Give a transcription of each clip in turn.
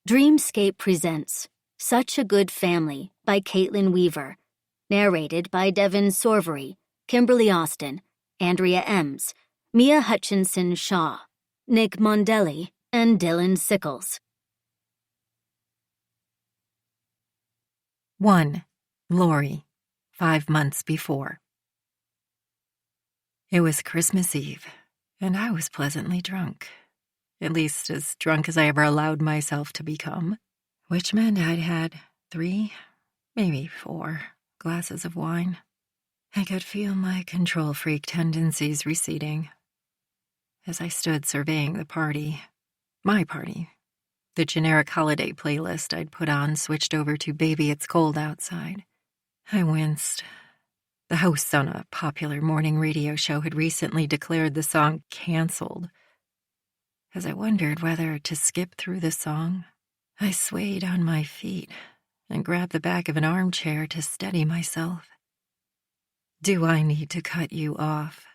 Dreamscape presents Such a Good Family by Caitlin Weaver, narrated by Devin Sorvery, Kimberly Austin, Andrea Ems, Mia Hutchinson Shaw, Nick Mondelli, and Dylan Sickles. 1. Lori, 5 months before. It was Christmas Eve, and I was pleasantly drunk. At least as drunk as I ever allowed myself to become, which meant I'd had 3, maybe 4 glasses of wine. I could feel my control freak tendencies receding as I stood surveying the party. My party. The generic holiday playlist I'd put on switched over to Baby It's Cold Outside. I winced. The hosts on a popular morning radio show had recently declared the song canceled. As I wondered whether to skip through the song, I swayed on my feet and grabbed the back of an armchair to steady myself. "Do I need to cut you off?"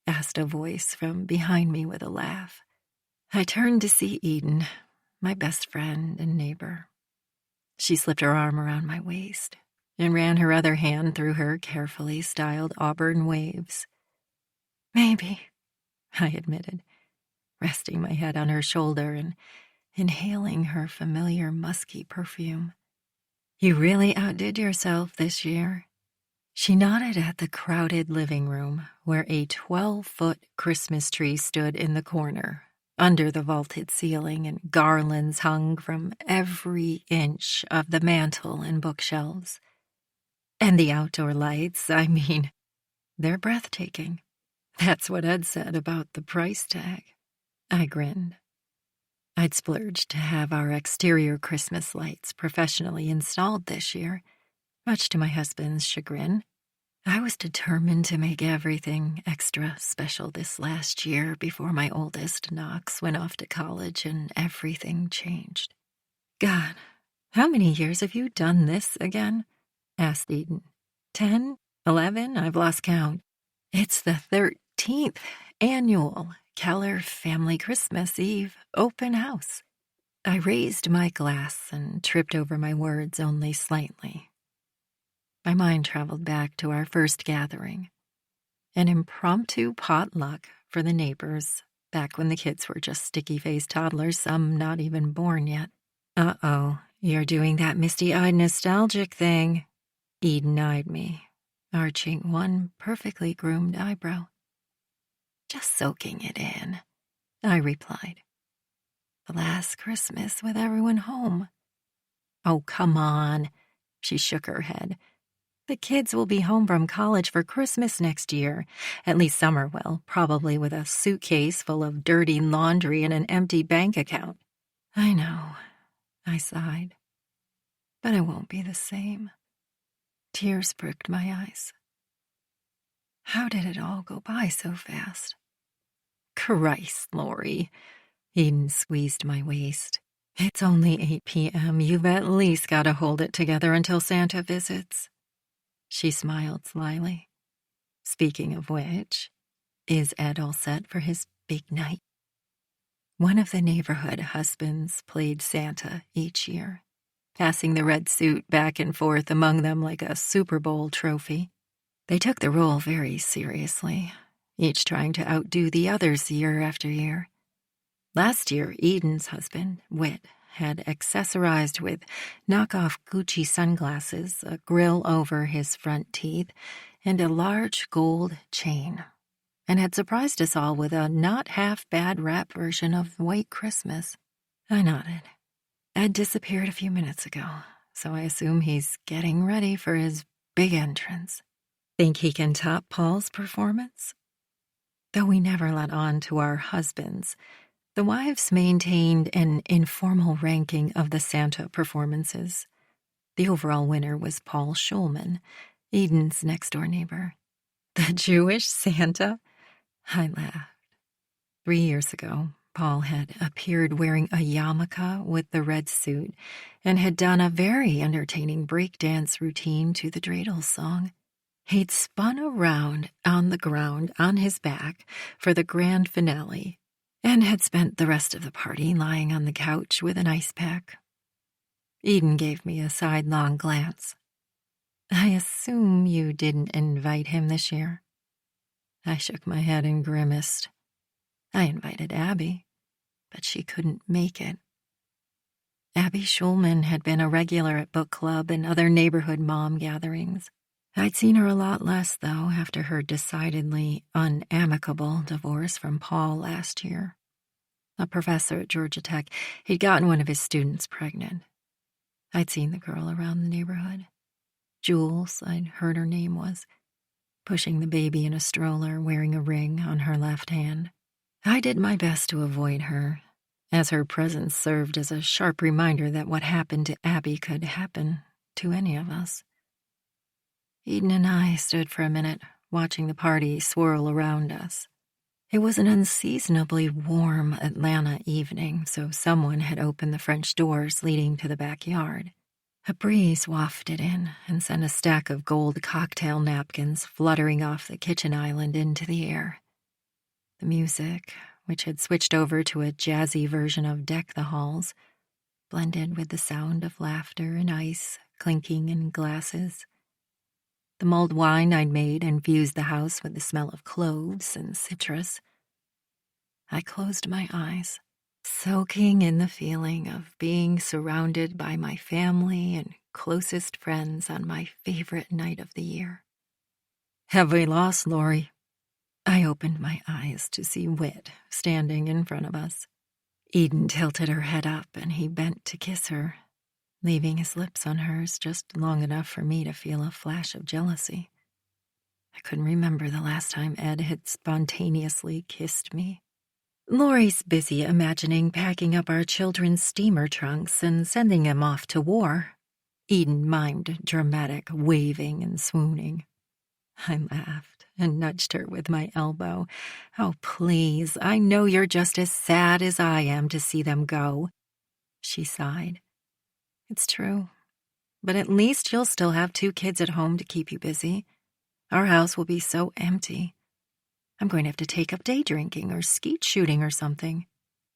asked a voice from behind me with a laugh. I turned to see Eden, my best friend and neighbor. She slipped her arm around my waist and ran her other hand through her carefully styled auburn waves. "Maybe," I admitted, resting my head on her shoulder and inhaling her familiar musky perfume. "You really outdid yourself this year." She nodded at the crowded living room where a 12-foot Christmas tree stood in the corner, under the vaulted ceiling, and garlands hung from every inch of the mantel and bookshelves. And the outdoor lights, they're breathtaking. That's what Ed said about the price tag. I grinned. I'd splurged to have our exterior Christmas lights professionally installed this year, much to my husband's chagrin. I was determined to make everything extra special this last year before my oldest, Knox, went off to college and everything changed. "God, how many years have you done this again?" asked Eden. 10? 11? I've lost count. It's the 13th annual Keller Family Christmas Eve open house. I raised my glass and tripped over my words only slightly. My mind traveled back to our first gathering, an impromptu potluck for the neighbors, back when the kids were just sticky-faced toddlers, some not even born yet. "Uh-oh, you're doing that misty-eyed nostalgic thing." Eden eyed me, arching one perfectly groomed eyebrow. "Just soaking it in," I replied. "The last Christmas with everyone home." "Oh, come on," she shook her head. "The kids will be home from college for Christmas next year. At least Summer will, probably with a suitcase full of dirty laundry and an empty bank account." "I know," I sighed. "But it won't be the same." Tears pricked my eyes. How did it all go by so fast? "Christ, Lori." Eden squeezed my waist. "It's only 8 p.m. You've at least got to hold it together until Santa visits." She smiled slyly. "Speaking of which, is Ed all set for his big night?" One of the neighborhood husbands played Santa each year, passing the red suit back and forth among them like a Super Bowl trophy. They took the role very seriously, each trying to outdo the others year after year. Last year, Eden's husband, Whit, had accessorized with knockoff Gucci sunglasses, a grill over his front teeth, and a large gold chain, and had surprised us all with a not-half-bad rap version of White Christmas. I nodded. Ed disappeared a few minutes ago, so I assume he's getting ready for his big entrance. Think he can top Paul's performance? Though we never let on to our husbands, the wives maintained an informal ranking of the Santa performances. The overall winner was Paul Schulman, Eden's next-door neighbor. "The Jewish Santa?" I laughed. 3 years ago, Paul had appeared wearing a yarmulke with the red suit and had done a very entertaining breakdance routine to the dreidel song. He'd spun around on the ground on his back for the grand finale and had spent the rest of the party lying on the couch with an ice pack, Eden gave me a sidelong glance. I assume you didn't invite him this year? I shook my head and grimaced. I invited Abby, but she couldn't make it. Abby Schulman had been a regular at book club and other neighborhood mom gatherings. I'd seen her a lot less, though, after her decidedly unamicable divorce from Paul last year. A professor at Georgia Tech, he'd gotten one of his students pregnant. I'd seen the girl around the neighborhood. Jules, I'd heard her name was, pushing the baby in a stroller, wearing a ring on her left hand. I did my best to avoid her, as her presence served as a sharp reminder that what happened to Abby could happen to any of us. Eden and I stood for a minute, watching the party swirl around us. It was an unseasonably warm Atlanta evening, so someone had opened the French doors leading to the backyard. A breeze wafted in and sent a stack of gold cocktail napkins fluttering off the kitchen island into the air. The music, which had switched over to a jazzy version of Deck the Halls, blended with the sound of laughter and ice clinking in glasses. The mulled wine I'd made infused the house with the smell of cloves and citrus. I closed my eyes, soaking in the feeling of being surrounded by my family and closest friends on my favorite night of the year. Have we lost Lori? I opened my eyes to see Whit standing in front of us. Eden tilted her head up and he bent to kiss her, leaving his lips on hers just long enough for me to feel a flash of jealousy. I couldn't remember the last time Ed had spontaneously kissed me. Lori's busy imagining packing up our children's steamer trunks and sending them off to war. Eden mimed dramatic waving and swooning. I laughed and nudged her with my elbow. Oh, please, I know you're just as sad as I am to see them go. She sighed. It's true, but at least you'll still have 2 kids at home to keep you busy. Our house will be so empty. I'm going to have to take up day drinking or skeet shooting or something.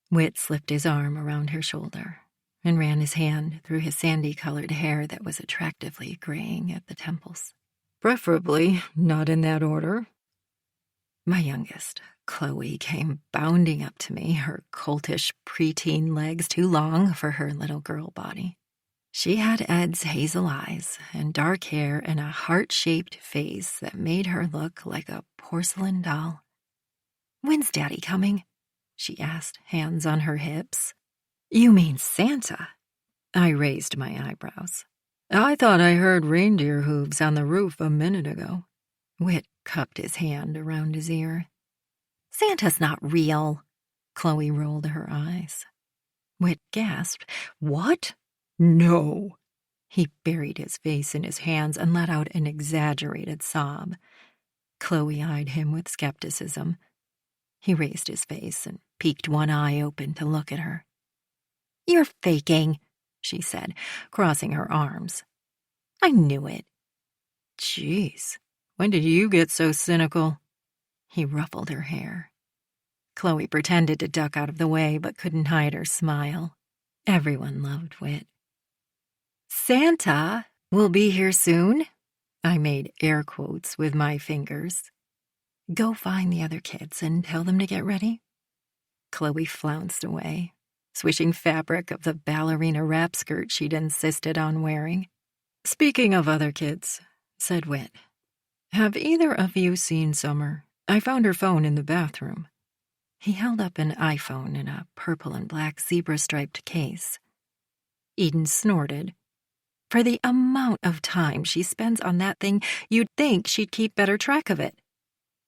Whit slipped his arm around her shoulder and ran his hand through his sandy-colored hair that was attractively graying at the temples. Preferably not in that order. My youngest, Chloe, came bounding up to me, her coltish preteen legs too long for her little girl body. She had Ed's hazel eyes and dark hair and a heart-shaped face that made her look like a porcelain doll. "When's Daddy coming?" she asked, hands on her hips. "You mean Santa?" I raised my eyebrows. "I thought I heard reindeer hooves on the roof a minute ago." Whit cupped his hand around his ear. "Santa's not real." Chloe rolled her eyes. Whit gasped. "What? No." He buried his face in his hands and let out an exaggerated sob. Chloe eyed him with skepticism. He raised his face and peeked one eye open to look at her. "You're faking," she said, crossing her arms. "I knew it." "Jeez, when did you get so cynical?" He ruffled her hair. Chloe pretended to duck out of the way but couldn't hide her smile. Everyone loved Whit. "Santa will be here soon." I made air quotes with my fingers. "Go find the other kids and tell them to get ready." Chloe flounced away, swishing fabric of the ballerina wrap skirt she'd insisted on wearing. "Speaking of other kids," said Whit, "have either of you seen Summer? I found her phone in the bathroom." He held up an iPhone in a purple and black zebra-striped case. Eden snorted. "For the amount of time she spends on that thing, you'd think she'd keep better track of it."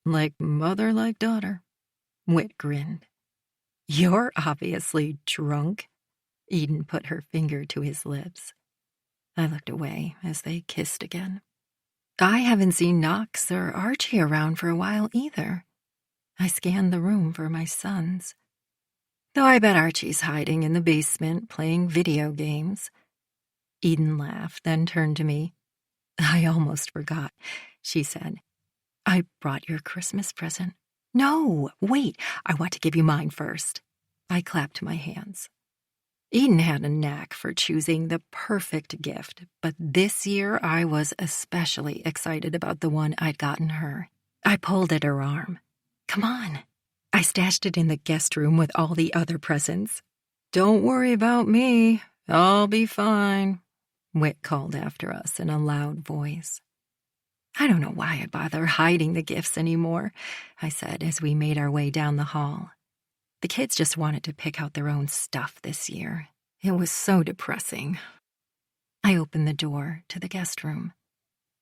"Like mother, like daughter." Whit grinned. "You're obviously drunk." Eden put her finger to his lips. I looked away as they kissed again. "I haven't seen Knox or Archie around for a while either." I scanned the room for my sons. "Though I bet Archie's hiding in the basement playing video games." Eden laughed, then turned to me. "I almost forgot," she said. "I brought your Christmas present." "No, wait, I want to give you mine first." I clapped my hands. Eden had a knack for choosing the perfect gift, but this year I was especially excited about the one I'd gotten her. I pulled at her arm. "Come on." I stashed it in the guest room with all the other presents. "Don't worry about me. I'll be fine," Whit called after us in a loud voice. "I don't know why I bother hiding the gifts anymore," I said as we made our way down the hall. The kids just wanted to pick out their own stuff this year. It was so depressing. I opened the door to the guest room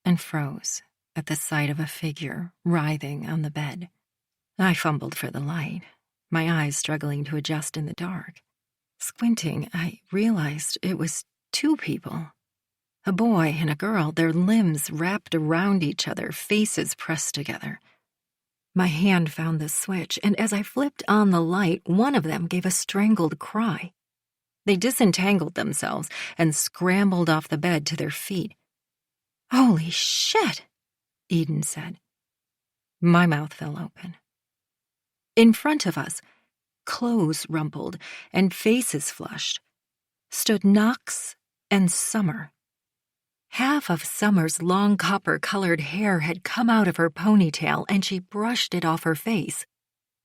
and froze at the sight of a figure writhing on the bed. I fumbled for the light, my eyes struggling to adjust in the dark. Squinting, I realized it was two people. A boy and a girl, their limbs wrapped around each other, faces pressed together. My hand found the switch, and as I flipped on the light, one of them gave a strangled cry. They disentangled themselves and scrambled off the bed to their feet. "Holy shit," Eden said. My mouth fell open. In front of us, clothes rumpled and faces flushed, stood Knox and Summer. Half of Summer's long copper-colored hair had come out of her ponytail, and she brushed it off her face.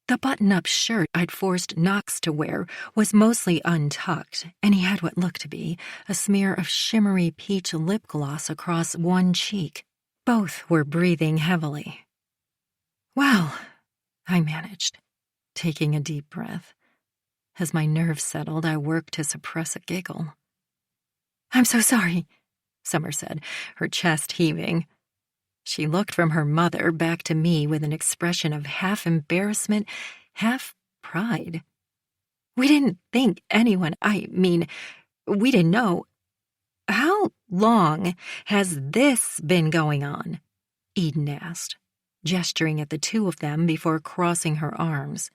The button-up shirt I'd forced Knox to wear was mostly untucked, and he had what looked to be a smear of shimmery peach lip gloss across one cheek. Both were breathing heavily. "Well," I managed, taking a deep breath. As my nerves settled, I worked to suppress a giggle. "I'm so sorry," Summer said, her chest heaving. She looked from her mother back to me with an expression of half embarrassment, half pride. "We didn't think anyone, we didn't know. How long has this been going on?" Eden asked, gesturing at the two of them before crossing her arms.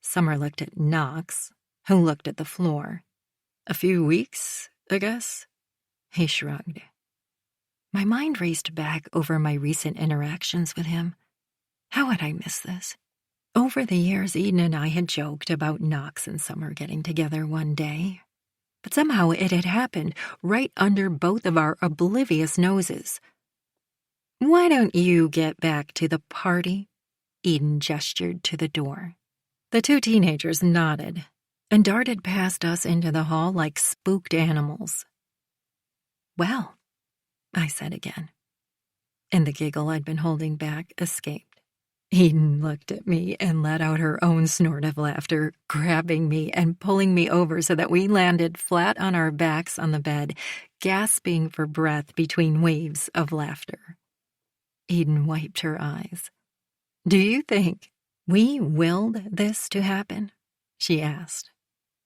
Summer looked at Knox, who looked at the floor. "A few weeks, I guess." He shrugged. My mind raced back over my recent interactions with him. How had I missed this? Over the years, Eden and I had joked about Knox and Summer getting together one day. But somehow it had happened right under both of our oblivious noses. "Why don't you get back to the party?" Eden gestured to the door. The two teenagers nodded and darted past us into the hall like spooked animals. "Well," I said again, and the giggle I'd been holding back escaped. Eden looked at me and let out her own snort of laughter, grabbing me and pulling me over so that we landed flat on our backs on the bed, gasping for breath between waves of laughter. Eden wiped her eyes. "Do you think we willed this to happen?" she asked.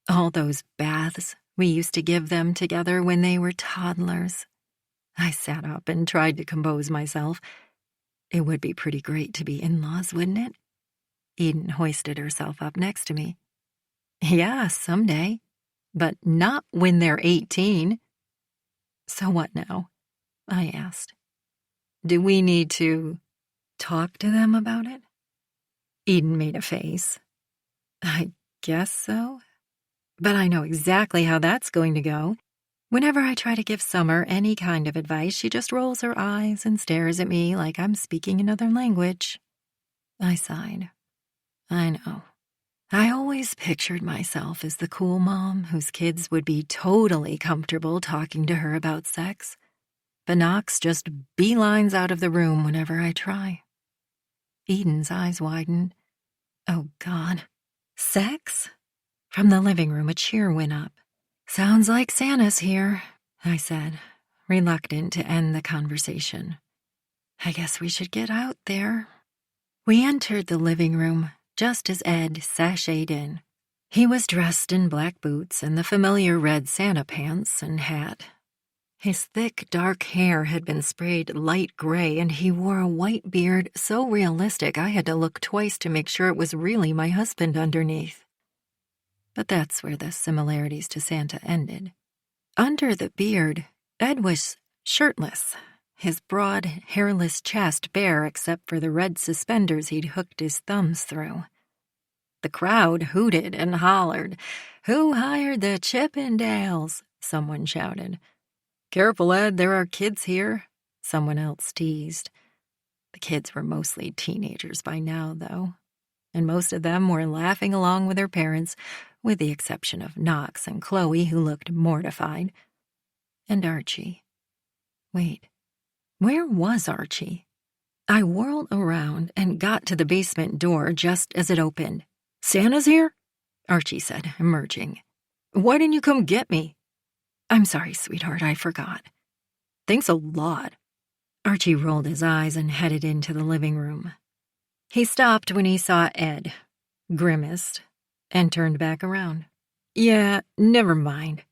"All those baths we used to give them together when they were toddlers." I sat up and tried to compose myself. "It would be pretty great to be in-laws, wouldn't it?" Eden hoisted herself up next to me. "Yeah, someday. But not when they're 18. "So what now?" I asked. "Do we need to talk to them about it?" Eden made a face. "I guess so. But I know exactly how that's going to go. Whenever I try to give Summer any kind of advice, she just rolls her eyes and stares at me like I'm speaking another language." I sighed. I know. I always pictured myself as the cool mom whose kids would be totally comfortable talking to her about sex. But Knox just beelines out of the room whenever I try. Eden's eyes widened. "Oh, God. Sex?" From the living room, a cheer went up. "Sounds like Santa's here," I said, reluctant to end the conversation. "I guess we should get out there." We entered the living room just as Ed sashayed in. He was dressed in black boots and the familiar red Santa pants and hat. His thick, dark hair had been sprayed light gray, and he wore a white beard so realistic I had to look twice to make sure it was really my husband underneath. But that's where the similarities to Santa ended. Under the beard, Ed was shirtless, his broad, hairless chest bare except for the red suspenders he'd hooked his thumbs through. The crowd hooted and hollered. "Who hired the Chippendales?" someone shouted. "Careful, Ed, there are kids here," someone else teased. The kids were mostly teenagers by now, though, and most of them were laughing along with their parents, with the exception of Knox and Chloe, who looked mortified. And Archie. Wait, where was Archie? I whirled around and got to the basement door just as it opened. "Santa's here?" Archie said, emerging. "Why didn't you come get me?" "I'm sorry, sweetheart, I forgot." "Thanks a lot." Archie rolled his eyes and headed into the living room. He stopped when he saw Ed, grimaced, and turned back around. "Yeah, never mind."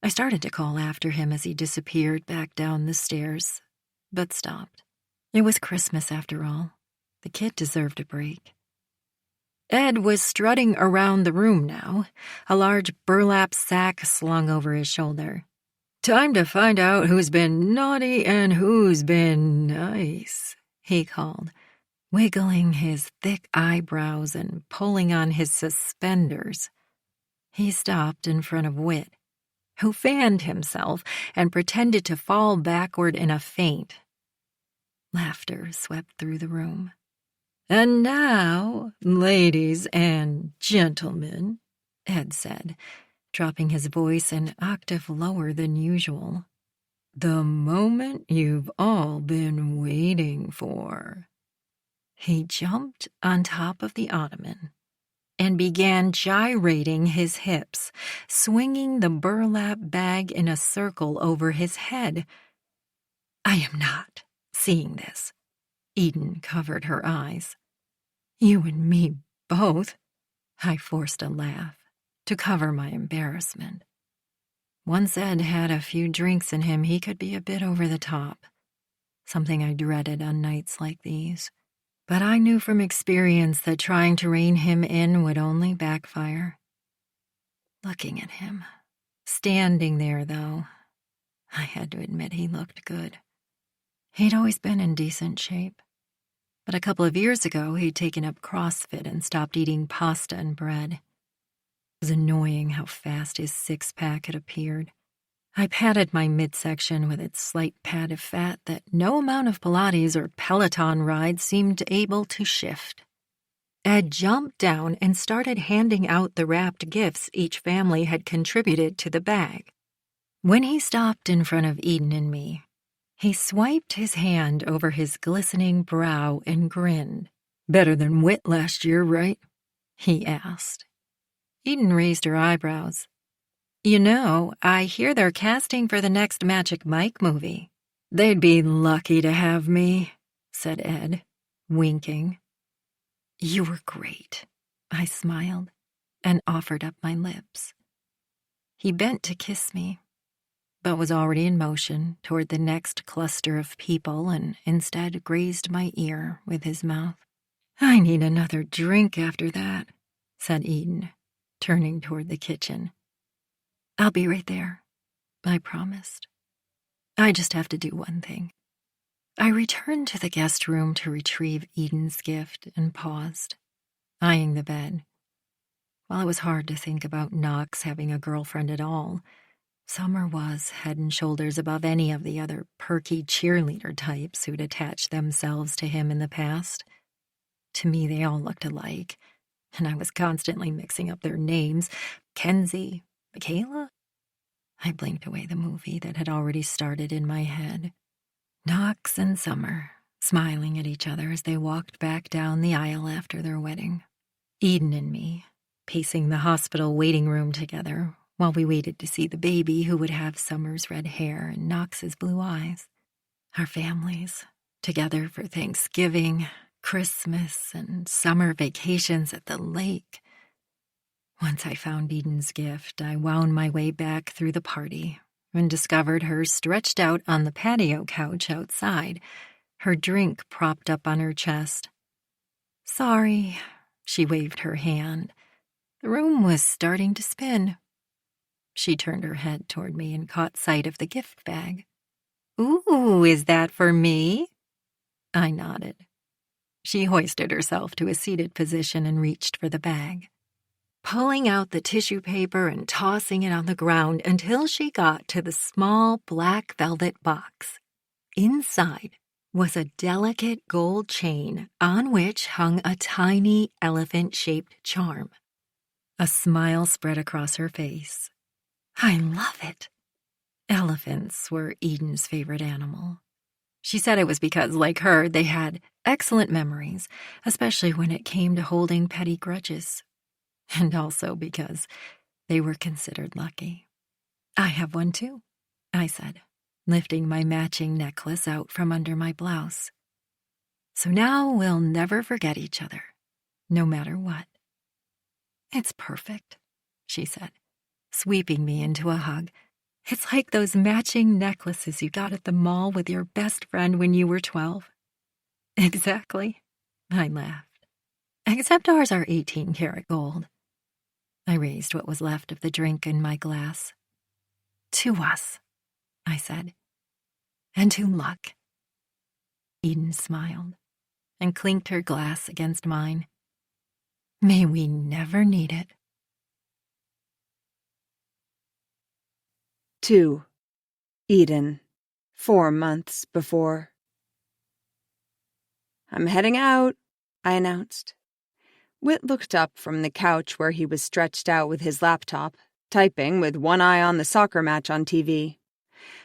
I started to call after him as he disappeared back down the stairs, but stopped. It was Christmas after all. The kid deserved a break. Ed was strutting around the room now, a large burlap sack slung over his shoulder. "Time to find out who's been naughty and who's been nice," he called, wiggling his thick eyebrows and pulling on his suspenders. He stopped in front of Whit, who fanned himself and pretended to fall backward in a faint. Laughter swept through the room. "And now, ladies and gentlemen," Ed said, dropping his voice an octave lower than usual, "the moment you've all been waiting for." He jumped on top of the ottoman and began gyrating his hips, swinging the burlap bag in a circle over his head. "I am not seeing this." Eden covered her eyes. "You and me both." I forced a laugh to cover my embarrassment. Once Ed had a few drinks in him, he could be a bit over the top, something I dreaded on nights like these. But I knew from experience that trying to rein him in would only backfire. Looking at him, standing there, though, I had to admit he looked good. He'd always been in decent shape, but a couple of years ago he'd taken up CrossFit and stopped eating pasta and bread. It was annoying how fast his six-pack had appeared. I patted my midsection with its slight pad of fat that no amount of Pilates or Peloton ride seemed able to shift. Ed jumped down and started handing out the wrapped gifts each family had contributed to the bag. When he stopped in front of Eden and me, he swiped his hand over his glistening brow and grinned. "Better than Whit last year, right?" he asked. Eden raised her eyebrows. "You know, I hear they're casting for the next Magic Mike movie." "They'd be lucky to have me," said Ed, winking. "You were great," I smiled and offered up my lips. He bent to kiss me, but was already in motion toward the next cluster of people and instead grazed my ear with his mouth. "I need another drink after that," said Eden, turning toward the kitchen. "I'll be right there," I promised. "I just have to do one thing." I returned to the guest room to retrieve Eden's gift and paused, eyeing the bed. While it was hard to think about Knox having a girlfriend at all, Summer was head and shoulders above any of the other perky cheerleader types who'd attached themselves to him in the past. To me, they all looked alike, and I was constantly mixing up their names. Kenzie, Michaela? I blinked away the movie that had already started in my head. Knox and Summer, smiling at each other as they walked back down the aisle after their wedding. Eden and me, pacing the hospital waiting room together while we waited to see the baby who would have Summer's red hair and Knox's blue eyes. Our families, together for Thanksgiving, Christmas, and summer vacations at the lake. Once I found Eden's gift, I wound my way back through the party and discovered her stretched out on the patio couch outside, her drink propped up on her chest. "Sorry," she waved her hand. The room was starting to spin. She turned her head toward me and caught sight of the gift bag. "Ooh, is that for me?" I nodded. She hoisted herself to a seated position and reached for the bag. pulling out the tissue paper and tossing it on the ground until she got to the small black velvet box. Inside was a delicate gold chain on which hung a tiny elephant-shaped charm. A smile spread across her face. I love it. Elephants were Eden's favorite animal. She said it was because, like her, they had excellent memories, especially when it came to holding petty grudges. And also because they were considered lucky. I have one too, I said, lifting my matching necklace out from under my blouse. So now we'll never forget each other, no matter what. It's perfect, she said, sweeping me into a hug. It's like those matching necklaces you got at the mall with your best friend when you were 12. Exactly, I laughed. Except ours are 18-karat gold. I raised what was left of the drink in my glass. To us, I said, and to luck. Eden smiled and clinked her glass against mine. May we never need it. 2. Eden, 4 months before. I'm heading out, I announced. Whit looked up from the couch where he was stretched out with his laptop, typing with one eye on the soccer match on TV.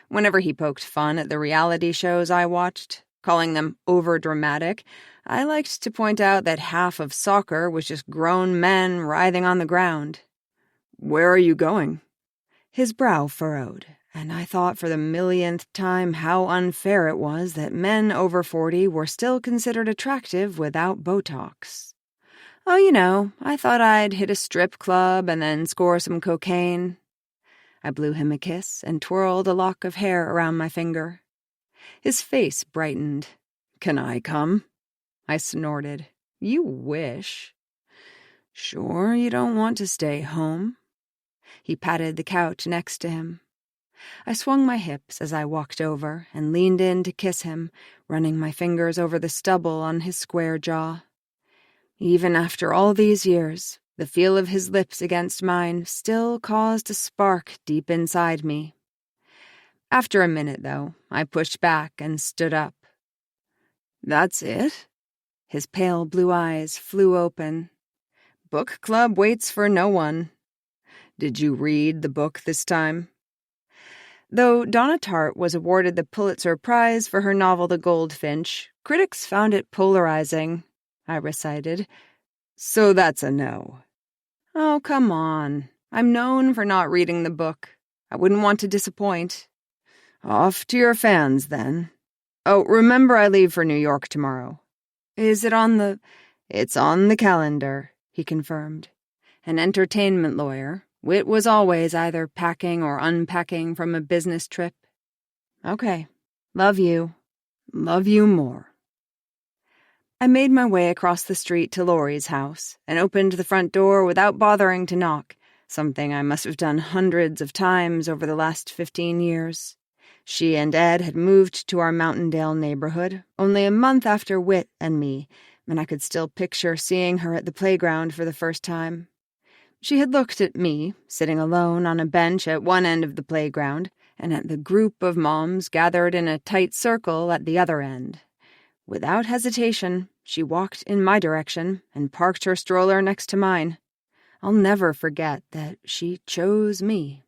Whenever he poked fun at the reality shows I watched, calling them overdramatic, I liked to point out that half of soccer was just grown men writhing on the ground. Where are you going? His brow furrowed, and I thought for the millionth time how unfair it was that men over 40 were still considered attractive without Botox. Oh, you know, I thought I'd hit a strip club and then score some cocaine. I blew him a kiss and twirled a lock of hair around my finger. His face brightened. Can I come? I snorted. You wish. Sure you don't want to stay home? He patted the couch next to him. I swung my hips as I walked over and leaned in to kiss him, running my fingers over the stubble on his square jaw. Even after all these years, the feel of his lips against mine still caused a spark deep inside me. After a minute, though, I pushed back and stood up. That's it? His pale blue eyes flew open. Book club waits for no one. Did you read the book this time? Though Donna Tartt was awarded the Pulitzer Prize for her novel The Goldfinch, critics found it polarizing, I recited. So that's a no. Oh, come on. I'm known for not reading the book. I wouldn't want to disappoint. Off to your fans, then. Oh, remember I leave for New York tomorrow. Is it on the... It's on the calendar, he confirmed. An entertainment lawyer, Whit was always either packing or unpacking from a business trip. Okay. Love you. Love you more. I made my way across the street to Laurie's house and opened the front door without bothering to knock, something I must have done hundreds of times over the last 15 years. She and Ed had moved to our Mountaindale neighborhood only a month after Whit and me, and I could still picture seeing her at the playground for the first time. She had looked at me, sitting alone on a bench at one end of the playground, and at the group of moms gathered in a tight circle at the other end. Without hesitation, she walked in my direction and parked her stroller next to mine. I'll never forget that she chose me.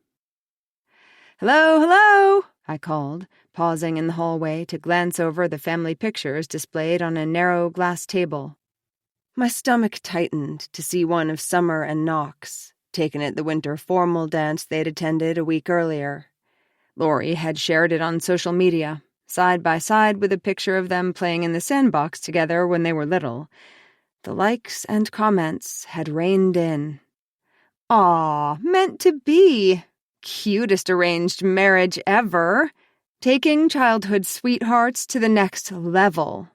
Hello, hello, I called, pausing in the hallway to glance over the family pictures displayed on a narrow glass table. My stomach tightened to see one of Summer and Knox, taken at the winter formal dance they'd attended a week earlier. Laurie had shared it on social media, side by side with a picture of them playing in the sandbox together when they were little. The likes and comments had rained in. Aw, meant to be. Cutest arranged marriage ever. Taking childhood sweethearts to the next level.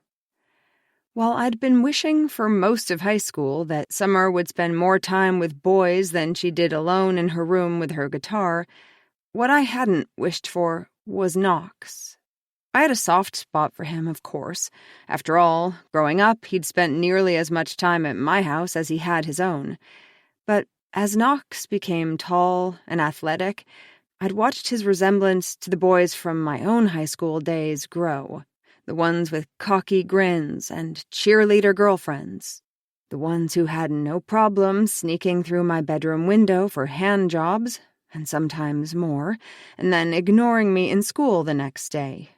While I'd been wishing for most of high school that Summer would spend more time with boys than she did alone in her room with her guitar, what I hadn't wished for was Knox. I had a soft spot for him, of course. After all, growing up, he'd spent nearly as much time at my house as he had his own. But As Knox became tall and athletic, I'd watched his resemblance to the boys from my own high school days grow, the ones with cocky grins and cheerleader girlfriends, the ones who had no problem sneaking through my bedroom window for hand jobs, and sometimes more, and then ignoring me in school the next day.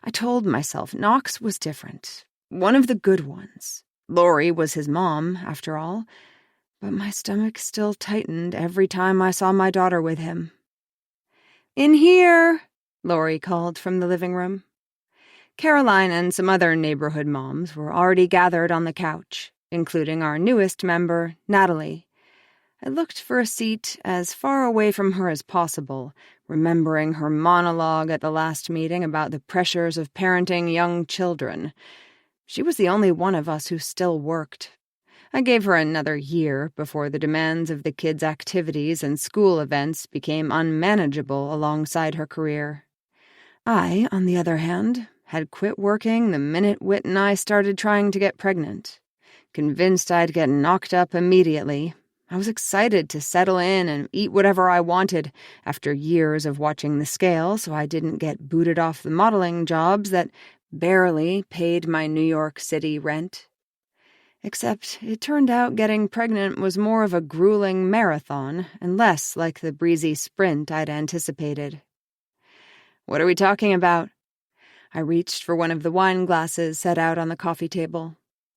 I told myself Knox was different, one of the good ones. Lori was his mom, after all, but my stomach still tightened every time I saw my daughter with him. "In here," Lori called from the living room. Caroline and some other neighborhood moms were already gathered on the couch, including our newest member, Natalie. I looked for a seat as far away from her as possible, remembering her monologue at the last meeting about the pressures of parenting young children. She was the only one of us who still worked. I gave her another year before the demands of the kids' activities and school events became unmanageable alongside her career. I, on the other hand, had quit working the minute Whit and I started trying to get pregnant. Convinced I'd get knocked up immediately, I was excited to settle in and eat whatever I wanted after years of watching the scale so I didn't get booted off the modeling jobs that barely paid my New York City rent. Except it turned out getting pregnant was more of a grueling marathon and less like the breezy sprint I'd anticipated. "What are we talking about?" I reached for one of the wine glasses set out on the coffee table.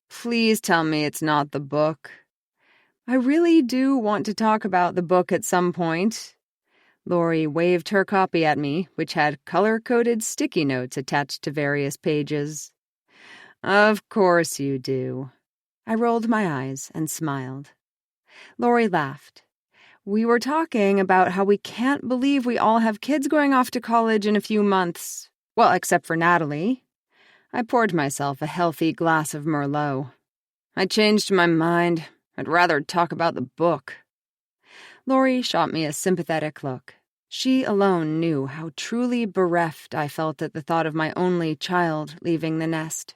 "Please tell me it's not the book." "I really do want to talk about the book at some point." Lori waved her copy at me, which had color-coded sticky notes attached to various pages. "Of course you do." I rolled my eyes and smiled. Lori laughed. "We were talking about how we can't believe we all have kids going off to college in a few months. Well, except for Natalie." I poured myself a healthy glass of Merlot. "I changed my mind. I'd rather talk about the book." Lori shot me a sympathetic look. She alone knew how truly bereft I felt at the thought of my only child leaving the nest.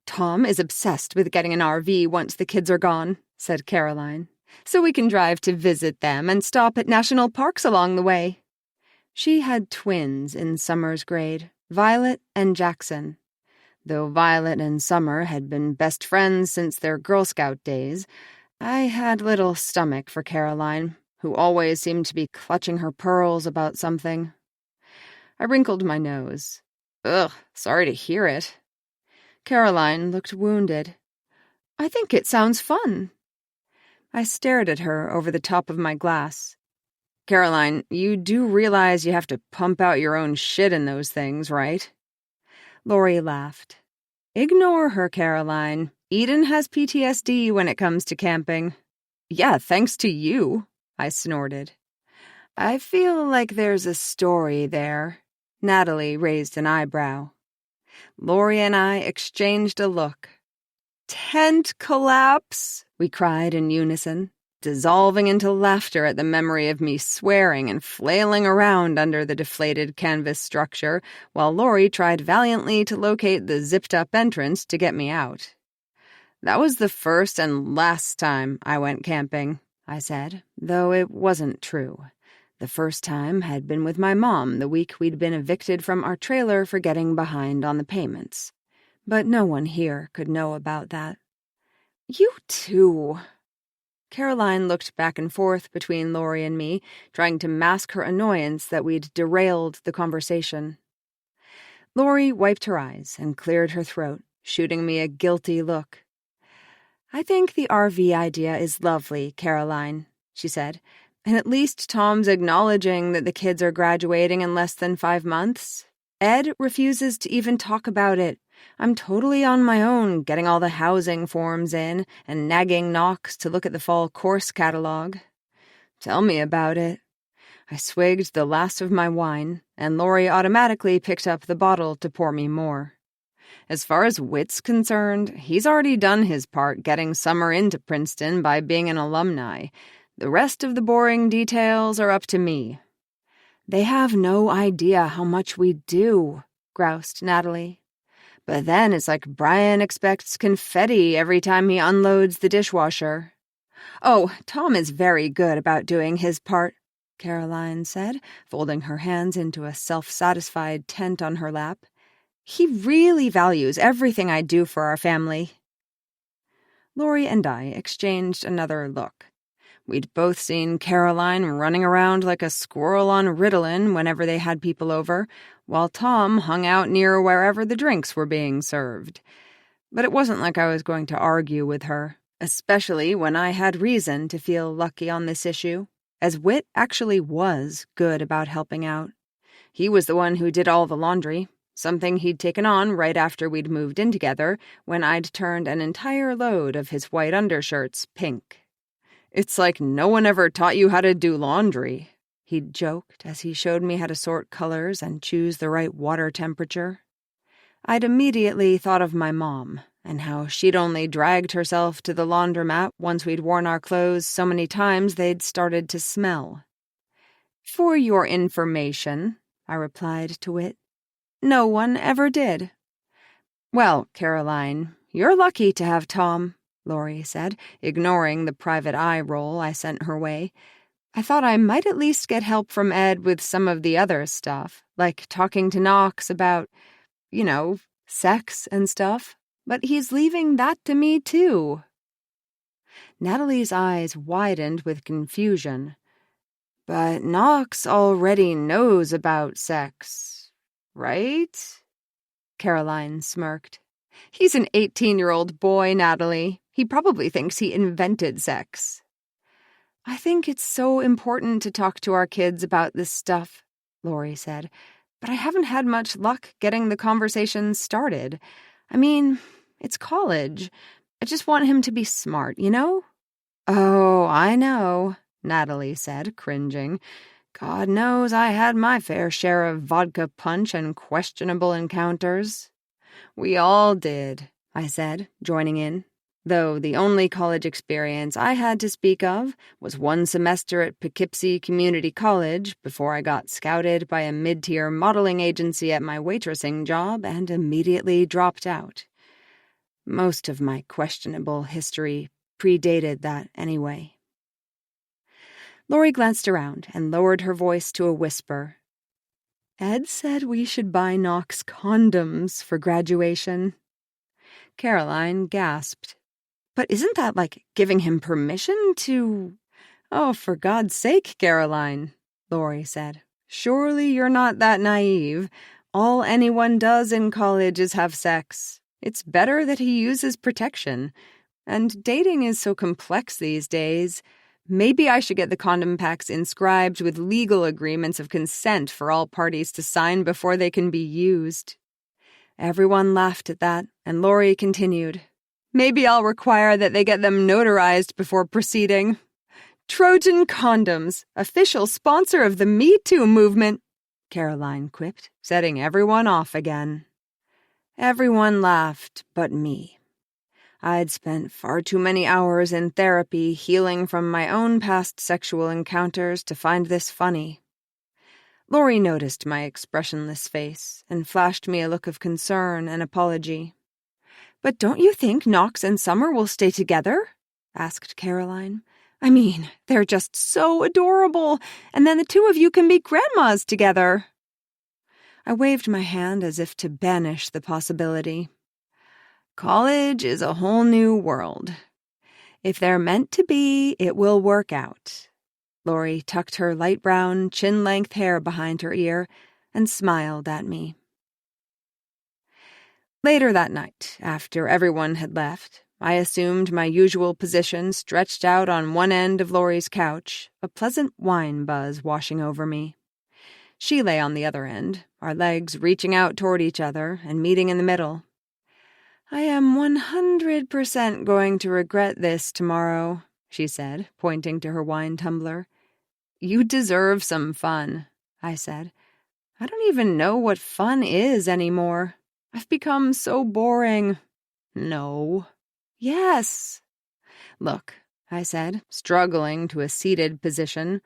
"Tom is obsessed with getting an RV once the kids are gone," said Caroline, "so we can drive to visit them and stop at national parks along the way." She had twins in Summer's grade, Violet and Jackson. Though Violet and Summer had been best friends since their Girl Scout days, I had little stomach for Caroline, who always seemed to be clutching her pearls about something. I wrinkled my nose. "Ugh, sorry to hear it." Caroline looked wounded. "I think it sounds fun." I stared at her over the top of my glass. "Caroline, you do realize you have to pump out your own shit in those things, right?" Lori laughed. "Ignore her, Caroline. Eden has PTSD when it comes to camping." "Yeah, thanks to you," I snorted. "I feel like there's a story there." Natalie raised an eyebrow. Lori and I exchanged a look. "Tent collapse," we cried in unison, dissolving into laughter at the memory of me swearing and flailing around under the deflated canvas structure while Lori tried valiantly to locate the zipped-up entrance to get me out. "That was the first and last time I went camping," I said, though it wasn't true. The first time had been with my mom the week we'd been evicted from our trailer for getting behind on the payments. But no one here could know about that. "You too." Caroline looked back and forth between Lori and me, trying to mask her annoyance that we'd derailed the conversation. Lori wiped her eyes and cleared her throat, shooting me a guilty look. "I think the RV idea is lovely, Caroline," she said. "And at least Tom's acknowledging that the kids are graduating in less than 5 months. Ed refuses to even talk about it. I'm totally on my own, getting all the housing forms in and nagging Knox to look at the fall course catalog." "Tell me about it." I swigged the last of my wine, and Lori automatically picked up the bottle to pour me more. "As far as Whit's concerned, he's already done his part getting Summer into Princeton by being an alumni. The rest of the boring details are up to me." "They have no idea how much we do," groused Natalie. "But then it's like Brian expects confetti every time he unloads the dishwasher." "Oh, Tom is very good about doing his part," Caroline said, folding her hands into a self-satisfied tent on her lap. "He really values everything I do for our family." Laurie and I exchanged another look. We'd both seen Caroline running around like a squirrel on Ritalin whenever they had people over, while Tom hung out near wherever the drinks were being served. But it wasn't like I was going to argue with her, especially when I had reason to feel lucky on this issue, as Whit actually was good about helping out. He was the one who did all the laundry, something he'd taken on right after we'd moved in together when I'd turned an entire load of his white undershirts pink. "It's like no one ever taught you how to do laundry," he'd joked as he showed me how to sort colors and choose the right water temperature. I'd immediately thought of my mom and how she'd only dragged herself to the laundromat once we'd worn our clothes so many times they'd started to smell. "For your information," I replied to Whit, "no one ever did." "Well, Caroline, you're lucky to have Tom," Laurie said, ignoring the private eye roll I sent her way. "I thought I might at least get help from Ed with some of the other stuff, like talking to Knox about, sex and stuff, but he's leaving that to me, too." Natalie's eyes widened with confusion. "But Knox already knows about sex, right?" Caroline smirked. "He's an 18-year-old boy, Natalie. He probably thinks he invented sex." "I think it's so important to talk to our kids about this stuff," Laurie said, "but I haven't had much luck getting the conversation started. I mean, it's college. I just want him to be smart, you know?" "Oh, I know," Natalie said, cringing. "God knows I had my fair share of vodka punch and questionable encounters." "We all did," I said, joining in, though the only college experience I had to speak of was one semester at Poughkeepsie Community College before I got scouted by a mid-tier modeling agency at my waitressing job and immediately dropped out. Most of my questionable history predated that anyway. Laurie glanced around and lowered her voice to a whisper. "Ed said we should buy Knox condoms for graduation." Caroline gasped. "But isn't that like giving him permission to—" "Oh, for God's sake, Caroline," Laurie said. "Surely you're not that naive. All anyone does in college is have sex. It's better that he uses protection. And dating is so complex these days. Maybe I should get the condom packs inscribed with legal agreements of consent for all parties to sign before they can be used." Everyone laughed at that, and Laurie continued. "Maybe I'll require that they get them notarized before proceeding. Trojan Condoms, official sponsor of the Me Too movement," Caroline quipped, setting everyone off again. Everyone laughed but me. I'd spent far too many hours in therapy healing from my own past sexual encounters to find this funny. Laurie noticed my expressionless face and flashed me a look of concern and apology. "But don't you think Knox and Summer will stay together?" asked Caroline. "I mean, they're just so adorable, and then the two of you can be grandmas together." I waved my hand as if to banish the possibility. "College is a whole new world. If they're meant to be, it will work out." Laurie tucked her light brown, chin-length hair behind her ear and smiled at me. Later that night, after everyone had left, I assumed my usual position stretched out on one end of Laurie's couch, a pleasant wine buzz washing over me. She lay on the other end, our legs reaching out toward each other and meeting in the middle. "I am 100% going to regret this tomorrow," she said, pointing to her wine tumbler. "You deserve some fun," I said. "I don't even know what fun is anymore. I've become so boring." "No." "Yes." "Look," I said, struggling to a seated position,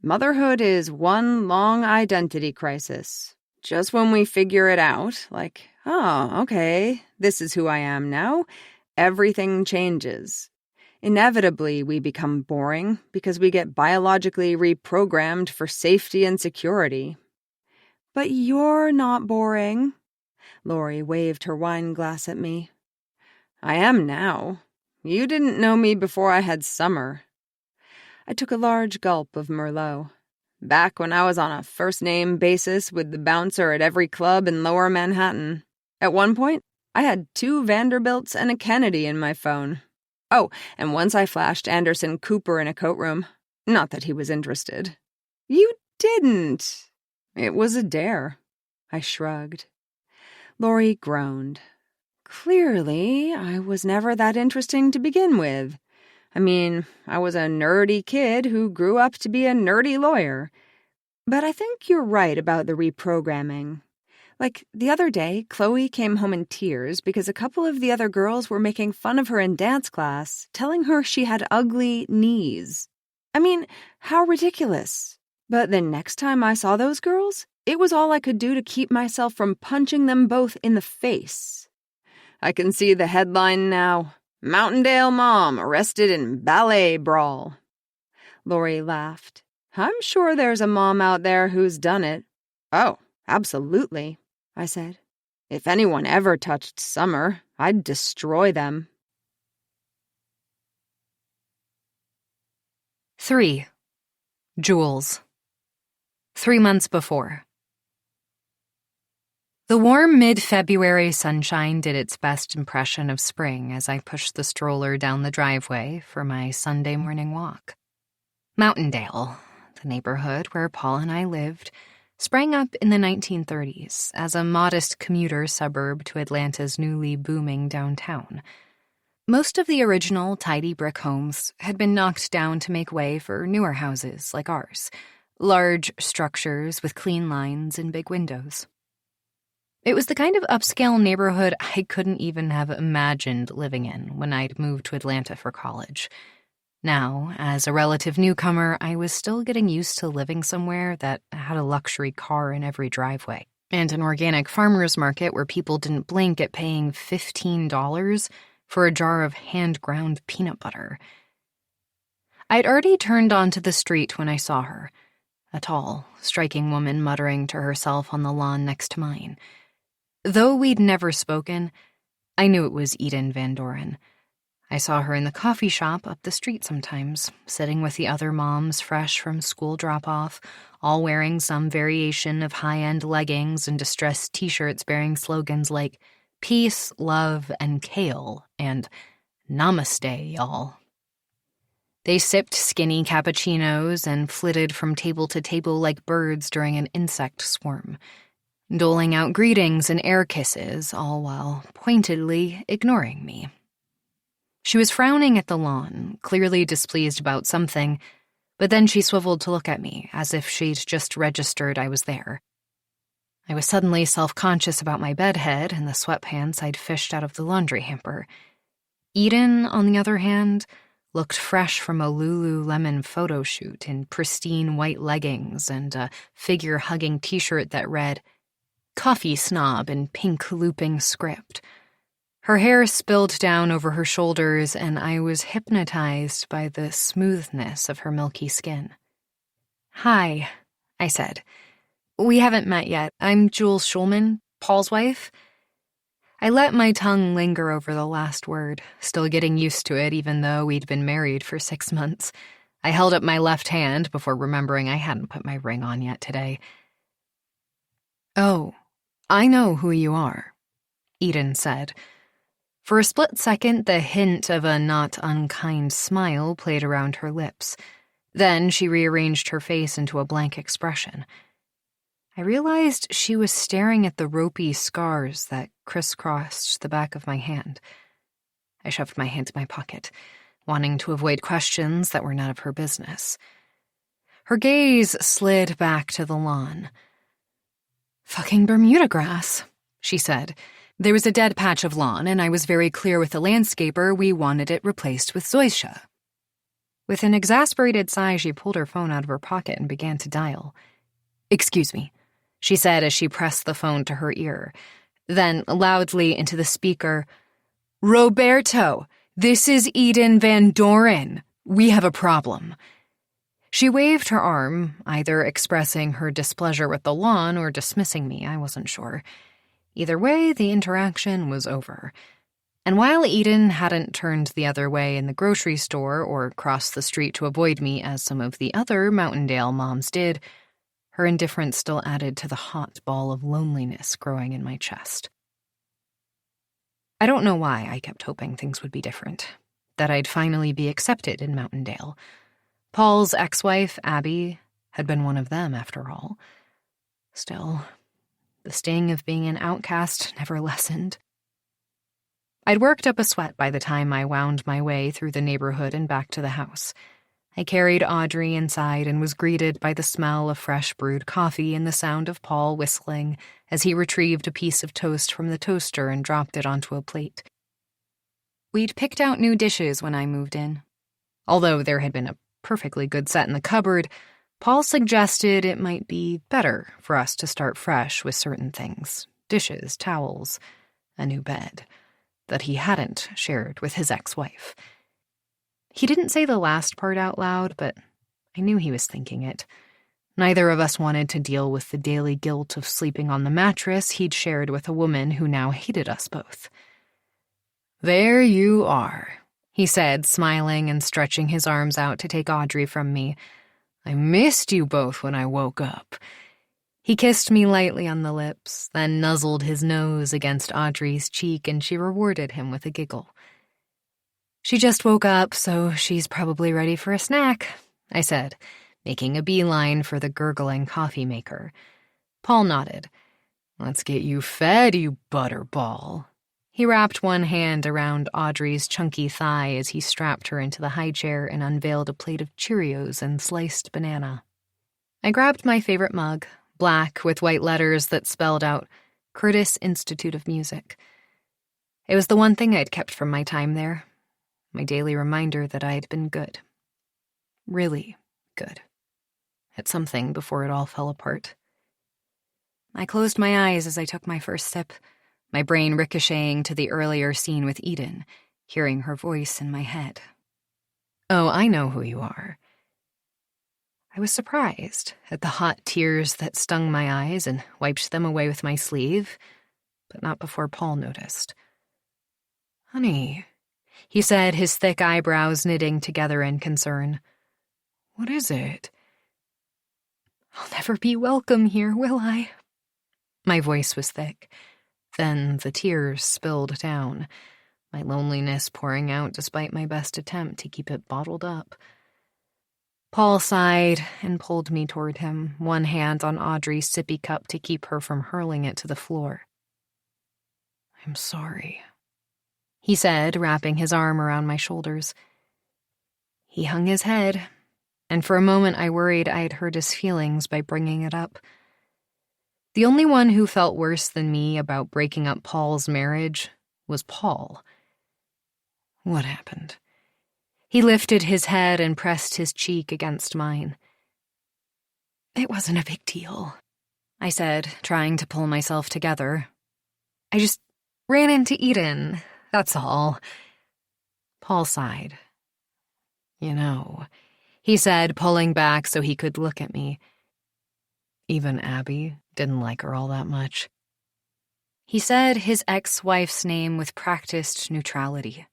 "motherhood is one long identity crisis. Just when we figure it out, like, oh, okay, this is who I am now, everything changes. Inevitably, we become boring because we get biologically reprogrammed for safety and security. But you're not boring. Lori waved her wine glass at me. I am now. You didn't know me before I had summer. I took a large gulp of Merlot. Back when I was on a first-name basis with the bouncer at every club in Lower Manhattan. At one point, I had 2 Vanderbilts and a Kennedy in my phone. Oh, and once I flashed Anderson Cooper in a coat room. Not that he was interested. You didn't. It was a dare. I shrugged. Lori groaned. Clearly, I was never that interesting to begin with. I mean, I was a nerdy kid who grew up to be a nerdy lawyer. But I think you're right about the reprogramming. Like, the other day, Chloe came home in tears because a couple of the other girls were making fun of her in dance class, telling her she had ugly knees. I mean, how ridiculous. But the next time I saw those girls, it was all I could do to keep myself from punching them both in the face. I can see the headline now. Mountaindale mom arrested in ballet brawl. Lori laughed. I'm sure there's a mom out there who's done it. Oh, absolutely, I said. If anyone ever touched Summer, I'd destroy them. 3. Jules. 3 months before. The warm mid-February sunshine did its best impression of spring as I pushed the stroller down the driveway for my Sunday morning walk. Mountaindale, the neighborhood where Paul and I lived, sprang up in the 1930s as a modest commuter suburb to Atlanta's newly booming downtown. Most of the original tidy brick homes had been knocked down to make way for newer houses like ours, large structures with clean lines and big windows. It was the kind of upscale neighborhood I couldn't even have imagined living in when I'd moved to Atlanta for college. Now, as a relative newcomer, I was still getting used to living somewhere that had a luxury car in every driveway, and an organic farmer's market where people didn't blink at paying $15 for a jar of hand-ground peanut butter. I'd already turned onto the street when I saw her, a tall, striking woman muttering to herself on the lawn next to mine. Though we'd never spoken, I knew it was Eden Van Doren. I saw her in the coffee shop up the street sometimes, sitting with the other moms fresh from school drop-off, all wearing some variation of high-end leggings and distressed t-shirts bearing slogans like Peace, Love, and Kale, and Namaste, y'all. They sipped skinny cappuccinos and flitted from table to table like birds during an insect swarm, doling out greetings and air kisses, all while pointedly ignoring me. She was frowning at the lawn, clearly displeased about something, but then she swiveled to look at me, as if she'd just registered I was there. I was suddenly self-conscious about my bedhead and the sweatpants I'd fished out of the laundry hamper. Eden, on the other hand, looked fresh from a Lululemon photo shoot in pristine white leggings and a figure-hugging t-shirt that read, Coffee Snob in pink looping script. Her hair spilled down over her shoulders, and I was hypnotized by the smoothness of her milky skin. Hi, I said. We haven't met yet. I'm Jules Schulman, Paul's wife. I let my tongue linger over the last word, still getting used to it even though we'd been married for 6 months. I held up my left hand before remembering I hadn't put my ring on yet today. Oh, I know who you are, Eden said. For a split second, the hint of a not unkind smile played around her lips. Then she rearranged her face into a blank expression. I realized she was staring at the ropey scars that crisscrossed the back of my hand. I shoved my hand in my pocket, wanting to avoid questions that were none of her business. Her gaze slid back to the lawn. Fucking Bermuda grass, she said. There was a dead patch of lawn, and I was very clear with the landscaper we wanted it replaced with zoysia. With an exasperated sigh, she pulled her phone out of her pocket and began to dial. Excuse me, she said as she pressed the phone to her ear. Then, loudly into the speaker, Roberto, "This is Eden Van Doren. We have a problem." She waved her arm, either expressing her displeasure with the lawn or dismissing me, I wasn't sure. Either way, the interaction was over. And while Eden hadn't turned the other way in the grocery store or crossed the street to avoid me as some of the other Mountaindale moms did, her indifference still added to the hot ball of loneliness growing in my chest. I don't know why I kept hoping things would be different, that I'd finally be accepted in Mountaindale. Paul's ex-wife, Abby, had been one of them, after all. Still, the sting of being an outcast never lessened. I'd worked up a sweat by the time I wound my way through the neighborhood and back to the house. I carried Audrey inside and was greeted by the smell of fresh brewed coffee and the sound of Paul whistling as he retrieved a piece of toast from the toaster and dropped it onto a plate. We'd picked out new dishes when I moved in. Although there had been a perfectly good set in the cupboard, Paul suggested it might be better for us to start fresh with certain things, dishes, towels, a new bed, that he hadn't shared with his ex-wife. He didn't say the last part out loud, but I knew he was thinking it. Neither of us wanted to deal with the daily guilt of sleeping on the mattress he'd shared with a woman who now hated us both. "There you are," he said, smiling and stretching his arms out to take Audrey from me. "I missed you both when I woke up." He kissed me lightly on the lips, then nuzzled his nose against Audrey's cheek, and she rewarded him with a giggle. "She just woke up, so she's probably ready for a snack," I said, making a beeline for the gurgling coffee maker. Paul nodded. "Let's get you fed, you butterball." He wrapped one hand around Audrey's chunky thigh as he strapped her into the high chair and unveiled a plate of Cheerios and sliced banana. I grabbed my favorite mug, black with white letters that spelled out Curtis Institute of Music. It was the one thing I'd kept from my time there, my daily reminder that I'd been good. Really good. At something before it all fell apart. I closed my eyes as I took my first sip, my brain ricocheting to the earlier scene with Eden, hearing her voice in my head. "Oh, I know who you are." I was surprised at the hot tears that stung my eyes and wiped them away with my sleeve, but not before Paul noticed. "Honey," he said, his thick eyebrows knitting together in concern. "What is it?" "I'll never be welcome here, will I?" My voice was thick. Then the tears spilled down, my loneliness pouring out despite my best attempt to keep it bottled up. Paul sighed and pulled me toward him, one hand on Audrey's sippy cup to keep her from hurling it to the floor. "I'm sorry," he said, wrapping his arm around my shoulders. He hung his head, and for a moment I worried I had hurt his feelings by bringing it up. The only one who felt worse than me about breaking up Paul's marriage was Paul. What happened? He lifted his head and pressed his cheek against mine. "It wasn't a big deal," I said, trying to pull myself together. "I just ran into Eden, that's all." Paul sighed. "You know," he said, pulling back so he could look at me. "Even Abby didn't like her all that much." He said his ex-wife's name with practiced neutrality.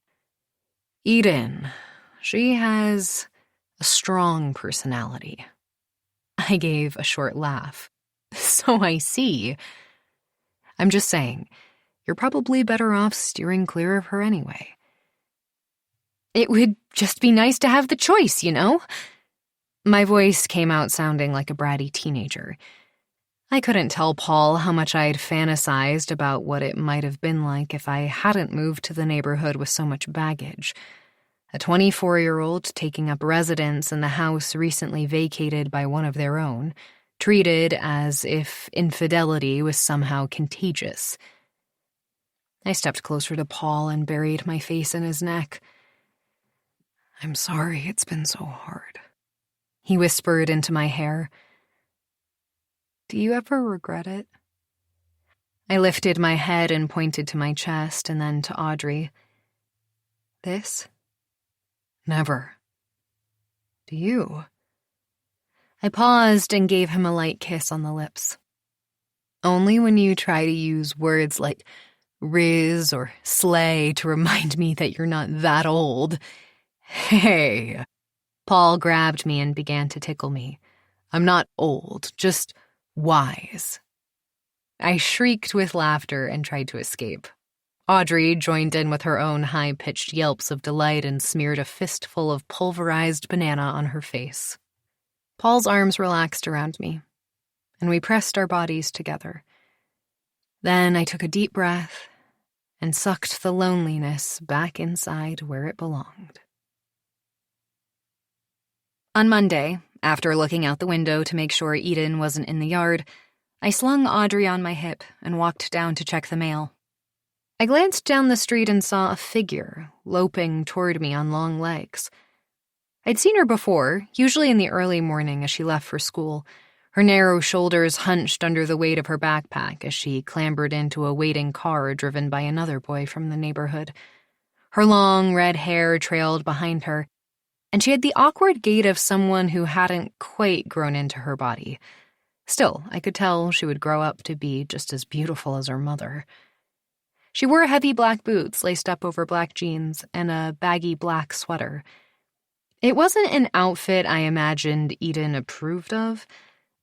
"Eden, she has a strong personality." I gave a short laugh. "So I see. I'm just saying, you're probably better off steering clear of her anyway." "It would just be nice to have the choice, you know?" My voice came out sounding like a bratty teenager. I couldn't tell Paul how much I'd fantasized about what it might have been like if I hadn't moved to the neighborhood with so much baggage. A 24-year-old taking up residence in the house recently vacated by one of their own, treated as if infidelity was somehow contagious. I stepped closer to Paul and buried my face in his neck. "I'm sorry it's been so hard," he whispered into my hair. "Do you ever regret it?" I lifted my head and pointed to my chest and then to Audrey. This? Never. Do you? I paused and gave him a light kiss on the lips. Only when you try to use words like riz or slay to remind me that you're not that old. Hey. Paul grabbed me and began to tickle me. I'm not old, just wise. I shrieked with laughter and tried to escape. Audrey joined in with her own high-pitched yelps of delight and smeared a fistful of pulverized banana on her face. Paul's arms relaxed around me, and we pressed our bodies together. Then I took a deep breath and sucked the loneliness back inside where it belonged. On Monday, after looking out the window to make sure Eden wasn't in the yard, I slung Audrey on my hip and walked down to check the mail. I glanced down the street and saw a figure loping toward me on long legs. I'd seen her before, usually in the early morning as she left for school. Her narrow shoulders hunched under the weight of her backpack as she clambered into a waiting car driven by another boy from the neighborhood. Her long red hair trailed behind her, and she had the awkward gait of someone who hadn't quite grown into her body. Still, I could tell she would grow up to be just as beautiful as her mother. She wore heavy black boots laced up over black jeans and a baggy black sweater. It wasn't an outfit I imagined Eden approved of.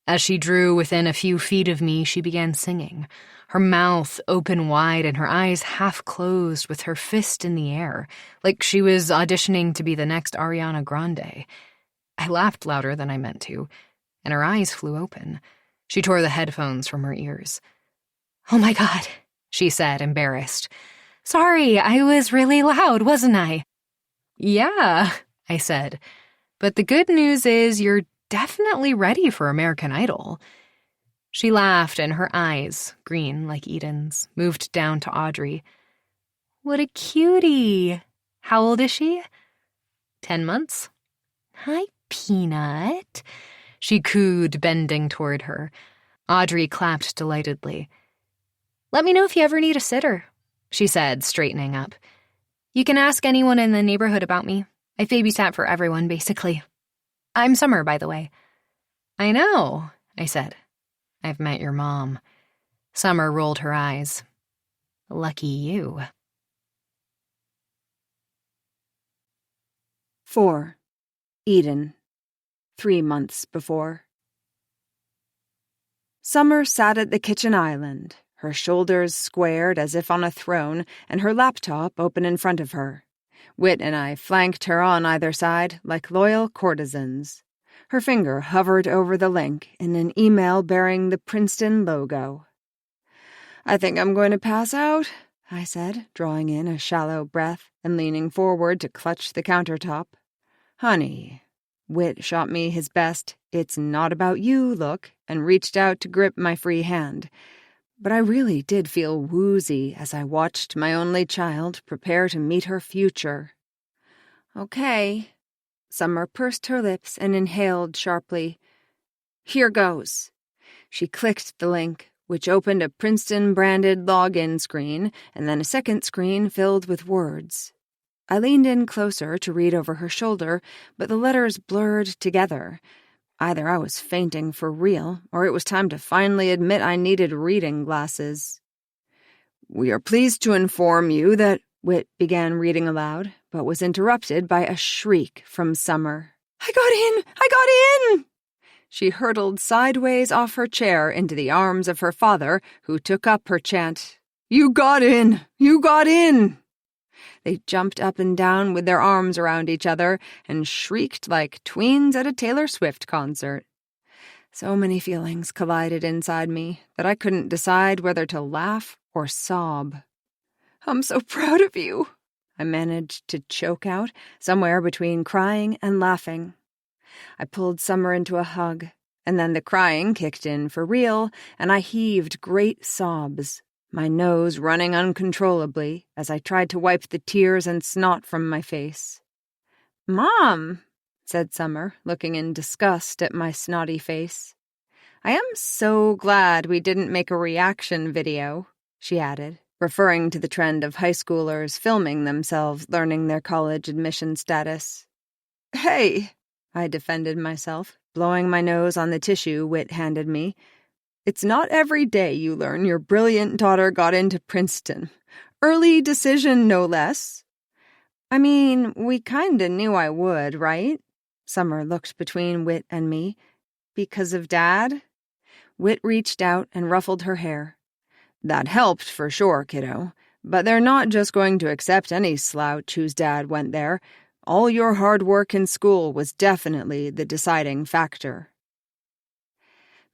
As she drew within a few feet of me, she began singing, her mouth open wide and her eyes half closed with her fist in the air, like she was auditioning to be the next Ariana Grande. I laughed louder than I meant to, and her eyes flew open. She tore the headphones from her ears. "Oh my God," she said, embarrassed. "Sorry, I was really loud, wasn't I?" "Yeah," I said, "but the good news is you're definitely ready for American Idol." She laughed, and her eyes, green like Eden's, moved down to Audrey. "What a cutie. How old is she?" 10 months. "Hi, Peanut," she cooed, bending toward her. Audrey clapped delightedly. "Let me know if you ever need a sitter," she said, straightening up. "You can ask anyone in the neighborhood about me. I've babysat for everyone, basically. I'm Summer, by the way." "I know," I said. "I've met your mom." Summer rolled her eyes. "Lucky you." 4. Eden. 3 months before. Summer sat at the kitchen island, her shoulders squared as if on a throne, and her laptop open in front of her. Whit and I flanked her on either side like loyal courtesans. Her finger hovered over the link in an email bearing the Princeton logo. "I think I'm going to pass out," I said, drawing in a shallow breath and leaning forward to clutch the countertop. "Honey." Whit shot me his best "it's not about you" look and reached out to grip my free hand. But I really did feel woozy as I watched my only child prepare to meet her future. "Okay." Summer pursed her lips and inhaled sharply. "Here goes." She clicked the link, which opened a Princeton-branded login screen and then a second screen filled with words. I leaned in closer to read over her shoulder, but the letters blurred together. Either I was fainting for real, or it was time to finally admit I needed reading glasses. "We are pleased to inform you that," Whit began reading aloud, but was interrupted by a shriek from Summer. "I got in! I got in!" She hurtled sideways off her chair into the arms of her father, who took up her chant. "You got in! You got in!" They jumped up and down with their arms around each other and shrieked like tweens at a Taylor Swift concert. So many feelings collided inside me that I couldn't decide whether to laugh or sob. "I'm so proud of you," I managed to choke out, somewhere between crying and laughing. I pulled Summer into a hug, and then the crying kicked in for real, and I heaved great sobs, my nose running uncontrollably as I tried to wipe the tears and snot from my face. "Mom," said Summer, looking in disgust at my snotty face. "I am so glad we didn't make a reaction video," she added, referring to the trend of high schoolers filming themselves learning their college admission status. "Hey," I defended myself, blowing my nose on the tissue Whit handed me. "It's not every day you learn your brilliant daughter got into Princeton. Early decision, no less." "I mean, we kinda knew I would, right?" Summer looked between Whit and me. "Because of Dad?" Whit reached out and ruffled her hair. "That helped for sure, kiddo. But they're not just going to accept any slouch whose dad went there. All your hard work in school was definitely the deciding factor."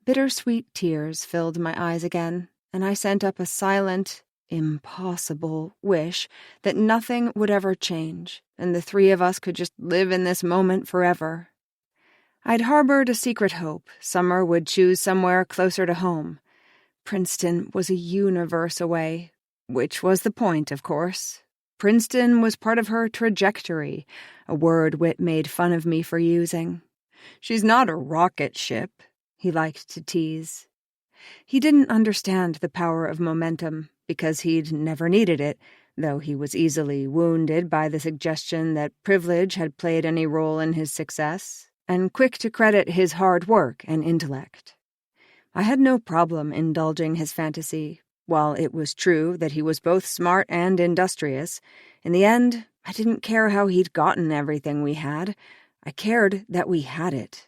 Bittersweet tears filled my eyes again, and I sent up a silent, impossible wish that nothing would ever change, and the three of us could just live in this moment forever. I'd harbored a secret hope Summer would choose somewhere closer to home. Princeton was a universe away, which was the point, of course. Princeton was part of her trajectory, a word Whit made fun of me for using. "She's not a rocket ship," he liked to tease. He didn't understand the power of momentum, because he'd never needed it, though he was easily wounded by the suggestion that privilege had played any role in his success, and quick to credit his hard work and intellect. I had no problem indulging his fantasy. While it was true that he was both smart and industrious, in the end, I didn't care how he'd gotten everything we had. I cared that we had it.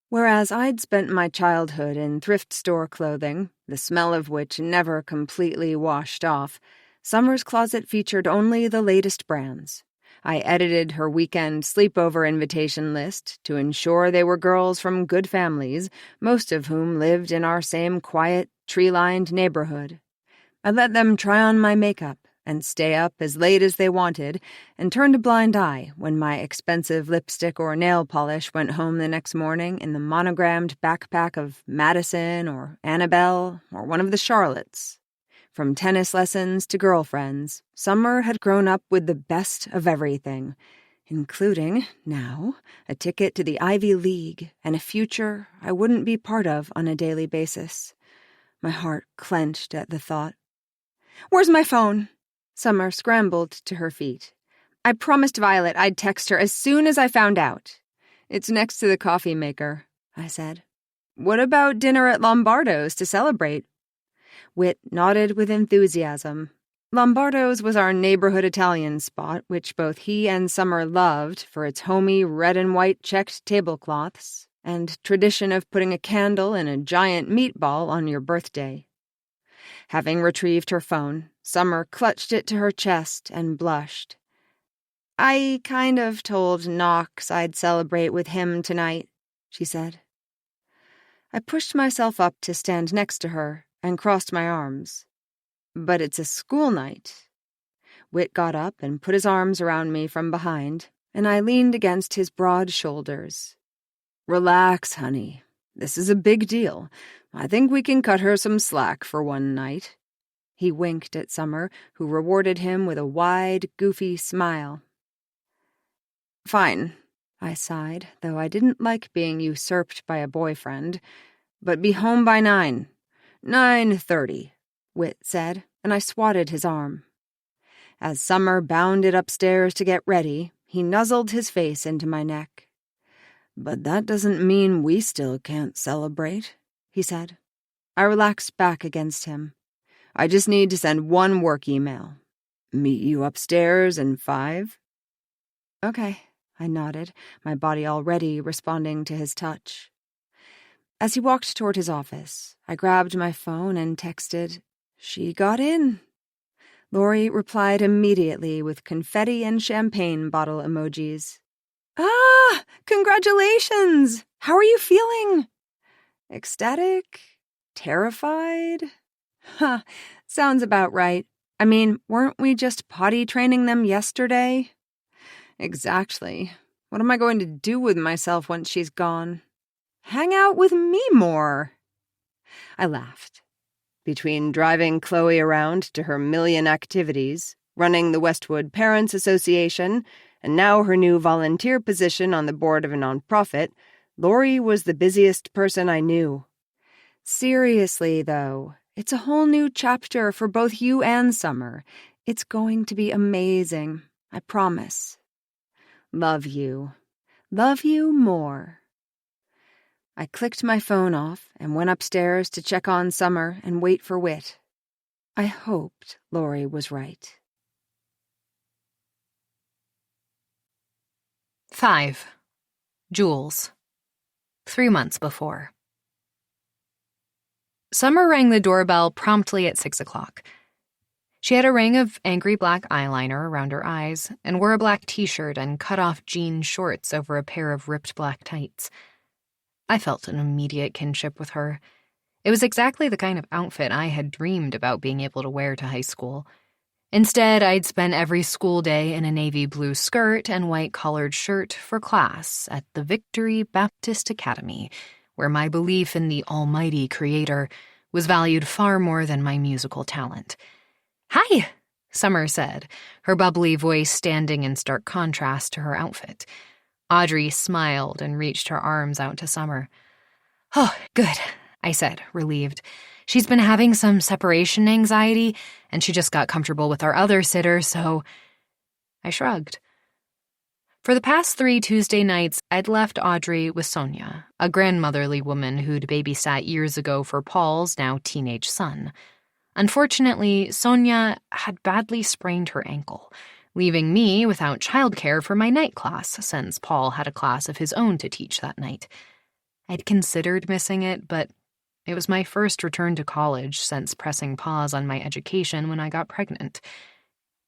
Whereas I'd spent my childhood in thrift store clothing, the smell of which never completely washed off, Summer's closet featured only the latest brands. I edited her weekend sleepover invitation list to ensure they were girls from good families, most of whom lived in our same quiet, tree-lined neighborhood. I let them try on my makeup and stay up as late as they wanted, and turned a blind eye when my expensive lipstick or nail polish went home the next morning in the monogrammed backpack of Madison or Annabelle or one of the Charlottes. From tennis lessons to girlfriends, Summer had grown up with the best of everything, including, now, a ticket to the Ivy League and a future I wouldn't be part of on a daily basis. My heart clenched at the thought. "Where's my phone?" Summer scrambled to her feet. "I promised Violet I'd text her as soon as I found out." "It's next to the coffee maker," I said. "What about dinner at Lombardo's to celebrate?" Whit nodded with enthusiasm. Lombardo's was our neighborhood Italian spot, which both he and Summer loved for its homey red and white checked tablecloths and tradition of putting a candle in a giant meatball on your birthday. Having retrieved her phone, Summer clutched it to her chest and blushed. "I kind of told Knox I'd celebrate with him tonight," she said. I pushed myself up to stand next to her and crossed my arms. "But it's a school night." Whit got up and put his arms around me from behind, and I leaned against his broad shoulders. "Relax, honey. This is a big deal. I think we can cut her some slack for one night." He winked at Summer, who rewarded him with a wide, goofy smile. "Fine," I sighed, though I didn't like being usurped by a boyfriend. "But be home by 9. 9:30, Whit said, and I swatted his arm. As Summer bounded upstairs to get ready, he nuzzled his face into my neck. "But that doesn't mean we still can't celebrate," he said. I relaxed back against him. "I just need to send one work email. Meet you upstairs in 5? "Okay," I nodded, my body already responding to his touch. As he walked toward his office, I grabbed my phone and texted, "She got in." Lori replied immediately with confetti and champagne bottle emojis. "Ah, congratulations! How are you feeling?" "Ecstatic? Terrified?" "Huh, sounds about right. I mean, weren't we just potty training them yesterday?" "Exactly. What am I going to do with myself once she's gone?" "Hang out with me more." I laughed. Between driving Chloe around to her million activities, running the Westwood Parents Association, and now her new volunteer position on the board of a nonprofit, Lori was the busiest person I knew. Seriously, though, It's a whole new chapter for both you and Summer. It's going to be amazing, I promise. Love you. Love you more. I clicked my phone off and went upstairs to check on Summer and wait for Whit. I hoped Lori was right. 5. Jules. 3 months before. Summer rang the doorbell promptly at 6 o'clock. She had a ring of angry black eyeliner around her eyes and wore a black t-shirt and cut-off jean shorts over a pair of ripped black tights. I felt an immediate kinship with her. It was exactly the kind of outfit I had dreamed about being able to wear to high school. Instead, I'd spent every school day in a navy blue skirt and white collared shirt for class at the Victory Baptist Academy, where my belief in the almighty creator was valued far more than my musical talent. "Hi," Summer said, her bubbly voice standing in stark contrast to her outfit. Audrey smiled and reached her arms out to Summer. "Oh, good," I said, relieved. "She's been having some separation anxiety, and she just got comfortable with our other sitter, so—" I shrugged. For the past 3 Tuesday nights, I'd left Audrey with Sonia, a grandmotherly woman who'd babysat years ago for Paul's now teenage son. Unfortunately, Sonia had badly sprained her ankle, leaving me without childcare for my night class since Paul had a class of his own to teach that night. I'd considered missing it, but it was my first return to college since pressing pause on my education when I got pregnant.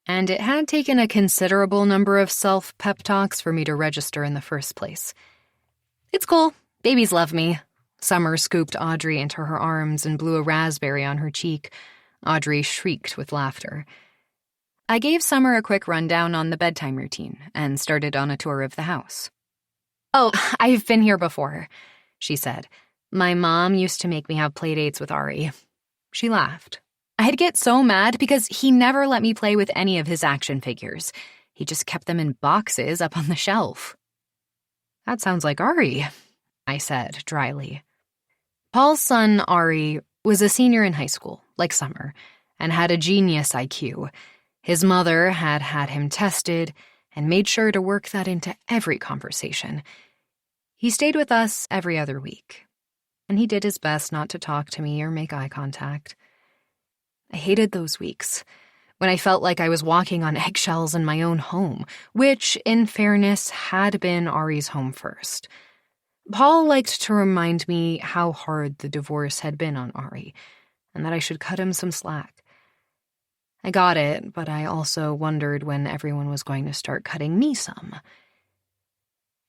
And it had taken a considerable number of self-pep talks for me to register in the first place. "It's cool. Babies love me." Summer scooped Audrey into her arms and blew a raspberry on her cheek. Audrey shrieked with laughter. I gave Summer a quick rundown on the bedtime routine and started on a tour of the house. "Oh, I've been here before," she said. "My mom used to make me have playdates with Ari." She laughed. I'd get so mad because he never let me play with any of his action figures. He just kept them in boxes up on the shelf. "That sounds like Ari," I said dryly. Paul's son, Ari, was a senior in high school, like Summer, and had a genius IQ. His mother had had him tested and made sure to work that into every conversation. He stayed with us every other week, and he did his best not to talk to me or make eye contact. I hated those weeks, when I felt like I was walking on eggshells in my own home, which, in fairness, had been Ari's home first. Paul liked to remind me how hard the divorce had been on Ari, and that I should cut him some slack. I got it, but I also wondered when everyone was going to start cutting me some.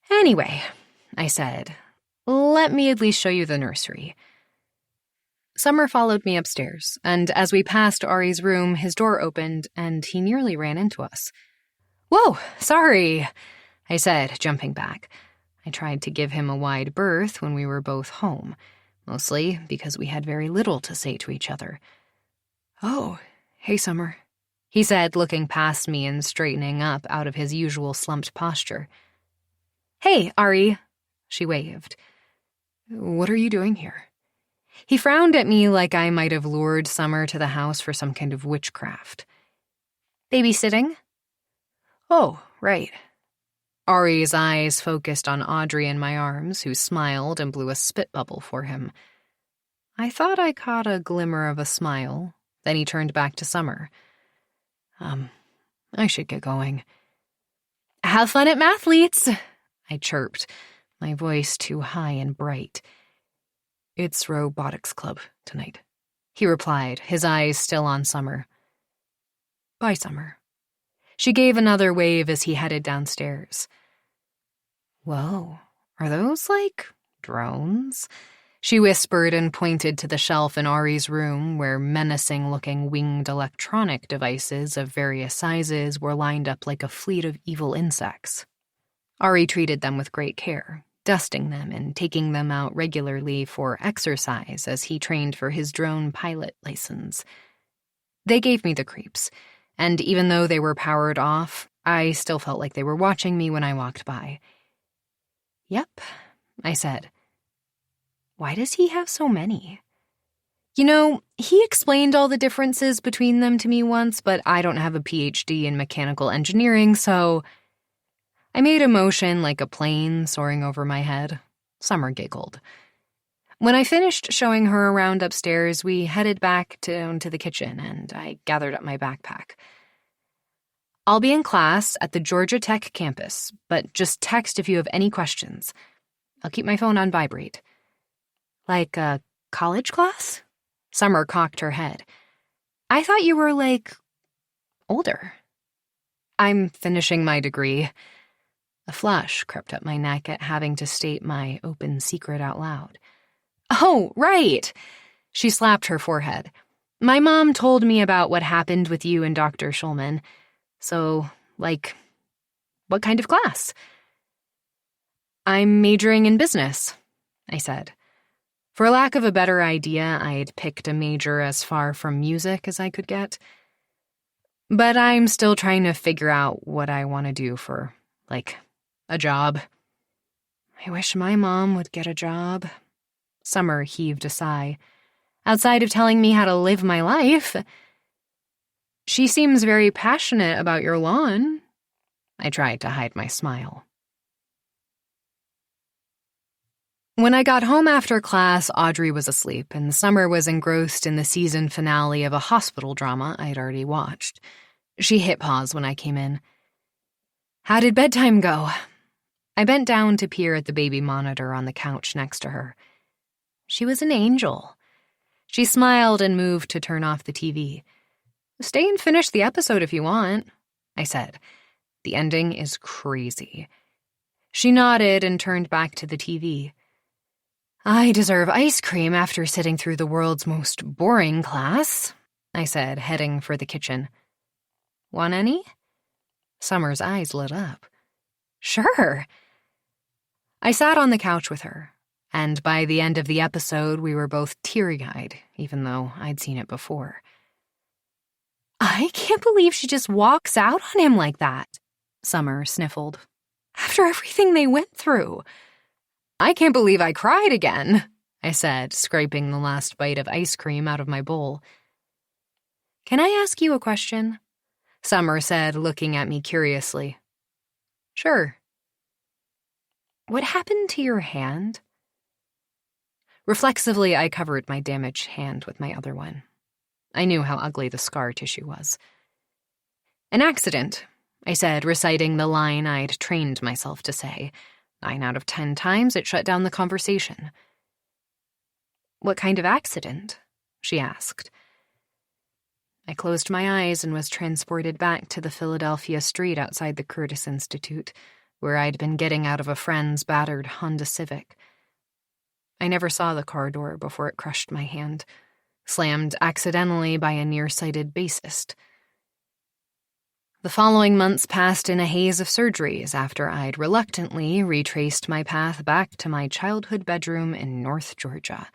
"Anyway," I said, "let me at least show you the nursery." Summer followed me upstairs, and as we passed Ari's room, his door opened, and he nearly ran into us. "Whoa, sorry," I said, jumping back. I tried to give him a wide berth when we were both home, mostly because we had very little to say to each other. "Oh, hey, Summer," he said, looking past me and straightening up out of his usual slumped posture. "Hey, Ari," she waved. "What are you doing here?" He frowned at me like I might have lured Summer to the house for some kind of witchcraft. "Babysitting?" "Oh, right." Ari's eyes focused on Audrey in my arms, who smiled and blew a spit bubble for him. I thought I caught a glimmer of a smile. Then he turned back to Summer. I should get going." "Have fun at Mathletes," I chirped, my voice too high and bright. "It's robotics club tonight," he replied, his eyes still on Summer. "Bye, Summer." She gave another wave as he headed downstairs. "Whoa, are those, like, drones?" She whispered and pointed to the shelf in Ari's room where menacing-looking winged electronic devices of various sizes were lined up like a fleet of evil insects. Ari treated them with great care, dusting them and taking them out regularly for exercise as he trained for his drone pilot license. They gave me the creeps, and even though they were powered off, I still felt like they were watching me when I walked by. "Yep," I said. "Why does he have so many?" He explained all the differences between them to me once, but I don't have a PhD in mechanical engineering, so I made a motion like a plane soaring over my head. Summer giggled. When I finished showing her around upstairs, we headed back down to the kitchen, and I gathered up my backpack. I'll be in class at the Georgia Tech campus, but just text if you have any questions. I'll keep my phone on vibrate. Like a college class? Summer cocked her head. I thought you were, older. I'm finishing my degree. A flush crept up my neck at having to state my open secret out loud. Oh, right. She slapped her forehead. My mom told me about what happened with you and Dr. Schulman. So, what kind of class? I'm majoring in business, I said. For lack of a better idea, I'd picked a major as far from music as I could get. But I'm still trying to figure out what I want to do for, a job. I wish my mom would get a job. Summer heaved a sigh. Outside of telling me how to live my life. She seems very passionate about your lawn. I tried to hide my smile. When I got home after class, Audrey was asleep, and Summer was engrossed in the season finale of a hospital drama I'd already watched. She hit pause when I came in. How did bedtime go? I bent down to peer at the baby monitor on the couch next to her. She was an angel. She smiled and moved to turn off the TV. Stay and finish the episode if you want, I said. The ending is crazy. She nodded and turned back to the TV. I deserve ice cream after sitting through the world's most boring class, I said, heading for the kitchen. Want any? Summer's eyes lit up. Sure. I sat on the couch with her, and by the end of the episode, we were both teary-eyed, even though I'd seen it before. I can't believe she just walks out on him like that, Summer sniffled. After everything they went through. I can't believe I cried again, I said, scraping the last bite of ice cream out of my bowl. Can I ask you a question? Summer said, looking at me curiously. Sure. What happened to your hand? Reflexively, I covered my damaged hand with my other one. I knew how ugly the scar tissue was. An accident, I said, reciting the line I'd trained myself to say. 9 out of 10 times it shut down the conversation. What kind of accident? She asked. I closed my eyes and was transported back to the Philadelphia street outside the Curtis Institute, where I'd been getting out of a friend's battered Honda Civic. I never saw the car door before it crushed my hand, slammed accidentally by a nearsighted bassist. The following months passed in a haze of surgeries after I'd reluctantly retraced my path back to my childhood bedroom in North Georgia.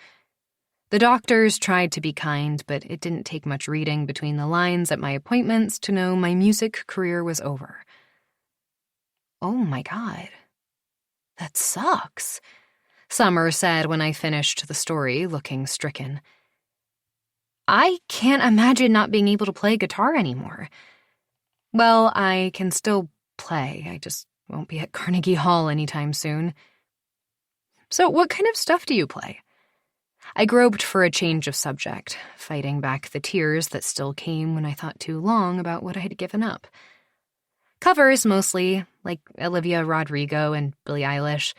The doctors tried to be kind, but it didn't take much reading between the lines at my appointments to know my music career was over. Oh my God. That sucks, Summer said when I finished the story, looking stricken. I can't imagine not being able to play guitar anymore. Well, I can still play. I just won't be at Carnegie Hall anytime soon. So what kind of stuff do you play? I groped for a change of subject, fighting back the tears that still came when I thought too long about what I had given up. Covers, mostly, like Olivia Rodrigo and Billie Eilish.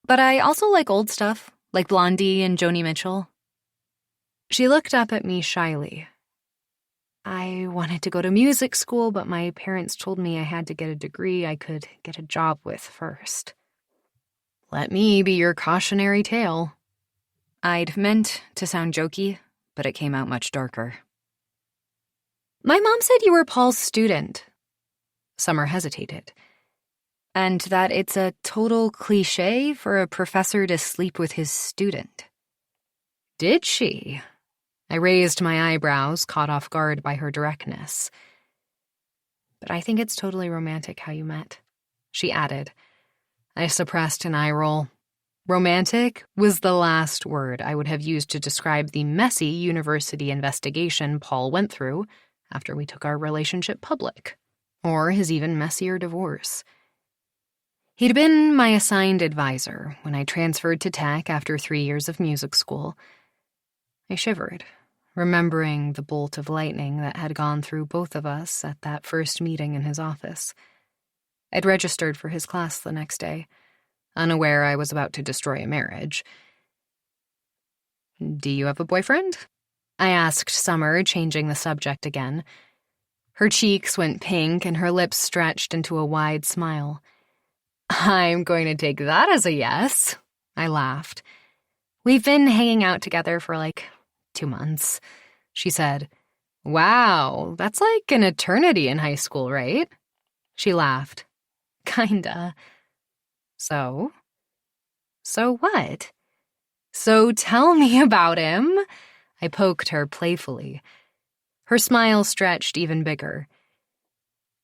But I also like old stuff, like Blondie and Joni Mitchell. She looked up at me shyly. I wanted to go to music school, but my parents told me I had to get a degree I could get a job with first. Let me be your cautionary tale. I'd meant to sound jokey, but it came out much darker. My mom said you were Paul's student. Summer hesitated. And that it's a total cliché for a professor to sleep with his student. Did she? I raised my eyebrows, caught off guard by her directness. But I think it's totally romantic how you met, she added. I suppressed an eye roll. Romantic was the last word I would have used to describe the messy university investigation Paul went through after we took our relationship public, or his even messier divorce. He'd been my assigned advisor when I transferred to tech after 3 years of music school. I shivered, remembering the bolt of lightning that had gone through both of us at that first meeting in his office. I'd registered for his class the next day, unaware I was about to destroy a marriage. "Do you have a boyfriend?" I asked Summer, changing the subject again. Her cheeks went pink and her lips stretched into a wide smile. "I'm going to take that as a yes," I laughed. "We've been hanging out together for 2 months," she said. "Wow, that's like an eternity in high school, right?" She laughed. "Kinda." "So? So what?" "So tell me about him." I poked her playfully. Her smile stretched even bigger.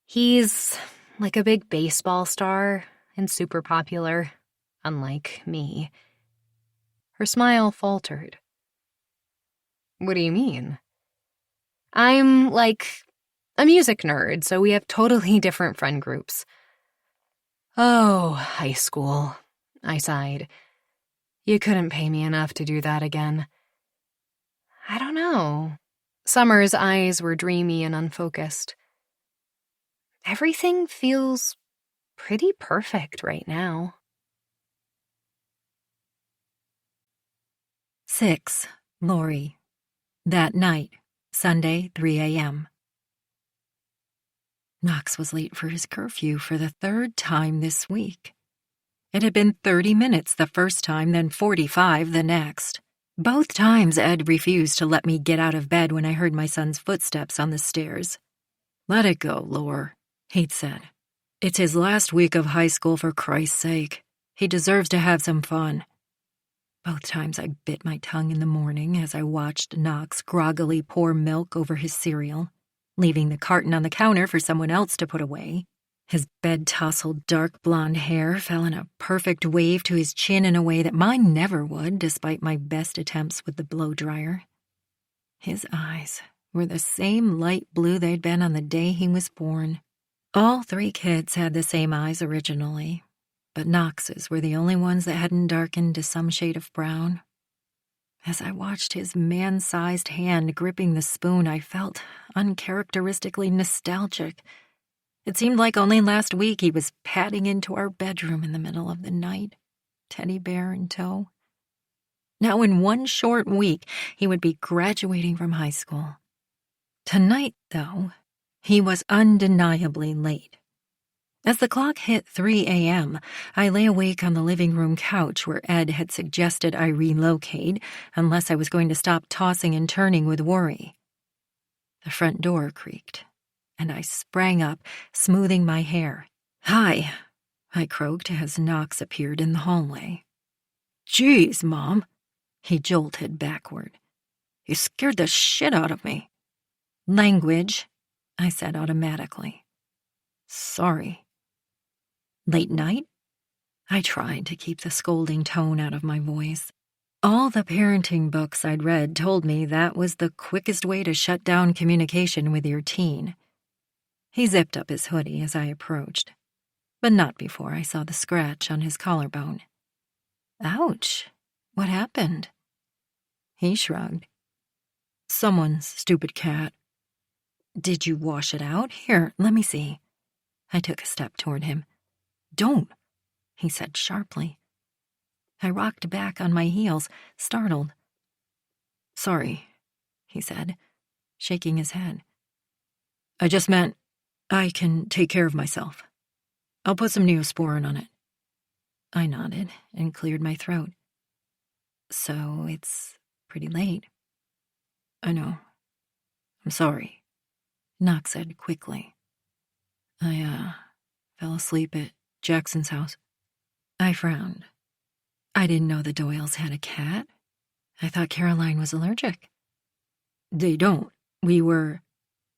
"He's like a big baseball star and super popular, unlike me." Her smile faltered. "What do you mean?" "I'm a music nerd, so we have totally different friend groups." "Oh, high school," I sighed. "You couldn't pay me enough to do that again." "I don't know." Summer's eyes were dreamy and unfocused. "Everything feels pretty perfect right now." 6. Lori. That night, Sunday, 3 a.m. Knox was late for his curfew for the 3rd time this week. It had been 30 minutes the first time, then 45 the next. Both times Ed refused to let me get out of bed when I heard my son's footsteps on the stairs. "Let it go, Lore," he'd said. "It's his last week of high school, for Christ's sake. He deserves to have some fun." Both times I bit my tongue in the morning as I watched Knox groggily pour milk over his cereal, leaving the carton on the counter for someone else to put away. His bed-tousled dark blonde hair fell in a perfect wave to his chin in a way that mine never would, despite my best attempts with the blow-dryer. His eyes were the same light blue they'd been on the day he was born. All 3 kids had the same eyes originally, but Knox's were the only ones that hadn't darkened to some shade of brown. As I watched his man-sized hand gripping the spoon, I felt uncharacteristically nostalgic. It seemed like only last week he was padding into our bedroom in the middle of the night, teddy bear in tow. Now in 1 short week, he would be graduating from high school. Tonight, though, he was undeniably late. As the clock hit 3 a.m., I lay awake on the living room couch where Ed had suggested I relocate unless I was going to stop tossing and turning with worry. The front door creaked, and I sprang up, smoothing my hair. "Hi," I croaked as Knox appeared in the hallway. "Geez, Mom," he jolted backward. "You scared the shit out of me." "Language," I said automatically. "Sorry." "Late night?" I tried to keep the scolding tone out of my voice. All the parenting books I'd read told me that was the quickest way to shut down communication with your teen. He zipped up his hoodie as I approached, but not before I saw the scratch on his collarbone. "Ouch. What happened?" He shrugged. "Someone's stupid cat." "Did you wash it out? Here, let me see." I took a step toward him. "Don't," he said sharply. I rocked back on my heels, startled. "Sorry," he said, shaking his head. "I just meant I can take care of myself. I'll put some Neosporin on it." I nodded and cleared my throat. "So it's pretty late." "I know. I'm sorry," Knox said quickly. I fell asleep at Jackson's house." I frowned. I didn't know the Doyles had a cat. I thought Caroline was allergic. "They don't. We were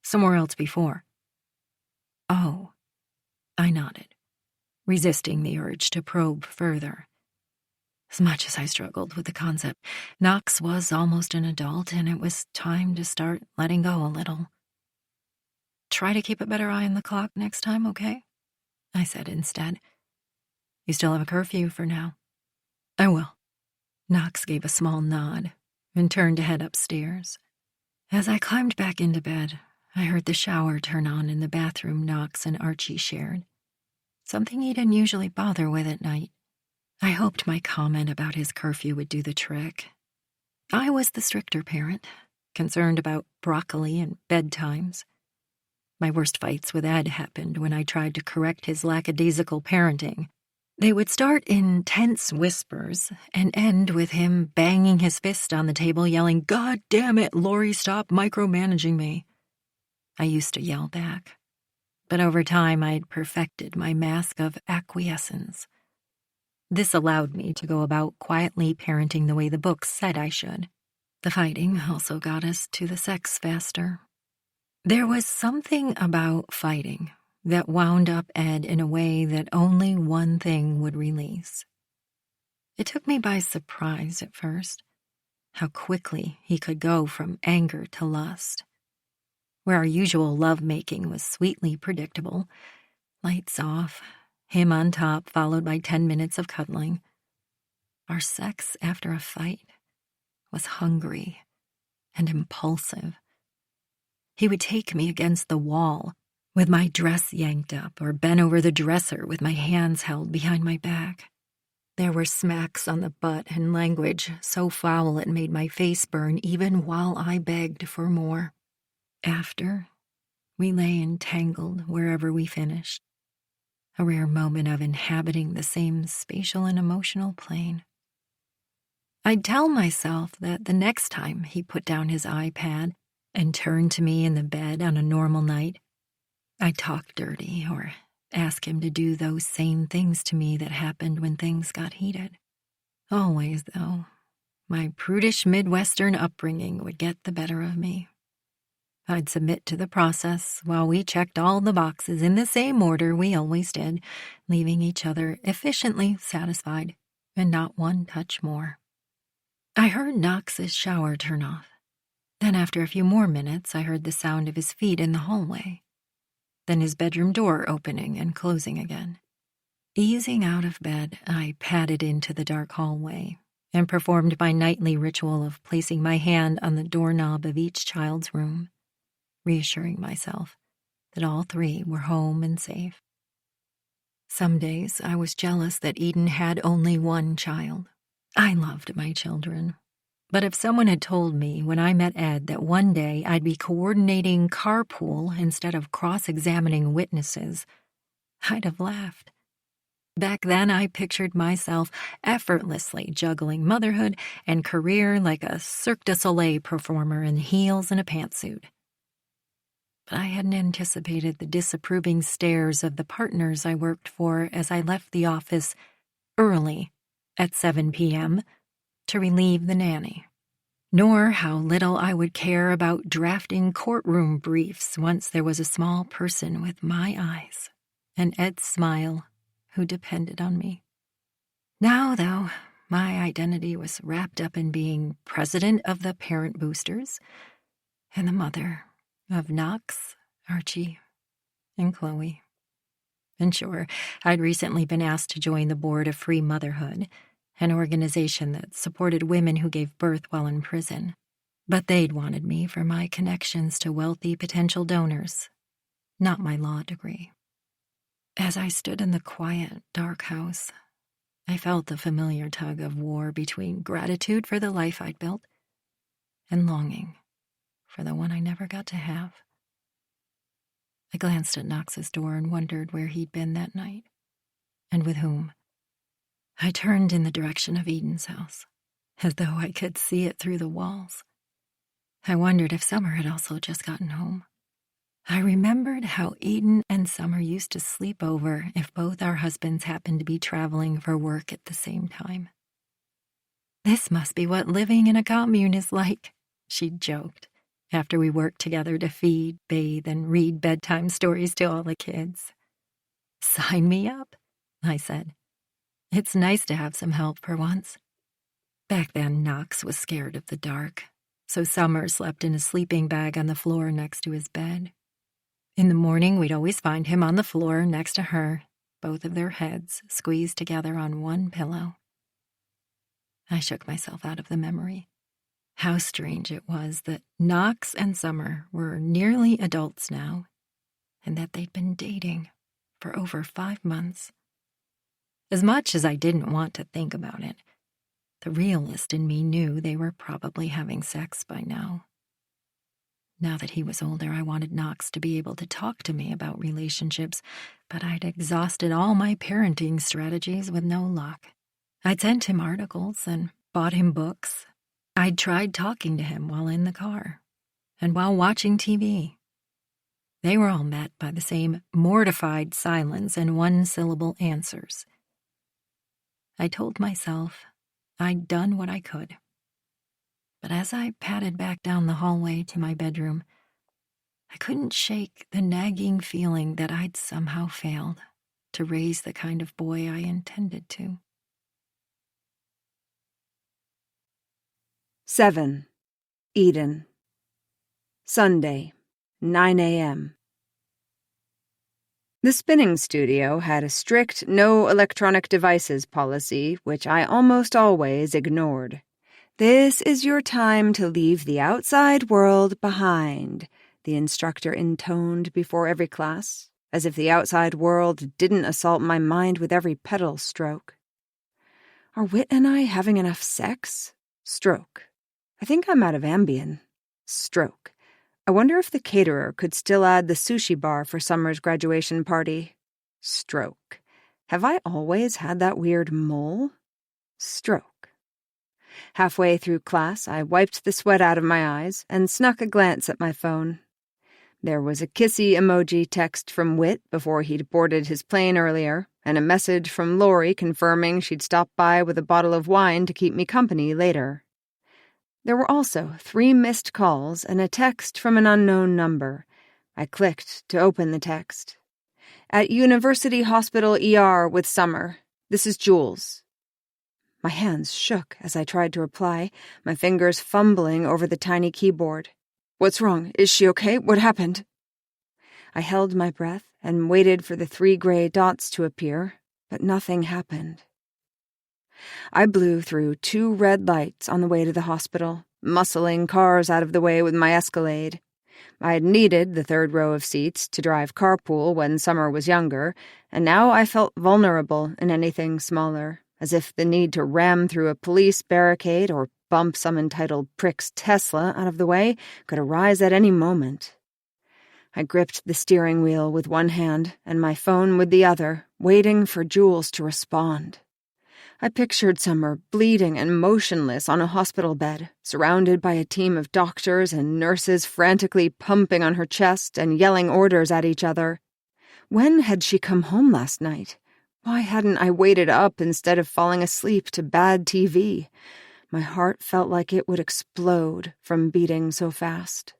somewhere else before." "Oh." I nodded, resisting the urge to probe further. As much as I struggled with the concept, Knox was almost an adult, and it was time to start letting go a little. Try to keep a better eye on the clock next time, okay? I said instead. You still have a curfew for now. I will. Knox gave a small nod and turned to head upstairs. As I climbed back into bed, I heard the shower turn on in the bathroom Knox and Archie shared, something he didn't usually bother with at night. I hoped my comment about his curfew would do the trick. I was the stricter parent, concerned about broccoli and bedtimes. My worst fights with Ed happened when I tried to correct his lackadaisical parenting. They would start in tense whispers and end with him banging his fist on the table, yelling, "God damn it, Lori, stop micromanaging me." I used to yell back, but over time I'd perfected my mask of acquiescence. This allowed me to go about quietly parenting the way the books said I should. The fighting also got us to the sex faster. There was something about fighting that wound up Ed in a way that only one thing would release. It took me by surprise at first, how quickly he could go from anger to lust. Where our usual lovemaking was sweetly predictable, lights off, him on top followed by 10 minutes of cuddling, our sex after a fight was hungry and impulsive. He would take me against the wall, with my dress yanked up, or bent over the dresser with my hands held behind my back. There were smacks on the butt and language so foul it made my face burn even while I begged for more. After, we lay entangled wherever we finished, a rare moment of inhabiting the same spatial and emotional plane. I'd tell myself that the next time he put down his iPad and turned to me in the bed on a normal night, I'd talk dirty or ask him to do those same things to me that happened when things got heated. Always, though, my prudish Midwestern upbringing would get the better of me. I'd submit to the process while we checked all the boxes in the same order we always did, leaving each other efficiently satisfied and not one touch more. I heard Knox's shower turn off. Then after a few more minutes, I heard the sound of his feet in the hallway. Then his bedroom door opening and closing again. Easing out of bed, I padded into the dark hallway and performed my nightly ritual of placing my hand on the doorknob of each child's room, reassuring myself that all three were home and safe. Some days I was jealous that Eden had only one child. I loved my children. But if someone had told me when I met Ed that one day I'd be coordinating carpool instead of cross-examining witnesses, I'd have laughed. Back then, I pictured myself effortlessly juggling motherhood and career like a Cirque du Soleil performer in heels and a pantsuit. But I hadn't anticipated the disapproving stares of the partners I worked for as I left the office early at 7 p.m., to relieve the nanny, nor how little I would care about drafting courtroom briefs once there was a small person with my eyes and Ed's smile who depended on me. Now, though, my identity was wrapped up in being president of the Parent Boosters and the mother of Knox, Archie, and Chloe. And sure, I'd recently been asked to join the board of Free Motherhood, an organization that supported women who gave birth while in prison. But they'd wanted me for my connections to wealthy potential donors, not my law degree. As I stood in the quiet, dark house, I felt the familiar tug of war between gratitude for the life I'd built and longing for the one I never got to have. I glanced at Knox's door and wondered where he'd been that night, and with whom. I turned in the direction of Eden's house, as though I could see it through the walls. I wondered if Summer had also just gotten home. I remembered how Eden and Summer used to sleep over if both our husbands happened to be traveling for work at the same time. "This must be what living in a commune is like," she joked, after we worked together to feed, bathe, and read bedtime stories to all the kids. "Sign me up," I said. "It's nice to have some help for once." Back then, Knox was scared of the dark, so Summer slept in a sleeping bag on the floor next to his bed. In the morning, we'd always find him on the floor next to her, both of their heads squeezed together on one pillow. I shook myself out of the memory. How strange it was that Knox and Summer were nearly adults now, and that they'd been dating for over 5 months. As much as I didn't want to think about it, the realist in me knew they were probably having sex by now. Now that he was older, I wanted Knox to be able to talk to me about relationships, but I'd exhausted all my parenting strategies with no luck. I'd sent him articles and bought him books. I'd tried talking to him while in the car and while watching TV. They were all met by the same mortified silence and one-syllable answers. I told myself I'd done what I could. But as I padded back down the hallway to my bedroom, I couldn't shake the nagging feeling that I'd somehow failed to raise the kind of boy I intended to. 7. Eden. Sunday, 9 a.m. The spinning studio had a strict no electronic devices policy, which I almost always ignored. "This is your time to leave the outside world behind," the instructor intoned before every class, as if the outside world didn't assault my mind with every pedal stroke. Are Whit and I having enough sex? Stroke. I think I'm out of Ambien. Stroke. I wonder if the caterer could still add the sushi bar for Summer's graduation party. Stroke. Have I always had that weird mole? Stroke. Halfway through class, I wiped the sweat out of my eyes and snuck a glance at my phone. There was a kissy emoji text from Whit before he'd boarded his plane earlier, and a message from Lori confirming she'd stop by with a bottle of wine to keep me company later. There were also 3 missed calls and a text from an unknown number. I clicked to open the text. "At University Hospital ER with Summer. This is Jules." My hands shook as I tried to reply, my fingers fumbling over the tiny keyboard. "What's wrong? Is she okay? What happened?" I held my breath and waited for the 3 gray dots to appear, but nothing happened. I blew through 2 red lights on the way to the hospital, muscling cars out of the way with my Escalade. I had needed the 3rd row of seats to drive carpool when Summer was younger, and now I felt vulnerable in anything smaller, as if the need to ram through a police barricade or bump some entitled prick's Tesla out of the way could arise at any moment. I gripped the steering wheel with one hand and my phone with the other, waiting for Jules to respond. I pictured Summer bleeding and motionless on a hospital bed, surrounded by a team of doctors and nurses frantically pumping on her chest and yelling orders at each other. When had she come home last night? Why hadn't I waited up instead of falling asleep to bad TV? My heart felt like it would explode from beating so fast.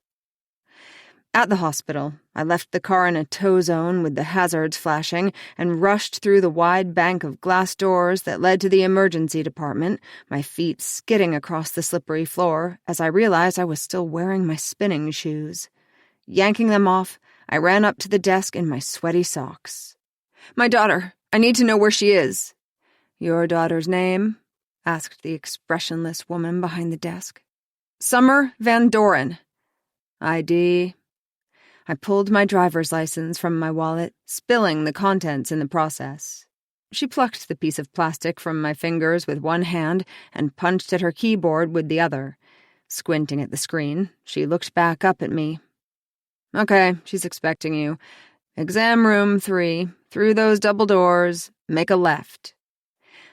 At the hospital, I left the car in a tow zone with the hazards flashing and rushed through the wide bank of glass doors that led to the emergency department, my feet skidding across the slippery floor as I realized I was still wearing my spinning shoes. Yanking them off, I ran up to the desk in my sweaty socks. "My daughter, I need to know where she is." "Your daughter's name?" asked the expressionless woman behind the desk. "Summer Van Doren." "ID?" I pulled my driver's license from my wallet, spilling the contents in the process. She plucked the piece of plastic from my fingers with one hand and punched at her keyboard with the other. Squinting at the screen, she looked back up at me. "Okay, she's expecting you. Exam room 3, through those double doors, make a left."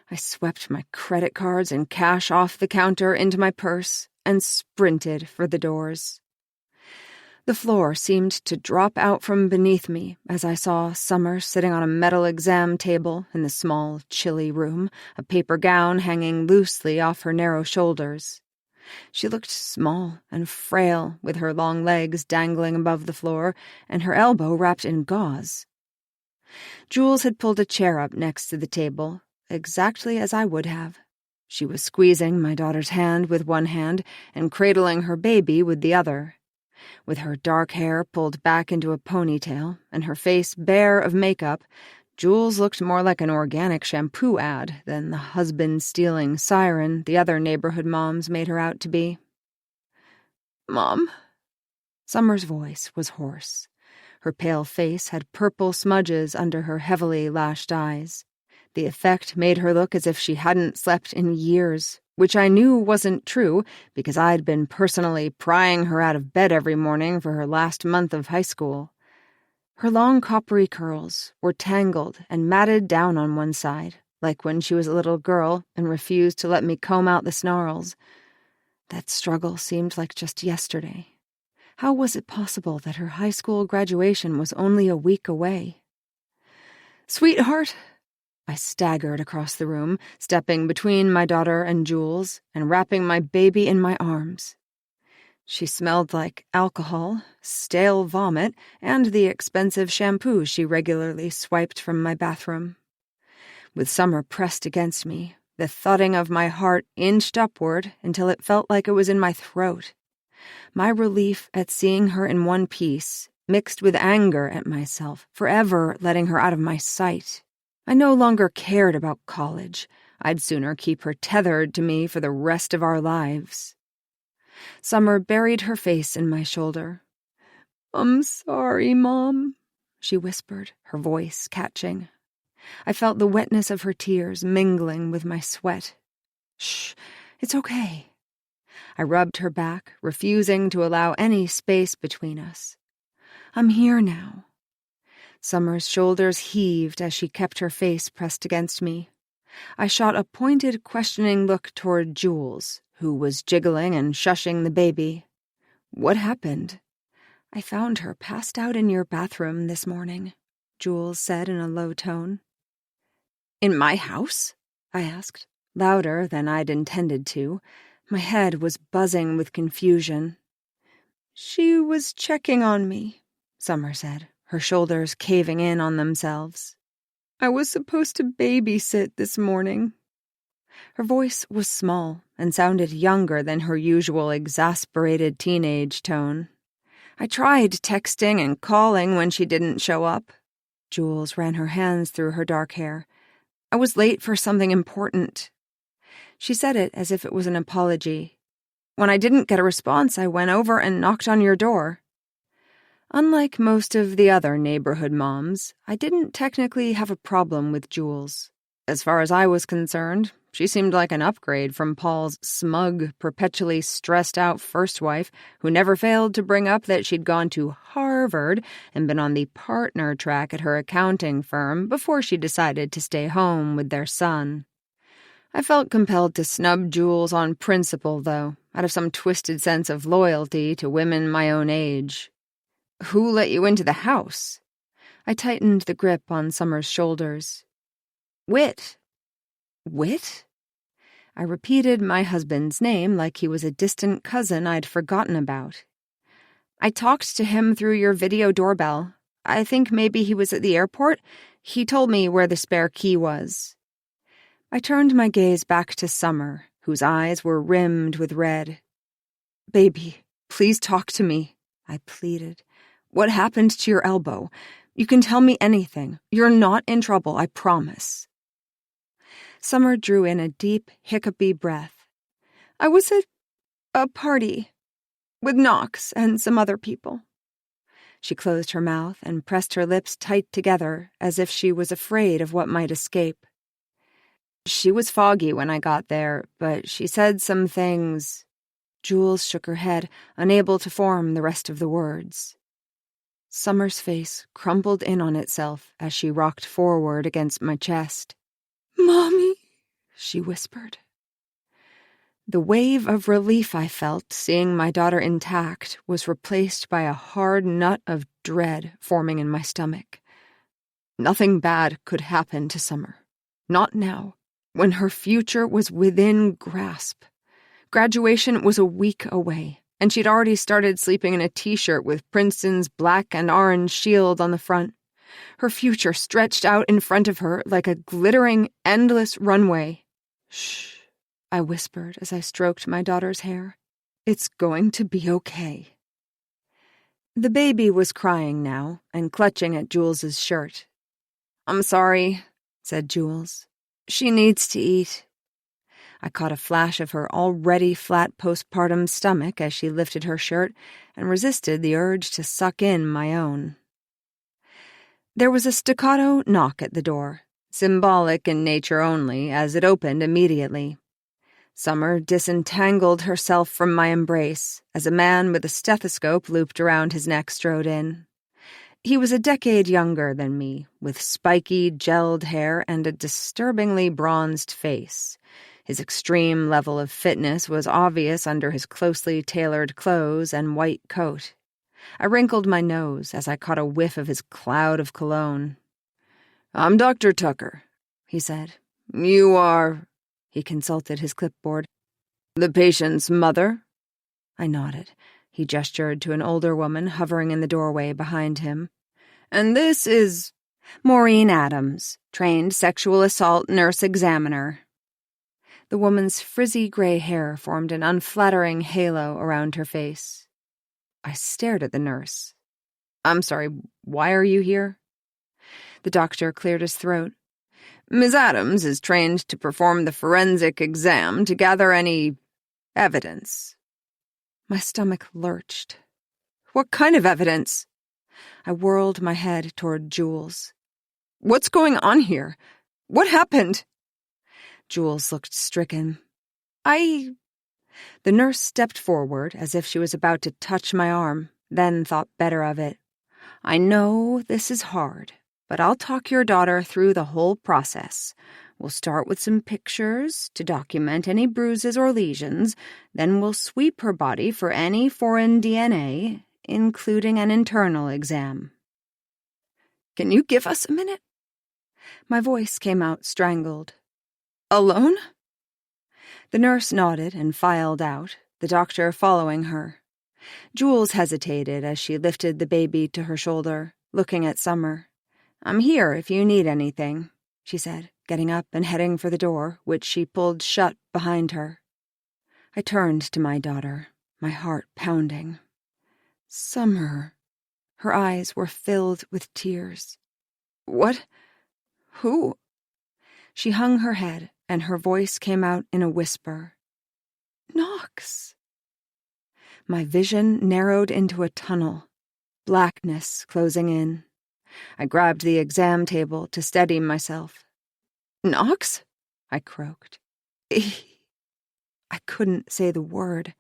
I swept my credit cards and cash off the counter into my purse and sprinted for the doors. The floor seemed to drop out from beneath me as I saw Summer sitting on a metal exam table in the small, chilly room, a paper gown hanging loosely off her narrow shoulders. She looked small and frail, with her long legs dangling above the floor and her elbow wrapped in gauze. Jules had pulled a chair up next to the table, exactly as I would have. She was squeezing my daughter's hand with one hand and cradling her baby with the other. With her dark hair pulled back into a ponytail and her face bare of makeup, Jules looked more like an organic shampoo ad than the husband-stealing siren the other neighborhood moms made her out to be. "Mom?" Summer's voice was hoarse. Her pale face had purple smudges under her heavily lashed eyes. The effect made her look as if she hadn't slept in years, which I knew wasn't true because I'd been personally prying her out of bed every morning for her last month of high school. Her long coppery curls were tangled and matted down on one side, like when she was a little girl and refused to let me comb out the snarls. That struggle seemed like just yesterday. How was it possible that her high school graduation was only a week away? "Sweetheart," I staggered across the room, stepping between my daughter and Jules and wrapping my baby in my arms. She smelled like alcohol, stale vomit, and the expensive shampoo she regularly swiped from my bathroom. With Summer pressed against me, the thudding of my heart inched upward until it felt like it was in my throat. My relief at seeing her in one piece mixed with anger at myself for ever letting her out of my sight. I no longer cared about college. I'd sooner keep her tethered to me for the rest of our lives. Summer buried her face in my shoulder. "I'm sorry, Mom," she whispered, her voice catching. I felt the wetness of her tears mingling with my sweat. "Shh, it's okay." I rubbed her back, refusing to allow any space between us. "I'm here now." Summer's shoulders heaved as she kept her face pressed against me. I shot a pointed, questioning look toward Jules, who was jiggling and shushing the baby. "What happened?" "I found her passed out in your bathroom this morning," Jules said in a low tone. "In my house?" I asked, louder than I'd intended to. My head was buzzing with confusion. "She was checking on me," Summer said, her shoulders caving in on themselves. "I was supposed to babysit this morning." Her voice was small and sounded younger than her usual exasperated teenage tone. "I tried texting and calling when she didn't show up." Jules ran her hands through her dark hair. "I was late for something important." She said it as if it was an apology. "When I didn't get a response, I went over and knocked on your door." Unlike most of the other neighborhood moms, I didn't technically have a problem with Jules. As far as I was concerned, she seemed like an upgrade from Paul's smug, perpetually stressed-out first wife who never failed to bring up that she'd gone to Harvard and been on the partner track at her accounting firm before she decided to stay home with their son. I felt compelled to snub Jules on principle, though, out of some twisted sense of loyalty to women my own age. "Who let you into the house?" I tightened the grip on Summer's shoulders. "Whit." "Whit?" I repeated my husband's name like he was a distant cousin I'd forgotten about. "I talked to him through your video doorbell. I think maybe he was at the airport. He told me where the spare key was." I turned my gaze back to Summer, whose eyes were rimmed with red. "Baby, please talk to me," I pleaded. "What happened to your elbow? You can tell me anything. You're not in trouble, I promise." Summer drew in a deep, hiccupy breath. "I was at a party with Knox and some other people." She closed her mouth and pressed her lips tight together as if she was afraid of what might escape. "She was foggy when I got there, but she said some things." Jules shook her head, unable to form the rest of the words. Summer's face crumpled in on itself as she rocked forward against my chest. "Mommy," she whispered. The wave of relief I felt seeing my daughter intact was replaced by a hard nut of dread forming in my stomach. Nothing bad could happen to Summer. Not now, when her future was within grasp. Graduation was a week away, and she'd already started sleeping in a t-shirt with Princeton's black and orange shield on the front. Her future stretched out in front of her like a glittering, endless runway. "Shh," I whispered as I stroked my daughter's hair. "It's going to be okay." The baby was crying now and clutching at Jules's shirt. "I'm sorry," said Jules. "She needs to eat." I caught a flash of her already flat postpartum stomach as she lifted her shirt and resisted the urge to suck in my own. There was a staccato knock at the door, symbolic in nature only, as it opened immediately. Summer disentangled herself from my embrace as a man with a stethoscope looped around his neck strode in. He was a decade younger than me, with spiky, gelled hair and a disturbingly bronzed face. His extreme level of fitness was obvious under his closely tailored clothes and white coat. I wrinkled my nose as I caught a whiff of his cloud of cologne. "I'm Dr. Tucker," he said. "You are—" He consulted his clipboard. "The patient's mother?" I nodded. He gestured to an older woman hovering in the doorway behind him. "And this is—" "Maureen Adams, trained sexual assault nurse examiner." The woman's frizzy gray hair formed an unflattering halo around her face. I stared at the nurse. "I'm sorry, why are you here?" The doctor cleared his throat. "Ms. Adams is trained to perform the forensic exam to gather any evidence." My stomach lurched. "What kind of evidence?" I whirled my head toward Jules. "What's going on here? What happened?" Jules looked stricken. The nurse stepped forward as if she was about to touch my arm, then thought better of it. "I know this is hard, but I'll talk your daughter through the whole process. We'll start with some pictures to document any bruises or lesions, then we'll sweep her body for any foreign DNA, including an internal exam." "Can you give us a minute?" My voice came out strangled. "Alone?" The nurse nodded and filed out, the doctor following her. Jules hesitated as she lifted the baby to her shoulder, looking at Summer. "I'm here if you need anything," she said, getting up and heading for the door, which she pulled shut behind her. I turned to my daughter, my heart pounding. "Summer." Her eyes were filled with tears. "What? Who?" She hung her head, and her voice came out in a whisper. "Knox." My vision narrowed into a tunnel, blackness closing in. I grabbed the exam table to steady myself. "Knox?" I croaked. I couldn't say the word.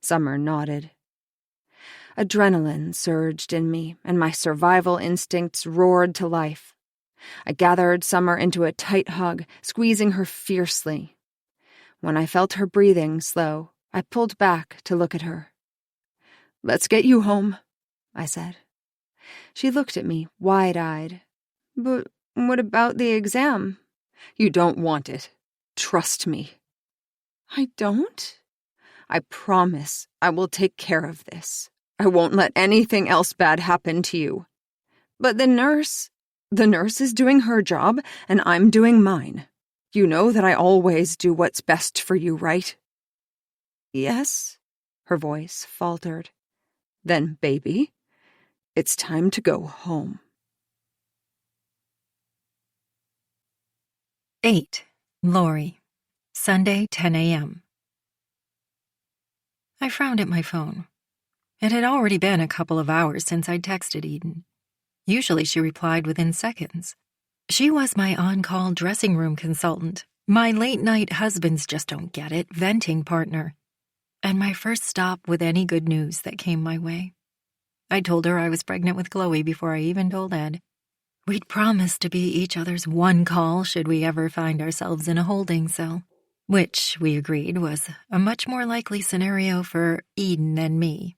Summer nodded. Adrenaline surged in me, and my survival instincts roared to life. I gathered Summer into a tight hug, squeezing her fiercely. When I felt her breathing slow, I pulled back to look at her. "Let's get you home," I said. She looked at me, wide-eyed. "But what about the exam?" "You don't want it. Trust me." "I don't?" "I promise I will take care of this. I won't let anything else bad happen to you." "But the nurse is doing her job, and I'm doing mine. You know that I always do what's best for you, right?" "Yes," her voice faltered. "Then, baby, it's time to go home." 8. Lori. Sunday, 10 a.m. I frowned at my phone. It had already been a couple of hours since I'd texted Eden. Usually she replied within seconds. She was my on-call dressing room consultant, my late-night husbands just don't get it venting partner, and my first stop with any good news that came my way. I told her I was pregnant with Chloe before I even told Ed. We'd promised to be each other's one call should we ever find ourselves in a holding cell, which, we agreed, was a much more likely scenario for Eden than me.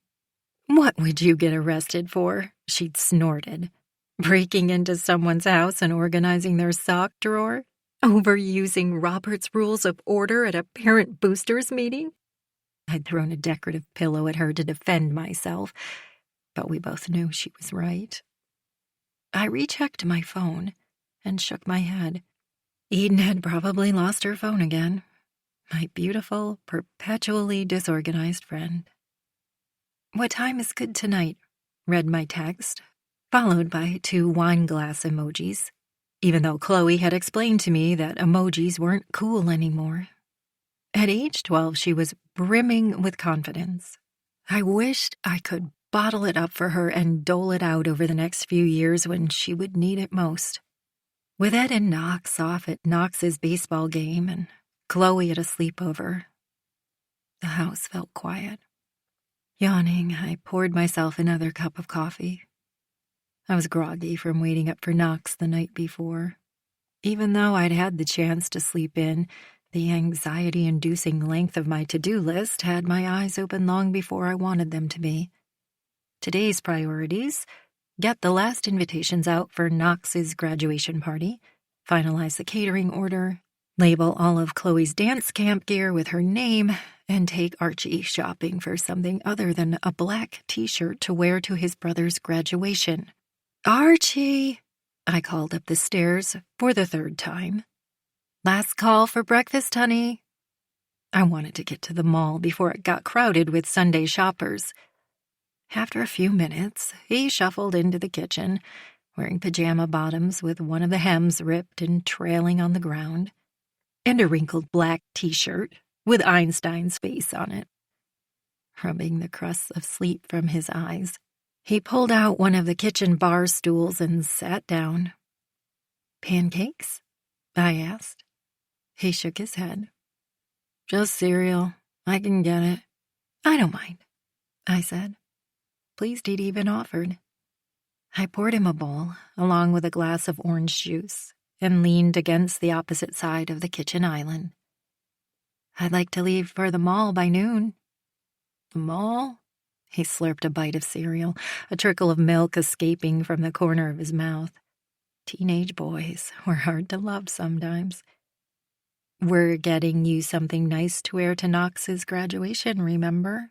"What would you get arrested for?" she'd snorted. "Breaking into someone's house and organizing their sock drawer? Overusing Robert's Rules of Order at a parent boosters meeting?" I'd thrown a decorative pillow at her to defend myself, but we both knew she was right. I rechecked my phone and shook my head. Eden had probably lost her phone again. My beautiful, perpetually disorganized friend. "What time is good tonight?" read my text, followed by 2 wine glass emojis, even though Chloe had explained to me that emojis weren't cool anymore. At age 12, she was brimming with confidence. I wished I could bottle it up for her and dole it out over the next few years when she would need it most. With Ed and Knox off at Knox's baseball game and Chloe at a sleepover, the house felt quiet. Yawning, I poured myself another cup of coffee. I was groggy from waiting up for Knox the night before. Even though I'd had the chance to sleep in, the anxiety-inducing length of my to-do list had my eyes open long before I wanted them to be. Today's priorities: get the last invitations out for Knox's graduation party, finalize the catering order, label all of Chloe's dance camp gear with her name, and take Archie shopping for something other than a black t-shirt to wear to his brother's graduation. "Archie!" I called up the stairs for the 3rd time. "Last call for breakfast, honey." I wanted to get to the mall before it got crowded with Sunday shoppers. After a few minutes, he shuffled into the kitchen, wearing pajama bottoms with one of the hems ripped and trailing on the ground, and a wrinkled black t-shirt with Einstein's face on it. Rubbing the crusts of sleep from his eyes, he pulled out one of the kitchen bar stools and sat down. "Pancakes?" I asked. He shook his head. "Just cereal. I can get it." "I don't mind," I said. Pleased he'd even offered. I poured him a bowl, along with a glass of orange juice, and leaned against the opposite side of the kitchen island. "I'd like to leave for the mall by noon." "The mall?" He slurped a bite of cereal, a trickle of milk escaping from the corner of his mouth. Teenage boys were hard to love sometimes. "We're getting you something nice to wear to Knox's graduation, remember?"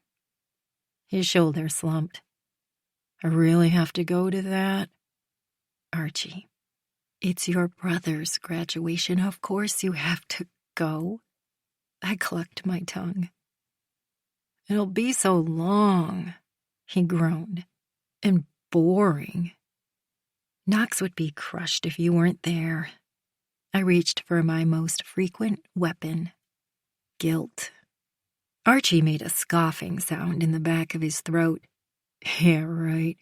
His shoulders slumped. "I really have to go to that?" "Archie, it's your brother's graduation. Of course you have to go." I clucked my tongue. "It'll be so long," he groaned, "and boring." "Knox would be crushed if you weren't there." I reached for my most frequent weapon: guilt. Archie made a scoffing sound in the back of his throat. "Yeah, right."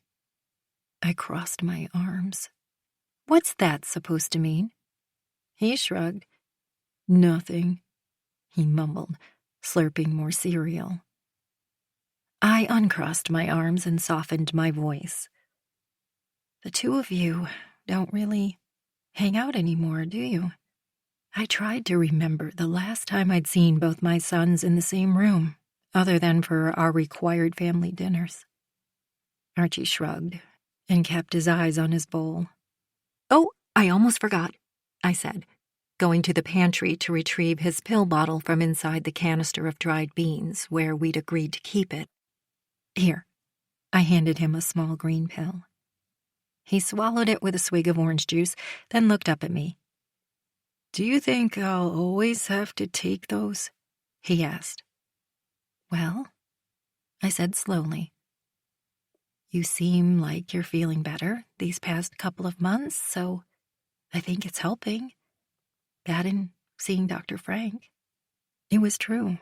I crossed my arms. "What's that supposed to mean?" He shrugged. "Nothing," he mumbled, slurping more cereal. I uncrossed my arms and softened my voice. "The two of you don't really hang out anymore, do you?" I tried to remember the last time I'd seen both my sons in the same room, other than for our required family dinners. Archie shrugged and kept his eyes on his bowl. "Oh, I almost forgot," I said, going to the pantry to retrieve his pill bottle from inside the canister of dried beans where we'd agreed to keep it. "Here." I handed him a small green pill. He swallowed it with a swig of orange juice, then looked up at me. "Do you think I'll always have to take those?" he asked. "Well," I said slowly, "you seem like you're feeling better these past couple of months, so I think it's helping. That and seeing Dr. Frank." It was true.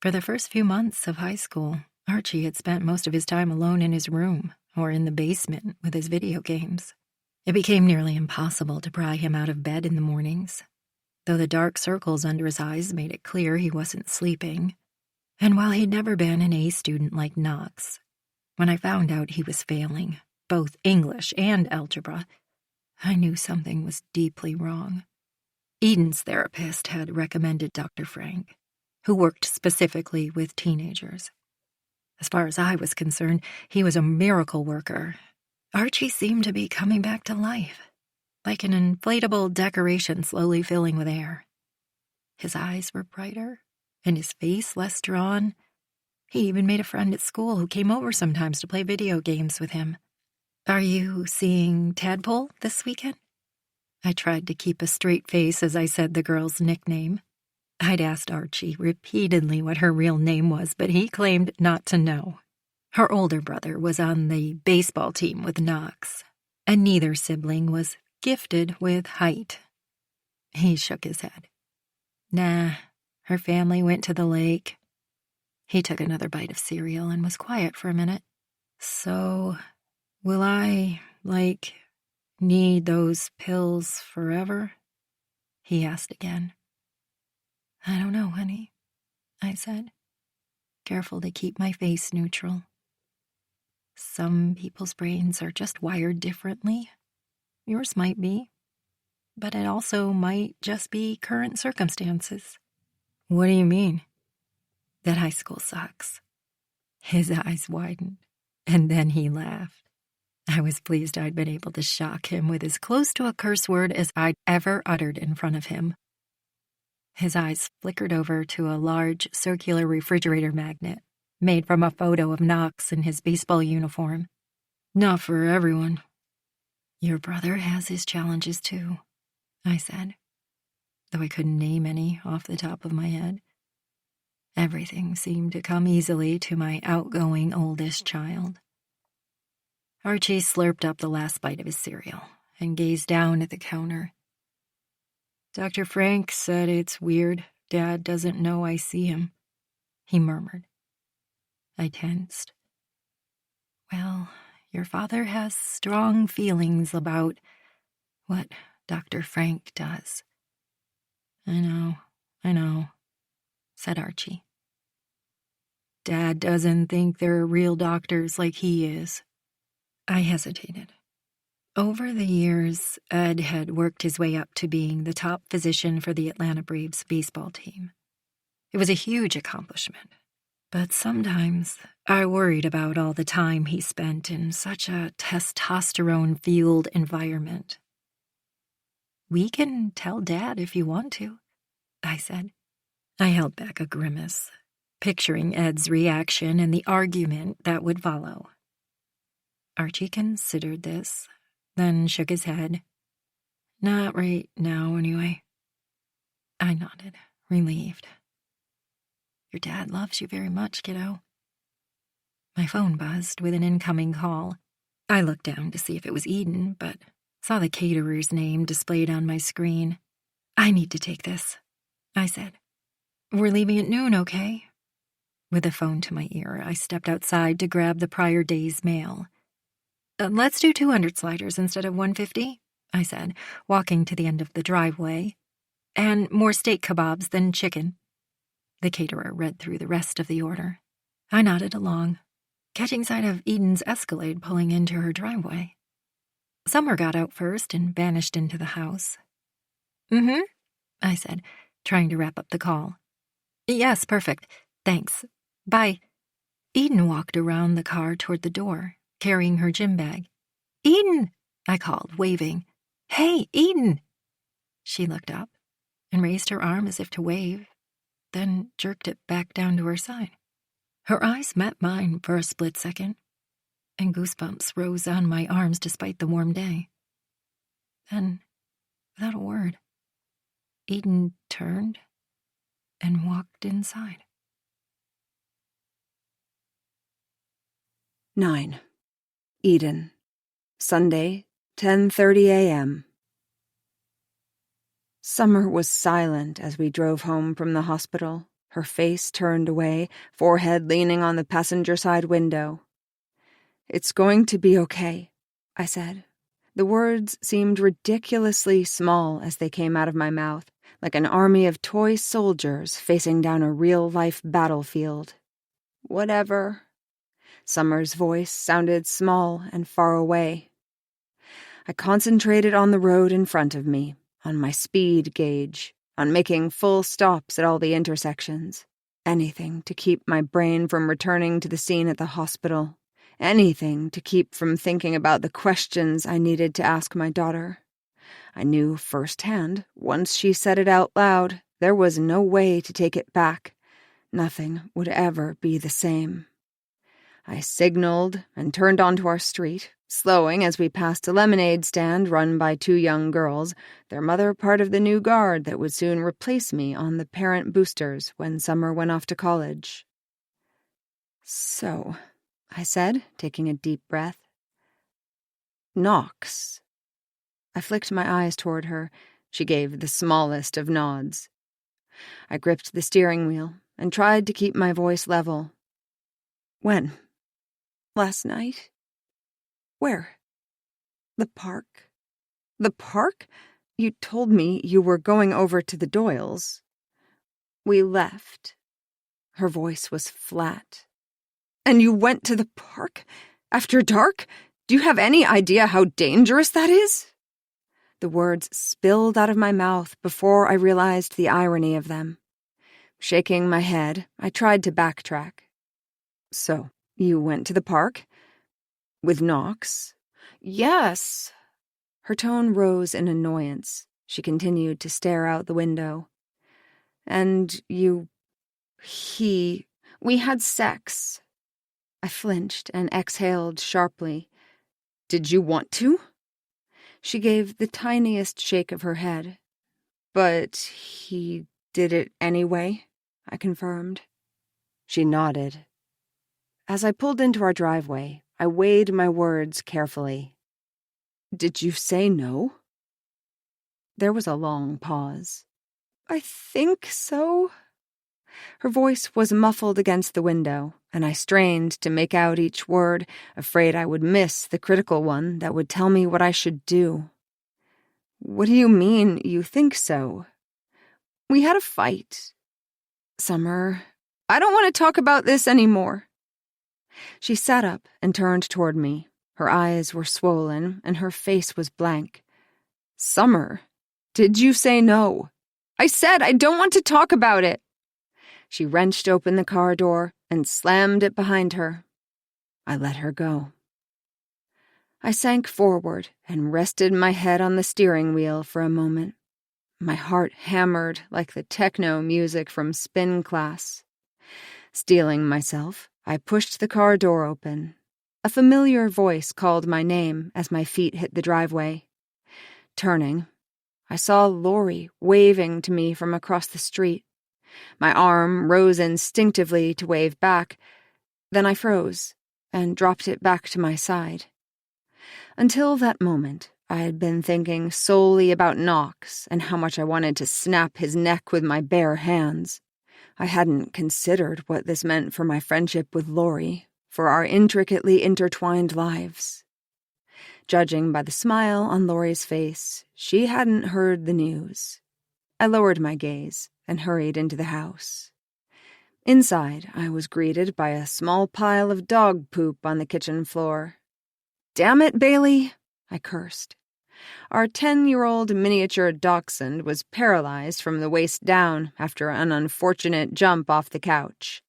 For the first few months of high school, Archie had spent most of his time alone in his room or in the basement with his video games. It became nearly impossible to pry him out of bed in the mornings, though the dark circles under his eyes made it clear he wasn't sleeping. And while he'd never been an A student like Knox, when I found out he was failing both English and algebra, I knew something was deeply wrong. Eden's therapist had recommended Dr. Frank, who worked specifically with teenagers. As far as I was concerned, he was a miracle worker. Archie seemed to be coming back to life, like an inflatable decoration slowly filling with air. His eyes were brighter, and his face less drawn. He even made a friend at school who came over sometimes to play video games with him. "Are you seeing Tadpole this weekend?" I tried to keep a straight face as I said the girl's nickname. I'd asked Archie repeatedly what her real name was, but he claimed not to know. Her older brother was on the baseball team with Knox, and neither sibling was gifted with height. He shook his head. Nah, her family went to the lake. He took another bite of cereal and was quiet for a minute. So, will I, need those pills forever? He asked again. I don't know, honey, I said, careful to keep my face neutral. Some people's brains are just wired differently. Yours might be, but it also might just be current circumstances. What do you mean? That high school sucks. His eyes widened, and then he laughed. I was pleased I'd been able to shock him with as close to a curse word as I'd ever uttered in front of him. His eyes flickered over to a large circular refrigerator magnet made from a photo of Knox in his baseball uniform. Not for everyone. Your brother has his challenges too, I said, though I couldn't name any off the top of my head. Everything seemed to come easily to my outgoing oldest child. Archie slurped up the last bite of his cereal and gazed down at the counter. Dr. Frank said it's weird Dad doesn't know I see him, he murmured. I tensed. Well, your father has strong feelings about what Dr. Frank does. I know, said Archie. Dad doesn't think they're real doctors like he is. I hesitated. Over the years, Ed had worked his way up to being the top physician for the Atlanta Braves baseball team. It was a huge accomplishment, but sometimes I worried about all the time he spent in such a testosterone-fueled environment. We can tell Dad if you want to, I said. I held back a grimace, picturing Ed's reaction and the argument that would follow. Archie considered this, then shook his head. Not right now, anyway. I nodded, relieved. Your dad loves you very much, kiddo. My phone buzzed with an incoming call. I looked down to see if it was Eden, but saw the caterer's name displayed on my screen. I need to take this, I said. We're leaving at noon, okay? With the phone to my ear, I stepped outside to grab the prior day's mail. Let's do 200 sliders instead of 150, I said, walking to the end of the driveway. And more steak kebabs than chicken. The caterer read through the rest of the order. I nodded along, catching sight of Eden's Escalade pulling into her driveway. Summer got out first and vanished into the house. I said, trying to wrap up the call. Yes, perfect. Thanks. Bye. Eden walked around the car toward the door, carrying her gym bag. Eden, I called, waving. Hey, Eden! She looked up and raised her arm as if to wave, then jerked it back down to her side. Her eyes met mine for a split second, and goosebumps rose on my arms despite the warm day. Then, without a word, Eden turned and walked inside. 9. Eden. Sunday, 10:30 a.m. Summer was silent as we drove home from the hospital, her face turned away, forehead leaning on the passenger side window. It's going to be okay, I said. The words seemed ridiculously small as they came out of my mouth, like an army of toy soldiers facing down a real-life battlefield. Whatever. Summer's voice sounded small and far away. I concentrated on the road in front of me, on my speed gauge, on making full stops at all the intersections. Anything to keep my brain from returning to the scene at the hospital. Anything to keep from thinking about the questions I needed to ask my daughter. I knew firsthand, once she said it out loud, there was no way to take it back. Nothing would ever be the same. I signaled and turned onto our street, slowing as we passed a lemonade stand run by 2 young girls, their mother part of the new guard that would soon replace me on the parent boosters when Summer went off to college. "So," I said, taking a deep breath. "Knox." I flicked my eyes toward her. She gave the smallest of nods. I gripped the steering wheel and tried to keep my voice level. "When? Last night? Where?" "The park." "The park? You told me you were going over to the Doyles." "We left." Her voice was flat. "And you went to the park? After dark? Do you have any idea how dangerous that is?" The words spilled out of my mouth before I realized the irony of them. Shaking my head, I tried to backtrack. "So, you went to the park? With Knox?" "Yes." Her tone rose in annoyance. She continued to stare out the window. "And we had sex." I flinched and exhaled sharply. "Did you want to?" She gave the tiniest shake of her head. "But he did it anyway," I confirmed. She nodded. As I pulled into our driveway, I weighed my words carefully. "Did you say no?" There was a long pause. "I think so." Her voice was muffled against the window, and I strained to make out each word, afraid I would miss the critical one that would tell me what I should do. "What do you mean, you think so?" "We had a fight." "Summer, I don't want to talk about this anymore." She sat up and turned toward me. Her eyes were swollen, and her face was blank. "Summer, did you say no?" "I said I don't want to talk about it." She wrenched open the car door and slammed it behind her. I let her go. I sank forward and rested my head on the steering wheel for a moment. My heart hammered like the techno music from spin class. Steeling myself, I pushed the car door open. A familiar voice called my name as my feet hit the driveway. Turning, I saw Lori waving to me from across the street. My arm rose instinctively to wave back. Then I froze and dropped it back to my side. Until that moment, I had been thinking solely about Knox and how much I wanted to snap his neck with my bare hands. I hadn't considered what this meant for my friendship with Lori, for our intricately intertwined lives. Judging by the smile on Lori's face, she hadn't heard the news. I lowered my gaze and hurried into the house. Inside, I was greeted by a small pile of dog poop on the kitchen floor. "Damn it, Bailey," I cursed. Our 10-year-old miniature dachshund was paralyzed from the waist down after an unfortunate jump off the couch.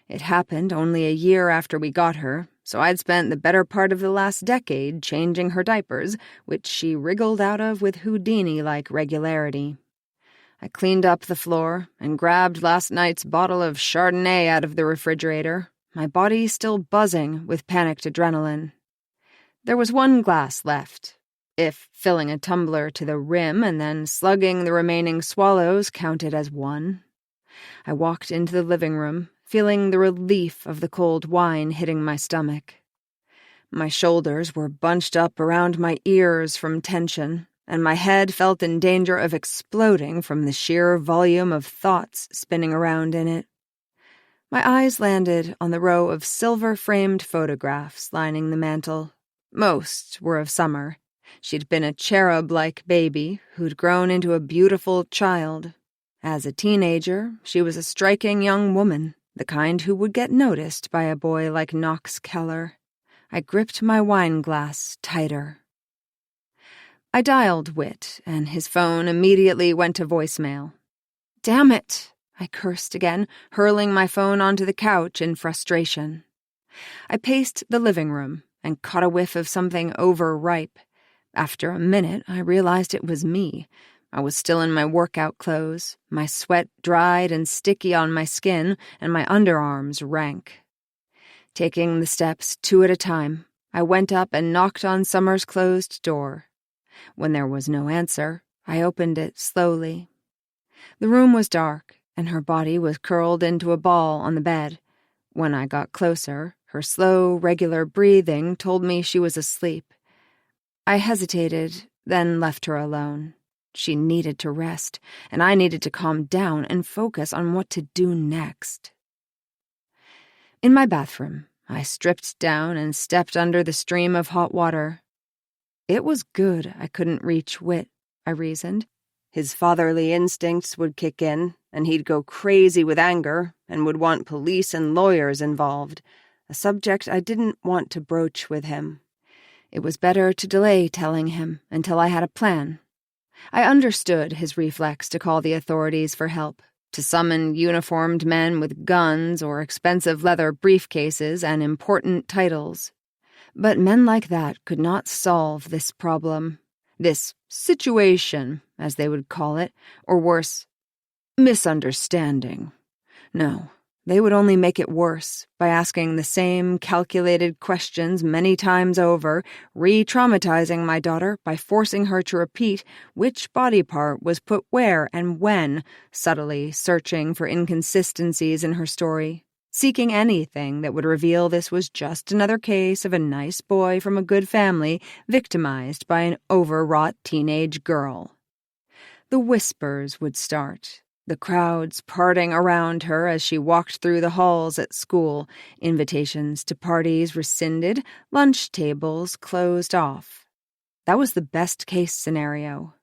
It happened only a year after we got her, so I'd spent the better part of the last decade changing her diapers, which she wriggled out of with Houdini-like regularity. I cleaned up the floor and grabbed last night's bottle of Chardonnay out of the refrigerator, my body still buzzing with panicked adrenaline. There was 1 glass left, if filling a tumbler to the rim and then slugging the remaining swallows counted as 1. I walked into the living room, feeling the relief of the cold wine hitting my stomach. My shoulders were bunched up around my ears from tension, and my head felt in danger of exploding from the sheer volume of thoughts spinning around in it. My eyes landed on the row of silver-framed photographs lining the mantel. Most were of Summer. She'd been a cherub-like baby who'd grown into a beautiful child. As a teenager, she was a striking young woman, the kind who would get noticed by a boy like Knox Keller. I gripped my wine glass tighter. I dialed Whit, and his phone immediately went to voicemail. "Damn it!" I cursed again, hurling my phone onto the couch in frustration. I paced the living room and caught a whiff of something overripe. After a minute, I realized it was me. I was still in my workout clothes, my sweat dried and sticky on my skin, and my underarms rank. Taking the steps 2 at a time, I went up and knocked on Summer's closed door. When there was no answer, I opened it slowly. The room was dark, and her body was curled into a ball on the bed. When I got closer, her slow, regular breathing told me she was asleep. I hesitated, then left her alone. She needed to rest, and I needed to calm down and focus on what to do next. In my bathroom, I stripped down and stepped under the stream of hot water. It was good I couldn't reach Whit, I reasoned. His fatherly instincts would kick in, and he'd go crazy with anger and would want police and lawyers involved, a subject I didn't want to broach with him. It was better to delay telling him until I had a plan. I understood his reflex to call the authorities for help, to summon uniformed men with guns or expensive leather briefcases and important titles. But men like that could not solve this problem, this situation, as they would call it, or worse, misunderstanding. No, they would only make it worse by asking the same calculated questions many times over, re-traumatizing my daughter by forcing her to repeat which body part was put where and when, subtly searching for inconsistencies in her story, seeking anything that would reveal this was just another case of a nice boy from a good family victimized by an overwrought teenage girl. The whispers would start, the crowds parting around her as she walked through the halls at school, invitations to parties rescinded, lunch tables closed off. That was the best-case scenario.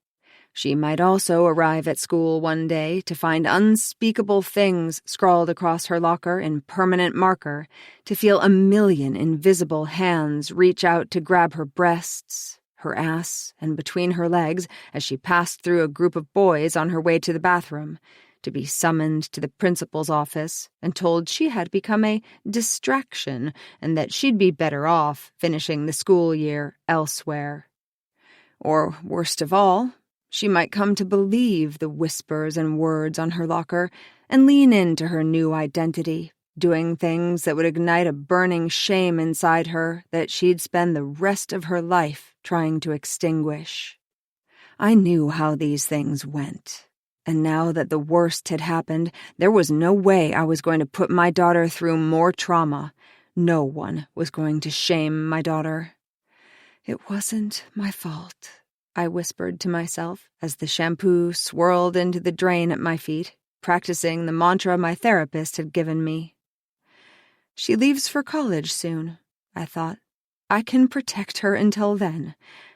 She might also arrive at school one day to find unspeakable things scrawled across her locker in permanent marker, to feel a million invisible hands reach out to grab her breasts, her ass, and between her legs as she passed through a group of boys on her way to the bathroom, to be summoned to the principal's office and told she had become a distraction and that she'd be better off finishing the school year elsewhere. Or, worst of all, she might come to believe the whispers and words on her locker and lean into her new identity, doing things that would ignite a burning shame inside her that she'd spend the rest of her life trying to extinguish. I knew how these things went, and now that the worst had happened, there was no way I was going to put my daughter through more trauma. No one was going to shame my daughter. It wasn't my fault, I whispered to myself as the shampoo swirled into the drain at my feet, practicing the mantra my therapist had given me. She leaves for college soon, I thought. I can protect her until then.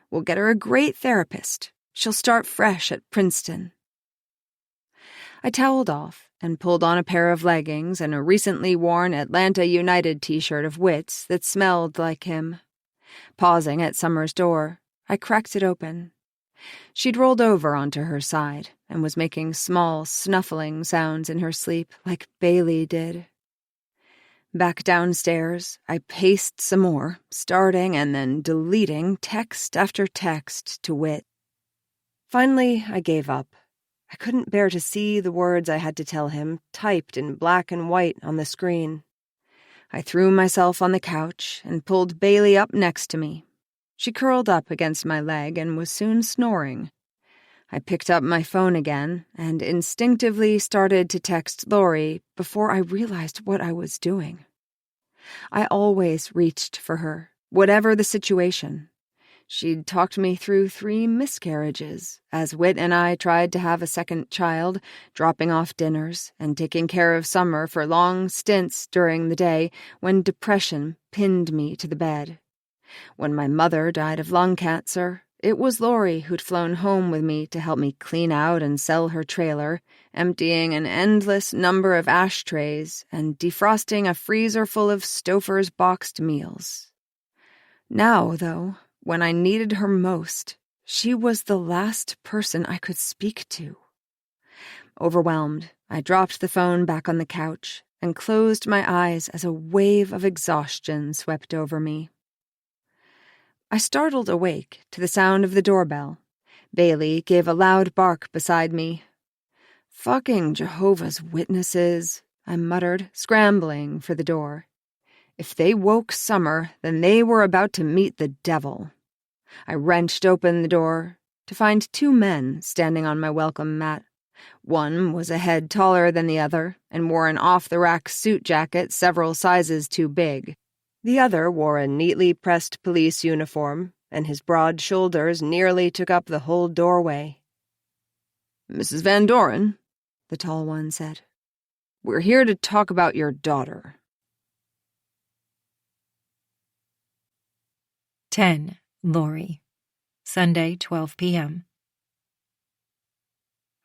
We'll get her a great therapist. She'll start fresh at Princeton. I toweled off and pulled on a pair of leggings and a recently worn Atlanta United t-shirt of Whit's that smelled like him. Pausing at Summer's door, I cracked it open. She'd rolled over onto her side and was making small, snuffling sounds in her sleep like Bailey did. Back downstairs, I paced some more, starting and then deleting text after text to Whit. Finally, I gave up. I couldn't bear to see the words I had to tell him typed in black and white on the screen. I threw myself on the couch and pulled Bailey up next to me. She curled up against my leg and was soon snoring. I picked up my phone again and instinctively started to text Lori before I realized what I was doing. I always reached for her, whatever the situation. She'd talked me through 3 miscarriages, as Whit and I tried to have a second child, dropping off dinners and taking care of Summer for long stints during the day when depression pinned me to the bed. When my mother died of lung cancer, it was Lori who'd flown home with me to help me clean out and sell her trailer, emptying an endless number of ashtrays and defrosting a freezer full of Stouffer's boxed meals. Now, though, when I needed her most, she was the last person I could speak to. Overwhelmed, I dropped the phone back on the couch and closed my eyes as a wave of exhaustion swept over me. I startled awake to the sound of the doorbell. Bailey gave a loud bark beside me. "Fucking Jehovah's Witnesses," I muttered, scrambling for the door. If they woke Summer, then they were about to meet the devil. I wrenched open the door to find 2 men standing on my welcome mat. One was a head taller than the other and wore an off-the-rack suit jacket several sizes too big. The other wore a neatly pressed police uniform, and his broad shoulders nearly took up the whole doorway. "Mrs. Van Doren," the tall one said, "we're here to talk about your daughter." 10. Lori. Sunday, 12 p.m.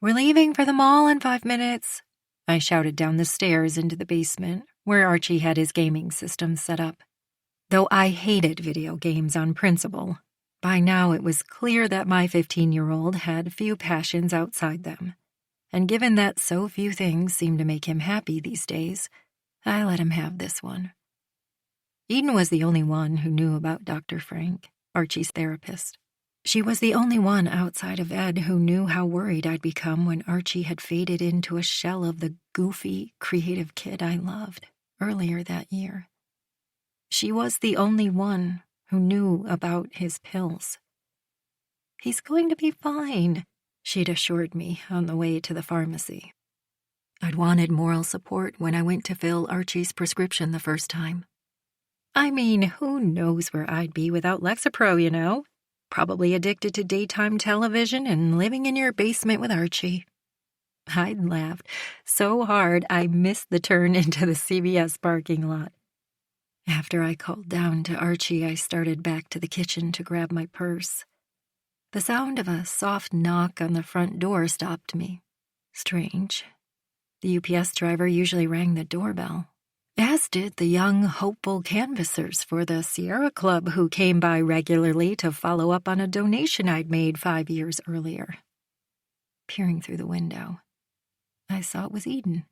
"We're leaving for the mall in 5 minutes," I shouted down the stairs into the basement, where Archie had his gaming system set up. Though I hated video games on principle, by now it was clear that my 15-year-old had few passions outside them. And given that so few things seemed to make him happy these days, I let him have this one. Eden was the only one who knew about Dr. Frank, Archie's therapist. She was the only one outside of Ed who knew how worried I'd become when Archie had faded into a shell of the goofy, creative kid I loved earlier that year. She was the only one who knew about his pills. "He's going to be fine," she'd assured me on the way to the pharmacy. I'd wanted moral support when I went to fill Archie's prescription the first time. I mean, who knows where I'd be without Lexapro, you know? Probably addicted to daytime television and living in your basement with Archie. I'd laughed so hard I missed the turn into the CVS parking lot. After I called down to Archie, I started back to the kitchen to grab my purse. The sound of a soft knock on the front door stopped me. Strange. The UPS driver usually rang the doorbell, as did the young, hopeful canvassers for the Sierra Club who came by regularly to follow up on a donation I'd made 5 years earlier. Peering through the window, I saw it was Eden.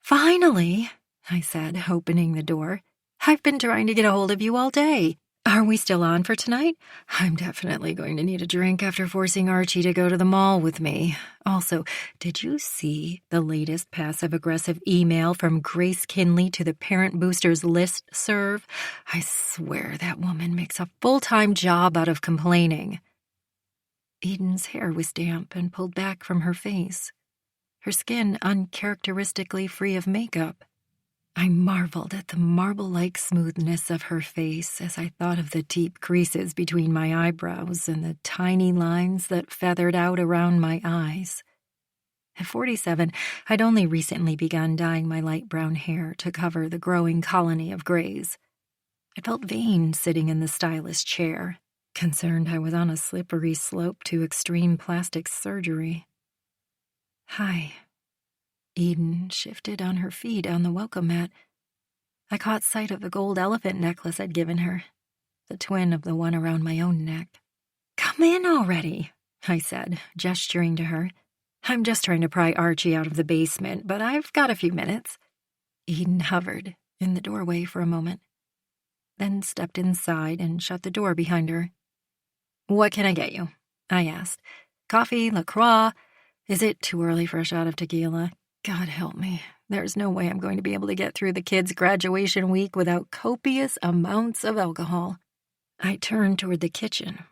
"Finally," I said, opening the door. "I've been trying to get a hold of you all day. Are we still on for tonight? I'm definitely going to need a drink after forcing Archie to go to the mall with me. Also, did you see the latest passive-aggressive email from Grace Kinley to the Parent Boosters listserv? I swear that woman makes a full-time job out of complaining." Eden's hair was damp and pulled back from her face, her skin uncharacteristically free of makeup. I marveled at the marble-like smoothness of her face as I thought of the deep creases between my eyebrows and the tiny lines that feathered out around my eyes. At 47, I'd only recently begun dyeing my light brown hair to cover the growing colony of grays. I felt vain sitting in the stylish chair, concerned I was on a slippery slope to extreme plastic surgery. "Hi." Eden shifted on her feet on the welcome mat. I caught sight of the gold elephant necklace I'd given her, the twin of the one around my own neck. "Come in already," I said, gesturing to her. "I'm just trying to pry Archie out of the basement, but I've got a few minutes." Eden hovered in the doorway for a moment, then stepped inside and shut the door behind her. "What can I get you?" I asked. "Coffee, LaCroix? Is it too early for a shot of tequila? God help me. There's no way I'm going to be able to get through the kids' graduation week without copious amounts of alcohol." I turned toward the kitchen,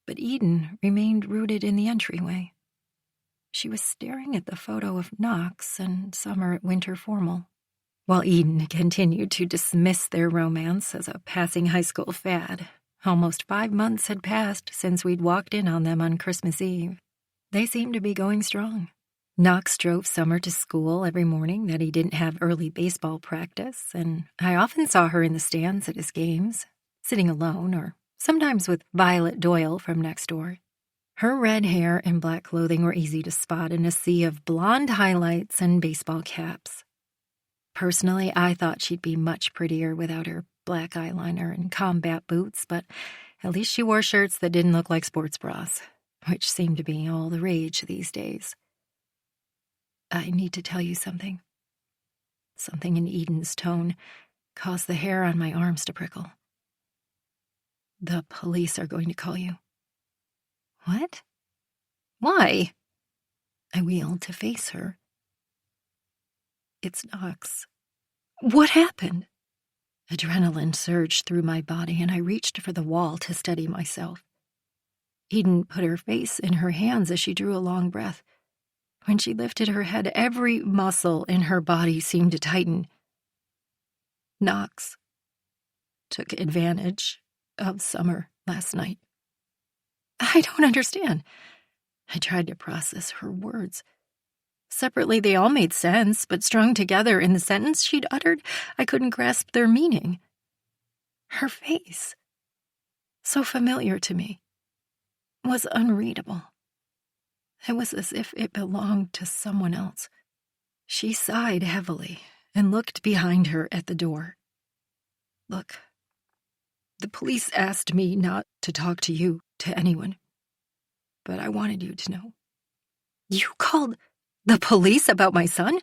but Eden remained rooted in the entryway. She was staring at the photo of Knox and Summer at winter formal, while Eden continued to dismiss their romance as a passing high school fad. Almost 5 months had passed since we'd walked in on them on Christmas Eve. They seemed to be going strong. Knox drove Summer to school every morning that he didn't have early baseball practice, and I often saw her in the stands at his games, sitting alone or sometimes with Violet Doyle from next door. Her red hair and black clothing were easy to spot in a sea of blonde highlights and baseball caps. Personally, I thought she'd be much prettier without her black eyeliner and combat boots, but at least she wore shirts that didn't look like sports bras, which seemed to be all the rage these days. "I need to tell you something." Something in Eden's tone caused the hair on my arms to prickle. "The police are going to call you." "What? Why?" I wheeled to face her. "It's Knox." "What happened?" Adrenaline surged through my body, and I reached for the wall to steady myself. Eden put her face in her hands as she drew a long breath. When she lifted her head, every muscle in her body seemed to tighten. Knox took advantage of Summer last night. I don't understand. I tried to process her words. Separately, they all made sense, but strung together in the sentence she'd uttered, I couldn't grasp their meaning. Her face, so familiar to me, was unreadable. It was as if it belonged to someone else. She sighed heavily and looked behind her at the door. Look, the police asked me not to talk to you, to anyone, but I wanted you to know. You called the police about my son?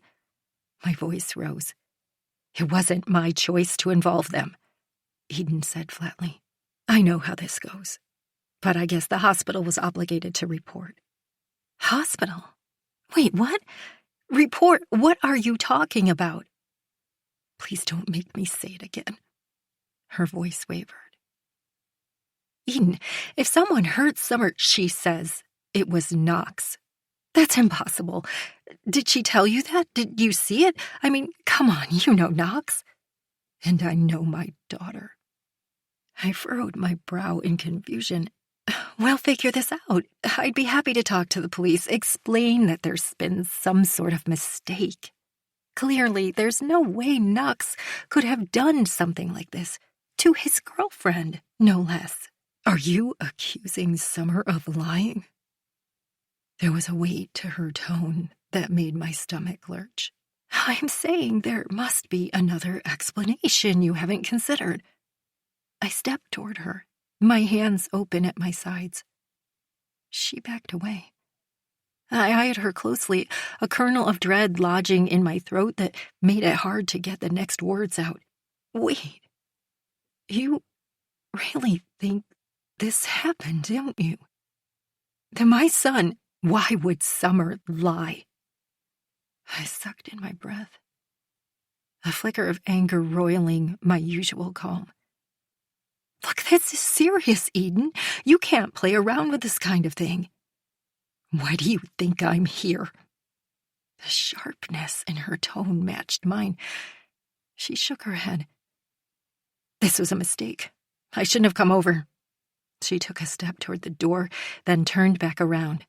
My voice rose. It wasn't my choice to involve them, Eden said flatly. I know how this goes, but I guess the hospital was obligated to report. Hospital? Wait, what? Report? What are you talking about? Please don't make me say it again. Her voice wavered. Eden, if someone hurt Summer, she says it was Knox. That's impossible. Did she tell you that? Did you see it? I mean, come on, you know Knox. And I know my daughter. I furrowed my brow in confusion. We'll figure this out. I'd be happy to talk to the police, explain that there's been some sort of mistake. Clearly, there's no way Knox could have done something like this. To his girlfriend, no less. Are you accusing Summer of lying? There was a weight to her tone that made my stomach lurch. I'm saying there must be another explanation you haven't considered. I stepped toward her, my hands open at my sides. She backed away. I eyed her closely, a kernel of dread lodging in my throat that made it hard to get the next words out. Wait, you really think this happened, don't you? To my son, why would Summer lie? I sucked in my breath, a flicker of anger roiling my usual calm. Look, this is serious, Eden. You can't play around with this kind of thing. Why do you think I'm here? The sharpness in her tone matched mine. She shook her head. This was a mistake. I shouldn't have come over. She took a step toward the door, then turned back around.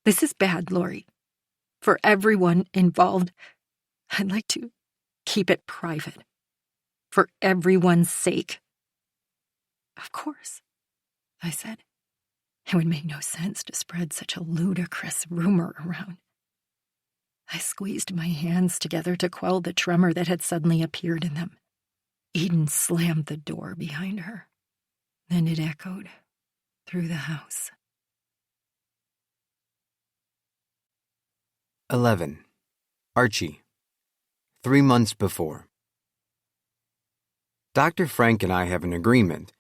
This is bad, Lori. For everyone involved, I'd like to keep it private. For everyone's sake. Of course, I said. It would make no sense to spread such a ludicrous rumor around. I squeezed my hands together to quell the tremor that had suddenly appeared in them. Eden slammed the door behind her, and it echoed through the house. 11. Archie. 3 months before. Dr. Frank and I have an agreement.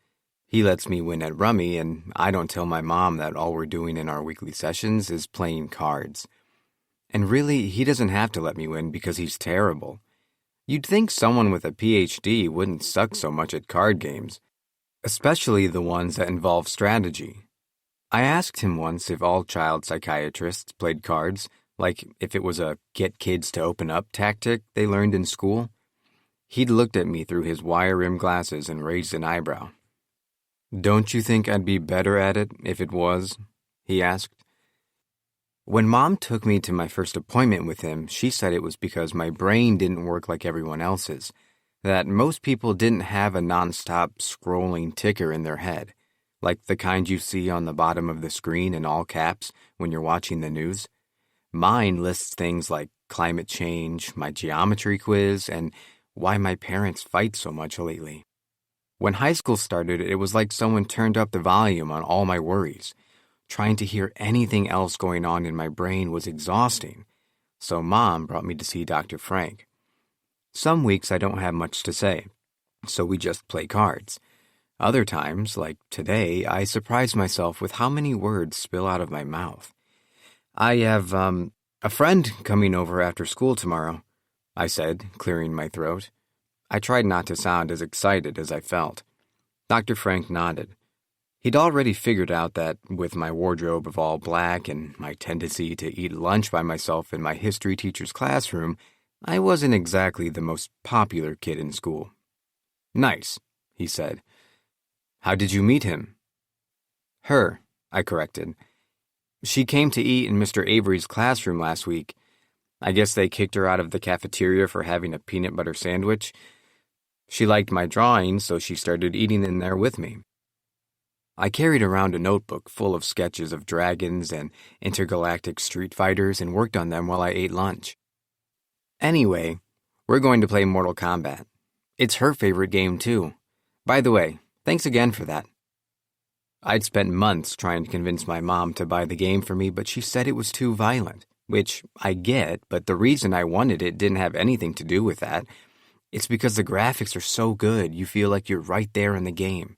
He lets me win at rummy, and I don't tell my mom that all we're doing in our weekly sessions is playing cards. And really, he doesn't have to let me win because he's terrible. You'd think someone with a PhD wouldn't suck so much at card games, especially the ones that involve strategy. I asked him once if all child psychiatrists played cards, like if it was a get kids to open up tactic they learned in school. He'd looked at me through his wire-rimmed glasses and raised an eyebrow. Don't you think I'd be better at it if it was? He asked. When Mom took me to my first appointment with him, she said it was because my brain didn't work like everyone else's, that most people didn't have a nonstop scrolling ticker in their head, like the kind you see on the bottom of the screen in all caps when you're watching the news. Mine lists things like climate change, my geometry quiz, and why my parents fight so much lately. When high school started, it was like someone turned up the volume on all my worries. Trying to hear anything else going on in my brain was exhausting, so Mom brought me to see Dr. Frank. Some weeks I don't have much to say, so we just play cards. Other times, like today, I surprise myself with how many words spill out of my mouth. I have, a friend coming over after school tomorrow, I said, clearing my throat. I tried not to sound as excited as I felt. Dr. Frank nodded. He'd already figured out that, with my wardrobe of all black and my tendency to eat lunch by myself in my history teacher's classroom, I wasn't exactly the most popular kid in school. "Nice," he said. "How did you meet him?" "Her," I corrected. "She came to eat in Mr. Avery's classroom last week. I guess they kicked her out of the cafeteria for having a peanut butter sandwich. She liked my drawing, so she started eating in there with me." I carried around a notebook full of sketches of dragons and intergalactic street fighters and worked on them while I ate lunch. "Anyway, we're going to play Mortal Kombat. It's her favorite game, too. By the way, thanks again for that." I'd spent months trying to convince my mom to buy the game for me, but she said it was too violent, which I get, but the reason I wanted it didn't have anything to do with that. It's because the graphics are so good, you feel like you're right there in the game,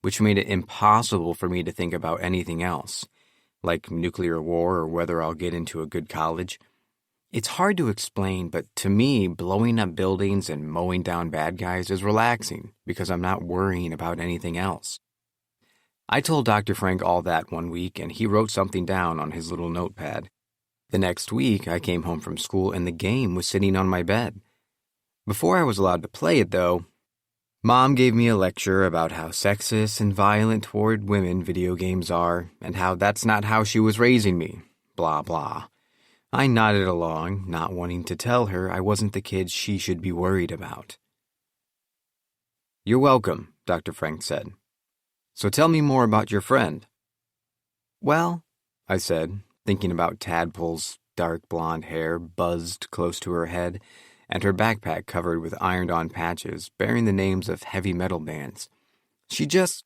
which made it impossible for me to think about anything else, like nuclear war or whether I'll get into a good college. It's hard to explain, but to me, blowing up buildings and mowing down bad guys is relaxing because I'm not worrying about anything else. I told Dr. Frank all that one week, and he wrote something down on his little notepad. The next week, I came home from school and the game was sitting on my bed. Before I was allowed to play it, though, Mom gave me a lecture about how sexist and violent toward women video games are, and how that's not how she was raising me. Blah, blah. I nodded along, not wanting to tell her I wasn't the kid she should be worried about. "You're welcome," Dr. Frank said. "So tell me more about your friend." "Well," I said, thinking about Tadpole's dark blonde hair buzzed close to her head, and her backpack covered with ironed-on patches bearing the names of heavy metal bands. "She just,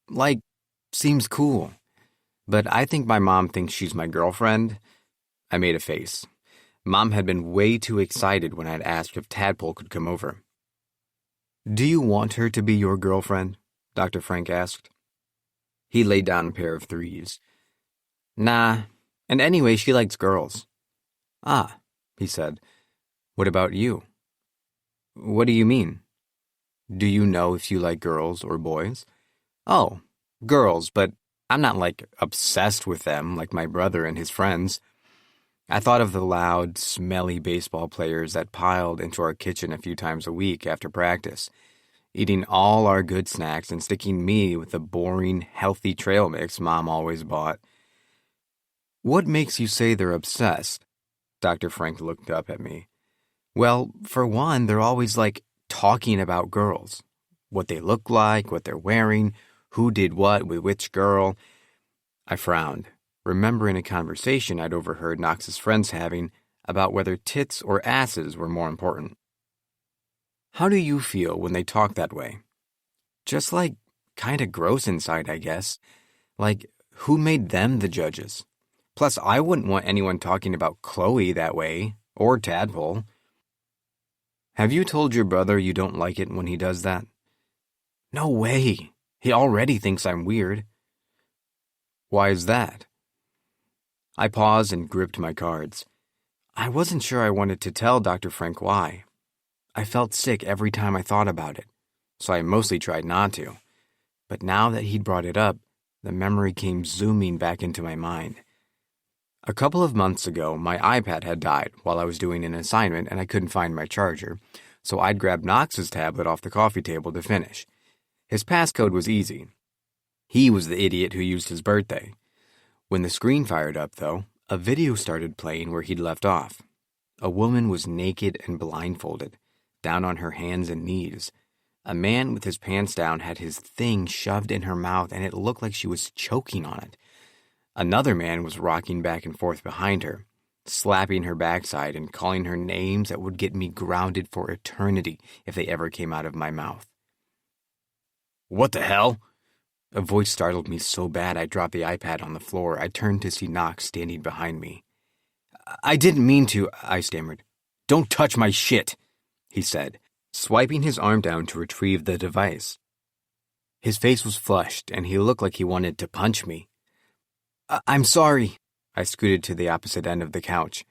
seems cool. But I think my mom thinks she's my girlfriend." I made a face. Mom had been way too excited when I'd asked if Tadpole could come over. "Do you want her to be your girlfriend?" Dr. Frank asked. He laid down a pair of threes. "Nah, and anyway, she likes girls." "Ah," he said. "What about you?" "What do you mean?" "Do you know if you like girls or boys?" "Oh, girls, but I'm not, obsessed with them like my brother and his friends." I thought of the loud, smelly baseball players that piled into our kitchen a few times a week after practice, eating all our good snacks and sticking me with the boring, healthy trail mix Mom always bought. "What makes you say they're obsessed?" Dr. Frank looked up at me. "Well, for one, they're always, talking about girls. What they look like, what they're wearing, who did what with which girl." I frowned, remembering a conversation I'd overheard Knox's friends having about whether tits or asses were more important. "How do you feel when they talk that way?" "Just, kinda gross inside, I guess. Who made them the judges? Plus, I wouldn't want anyone talking about Chloe that way, or Tadpole." "Have you told your brother you don't like it when he does that?" "No way. He already thinks I'm weird." "Why is that?" I paused and gripped my cards. I wasn't sure I wanted to tell Dr. Frank why. I felt sick every time I thought about it, so I mostly tried not to. But now that he'd brought it up, the memory came zooming back into my mind. A couple of months ago, my iPad had died while I was doing an assignment and I couldn't find my charger, so I'd grabbed Knox's tablet off the coffee table to finish. His passcode was easy. He was the idiot who used his birthday. When the screen fired up, though, a video started playing where he'd left off. A woman was naked and blindfolded, down on her hands and knees. A man with his pants down had his thing shoved in her mouth and it looked like she was choking on it. Another man was rocking back and forth behind her, slapping her backside and calling her names that would get me grounded for eternity if they ever came out of my mouth. "What the hell?" A voice startled me so bad I dropped the iPad on the floor. I turned to see Knox standing behind me. "I didn't mean to," I stammered. "Don't touch my shit," he said, swiping his arm down to retrieve the device. His face was flushed, and he looked like he wanted to punch me. "I'm sorry." I scooted to the opposite end of the couch.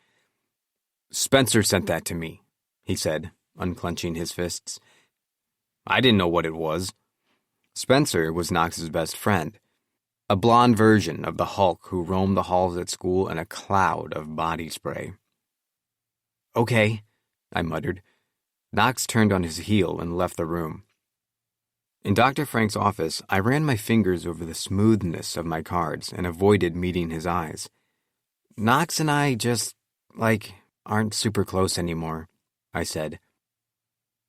"Spencer sent that to me," he said, unclenching his fists. I didn't know what it was. Spencer was Knox's best friend, a blonde version of the Hulk who roamed the halls at school in a cloud of body spray. Okay, I muttered. Knox turned on his heel and left the room. In Dr. Frank's office, I ran my fingers over the smoothness of my cards and avoided meeting his eyes. Knox and I just, aren't super close anymore, I said.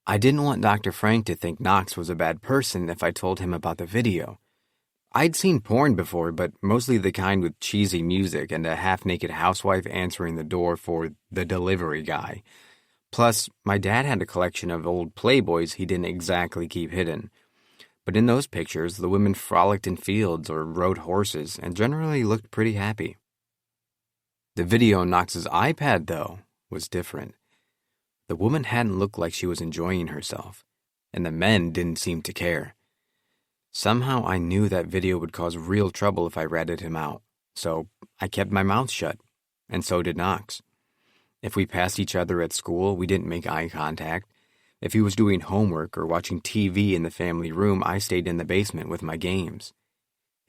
I didn't want Dr. Frank to think Knox was a bad person if I told him about the video. I'd seen porn before, but mostly the kind with cheesy music and a half-naked housewife answering the door for the delivery guy. Plus, my dad had a collection of old Playboys he didn't exactly keep hidden. But in those pictures, the women frolicked in fields or rode horses and generally looked pretty happy. The video on Knox's iPad, though, was different. The woman hadn't looked like she was enjoying herself, and the men didn't seem to care. Somehow I knew that video would cause real trouble if I ratted him out, so I kept my mouth shut, and so did Knox. If we passed each other at school, we didn't make eye contact. If he was doing homework or watching TV in the family room, I stayed in the basement with my games.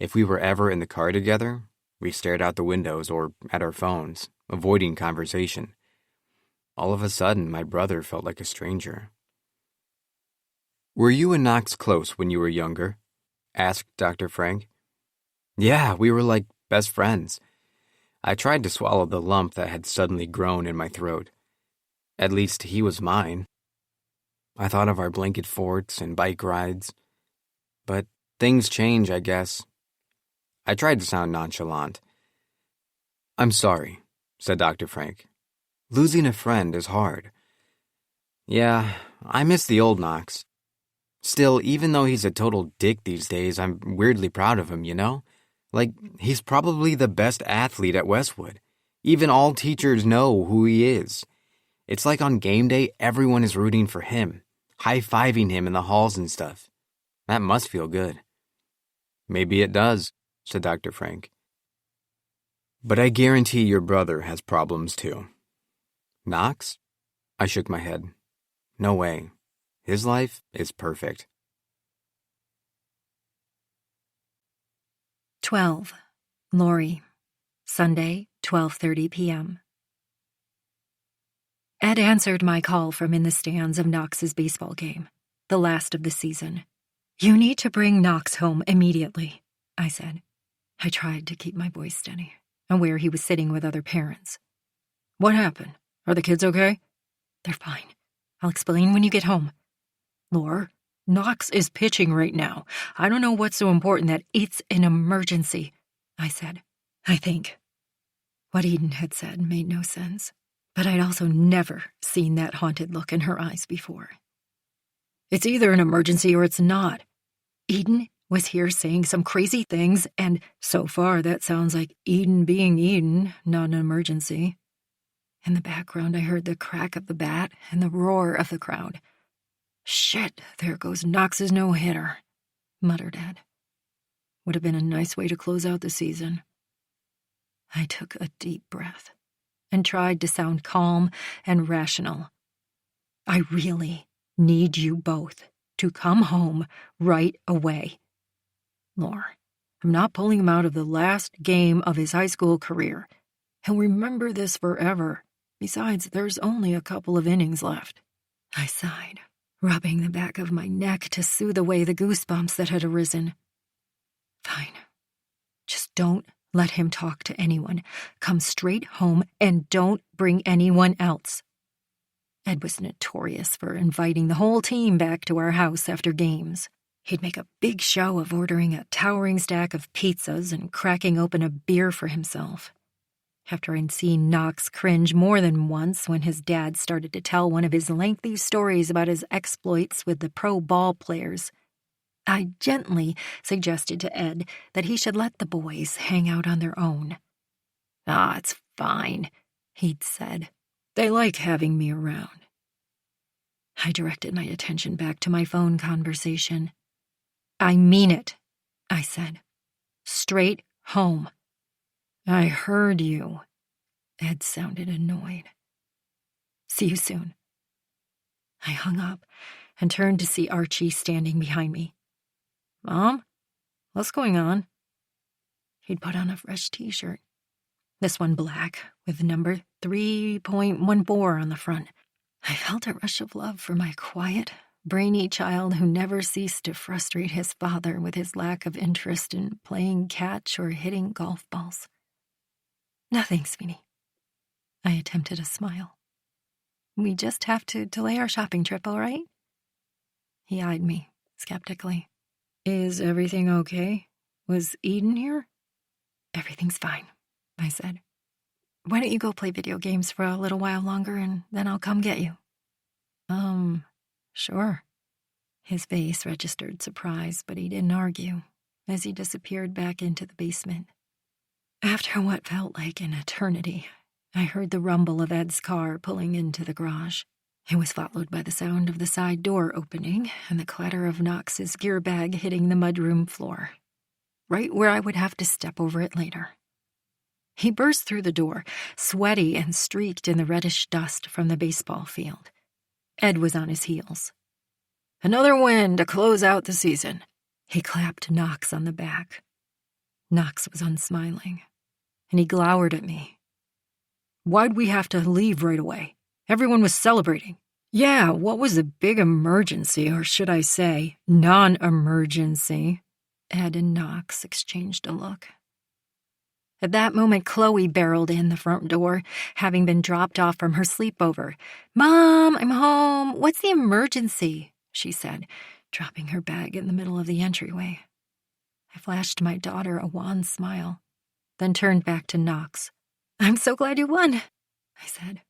If we were ever in the car together, we stared out the windows or at our phones, avoiding conversation. All of a sudden, my brother felt like a stranger. Were you and Knox close when you were younger? Asked Dr. Frank. Yeah, we were like best friends. I tried to swallow the lump that had suddenly grown in my throat. At least he was mine. I thought of our blanket forts and bike rides. But things change, I guess. I tried to sound nonchalant. I'm sorry, said Dr. Frank. Losing a friend is hard. Yeah, I miss the old Knox. Still, even though he's a total dick these days, I'm weirdly proud of him, you know? He's probably the best athlete at Westwood. Even all teachers know who he is. It's like on game day, everyone is rooting for him, high-fiving him in the halls and stuff. That must feel good. Maybe it does, said Dr. Frank. But I guarantee your brother has problems too. Knox? I shook my head. No way. His life is perfect. 12. Lori. Sunday, 12:30 p.m. Ed answered my call from in the stands of Knox's baseball game, the last of the season. You need to bring Knox home immediately, I said. I tried to keep my voice steady, aware he was sitting with other parents. What happened? Are the kids okay? They're fine. I'll explain when you get home. Lore, Knox is pitching right now. I don't know what's so important that it's an emergency, I said. I think. What Eden had said made no sense, but I'd also never seen that haunted look in her eyes before. It's either an emergency or it's not. Eden was here saying some crazy things, and so far that sounds like Eden being Eden, not an emergency. In the background, I heard the crack of the bat and the roar of the crowd. Shit, there goes Knox's no-hitter, muttered Ed. Would have been a nice way to close out the season. I took a deep breath and tried to sound calm and rational. I really need you both to come home right away. Lore, I'm not pulling him out of the last game of his high school career. He'll remember this forever. Besides, there's only a couple of innings left. I sighed, rubbing the back of my neck to soothe away the goosebumps that had arisen. Fine. Just don't let him talk to anyone. Come straight home and don't bring anyone else. Ed was notorious for inviting the whole team back to our house after games. He'd make a big show of ordering a towering stack of pizzas and cracking open a beer for himself. After I'd seen Knox cringe more than once when his dad started to tell one of his lengthy stories about his exploits with the pro ball players, I gently suggested to Ed that he should let the boys hang out on their own. Ah, it's fine, he'd said. They like having me around. I directed my attention back to my phone conversation. I mean it, I said. Straight home. I heard you. Ed sounded annoyed. See you soon. I hung up and turned to see Archie standing behind me. "Mom, what's going on?" He'd put on a fresh t-shirt, this one black, with number 3.14 on the front. I felt a rush of love for my quiet, brainy child who never ceased to frustrate his father with his lack of interest in playing catch or hitting golf balls. "Nothing, sweetie." I attempted a smile. "We just have to delay our shopping trip, all right?" He eyed me skeptically. "Is everything okay? Was Eden here?" "Everything's fine," I said. "Why don't you go play video games for a little while longer and then I'll come get you?" Sure." His face registered surprise, but he didn't argue as he disappeared back into the basement. After what felt like an eternity, I heard the rumble of Ed's car pulling into the garage. It was followed by the sound of the side door opening and the clatter of Knox's gear bag hitting the mudroom floor, right where I would have to step over it later. He burst through the door, sweaty and streaked in the reddish dust from the baseball field. Ed was on his heels. "Another win to close out the season." He clapped Knox on the back. Knox was unsmiling, and he glowered at me. "Why'd we have to leave right away? Everyone was celebrating." "Yeah, what was the big emergency, or should I say, non-emergency?" Ed and Knox exchanged a look. At that moment, Chloe barreled in the front door, having been dropped off from her sleepover. "Mom, I'm home. What's the emergency?" she said, dropping her bag in the middle of the entryway. I flashed my daughter a wan smile, then turned back to Knox. "I'm so glad you won," I said,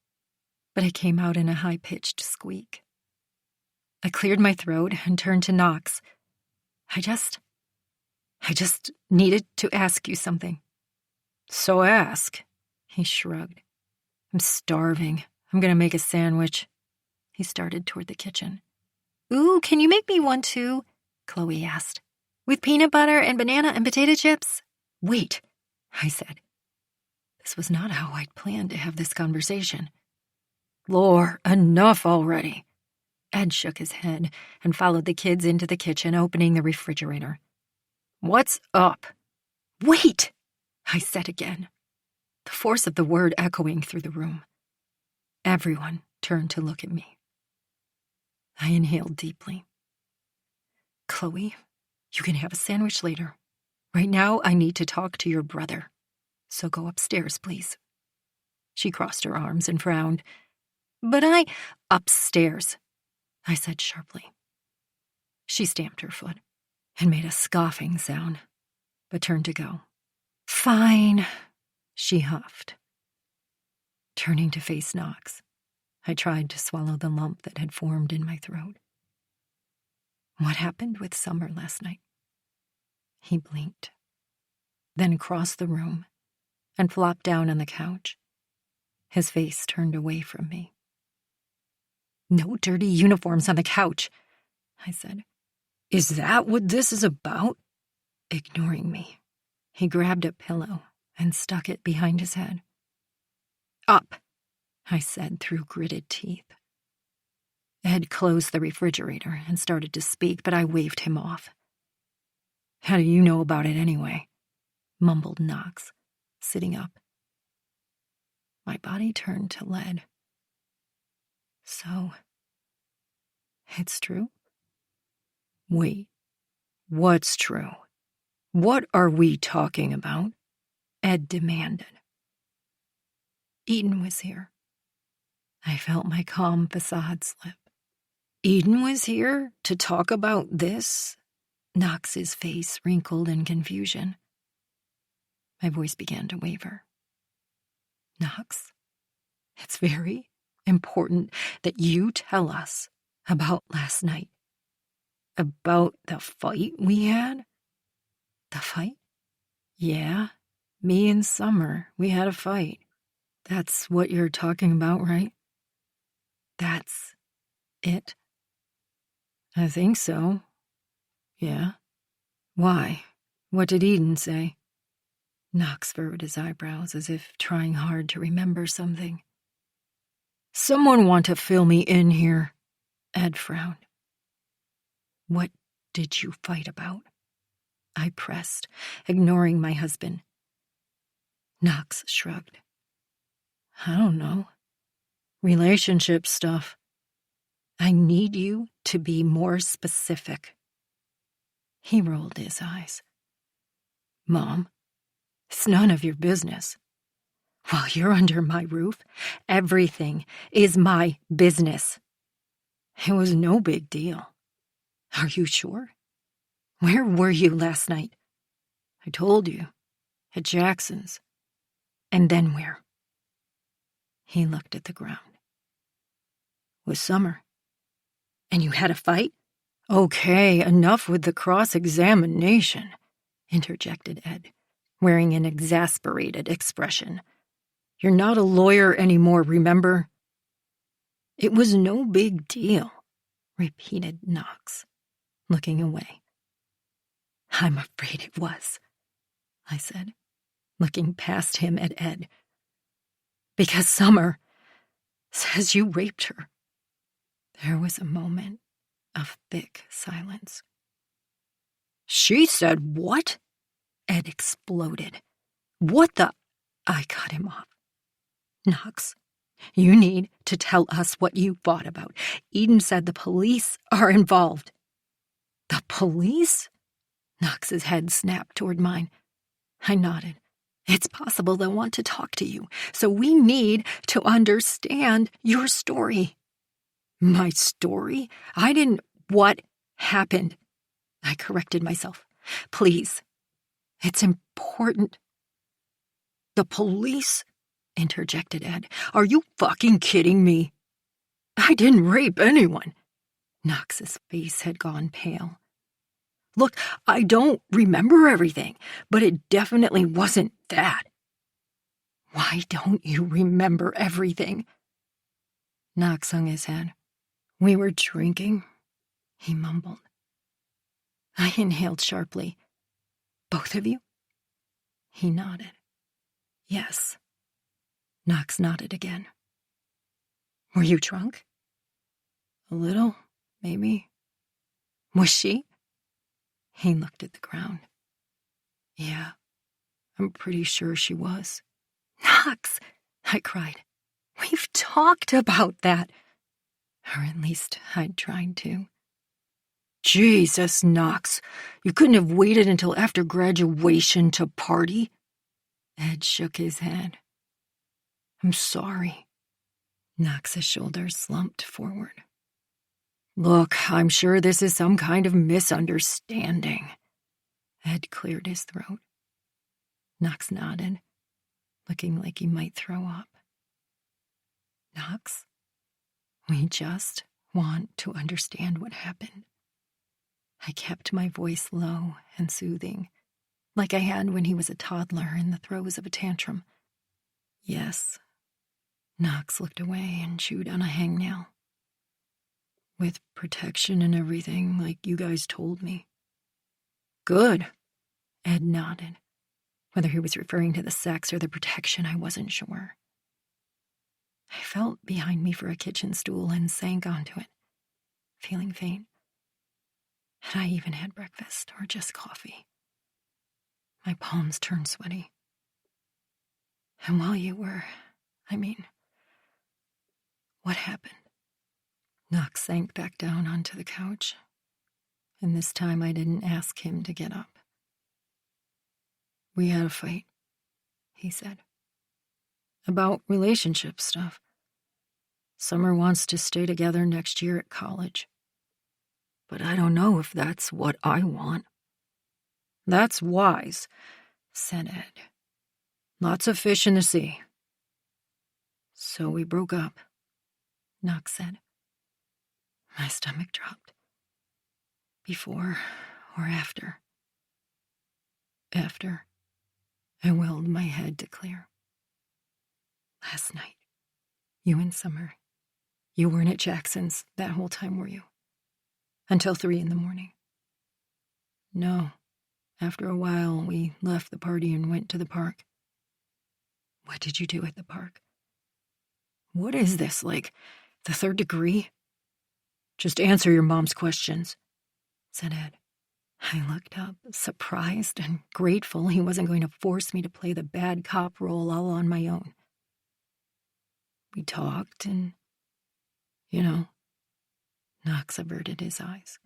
but it came out in a high-pitched squeak. I cleared my throat and turned to Knox. I just needed to ask you something." "So ask." He shrugged. "I'm starving. I'm gonna make a sandwich." He started toward the kitchen. "Ooh, can you make me one too?" Chloe asked. "With peanut butter and banana and potato chips?" "Wait," I said. This was not how I'd planned to have this conversation. "Lord, enough already." Ed shook his head and followed the kids into the kitchen, opening the refrigerator. "What's up?" "Wait!" I said again, the force of the word echoing through the room. Everyone turned to look at me. I inhaled deeply. "Chloe, you can have a sandwich later. Right now, I need to talk to your brother. So go upstairs, please." She crossed her arms and frowned. "But upstairs," I said sharply. She stamped her foot and made a scoffing sound, but turned to go. "Fine," she huffed. Turning to face Knox, I tried to swallow the lump that had formed in my throat. "What happened with Summer last night?" He blinked, then crossed the room and flopped down on the couch, his face turned away from me. "No dirty uniforms on the couch," I said. "Is that what this is about?" Ignoring me, he grabbed a pillow and stuck it behind his head. "Up," I said through gritted teeth. Ed closed the refrigerator and started to speak, but I waved him off. "How do you know about it anyway?" mumbled Knox, sitting up. My body turned to lead. "So, it's true?" "Wait, what's true? What are we talking about?" Ed demanded. "Eden was here." I felt my calm facade slip. "Eden was here to talk about this?" Knox's face wrinkled in confusion. My voice began to waver. "Knox, it's very important that you tell us about last night. About the fight we had?" "The fight?" "Yeah, me and Summer, we had a fight. That's what you're talking about, right?" "That's it?" "I think so. Yeah. Why? What did Eden say?" Knox furrowed his eyebrows as if trying hard to remember something. "Someone want to fill me in here?" Ed frowned. What did you fight about? I pressed, ignoring my husband. Knox shrugged. I don't know. Relationship stuff. I need you to be more specific. He rolled his eyes. Mom, it's none of your business. While you're under my roof, everything is my business. It was no big deal. Are you sure? Where were you last night? I told you. At Jackson's. And then where? He looked at the ground. With Summer. And you had a fight? Okay, enough with the cross-examination, interjected Ed, wearing an exasperated expression. You're not a lawyer anymore, remember? It was no big deal, repeated Knox, looking away. I'm afraid it was, I said, looking past him at Ed. Because Summer says you raped her. There was a moment of thick silence. She said what? Ed exploded. What the? I cut him off. Knox, you need to tell us what you fought about. Eden said the police are involved. The police? Knox's head snapped toward mine. I nodded. It's possible they'll want to talk to you, so we need to understand your story. My story? I didn't... What happened? I corrected myself. Please. It's important. The police? Interjected Ed. Are you fucking kidding me? I didn't rape anyone. Knox's face had gone pale. Look, I don't remember everything, but it definitely wasn't that. Why don't you remember everything? Knox hung his head. We were drinking, he mumbled. I inhaled sharply. Both of you? He nodded. Yes. Knox nodded again. Were you drunk? A little, maybe. Was she? He looked at the ground. Yeah, I'm pretty sure she was. Knox, I cried. We've talked about that. Or at least I'd tried to. Jesus, Knox, you couldn't have waited until after graduation to party? Ed shook his head. I'm sorry. Knox's shoulders slumped forward. Look, I'm sure this is some kind of misunderstanding. Ed cleared his throat. Knox nodded, looking like he might throw up. Knox, we just want to understand what happened. I kept my voice low and soothing, like I had when he was a toddler in the throes of a tantrum. Yes. Knox looked away and chewed on a hangnail. With protection and everything, like you guys told me. Good. Ed nodded. Whether he was referring to the sex or the protection, I wasn't sure. I felt behind me for a kitchen stool and sank onto it, feeling faint. Had I even had breakfast or just coffee? My palms turned sweaty. And while you were, what happened? Knox sank back down onto the couch, and this time I didn't ask him to get up. We had a fight, he said. About relationship stuff. Summer wants to stay together next year at college. But I don't know if that's what I want. That's wise, said Ed. Lots of fish in the sea. So we broke up, Knox said. My stomach dropped. Before or after? After. I willed my head to clear. Last night, you and Summer, you weren't at Jackson's that whole time, were you? Until 3 a.m. No. After a while, we left the party and went to the park. What did you do at the park? What is this, like the third degree? Just answer your mom's questions. said Ed. I looked up, surprised and grateful he wasn't going to force me to play the bad cop role all on my own. We talked and, Knox averted his eyes.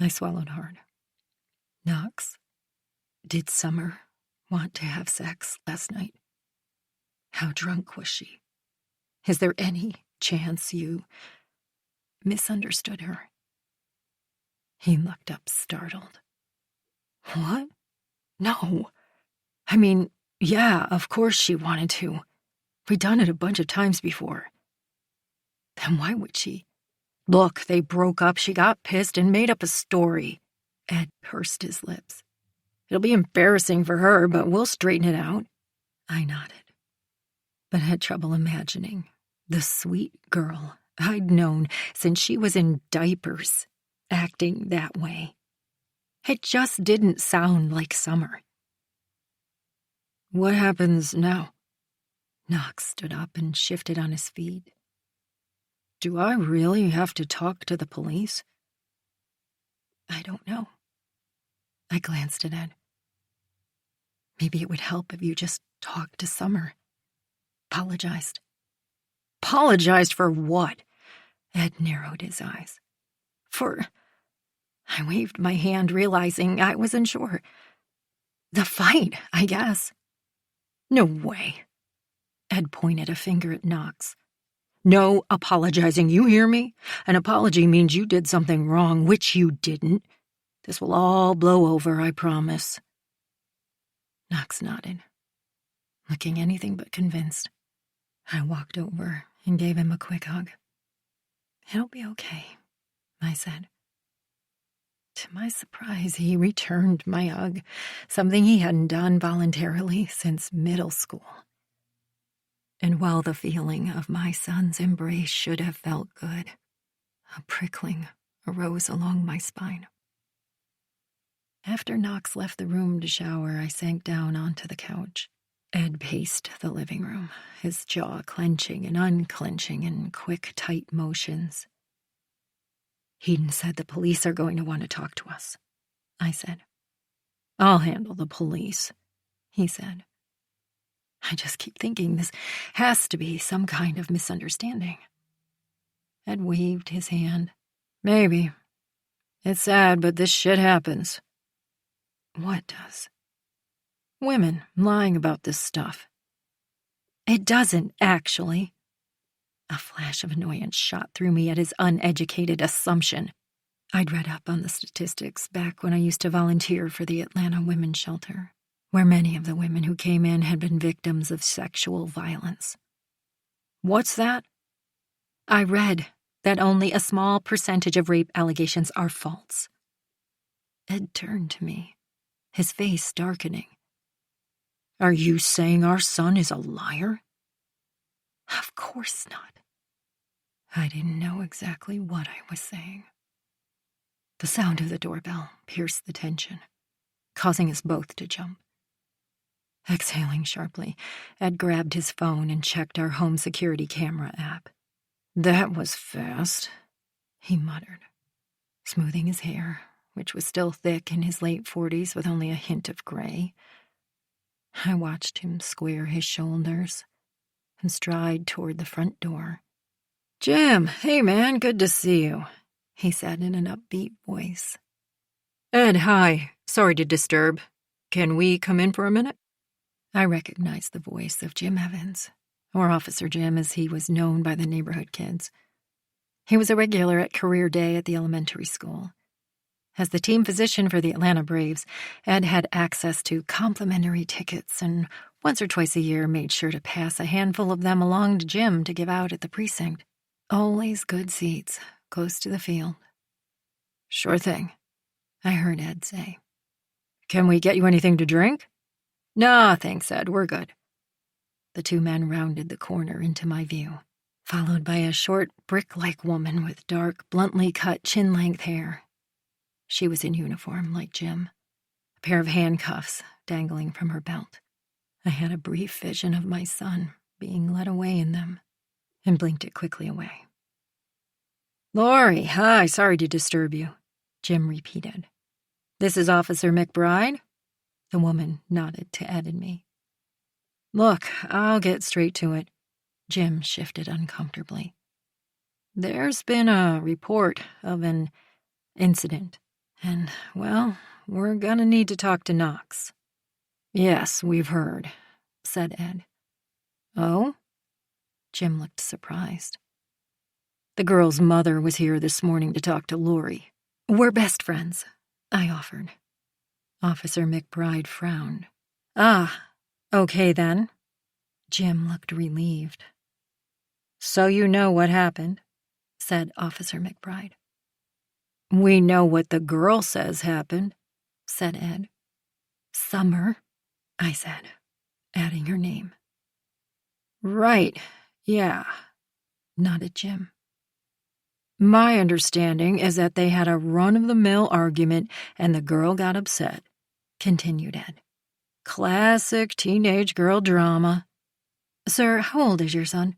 I swallowed hard. Knox, did Summer want to have sex last night? How drunk was she? Is there any chance you misunderstood her? He looked up, startled. What? No. I mean, yeah, of course she wanted to. We'd done it a bunch of times before. Then why would she? Look, they broke up, she got pissed and made up a story. Ed pursed his lips. It'll be embarrassing for her, but we'll straighten it out. I nodded, but had trouble imagining the sweet girl I'd known since she was in diapers acting that way. It just didn't sound like Summer. What happens now? Knox stood up and shifted on his feet. Do I really have to talk to the police? I don't know. I glanced at Ed. Maybe it would help if you just talked to Summer. Apologized. Apologized for what? Ed narrowed his eyes. I waved my hand, realizing I wasn't sure. The fight, I guess. No way. Ed pointed a finger at Knox. No apologizing, you hear me? An apology means you did something wrong, which you didn't. This will all blow over, I promise. Knox nodded, looking anything but convinced. I walked over and gave him a quick hug. It'll be okay, I said. To my surprise, he returned my hug, something he hadn't done voluntarily since middle school. And while the feeling of my son's embrace should have felt good, a prickling arose along my spine. After Knox left the room to shower, I sank down onto the couch. Ed paced the living room, his jaw clenching and unclenching in quick, tight motions. Heaton said the police are going to want to talk to us, I said. I'll handle the police, he said. I just keep thinking this has to be some kind of misunderstanding. Ed waved his hand. Maybe. It's sad, but this shit happens. What does? Women lying about this stuff. It doesn't, actually. A flash of annoyance shot through me at his uneducated assumption. I'd read up on the statistics back when I used to volunteer for the Atlanta Women's Shelter, where many of the women who came in had been victims of sexual violence. What's that? I read that only a small percentage of rape allegations are false. Ed turned to me, his face darkening. Are you saying our son is a liar? Of course not. I didn't know exactly what I was saying. The sound of the doorbell pierced the tension, causing us both to jump. Exhaling sharply, Ed grabbed his phone and checked our home security camera app. That was fast, he muttered, smoothing his hair, which was still thick in his late 40s with only a hint of gray. I watched him square his shoulders and stride toward the front door. Jim, hey man, good to see you, he said in an upbeat voice. Ed, hi. Sorry to disturb. Can we come in for a minute? I recognized the voice of Jim Evans, or Officer Jim as he was known by the neighborhood kids. He was a regular at career day at the elementary school. As the team physician for the Atlanta Braves, Ed had access to complimentary tickets and once or twice a year made sure to pass a handful of them along to Jim to give out at the precinct. Always good seats, close to the field. Sure thing, I heard Ed say. Can we get you anything to drink? No, thanks, Ed, we're good. The two men rounded the corner into my view, followed by a short, brick-like woman with dark, bluntly cut, chin-length hair. She was in uniform, like Jim, a pair of handcuffs dangling from her belt. I had a brief vision of my son being led away in them, and blinked it quickly away. Lori, hi, sorry to disturb you. Jim repeated. This is Officer McBride? The woman nodded to Ed and me. Look, I'll get straight to it. Jim shifted uncomfortably. There's been a report of an incident, and, well, we're gonna need to talk to Knox. Yes, we've heard, said Ed. Oh? Jim looked surprised. The girl's mother was here this morning to talk to Lori. We're best friends, I offered. Officer McBride frowned. Ah, okay then. Jim looked relieved. So you know what happened, said Officer McBride. We know what the girl says happened, said Ed. Summer, I said, adding her name. Right, yeah, nodded Jim. My understanding is that they had a run-of-the-mill argument and the girl got upset, continued Ed. Classic teenage girl drama. Sir, how old is your son?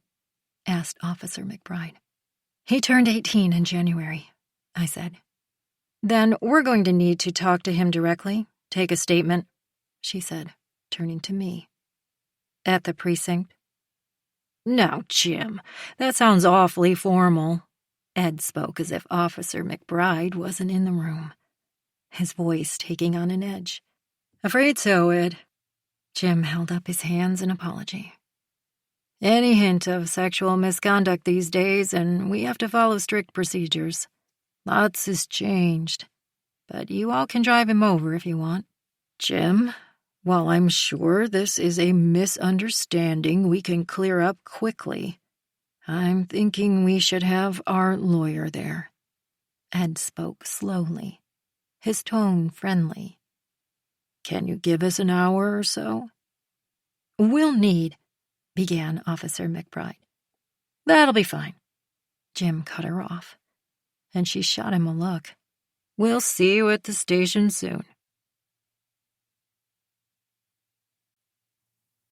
Asked Officer McBride. He turned 18 in January, I said. Then we're going to need to talk to him directly, take a statement, she said, turning to me. At the precinct? Now, Jim, that sounds awfully formal. Ed spoke as if Officer McBride wasn't in the room, his voice taking on an edge. Afraid so, Ed. Jim held up his hands in apology. Any hint of sexual misconduct these days, and we have to follow strict procedures. Lots has changed, but you all can drive him over if you want. Jim, while I'm sure this is a misunderstanding we can clear up quickly, I'm thinking we should have our lawyer there. Ed spoke slowly, his tone friendly. Can you give us an hour or so? We'll need, began Officer McBride. That'll be fine. Jim cut her off, and she shot him a look. We'll see you at the station soon.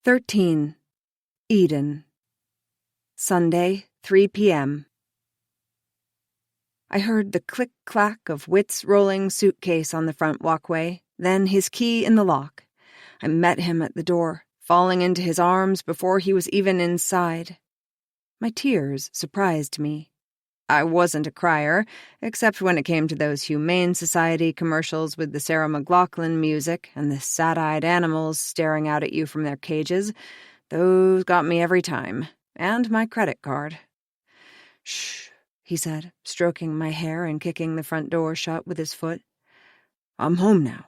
13. Eden. Sunday, 3 p.m. I heard the click-clack of Whit's rolling suitcase on the front walkway, then his key in the lock. I met him at the door, falling into his arms before he was even inside. My tears surprised me. I wasn't a crier, except when it came to those Humane Society commercials with the Sarah McLachlan music and the sad-eyed animals staring out at you from their cages. Those got me every time, and my credit card. Shh, he said, stroking my hair and kicking the front door shut with his foot. I'm home now.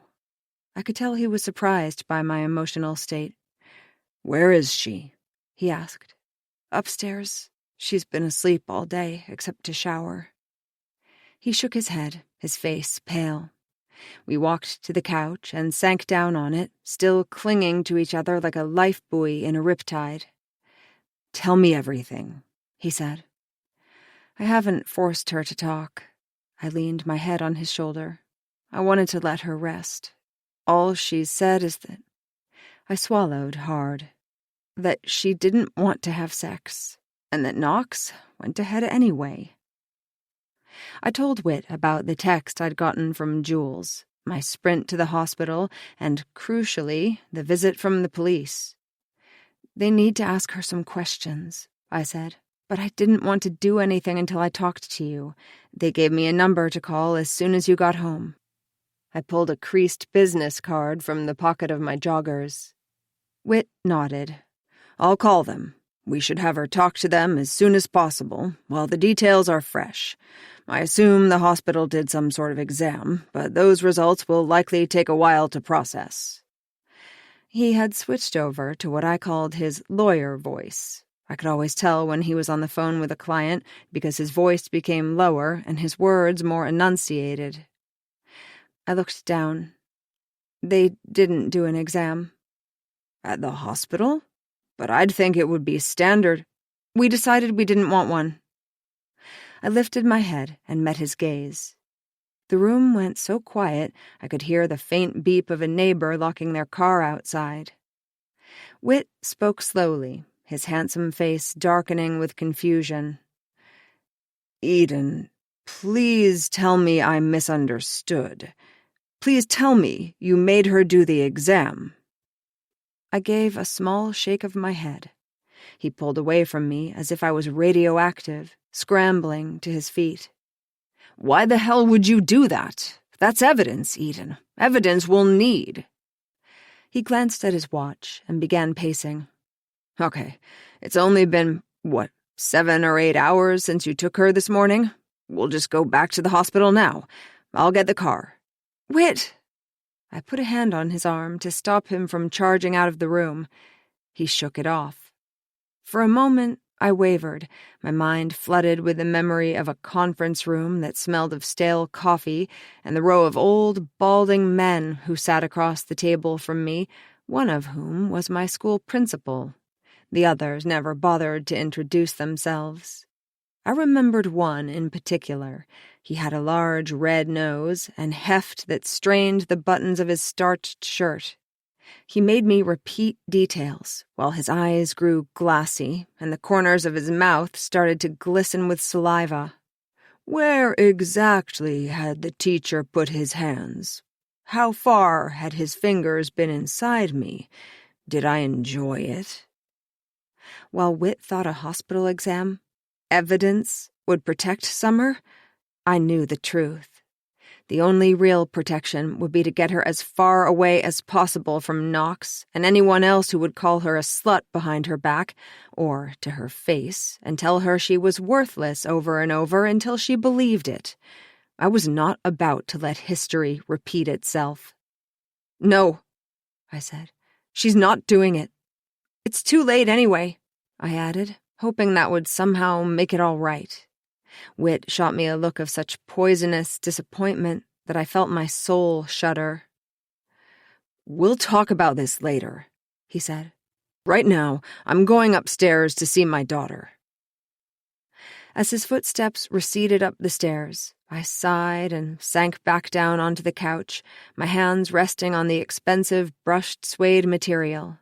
I could tell he was surprised by my emotional state. Where is she? He asked. Upstairs. She's been asleep all day, except to shower. He shook his head, his face pale. We walked to the couch and sank down on it, still clinging to each other like a life buoy in a riptide. Tell me everything, he said. I haven't forced her to talk. I leaned my head on his shoulder. I wanted to let her rest. All she's said is that... I swallowed hard. That she didn't want to have sex, and that Knox went ahead anyway. I told Whit about the text I'd gotten from Jules, my sprint to the hospital, and, crucially, the visit from the police. They need to ask her some questions, I said, but I didn't want to do anything until I talked to you. They gave me a number to call as soon as you got home. I pulled a creased business card from the pocket of my joggers. Whit nodded. I'll call them. We should have her talk to them as soon as possible, while the details are fresh. I assume the hospital did some sort of exam, but those results will likely take a while to process. He had switched over to what I called his lawyer voice. I could always tell when he was on the phone with a client because his voice became lower and his words more enunciated. I looked down. They didn't do an exam. At the hospital? But I'd think it would be standard. We decided we didn't want one. I lifted my head and met his gaze. The room went so quiet I could hear the faint beep of a neighbor locking their car outside. Whit spoke slowly, his handsome face darkening with confusion. Eden, Please tell me I misunderstood. Please tell me you made her do the exam." I gave a small shake of my head. He pulled away from me as if I was radioactive, scrambling to his feet. "Why the hell would you do that? That's evidence, Eden. Evidence we'll need." He glanced at his watch and began pacing. "Okay, it's only been, 7 or 8 hours since you took her this morning? We'll just go back to the hospital now. I'll get the car." "Whit!" I put a hand on his arm to stop him from charging out of the room. He shook it off. For a moment, I wavered, my mind flooded with the memory of a conference room that smelled of stale coffee and the row of old, balding men who sat across the table from me, one of whom was my school principal. The others never bothered to introduce themselves. I remembered one in particular. He had a large red nose and heft that strained the buttons of his starched shirt. He made me repeat details, while his eyes grew glassy and the corners of his mouth started to glisten with saliva. "Where exactly had the teacher put his hands? How far had his fingers been inside me? Did I enjoy it?" While Whit thought a hospital exam, evidence, would protect Summer, I knew the truth. The only real protection would be to get her as far away as possible from Knox and anyone else who would call her a slut behind her back, or to her face, and tell her she was worthless over and over until she believed it. I was not about to let history repeat itself. "No," I said. "She's not doing it. It's too late anyway," I added, hoping that would somehow make it all right. Whit shot me a look of such poisonous disappointment that I felt my soul shudder. "We'll talk about this later," he said. "Right now, I'm going upstairs to see my daughter." As his footsteps receded up the stairs, I sighed and sank back down onto the couch, my hands resting on the expensive brushed suede material.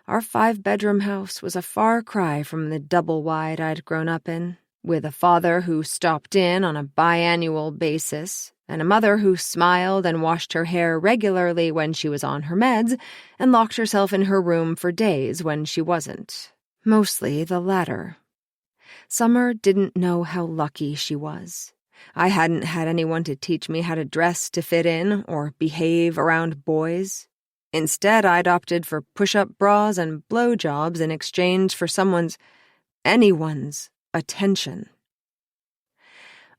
Our 5-bedroom house was a far cry from the double-wide I'd grown up in, with a father who stopped in on a biannual basis, and a mother who smiled and washed her hair regularly when she was on her meds, and locked herself in her room for days when she wasn't. Mostly the latter. Summer didn't know how lucky she was. I hadn't had anyone to teach me how to dress to fit in or behave around boys. Instead, I'd opted for push-up bras and blowjobs in exchange for anyone's, attention.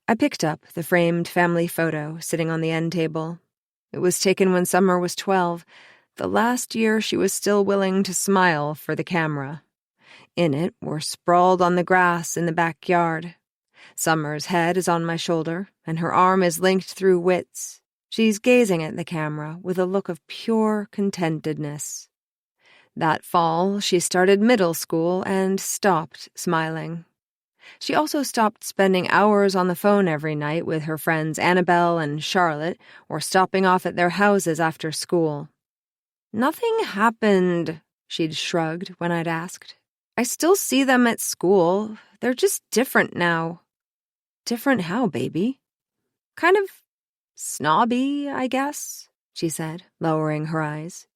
I picked up the framed family photo sitting on the end table. It was taken when Summer was 12, the last year she was still willing to smile for the camera. In it, we're sprawled on the grass in the backyard. Summer's head is on my shoulder, and her arm is linked through Whit's. She's gazing at the camera with a look of pure contentedness. That fall, she started middle school and stopped smiling. She also stopped spending hours on the phone every night with her friends Annabelle and Charlotte, or stopping off at their houses after school. "Nothing happened," she'd shrugged when I'd asked. "I still see them at school. They're just different now." "Different how, baby?" "Kind of snobby, I guess," she said, lowering her eyes.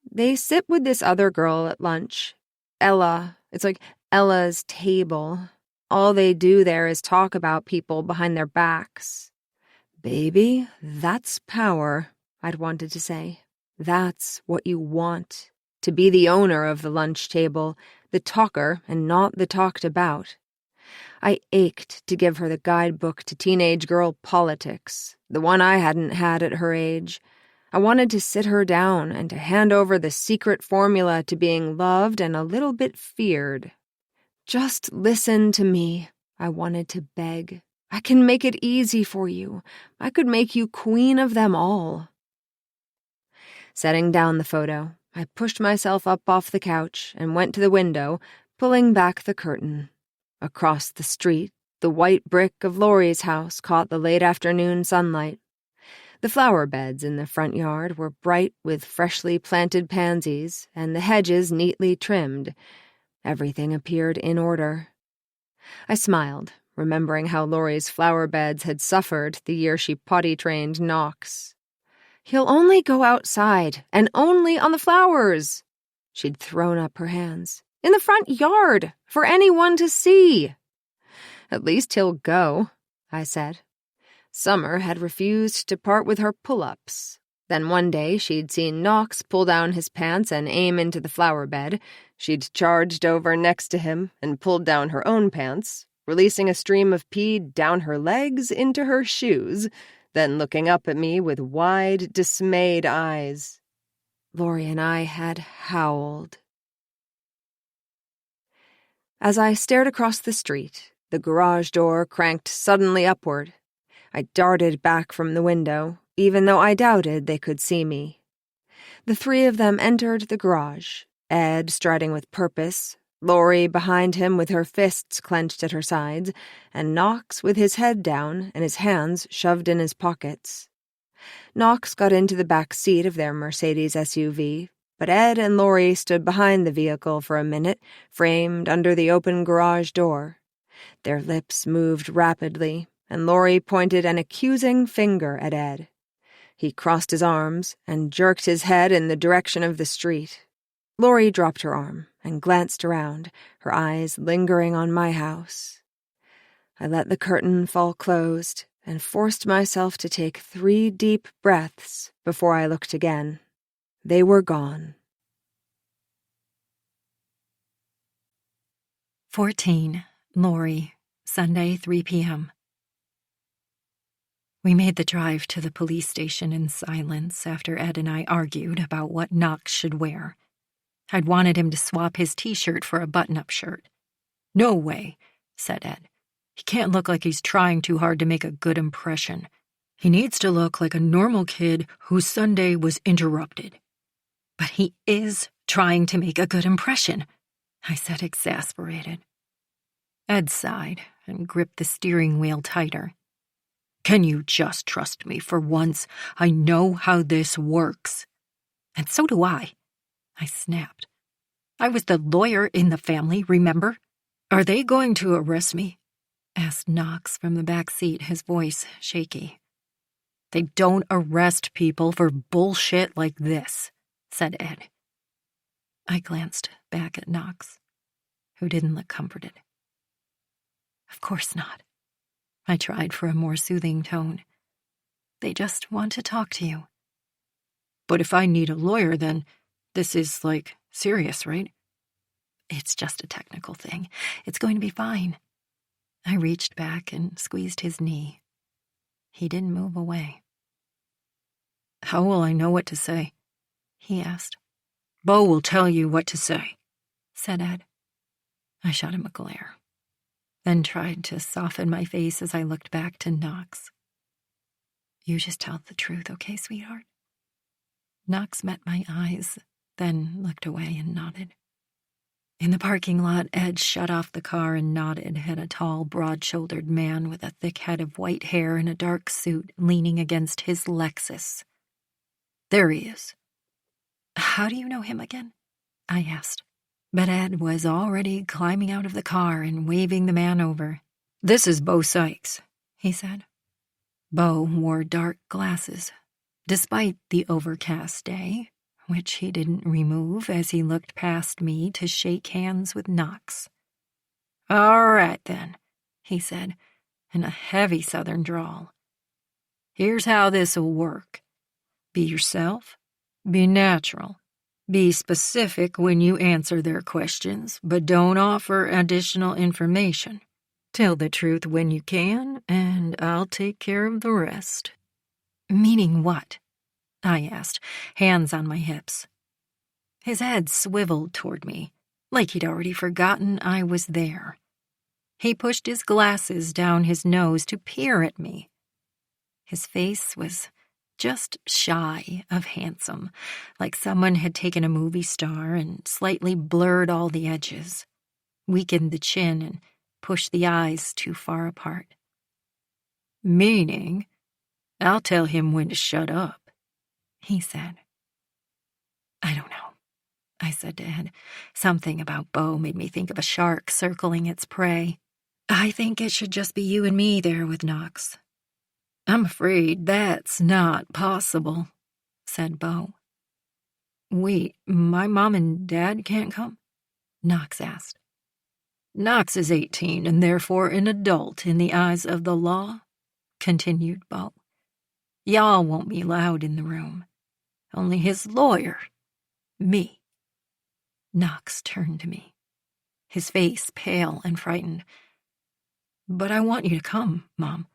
"They sit with this other girl at lunch. Ella. It's like Ella's table. All they do there is talk about people behind their backs." "Baby, that's power," I'd wanted to say. "That's what you want. To be the owner of the lunch table, the talker and not the talked about." I ached to give her the guidebook to teenage girl politics, the one I hadn't had at her age. I wanted to sit her down and to hand over the secret formula to being loved and a little bit feared. "Just listen to me," I wanted to beg. "I can make it easy for you. I could make you queen of them all." Setting down the photo, I pushed myself up off the couch and went to the window, pulling back the curtain. Across the street, the white brick of Laurie's house caught the late afternoon sunlight. The flower beds in the front yard were bright with freshly planted pansies, and the hedges neatly trimmed. Everything appeared in order. I smiled, remembering how Laurie's flower beds had suffered the year she potty-trained Knox. "He'll only go outside, and only on the flowers." She'd thrown up her hands. "In the front yard, for anyone to see." "At least he'll go," I said. Summer had refused to part with her pull-ups. Then one day she'd seen Knox pull down his pants and aim into the flower bed. She'd charged over next to him and pulled down her own pants, releasing a stream of pee down her legs into her shoes, then looking up at me with wide, dismayed eyes. Laurie and I had howled. As I stared across the street, the garage door cranked suddenly upward. I darted back from the window, even though I doubted they could see me. The three of them entered the garage, Ed striding with purpose, Laurie behind him with her fists clenched at her sides, and Knox with his head down and his hands shoved in his pockets. Knox got into the back seat of their Mercedes SUV, but Ed and Laurie stood behind the vehicle for a minute, framed under the open garage door. Their lips moved rapidly, and Laurie pointed an accusing finger at Ed. He crossed his arms and jerked his head in the direction of the street. Laurie dropped her arm and glanced around, her eyes lingering on my house. I let the curtain fall closed and forced myself to take 3 deep breaths before I looked again. They were gone. 14. Laurie, Sunday, 3 p.m. We made the drive to the police station in silence after Ed and I argued about what Knox should wear. I'd wanted him to swap his t-shirt for a button-up shirt. "No way," said Ed. "He can't look like he's trying too hard to make a good impression. He needs to look like a normal kid whose Sunday was interrupted." "But he is trying to make a good impression," I said, exasperated. Ed sighed and gripped the steering wheel tighter. "Can you just trust me for once? I know how this works." "And so do I snapped. "I was the lawyer in the family, remember?" "Are they going to arrest me?" asked Knox from the back seat, his voice shaky. "They don't arrest people for bullshit like this," said Ed. I glanced back at Knox, who didn't look comforted. "Of course not." I tried for a more soothing tone. "They just want to talk to you." "But if I need a lawyer, then this is, serious, right?" "It's just a technical thing. It's going to be fine." I reached back and squeezed his knee. He didn't move away. "How will I know what to say?" he asked. "Bo will tell you what to say," said Ed. I shot him a glare, then tried to soften my face as I looked back to Knox. "You just tell the truth, okay, sweetheart?" Knox met my eyes, then looked away and nodded. In the parking lot, Ed shut off the car and nodded at a tall, broad-shouldered man with a thick head of white hair and a dark suit leaning against his Lexus. "There he is." "How do you know him again?" I asked. But Ed was already climbing out of the car and waving the man over. "This is Bo Sykes," he said. Bo wore dark glasses, despite the overcast day, which he didn't remove as he looked past me to shake hands with Knox. "All right, then," he said, in a heavy southern drawl. "Here's how this'll work. Be yourself. Be natural. Be specific when you answer their questions, but don't offer additional information. Tell the truth when you can, and I'll take care of the rest." "Meaning what?" I asked, hands on my hips. His head swiveled toward me, like he'd already forgotten I was there. He pushed his glasses down his nose to peer at me. His face was just shy of handsome, like someone had taken a movie star and slightly blurred all the edges, weakened the chin, and pushed the eyes too far apart. "Meaning, I'll tell him when to shut up," he said. "I don't know," I said to Ed. Something about Bo made me think of a shark circling its prey. I think it should just be you and me there with Knox. I'm afraid that's not possible, said Beau. Wait, my mom and dad can't come? Knox asked. Knox is 18 and therefore an adult in the eyes of the law, continued Beau. Y'all won't be allowed in the room. Only his lawyer, me. Knox turned to me, his face pale and frightened. But I want you to come, Mom.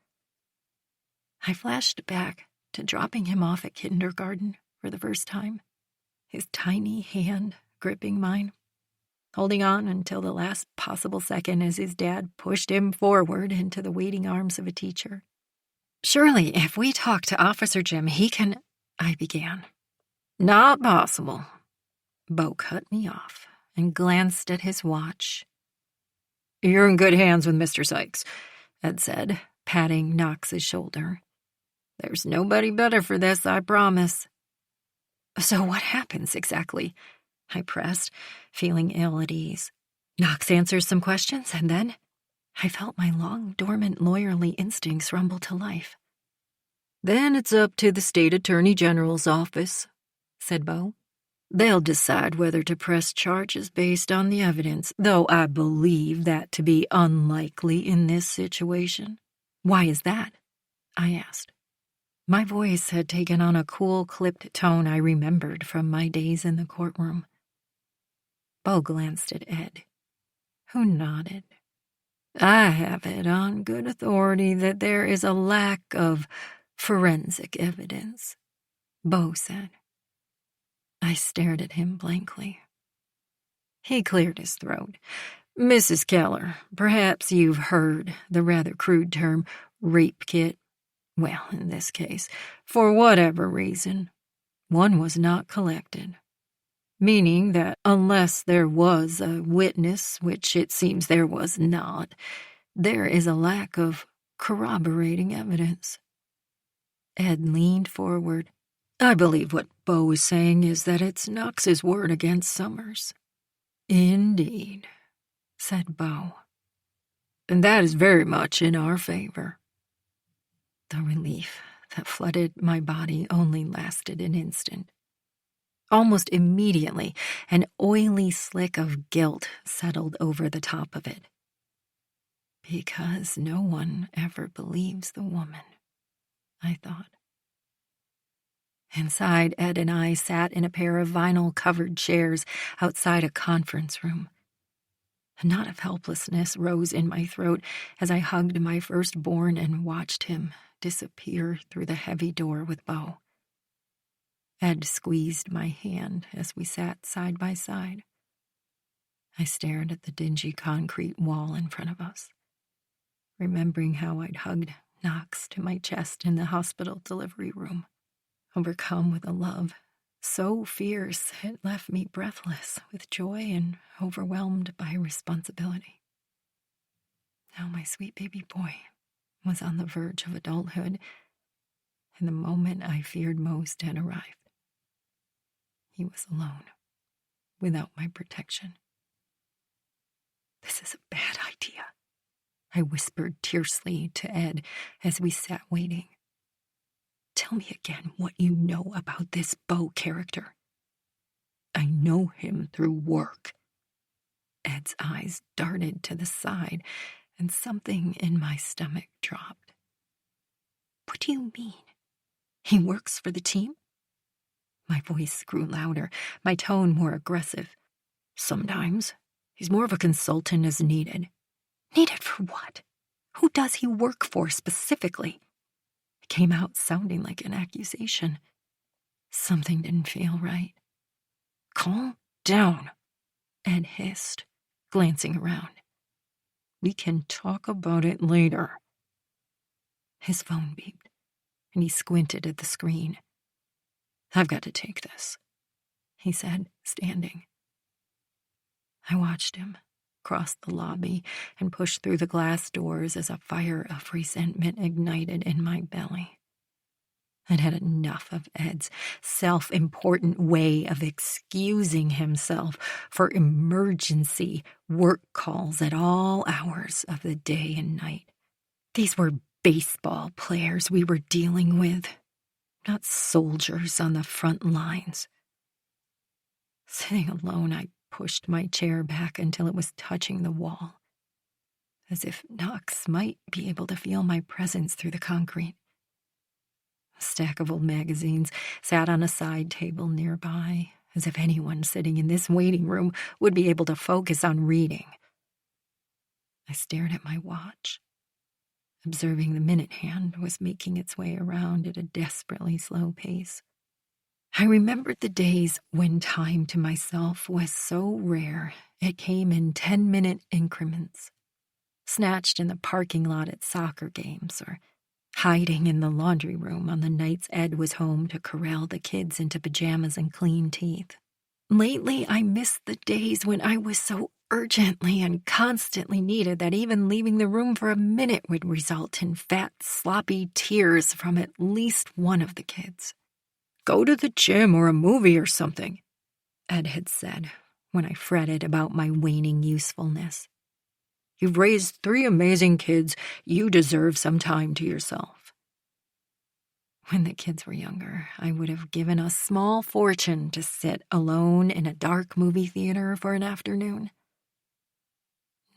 I flashed back to dropping him off at kindergarten for the first time, his tiny hand gripping mine, holding on until the last possible second as his dad pushed him forward into the waiting arms of a teacher. Surely, if we talk to Officer Jim, he can... I began. Not possible. Beau cut me off and glanced at his watch. You're in good hands with Mr. Sykes, Ed said, patting Knox's shoulder. There's nobody better for this, I promise. So what happens exactly? I pressed, feeling ill at ease. Knox answers some questions, and then I felt my long-dormant lawyerly instincts rumble to life. Then it's up to the state attorney general's office, said Beau. They'll decide whether to press charges based on the evidence, though I believe that to be unlikely in this situation. Why is that? I asked. My voice had taken on a cool, clipped tone I remembered from my days in the courtroom. Beau glanced at Ed, who nodded. I have it on good authority that there is a lack of forensic evidence, Beau said. I stared at him blankly. He cleared his throat. Mrs. Keller, perhaps you've heard the rather crude term rape kit. Well, in this case, for whatever reason, one was not collected. Meaning that unless there was a witness, which it seems there was not, there is a lack of corroborating evidence. Ed leaned forward. I believe what Beau is saying is that it's Knox's word against Summers. Indeed, said Beau. And that is very much in our favor. The relief that flooded my body only lasted an instant. Almost immediately, an oily slick of guilt settled over the top of it. Because no one ever believes the woman, I thought. Inside, Ed and I sat in a pair of vinyl-covered chairs outside a conference room. A knot of helplessness rose in my throat as I hugged my firstborn and watched him disappear through the heavy door with Beau. Ed squeezed my hand as we sat side by side. I stared at the dingy concrete wall in front of us, remembering how I'd hugged Knox to my chest in the hospital delivery room, overcome with a love so fierce it left me breathless with joy and overwhelmed by responsibility. Now my sweet baby boy was on the verge of adulthood, and the moment I feared most had arrived. He was alone, without my protection. This is a bad idea, I whispered tersely to Ed as we sat waiting. Tell me again what you know about this Beau character. I know him through work. Ed's eyes darted to the side, and something in my stomach dropped. What do you mean? He works for the team? My voice grew louder, my tone more aggressive. Sometimes. He's more of a consultant as needed. Needed for what? Who does he work for specifically? It came out sounding like an accusation. Something didn't feel right. Calm down, Ed hissed, glancing around. We can talk about it later. His phone beeped, and he squinted at the screen. I've got to take this, he said, standing. I watched him cross the lobby and push through the glass doors as a fire of resentment ignited in my belly. I'd had enough of Ed's self-important way of excusing himself for emergency work calls at all hours of the day and night. These were baseball players we were dealing with, not soldiers on the front lines. Sitting alone, I pushed my chair back until it was touching the wall, as if Knox might be able to feel my presence through the concrete. A stack of old magazines sat on a side table nearby, as if anyone sitting in this waiting room would be able to focus on reading. I stared at my watch, observing the minute hand was making its way around at a desperately slow pace. I remembered the days when time to myself was so rare it came in 10-minute increments, snatched in the parking lot at soccer games or hiding in the laundry room on the nights Ed was home to corral the kids into pajamas and clean teeth. Lately, I missed the days when I was so urgently and constantly needed that even leaving the room for a minute would result in fat, sloppy tears from at least one of the kids. "Go to the gym or a movie or something," Ed had said when I fretted about my waning usefulness. "You've raised 3 amazing kids. You deserve some time to yourself." When the kids were younger, I would have given a small fortune to sit alone in a dark movie theater for an afternoon.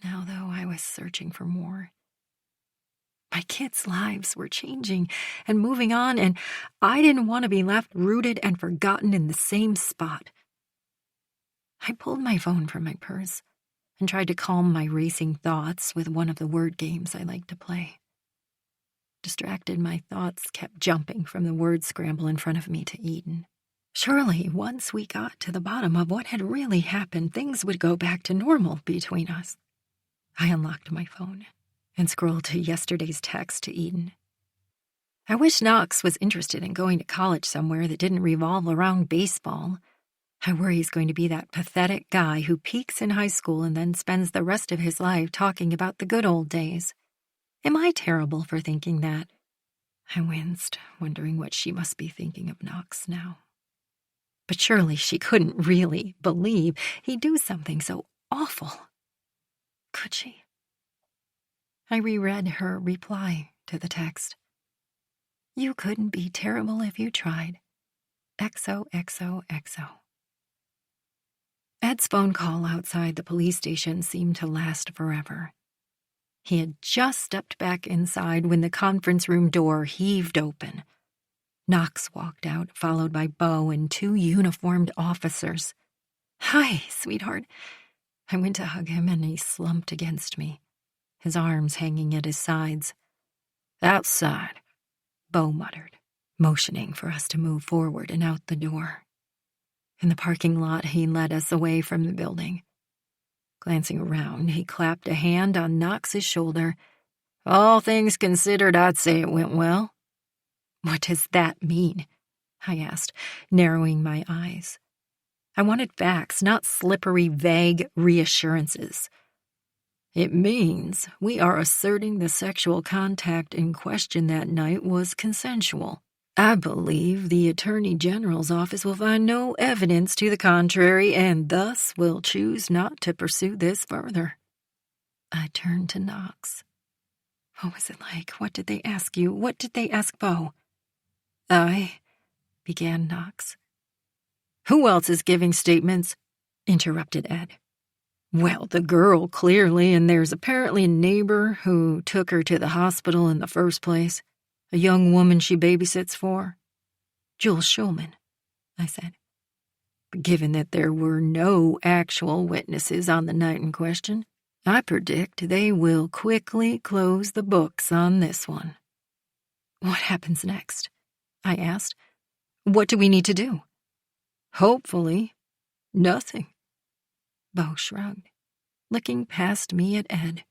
Now, though, I was searching for more. My kids' lives were changing and moving on, and I didn't want to be left rooted and forgotten in the same spot. I pulled my phone from my purse and tried to calm my racing thoughts with one of the word games I liked to play. Distracted, my thoughts kept jumping from the word scramble in front of me to Eden. Surely, once we got to the bottom of what had really happened, things would go back to normal between us. I unlocked my phone and scrolled to yesterday's text to Eden. "I wish Knox was interested in going to college somewhere that didn't revolve around baseball. I worry he's going to be that pathetic guy who peaks in high school and then spends the rest of his life talking about the good old days. Am I terrible for thinking that?" I winced, wondering what she must be thinking of Knox now. But surely she couldn't really believe he'd do something so awful. Could she? I reread her reply to the text. "You couldn't be terrible if you tried. XOXOXO." Ed's phone call outside the police station seemed to last forever. He had just stepped back inside when the conference room door heaved open. Knox walked out, followed by Beau and 2 uniformed officers. "Hi, sweetheart." I went to hug him, and he slumped against me, his arms hanging at his sides. "Outside," Beau muttered, motioning for us to move forward and out the door. In the parking lot, he led us away from the building. Glancing around, he clapped a hand on Knox's shoulder. "All things considered, I'd say it went well." "What does that mean?" I asked, narrowing my eyes. I wanted facts, not slippery, vague reassurances. "It means we are asserting the sexual contact in question that night was consensual. I believe the Attorney General's office will find no evidence to the contrary and thus will choose not to pursue this further." I turned to Knox. "What was it like? What did they ask you? What did they ask Beau?" began Knox. "Who else is giving statements?" interrupted Ed. "Well, the girl, clearly, and there's apparently a neighbor who took her to the hospital in the first place. A young woman she babysits for." "Jules Schulman," I said. "But given that there were no actual witnesses on the night in question, I predict they will quickly close the books on this one." "What happens next?" I asked. "What do we need to do?" "Hopefully, nothing." Beau shrugged, looking past me at Ed.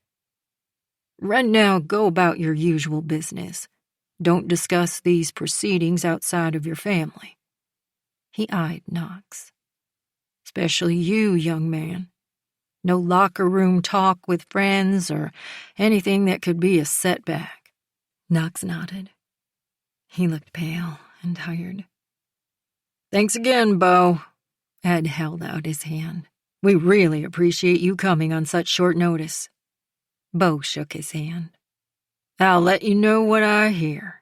"Right now, go about your usual business. Don't discuss these proceedings outside of your family." He eyed Knox. "Especially you, young man. No locker room talk with friends or anything that could be a setback." Knox nodded. He looked pale and tired. "Thanks again, Bo." Ed held out his hand. "We really appreciate you coming on such short notice." Bo shook his hand. "I'll let you know what I hear."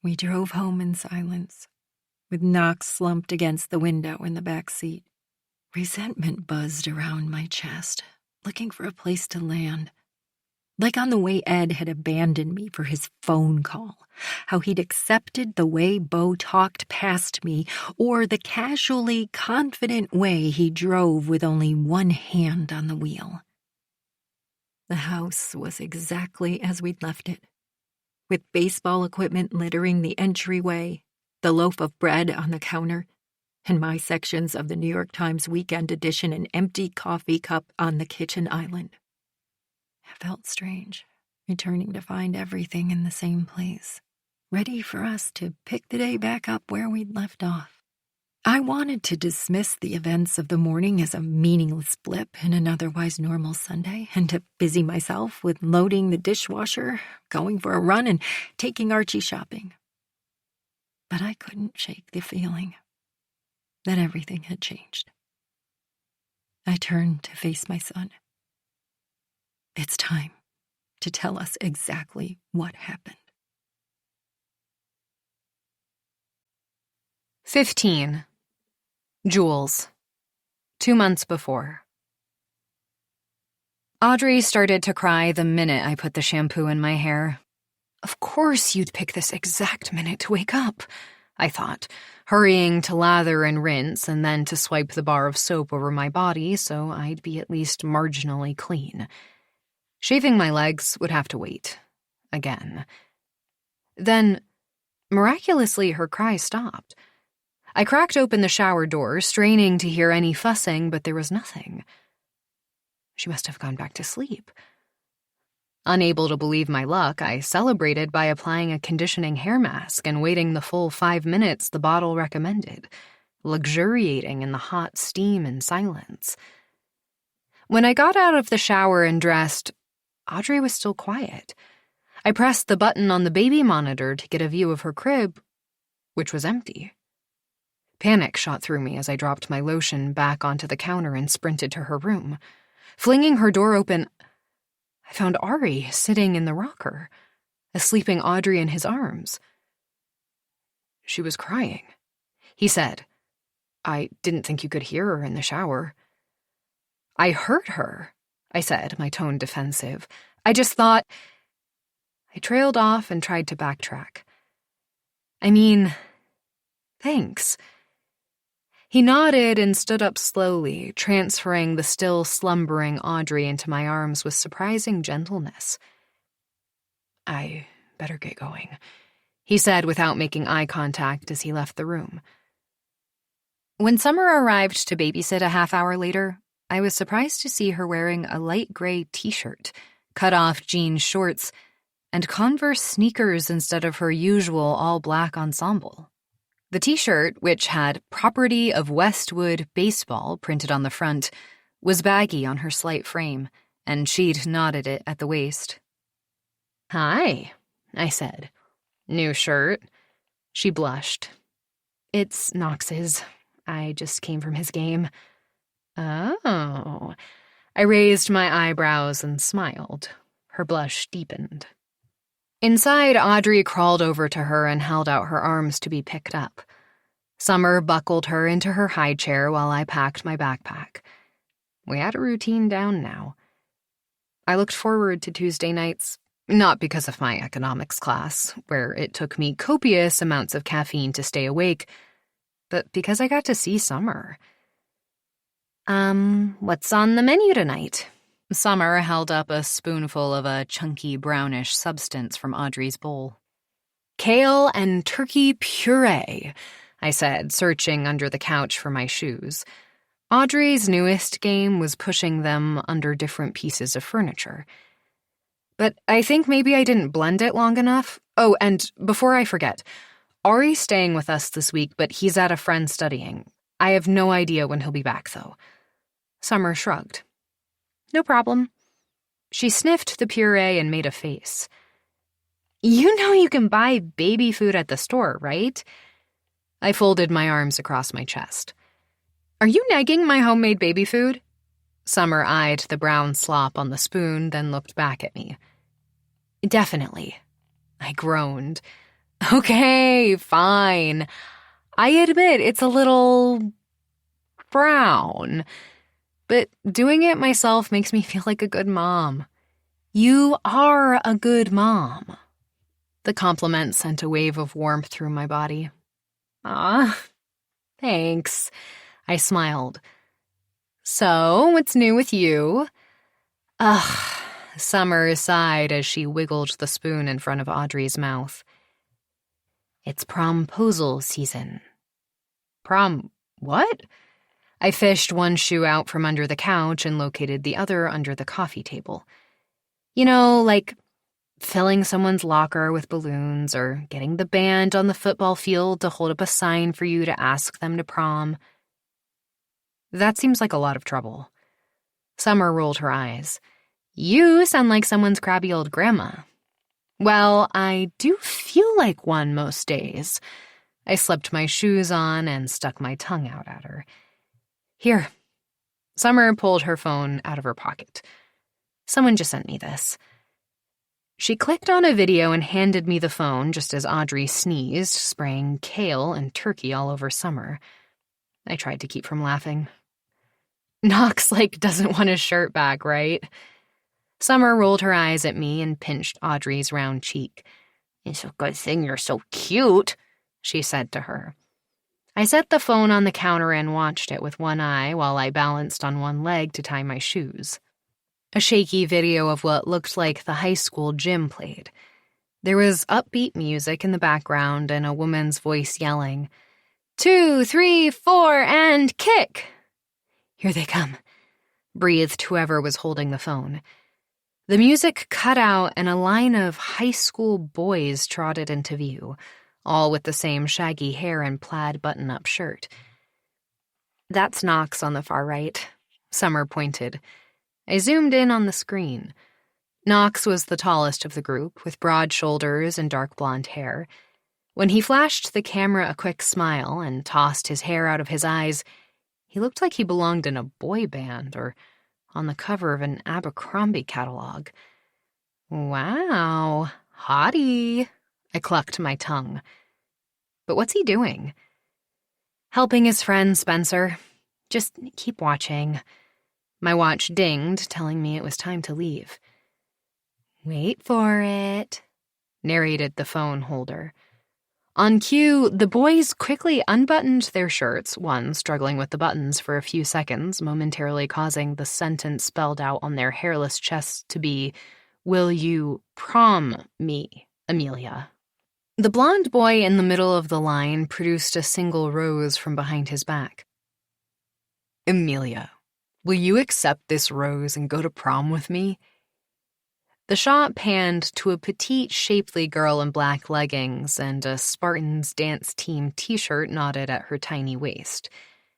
We drove home in silence, with Knox slumped against the window in the back seat. Resentment buzzed around my chest, looking for a place to land. Like on the way Ed had abandoned me for his phone call, how he'd accepted the way Bo talked past me, or the casually confident way he drove with only one hand on the wheel. The house was exactly as we'd left it, with baseball equipment littering the entryway, the loaf of bread on the counter, and my sections of the New York Times weekend edition an empty coffee cup on the kitchen island. It felt strange, returning to find everything in the same place, ready for us to pick the day back up where we'd left off. I wanted to dismiss the events of the morning as a meaningless blip in an otherwise normal Sunday, and to busy myself with loading the dishwasher, going for a run, and taking Archie shopping. But I couldn't shake the feeling that everything had changed. I turned to face my son. It's time to tell us exactly what happened. 15. Jules. 2 months before. Audrey started to cry the minute I put the shampoo in my hair. Of course you'd pick this exact minute to wake up, I thought, hurrying to lather and rinse and then to swipe the bar of soap over my body so I'd be at least marginally clean. Shaving my legs would have to wait. Again. Then, miraculously, her cry stopped. I cracked open the shower door, straining to hear any fussing, but there was nothing. She must have gone back to sleep. Unable to believe my luck, I celebrated by applying a conditioning hair mask and waiting the full 5 minutes the bottle recommended, luxuriating in the hot steam and silence. When I got out of the shower and dressed, Audrey was still quiet. I pressed the button on the baby monitor to get a view of her crib, which was empty. Panic shot through me as I dropped my lotion back onto the counter and sprinted to her room. Flinging her door open, I found Ari sitting in the rocker, a sleeping Audrey in his arms. She was crying. He said, "I didn't think you could hear her in the shower." "I heard her," I said, my tone defensive. "I just thought—" I trailed off and tried to backtrack. "I mean, thanks." He nodded and stood up slowly, transferring the still slumbering Audrey into my arms with surprising gentleness. "I better get going," he said without making eye contact as he left the room. When Summer arrived to babysit a half-hour later, I was surprised to see her wearing a light gray t-shirt, cut-off jean shorts, and Converse sneakers instead of her usual all-black ensemble. The t-shirt, which had "Property of Westwood Baseball" printed on the front, was baggy on her slight frame, and she'd knotted it at the waist. "Hi," I said. "New shirt?" She blushed. "It's Knox's. I just came from his game." "Oh." I raised my eyebrows and smiled. Her blush deepened. Inside, Audrey crawled over to her and held out her arms to be picked up. Summer buckled her into her high chair while I packed my backpack. We had a routine down now. I looked forward to Tuesday nights, not because of my economics class, where it took me copious amounts of caffeine to stay awake, but because I got to see Summer. What's on the menu tonight?" Summer held up a spoonful of a chunky brownish substance from Audrey's bowl. "Kale and turkey puree," I said, searching under the couch for my shoes. Audrey's newest game was pushing them under different pieces of furniture. But I think maybe I didn't blend it long enough. Oh, and before I forget, Ari's staying with us this week, but he's at a friend studying. I have no idea when he'll be back, though. Summer shrugged. "No problem." She sniffed the puree and made a face. You know you can buy baby food at the store, right? I folded my arms across my chest. Are you negging my homemade baby food? Summer eyed the brown slop on the spoon, then looked back at me. Definitely. I groaned. Okay, fine. I admit it's a little brown, but doing it myself makes me feel like a good mom. You are a good mom. The compliment sent a wave of warmth through my body. Ah, thanks. I smiled. So, what's new with you? Ugh, Summer sighed as she wiggled the spoon in front of Audrey's mouth. It's promposal season. Prom what? I fished one shoe out from under the couch and located the other under the coffee table. You know, like filling someone's locker with balloons or getting the band on the football field to hold up a sign for you to ask them to prom. That seems like a lot of trouble. Summer rolled her eyes. You sound like someone's crabby old grandma. Well, I do feel like one most days. I slipped my shoes on and stuck my tongue out at her. Here. Summer pulled her phone out of her pocket. Someone just sent me this. She clicked on a video and handed me the phone just as Audrey sneezed, spraying kale and turkey all over Summer. I tried to keep from laughing. Knox, doesn't want his shirt back, right? Summer rolled her eyes at me and pinched Audrey's round cheek. It's a good thing you're so cute, she said to her. I set the phone on the counter and watched it with one eye while I balanced on one leg to tie my shoes. A shaky video of what looked like the high school gym played. There was upbeat music in the background and a woman's voice yelling, 2, 3, 4, and kick! Here they come, breathed whoever was holding the phone. The music cut out and a line of high school boys trotted into view, all with the same shaggy hair and plaid button-up shirt. That's Knox on the far right, Summer pointed. I zoomed in on the screen. Knox was the tallest of the group, with broad shoulders and dark blonde hair. When he flashed the camera a quick smile and tossed his hair out of his eyes, he looked like he belonged in a boy band or on the cover of an Abercrombie catalog. Wow, hottie, I clucked my tongue. But what's he doing? Helping his friend Spencer. Just keep watching. My watch dinged, telling me it was time to leave. Wait for it, narrated the phone holder. On cue, the boys quickly unbuttoned their shirts, one struggling with the buttons for a few seconds, momentarily causing the sentence spelled out on their hairless chests to be, "Will you prom me, Amelia?" The blonde boy in the middle of the line produced a single rose from behind his back. Amelia, will you accept this rose and go to prom with me? The shot panned to a petite, shapely girl in black leggings and a Spartans dance team t-shirt knotted at her tiny waist.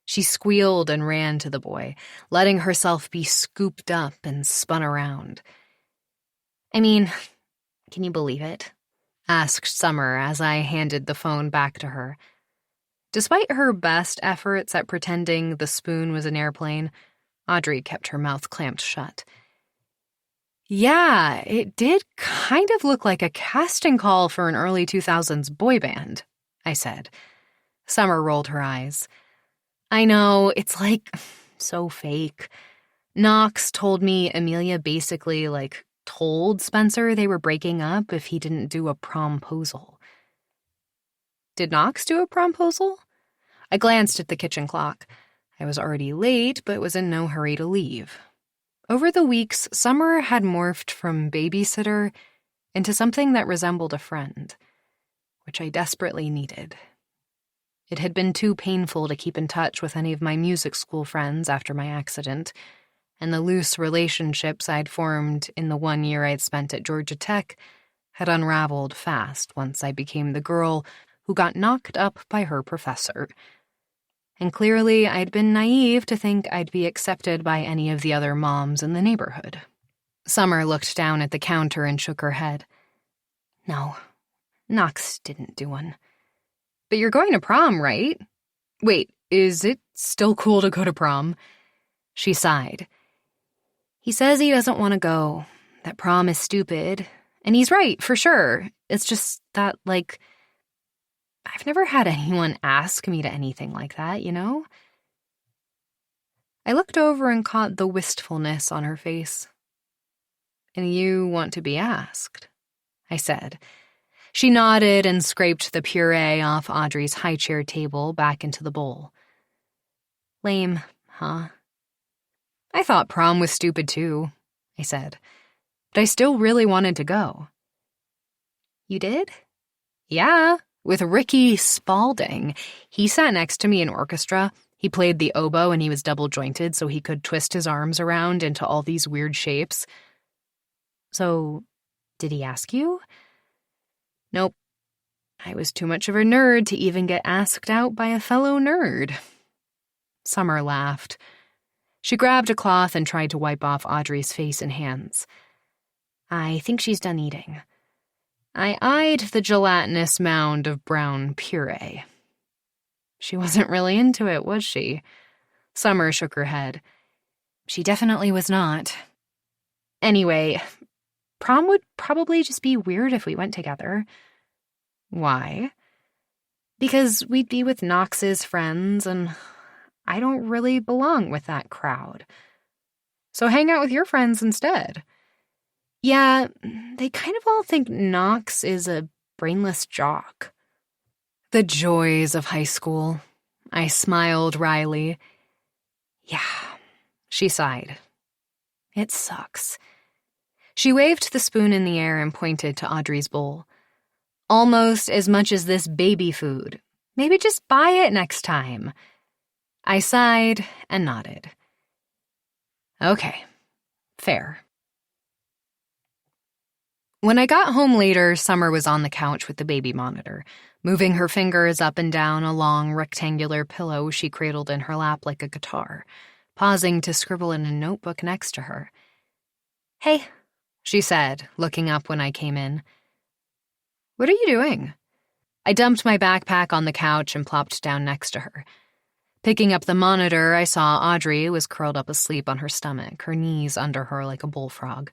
She squealed and ran to the boy, letting herself be scooped up and spun around. I mean, can you believe it? Asked Summer as I handed the phone back to her. Despite her best efforts at pretending the spoon was an airplane, Audrey kept her mouth clamped shut. Yeah, it did kind of look like a casting call for an early 2000s boy band, I said. Summer rolled her eyes. I know, it's so fake. Knox told me Amelia basically, told Spencer they were breaking up if he didn't do a promposal. Did Knox do a promposal? I glanced at the kitchen clock. I was already late, but was in no hurry to leave. Over the weeks, Summer had morphed from babysitter into something that resembled a friend, which I desperately needed. It had been too painful to keep in touch with any of my music school friends after my accident, and the loose relationships I'd formed in the 1 year I'd spent at Georgia Tech had unraveled fast once I became the girl who got knocked up by her professor. And clearly I'd been naive to think I'd be accepted by any of the other moms in the neighborhood. Summer looked down at the counter and shook her head. No, Knox didn't do one. But you're going to prom, right? Wait, is it still cool to go to prom? She sighed. He says he doesn't want to go, that prom is stupid. And he's right, for sure. It's just that, I've never had anyone ask me to anything like that, you know? I looked over and caught the wistfulness on her face. And you want to be asked, I said. She nodded and scraped the puree off Audrey's high-chair table back into the bowl. Lame, huh? I thought prom was stupid too, I said. But I still really wanted to go. You did? Yeah, with Ricky Spaulding. He sat next to me in orchestra. He played the oboe and he was double-jointed so he could twist his arms around into all these weird shapes. So, did he ask you? Nope. I was too much of a nerd to even get asked out by a fellow nerd. Summer laughed. She grabbed a cloth and tried to wipe off Audrey's face and hands. I think she's done eating. I eyed the gelatinous mound of brown puree. She wasn't really into it, was she? Summer shook her head. She definitely was not. Anyway, prom would probably just be weird if we went together. Why? Because we'd be with Knox's friends, and I don't really belong with that crowd. So hang out with your friends instead. Yeah, they kind of all think Knox is a brainless jock. The joys of high school. I smiled wryly. Yeah, she sighed. It sucks. She waved the spoon in the air and pointed to Audrey's bowl. Almost as much as this baby food. Maybe just buy it next time. I sighed and nodded. Okay, fair. When I got home later, Summer was on the couch with the baby monitor, moving her fingers up and down a long rectangular pillow she cradled in her lap like a guitar, pausing to scribble in a notebook next to her. Hey, she said, looking up when I came in. What are you doing? I dumped my backpack on the couch and plopped down next to her. Picking up the monitor, I saw Audrey was curled up asleep on her stomach, her knees under her like a bullfrog.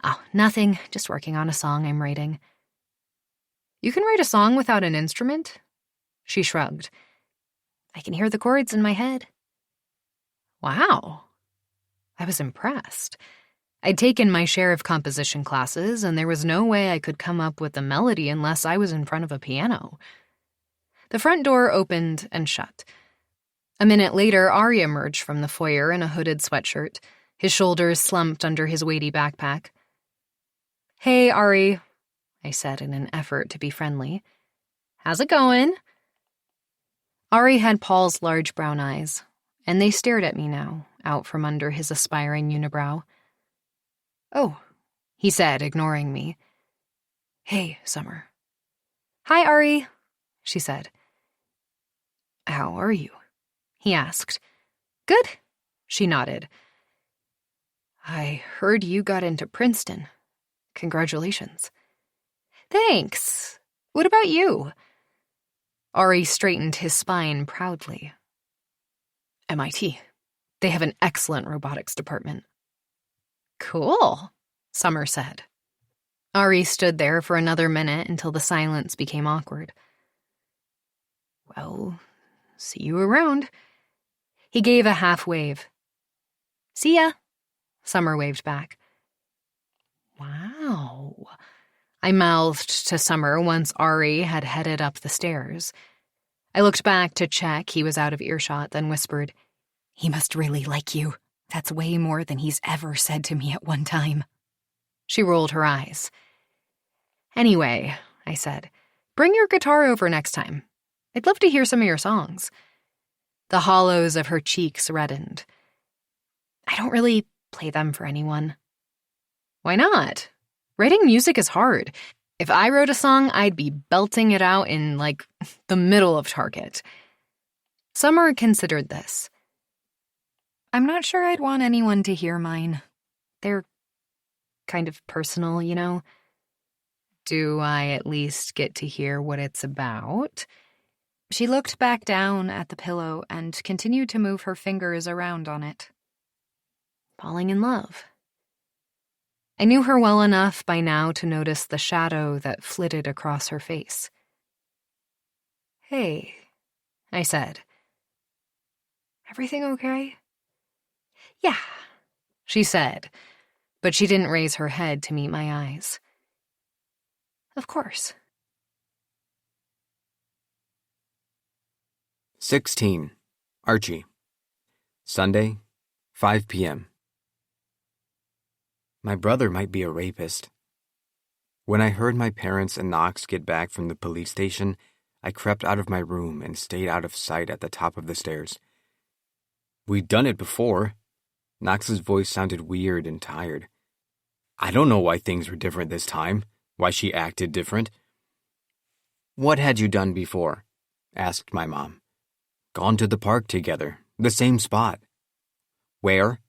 Oh, nothing, just working on a song I'm writing. You can write a song without an instrument? She shrugged. I can hear the chords in my head. Wow. I was impressed. I'd taken my share of composition classes, and there was no way I could come up with a melody unless I was in front of a piano. The front door opened and shut. A minute later, Ari emerged from the foyer in a hooded sweatshirt, his shoulders slumped under his weighty backpack. Hey, Ari, I said in an effort to be friendly. How's it going? Ari had Paul's large brown eyes, and they stared at me now, out from under his aspiring unibrow. Oh, he said, ignoring me. Hey, Summer. Hi, Ari, she said. How are you? He asked. Good, she nodded. I heard you got into Princeton. Congratulations. Thanks. What about you? Ari straightened his spine proudly. MIT. They have an excellent robotics department. Cool, Summer said. Ari stood there for another minute until the silence became awkward. Well, see you around. He gave a half wave. See ya, Summer waved back. Wow, I mouthed to Summer once Ari had headed up the stairs. I looked back to check he was out of earshot, then whispered, He must really like you. That's way more than he's ever said to me at one time. She rolled her eyes. Anyway, I said, bring your guitar over next time. I'd love to hear some of your songs. The hollows of her cheeks reddened. I don't really play them for anyone. Why not? Writing music is hard. If I wrote a song, I'd be belting it out in, the middle of Target. Summer considered this. I'm not sure I'd want anyone to hear mine. They're kind of personal, you know. Do I at least get to hear what it's about? She looked back down at the pillow and continued to move her fingers around on it. Falling in love. I knew her well enough by now to notice the shadow that flitted across her face. "Hey," I said. "Everything okay?" "Yeah," she said, but she didn't raise her head to meet my eyes. "Of course." 16. Archie. Sunday, 5 p.m. My brother might be a rapist. When I heard my parents and Knox get back from the police station, I crept out of my room and stayed out of sight at the top of the stairs. "We've done it before." Knox's voice sounded weird and tired. "I don't know why things were different this time, why she acted different." "What had you done before?" asked my mom. "Gone to the park together, the same spot." "Where?"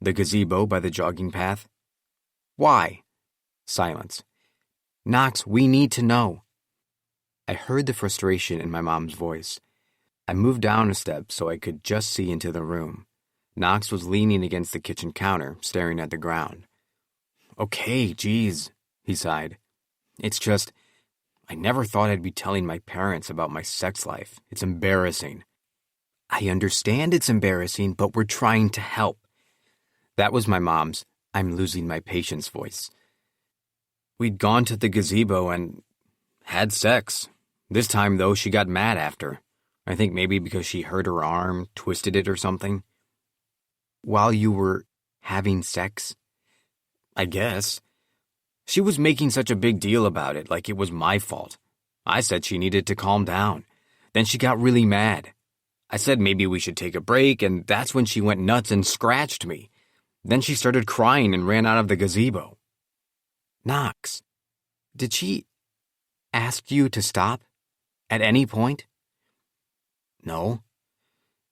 "The gazebo by the jogging path." "Why?" Silence. "Knox, we need to know." I heard the frustration in my mom's voice. I moved down a step so I could just see into the room. Knox was leaning against the kitchen counter, staring at the ground. "Okay, geez," he sighed. "It's just, I never thought I'd be telling my parents about my sex life. It's embarrassing." "I understand it's embarrassing, but we're trying to help." That was my mom's "I'm losing my patience" voice. "We'd gone to the gazebo and had sex. This time, though, she got mad after. I think maybe because she hurt her arm, twisted it or something." "While you were having sex?" "I guess. She was making such a big deal about it, like it was my fault. I said she needed to calm down. Then she got really mad. I said maybe we should take a break, and that's when she went nuts and scratched me. Then she started crying and ran out of the gazebo." "Knox, did she ask you to stop? At any point?" "No."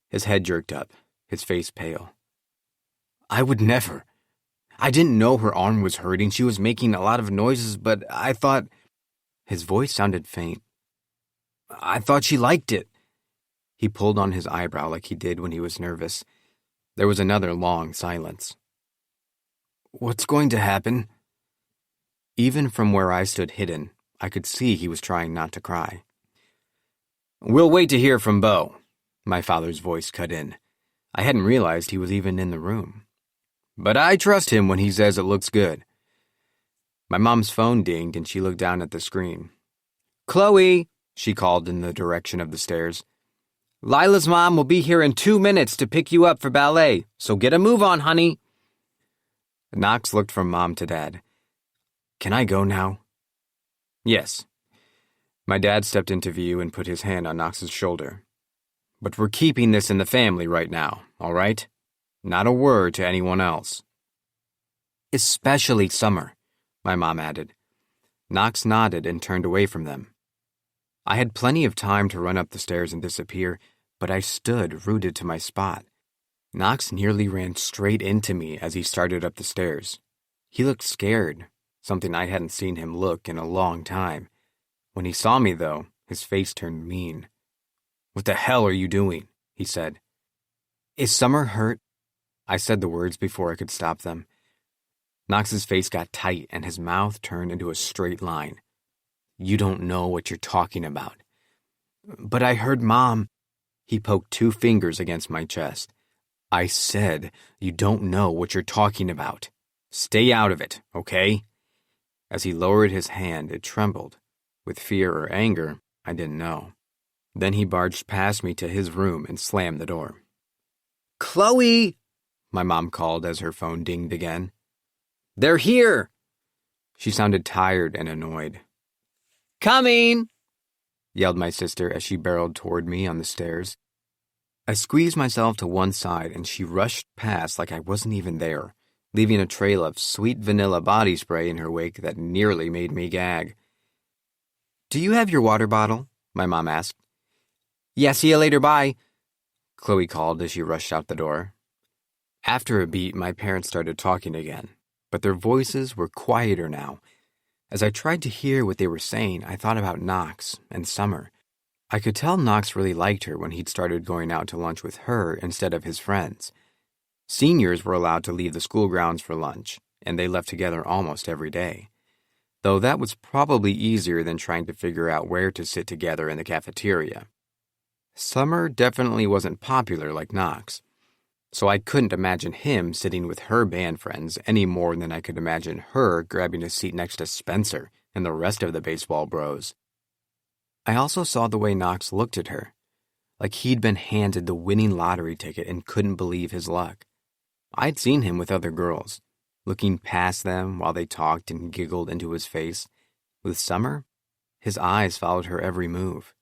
His head jerked up, his face pale. "I would never. I didn't know her arm was hurting. She was making a lot of noises, but I thought..." His voice sounded faint. "I thought she liked it." He pulled on his eyebrow like he did when he was nervous. There was another long silence. "What's going to happen?" Even from where I stood hidden, I could see he was trying not to cry. "We'll wait to hear from Beau," my father's voice cut in. I hadn't realized he was even in the room. "But I trust him when he says it looks good." My mom's phone dinged and she looked down at the screen. "Chloe," she called in the direction of the stairs. "Lila's mom will be here in 2 minutes to pick you up for ballet, so get a move on, honey." Knox looked from Mom to Dad. "Can I go now?" "Yes." My dad stepped into view and put his hand on Knox's shoulder. "But we're keeping this in the family right now, all right? Not a word to anyone else." "Especially Summer," my mom added. Knox nodded and turned away from them. I had plenty of time to run up the stairs and disappear, but I stood rooted to my spot. Knox nearly ran straight into me as he started up the stairs. He looked scared, something I hadn't seen him look in a long time. When he saw me, though, his face turned mean. "What the hell are you doing?" he said. "Is Summer hurt?" I said the words before I could stop them. Knox's face got tight and his mouth turned into a straight line. "You don't know what you're talking about." "But I heard Mom..." He poked 2 fingers against my chest. "I said you don't know what you're talking about. Stay out of it, okay?" As he lowered his hand, it trembled. With fear or anger, I didn't know. Then he barged past me to his room and slammed the door. "Chloe!" my mom called as her phone dinged again. "They're here!" She sounded tired and annoyed. "Coming!" yelled my sister as she barreled toward me on the stairs. I squeezed myself to one side and she rushed past like I wasn't even there, leaving a trail of sweet vanilla body spray in her wake that nearly made me gag. "Do you have your water bottle?" my mom asked. "Yeah, see you later, bye," Chloe called as she rushed out the door. After a beat, my parents started talking again, but their voices were quieter now. As I tried to hear what they were saying, I thought about Knox and Summer. I could tell Knox really liked her when he'd started going out to lunch with her instead of his friends. Seniors were allowed to leave the school grounds for lunch, and they left together almost every day. Though that was probably easier than trying to figure out where to sit together in the cafeteria. Summer definitely wasn't popular like Knox, so I couldn't imagine him sitting with her band friends any more than I could imagine her grabbing a seat next to Spencer and the rest of the baseball bros. I also saw the way Knox looked at her, like he'd been handed the winning lottery ticket and couldn't believe his luck. I'd seen him with other girls, looking past them while they talked and giggled into his face. With Summer, his eyes followed her every move.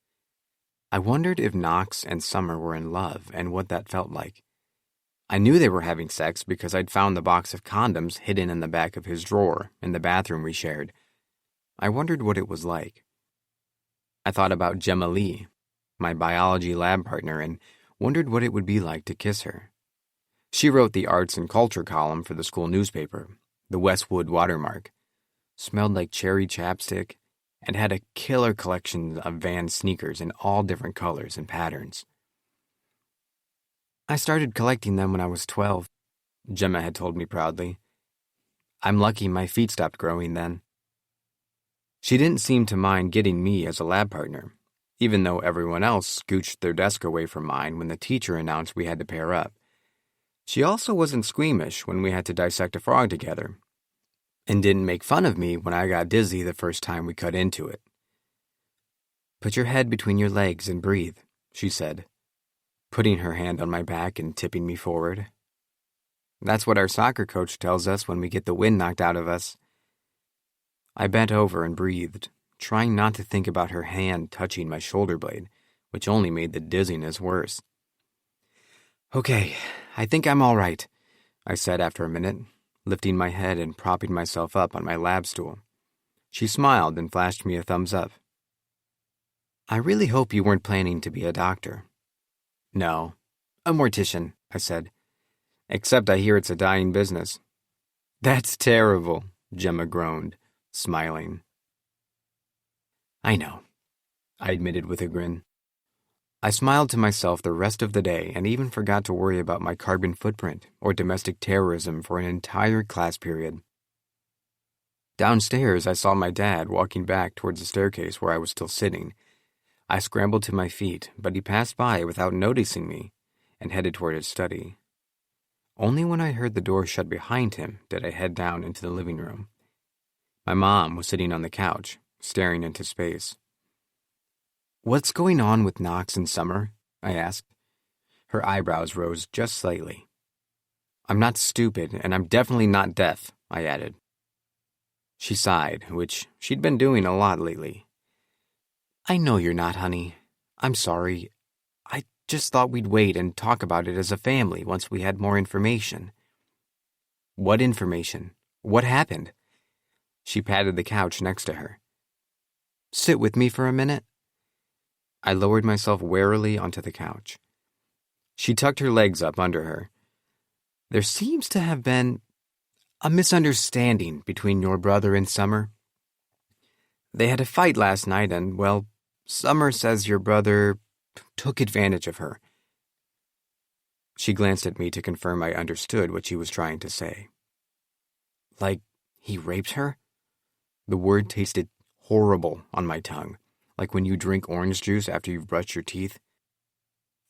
I wondered if Knox and Summer were in love and what that felt like. I knew they were having sex because I'd found the box of condoms hidden in the back of his drawer in the bathroom we shared. I wondered what it was like. I thought about Gemma Lee, my biology lab partner, and wondered what it would be like to kiss her. She wrote the arts and culture column for the school newspaper, the Westwood Watermark, smelled like cherry chapstick, and had a killer collection of Vans sneakers in all different colors and patterns. I started collecting them when I was 12, Gemma had told me proudly. I'm lucky my feet stopped growing then. She didn't seem to mind getting me as a lab partner, even though everyone else scooched their desk away from mine when the teacher announced we had to pair up. She also wasn't squeamish when we had to dissect a frog together, and didn't make fun of me when I got dizzy the first time we cut into it. Put your head between your legs and breathe, she said, putting her hand on my back and tipping me forward. That's what our soccer coach tells us when we get the wind knocked out of us. I bent over and breathed, trying not to think about her hand touching my shoulder blade, which only made the dizziness worse. Okay, I think I'm all right, I said after a minute, lifting my head and propping myself up on my lab stool. She smiled and flashed me a thumbs up. I really hope you weren't planning to be a doctor. No, a mortician, I said. Except I hear it's a dying business. That's terrible, Gemma groaned, smiling. I know, I admitted with a grin. I smiled to myself the rest of the day and even forgot to worry about my carbon footprint or domestic terrorism for an entire class period. Downstairs, I saw my dad walking back towards the staircase where I was still sitting. I scrambled to my feet, but he passed by without noticing me and headed toward his study. Only when I heard the door shut behind him did I head down into the living room. My mom was sitting on the couch, staring into space. What's going on with Knox and Summer? I asked. Her eyebrows rose just slightly. I'm not stupid, and I'm definitely not deaf, I added. She sighed, which she'd been doing a lot lately. I know you're not, honey. I'm sorry. I just thought we'd wait and talk about it as a family once we had more information. What information? What happened? She patted the couch next to her. Sit with me for a minute. I lowered myself warily onto the couch. She tucked her legs up under her. There seems to have been a misunderstanding between your brother and Summer. They had a fight last night and, well, Summer says your brother took advantage of her. She glanced at me to confirm I understood what she was trying to say. Like, he raped her? The word tasted horrible on my tongue, like when you drink orange juice after you've brushed your teeth.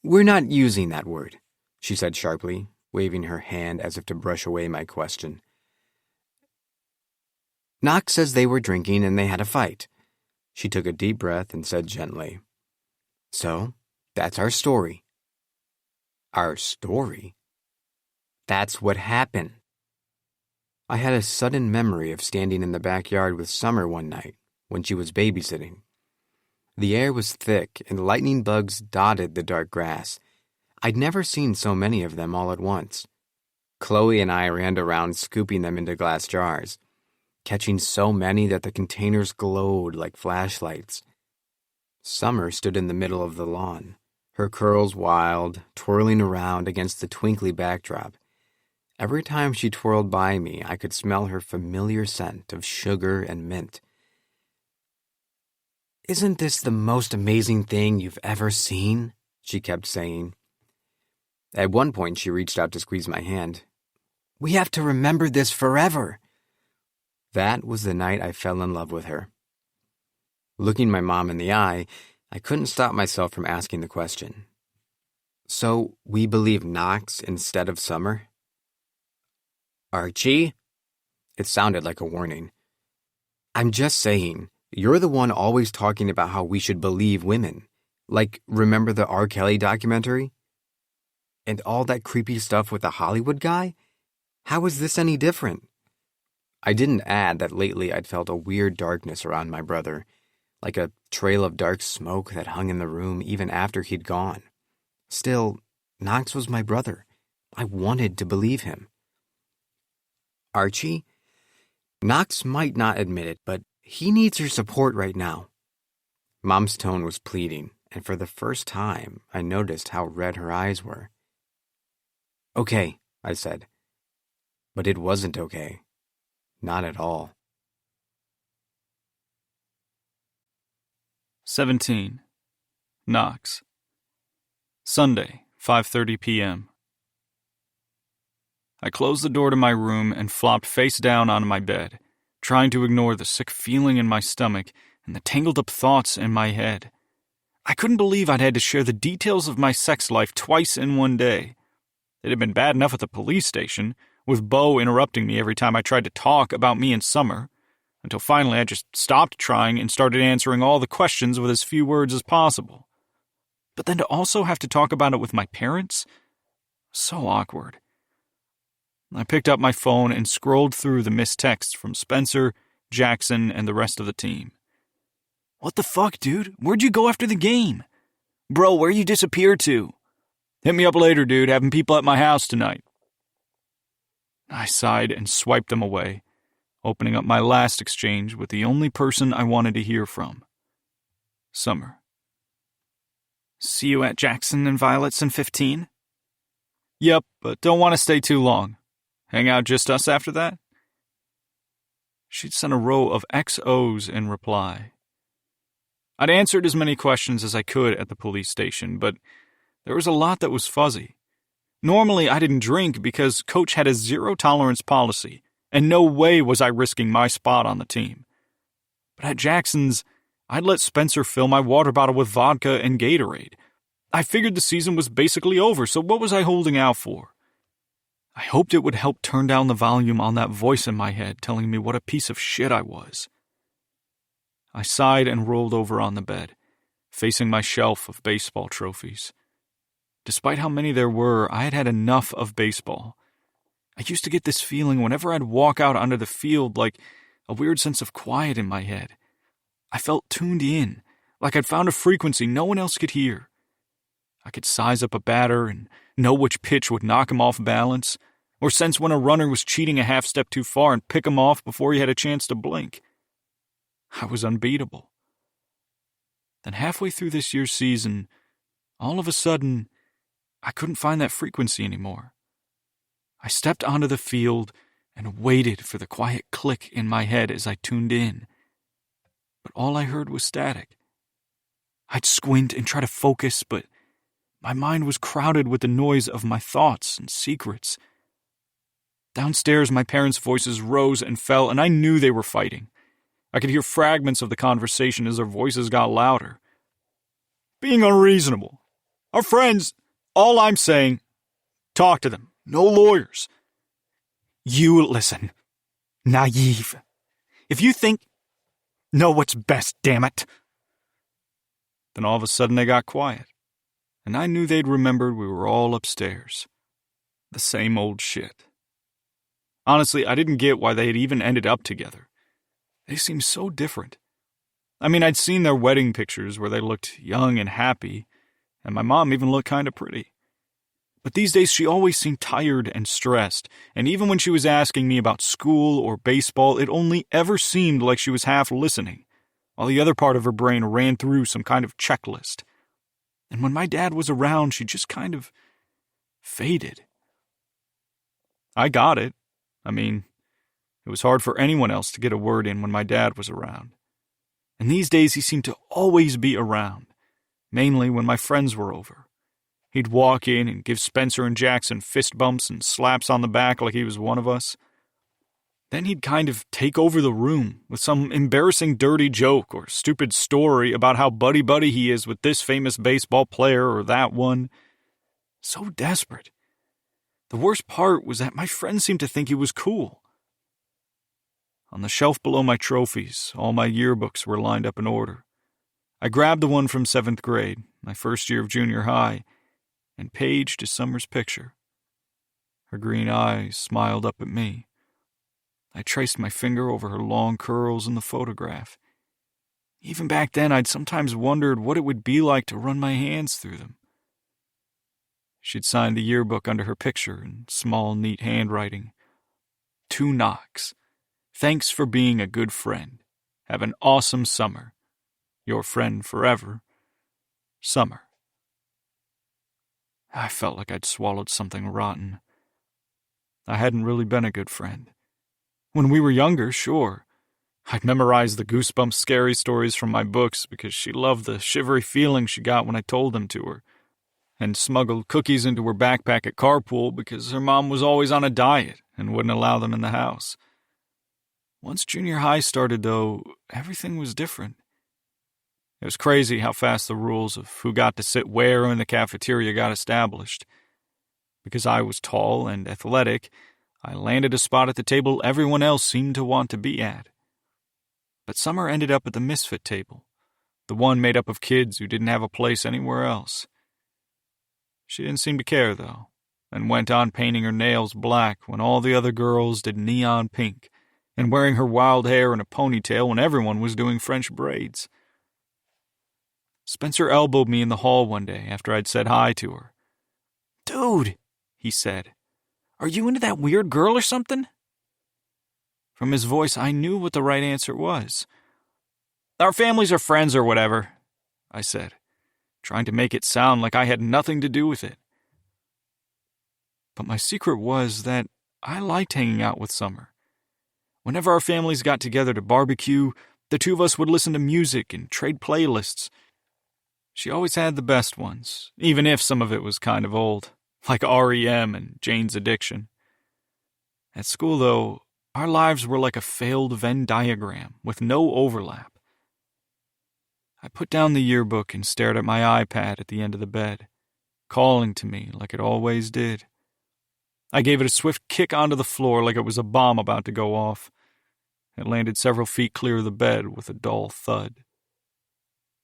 We're not using that word, she said sharply, waving her hand as if to brush away my question. Knox says they were drinking and they had a fight. She took a deep breath and said gently, So, that's our story. Our story? That's what happened. I had a sudden memory of standing in the backyard with Summer one night when she was babysitting. The air was thick and lightning bugs dotted the dark grass. I'd never seen so many of them all at once. Chloe and I ran around scooping them into glass jars, catching so many that the containers glowed like flashlights. Summer stood in the middle of the lawn, her curls wild, twirling around against the twinkly backdrop. Every time she twirled by me, I could smell her familiar scent of sugar and mint, Isn't this the most amazing thing you've ever seen? She kept saying. At one point, she reached out to squeeze my hand. We have to remember this forever. That was the night I fell in love with her. Looking my mom in the eye, I couldn't stop myself from asking the question. So, we believe Knox instead of Summer? Archie? It sounded like a warning. I'm just saying, you're the one always talking about how we should believe women. Like, remember the R. Kelly documentary? And all that creepy stuff with the Hollywood guy? How is this any different? I didn't add that lately I'd felt a weird darkness around my brother, like a trail of dark smoke that hung in the room even after he'd gone. Still, Knox was my brother. I wanted to believe him. Archie? Knox might not admit it, but he needs your support right now. Mom's tone was pleading, and for the first time, I noticed how red her eyes were. Okay, I said. But it wasn't okay. Not at all. 17. Knox. Sunday, 5:30 p.m. I closed the door to my room and flopped face down on my bed, trying to ignore the sick feeling in my stomach and the tangled-up thoughts in my head. I couldn't believe I'd had to share the details of my sex life twice in one day. It had been bad enough at the police station, with Beau interrupting me every time I tried to talk about me and Summer, until finally I just stopped trying and started answering all the questions with as few words as possible. But then to also have to talk about it with my parents? So awkward. I picked up my phone and scrolled through the missed texts from Spencer, Jackson, and the rest of the team. What the fuck, dude? Where'd you go after the game? Bro, where you disappeared to? Hit me up later, dude. Having people at my house tonight. I sighed and swiped them away, opening up my last exchange with the only person I wanted to hear from. Summer. See you at Jackson and Violet's in 15? Yep, but don't want to stay too long. Hang out just us after that? She'd sent a row of XOs in reply. I'd answered as many questions as I could at the police station, but there was a lot that was fuzzy. Normally, I didn't drink because Coach had a zero-tolerance policy, and no way was I risking my spot on the team. But at Jackson's, I'd let Spencer fill my water bottle with vodka and Gatorade. I figured the season was basically over, so what was I holding out for? I hoped it would help turn down the volume on that voice in my head telling me what a piece of shit I was. I sighed and rolled over on the bed, facing my shelf of baseball trophies. Despite how many there were, I had had enough of baseball. I used to get this feeling whenever I'd walk out onto the field, like a weird sense of quiet in my head. I felt tuned in, like I'd found a frequency no one else could hear. I could size up a batter and know which pitch would knock him off balance, or sense when a runner was cheating a half step too far and pick him off before he had a chance to blink. I was unbeatable. Then halfway through this year's season, all of a sudden, I couldn't find that frequency anymore. I stepped onto the field and waited for the quiet click in my head as I tuned in. But all I heard was static. I'd squint and try to focus, but my mind was crowded with the noise of my thoughts and secrets. Downstairs, my parents' voices rose and fell, and I knew they were fighting. I could hear fragments of the conversation as their voices got louder. Being unreasonable. Our friends, all I'm saying, talk to them. No lawyers. You listen. Naive. If you think, know what's best, damn it. Then all of a sudden they got quiet, and I knew they'd remembered we were all upstairs. The same old shit. Honestly, I didn't get why they had even ended up together. They seemed so different. I mean, I'd seen their wedding pictures where they looked young and happy, and my mom even looked kind of pretty. But these days she always seemed tired and stressed, and even when she was asking me about school or baseball, it only ever seemed like she was half listening, while the other part of her brain ran through some kind of checklist. And when my dad was around, she just kind of faded. I got it. I mean, it was hard for anyone else to get a word in when my dad was around. and these days he seemed to always be around, mainly when my friends were over. He'd walk in and give Spencer and Jackson fist bumps and slaps on the back like he was one of us. Then he'd kind of take over the room with some embarrassing dirty joke or stupid story about how buddy-buddy he is with this famous baseball player or that one. So desperate. The worst part was that my friends seemed to think he was cool. On the shelf below my trophies, all my yearbooks were lined up in order. I grabbed the one from 7th grade, my first year of junior high, and paged to Summer's picture. Her green eyes smiled up at me. I traced my finger over her long curls in the photograph. Even back then, I'd sometimes wondered what it would be like to run my hands through them. She'd signed the yearbook under her picture in small, neat handwriting. 2 knocks. Thanks for being a good friend. Have an awesome summer. Your friend forever, Summer. I felt like I'd swallowed something rotten. I hadn't really been a good friend. When we were younger, sure. I'd memorized the goosebumps scary stories from my books because she loved the shivery feeling she got when I told them to her, and smuggled cookies into her backpack at carpool because her mom was always on a diet and wouldn't allow them in the house. Once junior high started, though, everything was different. It was crazy how fast the rules of who got to sit where in the cafeteria got established. Because I was tall and athletic, I landed a spot at the table everyone else seemed to want to be at. But Summer ended up at the misfit table, the one made up of kids who didn't have a place anywhere else. She didn't seem to care, though, and went on painting her nails black when all the other girls did neon pink, and wearing her wild hair in a ponytail when everyone was doing French braids. Spencer elbowed me in the hall one day after I'd said hi to her. "Dude," he said, "are you into that weird girl or something?" From his voice, I knew what the right answer was. "Our families are friends or whatever," I said, trying to make it sound like I had nothing to do with it. But my secret was that I liked hanging out with Summer. Whenever our families got together to barbecue, the two of us would listen to music and trade playlists. She always had the best ones, even if some of it was kind of old, like R.E.M. and Jane's Addiction. At school, though, our lives were like a failed Venn diagram with no overlap. I put down the yearbook and stared at my iPad at the end of the bed, calling to me like it always did. I gave it a swift kick onto the floor like it was a bomb about to go off. It landed several feet clear of the bed with a dull thud.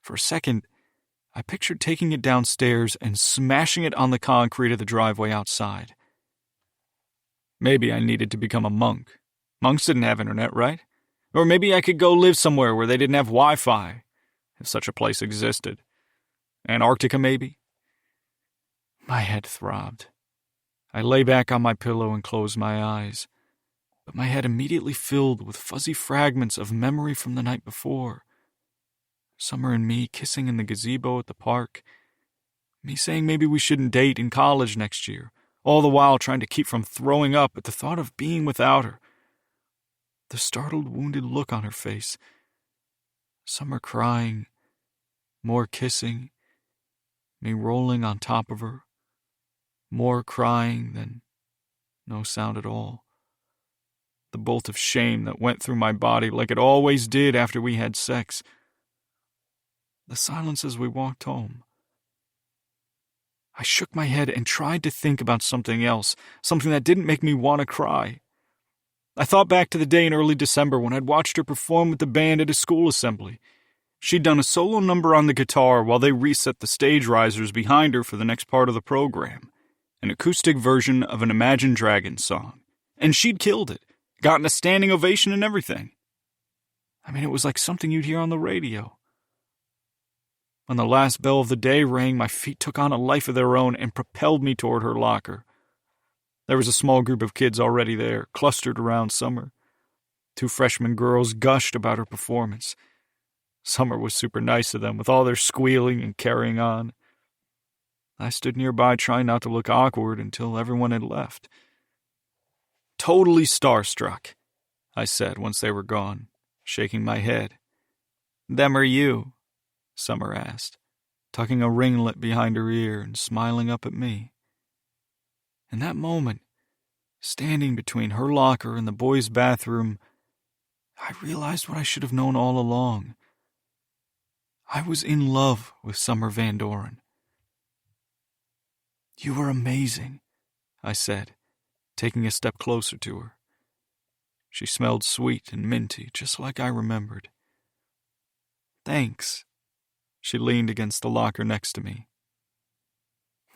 For a second, I pictured taking it downstairs and smashing it on the concrete of the driveway outside. Maybe I needed to become a monk. Monks didn't have internet, right? Or maybe I could go live somewhere where they didn't have Wi-Fi, if such a place existed. Antarctica, maybe? My head throbbed. I lay back on my pillow and closed my eyes, but my head immediately filled with fuzzy fragments of memory from the night before. Summer and me kissing in the gazebo at the park. Me saying maybe we shouldn't date in college next year, all the while trying to keep from throwing up at the thought of being without her. The startled, wounded look on her face. Summer crying, more kissing, me rolling on top of her, more crying, then no sound at all. The bolt of shame that went through my body like it always did after we had sex. The silence as we walked home. I shook my head and tried to think about something else, something that didn't make me want to cry. I thought back to the day in early December when I'd watched her perform with the band at a school assembly. She'd done a solo number on the guitar while they reset the stage risers behind her for the next part of the program, an acoustic version of an Imagine Dragons song. And she'd killed it, gotten a standing ovation and everything. I mean, it was like something you'd hear on the radio. When the last bell of the day rang, my feet took on a life of their own and propelled me toward her locker. There was a small group of kids already there, clustered around Summer. 2 freshman girls gushed about her performance. Summer was super nice to them, with all their squealing and carrying on. I stood nearby trying not to look awkward until everyone had left. "Totally starstruck," I said once they were gone, shaking my head. Them or you? Summer asked, tucking a ringlet behind her ear and smiling up at me. In that moment, standing between her locker and the boys' bathroom, I realized what I should have known all along. I was in love with Summer Van Doren. You are amazing, I said, taking a step closer to her. She smelled sweet and minty, just like I remembered. Thanks. She leaned against the locker next to me.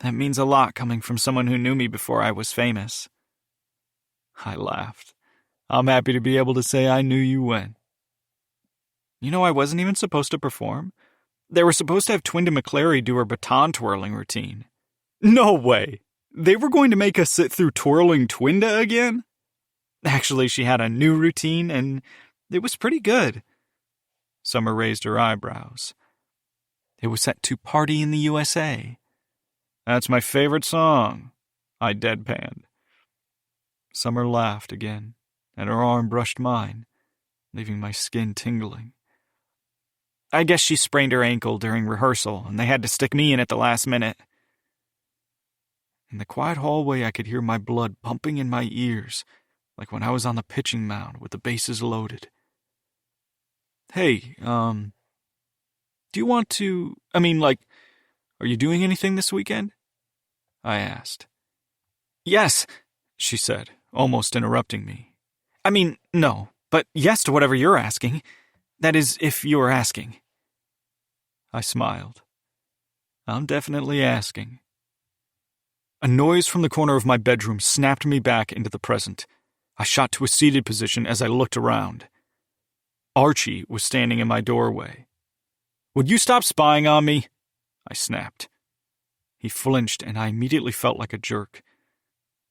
That means a lot coming from someone who knew me before I was famous. I laughed. I'm happy to be able to say I knew you when. You know, I wasn't even supposed to perform. They were supposed to have Twinda McClary do her baton twirling routine. No way! They were going to make us sit through twirling Twinda again? Actually, she had a new routine, and it was pretty good. Summer raised her eyebrows. It was set to Party in the USA. That's my favorite song, I deadpanned. Summer laughed again, and her arm brushed mine, leaving my skin tingling. I guess she sprained her ankle during rehearsal, and they had to stick me in at the last minute. In the quiet hallway, I could hear my blood pumping in my ears, like when I was on the pitching mound with the bases loaded. Hey, do you want to, are you doing anything this weekend? I asked. Yes, she said, almost interrupting me. No, but yes to whatever you're asking. That is, if you're asking. I smiled. I'm definitely asking. A noise from the corner of my bedroom snapped me back into the present. I shot to a seated position as I looked around. Archie was standing in my doorway. Would you stop spying on me? I snapped. He flinched, and I immediately felt like a jerk.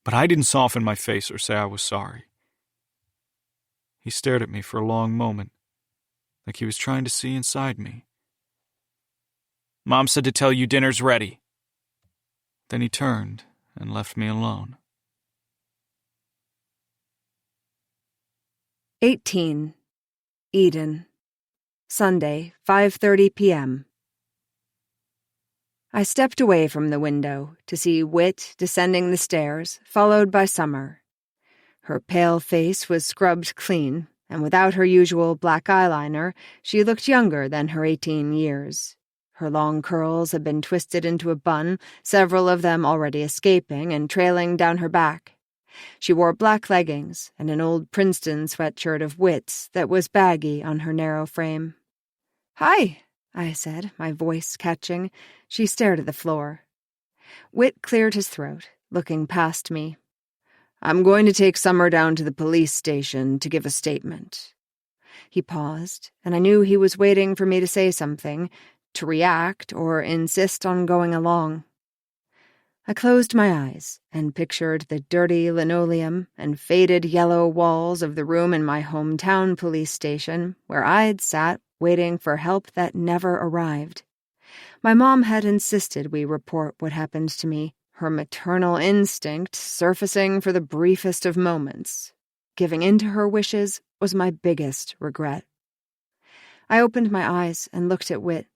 But I didn't soften my face or say I was sorry. He stared at me for a long moment, like he was trying to see inside me. Mom said to tell you dinner's ready. Then he turned and left me alone. 18. Eden. Sunday, 5:30 p.m. I stepped away from the window to see Whit descending the stairs, followed by Summer. Her pale face was scrubbed clean, and without her usual black eyeliner, she looked younger than her 18 years. Her long curls had been twisted into a bun, several of them already escaping and trailing down her back. She wore black leggings and an old Princeton sweatshirt of Whit's that was baggy on her narrow frame. "Hi," I said, my voice catching. She stared at the floor. Whit cleared his throat, looking past me. "I'm going to take Summer down to the police station to give a statement." He paused, and I knew he was waiting for me to say something, to react or insist on going along. I closed my eyes and pictured the dirty linoleum and faded yellow walls of the room in my hometown police station where I'd sat waiting for help that never arrived. My mom had insisted we report what happened to me, her maternal instinct surfacing for the briefest of moments. Giving in to her wishes was my biggest regret. I opened my eyes and looked at Whit.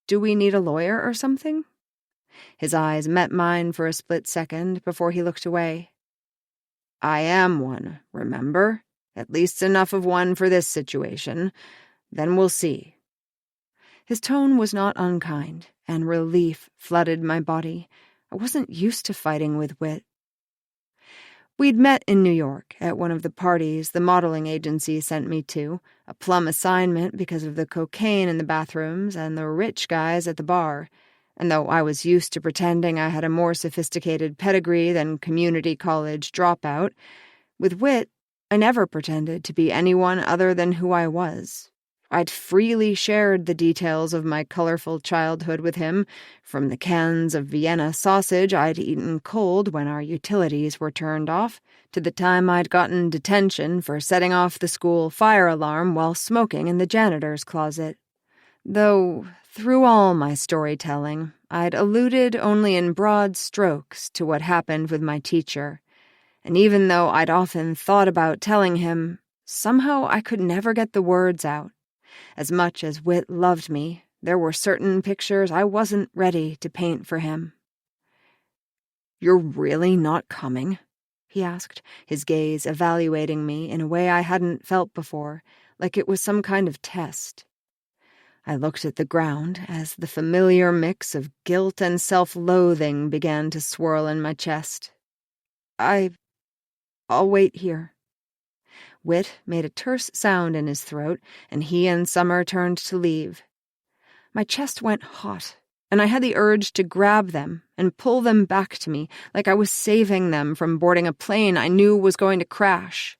"Do we need a lawyer or something?" His eyes met mine for a split second before he looked away. "I am one, remember? At least enough of one for this situation. Then we'll see." His tone was not unkind, and relief flooded my body. I wasn't used to fighting with Whit. We'd met in New York at one of the parties the modeling agency sent me to, a plum assignment because of the cocaine in the bathrooms and the rich guys at the bar. And though I was used to pretending I had a more sophisticated pedigree than community college dropout, with Whit, I never pretended to be anyone other than who I was. I'd freely shared the details of my colorful childhood with him, from the cans of Vienna sausage I'd eaten cold when our utilities were turned off, to the time I'd gotten detention for setting off the school fire alarm while smoking in the janitor's closet. Though, through all my storytelling, I'd alluded only in broad strokes to what happened with my teacher. And even though I'd often thought about telling him, somehow I could never get the words out. As much as Whit loved me, there were certain pictures I wasn't ready to paint for him. "You're really not coming?" he asked, his gaze evaluating me in a way I hadn't felt before, like it was some kind of test. I looked at the ground as the familiar mix of guilt and self-loathing began to swirl in my chest. I'll wait here." Whit made a terse sound in his throat, and he and Summer turned to leave. My chest went hot, and I had the urge to grab them and pull them back to me, like I was saving them from boarding a plane I knew was going to crash.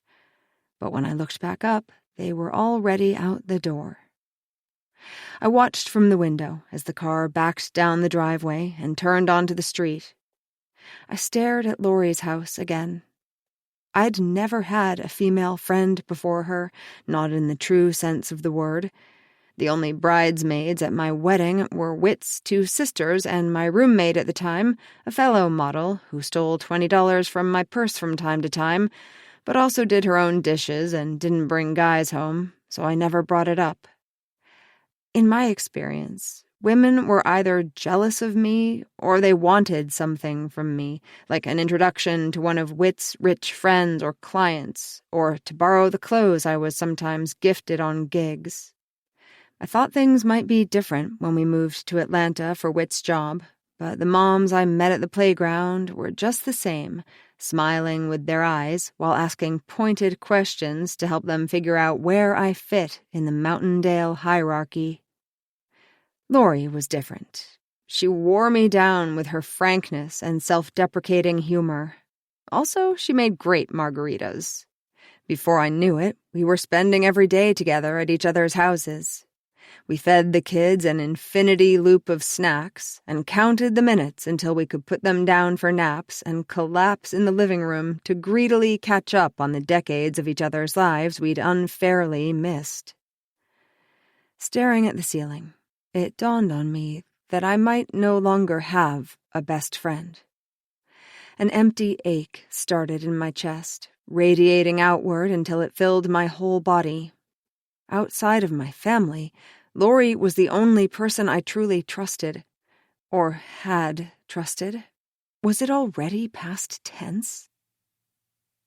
But when I looked back up, they were already out the door. I watched from the window as the car backed down the driveway and turned onto the street. I stared at Laurie's house again. I'd never had a female friend before her, not in the true sense of the word. The only bridesmaids at my wedding were Whit's 2 sisters and my roommate at the time, a fellow model who stole $20 from my purse from time to time, but also did her own dishes and didn't bring guys home, so I never brought it up. In my experience, women were either jealous of me or they wanted something from me, like an introduction to one of Whit's rich friends or clients, or to borrow the clothes I was sometimes gifted on gigs. I thought things might be different when we moved to Atlanta for Whit's job, but the moms I met at the playground were just the same, smiling with their eyes while asking pointed questions to help them figure out where I fit in the Mountaindale hierarchy. Laurie was different. She wore me down with her frankness and self-deprecating humor. Also, she made great margaritas. Before I knew it, we were spending every day together at each other's houses. We fed the kids an infinity loop of snacks and counted the minutes until we could put them down for naps and collapse in the living room to greedily catch up on the decades of each other's lives we'd unfairly missed. Staring at the ceiling, it dawned on me that I might no longer have a best friend. An empty ache started in my chest, radiating outward until it filled my whole body. Outside of my family, Laurie was the only person I truly trusted, or had trusted. Was it already past tense?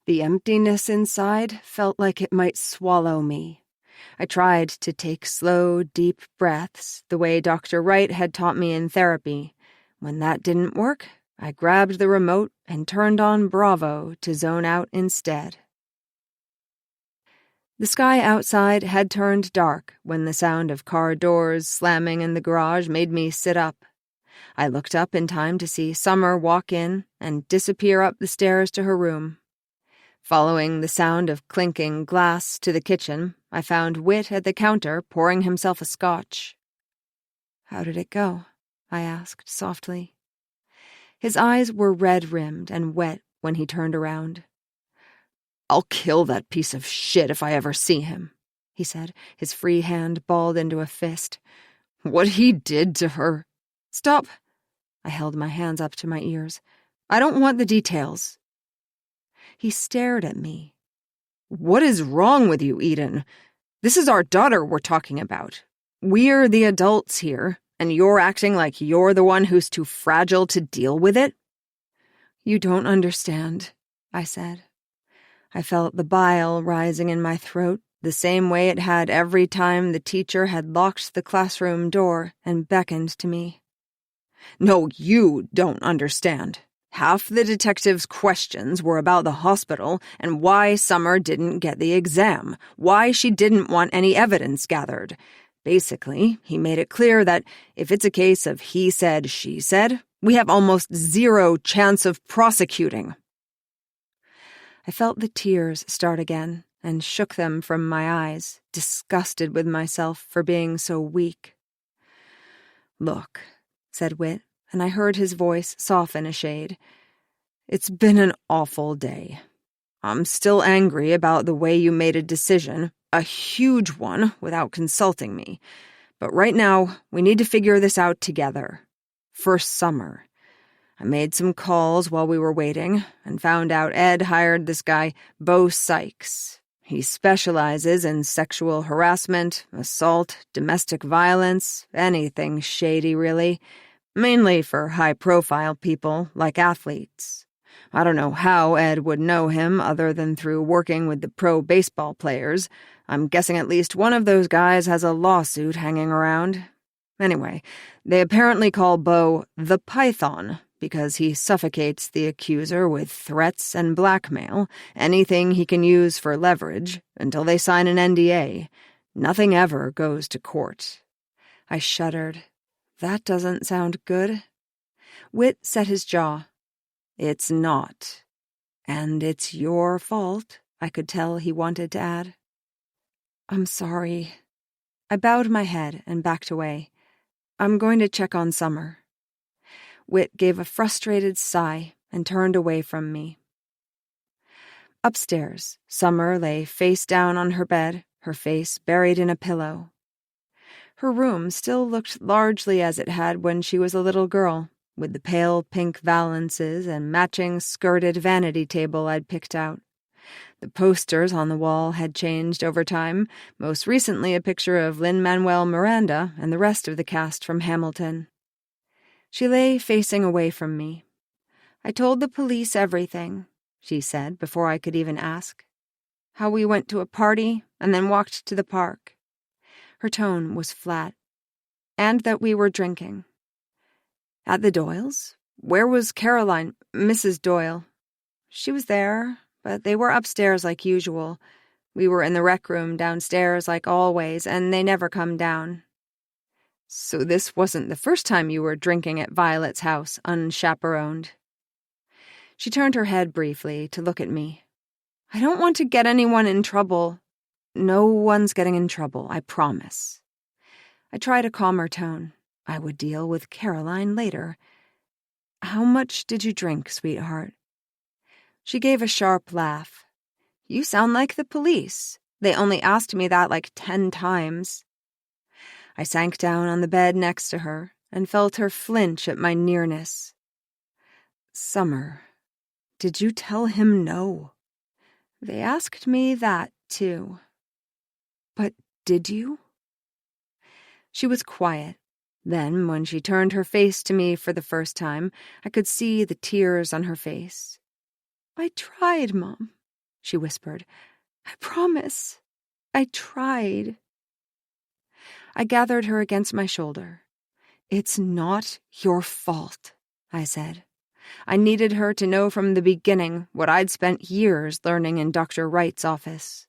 The emptiness inside felt like it might swallow me. I tried to take slow, deep breaths, the way Dr. Wright had taught me in therapy. When that didn't work, I grabbed the remote and turned on Bravo to zone out instead. The sky outside had turned dark when the sound of car doors slamming in the garage made me sit up. I looked up in time to see Summer walk in and disappear up the stairs to her room. Following the sound of clinking glass to the kitchen, I found Whit at the counter pouring himself a scotch. "How did it go?" I asked softly. His eyes were red-rimmed and wet when he turned around. "I'll kill that piece of shit if I ever see him," he said, his free hand balled into a fist. "What he did to her—" "Stop!" I held my hands up to my ears. "I don't want the details." He stared at me. "What is wrong with you, Eden? This is our daughter we're talking about. We're the adults here, and you're acting like you're the one who's too fragile to deal with it?" "You don't understand," I said. I felt the bile rising in my throat the same way it had every time the teacher had locked the classroom door and beckoned to me. "No, you don't understand. Half the detective's questions were about the hospital and why Summer didn't get the exam, why she didn't want any evidence gathered. Basically, he made it clear that if it's a case of he said, she said, we have almost zero chance of prosecuting." I felt the tears start again and shook them from my eyes, disgusted with myself for being so weak. "Look," said Whit, and I heard his voice soften a shade. "It's been an awful day. I'm still angry about the way you made a decision, a huge one, without consulting me. But right now, we need to figure this out together. For Summer. I made some calls while we were waiting and found out Ed hired this guy, Bo Sykes. He specializes in sexual harassment, assault, domestic violence, anything shady, really. Mainly for high-profile people, like athletes. I don't know how Ed would know him other than through working with the pro baseball players. I'm guessing at least one of those guys has a lawsuit hanging around. Anyway, they apparently call Beau the Python because he suffocates the accuser with threats and blackmail, anything he can use for leverage, until they sign an NDA. Nothing ever goes to court. I shuddered. That doesn't sound good. Whit set his jaw. It's not. And it's your fault, I could tell he wanted to add. I'm sorry. I bowed my head and backed away. I'm going to check on Summer. Whit gave a frustrated sigh and turned away from me. Upstairs, Summer lay face down on her bed, her face buried in a pillow. Her room still looked largely as it had when she was a little girl, with the pale pink valances and matching skirted vanity table I'd picked out. The posters on the wall had changed over time, most recently a picture of Lin-Manuel Miranda and the rest of the cast from Hamilton. She lay facing away from me. I told the police everything, she said before I could even ask. How we went to a party and then walked to the park. Her tone was flat. And that we were drinking. At the Doyles? Where was Caroline, Mrs. Doyle? She was there, but they were upstairs like usual. We were in the rec room downstairs like always, and they never come down. So this wasn't the first time you were drinking at Violet's house, unchaperoned. She turned her head briefly to look at me. I don't want to get anyone in trouble. No one's getting in trouble, I promise. I tried a calmer tone. I would deal with Caroline later. How much did you drink, sweetheart? She gave a sharp laugh. You sound like the police. They only asked me that like 10 times. I sank down on the bed next to her and felt her flinch at my nearness. Summer, did you tell him no? They asked me that, too. But did you? She was quiet. Then, when she turned her face to me for the first time, I could see the tears on her face. I tried, Mom, she whispered. I promise. I tried. I gathered her against my shoulder. It's not your fault, I said. I needed her to know from the beginning what I'd spent years learning in Dr. Wright's office.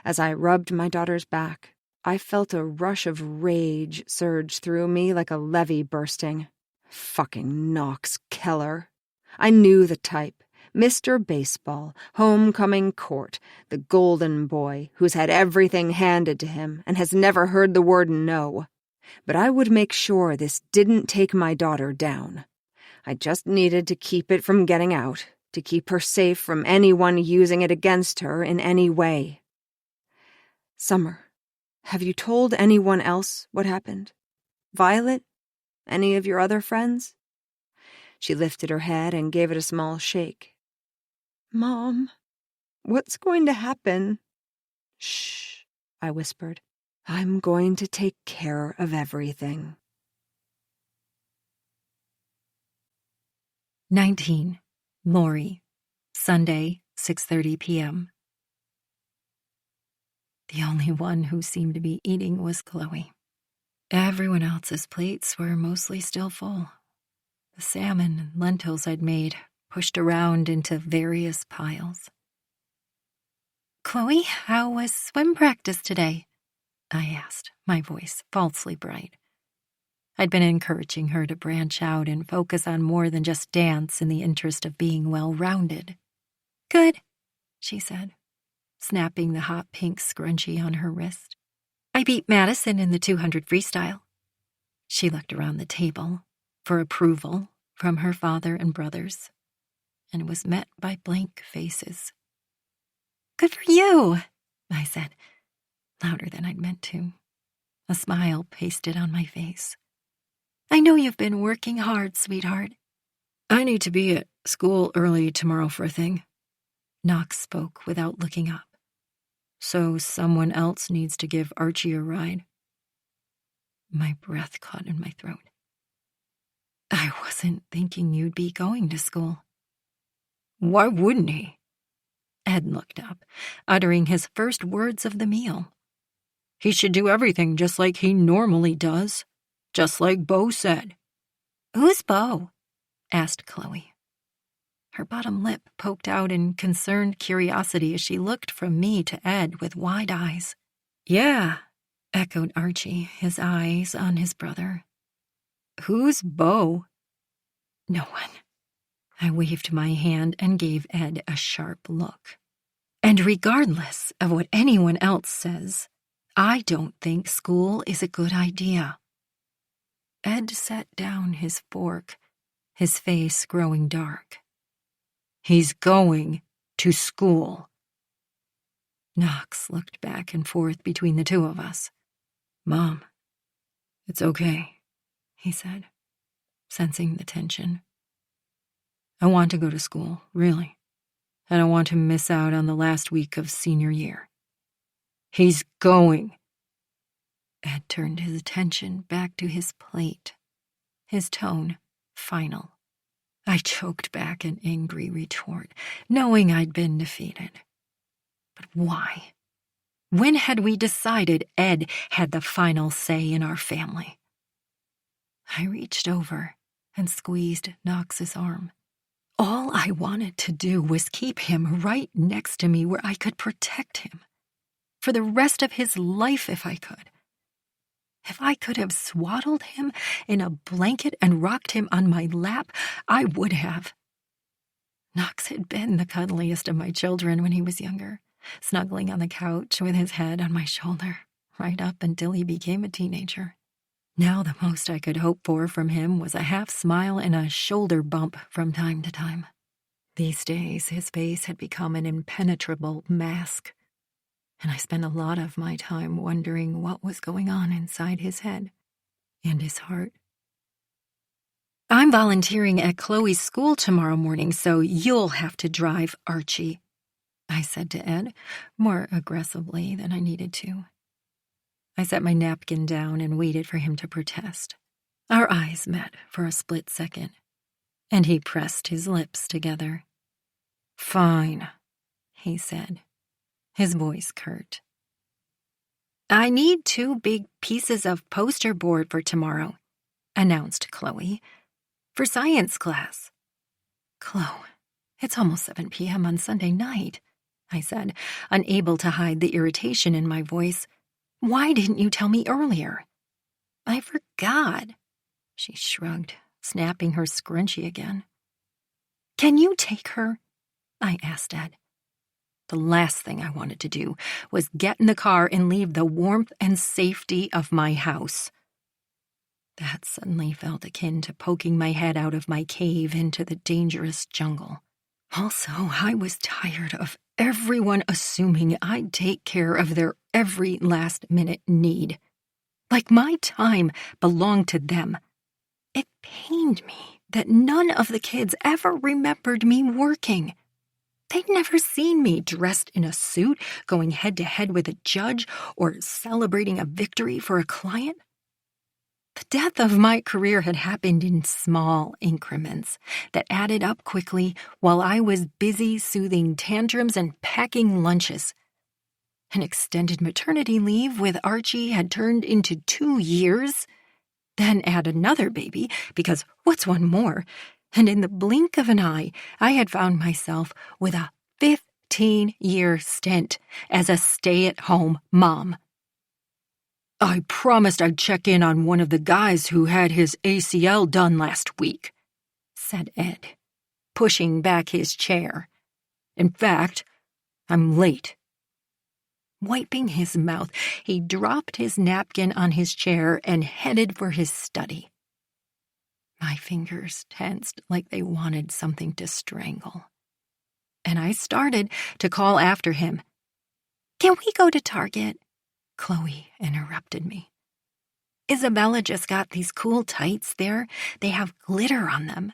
As I rubbed my daughter's back, I felt a rush of rage surge through me like a levee bursting. Fucking Knox Keller. I knew the type. Mr. Baseball, homecoming court, the golden boy who's had everything handed to him and has never heard the word no. But I would make sure this didn't take my daughter down. I just needed to keep it from getting out, to keep her safe from anyone using it against her in any way. Summer, have you told anyone else what happened? Violet? Any of your other friends? She lifted her head and gave it a small shake. Mom, what's going to happen? Shh, I whispered. I'm going to take care of everything. 19. Lori. Sunday, 6:30 p.m. The only one who seemed to be eating was Chloe. Everyone else's plates were mostly still full. The salmon and lentils I'd made pushed around into various piles. Chloe, how was swim practice today? I asked, my voice falsely bright. I'd been encouraging her to branch out and focus on more than just dance in the interest of being well-rounded. Good, she said, snapping the hot pink scrunchie on her wrist. I beat Madison in the 200 freestyle. She looked around the table for approval from her father and brothers, and was met by blank faces. Good for you, I said, louder than I'd meant to. A smile pasted on my face. I know you've been working hard, sweetheart. I need to be at school early tomorrow for a thing. Knox spoke without looking up. So someone else needs to give Archie a ride. My breath caught in my throat. I wasn't thinking you'd be going to school. Why wouldn't he? Ed looked up, uttering his first words of the meal. He should do everything just like he normally does, just like Bo said. Who's Bo? Asked Chloe. Her bottom lip poked out in concerned curiosity as she looked from me to Ed with wide eyes. Yeah, echoed Archie, his eyes on his brother. Who's Bo? No one. I waved my hand and gave Ed a sharp look. And regardless of what anyone else says, I don't think school is a good idea. Ed set down his fork, his face growing dark. He's going to school. Knox looked back and forth between the two of us. Mom, it's okay, he said, sensing the tension. I want to go to school, really. I don't want to miss out on the last week of senior year. He's going. Ed turned his attention back to his plate, his tone final. I choked back an angry retort, knowing I'd been defeated. But why? When had we decided Ed had the final say in our family? I reached over and squeezed Knox's arm. All I wanted to do was keep him right next to me where I could protect him. For the rest of his life, if I could. If I could have swaddled him in a blanket and rocked him on my lap, I would have. Knox had been the cuddliest of my children when he was younger, snuggling on the couch with his head on my shoulder, right up until he became a teenager. Now the most I could hope for from him was a half smile and a shoulder bump from time to time. These days, his face had become an impenetrable mask, and I spent a lot of my time wondering what was going on inside his head and his heart. I'm volunteering at Chloe's school tomorrow morning, so you'll have to drive, Archie, I said to Ed, more aggressively than I needed to. I set my napkin down and waited for him to protest. Our eyes met for a split second, and he pressed his lips together. Fine, he said, his voice curt. I need 2 big pieces of poster board for tomorrow, announced Chloe, for science class. Chloe, it's almost 7 p.m. on Sunday night, I said, unable to hide the irritation in my voice. Why didn't you tell me earlier? I forgot, she shrugged, snapping her scrunchie again. Can you take her? I asked Ed. The last thing I wanted to do was get in the car and leave the warmth and safety of my house. That suddenly felt akin to poking my head out of my cave into the dangerous jungle. Also, I was tired of everyone assuming I'd take care of their every last-minute need. Like my time belonged to them. It pained me that none of the kids ever remembered me working. They'd never seen me dressed in a suit, going head-to-head with a judge, or celebrating a victory for a client. The death of my career had happened in small increments that added up quickly while I was busy soothing tantrums and packing lunches. An extended maternity leave with Archie had turned into 2 years. Then add another baby, because what's one more? And in the blink of an eye, I had found myself with a 15-year stint as a stay-at-home mom. I promised I'd check in on one of the guys who had his ACL done last week, said Ed, pushing back his chair. In fact, I'm late. Wiping his mouth, he dropped his napkin on his chair and headed for his study. My fingers tensed like they wanted something to strangle. And I started to call after him. Can we go to Target? Chloe interrupted me. Isabella just got these cool tights there. They have glitter on them.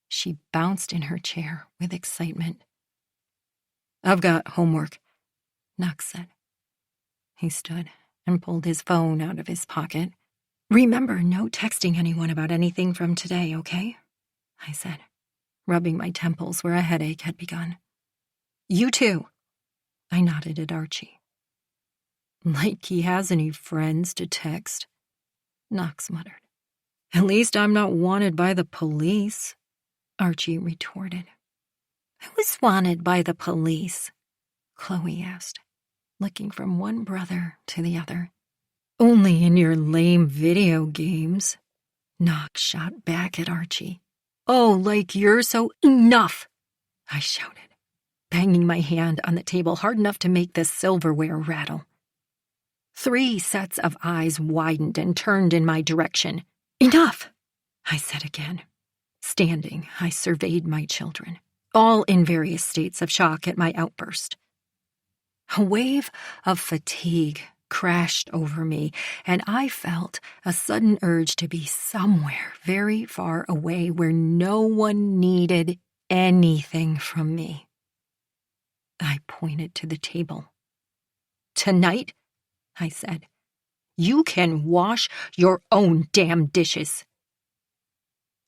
She bounced in her chair with excitement. I've got homework. Knox said. He stood and pulled his phone out of his pocket. Remember, no texting anyone about anything from today, okay? I said, rubbing my temples where a headache had begun. You too. I nodded at Archie. Like he has any friends to text, Knox muttered. At least I'm not wanted by the police, Archie retorted. Who's wanted by the police? Chloe asked, looking from one brother to the other. Only in your lame video games, Knox shot back at Archie. Oh, like you're so enough, I shouted, banging my hand on the table hard enough to make the silverware rattle. 3 sets of eyes widened and turned in my direction. Enough, I said again. Standing, I surveyed my children, all in various states of shock at my outburst. A wave of fatigue crashed over me, and I felt a sudden urge to be somewhere very far away where no one needed anything from me. I pointed to the table. Tonight, I said, you can wash your own damn dishes.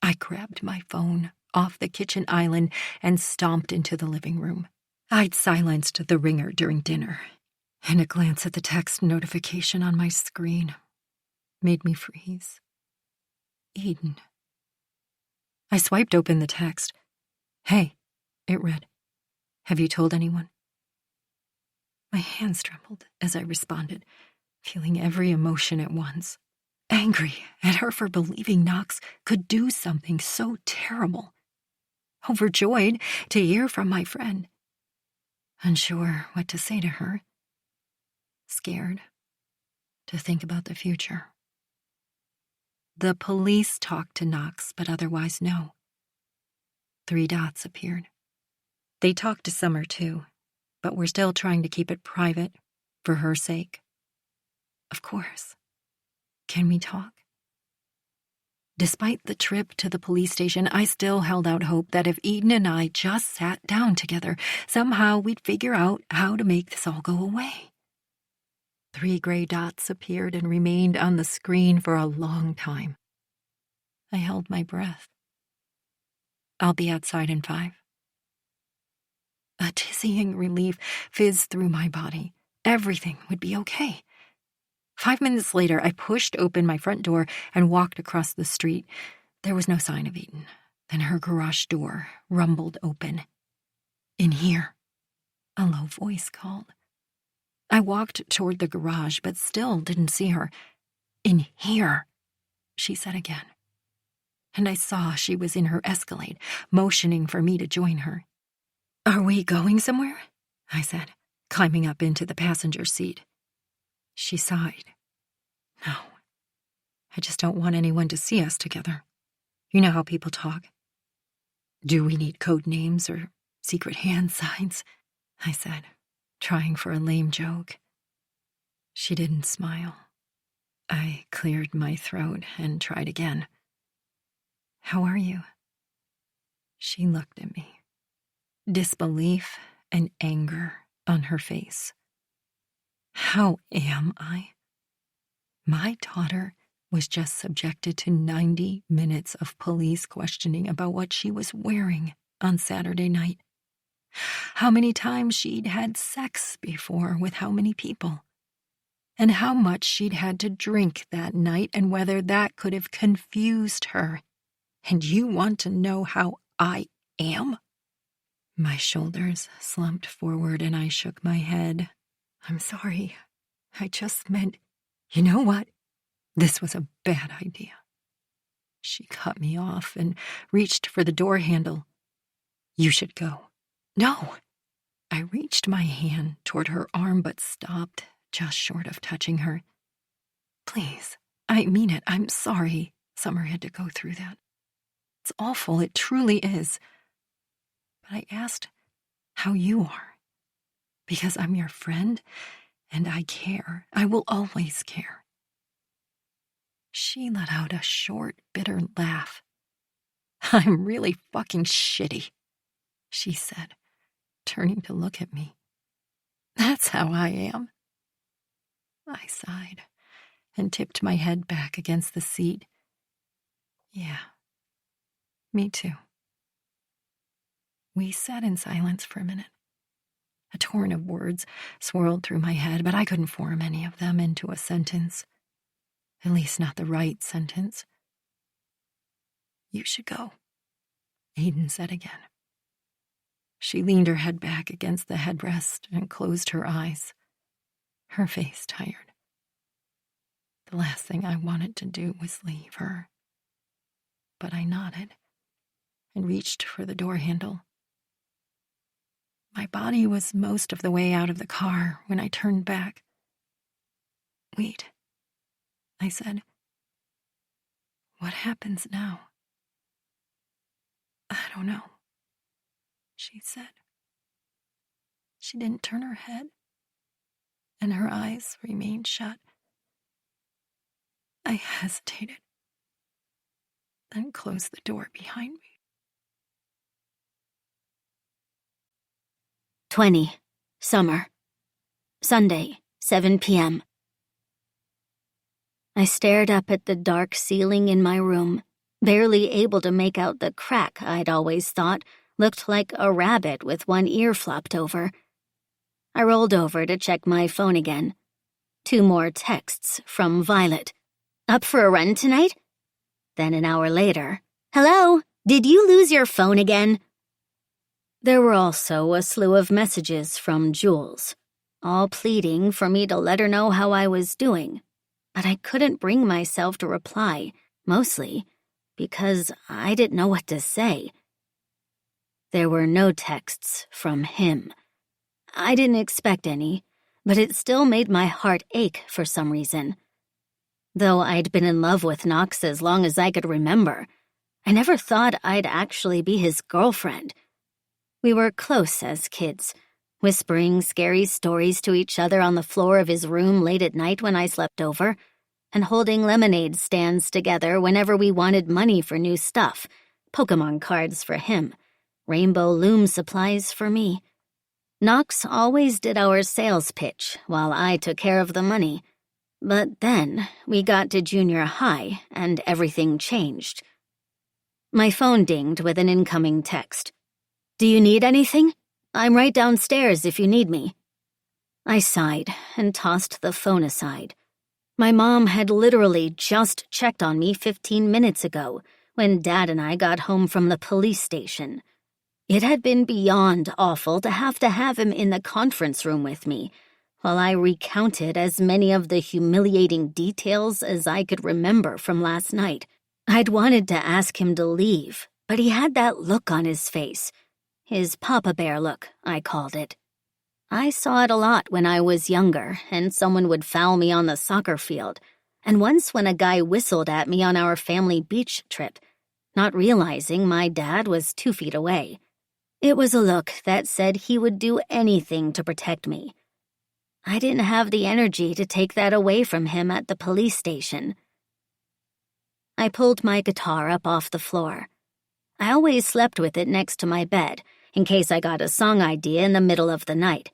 I grabbed my phone off the kitchen island and stomped into the living room. I'd silenced the ringer during dinner, and a glance at the text notification on my screen made me freeze. Eden. I swiped open the text. Hey, it read. Have you told anyone? My hands trembled as I responded, feeling every emotion at once. Angry at her for believing Knox could do something so terrible. Overjoyed to hear from my friend. Unsure what to say to her. Scared to think about the future. The police talked to Knox, but otherwise no. 3 dots appeared. They talked to Summer too, but we're still trying to keep it private for her sake. Of course. Can we talk? Despite the trip to the police station, I still held out hope that if Eden and I just sat down together, somehow we'd figure out how to make this all go away. 3 gray dots appeared and remained on the screen for a long time. I held my breath. I'll be outside in 5. A dizzying relief fizzed through my body. Everything would be okay. 5 minutes later, I pushed open my front door and walked across the street. There was no sign of Eden. Then her garage door rumbled open. In here, a low voice called. I walked toward the garage, but still didn't see her. In here, she said again. And I saw she was in her Escalade, motioning for me to join her. Are we going somewhere? I said, climbing up into the passenger seat. She sighed. No, I just don't want anyone to see us together. You know how people talk. Do we need code names or secret hand signs? I said, trying for a lame joke. She didn't smile. I cleared my throat and tried again. How are you? She looked at me. Disbelief and anger on her face. How am I? My daughter was just subjected to 90 minutes of police questioning about what she was wearing on Saturday night. How many times she'd had sex before with how many people. And how much she'd had to drink that night and whether that could have confused her. And you want to know how I am? My shoulders slumped forward and I shook my head. I'm sorry. I just meant, you know what? This was a bad idea. She cut me off and reached for the door handle. You should go. No. I reached my hand toward her arm but stopped just short of touching her. Please, I mean it. I'm sorry Summer had to go through that. It's awful. It truly is. But I asked how you are. Because I'm your friend, and I care. I will always care. She let out a short, bitter laugh. I'm really fucking shitty, she said, turning to look at me. That's how I am. I sighed and tipped my head back against the seat. Yeah, me too. We sat in silence for a minute. A torrent of words swirled through my head, but I couldn't form any of them into a sentence. At least not the right sentence. You should go, Aiden said again. She leaned her head back against the headrest and closed her eyes, her face tired. The last thing I wanted to do was leave her. But I nodded and reached for the door handle. My body was most of the way out of the car when I turned back. Wait, I said. What happens now? I don't know, she said. She didn't turn her head, and her eyes remained shut. I hesitated, then closed the door behind me. 20. Summer. Sunday, 7 p.m. I stared up at the dark ceiling in my room, barely able to make out the crack I'd always thought looked like a rabbit with one ear flopped over. I rolled over to check my phone again. 2 more texts from Violet. Up for a run tonight? Then an hour later, hello, did you lose your phone again? There were also a slew of messages from Jules, all pleading for me to let her know how I was doing, but I couldn't bring myself to reply, mostly because I didn't know what to say. There were no texts from him. I didn't expect any, but it still made my heart ache for some reason. Though I'd been in love with Knox as long as I could remember, I never thought I'd actually be his girlfriend. We were close as kids, whispering scary stories to each other on the floor of his room late at night when I slept over, and holding lemonade stands together whenever we wanted money for new stuff, Pokemon cards for him, rainbow loom supplies for me. Knox always did our sales pitch while I took care of the money. But then we got to junior high and everything changed. My phone dinged with an incoming text. Do you need anything? I'm right downstairs if you need me. I sighed and tossed the phone aside. My mom had literally just checked on me 15 minutes ago when Dad and I got home from the police station. It had been beyond awful to have him in the conference room with me, while I recounted as many of the humiliating details as I could remember from last night. I'd wanted to ask him to leave, but he had that look on his face. His Papa Bear look, I called it. I saw it a lot when I was younger, and someone would foul me on the soccer field, and once when a guy whistled at me on our family beach trip, not realizing my dad was 2 feet away. It was a look that said he would do anything to protect me. I didn't have the energy to take that away from him at the police station. I pulled my guitar up off the floor. I always slept with it next to my bed, in case I got a song idea in the middle of the night.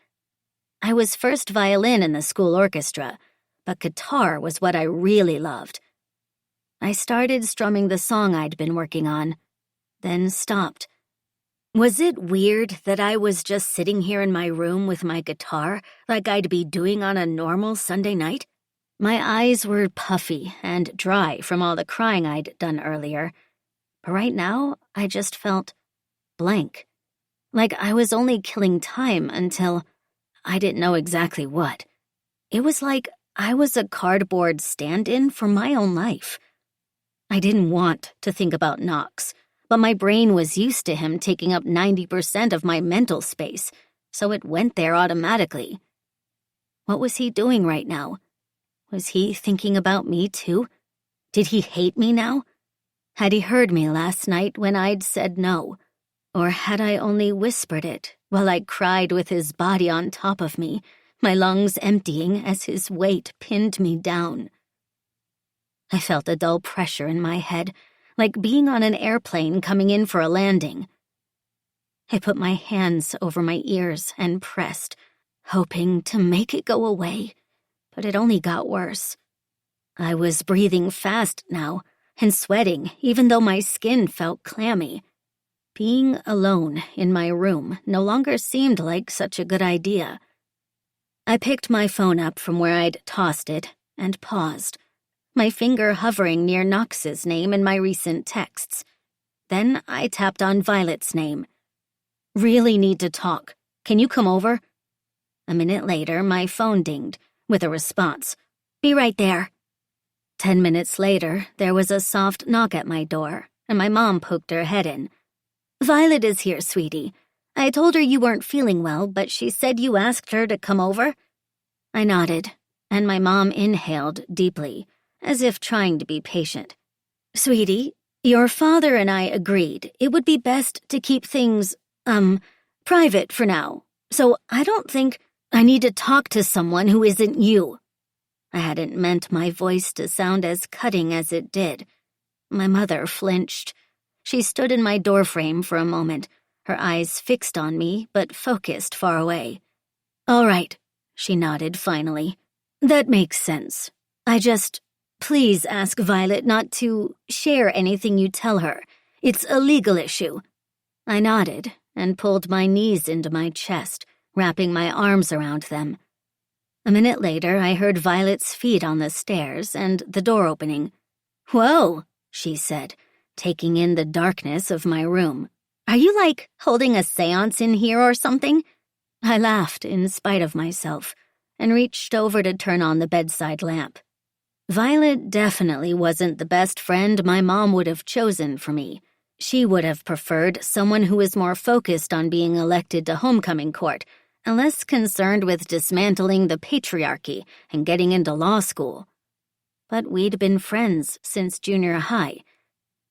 I was first violin in the school orchestra, but guitar was what I really loved. I started strumming the song I'd been working on, then stopped. Was it weird that I was just sitting here in my room with my guitar like I'd be doing on a normal Sunday night? My eyes were puffy and dry from all the crying I'd done earlier, but right now I just felt blank. Like I was only killing time until I didn't know exactly what. It was like I was a cardboard stand-in for my own life. I didn't want to think about Knox, but my brain was used to him taking up 90% of my mental space, so it went there automatically. What was he doing right now? Was he thinking about me too? Did he hate me now? Had he heard me last night when I'd said no? Or had I only whispered it while I cried with his body on top of me, my lungs emptying as his weight pinned me down? I felt a dull pressure in my head, like being on an airplane coming in for a landing. I put my hands over my ears and pressed, hoping to make it go away, but it only got worse. I was breathing fast now and sweating even though my skin felt clammy. Being alone in my room no longer seemed like such a good idea. I picked my phone up from where I'd tossed it and paused, my finger hovering near Knox's name in my recent texts. Then I tapped on Violet's name. "Really need to talk. Can you come over?" A minute later, my phone dinged with a response. "Be right there." 10 minutes later, there was a soft knock at my door, and my mom poked her head in. "Violet is here, sweetie. I told her you weren't feeling well, but she said you asked her to come over." I nodded, and my mom inhaled deeply, as if trying to be patient. "Sweetie, your father and I agreed it would be best to keep things, private for now, so I don't think I need to talk to someone who isn't you." I hadn't meant my voice to sound as cutting as it did. My mother flinched. She stood in my doorframe for a moment, her eyes fixed on me but focused far away. "All right," she nodded finally. "That makes sense. Please ask Violet not to share anything you tell her. It's a legal issue." I nodded and pulled my knees into my chest, wrapping my arms around them. A minute later, I heard Violet's feet on the stairs and the door opening. "Whoa," she said, taking in the darkness of my room. "Are you, holding a seance in here or something?" I laughed in spite of myself and reached over to turn on the bedside lamp. Violet definitely wasn't the best friend my mom would have chosen for me. She would have preferred someone who was more focused on being elected to homecoming court and less concerned with dismantling the patriarchy and getting into law school. But we'd been friends since junior high,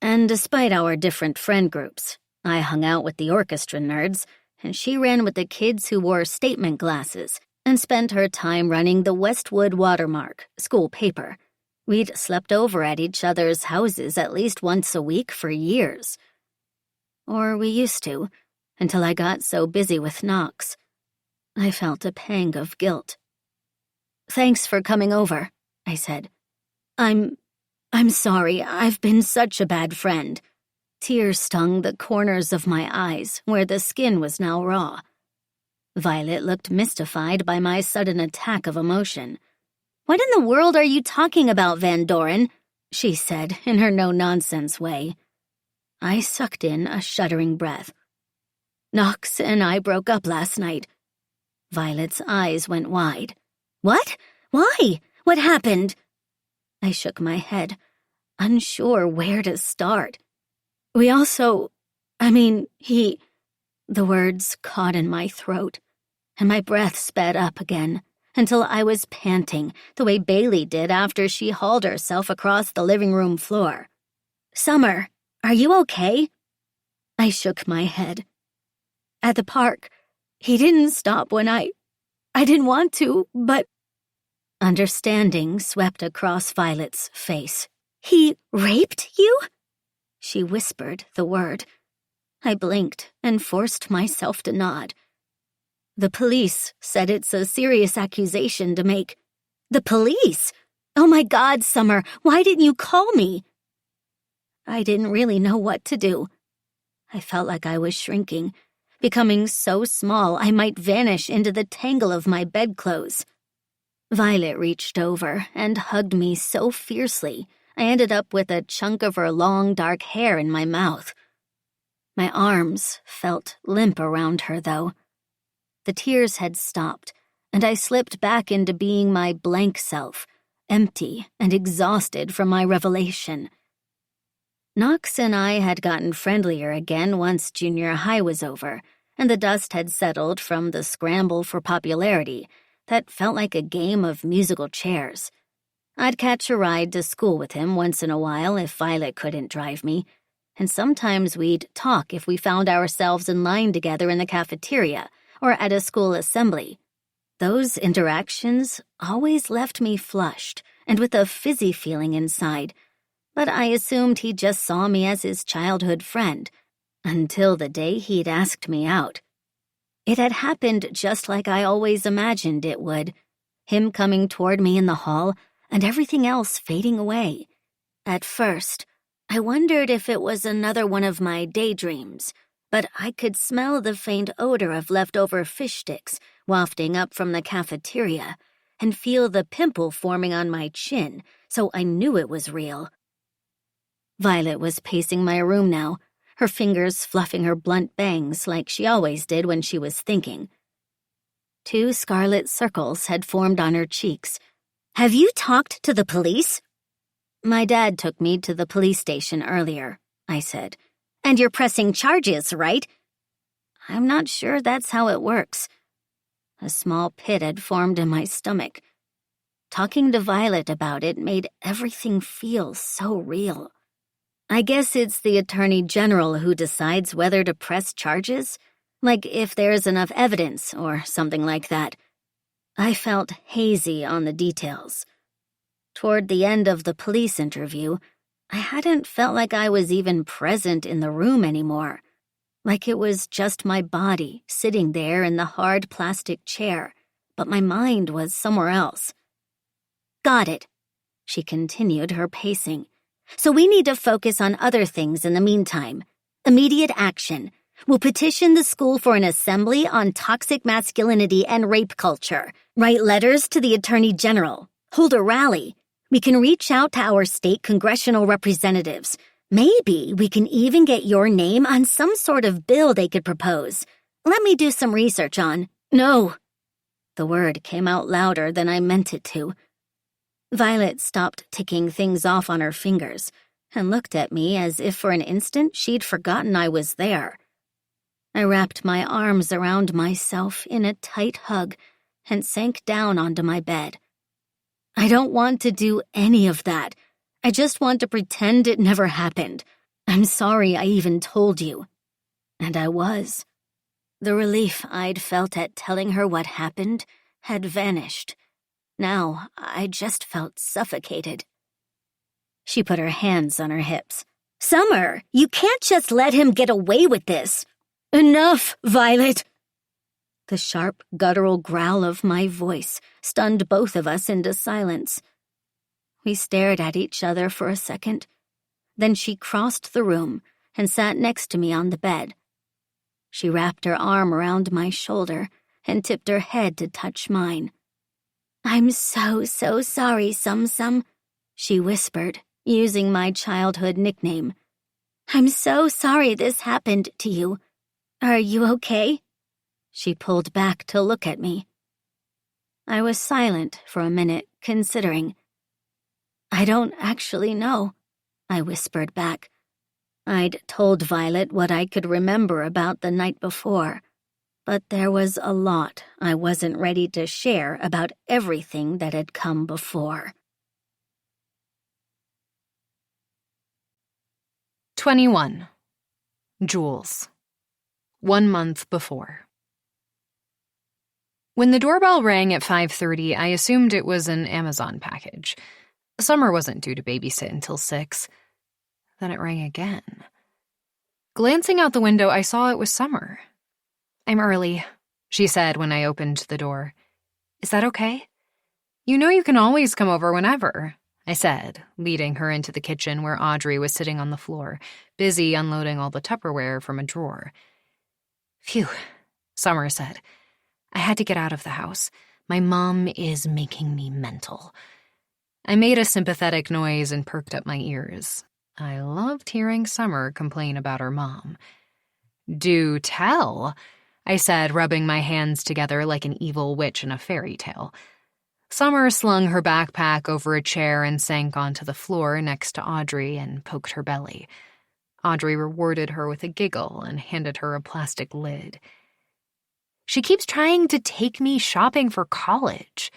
and despite our different friend groups, I hung out with the orchestra nerds, and she ran with the kids who wore statement glasses and spent her time running the Westwood Watermark school paper. We'd slept over at each other's houses at least once a week for years. Or we used to, until I got so busy with Knox. I felt a pang of guilt. "Thanks for coming over," I said. I'm sorry, I've been such a bad friend." Tears stung the corners of my eyes, where the skin was now raw. Violet looked mystified by my sudden attack of emotion. "What in the world are you talking about, Van Doren?" she said in her no-nonsense way. I sucked in a shuddering breath. "Knox and I broke up last night." Violet's eyes went wide. "What? Why? What happened?" I shook my head, unsure where to start. "We also... he..." The words caught in my throat, and my breath sped up again until I was panting the way Bailey did after she hauled herself across the living room floor. "Summer, are you okay?" I shook my head. "At the park, he didn't stop when I didn't want to, but..." Understanding swept across Violet's face. "He raped you?" She whispered the word. I blinked and forced myself to nod. "The police said it's a serious accusation to make." "The police? Oh my God, Summer, why didn't you call me?" I didn't really know what to do. I felt like I was shrinking, becoming so small I might vanish into the tangle of my bedclothes. Violet reached over and hugged me so fiercely I ended up with a chunk of her long, dark hair in my mouth. My arms felt limp around her, though. The tears had stopped, and I slipped back into being my blank self, empty and exhausted from my revelation. Knox and I had gotten friendlier again once junior high was over, and the dust had settled from the scramble for popularity that felt like a game of musical chairs. I'd catch a ride to school with him once in a while if Violet couldn't drive me, and sometimes we'd talk if we found ourselves in line together in the cafeteria or at a school assembly. Those interactions always left me flushed and with a fizzy feeling inside, but I assumed he just saw me as his childhood friend, until the day he'd asked me out. It had happened just like I always imagined it would. Him coming toward me in the hall, and everything else fading away. At first, I wondered if it was another one of my daydreams, but I could smell the faint odor of leftover fish sticks wafting up from the cafeteria, and feel the pimple forming on my chin, so I knew it was real. Violet was pacing my room now, her fingers fluffing her blunt bangs like she always did when she was thinking. 2 scarlet circles had formed on her cheeks. "Have you talked to the police?" "My dad took me to the police station earlier," I said. "And you're pressing charges, right?" "I'm not sure that's how it works." A small pit had formed in my stomach. Talking to Violet about it made everything feel so real. I guess it's the Attorney General who decides whether to press charges, like if there's enough evidence or something like that. I felt hazy on the details. Toward the end of the police interview, I hadn't felt like I was even present in the room anymore, like it was just my body sitting there in the hard plastic chair, but my mind was somewhere else. "Got it," she continued her pacing. "So we need to focus on other things in the meantime. Immediate action. We'll petition the school for an assembly on toxic masculinity and rape culture. Write letters to the Attorney General. Hold a rally. We can reach out to our state congressional representatives. Maybe we can even get your name on some sort of bill they could propose. Let me do some research on." "No." The word came out louder than I meant it to. Violet stopped ticking things off on her fingers and looked at me as if for an instant she'd forgotten I was there. I wrapped my arms around myself in a tight hug and sank down onto my bed. "I don't want to do any of that. I just want to pretend it never happened. I'm sorry I even told you." And I was. The relief I'd felt at telling her what happened had vanished. Now I just felt suffocated. She put her hands on her hips. "Summer, you can't just let him get away with this." "Enough, Violet!" The sharp, guttural growl of my voice stunned both of us into silence. We stared at each other for a second. Then she crossed the room and sat next to me on the bed. She wrapped her arm around my shoulder and tipped her head to touch mine. "I'm so sorry, Sum-Sum," she whispered, using my childhood nickname. "I'm so sorry this happened to you. Are you okay?" She pulled back to look at me. I was silent for a minute, considering. "I don't actually know," I whispered back. I'd told Violet what I could remember about the night before, but there was a lot I wasn't ready to share about everything that had come before. 21. Jules. 1 month before. When the doorbell rang at 5:30, I assumed it was an Amazon package. Summer wasn't due to babysit until 6. Then it rang again. Glancing out the window, I saw it was Summer. "I'm early," she said when I opened the door. "Is that okay?" "You know you can always come over whenever," I said, leading her into the kitchen where Audrey was sitting on the floor, busy unloading all the Tupperware from a drawer. "Phew," Summer said. "I had to get out of the house. My mom is making me mental." I made a sympathetic noise and perked up my ears. I loved hearing Summer complain about her mom. "Do tell," I said, rubbing my hands together like an evil witch in a fairy tale. Summer slung her backpack over a chair and sank onto the floor next to Audrey and poked her belly. Audrey rewarded her with a giggle and handed her a plastic lid. "She keeps trying to take me shopping for college."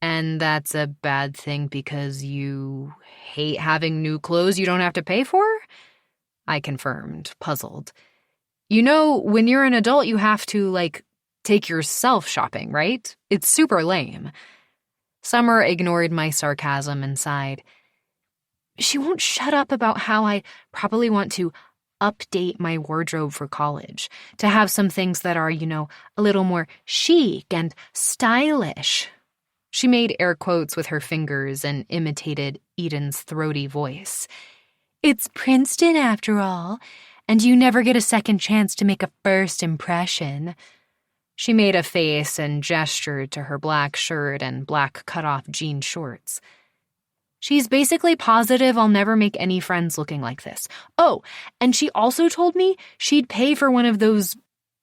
"And that's a bad thing because you hate having new clothes you don't have to pay for?" I confirmed, puzzled. "You know, when you're an adult, you have to, take yourself shopping, right? It's super lame." Summer ignored my sarcasm and sighed. "She won't shut up about how I probably want to update my wardrobe for college, to have some things that are, a little more chic and stylish. She made air quotes with her fingers and imitated Eden's throaty voice. It's Princeton, after all, and you never get a second chance to make a first impression. She made a face and gestured to her black shirt and black cut-off jean shorts. She's basically positive I'll never make any friends looking like this. Oh, and she also told me she'd pay for one of those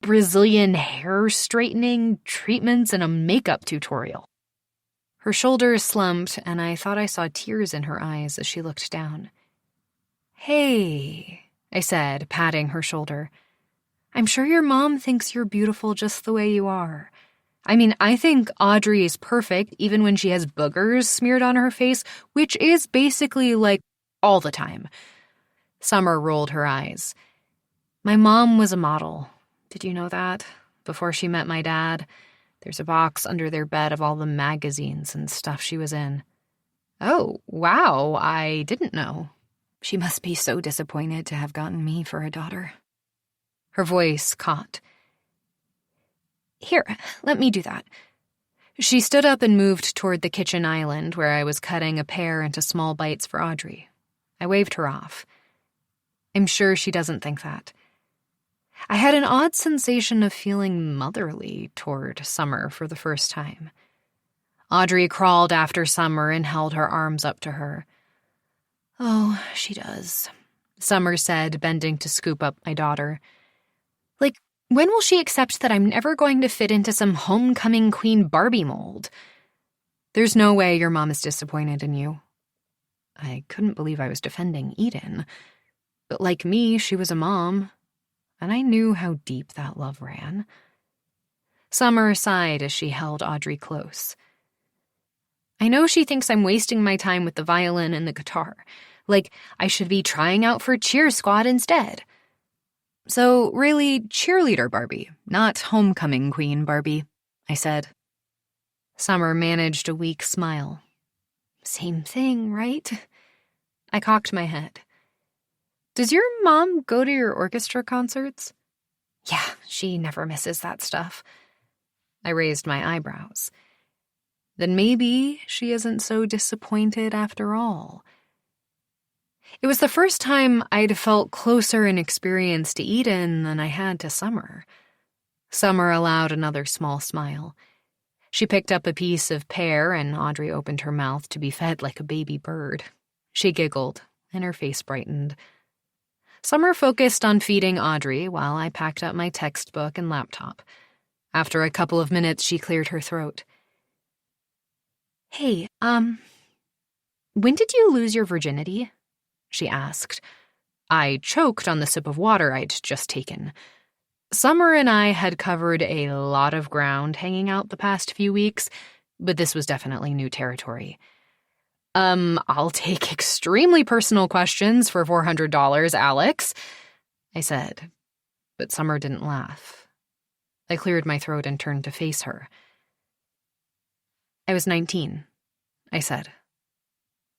Brazilian hair straightening treatments and a makeup tutorial. Her shoulders slumped, and I thought I saw tears in her eyes as she looked down. Hey, I said, patting her shoulder. I'm sure your mom thinks you're beautiful just the way you are. I mean, I think Audrey is perfect even when she has boogers smeared on her face, which is basically like all the time. Summer rolled her eyes. My mom was a model. Did you know that? Before she met my dad, there's a box under their bed of all the magazines and stuff she was in. Oh, wow, I didn't know. She must be so disappointed to have gotten me for a daughter. Her voice caught. Here, let me do that. She stood up and moved toward the kitchen island where I was cutting a pear into small bites for Audrey. I waved her off. I'm sure she doesn't think that. I had an odd sensation of feeling motherly toward Summer for the first time. Audrey crawled after Summer and held her arms up to her. Oh, she does, Summer said, bending to scoop up my daughter. Like, when will she accept that I'm never going to fit into some homecoming queen Barbie mold? There's no way your mom is disappointed in you. I couldn't believe I was defending Eden. But like me, she was a mom, and I knew how deep that love ran. Summer sighed as she held Audrey close. I know she thinks I'm wasting my time with the violin and the guitar. Like, I should be trying out for cheer squad instead. So, really, cheerleader Barbie, not homecoming queen Barbie, I said. Summer managed a weak smile. Same thing, right? I cocked my head. Does your mom go to your orchestra concerts? Yeah, she never misses that stuff. I raised my eyebrows. Then maybe she isn't so disappointed after all. It was the first time I'd felt closer in experience to Eden than I had to Summer. Summer allowed another small smile. She picked up a piece of pear and Audrey opened her mouth to be fed like a baby bird. She giggled, and her face brightened. Summer focused on feeding Audrey while I packed up my textbook and laptop. After a couple of minutes, she cleared her throat. Hey, when did you lose your virginity? She asked. I choked on the sip of water I'd just taken. Summer and I had covered a lot of ground hanging out the past few weeks, but this was definitely new territory. I'll take extremely personal questions for $400, Alex, I said, but Summer didn't laugh. I cleared my throat and turned to face her. I was 19, I said.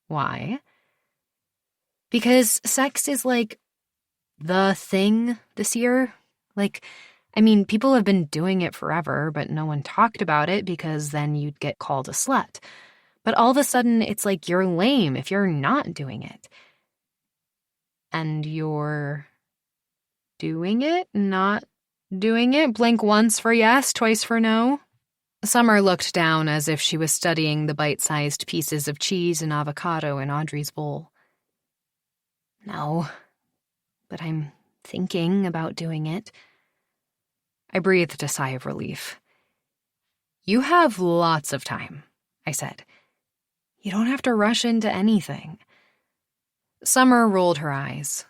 Why? Because sex is like the thing this year. People have been doing it forever, but no one talked about it because then you'd get called a slut. But all of a sudden, it's like you're lame if you're not doing it. And you're doing it, not doing it? Blink once for yes, twice for no? Summer looked down as if she was studying the bite-sized pieces of cheese and avocado in Audrey's bowl. No, but I'm thinking about doing it. I breathed a sigh of relief. You have lots of time, I said. You don't have to rush into anything. Summer rolled her eyes.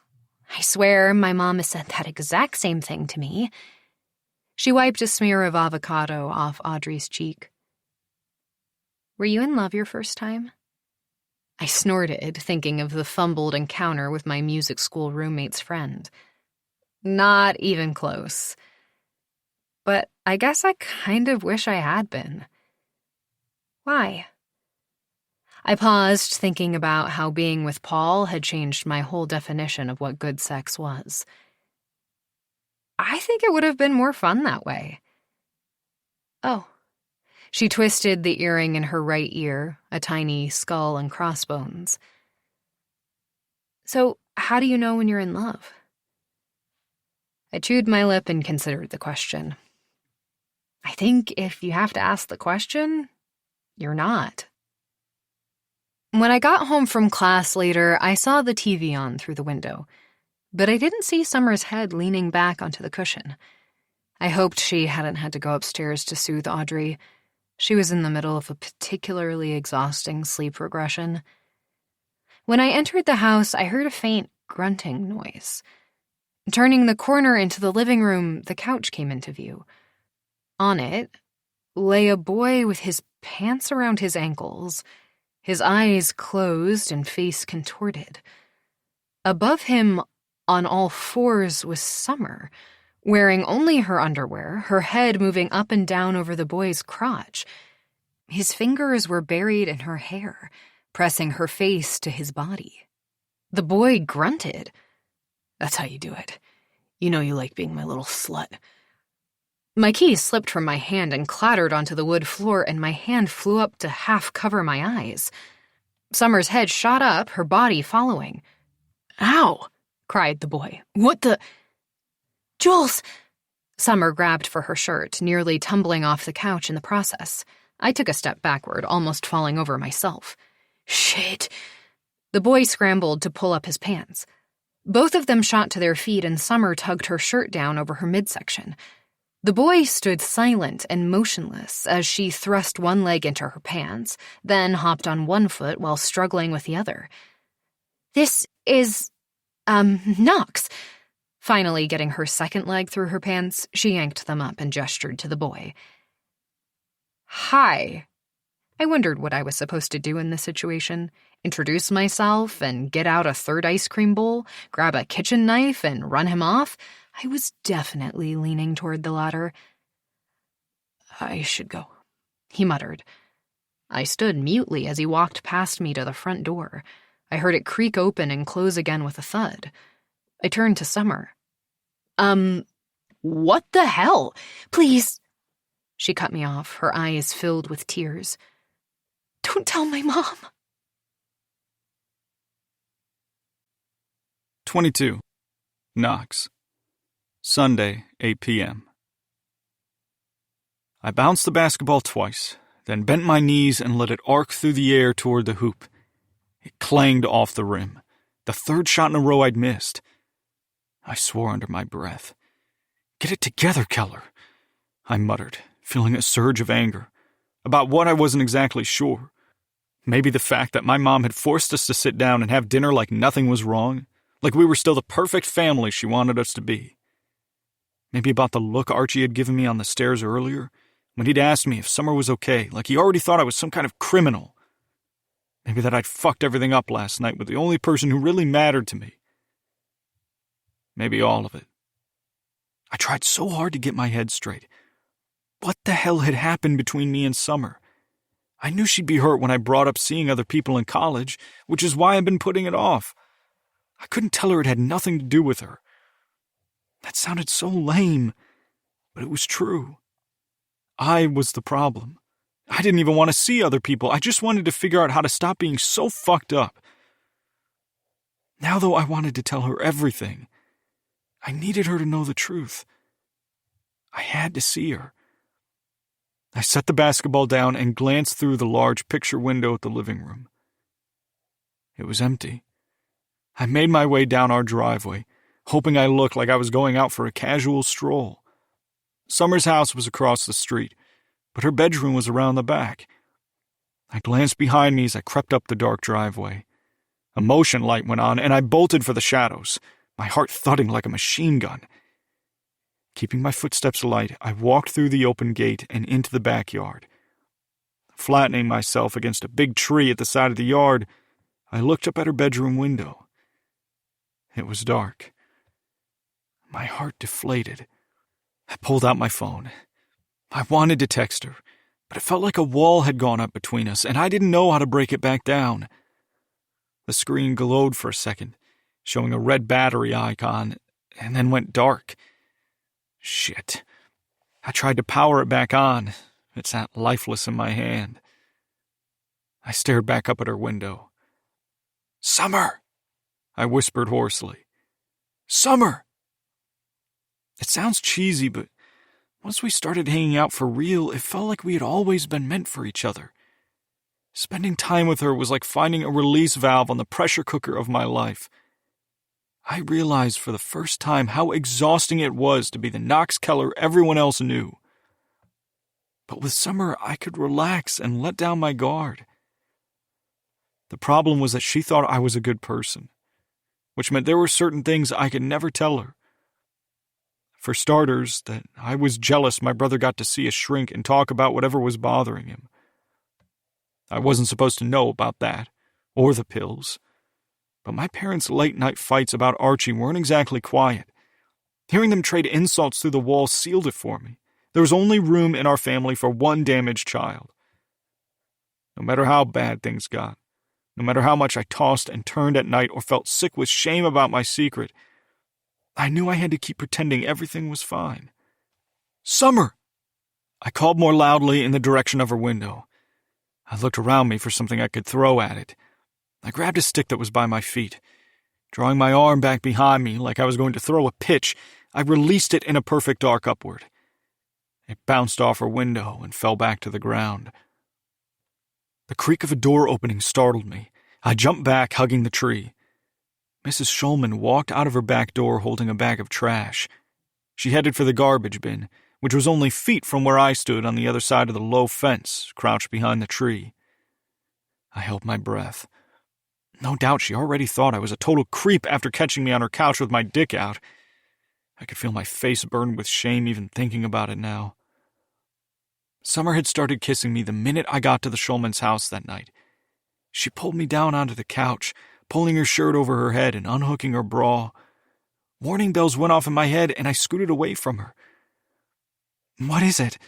I swear my mom has said that exact same thing to me. She wiped a smear of avocado off Audrey's cheek. Were you in love your first time? I snorted, thinking of the fumbled encounter with my music school roommate's friend. Not even close. But I guess I kind of wish I had been. Why? I paused, thinking about how being with Paul had changed my whole definition of what good sex was. I think it would have been more fun that way. Oh. She twisted the earring in her right ear, a tiny skull and crossbones. So, how do you know when you're in love? I chewed my lip and considered the question. I think if you have to ask the question, you're not. When I got home from class later, I saw the TV on through the window, but I didn't see Summer's head leaning back onto the cushion. I hoped she hadn't had to go upstairs to soothe Audrey. She was in the middle of a particularly exhausting sleep regression. When I entered the house, I heard a faint grunting noise. Turning the corner into the living room, the couch came into view. On it lay a boy with his pants around his ankles, his eyes closed and face contorted. Above him, on all fours, was Summer, wearing only her underwear, her head moving up and down over the boy's crotch. His fingers were buried in her hair, pressing her face to his body. The boy grunted. That's how you do it. You know you like being my little slut. My keys slipped from my hand and clattered onto the wood floor, and my hand flew up to half cover my eyes. Summer's head shot up, her body following. Ow! Cried the boy. What the... Jules! Summer grabbed for her shirt, nearly tumbling off the couch in the process. I took a step backward, almost falling over myself. Shit! The boy scrambled to pull up his pants. Both of them shot to their feet, and Summer tugged her shirt down over her midsection. The boy stood silent and motionless as she thrust one leg into her pants, then hopped on one foot while struggling with the other. This is, Knox. Finally getting her second leg through her pants, she yanked them up and gestured to the boy. Hi. I wondered what I was supposed to do in this situation. Introduce myself and get out a third ice cream bowl, grab a kitchen knife and run him off. I was definitely leaning toward the latter. I should go, he muttered. I stood mutely as he walked past me to the front door. I heard it creak open and close again with a thud. I turned to Summer. What the hell? Please. She cut me off, her eyes filled with tears. Don't tell my mom. 22. Knox. Sunday, 8 p.m. I bounced the basketball twice, then bent my knees and let it arc through the air toward the hoop. It clanged off the rim, the third shot in a row I'd missed. I swore under my breath. Get it together, Keller, I muttered, feeling a surge of anger. About what I wasn't exactly sure. Maybe the fact that my mom had forced us to sit down and have dinner like nothing was wrong, like we were still the perfect family she wanted us to be. Maybe about the look Archie had given me on the stairs earlier, when he'd asked me if Summer was okay, like he already thought I was some kind of criminal. Maybe that I'd fucked everything up last night with the only person who really mattered to me. Maybe all of it. I tried so hard to get my head straight. What the hell had happened between me and Summer? I knew she'd be hurt when I brought up seeing other people in college, which is why I've been putting it off. I couldn't tell her it had nothing to do with her. That sounded so lame, but it was true. I was the problem. I didn't even want to see other people. I just wanted to figure out how to stop being so fucked up. Now, though, I wanted to tell her everything. I needed her to know the truth. I had to see her. I set the basketball down and glanced through the large picture window at the living room. It was empty. I made my way down our driveway, hoping I looked like I was going out for a casual stroll. Summer's house was across the street, but her bedroom was around the back. I glanced behind me as I crept up the dark driveway. A motion light went on, and I bolted for the shadows, my heart thudding like a machine gun. Keeping my footsteps light, I walked through the open gate and into the backyard. Flattening myself against a big tree at the side of the yard, I looked up at her bedroom window. It was dark. My heart deflated. I pulled out my phone. I wanted to text her, but it felt like a wall had gone up between us, and I didn't know how to break it back down. The screen glowed for a second, showing a red battery icon, and then went dark. Shit. I tried to power it back on. It sat lifeless in my hand. I stared back up at her window. "Summer!" I whispered hoarsely. "Summer!" It sounds cheesy, but once we started hanging out for real, it felt like we had always been meant for each other. Spending time with her was like finding a release valve on the pressure cooker of my life. I realized for the first time how exhausting it was to be the Knox Keller everyone else knew. But with Summer, I could relax and let down my guard. The problem was that she thought I was a good person, which meant there were certain things I could never tell her. For starters, that I was jealous my brother got to see a shrink and talk about whatever was bothering him. I wasn't supposed to know about that, or the pills. But my parents' late-night fights about Archie weren't exactly quiet. Hearing them trade insults through the wall sealed it for me. There was only room in our family for one damaged child. No matter how bad things got, no matter how much I tossed and turned at night or felt sick with shame about my secret, I knew I had to keep pretending everything was fine. "Summer!" I called more loudly in the direction of her window. I looked around me for something I could throw at it. I grabbed a stick that was by my feet. Drawing my arm back behind me like I was going to throw a pitch, I released it in a perfect arc upward. It bounced off her window and fell back to the ground. The creak of a door opening startled me. I jumped back, hugging the tree. Mrs. Schulman walked out of her back door holding a bag of trash. She headed for the garbage bin, which was only feet from where I stood on the other side of the low fence, crouched behind the tree. I held my breath. No doubt she already thought I was a total creep after catching me on her couch with my dick out. I could feel my face burn with shame even thinking about it now. Summer had started kissing me the minute I got to the Schulman's house that night. She pulled me down onto the couch, pulling her shirt over her head and unhooking her bra. Warning bells went off in my head, and I scooted away from her. "What is it?"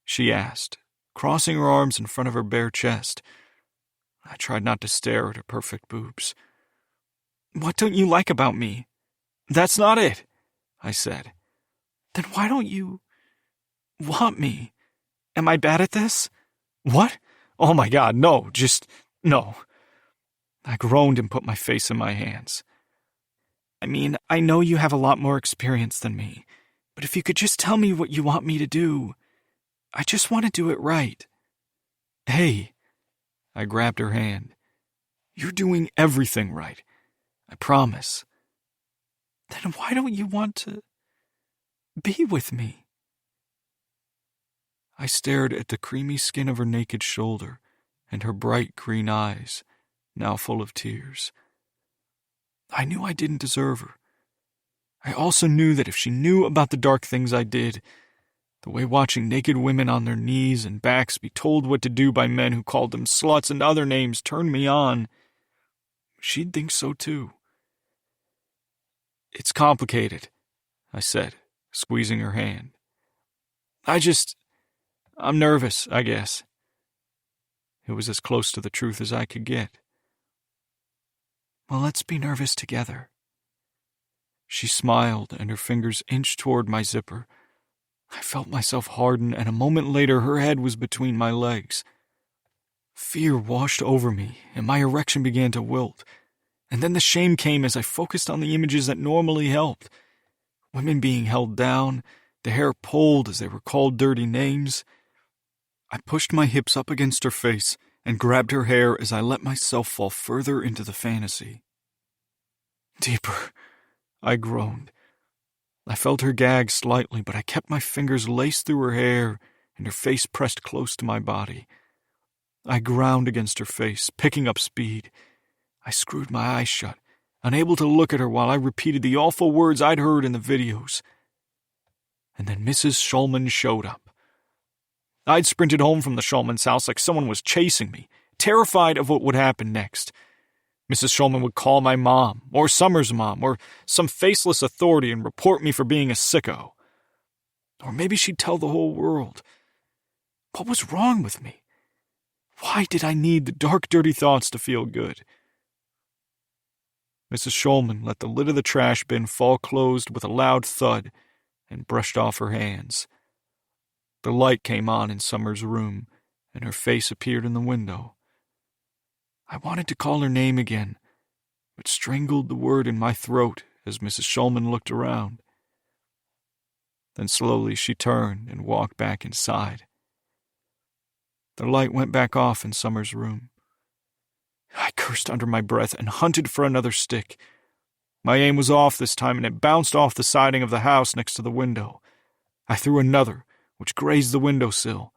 she asked, crossing her arms in front of her bare chest. I tried not to stare at her perfect boobs. "What don't you like about me?" "That's not it," I said. "Then why don't you want me? Am I bad at this?" "What? Oh my God, no, just no." I groaned and put my face in my hands. "I mean, I know you have a lot more experience than me, but if you could just tell me what you want me to do, I just want to do it right." "Hey," I grabbed her hand. "You're doing everything right. I promise." "Then why don't you want to be with me?" I stared at the creamy skin of her naked shoulder and her bright green eyes, now full of tears. I knew I didn't deserve her. I also knew that if she knew about the dark things I did, the way watching naked women on their knees and backs be told what to do by men who called them sluts and other names turned me on, she'd think so too. "It's complicated," I said, squeezing her hand. I'm nervous, I guess." It was as close to the truth as I could get. "Well, let's be nervous together." She smiled, and her fingers inched toward my zipper. I felt myself harden, and a moment later her head was between my legs. Fear washed over me, and my erection began to wilt. And then the shame came as I focused on the images that normally helped. Women being held down, the hair pulled as they were called dirty names. I pushed my hips up against her face and grabbed her hair as I let myself fall further into the fantasy. "Deeper," I groaned. I felt her gag slightly, but I kept my fingers laced through her hair and her face pressed close to my body. I ground against her face, picking up speed. I screwed my eyes shut, unable to look at her while I repeated the awful words I'd heard in the videos. And then Mrs. Schulman showed up. I'd sprinted home from the Schulman's house like someone was chasing me, terrified of what would happen next. Mrs. Schulman would call my mom, or Summer's mom, or some faceless authority and report me for being a sicko. Or maybe she'd tell the whole world. What was wrong with me? Why did I need the dark, dirty thoughts to feel good? Mrs. Schulman let the lid of the trash bin fall closed with a loud thud and brushed off her hands. The light came on in Summer's room, and her face appeared in the window. I wanted to call her name again, but strangled the word in my throat as Mrs. Schulman looked around. Then slowly she turned and walked back inside. The light went back off in Summer's room. I cursed under my breath and hunted for another stick. My aim was off this time, and it bounced off the siding of the house next to the window. I threw another, which grazed the windowsill.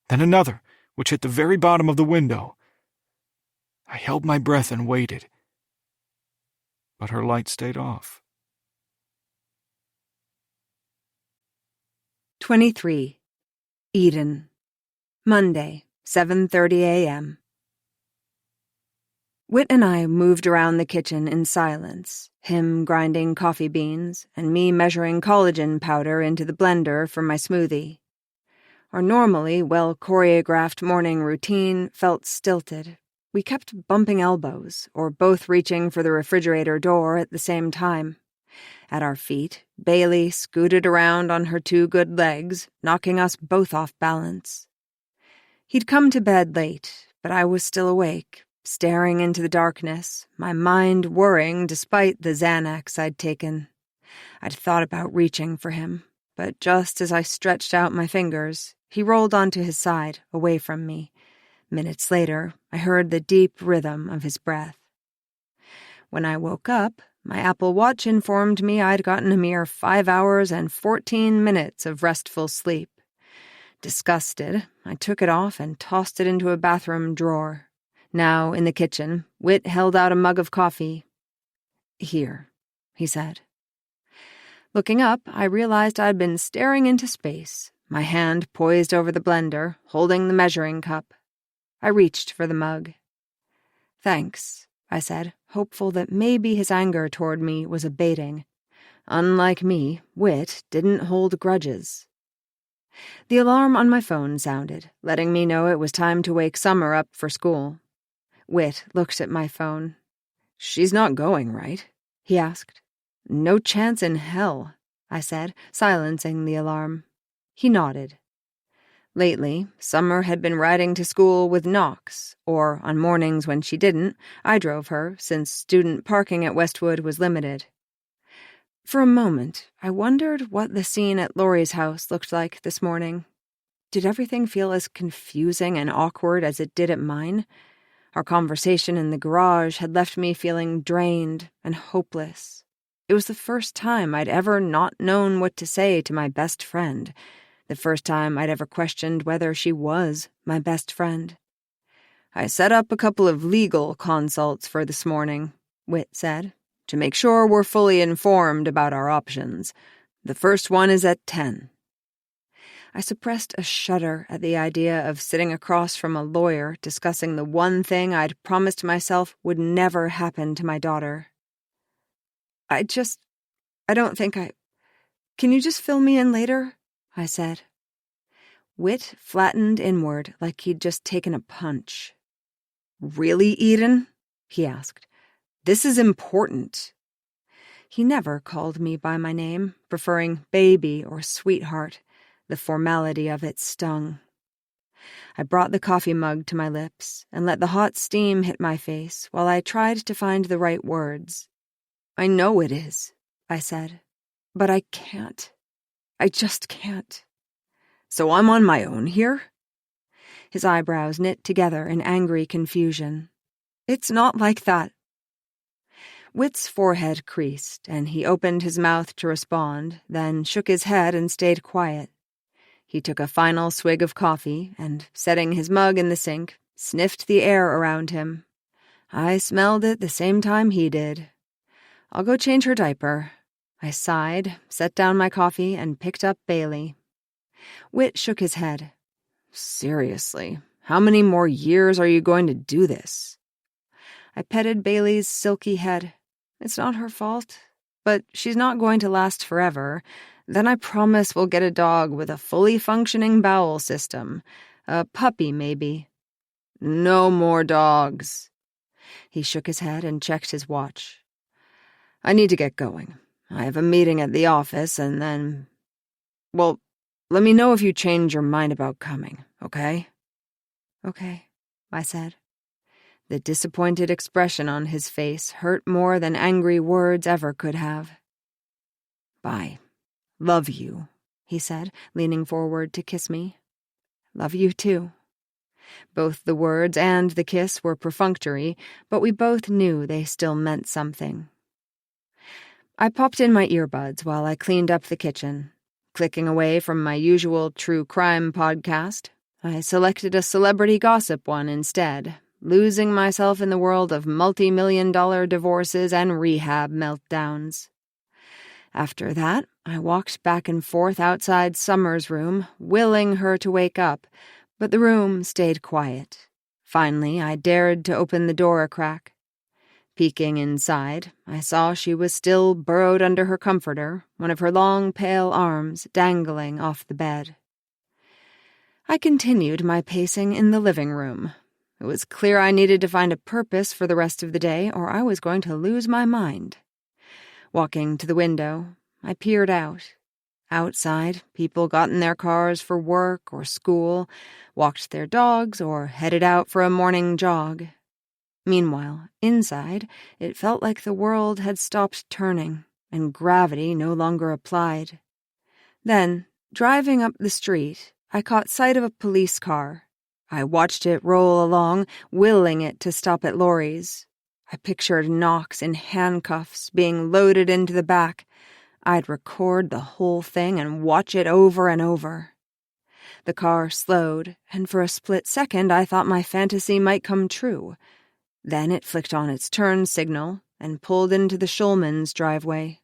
Then another, which hit the very bottom of the window. I held my breath and waited. But her light stayed off. 23. Eden. Monday, 7:30 a.m. Whit and I moved around the kitchen in silence, him grinding coffee beans and me measuring collagen powder into the blender for my smoothie. Our normally well-choreographed morning routine felt stilted. We kept bumping elbows, or both reaching for the refrigerator door at the same time. At our feet, Bailey scooted around on her two good legs, knocking us both off balance. He'd come to bed late, but I was still awake, staring into the darkness, my mind worrying despite the Xanax I'd taken. I'd thought about reaching for him, but just as I stretched out my fingers, he rolled onto his side, away from me. Minutes later, I heard the deep rhythm of his breath. When I woke up, my Apple Watch informed me I'd gotten a mere 5 hours and 14 minutes of restful sleep. Disgusted, I took it off and tossed it into a bathroom drawer. Now, in the kitchen, Whit held out a mug of coffee. "Here," he said. Looking up, I realized I'd been staring into space, my hand poised over the blender, holding the measuring cup. I reached for the mug. "Thanks," I said, hopeful that maybe his anger toward me was abating. Unlike me, Whit didn't hold grudges. The alarm on my phone sounded, letting me know it was time to wake Summer up for school. Whit looked at my phone. "She's not going, right?" he asked. "No chance in hell," I said, silencing the alarm. He nodded. Lately, Summer had been riding to school with Knox, or on mornings when she didn't, I drove her, since student parking at Westwood was limited. For a moment, I wondered what the scene at Laurie's house looked like this morning. Did everything feel as confusing and awkward as it did at mine? Our conversation in the garage had left me feeling drained and hopeless. It was the first time I'd ever not known what to say to my best friend, the first time I'd ever questioned whether she was my best friend. "I set up a couple of legal consults for this morning," Whit said, "to make sure we're fully informed about our options. The first one is at 10. I suppressed a shudder at the idea of sitting across from a lawyer discussing the one thing I'd promised myself would never happen to my daughter. I don't think Can you just fill me in later?" I said. Whit flattened inward like he'd just taken a punch. "Really, Eden?" he asked. "This is important." He never called me by my name, preferring baby or sweetheart. The formality of it stung. I brought the coffee mug to my lips and let the hot steam hit my face while I tried to find the right words. "I know it is," I said, "but I can't. I just can't." "So I'm on my own here?" His eyebrows knit together in angry confusion. "It's not like that." Whit's forehead creased, and he opened his mouth to respond, then shook his head and stayed quiet. He took a final swig of coffee and, setting his mug in the sink, sniffed the air around him. I smelled it the same time he did. "I'll go change her diaper." I sighed, set down my coffee, and picked up Bailey. Whit shook his head. "Seriously, how many more years are you going to do this?" I petted Bailey's silky head. It's not her fault, but she's not going to last forever. Then I promise we'll get a dog with a fully functioning bowel system. A puppy, maybe. No more dogs. He shook his head and checked his watch. I need to get going. I have a meeting at the office and then... Well, let me know if you change your mind about coming, okay? Okay, I said. The disappointed expression on his face hurt more than angry words ever could have. Bye. Love you, he said, leaning forward to kiss me. Love you too. Both the words and the kiss were perfunctory, but we both knew they still meant something. I popped in my earbuds while I cleaned up the kitchen. Clicking away from my usual true crime podcast, I selected a celebrity gossip one instead, losing myself in the world of multi-million-dollar divorces and rehab meltdowns. After that, I walked back and forth outside Summer's room, willing her to wake up, but the room stayed quiet. Finally, I dared to open the door a crack. Peeking inside, I saw she was still burrowed under her comforter, one of her long, pale arms dangling off the bed. I continued my pacing in the living room. It was clear I needed to find a purpose for the rest of the day, or I was going to lose my mind. Walking to the window, I peered out. Outside, people got in their cars for work or school, walked their dogs, or headed out for a morning jog. Meanwhile, inside, it felt like the world had stopped turning, and gravity no longer applied. Then, driving up the street, I caught sight of a police car. I watched it roll along, willing it to stop at Laurie's. I pictured Knox in handcuffs being loaded into the back. I'd record the whole thing and watch it over and over. The car slowed, and for a split second I thought my fantasy might come true. Then it flicked on its turn signal and pulled into the Schulman's driveway.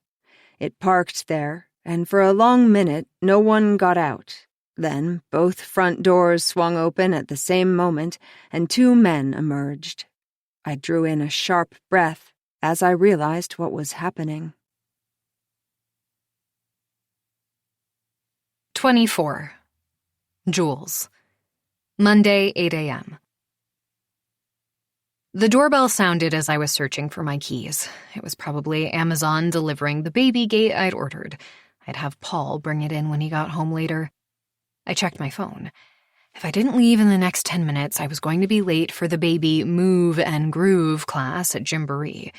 It parked there, and for a long minute no one got out. Then both front doors swung open at the same moment, and two men emerged. I drew in a sharp breath as I realized what was happening. 24. Jules. Monday, 8 a.m. The doorbell sounded as I was searching for my keys. It was probably Amazon delivering the baby gate I'd ordered. I'd have Paul bring it in when he got home later. I checked my phone. If I didn't leave in the next 10 minutes, I was going to be late for the baby move and groove class at Gymboree.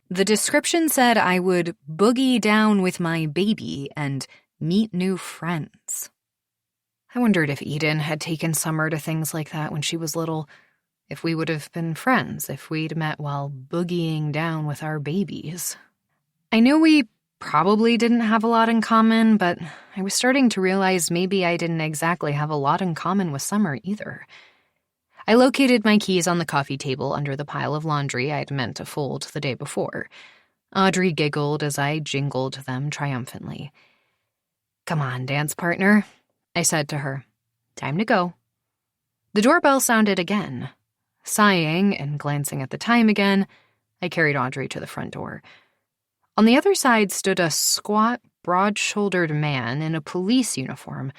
The description said I would boogie down with my baby and meet new friends. I wondered if Eden had taken Summer to things like that when she was little, if we would have been friends if we'd met while boogieing down with our babies. I knew we probably didn't have a lot in common, but I was starting to realize maybe I didn't exactly have a lot in common with Summer either. I located my keys on the coffee table under the pile of laundry I'd meant to fold the day before. Audrey giggled as I jingled them triumphantly. "Come on, dance partner," I said to her. "Time to go." The doorbell sounded again. Sighing and glancing at the time again, I carried Audrey to the front door. On the other side stood a squat, broad-shouldered man in a police uniform,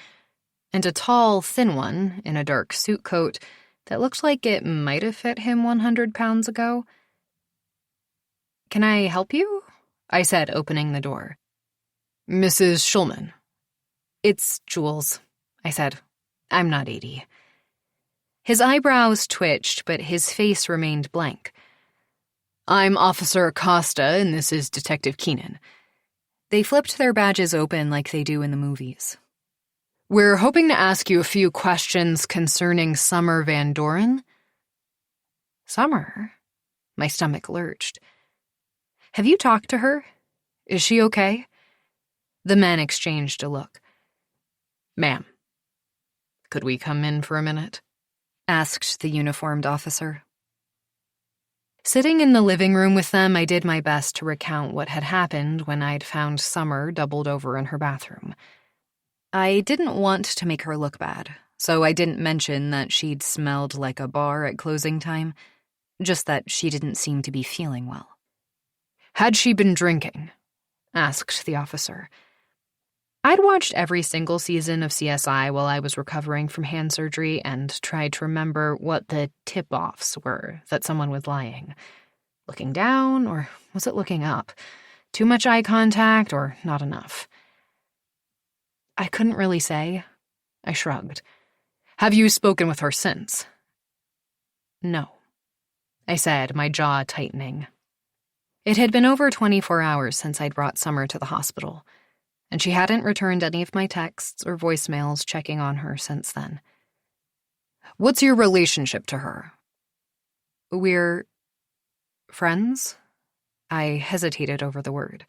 and a tall, thin one in a dark suit coat that looked like it might have fit him 100 pounds ago. "Can I help you?" I said, opening the door. "Mrs. Schulman." "It's Jules," I said. "I'm not 80. His eyebrows twitched, but his face remained blank. "I'm Officer Acosta, and this is Detective Keenan." They flipped their badges open like they do in the movies. "We're hoping to ask you a few questions concerning Summer Van Doren." "Summer?" My stomach lurched. "Have you talked to her? Is she okay?" The men exchanged a look. "Ma'am, could we come in for a minute?" asked the uniformed officer. Sitting in the living room with them, I did my best to recount what had happened when I'd found Summer doubled over in her bathroom. I didn't want to make her look bad, so I didn't mention that she'd smelled like a bar at closing time, just that she didn't seem to be feeling well. "Had she been drinking?" asked the officer. I'd watched every single season of CSI while I was recovering from hand surgery and tried to remember what the tip-offs were that someone was lying. Looking down, or was it looking up? Too much eye contact, or not enough? I couldn't really say. I shrugged. Have you spoken with her since? No, I said, my jaw tightening. It had been over 24 hours since I'd brought Summer to the hospital, and she hadn't returned any of my texts or voicemails checking on her since then. What's your relationship to her? We're friends? I hesitated over the word.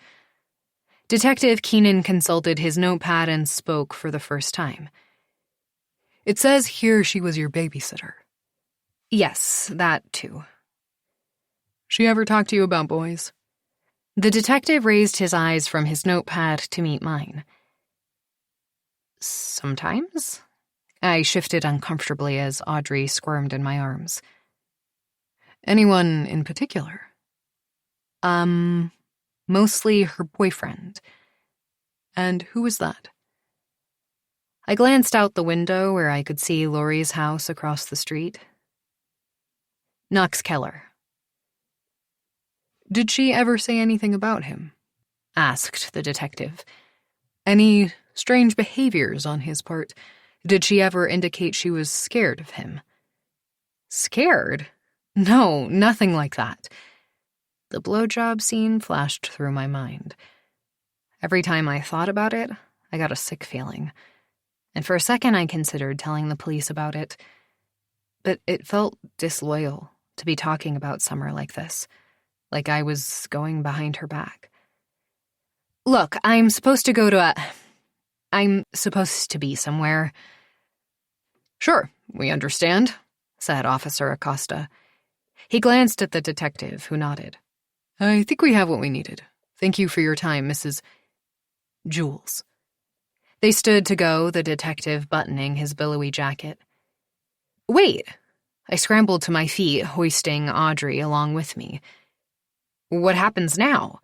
Detective Keenan consulted his notepad and spoke for the first time. It says here she was your babysitter. Yes, that too. She ever talked to you about boys? The detective raised his eyes from his notepad to meet mine. Sometimes? I shifted uncomfortably as Audrey squirmed in my arms. Anyone in particular? Mostly her boyfriend. And who was that? I glanced out the window where I could see Laurie's house across the street. Knox Keller. Did she ever say anything about him? Asked the detective. Any strange behaviors on his part? Did she ever indicate she was scared of him? Scared? No, nothing like that. The blowjob scene flashed through my mind. Every time I thought about it, I got a sick feeling. And for a second I considered telling the police about it. But it felt disloyal to be talking about Summer like this, like I was going behind her back. Look, I'm supposed to be somewhere. Sure, we understand, said Officer Acosta. He glanced at the detective, who nodded. I think we have what we needed. Thank you for your time, Mrs. Jules. They stood to go, the detective buttoning his billowy jacket. Wait! I scrambled to my feet, hoisting Audrey along with me. What happens now?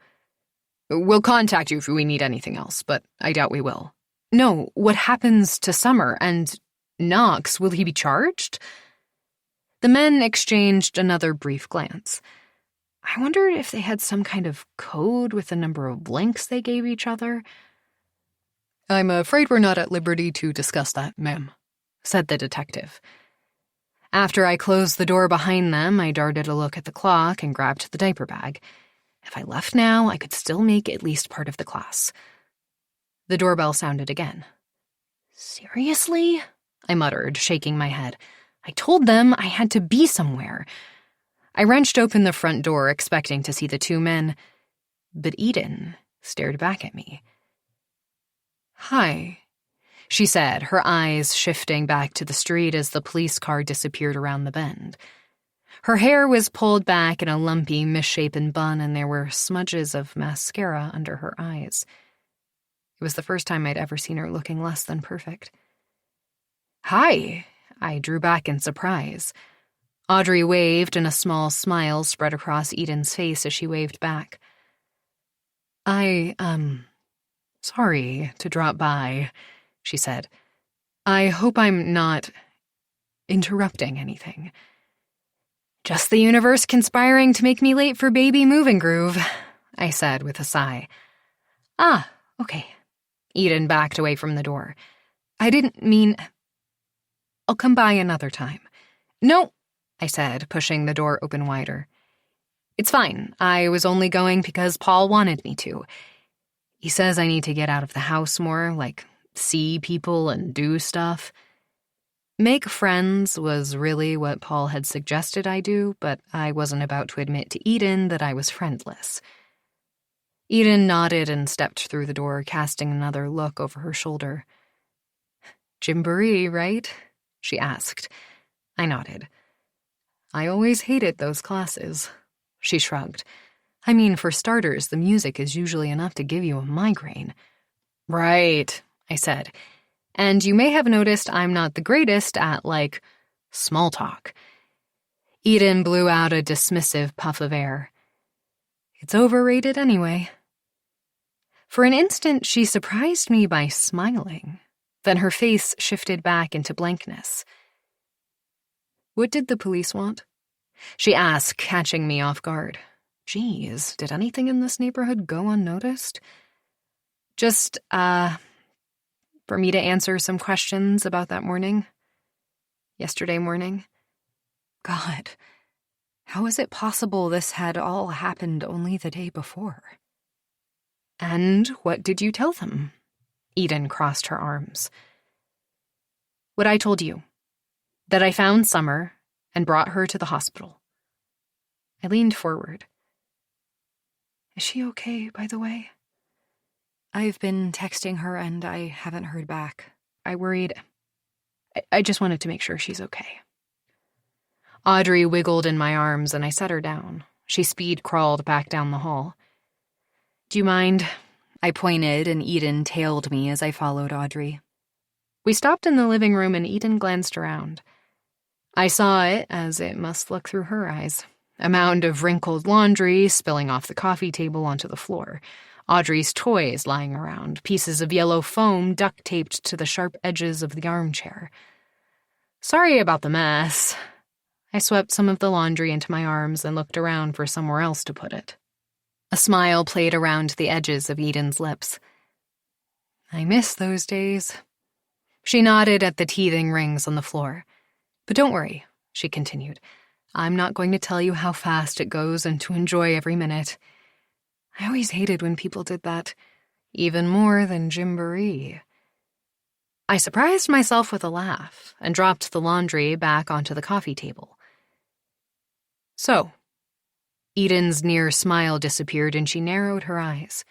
We'll contact you if we need anything else, but I doubt we will. No, what happens to Summer and Knox? Will he be charged? The men exchanged another brief glance. I wondered if they had some kind of code with the number of blinks they gave each other. I'm afraid we're not at liberty to discuss that, ma'am, said the detective. After I closed the door behind them, I darted a look at the clock and grabbed the diaper bag. If I left now, I could still make at least part of the class. The doorbell sounded again. Seriously? I muttered, shaking my head. I told them I had to be somewhere. I wrenched open the front door, expecting to see the two men, but Eden stared back at me. Hi, she said, her eyes shifting back to the street as the police car disappeared around the bend. Her hair was pulled back in a lumpy, misshapen bun, and there were smudges of mascara under her eyes. It was the first time I'd ever seen her looking less than perfect. Hi, I drew back in surprise. Audrey waved, and a small smile spread across Eden's face as she waved back. Sorry to drop by, she said. I hope I'm not interrupting anything. Just the universe conspiring to make me late for baby moving groove, I said with a sigh. Ah, okay. Eden backed away from the door. I didn't mean... I'll come by another time. No, I said, pushing the door open wider. It's fine. I was only going because Paul wanted me to. He says I need to get out of the house more, like see people and do stuff. Make friends was really what Paul had suggested I do, but I wasn't about to admit to Eden that I was friendless. Eden nodded and stepped through the door, casting another look over her shoulder. Jamboree, right? She asked. I nodded. I always hated those classes. She shrugged. I mean, for starters, the music is usually enough to give you a migraine. Right, I said. And you may have noticed I'm not the greatest at, small talk. Eden blew out a dismissive puff of air. It's overrated anyway. For an instant, she surprised me by smiling. Then her face shifted back into blankness. "What did the police want?" she asked, catching me off guard. Geez, did anything in this neighborhood go unnoticed? Just, for me to answer some questions about that morning. Yesterday morning. God, how is it possible this had all happened only the day before? "And what did you tell them?" Eden crossed her arms. "What I told you. That I found Summer and brought her to the hospital." I leaned forward. "Is she okay, by the way?" "I've been texting her and I haven't heard back. I worried. I just wanted to make sure she's okay." Audrey wiggled in my arms and I set her down. She speed crawled back down the hall. "Do you mind?" I pointed and Eden tailed me as I followed Audrey. We stopped in the living room and Eden glanced around. I saw it as it must look through her eyes. A mound of wrinkled laundry spilling off the coffee table onto the floor. Audrey's toys lying around, pieces of yellow foam duct-taped to the sharp edges of the armchair. Sorry about the mess. I swept some of the laundry into my arms and looked around for somewhere else to put it. A smile played around the edges of Eden's lips. I miss those days. She nodded at the teething rings on the floor. "But don't worry," she continued. "I'm not going to tell you how fast it goes and to enjoy every minute. I always hated when people did that, even more than Gymboree." I surprised myself with a laugh and dropped the laundry back onto the coffee table. "So," Eden's near smile disappeared and she narrowed her eyes.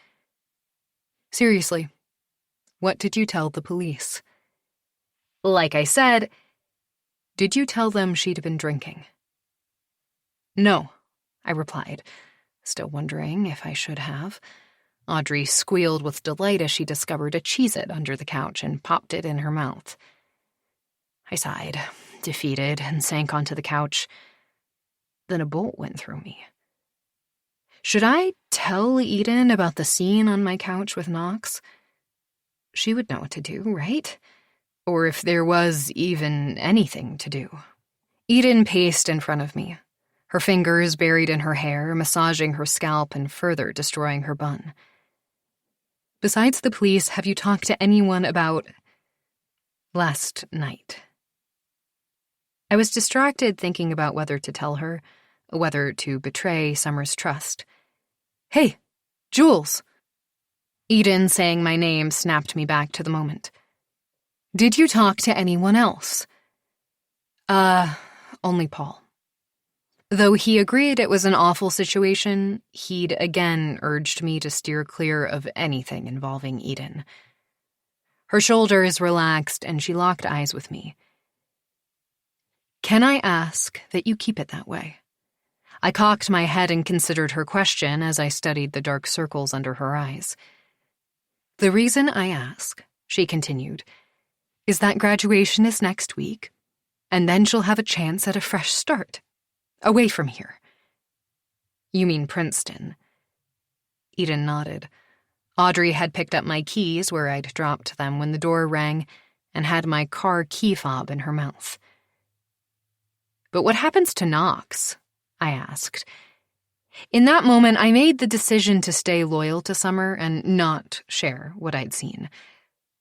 "Seriously, what did you tell the police?" "Like I said..." "Did you tell them she'd been drinking?" "No," I replied, still wondering if I should have. Audrey squealed with delight as she discovered a Cheez-It under the couch and popped it in her mouth. I sighed, defeated, and sank onto the couch. Then a bolt went through me. Should I tell Eden about the scene on my couch with Knox? She would know what to do, right? Or if there was even anything to do. Eden paced in front of me, her fingers buried in her hair, massaging her scalp and further destroying her bun. "Besides the police, have you talked to anyone about last night?" I was distracted thinking about whether to tell her, whether to betray Summer's trust. "Hey, Jules!" Eden saying my name snapped me back to the moment. "Did you talk to anyone else?" Only Paul." Though he agreed it was an awful situation, he'd again urged me to steer clear of anything involving Eden. Her shoulders relaxed and she locked eyes with me. "Can I ask that you keep it that way?" I cocked my head and considered her question as I studied the dark circles under her eyes. "The reason I ask," she continued, "is that graduation is next week, and then she'll have a chance at a fresh start. Away from here." "You mean Princeton?" Eden nodded. Audrey had picked up my keys where I'd dropped them when the door rang and had my car key fob in her mouth. "But what happens to Knox?" I asked. In that moment, I made the decision to stay loyal to Summer and not share what I'd seen.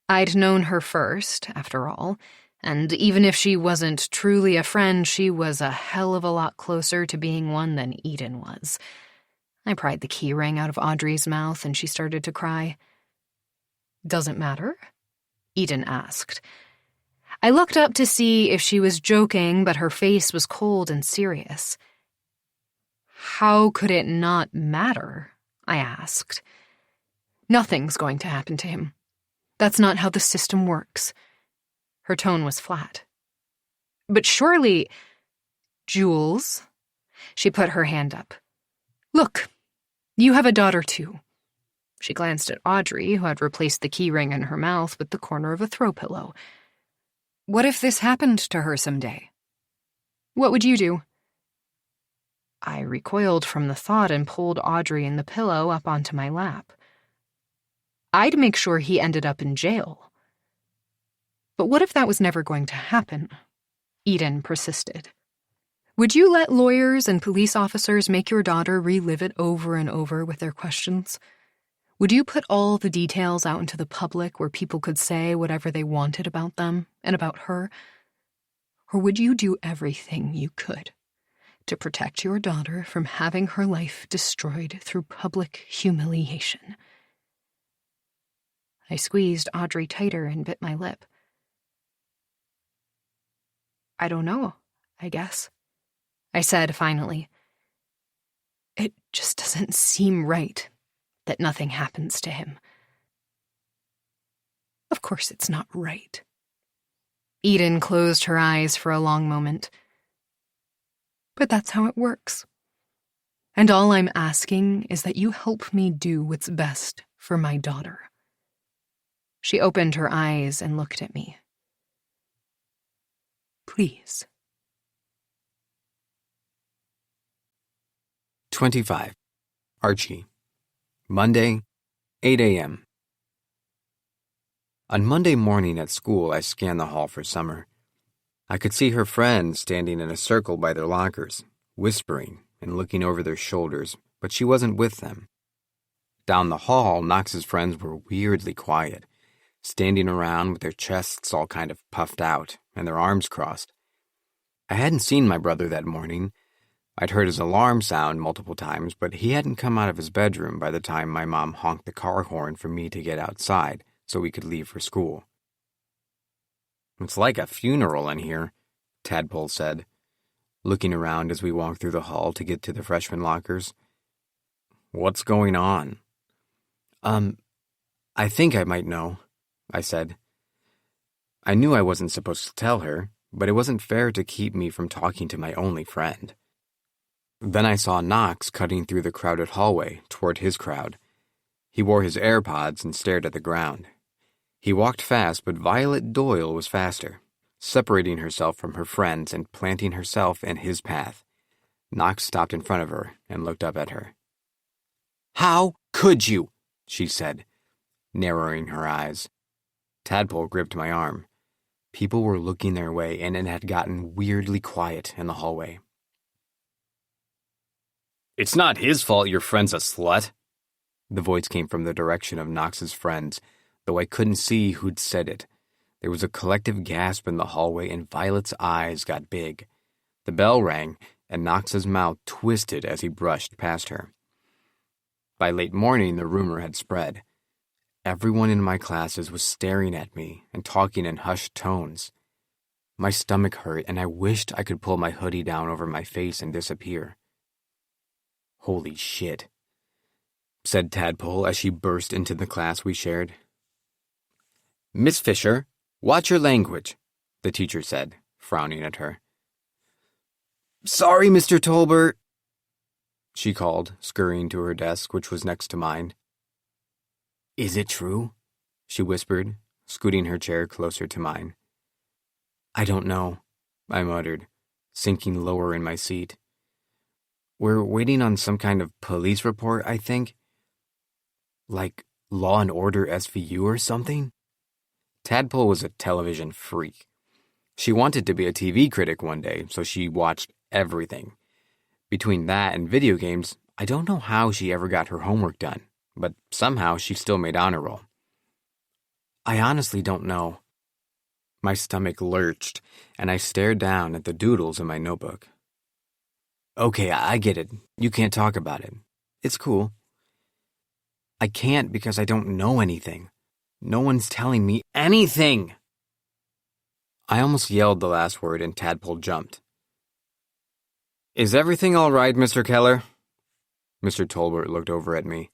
I'd known her first, after all, and even if she wasn't truly a friend, she was a hell of a lot closer to being one than Eden was. I pried the key ring out of Audrey's mouth and she started to cry. "Doesn't matter?" Eden asked. I looked up to see if she was joking, but her face was cold and serious. "How could it not matter?" I asked. "Nothing's going to happen to him. That's not how the system works." Her tone was flat. "But surely..." "Jules," she put her hand up. "Look, you have a daughter too." She glanced at Audrey, who had replaced the keyring in her mouth with the corner of a throw pillow. "What if this happened to her someday? What would you do?" I recoiled from the thought and pulled Audrey and the pillow up onto my lap. I'd make sure he ended up in jail. But what if that was never going to happen? Eden persisted. Would you let lawyers and police officers make your daughter relive it over and over with their questions? Would you put all the details out into the public where people could say whatever they wanted about them and about her? Or would you do everything you could to protect your daughter from having her life destroyed through public humiliation? I squeezed Audrey tighter and bit my lip. I don't know, I guess, I said finally. It just doesn't seem right that nothing happens to him. Of course it's not right. Eden closed her eyes for a long moment. But that's how it works. And all I'm asking is that you help me do what's best for my daughter. She opened her eyes and looked at me. Please. 25. Archie. Monday, 8 a.m. On Monday morning at school, I scanned the hall for Summer. I could see her friends standing in a circle by their lockers, whispering and looking over their shoulders, but she wasn't with them. Down the hall, Knox's friends were weirdly quiet, standing around with their chests all kind of puffed out and their arms crossed. I hadn't seen my brother that morning. I'd heard his alarm sound multiple times, but he hadn't come out of his bedroom by the time my mom honked the car horn for me to get outside so we could leave for school. It's like a funeral in here, Tadpole said, looking around as we walked through the hall to get to the freshman lockers. What's going on? I think I might know, I said. I knew I wasn't supposed to tell her, but it wasn't fair to keep me from talking to my only friend. Then I saw Knox cutting through the crowded hallway toward his crowd. He wore his AirPods and stared at the ground. He walked fast, but Violet Doyle was faster, separating herself from her friends and planting herself in his path. Knox stopped in front of her and looked up at her. "How could you?" she said, narrowing her eyes. Tadpole gripped my arm. People were looking their way, and it had gotten weirdly quiet in the hallway. "It's not his fault your friend's a slut." The voice came from the direction of Knox's friends, though I couldn't see who'd said it. There was a collective gasp in the hallway, and Violet's eyes got big. The bell rang, and Knox's mouth twisted as he brushed past her. By late morning, the rumor had spread. Everyone in my classes was staring at me and talking in hushed tones. My stomach hurt, and I wished I could pull my hoodie down over my face and disappear. "Holy shit," said Tadpole as she burst into the class we shared. "Miss Fisher, watch your language," the teacher said, frowning at her. "Sorry, Mr. Tolbert," she called, scurrying to her desk, which was next to mine. "Is it true?" she whispered, scooting her chair closer to mine. "I don't know," I muttered, sinking lower in my seat. "We're waiting on some kind of police report, I think. Like Law and Order SVU or something?" Tadpole was a television freak. She wanted to be a TV critic one day, so she watched everything. Between that and video games, I don't know how she ever got her homework done, but somehow she still made honor roll. I honestly don't know. My stomach lurched, and I stared down at the doodles in my notebook. "Okay, I get it. You can't talk about it. It's cool." "I can't because I don't know anything. No one's telling me anything." I almost yelled the last word, and Tadpole jumped. "Is everything all right, Mr. Keller?" Mr. Tolbert looked over at me.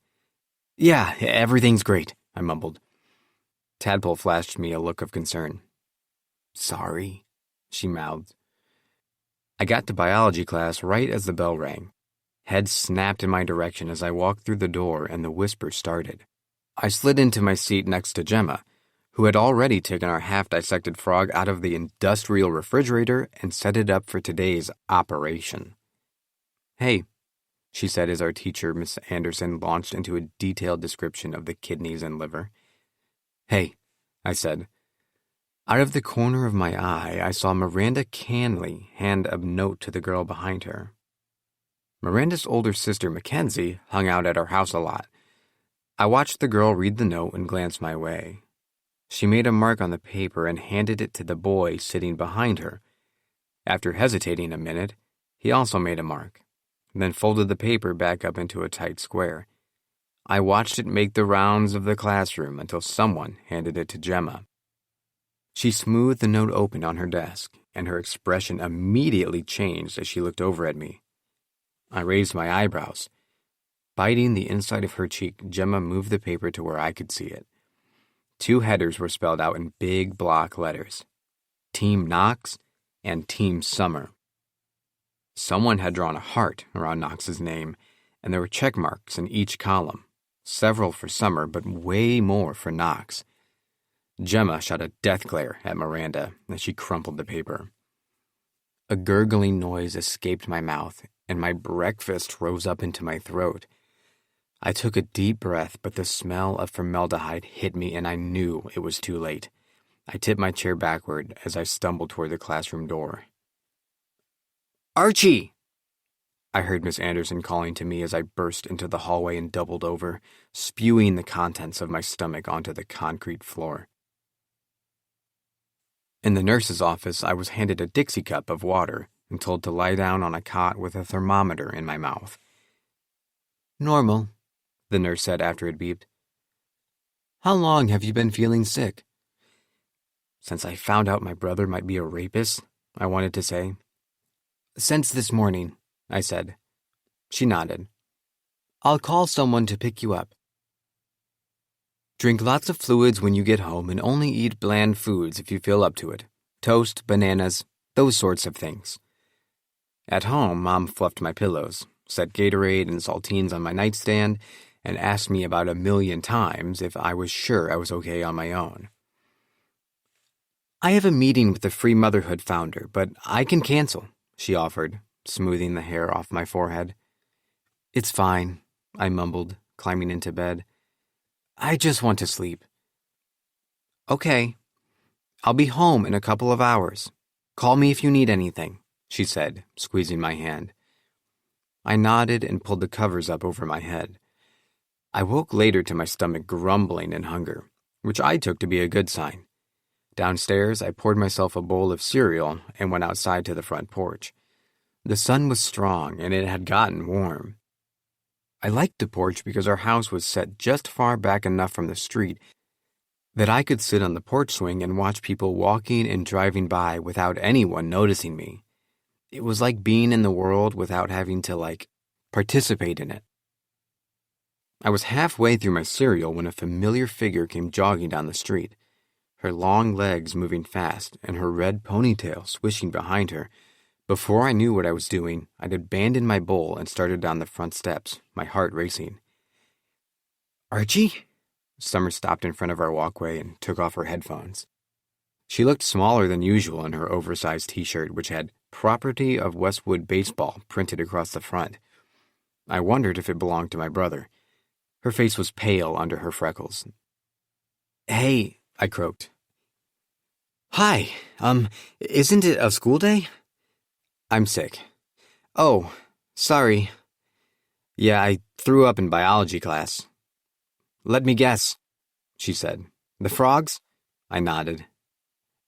"Yeah, everything's great," I mumbled. Tadpole flashed me a look of concern. "Sorry," she mouthed. I got to biology class right as the bell rang. Heads snapped in my direction as I walked through the door, and the whisper started. I slid into my seat next to Gemma, who had already taken our half-dissected frog out of the industrial refrigerator and set it up for today's operation. "Hey," she said as our teacher, Miss Anderson, launched into a detailed description of the kidneys and liver. Hey, I said. Out of the corner of my eye, I saw Miranda Canley hand a note to the girl behind her. Miranda's older sister, Mackenzie, hung out at our house a lot. I watched the girl read the note and glance my way. She made a mark on the paper and handed it to the boy sitting behind her. After hesitating a minute, he also made a mark, then folded the paper back up into a tight square. I watched it make the rounds of the classroom until someone handed it to Gemma. She smoothed the note open on her desk, and her expression immediately changed as she looked over at me. I raised my eyebrows. Biting the inside of her cheek, Gemma moved the paper to where I could see it. 2 headers were spelled out in big block letters: Team Knox and Team Summer. Someone had drawn a heart around Knox's name, and there were check marks in each column, several for Summer, but way more for Knox. Gemma shot a death glare at Miranda as she crumpled the paper. A gurgling noise escaped my mouth, and my breakfast rose up into my throat. I took a deep breath, but the smell of formaldehyde hit me, and I knew it was too late. I tipped my chair backward as I stumbled toward the classroom door. "Archie!" I heard Miss Anderson calling to me as I burst into the hallway and doubled over, spewing the contents of my stomach onto the concrete floor. In the nurse's office, I was handed a Dixie cup of water and told to lie down on a cot with a thermometer in my mouth. "Normal," the nurse said after it beeped. "How long have you been feeling sick?" "Since I found out my brother might be a rapist," I wanted to say. "Since this morning," I said. She nodded. "I'll call someone to pick you up. Drink lots of fluids when you get home and only eat bland foods if you feel up to it. Toast, bananas, those sorts of things." At home, Mom fluffed my pillows, set Gatorade and saltines on my nightstand, and asked me about 1,000,000 times if I was sure I was okay on my own. "I have a meeting with the Free Motherhood founder, but I can cancel," she offered, smoothing the hair off my forehead. "It's fine," I mumbled, climbing into bed. "I just want to sleep." "Okay. I'll be home in a couple of hours. Call me if you need anything," she said, squeezing my hand. I nodded and pulled the covers up over my head. I woke later to my stomach grumbling in hunger, which I took to be a good sign. Downstairs, I poured myself a bowl of cereal and went outside to the front porch. The sun was strong, and it had gotten warm. I liked the porch because our house was set just far back enough from the street that I could sit on the porch swing and watch people walking and driving by without anyone noticing me. It was like being in the world without having to, participate in it. I was halfway through my cereal when a familiar figure came jogging down the street, her long legs moving fast and her red ponytail swishing behind her. Before I knew what I was doing, I'd abandoned my bowl and started down the front steps, my heart racing. "Archie?" Summer stopped in front of our walkway and took off her headphones. She looked smaller than usual in her oversized t-shirt, which had "Property of Westwood Baseball" printed across the front. I wondered if it belonged to my brother. Her face was pale under her freckles. "Hey," I croaked. "Hi, isn't it a school day?" "I'm sick." "Oh, sorry." "Yeah, I threw up in biology class." "Let me guess," she said. "The frogs?" I nodded.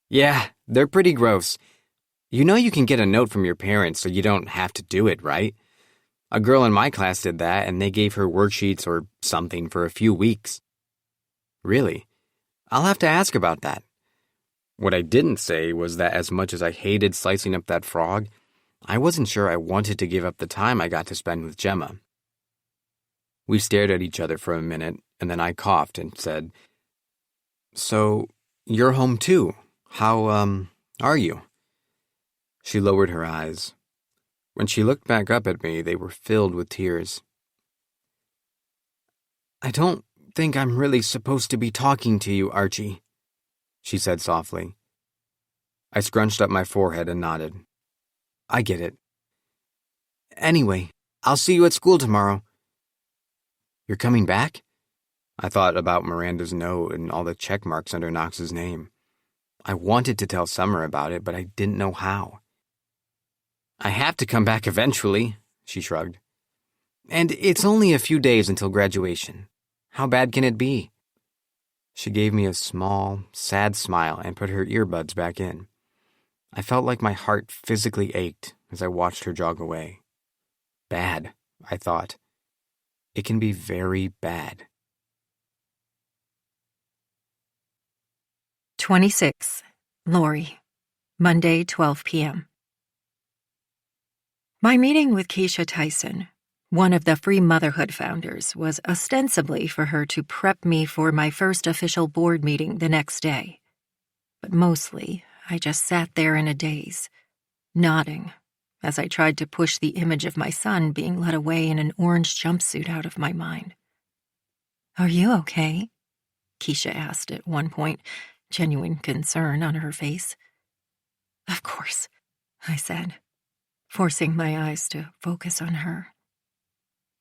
"Yeah, they're pretty gross. You know you can get a note from your parents so you don't have to do it, right? A girl in my class did that, and they gave her worksheets or something for a few weeks." "Really? I'll have to ask about that." What I didn't say was that as much as I hated slicing up that frog, I wasn't sure I wanted to give up the time I got to spend with Gemma. We stared at each other for a minute, and then I coughed and said, "So, you're home too. How, are you?" She lowered her eyes. When she looked back up at me, they were filled with tears. "I don't think I'm really supposed to be talking to you, Archie," she said softly. I scrunched up my forehead and nodded. "I get it. Anyway, I'll see you at school tomorrow. You're coming back? I thought about Miranda's note and all the check marks under Knox's name. I wanted to tell Summer about it, but I didn't know how. I have to come back eventually, she shrugged. And it's only a few days until graduation. How bad can it be? She gave me a small, sad smile and put her earbuds back in. I felt like my heart physically ached as I watched her jog away. Bad, I thought. It can be very bad. 26. Lori. Monday, 12 p.m. My meeting with Keisha Tyson, one of the Free Motherhood founders, was ostensibly for her to prep me for my first official board meeting the next day. But mostly, I just sat there in a daze, nodding, as I tried to push the image of my son being led away in an orange jumpsuit out of my mind. "Are you okay?" Keisha asked at one point, genuine concern on her face. "Of course," I said, forcing my eyes to focus on her.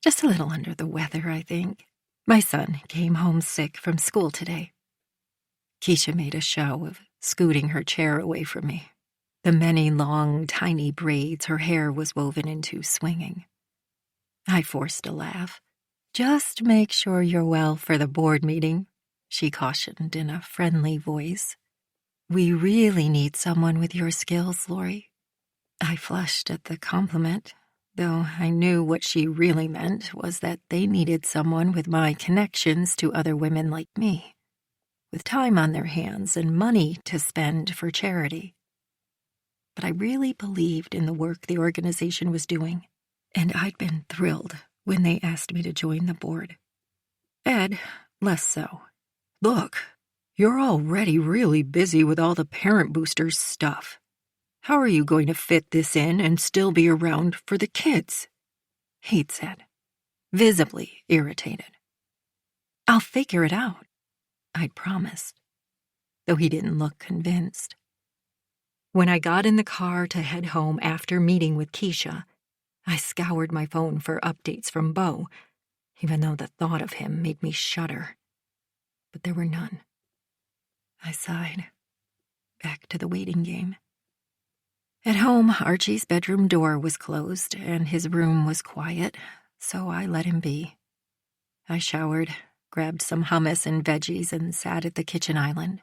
"Just a little under the weather, I think. My son came home sick from school today." Keisha made a show of scooting her chair away from me, the many long, tiny braids her hair was woven into swinging. I forced a laugh. "Just make sure you're well for the board meeting," she cautioned in a friendly voice. "We really need someone with your skills, Lori." I flushed at the compliment, though I knew what she really meant was that they needed someone with my connections to other women like me, with time on their hands and money to spend for charity. But I really believed in the work the organization was doing, and I'd been thrilled when they asked me to join the board. Ed, less so. "Look, you're already really busy with all the Parent Boosters stuff. How are you going to fit this in and still be around for the kids?" he'd said, visibly irritated. "I'll figure it out," I'd promised, though he didn't look convinced. When I got in the car to head home after meeting with Keisha, I scoured my phone for updates from Beau, even though the thought of him made me shudder. But there were none. I sighed, back to the waiting game. At home, Archie's bedroom door was closed and his room was quiet, so I let him be. I showered, grabbed some hummus and veggies, and sat at the kitchen island.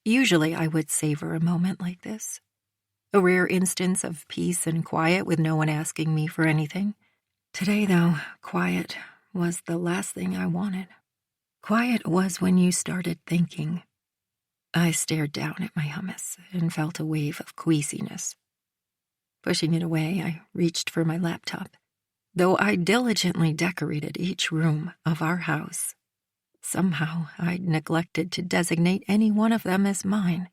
Usually I would savor a moment like this, a rare instance of peace and quiet with no one asking me for anything. Today, though, quiet was the last thing I wanted. Quiet was when you started thinking. I stared down at my hummus and felt a wave of queasiness. Pushing it away, I reached for my laptop. Though I diligently decorated each room of our house, somehow I'd neglected to designate any one of them as mine.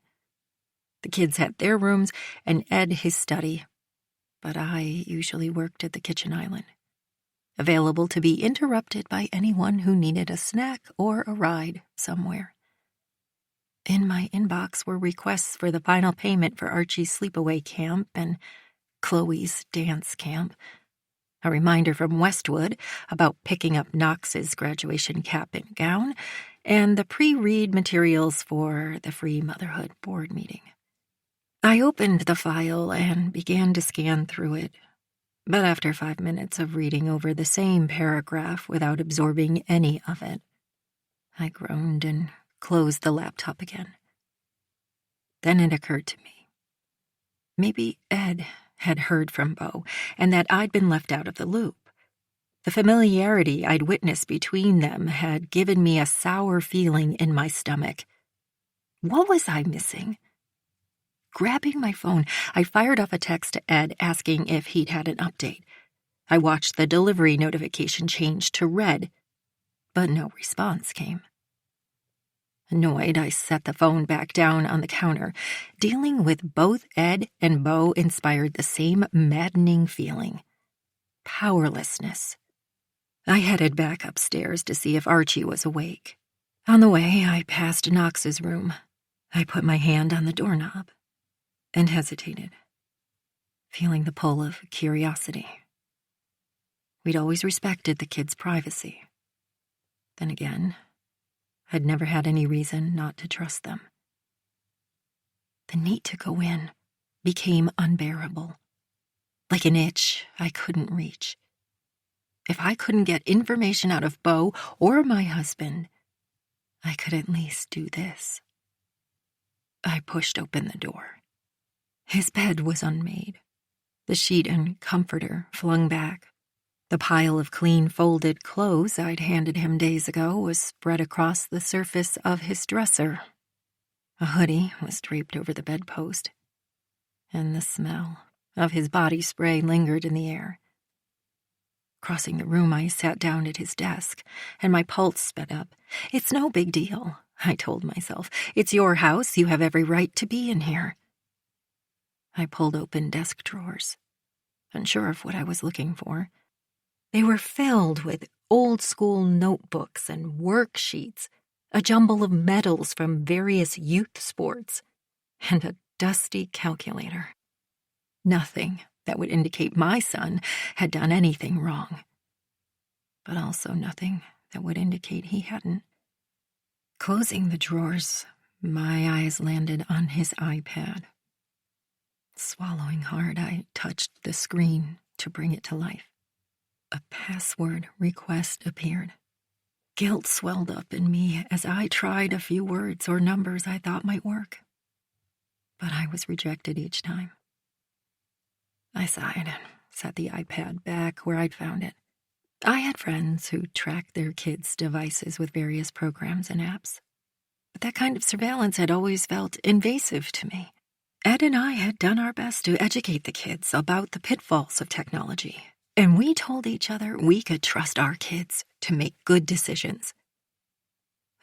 The kids had their rooms and Ed his study, but I usually worked at the kitchen island, available to be interrupted by anyone who needed a snack or a ride somewhere. In my inbox were requests for the final payment for Archie's sleepaway camp and Chloe's dance camp, a reminder from Westwood about picking up Knox's graduation cap and gown, and the pre-read materials for the Free Motherhood board meeting. I opened the file and began to scan through it, but after 5 minutes of reading over the same paragraph without absorbing any of it, I groaned and closed the laptop again. Then it occurred to me. Maybe Ed had heard from Beau, and that I'd been left out of the loop. The familiarity I'd witnessed between them had given me a sour feeling in my stomach. What was I missing? Grabbing my phone, I fired off a text to Ed asking if he'd had an update. I watched the delivery notification change to red, but no response came. Annoyed, I set the phone back down on the counter. Dealing with both Ed and Beau inspired the same maddening feeling. Powerlessness. I headed back upstairs to see if Archie was awake. On the way, I passed Knox's room. I put my hand on the doorknob and hesitated, feeling the pull of curiosity. We'd always respected the kids' privacy. Then again, I'd never had any reason not to trust them. The need to go in became unbearable, like an itch I couldn't reach. If I couldn't get information out of Beau or my husband, I could at least do this. I pushed open the door. His bed was unmade, the sheet and comforter flung back. The pile of clean folded clothes I'd handed him days ago was spread across the surface of his dresser. A hoodie was draped over the bedpost, and the smell of his body spray lingered in the air. Crossing the room, I sat down at his desk, and my pulse sped up. "It's no big deal," I told myself. "It's your house. You have every right to be in here." I pulled open desk drawers, unsure of what I was looking for. They were filled with old-school notebooks and worksheets, a jumble of medals from various youth sports, and a dusty calculator. Nothing that would indicate my son had done anything wrong, but also nothing that would indicate he hadn't. Closing the drawers, my eyes landed on his iPad. Swallowing hard, I touched the screen to bring it to life. A password request appeared. Guilt swelled up in me as I tried a few words or numbers I thought might work, but I was rejected each time. I sighed and set the iPad back where I'd found it. I had friends who tracked their kids' devices with various programs and apps, but that kind of surveillance had always felt invasive to me. Ed and I had done our best to educate the kids about the pitfalls of technology, and we told each other we could trust our kids to make good decisions.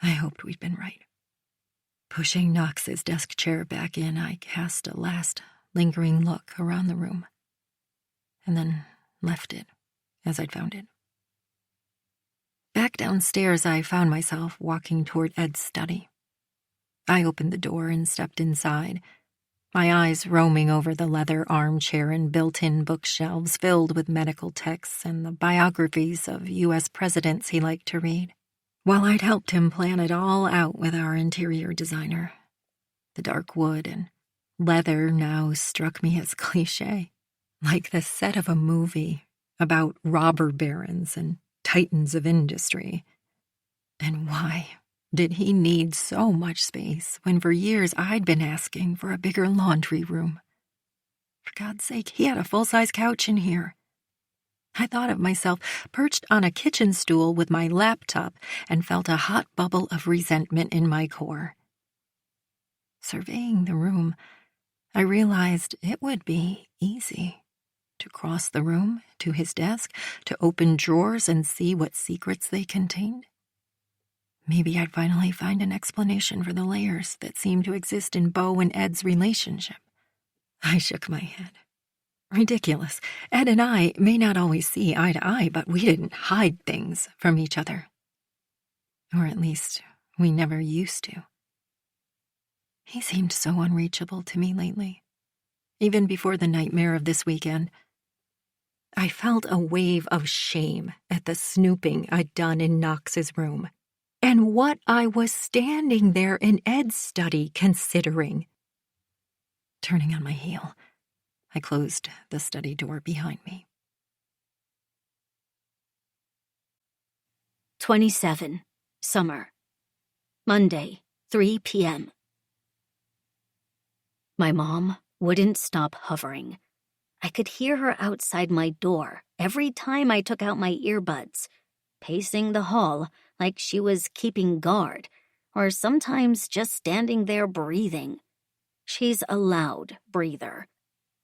I hoped we'd been right. Pushing Knox's desk chair back in, I cast a last lingering look around the room, and then left it as I'd found it. Back downstairs, I found myself walking toward Ed's study. I opened the door and stepped inside, my eyes roaming over the leather armchair and built-in bookshelves filled with medical texts and the biographies of U.S. presidents he liked to read. While I'd helped him plan it all out with our interior designer, the dark wood and leather now struck me as cliché, like the set of a movie about robber barons and titans of industry. And why did he need so much space when for years I'd been asking for a bigger laundry room? For God's sake, he had a full-size couch in here. I thought of myself perched on a kitchen stool with my laptop and felt a hot bubble of resentment in my core. Surveying the room, I realized it would be easy to cross the room to his desk, to open drawers and see what secrets they contained. Maybe I'd finally find an explanation for the layers that seemed to exist in Beau and Ed's relationship. I shook my head. Ridiculous. Ed and I may not always see eye to eye, but we didn't hide things from each other. Or at least, we never used to. He seemed so unreachable to me lately, even before the nightmare of this weekend. I felt a wave of shame at the snooping I'd done in Knox's room, and what I was standing there in Ed's study considering. Turning on my heel, I closed the study door behind me. 27. Summer. Monday, 3 p.m. My mom wouldn't stop hovering. I could hear her outside my door every time I took out my earbuds, pacing the hall like she was keeping guard, or sometimes just standing there breathing. She's a loud breather.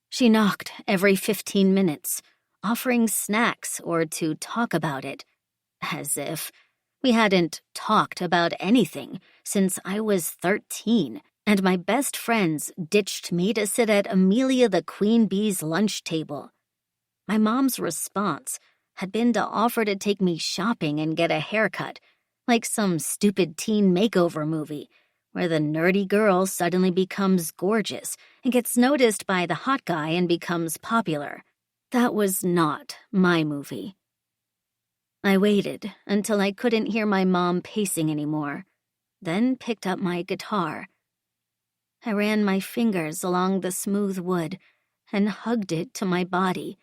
She knocked every 15 minutes, offering snacks or to talk about it, as if we hadn't talked about anything since I was 13, and my best friends ditched me to sit at Amelia the Queen Bee's lunch table. My mom's response had been to offer to take me shopping and get a haircut, like some stupid teen makeover movie, where the nerdy girl suddenly becomes gorgeous and gets noticed by the hot guy and becomes popular. That was not my movie. I waited until I couldn't hear my mom pacing anymore, then picked up my guitar. I ran my fingers along the smooth wood and hugged it to my body,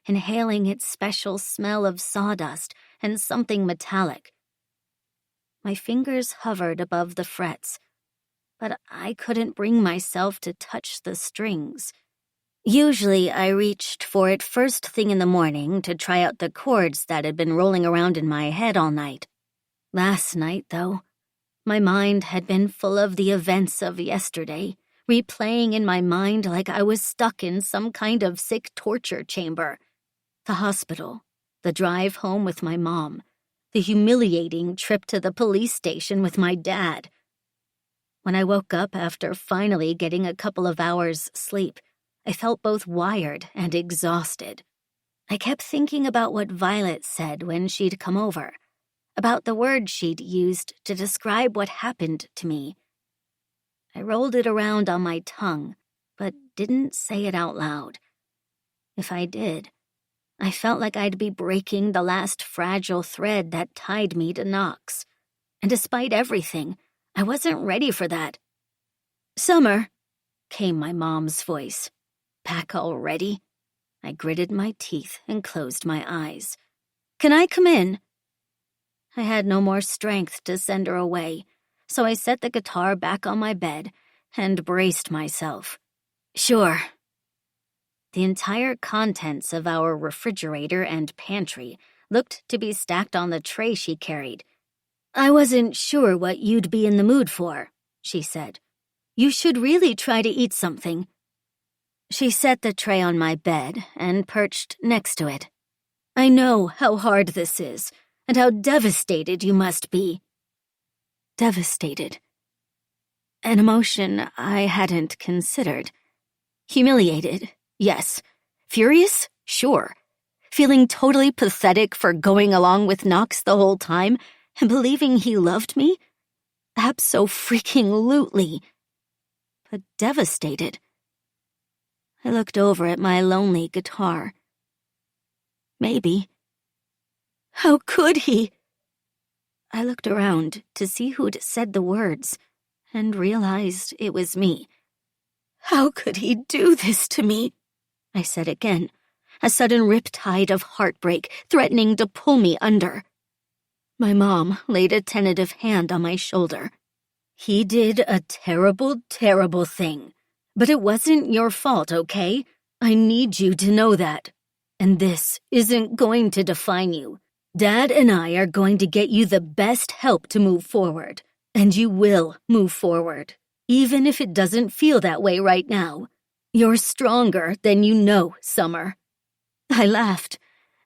inhaling its special smell of sawdust and something metallic. My fingers hovered above the frets, but I couldn't bring myself to touch the strings. Usually I reached for it first thing in the morning to try out the chords that had been rolling around in my head all night. Last night, though, my mind had been full of the events of yesterday, replaying in my mind like I was stuck in some kind of sick torture chamber. The hospital, the drive home with my mom, the humiliating trip to the police station with my dad. When I woke up after finally getting a couple of hours' sleep, I felt both wired and exhausted. I kept thinking about what Violet said when she'd come over, about the word she'd used to describe what happened to me. I rolled it around on my tongue, but didn't say it out loud. If I did, I felt like I'd be breaking the last fragile thread that tied me to Knox. And despite everything, I wasn't ready for that. "Summer," came my mom's voice. "Back already?" I gritted my teeth and closed my eyes. "Can I come in?" I had no more strength to send her away, so I set the guitar back on my bed and braced myself. "Sure." The entire contents of our refrigerator and pantry looked to be stacked on the tray she carried. "I wasn't sure what you'd be in the mood for," she said. "You should really try to eat something." She set the tray on my bed and perched next to it. "I know how hard this is, and how devastated you must be." Devastated. An emotion I hadn't considered. Humiliated, yes. Furious? Sure. Feeling totally pathetic for going along with Knox the whole time and believing he loved me? Abso-freaking-lutely. But devastated. I looked over at my lonely guitar. Maybe. How could he? I looked around to see who'd said the words and realized it was me. How could he do this to me? I said again, a sudden riptide of heartbreak threatening to pull me under. My mom laid a tentative hand on my shoulder. He did a terrible, terrible thing. But it wasn't your fault, okay? I need you to know that. And this isn't going to define you. Dad and I are going to get you the best help to move forward. And you will move forward, even if it doesn't feel that way right now. You're stronger than you know, Summer. I laughed,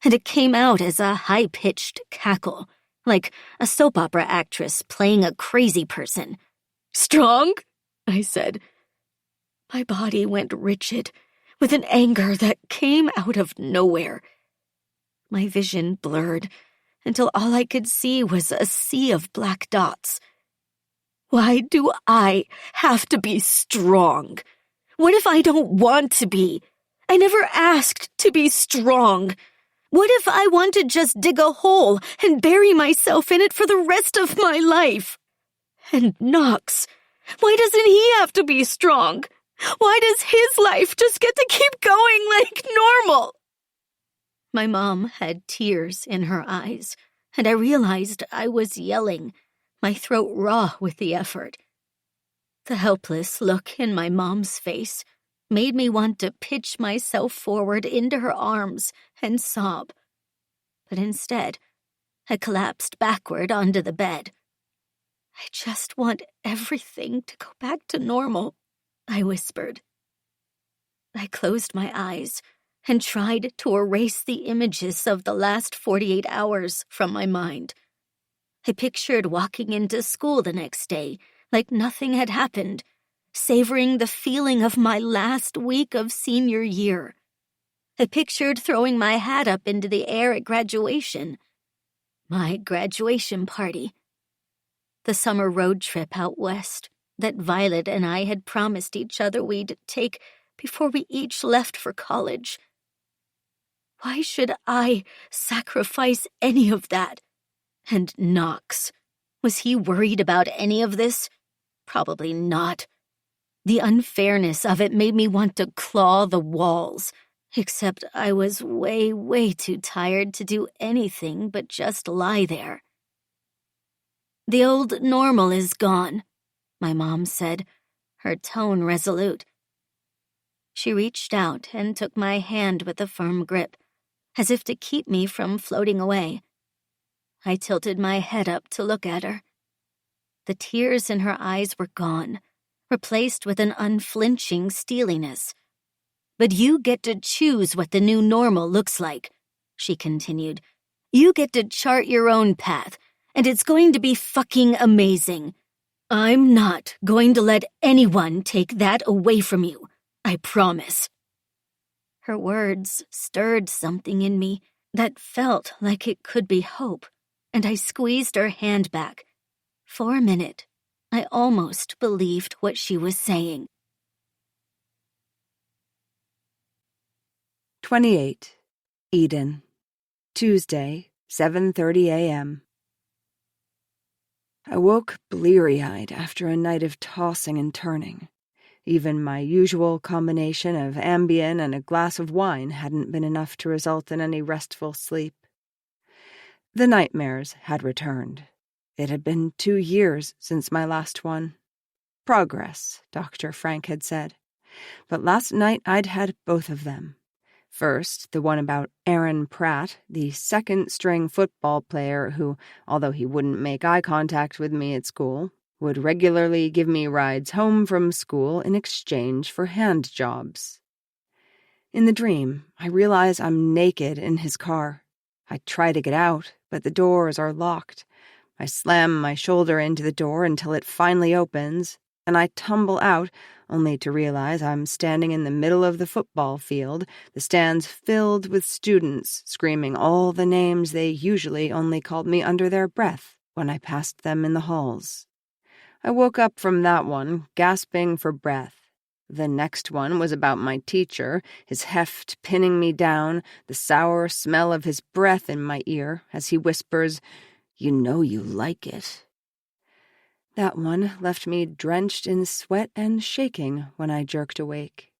and it came out as a high-pitched cackle, like a soap opera actress playing a crazy person. "Strong?" I said. My body went rigid with an anger that came out of nowhere. My vision blurred until all I could see was a sea of black dots. Why do I have to be strong? What if I don't want to be? I never asked to be strong. What if I want to just dig a hole and bury myself in it for the rest of my life? And Knox, why doesn't he have to be strong? Why does his life just get to keep going like normal? My mom had tears in her eyes, and I realized I was yelling, my throat raw with the effort. The helpless look in my mom's face made me want to pitch myself forward into her arms and sob. But instead, I collapsed backward onto the bed. I just want everything to go back to normal, I whispered. I closed my eyes and tried to erase the images of the last 48 hours from my mind. I pictured walking into school the next day like nothing had happened, savoring the feeling of my last week of senior year. I pictured throwing my hat up into the air at graduation. My graduation party. The summer road trip out west that Violet and I had promised each other we'd take before we each left for college. Why should I sacrifice any of that? And Knox, was he worried about any of this? Probably not. The unfairness of it made me want to claw the walls, except I was way, way too tired to do anything but just lie there. The old normal is gone, my mom said, her tone resolute. She reached out and took my hand with a firm grip, as if to keep me from floating away. I tilted my head up to look at her. The tears in her eyes were gone, replaced with an unflinching steeliness. But you get to choose what the new normal looks like, she continued. You get to chart your own path, and it's going to be fucking amazing. I'm not going to let anyone take that away from you, I promise. Her words stirred something in me that felt like it could be hope, and I squeezed her hand back. For a minute, I almost believed what she was saying. 28. Eden. Tuesday, 7:30 a.m. I woke bleary-eyed after a night of tossing and turning. Even my usual combination of Ambien and a glass of wine hadn't been enough to result in any restful sleep. The nightmares had returned. It had been 2 years since my last one. Progress, Dr. Frank had said. But last night I'd had both of them. First, the one about Aaron Pratt, the second-string football player who, although he wouldn't make eye contact with me at school, would regularly give me rides home from school in exchange for hand jobs. In the dream, I realize I'm naked in his car. I try to get out, but the doors are locked. I slam my shoulder into the door until it finally opens, and I tumble out, only to realize I'm standing in the middle of the football field, the stands filled with students screaming all the names they usually only called me under their breath when I passed them in the halls. I woke up from that one, gasping for breath. The next one was about my teacher, his heft pinning me down, the sour smell of his breath in my ear as he whispers, "You know you like it." That one left me drenched in sweat and shaking when I jerked awake.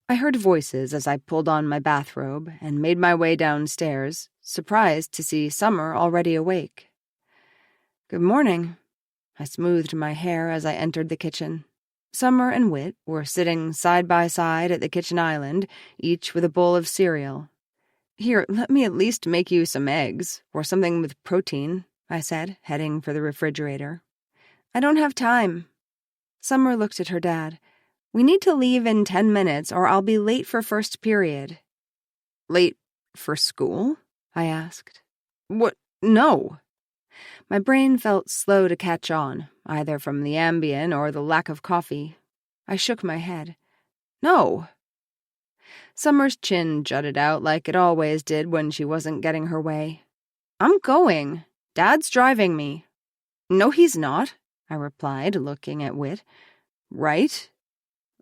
I heard voices as I pulled on my bathrobe and made my way downstairs, surprised to see Summer already awake. "Good morning." I smoothed my hair as I entered the kitchen. Summer and Whit were sitting side by side at the kitchen island, each with a bowl of cereal. "Here, let me at least make you some eggs, or something with protein," I said, heading for the refrigerator. "I don't have time." Summer looked at her dad. "We need to leave in 10 minutes or I'll be late for first period." "Late for school?" I asked. "What? No." My brain felt slow to catch on, either from the Ambien or the lack of coffee. I shook my head. "No." Summer's chin jutted out like it always did when she wasn't getting her way. "I'm going. Dad's driving me." "No, he's not," I replied, looking at Whit. "Right?"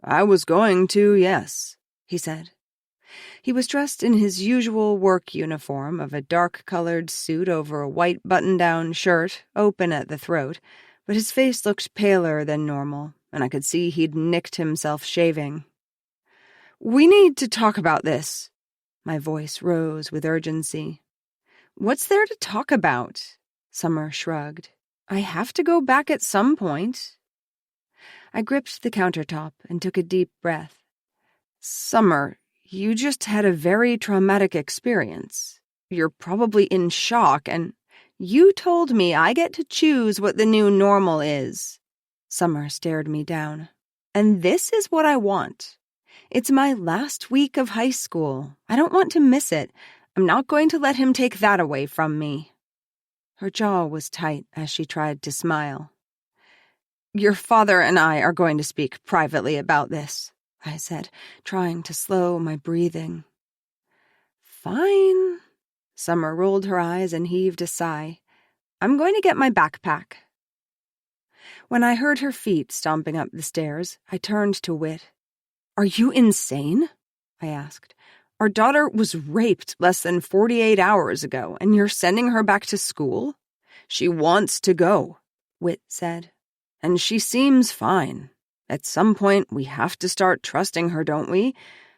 "I was going to, yes," he said. He was dressed in his usual work uniform of a dark-colored suit over a white button-down shirt, open at the throat, but his face looked paler than normal, and I could see he'd nicked himself shaving. "We need to talk about this." My voice rose with urgency. "What's there to talk about?" Summer shrugged. "I have to go back at some point." I gripped the countertop and took a deep breath. "Summer, you just had a very traumatic experience. You're probably in shock, and you told me I get to choose what the new normal is." Summer stared me down. "And this is what I want. It's my last week of high school. I don't want to miss it. I'm not going to let him take that away from me." Her jaw was tight as she tried to smile. "Your father and I are going to speak privately about this," I said, trying to slow my breathing. "Fine." Summer rolled her eyes and heaved a sigh. "I'm going to get my backpack." When I heard her feet stomping up the stairs, I turned to Whit. "Are you insane?" I asked. Our daughter was raped less than 48 hours ago, and you're sending her back to school? She wants to go, Whit said. And she seems fine. At some point, we have to start trusting her, don't we?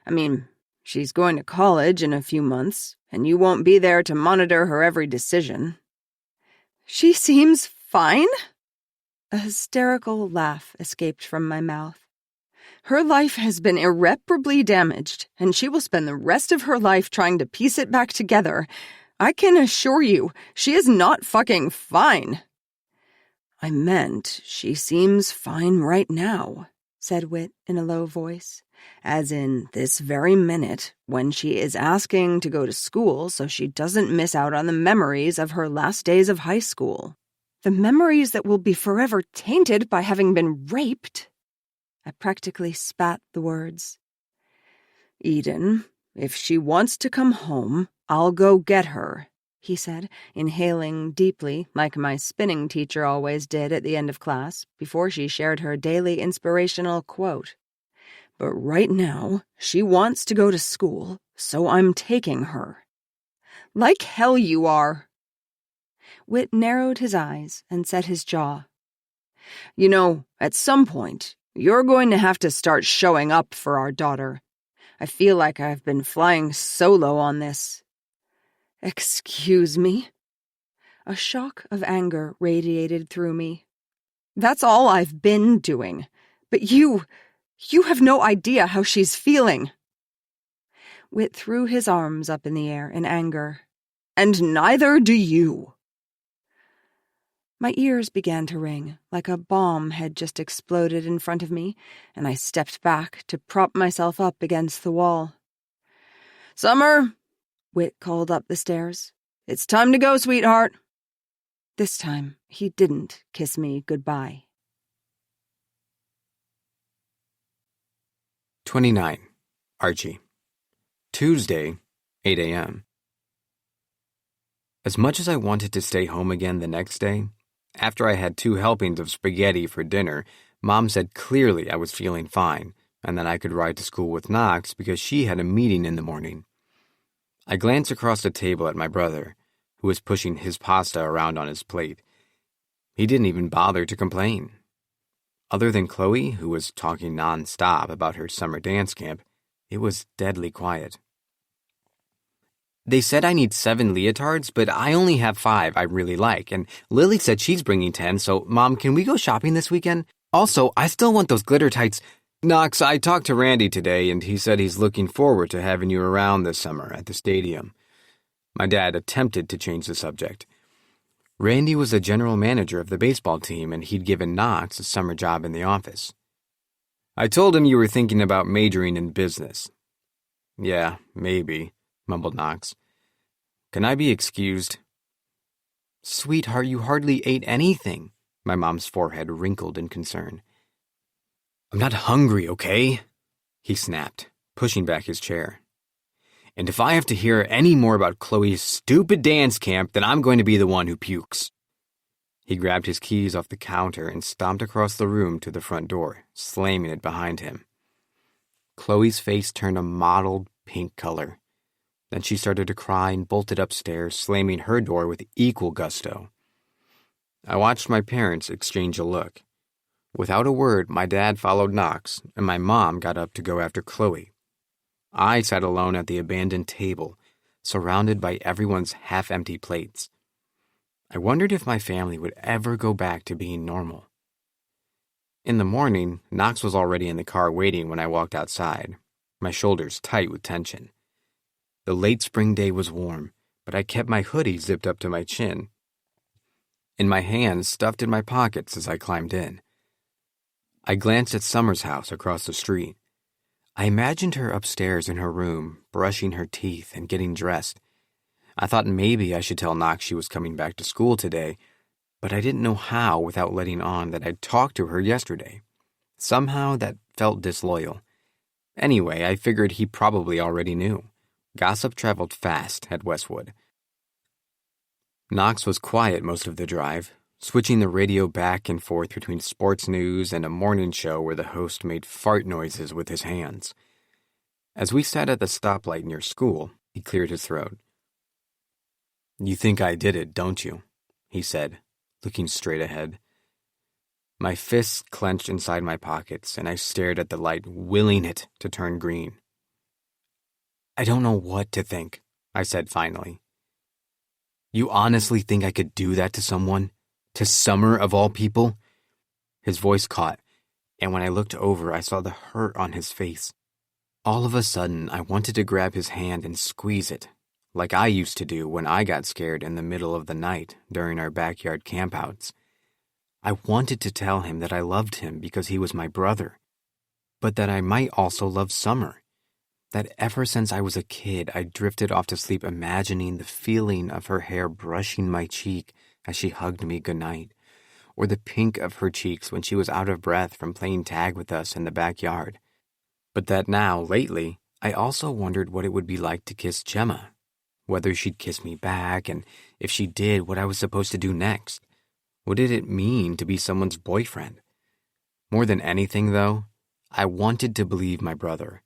I mean, she's going to college in a few months, and you won't be there to monitor her every decision. She seems fine? A hysterical laugh escaped from my mouth. Her life has been irreparably damaged, and she will spend the rest of her life trying to piece it back together. I can assure you, she is not fucking fine. I meant she seems fine right now, said Whit in a low voice, as in this very minute when she is asking to go to school so she doesn't miss out on the memories of her last days of high school. The memories that will be forever tainted by having been raped. I practically spat the words. Eden, if she wants to come home, I'll go get her, he said, inhaling deeply like my spinning teacher always did at the end of class before she shared her daily inspirational quote. But right now, she wants to go to school, so I'm taking her. Like hell you are. Whit narrowed his eyes and set his jaw. You know, at some point, you're going to have to start showing up for our daughter. I feel like I've been flying solo on this. Excuse me? A shock of anger radiated through me. That's all I've been doing. But you have no idea how she's feeling. Whit threw his arms up in the air in anger. And neither do you. My ears began to ring, like a bomb had just exploded in front of me, and I stepped back to prop myself up against the wall. Summer, Whit called up the stairs. It's time to go, sweetheart. This time, he didn't kiss me goodbye. 29. Archie. Tuesday, 8 a.m. As much as I wanted to stay home again the next day, after I had 2 helpings of spaghetti for dinner, Mom said clearly I was feeling fine and that I could ride to school with Knox because she had a meeting in the morning. I glanced across the table at my brother, who was pushing his pasta around on his plate. He didn't even bother to complain. Other than Chloe, who was talking non-stop about her summer dance camp, it was deadly quiet. They said I need 7 leotards, but I only have 5 I really like, and Lily said she's bringing 10, so Mom, can we go shopping this weekend? Also, I still want those glitter tights. Knox, I talked to Randy today, and he said he's looking forward to having you around this summer at the stadium. My dad attempted to change the subject. Randy was the general manager of the baseball team, and he'd given Knox a summer job in the office. I told him you were thinking about majoring in business. Yeah, maybe, mumbled Knox. Can I be excused? Sweetheart, you hardly ate anything. My mom's forehead wrinkled in concern. I'm not hungry, okay? He snapped, pushing back his chair. And if I have to hear any more about Chloe's stupid dance camp, then I'm going to be the one who pukes. He grabbed his keys off the counter and stomped across the room to the front door, slamming it behind him. Chloe's face turned a mottled pink color. Then she started to cry and bolted upstairs, slamming her door with equal gusto. I watched my parents exchange a look. Without a word, my dad followed Knox, and my mom got up to go after Chloe. I sat alone at the abandoned table, surrounded by everyone's half-empty plates. I wondered if my family would ever go back to being normal. In the morning, Knox was already in the car waiting when I walked outside, my shoulders tight with tension. The late spring day was warm, but I kept my hoodie zipped up to my chin, and my hands stuffed in my pockets as I climbed in. I glanced at Summer's house across the street. I imagined her upstairs in her room, brushing her teeth and getting dressed. I thought maybe I should tell Knox she was coming back to school today, but I didn't know how without letting on that I'd talked to her yesterday. Somehow that felt disloyal. Anyway, I figured he probably already knew. Gossip traveled fast at Westwood. Knox was quiet most of the drive, switching the radio back and forth between sports news and a morning show where the host made fart noises with his hands. As we sat at the stoplight near school, he cleared his throat. "You think I did it, don't you?" he said, looking straight ahead. My fists clenched inside my pockets, and I stared at the light, willing it to turn green. "I don't know what to think," I said finally. "You honestly think I could do that to someone? To Summer, of all people?" His voice caught, and when I looked over, I saw the hurt on his face. All of a sudden, I wanted to grab his hand and squeeze it, like I used to do when I got scared in the middle of the night during our backyard campouts. I wanted to tell him that I loved him because he was my brother, but that I might also love Summer. That ever since I was a kid, I drifted off to sleep imagining the feeling of her hair brushing my cheek as she hugged me goodnight, or the pink of her cheeks when she was out of breath from playing tag with us in the backyard. But that now, lately, I also wondered what it would be like to kiss Gemma, whether she'd kiss me back, and if she did, what I was supposed to do next. What did it mean to be someone's boyfriend? More than anything, though, I wanted to believe my brother.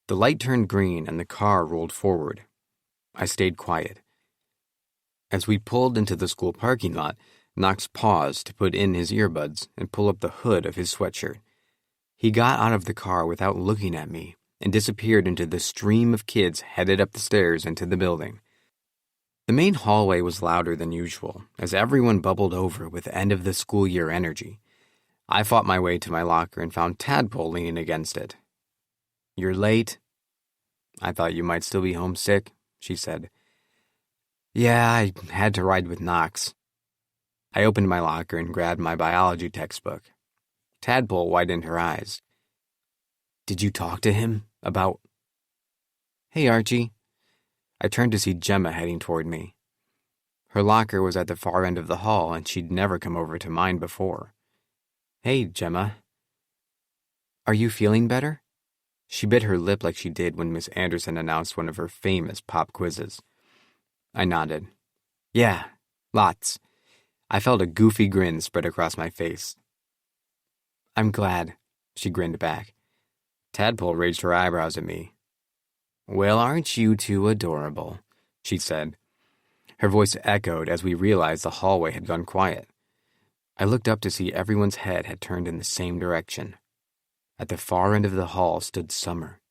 The light turned green and the car rolled forward. I stayed quiet. As we pulled into the school parking lot, Knox paused to put in his earbuds and pull up the hood of his sweatshirt. He got out of the car without looking at me and disappeared into the stream of kids headed up the stairs into the building. The main hallway was louder than usual, as everyone bubbled over with end-of-the-school-year energy. I fought my way to my locker and found Tadpole leaning against it. "You're late." "I thought you might still be homesick," she said. "Yeah, I had to ride with Knox." I opened my locker and grabbed my biology textbook. Tadpole widened her eyes. "Did you talk to him about—" "Hey, Archie." I turned to see Gemma heading toward me. Her locker was at the far end of the hall, and she'd never come over to mine before. "Hey, Gemma. Are you feeling better?" She bit her lip like she did when Miss Anderson announced one of her famous pop quizzes. I nodded. "Yeah, lots." I felt a goofy grin spread across my face. "I'm glad," she grinned back. Tadpole raised her eyebrows at me. "Well, aren't you two adorable?" she said. Her voice echoed as we realized the hallway had gone quiet. I looked up to see everyone's head had turned in the same direction. At the far end of the hall stood Summer.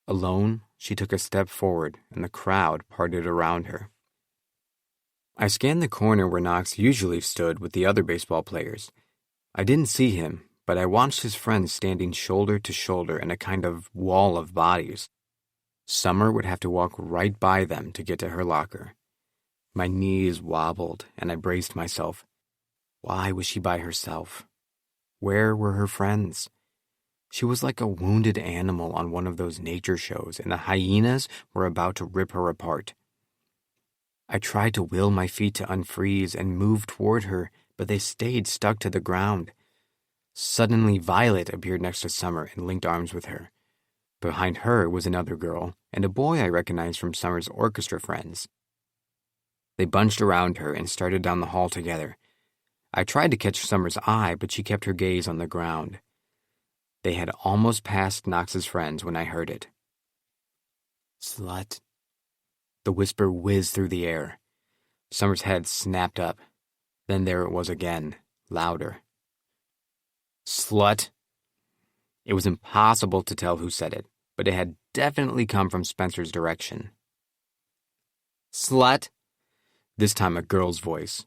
Alone, she took a step forward, and the crowd parted around her. I scanned the corner where Knox usually stood with the other baseball players. I didn't see him, but I watched his friends standing shoulder to shoulder in a kind of wall of bodies. Summer would have to walk right by them to get to her locker. My knees wobbled, and I braced myself. Why was she by herself? Where were her friends? She was like a wounded animal on one of those nature shows, and the hyenas were about to rip her apart. I tried to will my feet to unfreeze and move toward her, but they stayed stuck to the ground. Suddenly, Violet appeared next to Summer and linked arms with her. Behind her was another girl, and a boy I recognized from Summer's orchestra friends. They bunched around her and started down the hall together. I tried to catch Summer's eye, but she kept her gaze on the ground. They had almost passed Knox's friends when I heard it. "Slut." The whisper whizzed through the air. Summer's head snapped up. Then there it was again, louder. "Slut." It was impossible to tell who said it, but it had definitely come from Spencer's direction. "Slut." This time a girl's voice.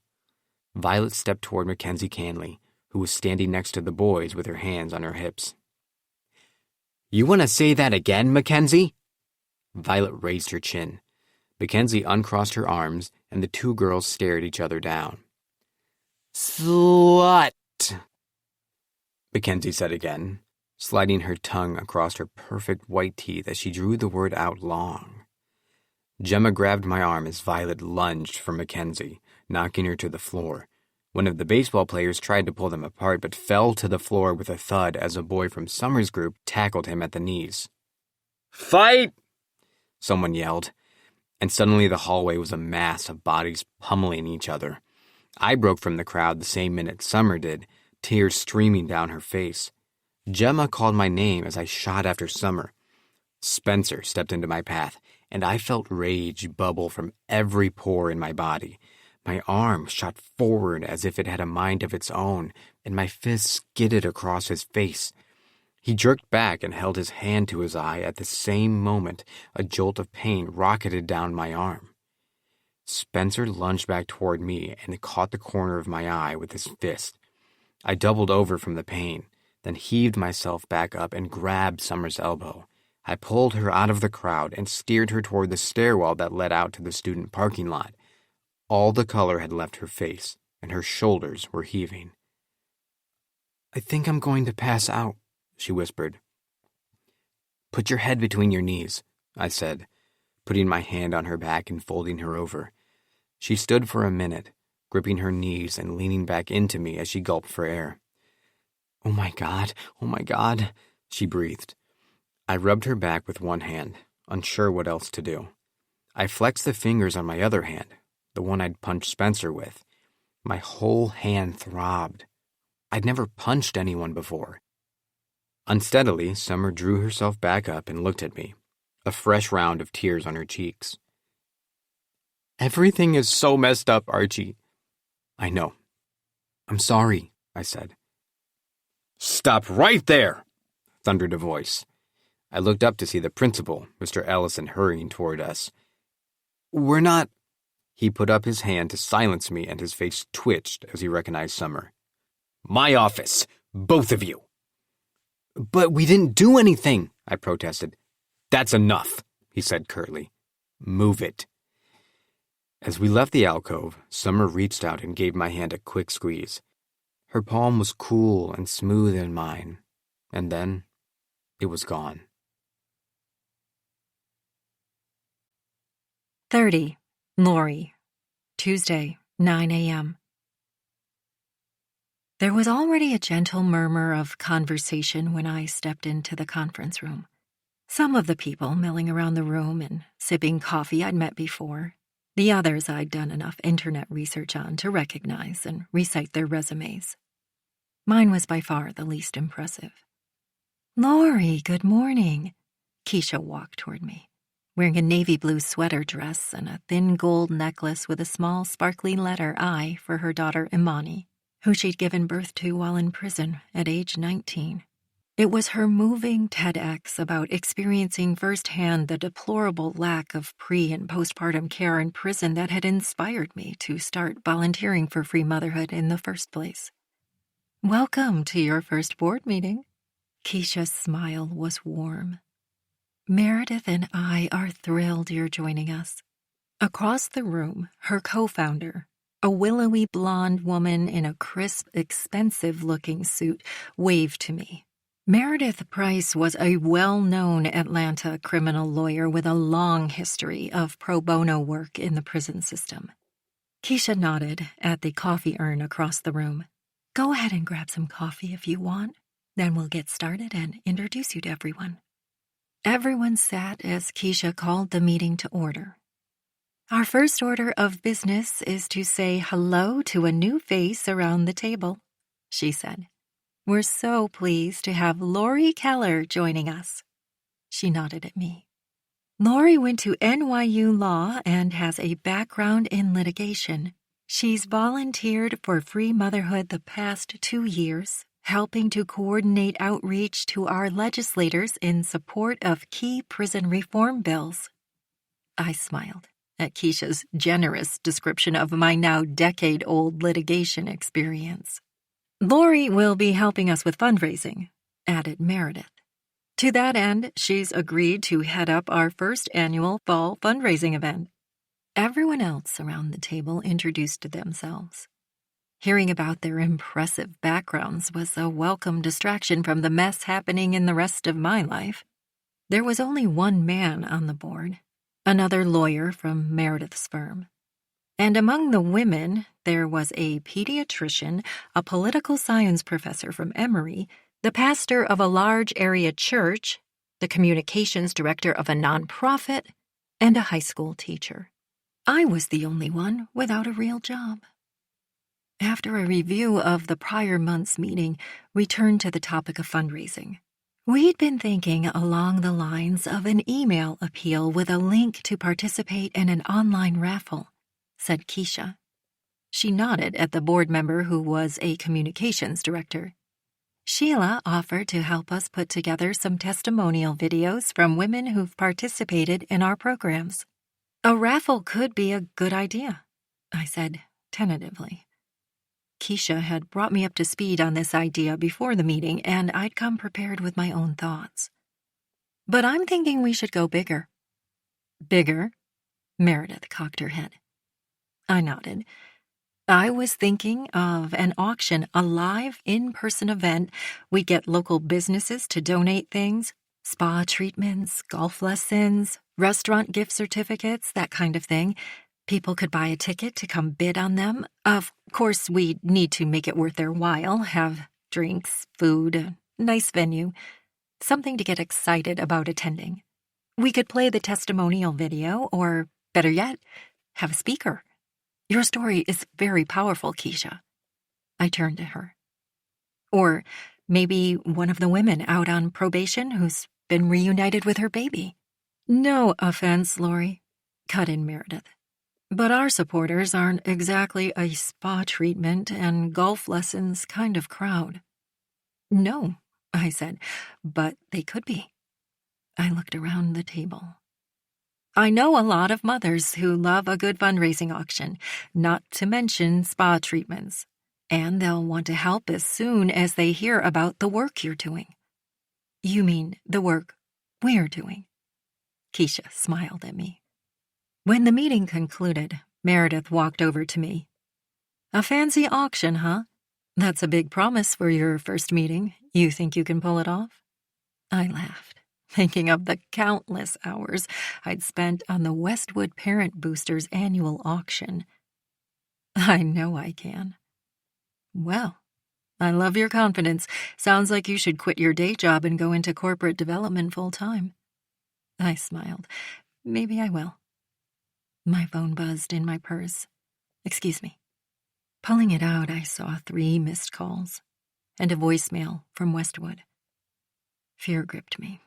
Violet stepped toward Mackenzie Canley, who was standing next to the boys with her hands on her hips. "You want to say that again, Mackenzie?" Violet raised her chin. Mackenzie uncrossed her arms, and the two girls stared each other down. "Slut," Mackenzie said again, sliding her tongue across her perfect white teeth as she drew the word out long. Gemma grabbed my arm as Violet lunged for Mackenzie, knocking her to the floor. One of the baseball players tried to pull them apart, but fell to the floor with a thud as a boy from Summer's group tackled him at the knees. "Fight!" someone yelled, and suddenly the hallway was a mass of bodies pummeling each other. I broke from the crowd the same minute Summer did, tears streaming down her face. Gemma called my name as I shot after Summer. Spencer stepped into my path, and I felt rage bubble from every pore in my body. My arm shot forward as if it had a mind of its own, and my fist skidded across his face. He jerked back and held his hand to his eye. At the same moment, a jolt of pain rocketed down my arm. Spencer lunged back toward me and caught the corner of my eye with his fist. I doubled over from the pain, then heaved myself back up and grabbed Summer's elbow. I pulled her out of the crowd and steered her toward the stairwell that led out to the student parking lot. All the color had left her face, and her shoulders were heaving. "I think I'm going to pass out," she whispered. "Put your head between your knees," I said, putting my hand on her back and folding her over. She stood for a minute, gripping her knees and leaning back into me as she gulped for air. Oh my God, she breathed. I rubbed her back with one hand, unsure what else to do. I flexed the fingers on my other hand, the one I'd punched Spencer with. My whole hand throbbed. I'd never punched anyone before. Unsteadily, Summer drew herself back up and looked at me, a fresh round of tears on her cheeks. "Everything is so messed up, Archie." "I know. I'm sorry," I said. "Stop right there!" thundered a voice. I looked up to see the principal, Mr. Ellison, hurrying toward us. "We're not—" He put up his hand to silence me, and his face twitched as he recognized Summer. "My office! Both of you!" "But we didn't do anything," I protested. "That's enough," he said curtly. "Move it." As we left the alcove, Summer reached out and gave my hand a quick squeeze. Her palm was cool and smooth in mine, and then it was gone. 30. Lori. Tuesday, 9 a.m. There was already a gentle murmur of conversation when I stepped into the conference room. Some of the people milling around the room and sipping coffee I'd met before. The others I'd done enough internet research on to recognize and recite their resumes. Mine was by far the least impressive. "Lori, good morning." Keisha walked toward me, wearing a navy blue sweater dress and a thin gold necklace with a small sparkly letter I for her daughter Imani, who she'd given birth to while in prison at age 19. It was her moving TEDx about experiencing firsthand the deplorable lack of pre- and postpartum care in prison that had inspired me to start volunteering for free motherhood in the first place. "Welcome to your first board meeting." Keisha's smile was warm. "Meredith and I are thrilled you're joining us." Across the room, her co-founder, a willowy blonde woman in a crisp, expensive-looking suit, waved to me. Meredith Price was a well-known Atlanta criminal lawyer with a long history of pro bono work in the prison system. Keisha nodded at the coffee urn across the room. "Go ahead and grab some coffee if you want. Then we'll get started and introduce you to everyone." Everyone sat as Keisha called the meeting to order. "Our first order of business is to say hello to a new face around the table," she said. "We're so pleased to have Lori Keller joining us." She nodded at me. "Lori went to NYU Law and has a background in litigation. She's volunteered for free motherhood the past 2 years, helping to coordinate outreach to our legislators in support of key prison reform bills." I smiled at Keisha's generous description of my now decade-old litigation experience. "Lori will be helping us with fundraising," added Meredith. "To that end, she's agreed to head up our first annual fall fundraising event." Everyone else around the table introduced themselves. Hearing about their impressive backgrounds was a welcome distraction from the mess happening in the rest of my life. There was only one man on the board, another lawyer from Meredith's firm. And among the women, there was a pediatrician, a political science professor from Emory, the pastor of a large area church, the communications director of a nonprofit, and a high school teacher. I was the only one without a real job. After a review of the prior month's meeting, we turned to the topic of fundraising. We'd been thinking along the lines of an email appeal with a link to participate in an online raffle, said Keisha. She nodded at the board member who was a communications director. Sheila offered to help us put together some testimonial videos from women who've participated in our programs. A raffle could be a good idea, I said tentatively. Keisha had brought me up to speed on this idea before the meeting, and I'd come prepared with my own thoughts. But I'm thinking we should go bigger. Bigger? Meredith cocked her head. I nodded. I was thinking of an auction, a live, in-person event. We'd get local businesses to donate things, spa treatments, golf lessons, restaurant gift certificates, that kind of thing. People could buy a ticket to come bid on them. Of course, we'd need to make it worth their while, have drinks, food, a nice venue, something to get excited about attending. We could play the testimonial video, or, better yet, have a speaker. Your story is very powerful, Keisha. I turned to her. Or maybe one of the women out on probation who's been reunited with her baby. No offense, Lori, cut in Meredith. But our supporters aren't exactly a spa treatment and golf lessons kind of crowd. No, I said, but they could be. I looked around the table. I know a lot of mothers who love a good fundraising auction, not to mention spa treatments, and they'll want to help as soon as they hear about the work you're doing. You mean the work we're doing? Keisha smiled at me. When the meeting concluded, Meredith walked over to me. A fancy auction, huh? That's a big promise for your first meeting. You think you can pull it off? I laughed, thinking of the countless hours I'd spent on the Westwood Parent Boosters annual auction. I know I can. Well, I love your confidence. Sounds like you should quit your day job and go into corporate development full-time. I smiled. Maybe I will. My phone buzzed in my purse. Excuse me. Pulling it out, I saw 3 missed calls and a voicemail from Westwood. Fear gripped me,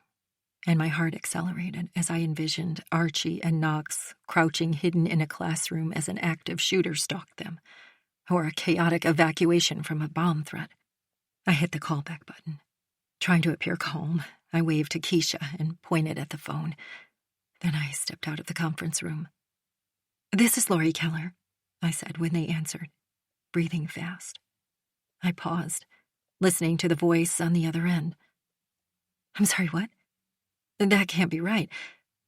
and my heart accelerated as I envisioned Archie and Knox crouching hidden in a classroom as an active shooter stalked them, or a chaotic evacuation from a bomb threat. I hit the callback button. Trying to appear calm, I waved to Keisha and pointed at the phone. Then I stepped out of the conference room. This is Lori Keller, I said when they answered, breathing fast. I paused, listening to the voice on the other end. I'm sorry, what? That can't be right.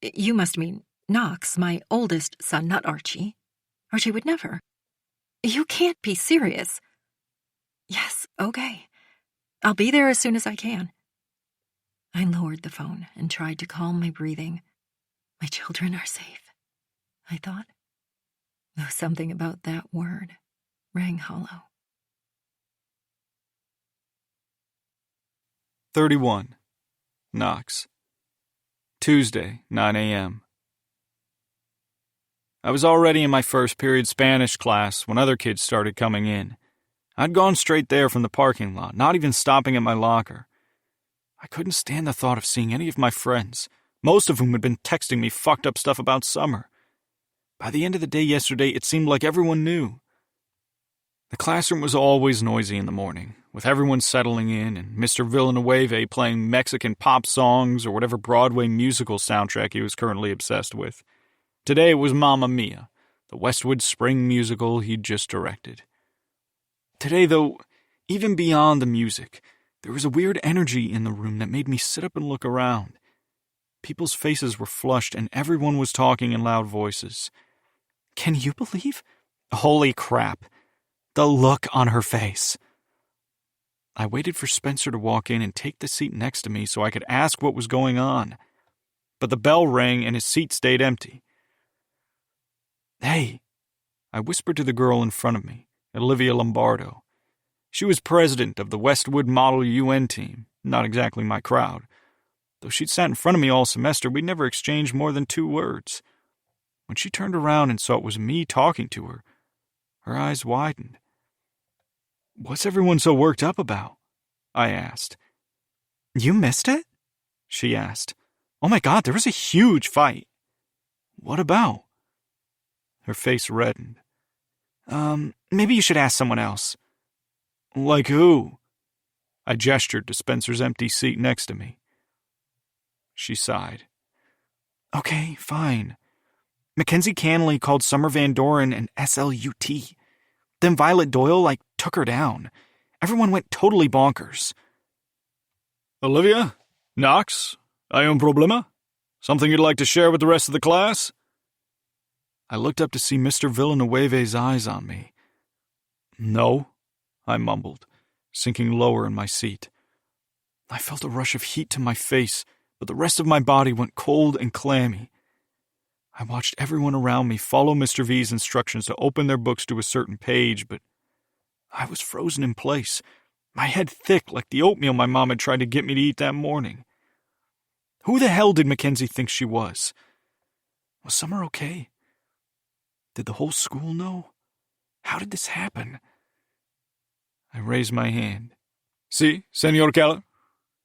You must mean Knox, my oldest son, not Archie. Archie would never. You can't be serious. Yes, okay. I'll be there as soon as I can. I lowered the phone and tried to calm my breathing. My children are safe, I thought. Though something about that word rang hollow. 31. Knox. Tuesday, 9 a.m. I was already in my first period Spanish class when other kids started coming in. I'd gone straight there from the parking lot, not even stopping at my locker. I couldn't stand the thought of seeing any of my friends, most of whom had been texting me fucked up stuff about summer. By the end of the day yesterday, it seemed like everyone knew. The classroom was always noisy in the morning, with everyone settling in and Mr. Villanueva playing Mexican pop songs or whatever Broadway musical soundtrack he was currently obsessed with. Today it was Mamma Mia, the Westwood spring musical he'd just directed. Today, though, even beyond the music, there was a weird energy in the room that made me sit up and look around. People's faces were flushed and everyone was talking in loud voices. Can you believe? Holy crap. The look on her face. I waited for Spencer to walk in and take the seat next to me so I could ask what was going on. But the bell rang and his seat stayed empty. Hey, I whispered to the girl in front of me, Olivia Lombardo. She was president of the Westwood Model UN team, not exactly my crowd. Though she'd sat in front of me all semester, we'd never exchanged more than 2 words. When she turned around and saw it was me talking to her, her eyes widened. What's everyone so worked up about? I asked. You missed it? She asked. Oh my God, there was a huge fight. What about? Her face reddened. Maybe you should ask someone else. Like who? I gestured to Spencer's empty seat next to me. She sighed. Okay, fine. Mackenzie Canley called Summer Van Doren an SLUT. Then Violet Doyle, took her down. Everyone went totally bonkers. Olivia? Knox? Hay un problema? Something you'd like to share with the rest of the class? I looked up to see Mr. Villanueve's eyes on me. No, I mumbled, sinking lower in my seat. I felt a rush of heat to my face, but the rest of my body went cold and clammy. I watched everyone around me follow Mr. V's instructions to open their books to a certain page, but I was frozen in place, my head thick like the oatmeal my mom had tried to get me to eat that morning. Who the hell did Mackenzie think she was? Was Summer okay? Did the whole school know? How did this happen? I raised my hand. Si, Senor Keller,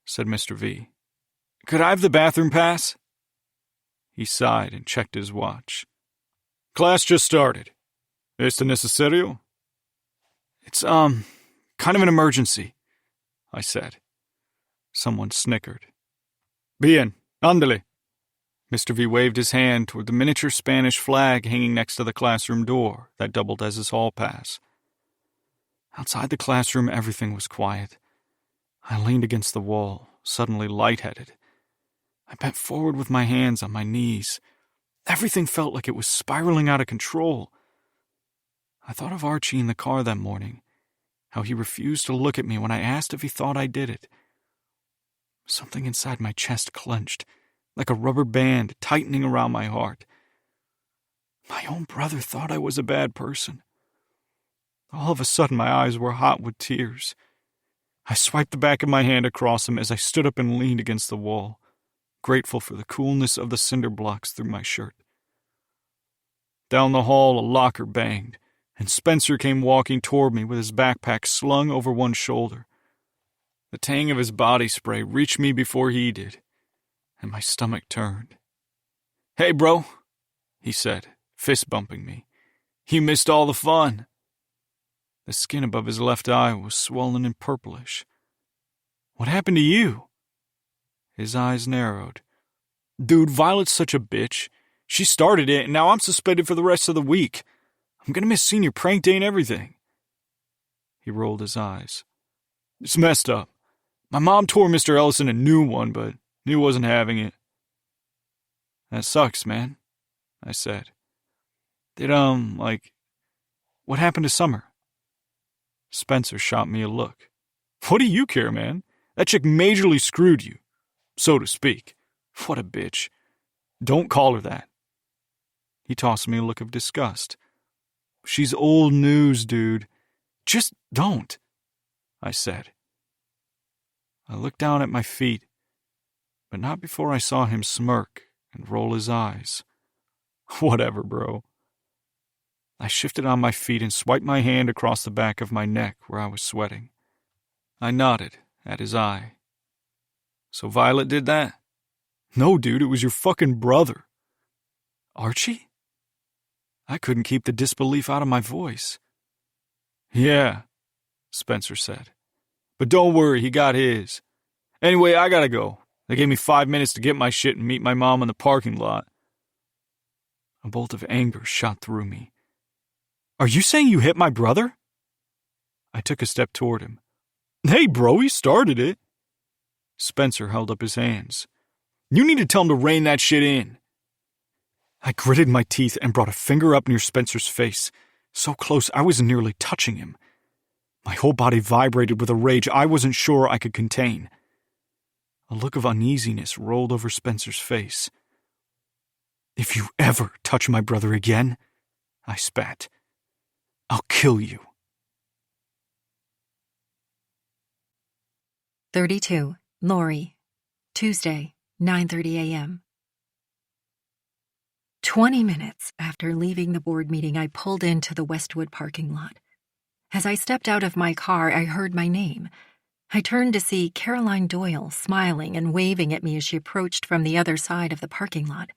said Mr. V. Could I have the bathroom pass? He sighed and checked his watch. Class just started. ¿Esto necesario? It's, kind of an emergency, I said. Someone snickered. Bien, ándale. Mr. V waved his hand toward the miniature Spanish flag hanging next to the classroom door that doubled as his hall pass. Outside the classroom, everything was quiet. I leaned against the wall, suddenly lightheaded. I bent forward with my hands on my knees. Everything felt like it was spiraling out of control. I thought of Archie in the car that morning, how he refused to look at me when I asked if he thought I did it. Something inside my chest clenched, like a rubber band tightening around my heart. My own brother thought I was a bad person. All of a sudden, my eyes were hot with tears. I swiped the back of my hand across them as I stood up and leaned against the wall, grateful for the coolness of the cinder blocks through my shirt. Down the hall, a locker banged, and Spencer came walking toward me with his backpack slung over one shoulder. The tang of his body spray reached me before he did, and my stomach turned. Hey, bro, he said, fist bumping me. You missed all the fun. The skin above his left eye was swollen and purplish. What happened to you? His eyes narrowed. Dude, Violet's such a bitch. She started it, and now I'm suspended for the rest of the week. I'm gonna miss senior prank day and everything. He rolled his eyes. It's messed up. My mom tore Mr. Ellison a new one, but he wasn't having it. That sucks, man, I said. Did, what happened to Summer? Spencer shot me a look. What do you care, man? That chick majorly screwed you, so to speak. What a bitch. Don't call her that. He tossed me a look of disgust. She's old news, dude. Just don't, I said. I looked down at my feet, but not before I saw him smirk and roll his eyes. Whatever, bro. I shifted on my feet and swiped my hand across the back of my neck where I was sweating. I nodded at his eye. So Violet did that? No, dude, it was your fucking brother. Archie? I couldn't keep the disbelief out of my voice. Yeah, Spencer said. But don't worry, he got his. Anyway, I gotta go. They gave me 5 minutes to get my shit and meet my mom in the parking lot. A bolt of anger shot through me. Are you saying you hit my brother? I took a step toward him. Hey, bro, he started it. Spencer held up his hands. You need to tell him to rein that shit in. I gritted my teeth and brought a finger up near Spencer's face, so close I was nearly touching him. My whole body vibrated with a rage I wasn't sure I could contain. A look of uneasiness rolled over Spencer's face. If you ever touch my brother again, I spat, I'll kill you. 32. Lori. Tuesday, 9:30 a.m. 20 minutes after leaving the board meeting, I pulled into the Westwood parking lot. As I stepped out of my car, I heard my name. I turned to see Caroline Doyle smiling and waving at me as she approached from the other side of the parking lot.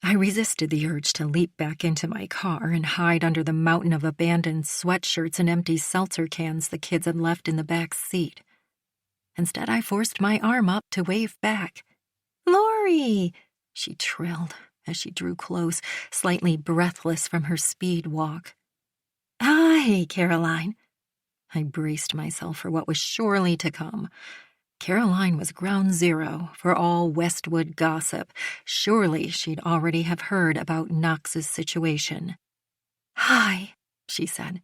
I resisted the urge to leap back into my car and hide under the mountain of abandoned sweatshirts and empty seltzer cans the kids had left in the back seat. Instead, I forced my arm up to wave back. "Lori!" she trilled as she drew close, slightly breathless from her speed walk. "Hi, Caroline." I braced myself for what was surely to come. Caroline was ground zero for all Westwood gossip. Surely she'd already have heard about Knox's situation. "Hi," she said.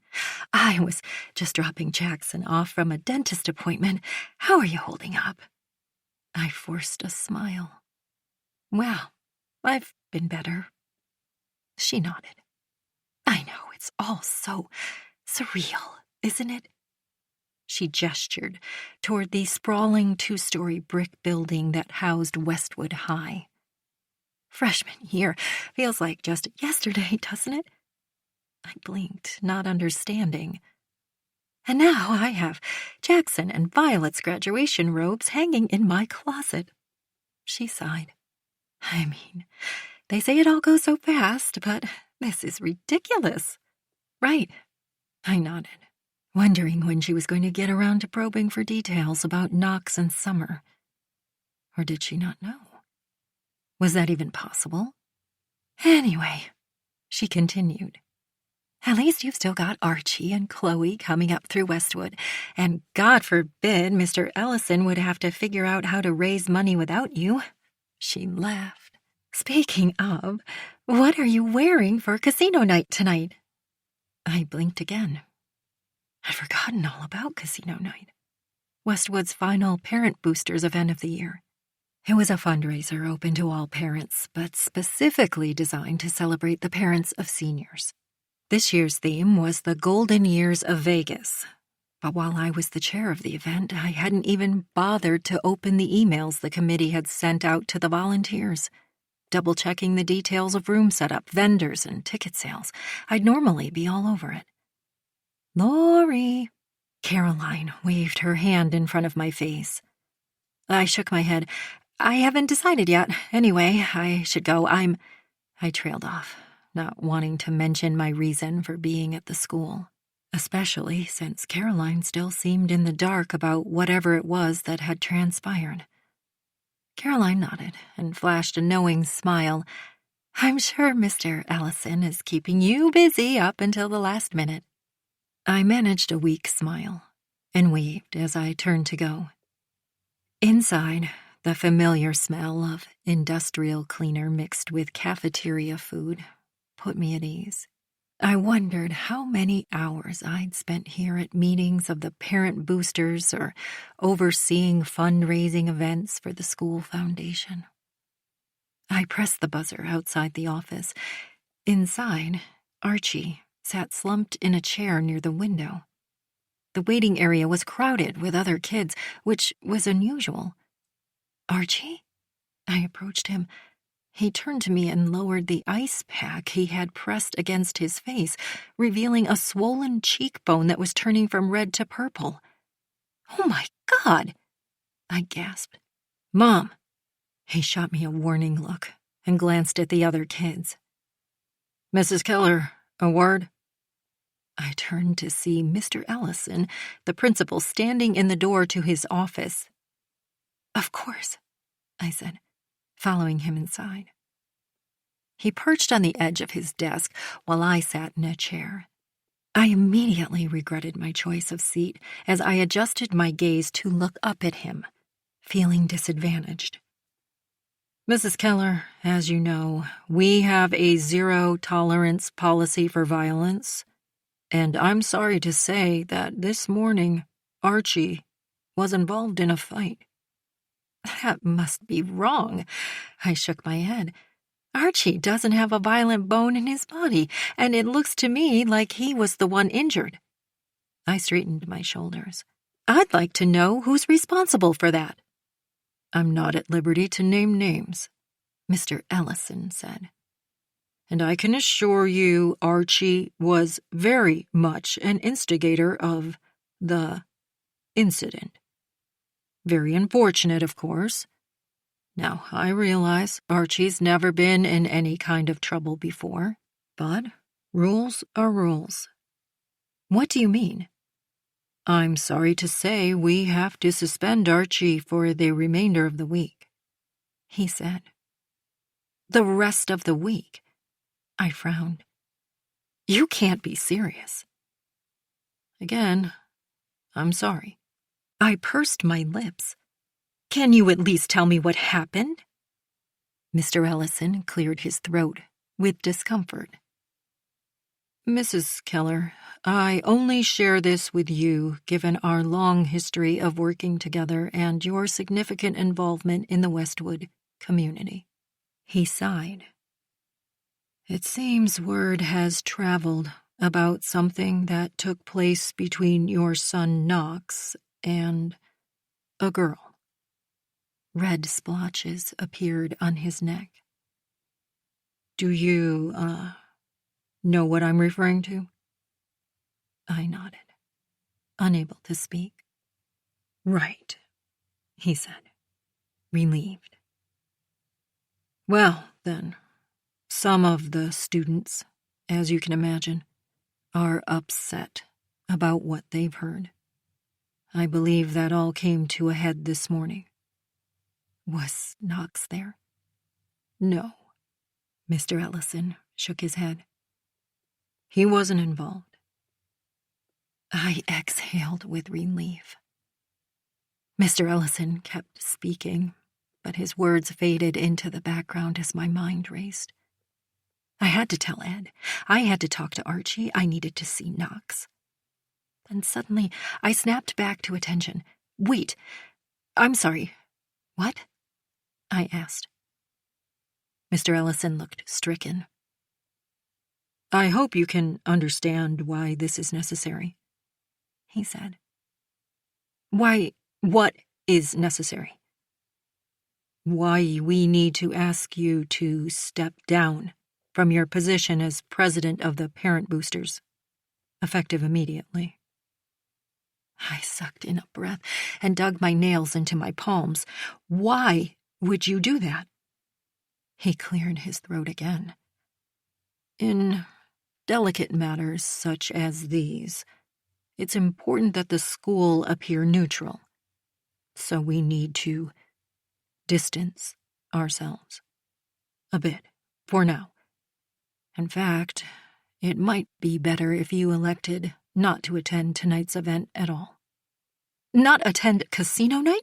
"I was just dropping Jackson off from a dentist appointment. How are you holding up?" I forced a smile. "Well, I've been better." She nodded. "I know, it's all so surreal, isn't it?" She gestured toward the sprawling 2-story brick building that housed Westwood High. "Freshman year feels like just yesterday, doesn't it?" I blinked, not understanding. "And now I have Jackson and Violet's graduation robes hanging in my closet." She sighed. "I mean, they say it all goes so fast, but this is ridiculous." "Right," I nodded, wondering when she was going to get around to probing for details about Knox and Summer. Or did she not know? Was that even possible? "Anyway," she continued, "at least you've still got Archie and Chloe coming up through Westwood, and God forbid Mr. Ellison would have to figure out how to raise money without you." She laughed. "Speaking of, what are you wearing for casino night tonight?" I blinked again. I'd forgotten all about casino night, Westwood's final Parent Boosters event of the year. It was a fundraiser open to all parents, but specifically designed to celebrate the parents of seniors. This year's theme was the Golden Years of Vegas. But while I was the chair of the event, I hadn't even bothered to open the emails the committee had sent out to the volunteers, double-checking the details of room setup, vendors, and ticket sales. I'd normally be all over it. "Lori!" Caroline waved her hand in front of my face. I shook my head. "I haven't decided yet. Anyway, I should go. I trailed off, not wanting to mention my reason for being at the school, especially since Caroline still seemed in the dark about whatever it was that had transpired. Caroline nodded and flashed a knowing smile. "I'm sure Mr. Ellison is keeping you busy up until the last minute." I managed a weak smile and waved as I turned to go. Inside, the familiar smell of industrial cleaner mixed with cafeteria food put me at ease. I wondered how many hours I'd spent here at meetings of the Parent Boosters or overseeing fundraising events for the school foundation. I pressed the buzzer outside the office. Inside, Archie sat slumped in a chair near the window. The waiting area was crowded with other kids, which was unusual. "Archie?" I approached him. He turned to me and lowered the ice pack he had pressed against his face, revealing a swollen cheekbone that was turning from red to purple. "Oh my God!" I gasped. "Mom!" He shot me a warning look and glanced at the other kids. "Mrs. Keller, a word?" I turned to see Mr. Ellison, the principal, standing in the door to his office. "Of course," I said, following him inside. He perched on the edge of his desk while I sat in a chair. I immediately regretted my choice of seat as I adjusted my gaze to look up at him, feeling disadvantaged. "Mrs. Keller, as you know, we have a zero-tolerance policy for violence, and I'm sorry to say that this morning, Archie was involved in a fight." "That must be wrong." I shook my head. "Archie doesn't have a violent bone in his body, and it looks to me like he was the one injured." I straightened my shoulders. "I'd like to know who's responsible for that." "I'm not at liberty to name names," Mr. Ellison said. "And I can assure you Archie was very much an instigator of the incident." Very unfortunate, of course. Now, I realize Archie's never been in any kind of trouble before, but rules are rules. What do you mean? I'm sorry to say we have to suspend Archie for the remainder of the week, he said. The rest of the week? I frowned. You can't be serious. Again, I'm sorry. I pursed my lips. Can you at least tell me what happened? Mr. Ellison cleared his throat with discomfort. Mrs. Keller, I only share this with you given our long history of working together and your significant involvement in the Westwood community. He sighed. It seems word has traveled about something that took place between your son Knox and a girl. Red splotches appeared on his neck. Do you, know what I'm referring to? I nodded, unable to speak. Right, he said, relieved. Well, then, some of the students, as you can imagine, are upset about what they've heard. I believe that all came to a head this morning. Was Knox there? No. Mr. Ellison shook his head. He wasn't involved. I exhaled with relief. Mr. Ellison kept speaking, but his words faded into the background as my mind raced. I had to tell Ed. I had to talk to Archie. I needed to see Knox. Then suddenly, I snapped back to attention. Wait, I'm sorry. What? I asked. Mr. Ellison looked stricken. I hope you can understand why this is necessary, he said. Why, what is necessary? Why we need to ask you to step down from your position as president of the parent boosters, effective immediately. I sucked in a breath and dug my nails into my palms. Why would you do that? He cleared his throat again. In delicate matters such as these, it's important that the school appear neutral, so we need to distance ourselves a bit, for now. In fact, it might be better if you elected not to attend tonight's event at all. Not attend casino night?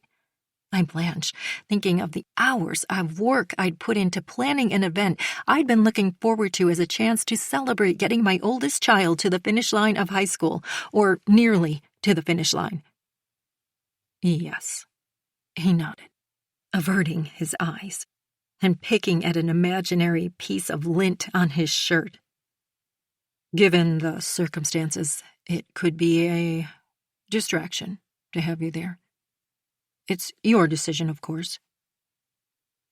I blanched, thinking of the hours of work I'd put into planning an event I'd been looking forward to as a chance to celebrate getting my oldest child to the finish line of high school, or nearly to the finish line. Yes, he nodded, averting his eyes and picking at an imaginary piece of lint on his shirt. Given the circumstances, it could be a distraction to have you there. It's your decision, of course.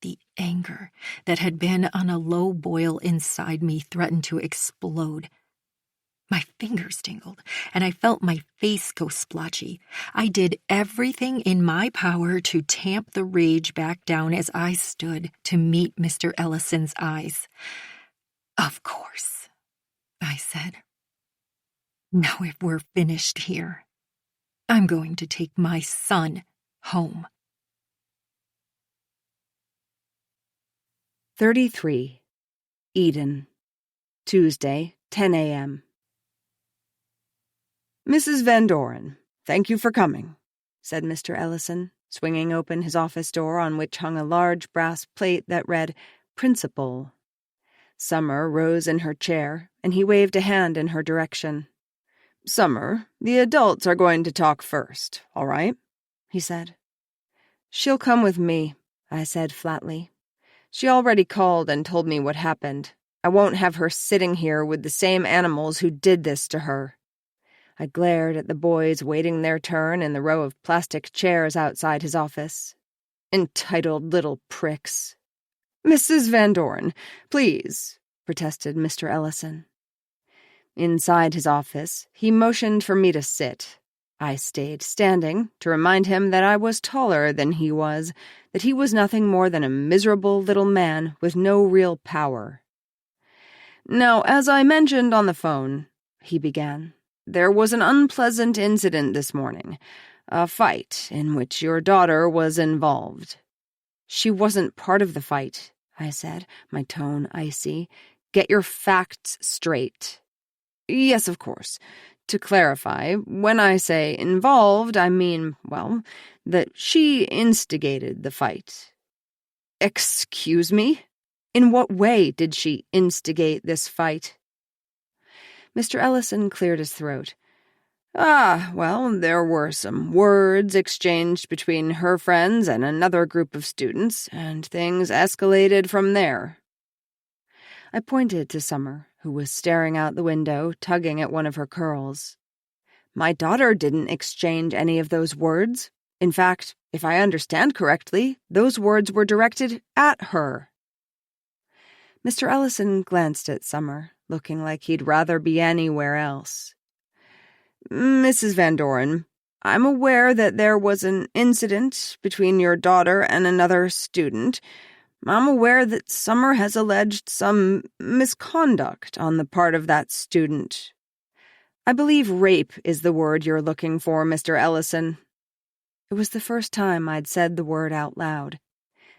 The anger that had been on a low boil inside me threatened to explode. My fingers tingled, and I felt my face go splotchy. I did everything in my power to tamp the rage back down as I stood to meet Mr. Ellison's eyes. Of course, I said. Now if we're finished here, I'm going to take my son home. 33. Eden. Tuesday, 10 a.m. Mrs. Van Doren, thank you for coming, said Mr. Ellison, swinging open his office door on which hung a large brass plate that read, Principal. Summer rose in her chair, and he waved a hand in her direction. Summer, the adults are going to talk first, all right? He said. She'll come with me, I said flatly. She already called and told me what happened. I won't have her sitting here with the same animals who did this to her. I glared at the boys waiting their turn in the row of plastic chairs outside his office. Entitled little pricks. Mrs. Van Doren, please, protested Mr. Ellison. Inside his office, he motioned for me to sit. I stayed standing to remind him that I was taller than he was, that he was nothing more than a miserable little man with no real power. "Now, as I mentioned on the phone," he began, "there was an unpleasant incident this morning, a fight in which your daughter was involved." "She wasn't part of the fight," I said, my tone icy. "Get your facts straight." "Yes, of course. To clarify, when I say involved, I mean, well, that she instigated the fight." "Excuse me? In what way did she instigate this fight?" Mr. Ellison cleared his throat. Well, there were some words exchanged between her friends and another group of students, and things escalated from there." I pointed to Summer, who was staring out the window, tugging at one of her curls. "My daughter didn't exchange any of those words. In fact, if I understand correctly, those words were directed at her." Mr. Ellison glanced at Summer, looking like he'd rather be anywhere else. "Mrs. Van Doren, I'm aware that there was an incident between your daughter and another student. I'm aware that Summer has alleged some misconduct on the part of that student. I believe rape is the word you're looking for, Mr. Ellison." It was the first time I'd said the word out loud.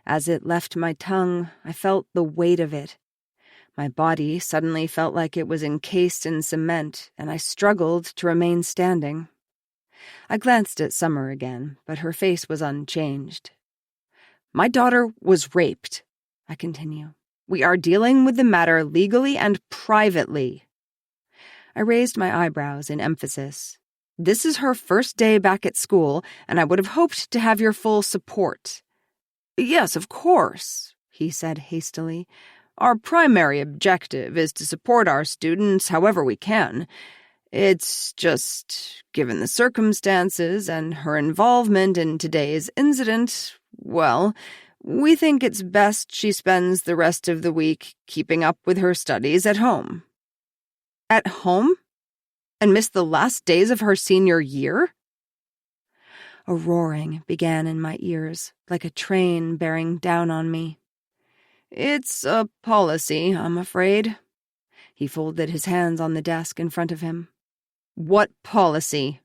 As it left my tongue, I felt the weight of it. My body suddenly felt like it was encased in cement, and I struggled to remain standing. I glanced at Summer again, but her face was unchanged. "My daughter was raped," I continue. "We are dealing with the matter legally and privately." I raised my eyebrows in emphasis. "This is her first day back at school, and I would have hoped to have your full support." "Yes, of course," he said hastily. "Our primary objective is to support our students however we can. It's just, given the circumstances and her involvement in today's incident, well, we think it's best she spends the rest of the week keeping up with her studies at home." "At home? And miss the last days of her senior year?" A roaring began in my ears, like a train bearing down on me. "It's a policy, I'm afraid." He folded his hands on the desk in front of him. "What policy?"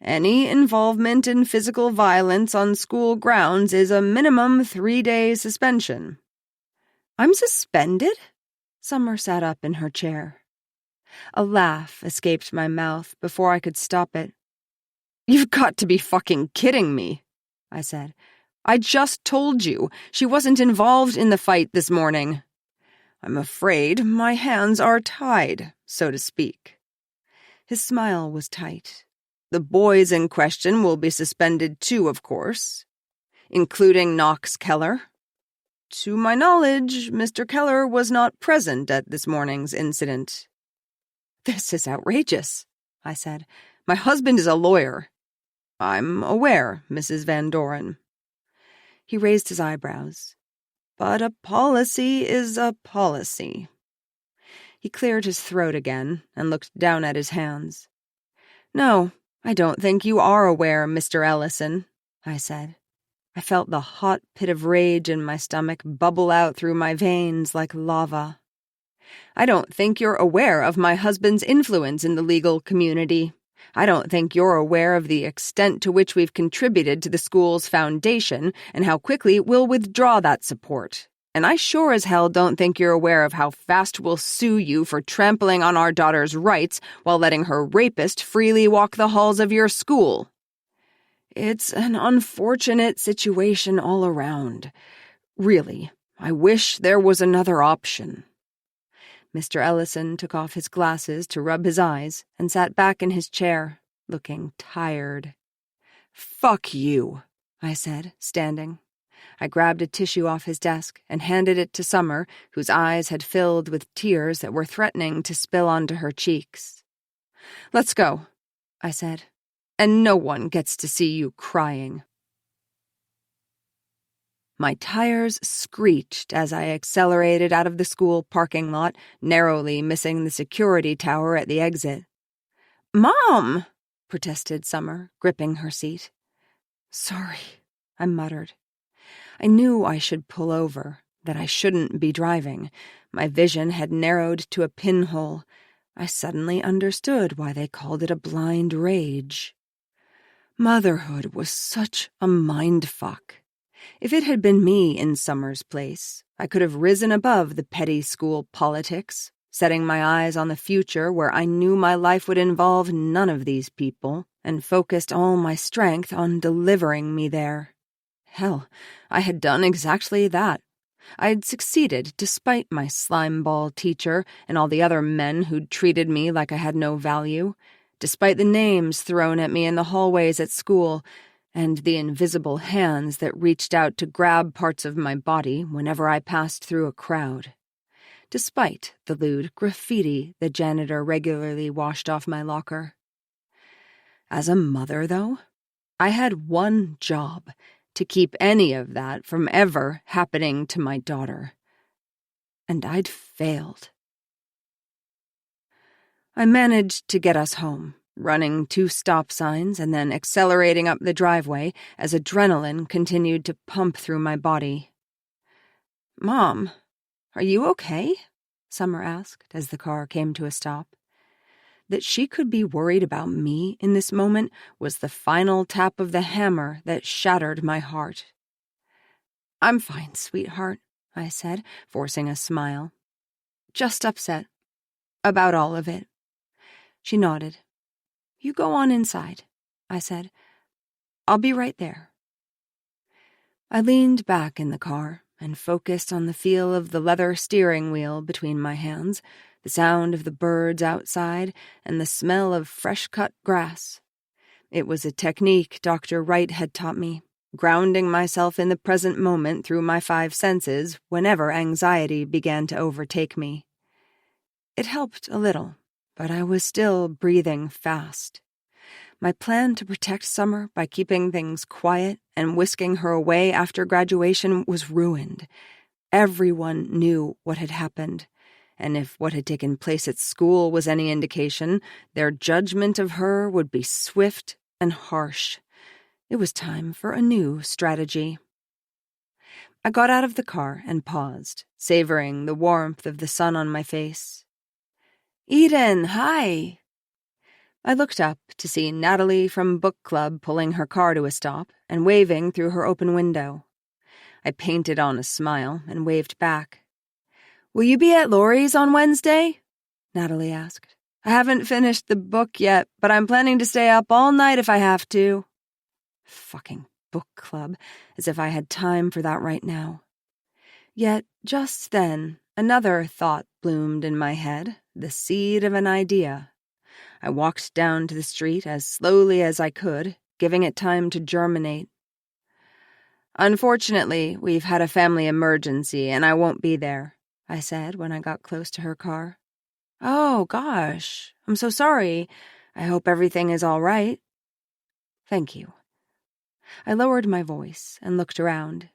"Any involvement in physical violence on school grounds is a minimum 3-day suspension." "I'm suspended?" Summer sat up in her chair. A laugh escaped my mouth before I could stop it. "You've got to be fucking kidding me," I said. "I just told you she wasn't involved in the fight this morning." "I'm afraid my hands are tied, so to speak." His smile was tight. "The boys in question will be suspended too, of course." "Including Knox Keller?" "To my knowledge, Mr. Keller was not present at this morning's incident." "This is outrageous," I said. "My husband is a lawyer." "I'm aware, Mrs. Van Doren." He raised his eyebrows. "But a policy is a policy." He cleared his throat again and looked down at his hands. "No, I don't think you are aware, Mr. Ellison," I said. I felt the hot pit of rage in my stomach bubble out through my veins like lava. "I don't think you're aware of my husband's influence in the legal community. I don't think you're aware of the extent to which we've contributed to the school's foundation and how quickly we'll withdraw that support. And I sure as hell don't think you're aware of how fast we'll sue you for trampling on our daughter's rights while letting her rapist freely walk the halls of your school. It's an unfortunate situation all around. Really, I wish there was another option." Mr. Ellison took off his glasses to rub his eyes and sat back in his chair, looking tired. "Fuck you," I said, standing. I grabbed a tissue off his desk and handed it to Summer, whose eyes had filled with tears that were threatening to spill onto her cheeks. "Let's go," I said, "and no one gets to see you crying." My tires screeched as I accelerated out of the school parking lot, narrowly missing the security tower at the exit. "Mom!" protested Summer, gripping her seat. Sorry, I muttered. I knew I should pull over, that I shouldn't be driving. My vision had narrowed to a pinhole. I suddenly understood why they called it a blind rage. Motherhood was such a mindfuck. If it had been me in Summer's place, I could have risen above the petty school politics, setting my eyes on the future where I knew my life would involve none of these people, and focused all my strength on delivering me there. Hell, I had done exactly that. I had succeeded despite my slimeball teacher and all the other men who'd treated me like I had no value, despite the names thrown at me in the hallways at school, and the invisible hands that reached out to grab parts of my body whenever I passed through a crowd. Despite the lewd graffiti the janitor regularly washed off my locker. As a mother, though, I had one job: to keep any of that from ever happening to my daughter. And I'd failed. I managed to get us home, running 2 stop signs and then accelerating up the driveway as adrenaline continued to pump through my body. "Mom, are you okay?" Summer asked as the car came to a stop. That she could be worried about me in this moment was the final tap of the hammer that shattered my heart. "I'm fine, sweetheart," I said, forcing a smile. "Just upset. About all of it." She nodded. "You go on inside," I said. "I'll be right there." I leaned back in the car and focused on the feel of the leather steering wheel between my hands, the sound of the birds outside, and the smell of fresh-cut grass. It was a technique Dr. Wright had taught me, grounding myself in the present moment through my 5 senses whenever anxiety began to overtake me. It helped a little, but I was still breathing fast. My plan to protect Summer by keeping things quiet and whisking her away after graduation was ruined. Everyone knew what had happened, and if what had taken place at school was any indication, their judgment of her would be swift and harsh. It was time for a new strategy. I got out of the car and paused, savoring the warmth of the sun on my face. "Eden, hi!" I looked up to see Natalie from book club pulling her car to a stop and waving through her open window. I painted on a smile and waved back. "Will you be at Laurie's on Wednesday?" Natalie asked. "I haven't finished the book yet, but I'm planning to stay up all night if I have to." Fucking book club, as if I had time for that right now. Yet, just then, another thought bloomed in my head, the seed of an idea. I walked down to the street as slowly as I could, giving it time to germinate. "Unfortunately, we've had a family emergency and I won't be there," I said when I got close to her car. "Oh, gosh, I'm so sorry. I hope everything is all right." "Thank you." I lowered my voice and looked around.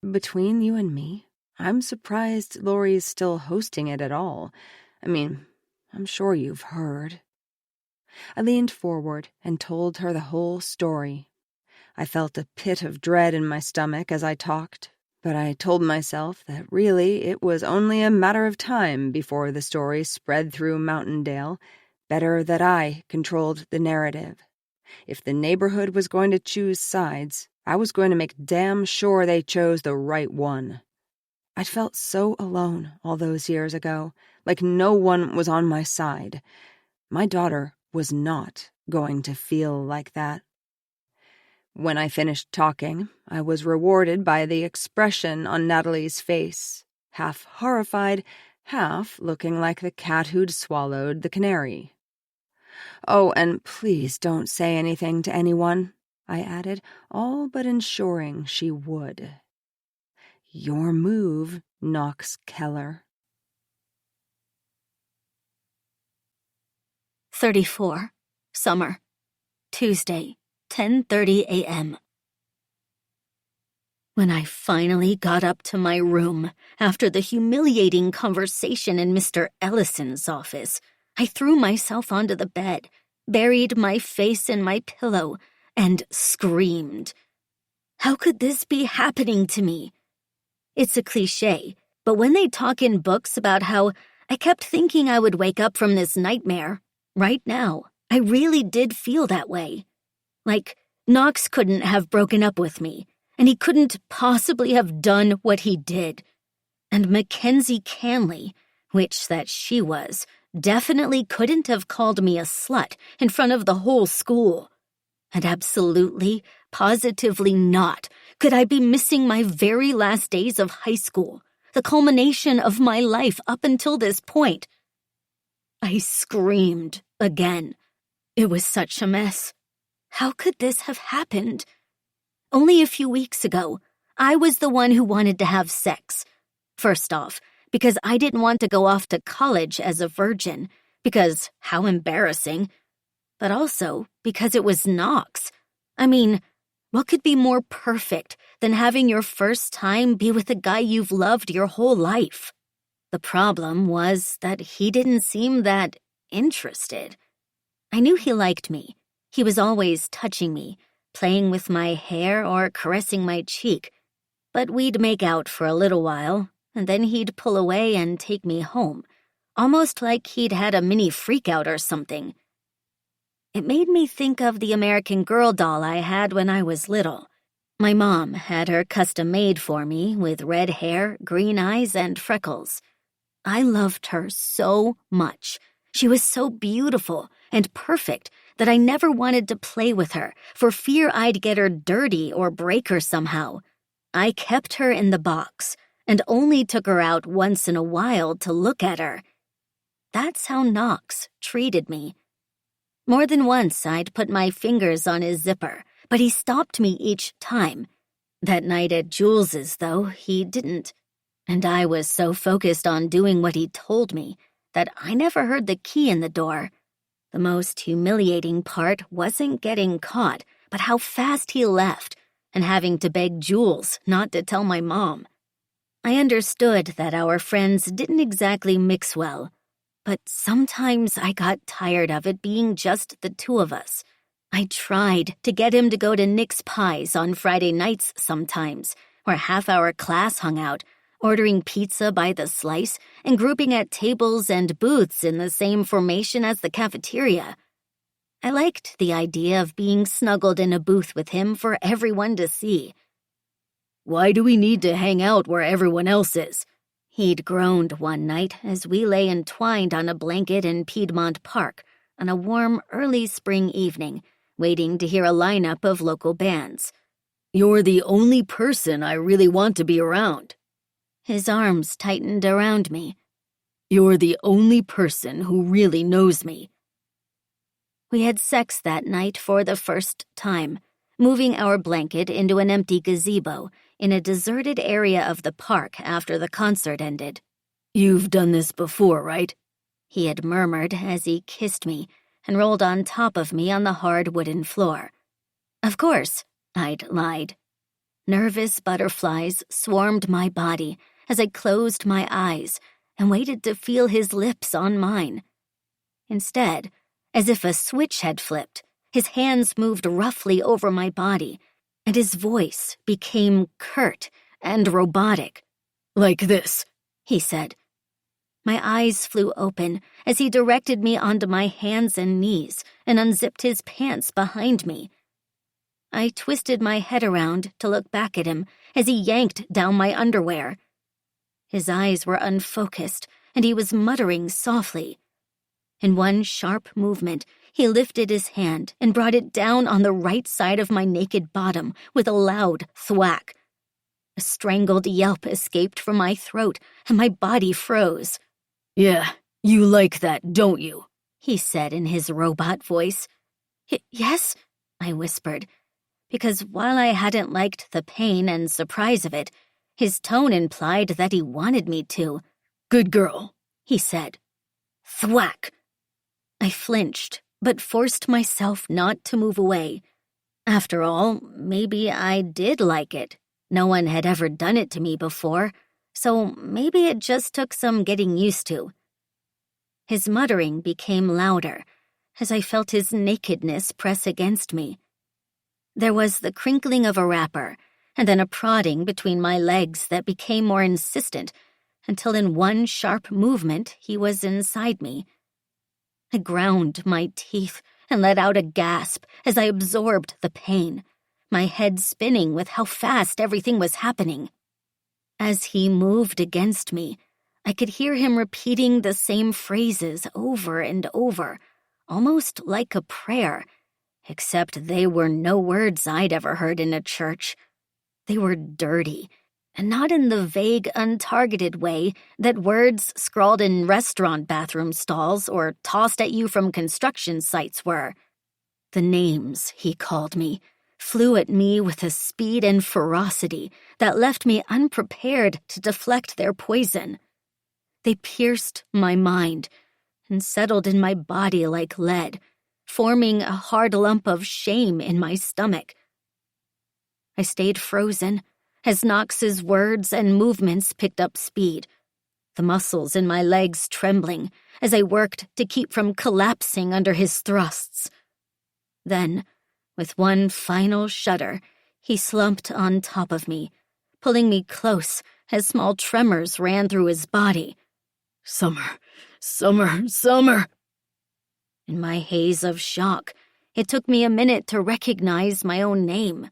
Between you and me, I'm surprised Laurie's still hosting it at all. I mean, I'm sure you've heard. I leaned forward and told her the whole story. I felt a pit of dread in my stomach as I talked, but I told myself that really it was only a matter of time before the story spread through Mountaindale. Better that I controlled the narrative. If the neighborhood was going to choose sides, I was going to make damn sure they chose the right one. I'd felt so alone all those years ago, like no one was on my side. My daughter was not going to feel like that. When I finished talking, I was rewarded by the expression on Natalie's face, half horrified, half looking like the cat who'd swallowed the canary. "Oh, and please don't say anything to anyone," I added, all but ensuring she would. Your move, Knox Keller. 34. Summer. Tuesday, 10:30 a.m. When I finally got up to my room after the humiliating conversation in Mr. Ellison's office, I threw myself onto the bed, buried my face in my pillow, and screamed. How could this be happening to me? It's a cliché, but when they talk in books about how I kept thinking I would wake up from this nightmare, right now, I really did feel that way. Like, Knox couldn't have broken up with me, and he couldn't possibly have done what he did. And Mackenzie Canley, which that she was, definitely couldn't have called me a slut in front of the whole school. And absolutely, positively not could I be missing my very last days of high school, the culmination of my life up until this point. I screamed again. It was such a mess. How could this have happened? Only a few weeks ago, I was the one who wanted to have sex. First off, because I didn't want to go off to college as a virgin, because how embarrassing. But also because it was Knox. I mean, what could be more perfect than having your first time be with a guy you've loved your whole life? The problem was that he didn't seem that interested. I knew he liked me. He was always touching me, playing with my hair or caressing my cheek. But we'd make out for a little while, and then he'd pull away and take me home, almost like he'd had a mini freakout or something. It made me think of the American Girl doll I had when I was little. My mom had her custom made for me with red hair, green eyes, and freckles. I loved her so much. She was so beautiful and perfect that I never wanted to play with her for fear I'd get her dirty or break her somehow. I kept her in the box and only took her out once in a while to look at her. That's how Knox treated me. More than once I'd put my fingers on his zipper, but he stopped me each time. That night at Jules's, though, he didn't. And I was so focused on doing what he told me that I never heard the key in the door. The most humiliating part wasn't getting caught, but how fast he left, and having to beg Jules not to tell my mom. I understood that our friends didn't exactly mix well, but sometimes I got tired of it being just the two of us. I tried to get him to go to Nick's Pies on Friday nights sometimes, where half-hour class hung out, ordering pizza by the slice and grouping at tables and booths in the same formation as the cafeteria. I liked the idea of being snuggled in a booth with him for everyone to see. "Why do we need to hang out where everyone else is?" He'd groaned one night as we lay entwined on a blanket in Piedmont Park on a warm, early spring evening, waiting to hear a lineup of local bands. "You're the only person I really want to be around." His arms tightened around me. "You're the only person who really knows me." We had sex that night for the first time, moving our blanket into an empty gazebo in a deserted area of the park after the concert ended. "You've done this before, right?" he had murmured as he kissed me and rolled on top of me on the hard wooden floor. "Of course," I'd lied. Nervous butterflies swarmed my body as I closed my eyes and waited to feel his lips on mine. Instead, as if a switch had flipped, his hands moved roughly over my body, and his voice became curt and robotic. "Like this," he said. My eyes flew open as he directed me onto my hands and knees and unzipped his pants behind me. I twisted my head around to look back at him as he yanked down my underwear. His eyes were unfocused, and he was muttering softly. In one sharp movement, he lifted his hand and brought it down on the right side of my naked bottom with a loud thwack. A strangled yelp escaped from my throat, and my body froze. "Yeah, you like that, don't you?" he said in his robot voice. "Yes," I whispered, because while I hadn't liked the pain and surprise of it, his tone implied that he wanted me to. "Good girl," he said. Thwack! I flinched, but forced myself not to move away. After all, maybe I did like it. No one had ever done it to me before, so maybe it just took some getting used to. His muttering became louder, as I felt his nakedness press against me. There was the crinkling of a wrapper, and then a prodding between my legs that became more insistent, until in one sharp movement he was inside me. I ground my teeth and let out a gasp as I absorbed the pain, my head spinning with how fast everything was happening. As he moved against me, I could hear him repeating the same phrases over and over, almost like a prayer, except they were no words I'd ever heard in a church. They were dirty, and not in the vague, untargeted way that words scrawled in restaurant bathroom stalls or tossed at you from construction sites were. The names he called me flew at me with a speed and ferocity that left me unprepared to deflect their poison. They pierced my mind and settled in my body like lead, forming a hard lump of shame in my stomach. I stayed frozen as Knox's words and movements picked up speed, the muscles in my legs trembling as I worked to keep from collapsing under his thrusts. Then, with one final shudder, he slumped on top of me, pulling me close as small tremors ran through his body. Summer, Summer, Summer. In my haze of shock, it took me a minute to recognize my own name.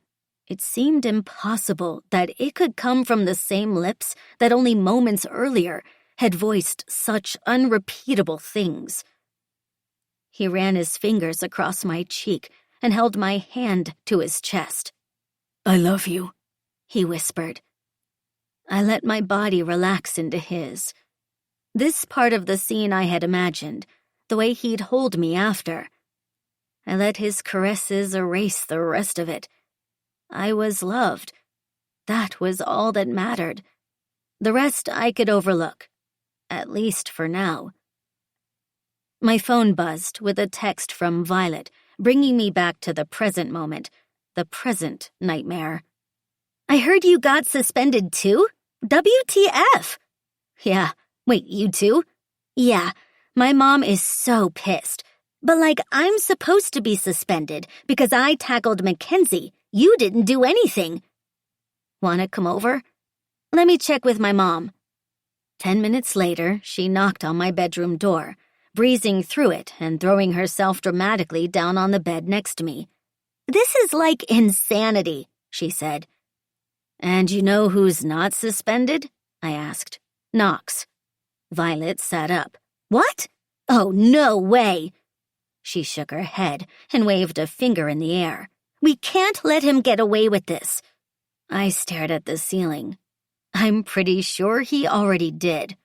It seemed impossible that it could come from the same lips that only moments earlier had voiced such unrepeatable things. He ran his fingers across my cheek and held my hand to his chest. "I love you," he whispered. I let my body relax into his. This part of the scene I had imagined, the way he'd hold me after. I let his caresses erase the rest of it. I was loved. That was all that mattered. The rest I could overlook, at least for now. My phone buzzed with a text from Violet, bringing me back to the present moment, the present nightmare. "I heard you got suspended too? WTF? Yeah, wait, you too? Yeah, my mom is so pissed. But I'm supposed to be suspended because I tackled Mackenzie. You didn't do anything. Wanna come over? Let me check with my mom." 10 minutes later, she knocked on my bedroom door, breezing through it and throwing herself dramatically down on the bed next to me. "This is insanity," she said. "And you know who's not suspended?" I asked. "Knox." Violet sat up. "What? Oh, no way." She shook her head and waved a finger in the air. "We can't let him get away with this." I stared at the ceiling. I'm pretty sure he already did.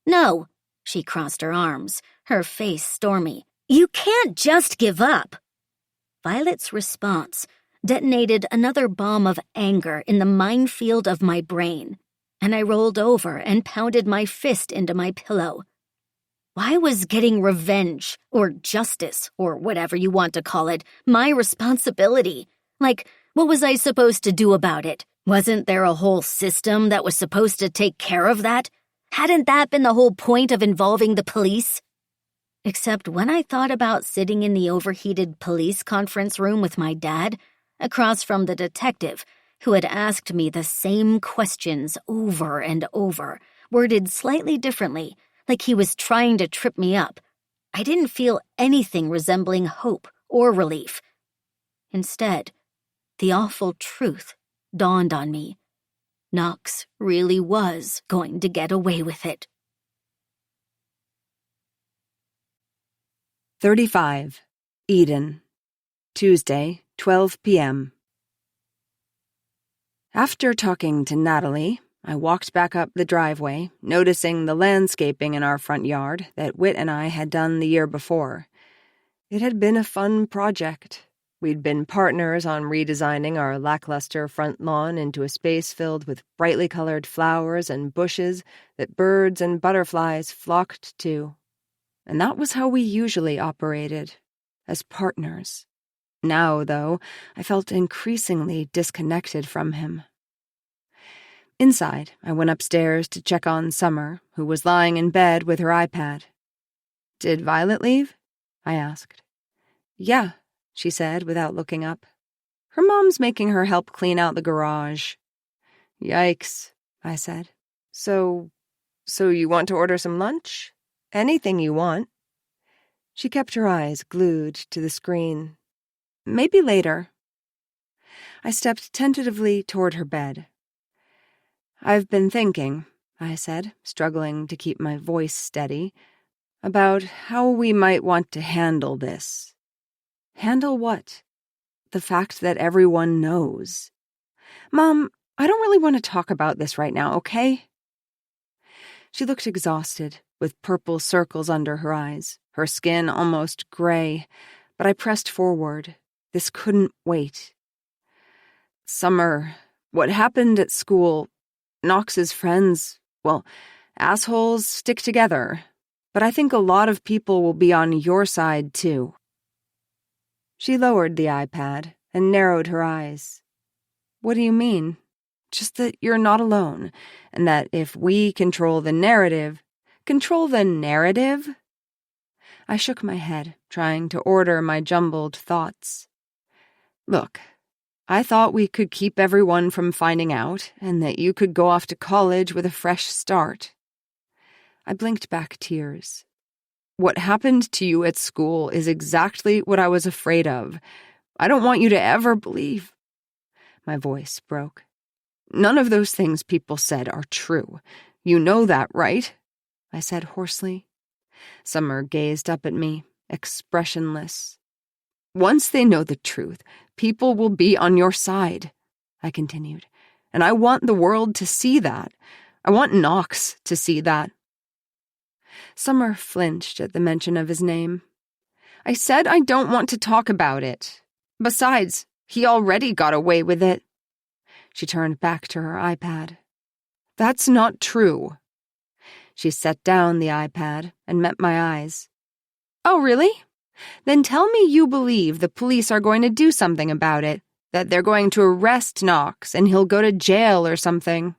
"No." She crossed her arms, her face stormy. "You can't just give up." Violet's response detonated another bomb of anger in the minefield of my brain, and I rolled over and pounded my fist into my pillow. Why was getting revenge, or justice, or whatever you want to call it, my responsibility? What was I supposed to do about it? Wasn't there a whole system that was supposed to take care of that? Hadn't that been the whole point of involving the police? Except when I thought about sitting in the overheated police conference room with my dad, across from the detective who had asked me the same questions over and over, worded slightly differently, like he was trying to trip me up, I didn't feel anything resembling hope or relief. Instead, the awful truth dawned on me. Knox really was going to get away with it. 35. Eden. Tuesday, 12 p.m. After talking to Natalie, I walked back up the driveway, noticing the landscaping in our front yard that Whit and I had done the year before. It had been a fun project. We'd been partners on redesigning our lackluster front lawn into a space filled with brightly colored flowers and bushes that birds and butterflies flocked to. And that was how we usually operated, as partners. Now, though, I felt increasingly disconnected from him. Inside, I went upstairs to check on Summer, who was lying in bed with her iPad. "Did Violet leave?" I asked. Yeah, she said without looking up. Her mom's making her help clean out the garage. Yikes, I said. So you want to order some lunch? Anything you want. She kept her eyes glued to the screen. Maybe later. I stepped tentatively toward her bed. I've been thinking, I said, struggling to keep my voice steady, about how we might want to handle this. Handle what? The fact that everyone knows. Mom, I don't really want to talk about this right now, okay? She looked exhausted, with purple circles under her eyes, her skin almost gray, but I pressed forward. This couldn't wait. Summer, what happened at school, Knox's friends, well, assholes stick together, but I think a lot of people will be on your side, too. She lowered the iPad and narrowed her eyes. What do you mean? Just that you're not alone, and that if we control the narrative... Control the narrative? I shook my head, trying to order my jumbled thoughts. Look, I thought we could keep everyone from finding out, and that you could go off to college with a fresh start. I blinked back tears. What happened to you at school is exactly what I was afraid of. I don't want you to ever believe. My voice broke. None of those things people said are true. You know that, right? I said hoarsely. Summer gazed up at me, expressionless. Once they know the truth, people will be on your side, I continued. And I want the world to see that. I want Knox to see that. Summer flinched at the mention of his name. I said I don't want to talk about it. Besides, he already got away with it. She turned back to her iPad. That's not true. She set down the iPad and met my eyes. Oh, really? Then tell me you believe the police are going to do something about it, that they're going to arrest Knox and he'll go to jail or something.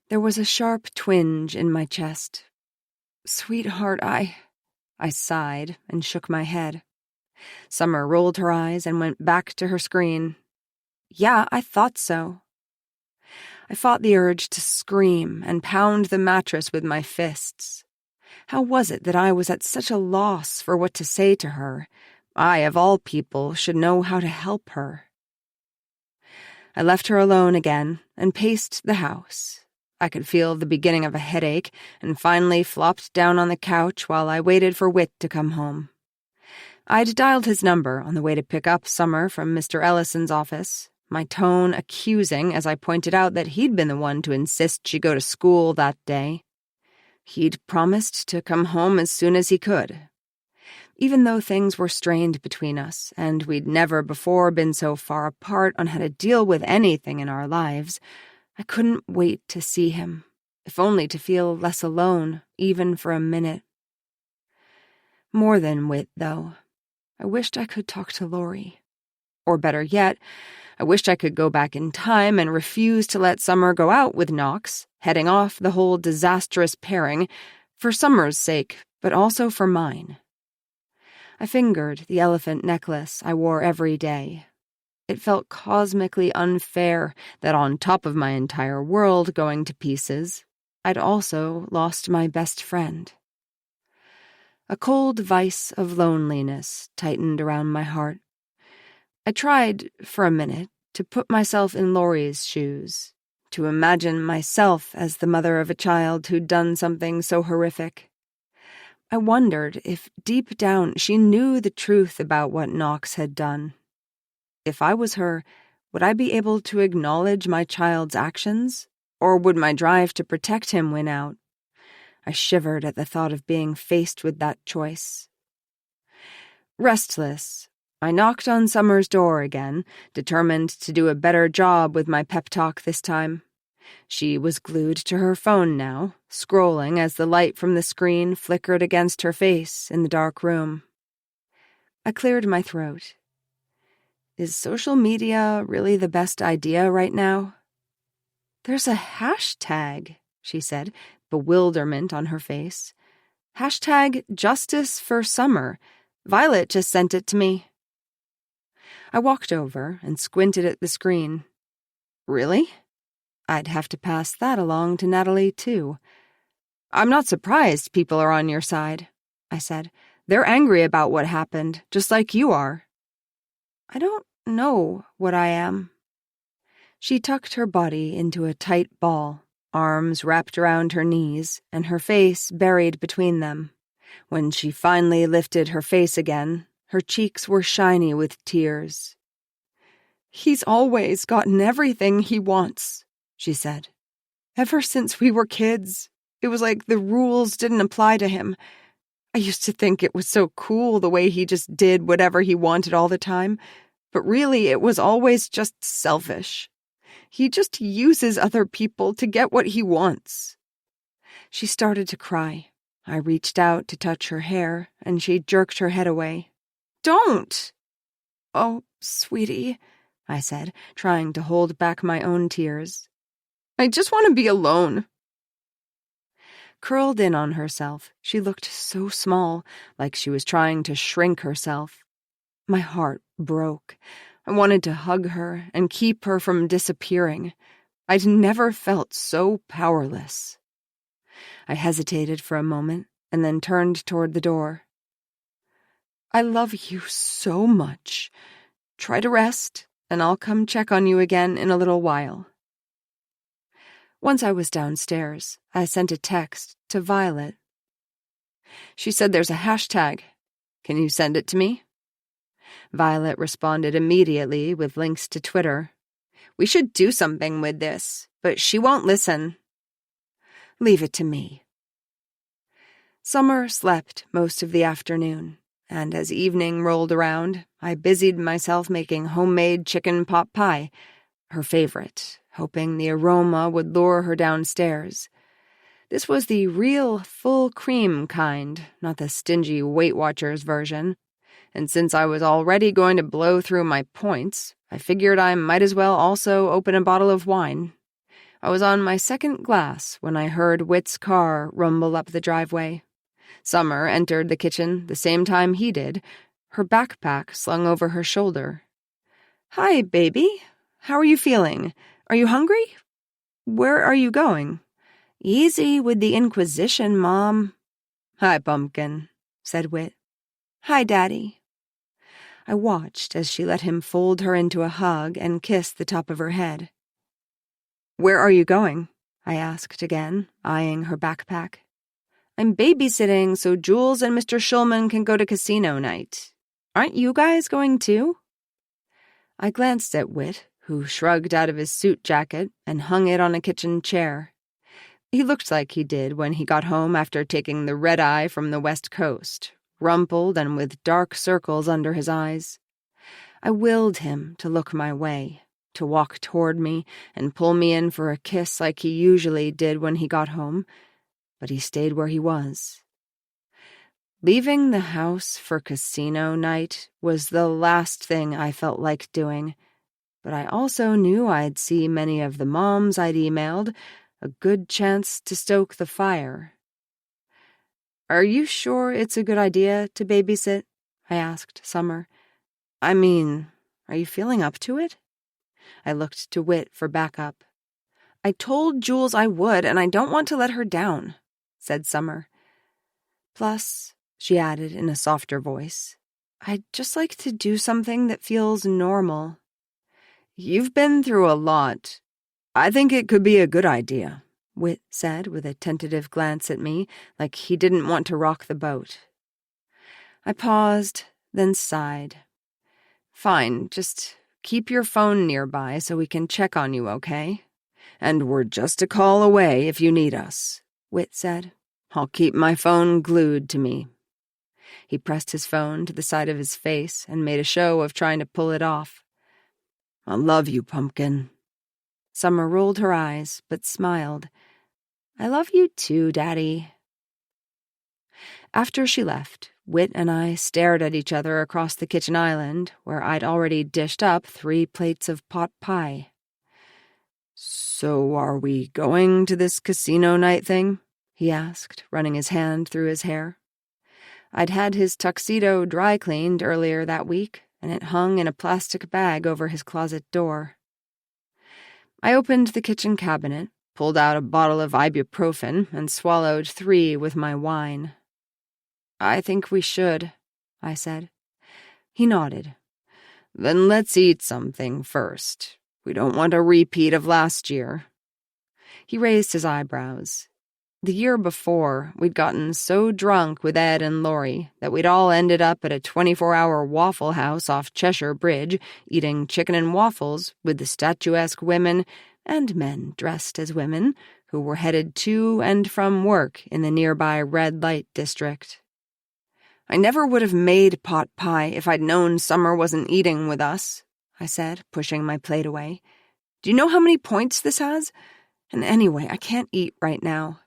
There was a sharp twinge in my chest. Sweetheart, I sighed and shook my head. Summer rolled her eyes and went back to her screen. Yeah, I thought so. I fought the urge to scream and pound the mattress with my fists. How was it that I was at such a loss for what to say to her? I, of all people, should know how to help her. I left her alone again and paced the house. I could feel the beginning of a headache and finally flopped down on the couch while I waited for Whit to come home. I'd dialed his number on the way to pick up Summer from Mr. Ellison's office, my tone accusing as I pointed out that he'd been the one to insist she go to school that day. He'd promised to come home as soon as he could. Even though things were strained between us, and we'd never before been so far apart on how to deal with anything in our lives, I couldn't wait to see him, if only to feel less alone, even for a minute. More than Whit, though. I wished I could talk to Lori. Or better yet, I wished I could go back in time and refuse to let Summer go out with Knox, heading off the whole disastrous pairing, for Summer's sake, but also for mine. I fingered the elephant necklace I wore every day. It felt cosmically unfair that on top of my entire world going to pieces, I'd also lost my best friend. A cold vice of loneliness tightened around my heart. I tried, for a minute, to put myself in Laurie's shoes, to imagine myself as the mother of a child who'd done something so horrific. I wondered if deep down she knew the truth about what Knox had done. If I was her, would I be able to acknowledge my child's actions, or would my drive to protect him win out? I shivered at the thought of being faced with that choice. Restless, I knocked on Summer's door again, determined to do a better job with my pep talk this time. She was glued to her phone now, scrolling as the light from the screen flickered against her face in the dark room. I cleared my throat. Is social media really the best idea right now? There's a hashtag, she said, bewilderment on her face. Hashtag Justice for Summer. Violet just sent it to me. I walked over and squinted at the screen. Really? I'd have to pass that along to Natalie, too. I'm not surprised people are on your side, I said. They're angry about what happened, just like you are. I don't know what I am. She tucked her body into a tight ball, arms wrapped around her knees, and her face buried between them. When she finally lifted her face again, her cheeks were shiny with tears. He's always gotten everything he wants, she said. Ever since we were kids, it was like the rules didn't apply to him. I used to think it was so cool the way he just did whatever he wanted all the time, but really it was always just selfish. He just uses other people to get what he wants. She started to cry. I reached out to touch her hair, and she jerked her head away. Don't! Oh, sweetie, I said, trying to hold back my own tears. I just want to be alone. Curled in on herself, she looked so small, like she was trying to shrink herself. My heart broke. I wanted to hug her and keep her from disappearing. I'd never felt so powerless. I hesitated for a moment and then turned toward the door. I love you so much. Try to rest, and I'll come check on you again in a little while. Once I was downstairs, I sent a text to Violet. She said there's a hashtag. Can you send it to me? Violet responded immediately with links to Twitter. We should do something with this, but she won't listen. Leave it to me. Summer slept most of the afternoon, and as evening rolled around, I busied myself making homemade chicken pot pie, her favorite, hoping the aroma would lure her downstairs. This was the real full cream kind, not the stingy Weight Watchers version. And since I was already going to blow through my points, I figured I might as well also open a bottle of wine. I was on my second glass when I heard Whit's car rumble up the driveway. Summer entered the kitchen the same time he did, her backpack slung over her shoulder. Hi, baby. How are you feeling? Are you hungry? Where are you going? Easy with the Inquisition, Mom. Hi, Pumpkin, said Whit. Hi, Daddy. I watched as she let him fold her into a hug and kiss the top of her head. Where are you going? I asked again, eyeing her backpack. I'm babysitting so Jules and Mr. Schulman can go to casino night. Aren't you guys going too? I glanced at Whit, who shrugged out of his suit jacket and hung it on a kitchen chair. He looked like he did when he got home after taking the red-eye from the West Coast, rumpled and with dark circles under his eyes. I willed him to look my way, to walk toward me and pull me in for a kiss like he usually did when he got home, but he stayed where he was. Leaving the house for casino night was the last thing I felt like doing, but I also knew I'd see many of the moms I'd emailed, a good chance to stoke the fire. Are you sure it's a good idea to babysit? I asked Summer. I mean, are you feeling up to it? I looked to Whit for backup. I told Jules I would, and I don't want to let her down, said Summer. Plus, she added in a softer voice, I'd just like to do something that feels normal. You've been through a lot. I think it could be a good idea, Whit said with a tentative glance at me, like he didn't want to rock the boat. I paused, then sighed. Fine, just keep your phone nearby so we can check on you, okay? And we're just a call away if you need us, Whit said. I'll keep my phone glued to me. He pressed his phone to the side of his face and made a show of trying to pull it off. I love you, Pumpkin. Summer rolled her eyes, but smiled. I love you too, Daddy. After she left, Whit and I stared at each other across the kitchen island, where I'd already dished up 3 plates of pot pie. So are we going to this casino night thing? He asked, running his hand through his hair. I'd had his tuxedo dry cleaned earlier that week, and it hung in a plastic bag over his closet door. I opened the kitchen cabinet, pulled out a bottle of ibuprofen, and swallowed 3 with my wine. "I think we should," I said. He nodded. "Then let's eat something first. We don't want a repeat of last year." He raised his eyebrows. The year before, we'd gotten so drunk with Ed and Lori that we'd all ended up at a 24-hour Waffle House off Cheshire Bridge, eating chicken and waffles with the statuesque women and men dressed as women who were headed to and from work in the nearby red light district. "I never would have made pot pie if I'd known Summer wasn't eating with us," I said, pushing my plate away. "Do you know how many points this has? And anyway, I can't eat right now."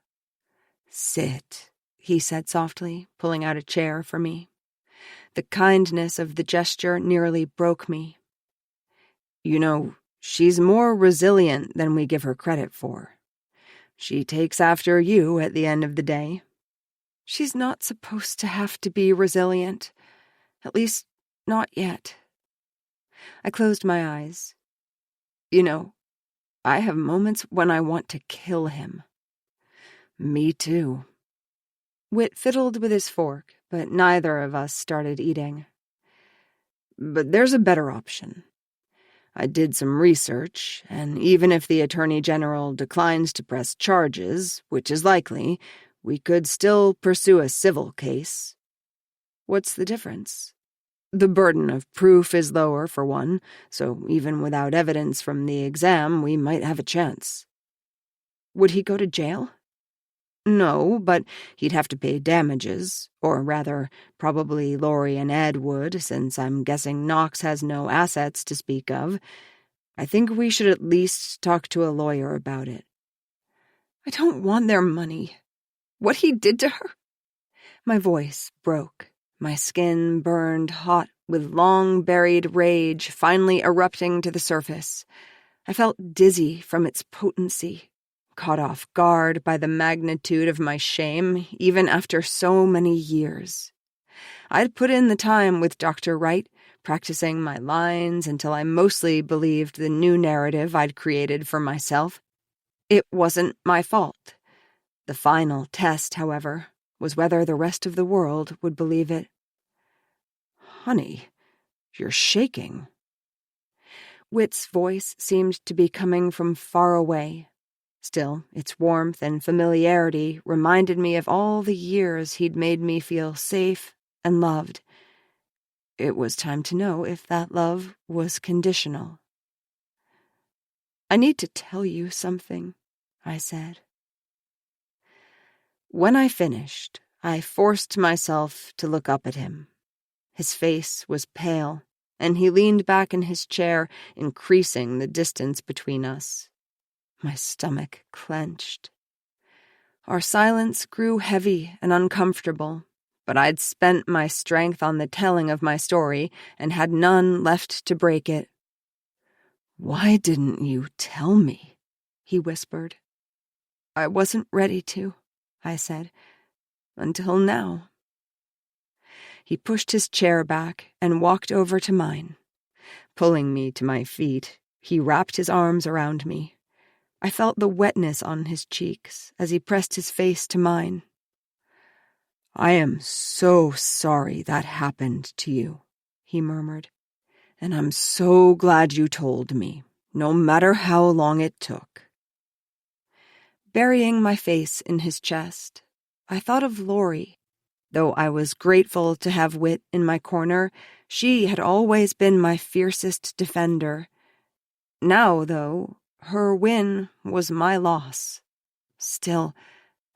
"Sit," he said softly, pulling out a chair for me. The kindness of the gesture nearly broke me. "You know, she's more resilient than we give her credit for. She takes after you at the end of the day." "She's not supposed to have to be resilient. At least, not yet." I closed my eyes. "You know, I have moments when I want to kill him." "Me too." Whit fiddled with his fork, but neither of us started eating. "But there's a better option. I did some research, and even if the Attorney General declines to press charges, which is likely, we could still pursue a civil case." "What's the difference?" "The burden of proof is lower, for one, so even without evidence from the exam, we might have a chance." "Would he go to jail?" "No, but he'd have to pay damages, or rather, probably Lori and Ed would, since I'm guessing Knox has no assets to speak of. I think we should at least talk to a lawyer about it." "I don't want their money. What he did to her?" My voice broke. My skin burned hot with long-buried rage finally erupting to the surface. I felt dizzy from its potency, caught off guard by the magnitude of my shame, even after so many years. I'd put in the time with Dr. Wright, practicing my lines until I mostly believed the new narrative I'd created for myself. It wasn't my fault. The final test, however, was whether the rest of the world would believe it. "Honey, you're shaking." Whit's voice seemed to be coming from far away. Still, its warmth and familiarity reminded me of all the years he'd made me feel safe and loved. It was time to know if that love was conditional. "I need to tell you something," I said. When I finished, I forced myself to look up at him. His face was pale, and he leaned back in his chair, increasing the distance between us. My stomach clenched. Our silence grew heavy and uncomfortable, but I'd spent my strength on the telling of my story and had none left to break it. "Why didn't you tell me?" he whispered. "I wasn't ready to," I said, "until now." He pushed his chair back and walked over to mine. Pulling me to my feet, he wrapped his arms around me. I felt the wetness on his cheeks as he pressed his face to mine. "I am so sorry that happened to you," he murmured, "and I'm so glad you told me, no matter how long it took." Burying my face in his chest, I thought of Lori. Though I was grateful to have Whit in my corner, she had always been my fiercest defender. Now, though, her win was my loss. Still,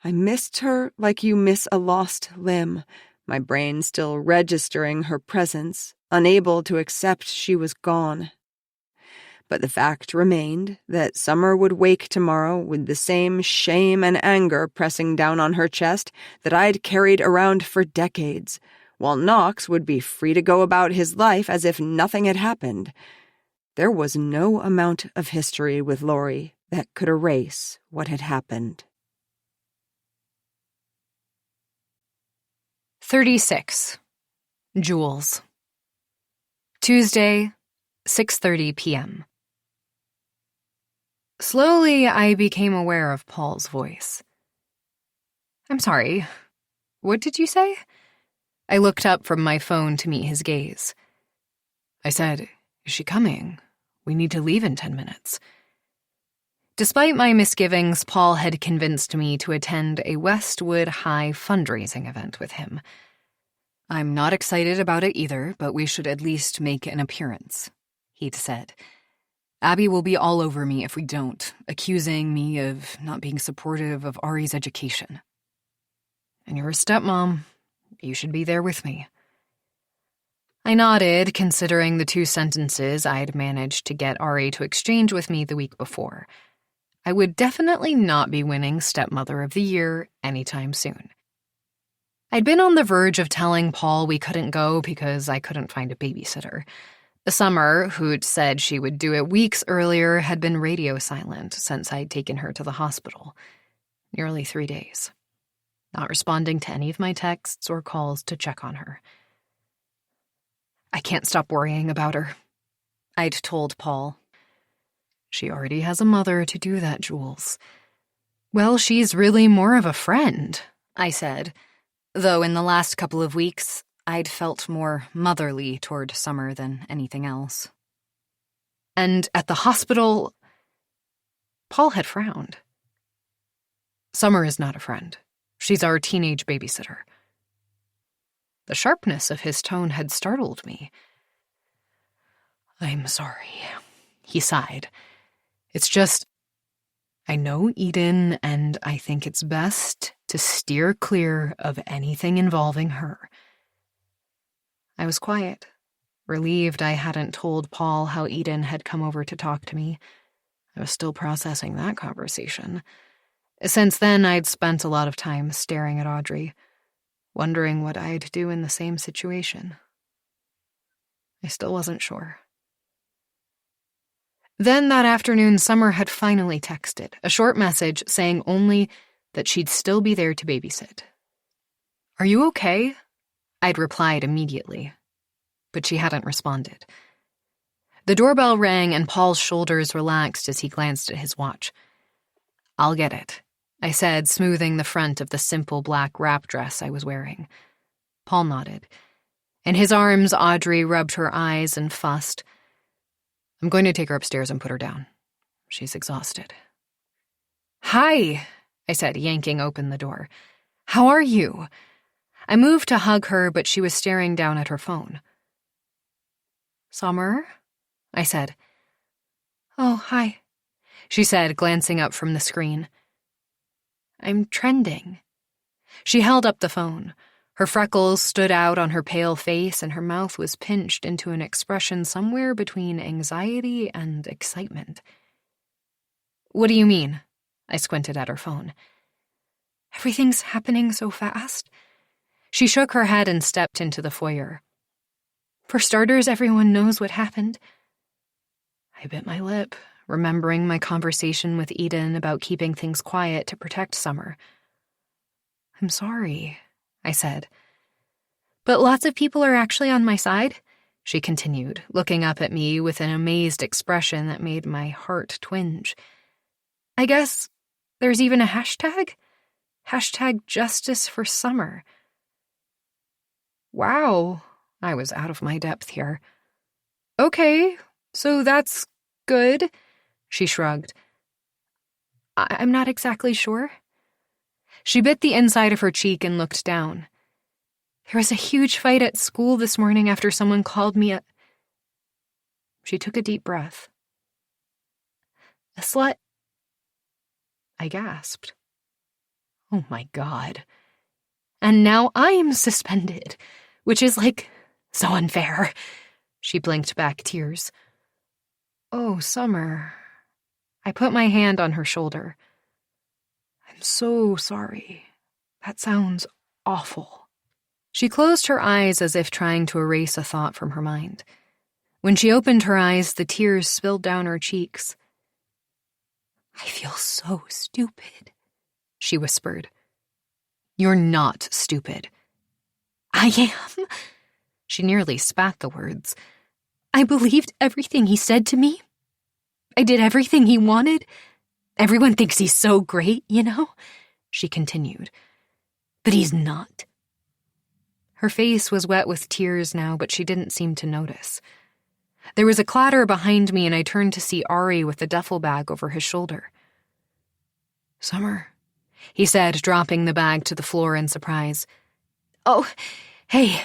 I missed her like you miss a lost limb, my brain still registering her presence, unable to accept she was gone. But the fact remained that Summer would wake tomorrow with the same shame and anger pressing down on her chest that I'd carried around for decades, while Knox would be free to go about his life as if nothing had happened. There was no amount of history with Lori that could erase what had happened. 36. Jules. Tuesday, 6:30 p.m. Slowly, I became aware of Paul's voice. I'm sorry. What did you say? I looked up from my phone to meet his gaze. I said, "Is she coming? We need to leave in 10 minutes." Despite my misgivings, Paul had convinced me to attend a Westwood High fundraising event with him. "I'm not excited about it either, but we should at least make an appearance," he'd said. "Abby will be all over me if we don't, accusing me of not being supportive of Ari's education. And you're a stepmom. You should be there with me." I nodded, considering the 2 sentences I'd managed to get Ari to exchange with me the week before. I would definitely not be winning Stepmother of the Year anytime soon. I'd been on the verge of telling Paul we couldn't go because I couldn't find a babysitter. Summer, who'd said she would do it weeks earlier, had been radio silent since I'd taken her to the hospital. Nearly 3 days. Not responding to any of my texts or calls to check on her. "I can't stop worrying about her," I'd told Paul. "She already has a mother to do that, Jules." "Well, she's really more of a friend," I said, though in the last couple of weeks, I'd felt more motherly toward Summer than anything else. "And at the hospital..." Paul had frowned. "Summer is not a friend. She's our teenage babysitter." The sharpness of his tone had startled me. "I'm sorry," he sighed. "It's just, I know Eden, and I think it's best to steer clear of anything involving her." I was quiet, relieved I hadn't told Paul how Eden had come over to talk to me. I was still processing that conversation. Since then, I'd spent a lot of time staring at Audrey, wondering what I'd do in the same situation. I still wasn't sure. Then that afternoon, Summer had finally texted, a short message saying only that she'd still be there to babysit. "Are you okay?" I'd replied immediately, but she hadn't responded. The doorbell rang and Paul's shoulders relaxed as he glanced at his watch. "I'll get it," I said, smoothing the front of the simple black wrap dress I was wearing. Paul nodded. In his arms, Audrey rubbed her eyes and fussed. "I'm going to take her upstairs and put her down. She's exhausted." "Hi," I said, yanking open the door. "How are you?" I moved to hug her, but she was staring down at her phone. "Summer?" I said. "Oh, hi," she said, glancing up from the screen. "I'm trending." She held up the phone. Her freckles stood out on her pale face, and her mouth was pinched into an expression somewhere between anxiety and excitement. "What do you mean?" I squinted at her phone. "Everything's happening so fast." She shook her head and stepped into the foyer. "For starters, everyone knows what happened." I bit my lip, remembering my conversation with Eden about keeping things quiet to protect Summer. "I'm sorry," I said. "But lots of people are actually on my side," she continued, looking up at me with an amazed expression that made my heart twinge. "I guess there's even a hashtag? #Justice for Summer." Wow, I was out of my depth here. "Okay, so that's good," she shrugged. I'm not exactly sure." She bit the inside of her cheek and looked down. "There was a huge fight at school this morning after someone called me a..." She took a deep breath. "A slut?" I gasped. Oh my God. And now I'm suspended, which is so unfair. She blinked back tears. "Oh, Summer." I put my hand on her shoulder. "I'm so sorry. That sounds awful." She closed her eyes as if trying to erase a thought from her mind. When she opened her eyes, the tears spilled down her cheeks. "I feel so stupid," she whispered. "You're not stupid." I am. She nearly spat the words. I believed everything he said to me. I did everything he wanted. Everyone thinks he's so great, you know? She continued. But he's not. Her face was wet with tears now, but she didn't seem to notice. There was a clatter behind me, and I turned to see Ari with the duffel bag over his shoulder. Summer, he said, dropping the bag to the floor in surprise. Oh, hey.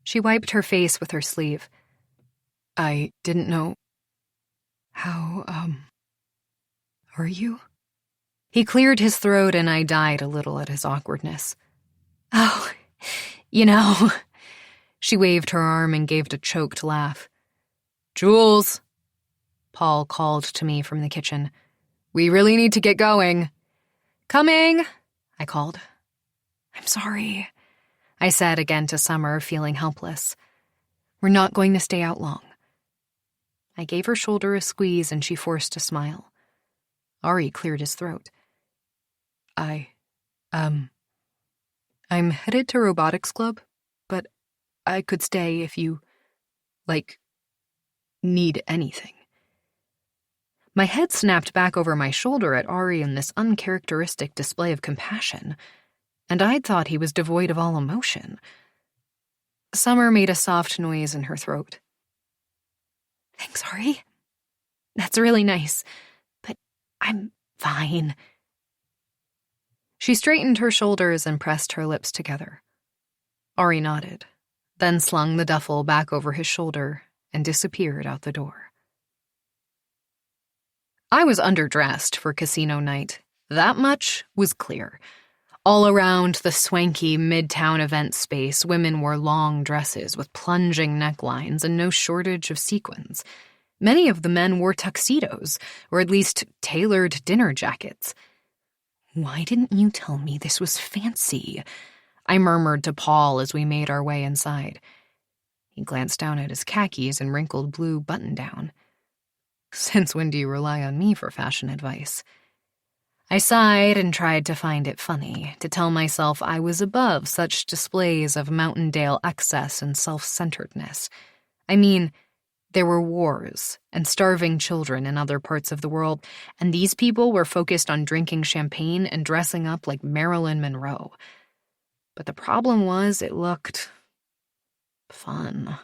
She wiped her face with her sleeve. I didn't know. How, are you? He cleared his throat, and I died a little at his awkwardness. Oh, you know. She waved her arm and gave a choked laugh. Jules, Paul called to me from the kitchen. We really need to get going. Coming, I called. I'm sorry, I said again to Summer, feeling helpless. We're not going to stay out long. I gave her shoulder a squeeze, and she forced a smile. Ari cleared his throat. I'm headed to robotics club, but I could stay if you, need anything. My head snapped back over my shoulder at Ari in this uncharacteristic display of compassion, and I'd thought he was devoid of all emotion. Summer made a soft noise in her throat. Thanks, Ari. That's really nice, but I'm fine. She straightened her shoulders and pressed her lips together. Ari nodded, then slung the duffel back over his shoulder and disappeared out the door. I was underdressed for casino night. That much was clear. All around the swanky midtown event space, women wore long dresses with plunging necklines and no shortage of sequins. Many of the men wore tuxedos, or at least tailored dinner jackets. Why didn't you tell me this was fancy? I murmured to Paul as we made our way inside. He glanced down at his khakis and wrinkled blue button-down. Since when do you rely on me for fashion advice? I sighed and tried to find it funny, to tell myself I was above such displays of Mountaindale excess and self-centeredness. I mean, there were wars and starving children in other parts of the world, and these people were focused on drinking champagne and dressing up like Marilyn Monroe. But the problem was it looked fun.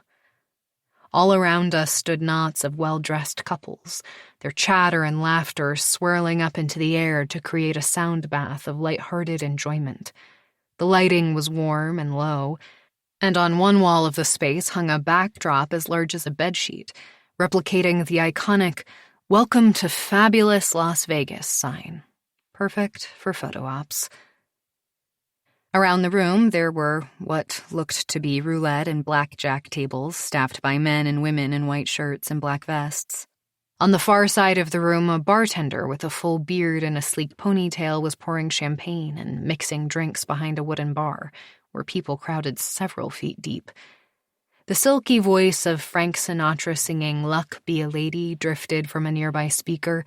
All around us stood knots of well-dressed couples, their chatter and laughter swirling up into the air to create a sound bath of light-hearted enjoyment. The lighting was warm and low, and on one wall of the space hung a backdrop as large as a bedsheet, replicating the iconic "Welcome to Fabulous Las Vegas" sign. Perfect for photo ops. Around the room, there were what looked to be roulette and blackjack tables staffed by men and women in white shirts and black vests. On the far side of the room, a bartender with a full beard and a sleek ponytail was pouring champagne and mixing drinks behind a wooden bar, where people crowded several feet deep. The silky voice of Frank Sinatra singing "Luck Be a Lady" drifted from a nearby speaker,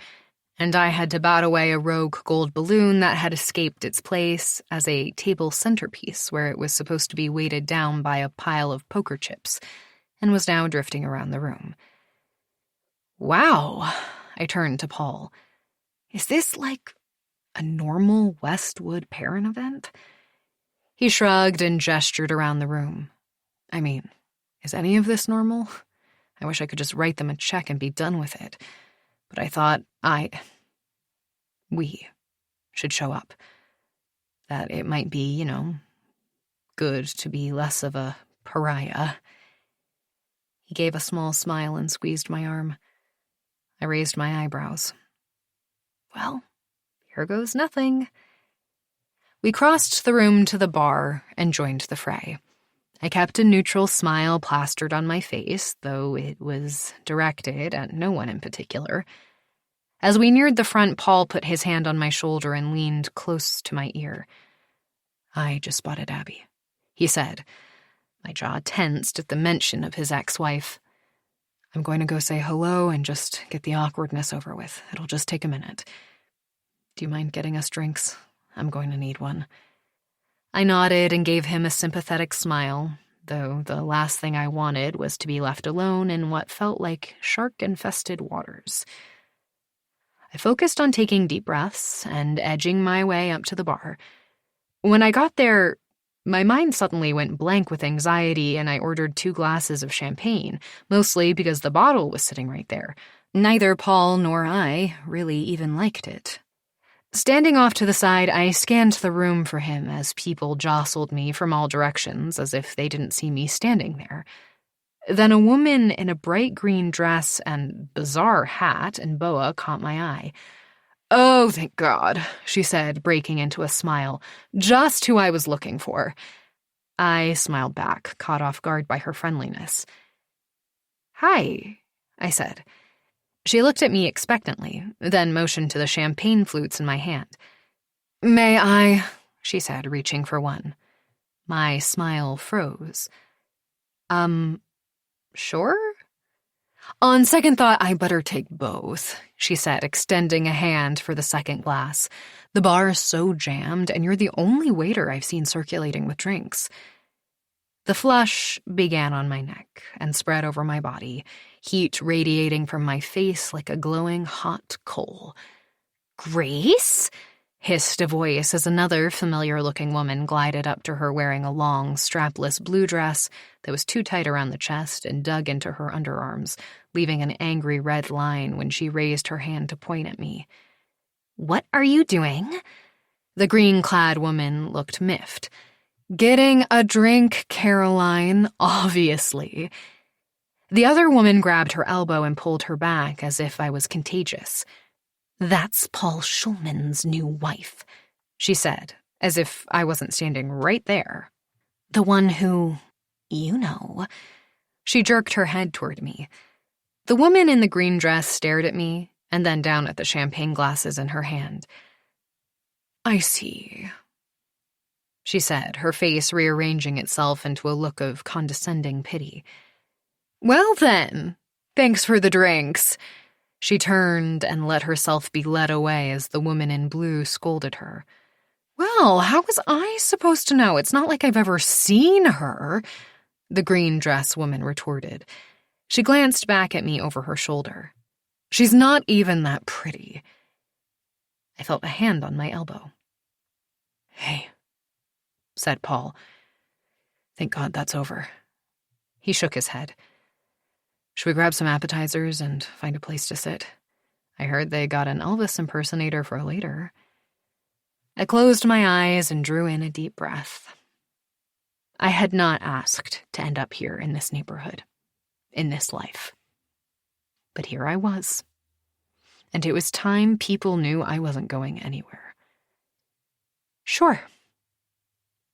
and I had to bat away a rogue gold balloon that had escaped its place as a table centerpiece where it was supposed to be weighted down by a pile of poker chips, and was now drifting around the room. Wow, I turned to Paul. Is this like a normal Westwood parent event? He shrugged and gestured around the room. I mean, is any of this normal? I wish I could just write them a check and be done with it. But I thought we should show up. That it might be, good to be less of a pariah. He gave a small smile and squeezed my arm. I raised my eyebrows. Well, here goes nothing. We crossed the room to the bar and joined the fray. I kept a neutral smile plastered on my face, though it was directed at no one in particular. As we neared the front, Paul put his hand on my shoulder and leaned close to my ear. I just spotted Abby, he said. My jaw tensed at the mention of his ex-wife. I'm going to go say hello and just get the awkwardness over with. It'll just take a minute. Do you mind getting us drinks? I'm going to need one. I nodded and gave him a sympathetic smile, though the last thing I wanted was to be left alone in what felt like shark-infested waters. I focused on taking deep breaths and edging my way up to the bar. When I got there, my mind suddenly went blank with anxiety, and I ordered 2 glasses of champagne, mostly because the bottle was sitting right there. Neither Paul nor I really even liked it. Standing off to the side, I scanned the room for him as people jostled me from all directions as if they didn't see me standing there. Then a woman in a bright green dress and bizarre hat and boa caught my eye. "Oh, thank God," she said, breaking into a smile. "Just who I was looking for." I smiled back, caught off guard by her friendliness. "Hi," I said. She looked at me expectantly, then motioned to the champagne flutes in my hand. "May I?" she said, reaching for one. My smile froze. Sure? "On second thought, I better take both," she said, extending a hand for the second glass. "The bar is so jammed, and you're the only waiter I've seen circulating with drinks." The flush began on my neck and spread over my body, heat radiating from my face like a glowing hot coal. "Grace?" hissed a voice as another familiar-looking woman glided up to her wearing a long, strapless blue dress that was too tight around the chest and dug into her underarms, leaving an angry red line when she raised her hand to point at me. "What are you doing?" The green-clad woman looked miffed. "Getting a drink, Caroline, obviously." The other woman grabbed her elbow and pulled her back as if I was contagious. "That's Paul Schulman's new wife," she said, as if I wasn't standing right there. "The one who, you know." She jerked her head toward me. The woman in the green dress stared at me and then down at the champagne glasses in her hand. "I see," she said, her face rearranging itself into a look of condescending pity. "Well then, thanks for the drinks." She turned and let herself be led away as the woman in blue scolded her. "Well, how was I supposed to know? It's not like I've ever seen her," the green dress woman retorted. She glanced back at me over her shoulder. "She's not even that pretty." I felt a hand on my elbow. "Hey," said Paul. "Thank God that's over." He shook his head. "Should we grab some appetizers and find a place to sit? I heard they got an Elvis impersonator for later." I closed my eyes and drew in a deep breath. I had not asked to end up here in this neighborhood, in this life. But here I was. And it was time people knew I wasn't going anywhere. "Sure."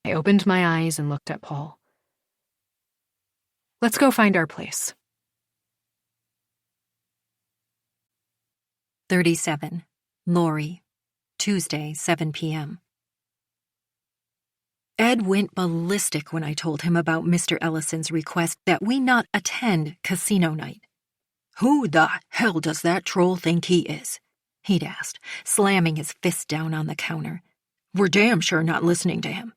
I opened my eyes and looked at Paul. "Let's go find our place." 37. Lori. Tuesday, 7 p.m. Ed went ballistic when I told him about Mr. Ellison's request that we not attend casino night. "Who the hell does that troll think he is?" he'd asked, slamming his fist down on the counter. "We're damn sure not listening to him."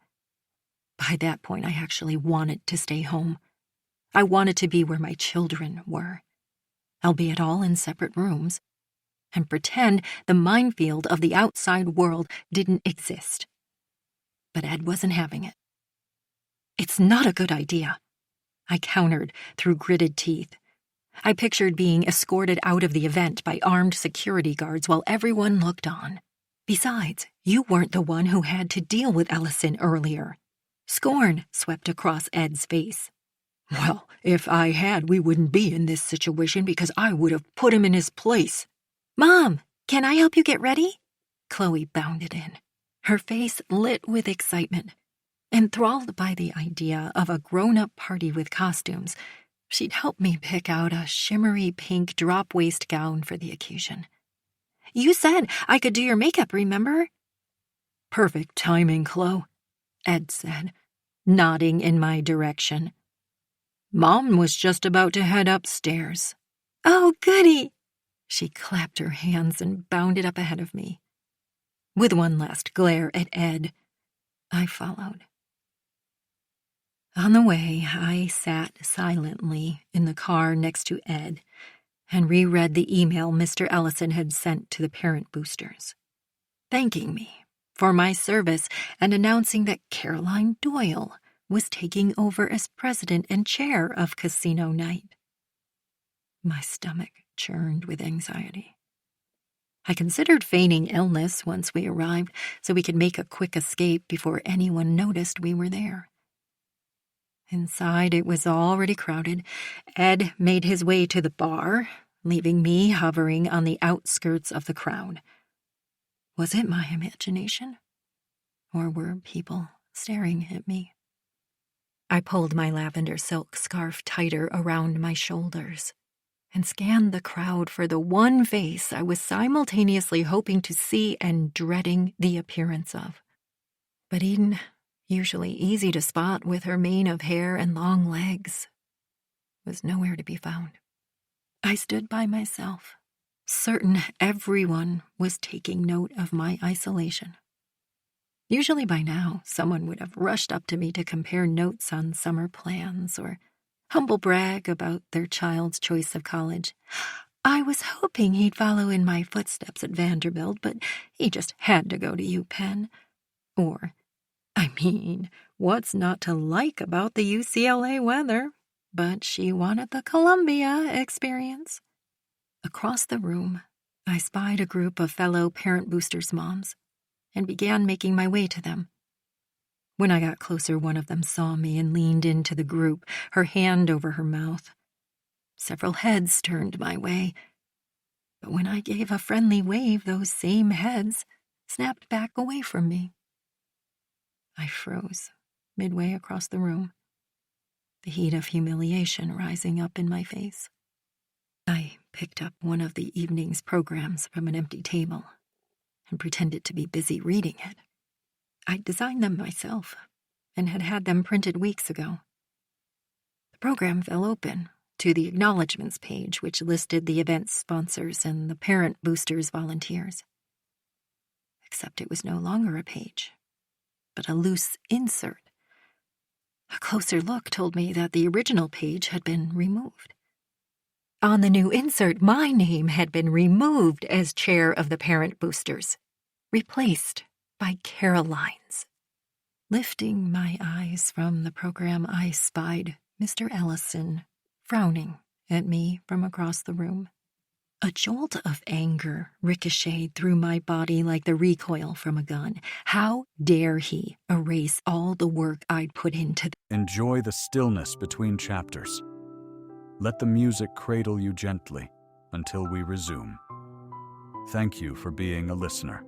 By that point, I actually wanted to stay home. I wanted to be where my children were, albeit all in separate rooms, and pretend the minefield of the outside world didn't exist. But Ed wasn't having it. "It's not a good idea," I countered through gritted teeth. I pictured being escorted out of the event by armed security guards while everyone looked on. Besides, you weren't the one who had to deal with Ellison earlier. Scorn swept across Ed's face. "Well, if I had, we wouldn't be in this situation because I would have put him in his place." "Mom, can I help you get ready?" Chloe bounded in, her face lit with excitement. Enthralled by the idea of a grown-up party with costumes, she'd help me pick out a shimmery pink drop-waist gown for the occasion. "You said I could do your makeup, remember?" "Perfect timing, Chloe," Ed said, nodding in my direction. "Mom was just about to head upstairs." "Oh, goody!" She clapped her hands and bounded up ahead of me. With one last glare at Ed, I followed. On the way, I sat silently in the car next to Ed and reread the email Mr. Ellison had sent to the parent boosters, thanking me for my service and announcing that Caroline Doyle was taking over as president and chair of Casino Night. My stomach churned with anxiety. I considered feigning illness once we arrived so we could make a quick escape before anyone noticed we were there. Inside, it was already crowded. Ed made his way to the bar, leaving me hovering on the outskirts of the crowd. Was it my imagination? Or were people staring at me? I pulled my lavender silk scarf tighter around my shoulders and scanned the crowd for the one face I was simultaneously hoping to see and dreading the appearance of. But Eden, usually easy to spot with her mane of hair and long legs, was nowhere to be found. I stood by myself, certain everyone was taking note of my isolation. Usually by now, someone would have rushed up to me to compare notes on summer plans or humble brag about their child's choice of college. I was hoping he'd follow in my footsteps at Vanderbilt, but he just had to go to UPenn. Or, what's not to like about the UCLA weather? But she wanted the Columbia experience. Across the room, I spied a group of fellow parent boosters' moms and began making my way to them. When I got closer, one of them saw me and leaned into the group, her hand over her mouth. Several heads turned my way, but when I gave a friendly wave, those same heads snapped back away from me. I froze midway across the room, the heat of humiliation rising up in my face. I picked up one of the evening's programs from an empty table and pretended to be busy reading it. I'd designed them myself and had had them printed weeks ago. The program fell open to the acknowledgments page, which listed the event's sponsors and the parent boosters' volunteers. Except it was no longer a page, but a loose insert. A closer look told me that the original page had been removed. On the new insert, my name had been removed as chair of the parent boosters, replaced by Caroline's. Lifting my eyes from the program, I spied Mr. Ellison frowning at me from across the room. A jolt of anger ricocheted through my body like the recoil from a gun. How dare he erase all the work I'd put into Enjoy the stillness between chapters. Let the music cradle you gently until we resume. Thank you for being a listener.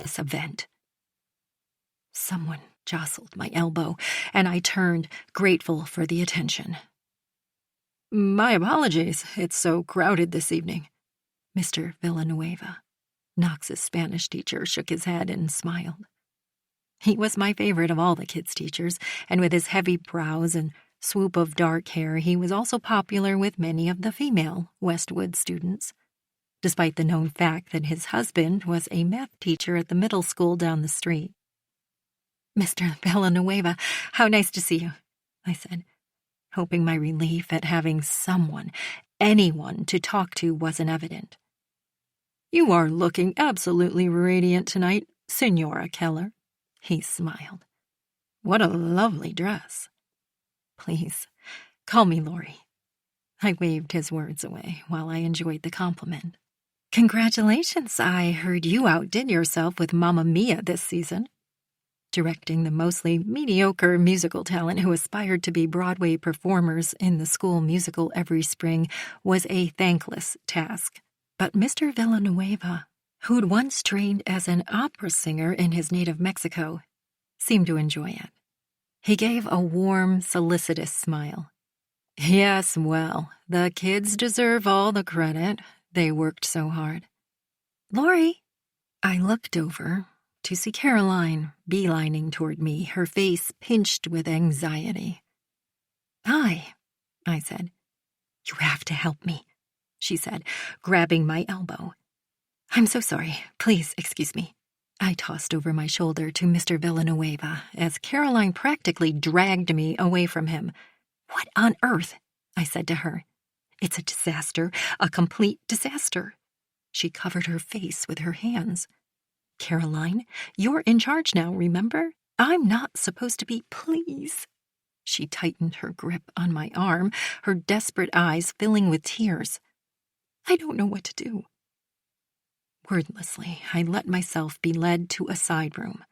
this event. Someone jostled my elbow, and I turned, grateful for the attention. "My apologies, it's so crowded this evening." Mr. Villanueva, Knox's Spanish teacher, shook his head and smiled. He was my favorite of all the kids' teachers, and with his heavy brows and swoop of dark hair, he was also popular with many of the female Westwood students, despite the known fact that his husband was a math teacher at the middle school down the street. "Mr. Villanueva, how nice to see you," I said, hoping my relief at having someone, anyone, to talk to wasn't evident. "You are looking absolutely radiant tonight, Senora Keller," he smiled. "What a lovely dress." "Please, call me Lori." I waved his words away while I enjoyed the compliment. "Congratulations, I heard you outdid yourself with Mamma Mia this season." Directing the mostly mediocre musical talent who aspired to be Broadway performers in the school musical every spring was a thankless task. But Mr. Villanueva, who'd once trained as an opera singer in his native Mexico, seemed to enjoy it. He gave a warm, solicitous smile. "Yes, well, the kids deserve all the credit. They worked so hard." "Lori!" I looked over to see Caroline beelining toward me, her face pinched with anxiety. "Hi," I said. "You have to help me," she said, grabbing my elbow. "I'm so sorry. Please excuse me." I tossed over my shoulder to Mr. Villanueva as Caroline practically dragged me away from him. "What on earth?" I said to her. "It's a disaster, a complete disaster." She covered her face with her hands. "Caroline, you're in charge now, remember? I'm not supposed to be, please." She tightened her grip on my arm, her desperate eyes filling with tears. "I don't know what to do." Wordlessly, I let myself be led to a side room.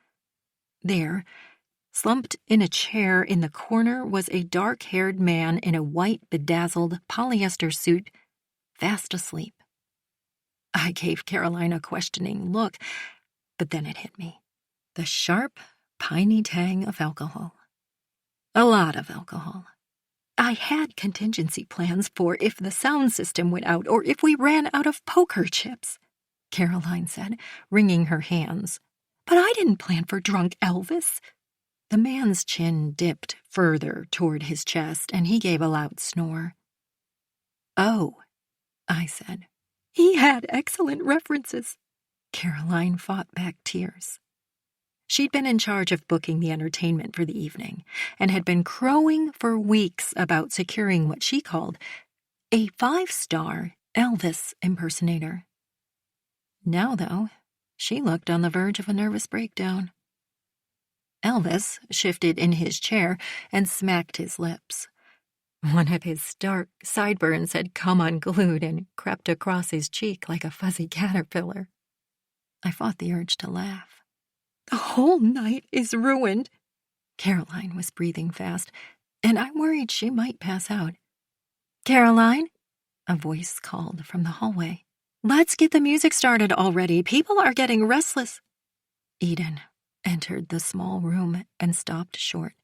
There, slumped in a chair in the corner, was a dark-haired man in a white, bedazzled polyester suit, fast asleep. I gave Caroline a questioning look, but then it hit me. The sharp, piney tang of alcohol. A lot of alcohol. I had contingency plans for if the sound system went out or if we ran out of poker chips, Caroline said, wringing her hands. "But I didn't plan for drunk Elvis." The man's chin dipped further toward his chest, and he gave a loud snore. "Oh," I said. "He had excellent references." Caroline fought back tears. She'd been in charge of booking the entertainment for the evening and had been crowing for weeks about securing what she called a 5-star Elvis impersonator. Now, though, she looked on the verge of a nervous breakdown. Elvis shifted in his chair and smacked his lips. One of his dark sideburns had come unglued and crept across his cheek like a fuzzy caterpillar. I fought the urge to laugh. "The whole night is ruined." Caroline was breathing fast, and I worried she might pass out. "Caroline?" a voice called from the hallway. "Let's get the music started already. People are getting restless." Eden entered the small room and stopped short.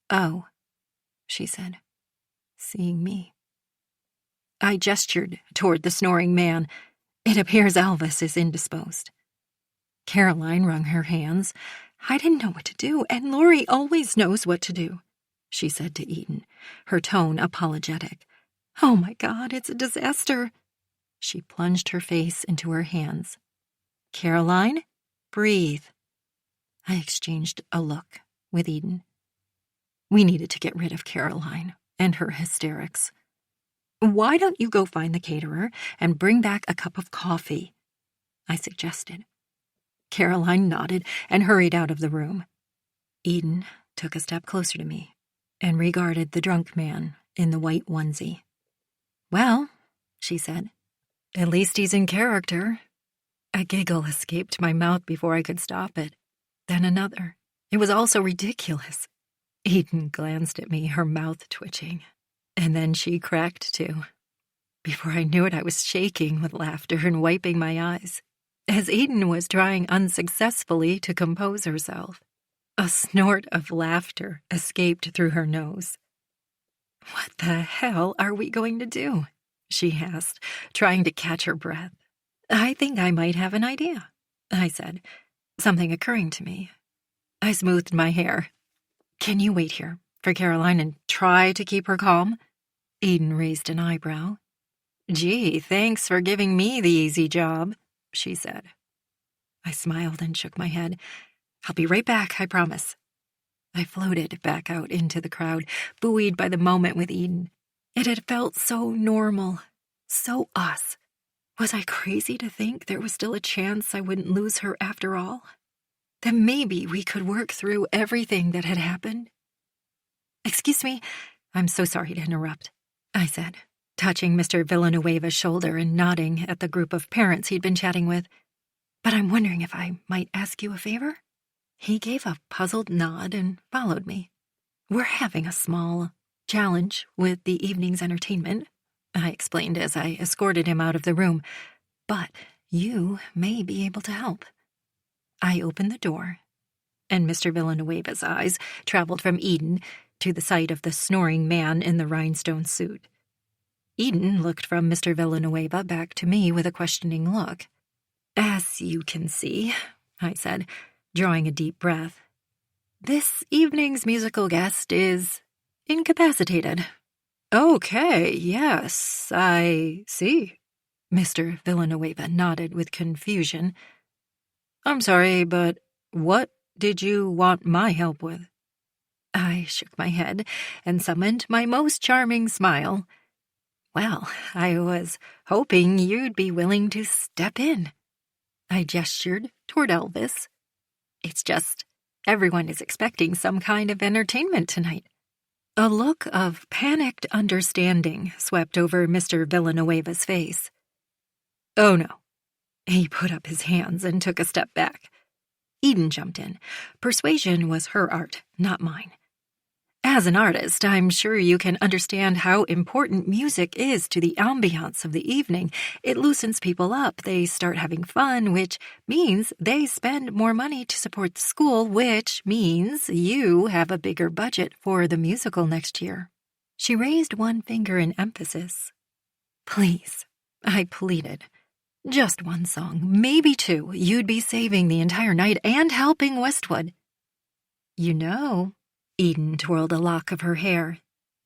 "Oh," she said, seeing me. I gestured toward the snoring man. "It appears Elvis is indisposed." Caroline wrung her hands. "I didn't know what to do, and Lori always knows what to do," she said to Eden, her tone apologetic. "Oh my God, it's a disaster." She plunged her face into her hands. "Caroline, breathe." I exchanged a look with Eden. We needed to get rid of Caroline and her hysterics. "Why don't you go find the caterer and bring back a cup of coffee?" I suggested. Caroline nodded and hurried out of the room. Eden took a step closer to me and regarded the drunk man in the white onesie. "Well," she said, "at least he's in character." A giggle escaped my mouth before I could stop it. Then another. It was all so ridiculous. Eden glanced at me, her mouth twitching, and then she cracked too. Before I knew it, I was shaking with laughter and wiping my eyes. as Eden was trying unsuccessfully to compose herself. A snort of laughter escaped through her nose. "What the hell are we going to do?" she asked, trying to catch her breath. "I think I might have an idea," I said, something occurring to me. I smoothed my hair. "Can you wait here for Caroline and try to keep her calm?" Eden raised an eyebrow. "Gee, thanks for giving me the easy job," she said. I smiled and shook my head. "I'll be right back, I promise." I floated back out into the crowd, buoyed by the moment with Eden. It had felt so normal, so us. Was I crazy to think there was still a chance I wouldn't lose her after all? That maybe we could work through everything that had happened? "Excuse me, I'm so sorry to interrupt," I said, touching Mr. Villanueva's shoulder and nodding at the group of parents he'd been chatting with. "But I'm wondering if I might ask you a favor?" He gave a puzzled nod and followed me. "We're having a small challenge with the evening's entertainment," I explained as I escorted him out of the room. "But you may be able to help." I opened the door, and Mr. Villanueva's eyes traveled from Eden to the sight of the snoring man in the rhinestone suit. Eden looked from Mr. Villanueva back to me with a questioning look. "As you can see," I said, drawing a deep breath, "this evening's musical guest is incapacitated." "Okay, yes, I see." Mr. Villanueva nodded with confusion. "I'm sorry, but what did you want my help with?" I shook my head and summoned my most charming smile. "Well, I was hoping you'd be willing to step in." I gestured toward Elvis. "It's just, everyone is expecting some kind of entertainment tonight." A look of panicked understanding swept over Mr. Villanueva's face. "Oh no." He put up his hands and took a step back. Eden jumped in. Persuasion was her art, not mine. "As an artist, I'm sure you can understand how important music is to the ambiance of the evening. It loosens people up, they start having fun, which means they spend more money to support the school, which means you have a bigger budget for the musical next year." She raised one finger in emphasis. "Please," I pleaded. "Just one song, maybe two. You'd be saving the entire night and helping Westwood." "You know," Eden twirled a lock of her hair,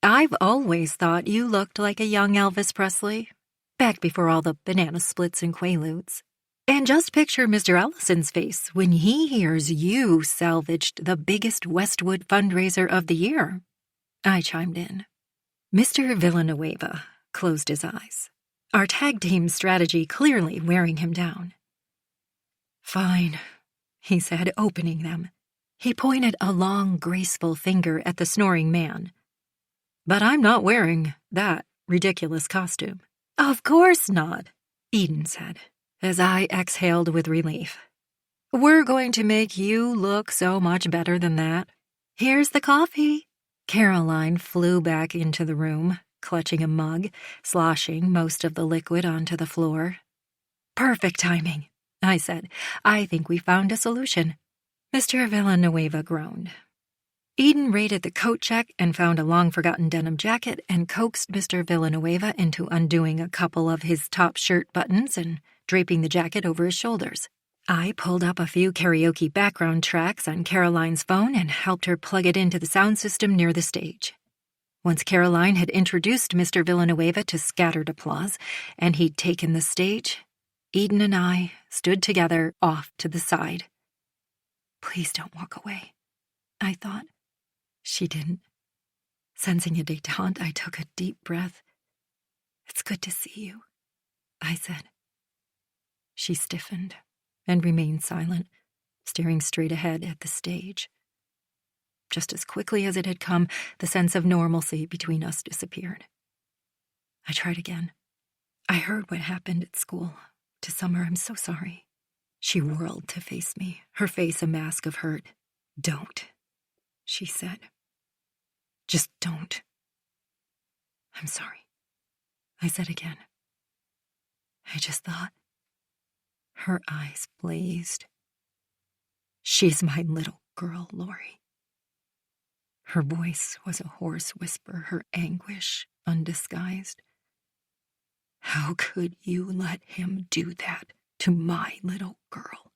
"I've always thought you looked like a young Elvis Presley, back before all the banana splits and quaaludes. And just picture Mr. Ellison's face when he hears you salvaged the biggest Westwood fundraiser of the year," I chimed in. Mr. Villanueva closed his eyes, our tag team strategy clearly wearing him down. "Fine," he said, opening them. He pointed a long, graceful finger at the snoring man. "But I'm not wearing that ridiculous costume." "Of course not," Eden said, as I exhaled with relief. "We're going to make you look so much better than that. Here's the coffee." Caroline flew back into the room, clutching a mug, sloshing most of the liquid onto the floor. "Perfect timing," I said. "I think we found a solution." Mr. Villanueva groaned. Eden raided the coat check and found a long-forgotten denim jacket and coaxed Mr. Villanueva into undoing a couple of his top shirt buttons and draping the jacket over his shoulders. I pulled up a few karaoke background tracks on Caroline's phone and helped her plug it into the sound system near the stage. Once Caroline had introduced Mr. Villanueva to scattered applause, and he'd taken the stage, Eden and I stood together off to the side. "Please don't walk away," I thought. She didn't. Sensing a détente, I took a deep breath. "It's good to see you," I said. She stiffened and remained silent, staring straight ahead at the stage. Just as quickly as it had come, the sense of normalcy between us disappeared. I tried again. "I heard what happened at school. To Summer, I'm so sorry." She whirled to face me, her face a mask of hurt. "Don't," she said. "Just don't." "I'm sorry," I said again. "I just thought Her eyes blazed. "She's my little girl, Lori." Her voice was a hoarse whisper, her anguish undisguised. "How could you let him do that to my little girl?"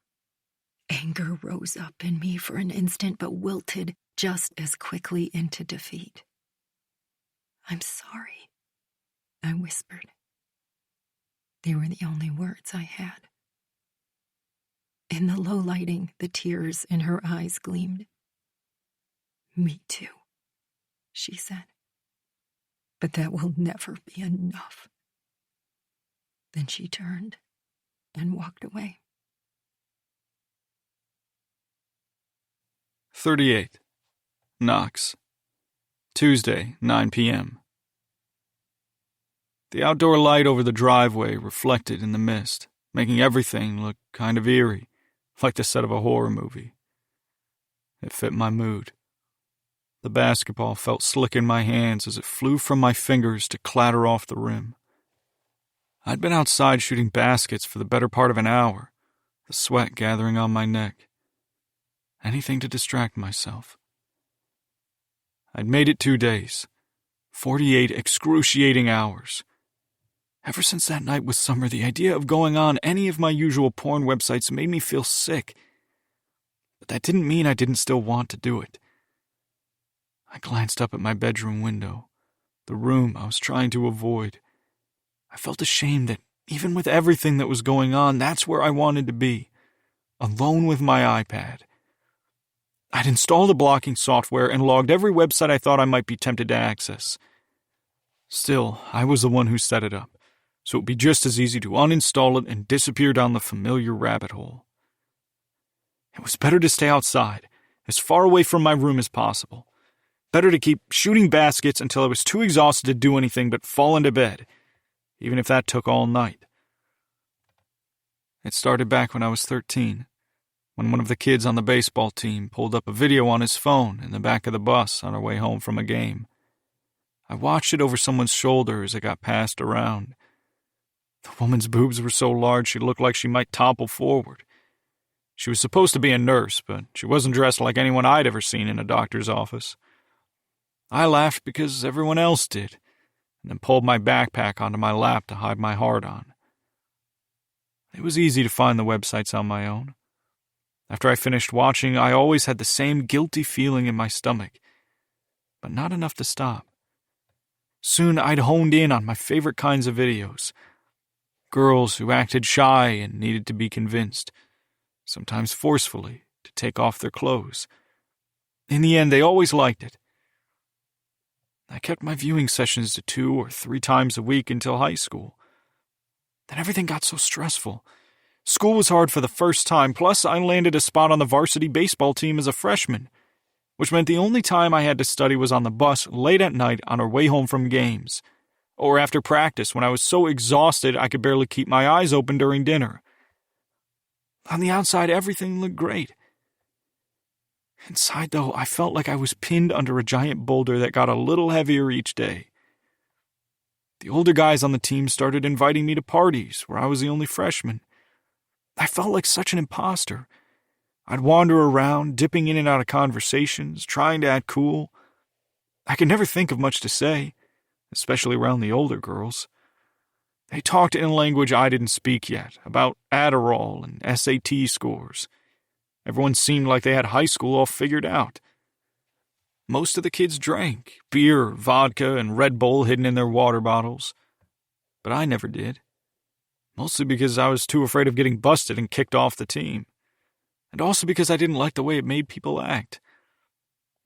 Anger rose up in me for an instant, but wilted just as quickly into defeat. "I'm sorry," I whispered. They were the only words I had. In the low lighting, the tears in her eyes gleamed. "Me too," she said. "But that will never be enough." Then she turned and walked away. 38. Knox. Tuesday, 9 p.m. The outdoor light over the driveway reflected in the mist, making everything look kind of eerie, like the set of a horror movie. It fit my mood. The basketball felt slick in my hands as it flew from my fingers to clatter off the rim. I'd been outside shooting baskets for the better part of an hour, the sweat gathering on my neck. Anything to distract myself. I'd made it 2 days, 48 excruciating hours. Ever since that night with Summer, the idea of going on any of my usual porn websites made me feel sick. But that didn't mean I didn't still want to do it. I glanced up at my bedroom window, the room I was trying to avoid. I felt ashamed that even with everything that was going on, that's where I wanted to be, alone with my iPad. I'd installed the blocking software and logged every website I thought I might be tempted to access. Still, I was the one who set it up, so it would be just as easy to uninstall it and disappear down the familiar rabbit hole. It was better to stay outside, as far away from my room as possible. Better to keep shooting baskets until I was too exhausted to do anything but fall into bed, even if that took all night. It started back when I was 13, when one of the kids on the baseball team pulled up a video on his phone in the back of the bus on our way home from a game. I watched it over someone's shoulder as it got passed around. The woman's boobs were so large she looked like she might topple forward. She was supposed to be a nurse, but she wasn't dressed like anyone I'd ever seen in a doctor's office. I laughed because everyone else did, and then pulled my backpack onto my lap to hide my hard-on. It was easy to find the websites on my own. After I finished watching, I always had the same guilty feeling in my stomach, but not enough to stop. Soon I'd honed in on my favorite kinds of videos. Girls who acted shy and needed to be convinced, sometimes forcefully, to take off their clothes. In the end, they always liked it. I kept my viewing sessions to 2 or 3 times a week until high school. Then everything got so stressful. School was hard for the first time, plus I landed a spot on the varsity baseball team as a freshman, which meant the only time I had to study was on the bus late at night on our way home from games, or after practice when I was so exhausted I could barely keep my eyes open during dinner. On the outside, everything looked great. Inside, though, I felt like I was pinned under a giant boulder that got a little heavier each day. The older guys on the team started inviting me to parties where I was the only freshman. I felt like such an imposter. I'd wander around, dipping in and out of conversations, trying to act cool. I could never think of much to say, especially around the older girls. They talked in a language I didn't speak yet, about Adderall and SAT scores. Everyone seemed like they had high school all figured out. Most of the kids drank beer, vodka, and Red Bull hidden in their water bottles. But I never did. Mostly because I was too afraid of getting busted and kicked off the team. And also because I didn't like the way it made people act.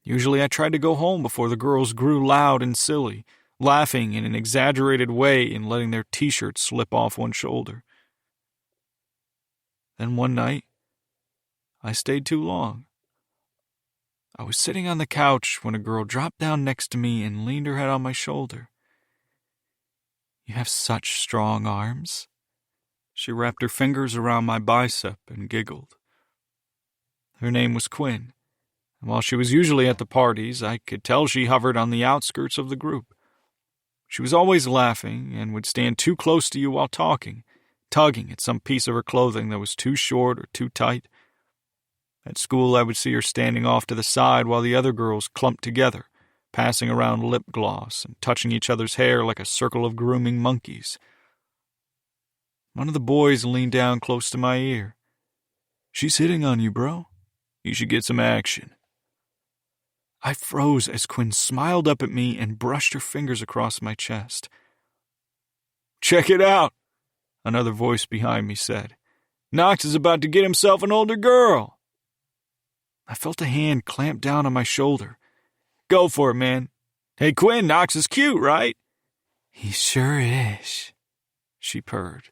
Usually I tried to go home before the girls grew loud and silly, laughing in an exaggerated way and letting their t-shirts slip off one shoulder. Then one night, I stayed too long. I was sitting on the couch when a girl dropped down next to me and leaned her head on my shoulder. "You have such strong arms." She wrapped her fingers around my bicep and giggled. Her name was Quinn, and while she was usually at the parties, I could tell she hovered on the outskirts of the group. She was always laughing and would stand too close to you while talking, tugging at some piece of her clothing that was too short or too tight. At school, I would see her standing off to the side while the other girls clumped together, passing around lip gloss and touching each other's hair like a circle of grooming monkeys. One of the boys leaned down close to my ear. "She's hitting on you, bro. You should get some action." I froze as Quinn smiled up at me and brushed her fingers across my chest. "Check it out," another voice behind me said. "Knox is about to get himself an older girl." I felt a hand clamp down on my shoulder. "Go for it, man. Hey, Quinn, Knox is cute, right?" "He sure is," she purred.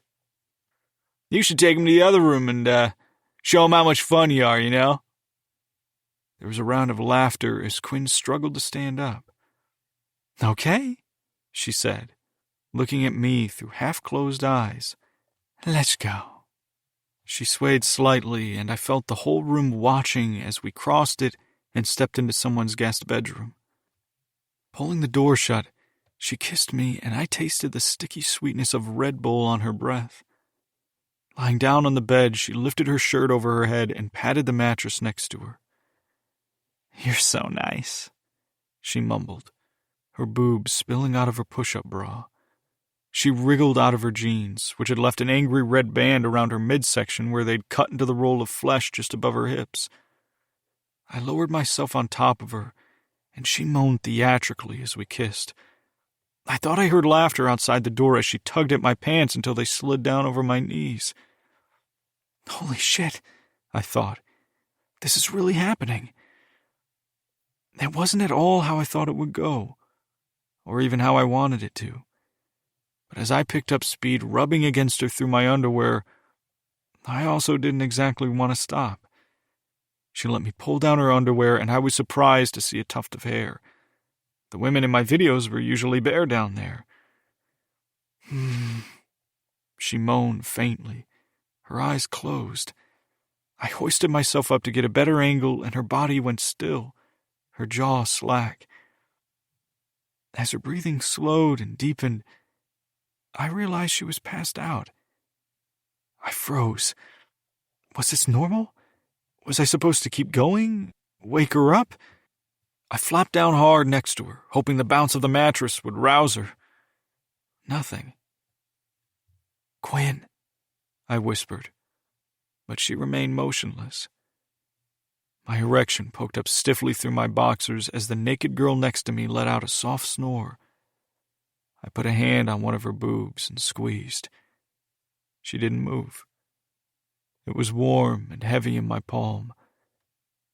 "You should take him to the other room and, show him how much fun you are, you know?" There was a round of laughter as Quinn struggled to stand up. "Okay," she said, looking at me through half-closed eyes. "Let's go." She swayed slightly, and I felt the whole room watching as we crossed it and stepped into someone's guest bedroom. Pulling the door shut, she kissed me, and I tasted the sticky sweetness of Red Bull on her breath. Lying down on the bed, she lifted her shirt over her head and patted the mattress next to her. "You're so nice," she mumbled, her boobs spilling out of her push-up bra. She wriggled out of her jeans, which had left an angry red band around her midsection where they'd cut into the roll of flesh just above her hips. I lowered myself on top of her, and she moaned theatrically as we kissed. I thought I heard laughter outside the door as she tugged at my pants until they slid down over my knees. Holy shit, I thought. This is really happening. It wasn't at all how I thought it would go, or even how I wanted it to. But as I picked up speed, rubbing against her through my underwear, I also didn't exactly want to stop. She let me pull down her underwear, and I was surprised to see a tuft of hair. The women in my videos were usually bare down there. She moaned faintly, her eyes closed. I hoisted myself up to get a better angle, and her body went still, her jaw slack. As her breathing slowed and deepened, I realized she was passed out. I froze. Was this normal? Was I supposed to keep going? Wake her up? I flopped down hard next to her, hoping the bounce of the mattress would rouse her. Nothing. "Quinn," I whispered, but she remained motionless. My erection poked up stiffly through my boxers as the naked girl next to me let out a soft snore. I put a hand on one of her boobs and squeezed. She didn't move. It was warm and heavy in my palm.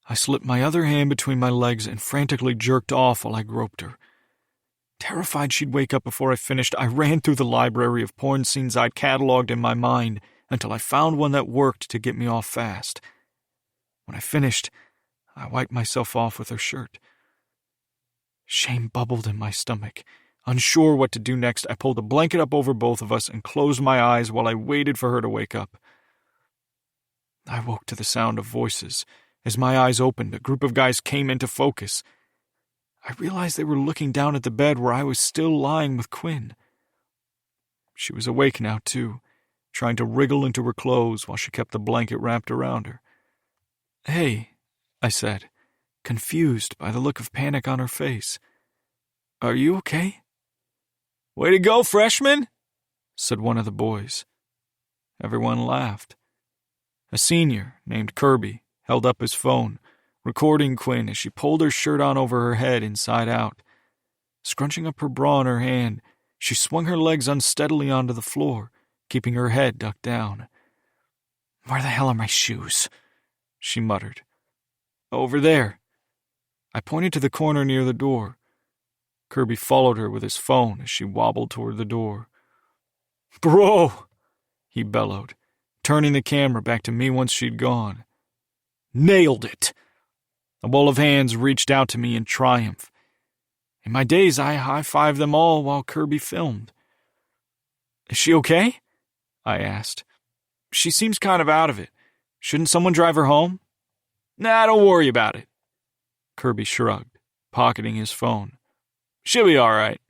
I slipped my other hand between my legs and frantically jerked off while I groped her. Terrified she'd wake up before I finished, I ran through the library of porn scenes I'd cataloged in my mind until I found one that worked to get me off fast. When I finished, I wiped myself off with her shirt. Shame bubbled in my stomach. Unsure what to do next, I pulled a blanket up over both of us and closed my eyes while I waited for her to wake up. I woke to the sound of voices. As my eyes opened, a group of guys came into focus. I realized they were looking down at the bed where I was still lying with Quinn. She was awake now, too, trying to wriggle into her clothes while she kept the blanket wrapped around her. "Hey," I said, confused by the look of panic on her face. "Are you okay?" "Way to go, freshman," said one of the boys. Everyone laughed. A senior named Kirby held up his phone, recording Quinn as she pulled her shirt on over her head inside out. Scrunching up her bra in her hand, she swung her legs unsteadily onto the floor, keeping her head ducked down. "Where the hell are my shoes?" she muttered. "Over there." I pointed to the corner near the door. Kirby followed her with his phone as she wobbled toward the door. "Bro!" he bellowed, turning the camera back to me once she'd gone. "Nailed it!" A wall of hands reached out to me in triumph. In my daze, I high-fived them all while Kirby filmed. "Is she okay?" I asked. "She seems kind of out of it. Shouldn't someone drive her home?" "Nah, don't worry about it." Kirby shrugged, pocketing his phone. "She'll be all right."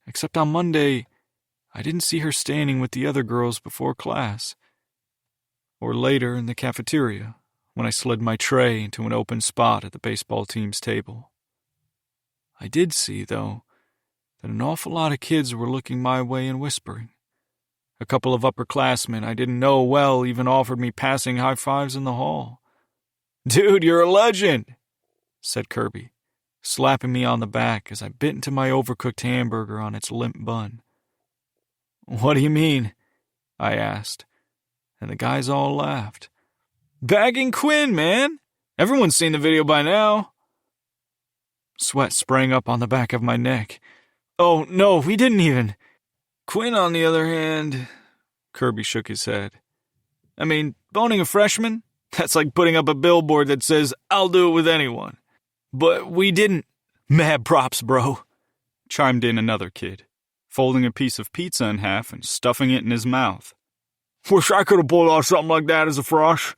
Except on Monday, I didn't see her standing with the other girls before class, or later in the cafeteria when I slid my tray into an open spot at the baseball team's table. I did see, though, that an awful lot of kids were looking my way and whispering. A couple of upperclassmen I didn't know well even offered me passing high fives in the hall. "Dude, you're a legend," said Kirby, slapping me on the back as I bit into my overcooked hamburger on its limp bun. "What do you mean?" I asked, and the guys all laughed. "Bagging Quinn, man! Everyone's seen the video by now." Sweat sprang up on the back of my neck. "Oh, no, we didn't even." "Quinn, on the other hand," Kirby shook his head. "I mean, boning a freshman? That's like putting up a billboard that says, 'I'll do it with anyone.' But we didn't." "Mad props, bro," chimed in another kid, folding a piece of pizza in half and stuffing it in his mouth. "Wish I could have pulled off something like that as a frosh."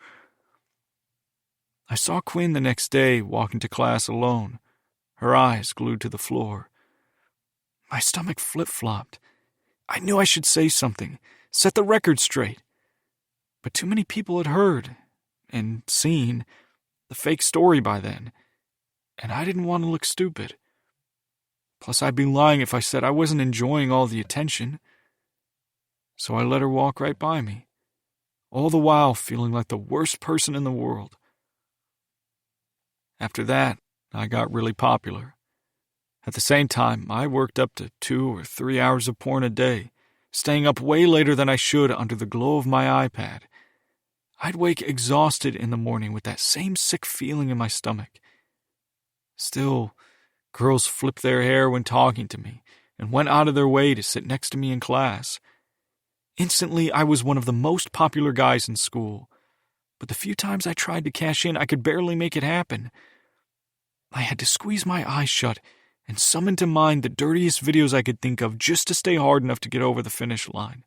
I saw Quinn the next day walking to class alone, her eyes glued to the floor. My stomach flip-flopped. I knew I should say something, set the record straight. But too many people had heard and seen the fake story by then, and I didn't want to look stupid. Plus, I'd be lying if I said I wasn't enjoying all the attention. So I let her walk right by me, all the while feeling like the worst person in the world. After that, I got really popular. At the same time, I worked up to 2 or 3 hours of porn a day, staying up way later than I should under the glow of my iPad. I'd wake exhausted in the morning with that same sick feeling in my stomach. Still, girls flipped their hair when talking to me and went out of their way to sit next to me in class. Instantly, I was one of the most popular guys in school, but the few times I tried to cash in, I could barely make it happen. I had to squeeze my eyes shut and summon to mind the dirtiest videos I could think of just to stay hard enough to get over the finish line.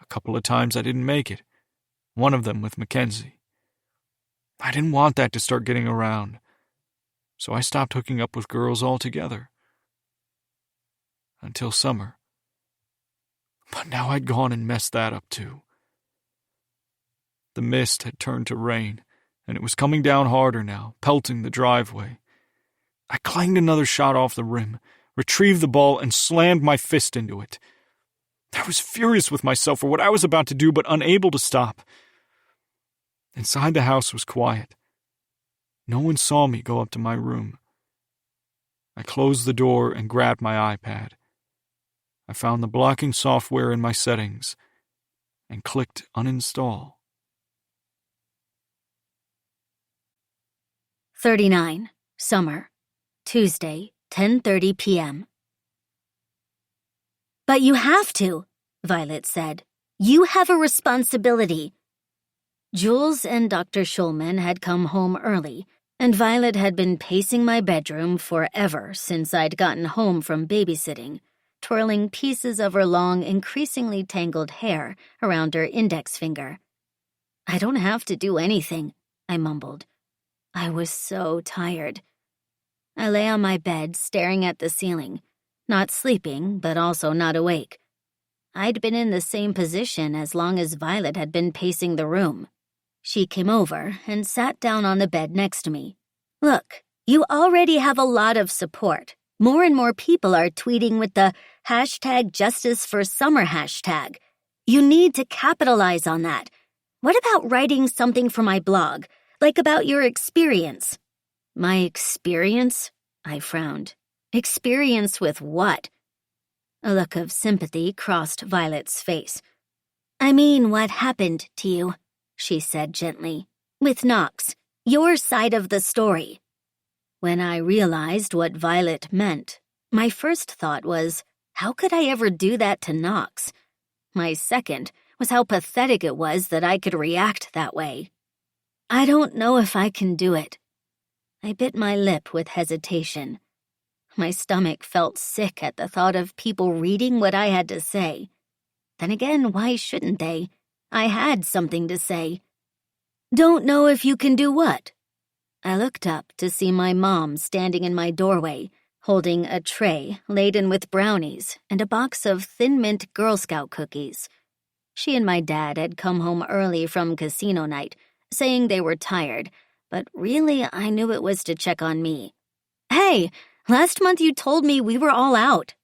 A couple of times I didn't make it, one of them with Mackenzie. I didn't want that to start getting around, so I stopped hooking up with girls altogether. Until summer. But now I'd gone and messed that up too. The mist had turned to rain, and it was coming down harder now, pelting the driveway. I clanged another shot off the rim, retrieved the ball, and slammed my fist into it. I was furious with myself for what I was about to do, but unable to stop. Inside the house was quiet. No one saw me go up to my room. I closed the door and grabbed my iPad. I found the blocking software in my settings and clicked uninstall. 39. Summer. Tuesday, 10:30 p.m. "But you have to," Violet said. "You have a responsibility." Jules and Dr. Schulman had come home early, and Violet had been pacing my bedroom forever since I'd gotten home from babysitting, twirling pieces of her long, increasingly tangled hair around her index finger. "I don't have to do anything," I mumbled. I was so tired. I lay on my bed, staring at the ceiling, not sleeping, but also not awake. I'd been in the same position as long as Violet had been pacing the room. She came over and sat down on the bed next to me. "Look, you already have a lot of support. More and more people are tweeting with the #JusticeForSummer hashtag. You need to capitalize on that. What about writing something for my blog, like about your experience?" "My experience?" I frowned. "Experience with what?" A look of sympathy crossed Violet's face. "I mean, what happened to you," she said gently. "With Knox, your side of the story." When I realized what Violet meant, my first thought was, how could I ever do that to Knox? My second was how pathetic it was that I could react that way. "I don't know if I can do it." I bit my lip with hesitation. My stomach felt sick at the thought of people reading what I had to say. Then again, why shouldn't they? I had something to say. "Don't know if you can do what?" I looked up to see my mom standing in my doorway, holding a tray laden with brownies and a box of Thin Mint Girl Scout cookies. She and my dad had come home early from casino night, saying they were tired, but really I knew it was to check on me. "Hey, last month you told me we were all out."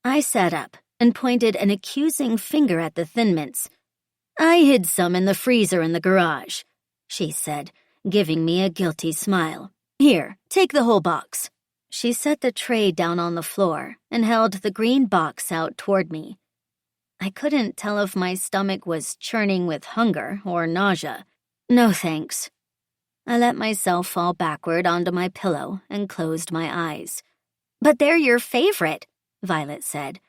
I sat up and pointed an accusing finger at the Thin Mints. "I hid some in the freezer in the garage," she said, giving me a guilty smile. "Here, take the whole box." She set the tray down on the floor and held the green box out toward me. I couldn't tell if my stomach was churning with hunger or nausea. No thanks. I let myself fall backward onto my pillow and closed my eyes. "But they're your favorite," Violet said.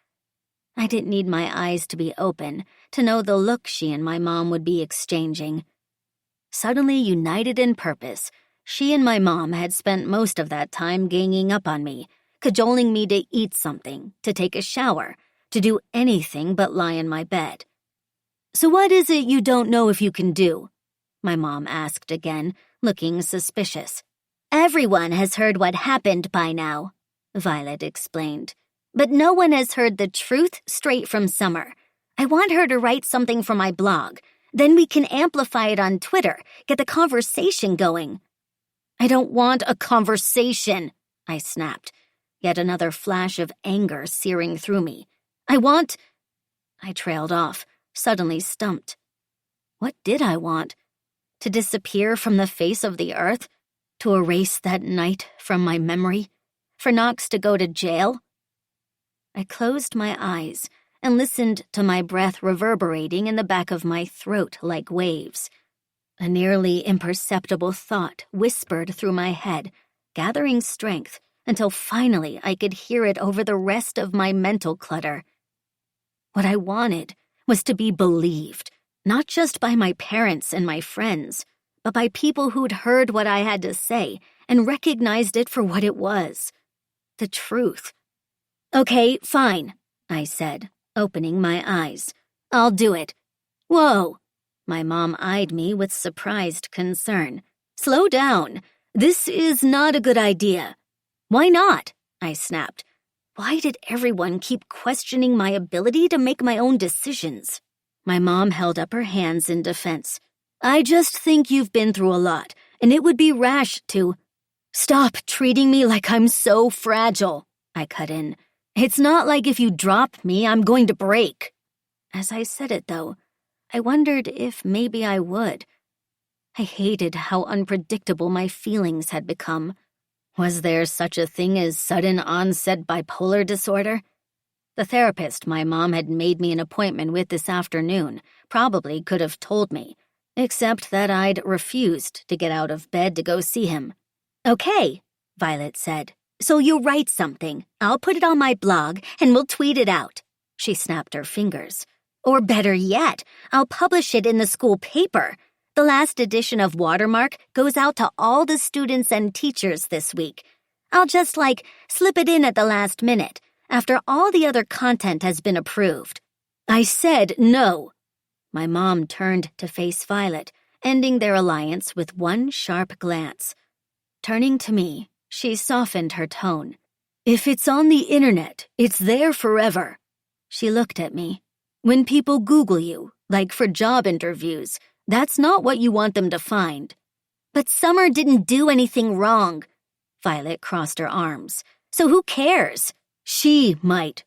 I didn't need my eyes to be open to know the look she and my mom would be exchanging. Suddenly united in purpose, she and my mom had spent most of that time ganging up on me, cajoling me to eat something, to take a shower, to do anything but lie in my bed. "So what is it you don't know if you can do?" my mom asked again, looking suspicious. "Everyone has heard what happened by now," Violet explained. "But no one has heard the truth straight from Summer. I want her to write something for my blog. Then we can amplify it on Twitter, get the conversation going." "I don't want a conversation," I snapped, yet another flash of anger searing through me. I trailed off, suddenly stumped. What did I want? To disappear from the face of the earth? To erase that night from my memory? For Knox to go to jail? I closed my eyes and listened to my breath reverberating in the back of my throat like waves. A nearly imperceptible thought whispered through my head, gathering strength until finally I could hear it over the rest of my mental clutter. What I wanted was to be believed, not just by my parents and my friends, but by people who'd heard what I had to say and recognized it for what it was. The truth. "Okay, fine," I said, opening my eyes. "I'll do it." "Whoa." My mom eyed me with surprised concern. "Slow down. This is not a good idea." "Why not?" I snapped. Why did everyone keep questioning my ability to make my own decisions? My mom held up her hands in defense. "I just think you've been through a lot, and it would be rash to—" "Stop treating me like I'm so fragile," I cut in. "It's not like if you drop me, I'm going to break." As I said it, though, I wondered if maybe I would. I hated how unpredictable my feelings had become. Was there such a thing as sudden onset bipolar disorder? The therapist my mom had made me an appointment with this afternoon probably could have told me, except that I'd refused to get out of bed to go see him. "Okay," Violet said. "So you'll write something. I'll put it on my blog, and we'll tweet it out." She snapped her fingers. "Or better yet, I'll publish it in the school paper. The last edition of Watermark goes out to all the students and teachers this week. I'll just, slip it in at the last minute, after all the other content has been approved." I said no. My mom turned to face Violet, ending their alliance with one sharp glance. Turning to me, she softened her tone. "If it's on the internet, it's there forever." She looked at me. "When people Google you, for job interviews, that's not what you want them to find." "But Summer didn't do anything wrong." Violet crossed her arms. "So who cares?" "She might,"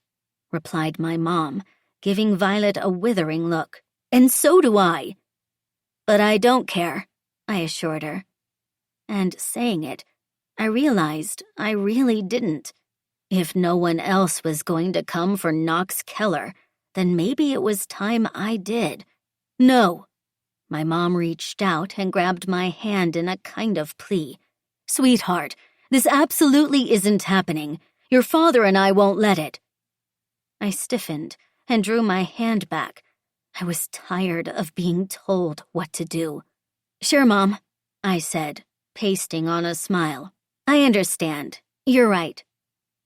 replied my mom, giving Violet a withering look. "And so do I." "But I don't care," I assured her. And saying it, I realized I really didn't. If no one else was going to come for Knox Keller, then maybe it was time I did. "No." My mom reached out and grabbed my hand in a kind of plea. "Sweetheart, this absolutely isn't happening. Your father and I won't let it." I stiffened and drew my hand back. I was tired of being told what to do. "Sure, Mom," I said, pasting on a smile. "I understand. You're right."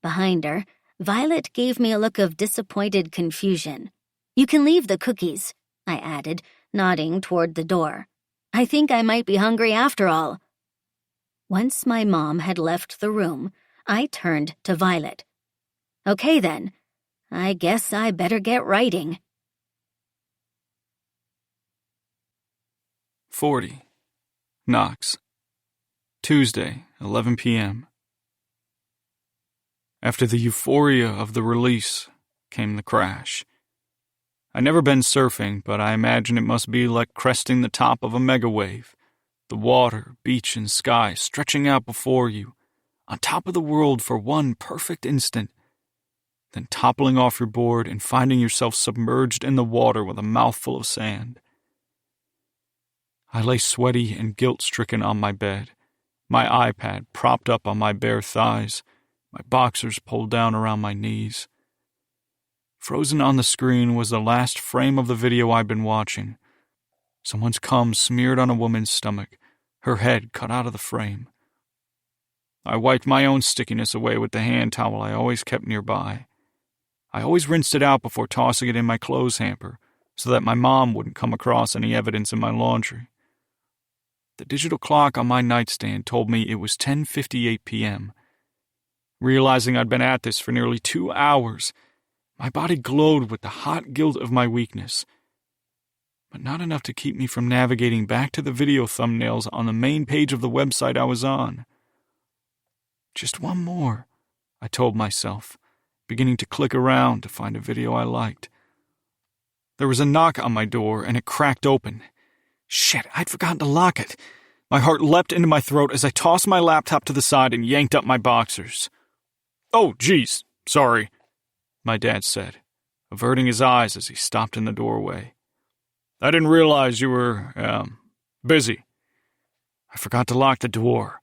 Behind her, Violet gave me a look of disappointed confusion. "You can leave the cookies," I added, nodding toward the door. "I think I might be hungry after all." Once my mom had left the room, I turned to Violet. Okay then, I guess I better get writing. 40. Knox. Tuesday, 11 p.m. After the euphoria of the release came the crash. I'd never been surfing, but I imagine it must be like cresting the top of a megawave. The water, beach, and sky stretching out before you, on top of the world for one perfect instant, then toppling off your board and finding yourself submerged in the water with a mouthful of sand. I lay sweaty and guilt-stricken on my bed, my iPad propped up on my bare thighs, my boxers pulled down around my knees. Frozen on the screen was the last frame of the video I'd been watching. Someone's cum smeared on a woman's stomach, her head cut out of the frame. I wiped my own stickiness away with the hand towel I always kept nearby. I always rinsed it out before tossing it in my clothes hamper so that my mom wouldn't come across any evidence in my laundry. The digital clock on my nightstand told me it was 10:58 p.m. Realizing I'd been at this for nearly 2 hours, my body glowed with the hot guilt of my weakness, but not enough to keep me from navigating back to the video thumbnails on the main page of the website I was on. Just one more, I told myself, beginning to click around to find a video I liked. There was a knock on my door, and it cracked open. Shit, I'd forgotten to lock it. My heart leapt into my throat as I tossed my laptop to the side and yanked up my boxers. "Oh, geez, sorry," my dad said, averting his eyes as he stopped in the doorway. "I didn't realize you were, busy." "I forgot to lock the door,"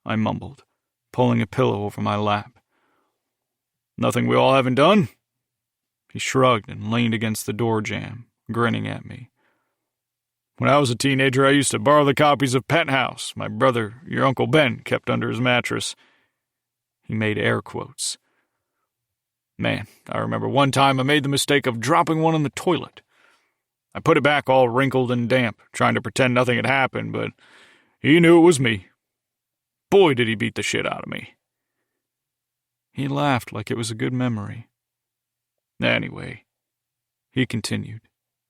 I mumbled, pulling a pillow over my lap. "Nothing we all haven't done?" He shrugged and leaned against the door jamb, grinning at me. "When I was a teenager, I used to borrow the copies of Penthouse my brother, your Uncle Ben, kept under his mattress." He made air quotes. "Man, I remember one time I made the mistake of dropping one in the toilet. I put it back all wrinkled and damp, trying to pretend nothing had happened, but he knew it was me. Boy, did he beat the shit out of me." He laughed like it was a good memory. "Anyway," he continued,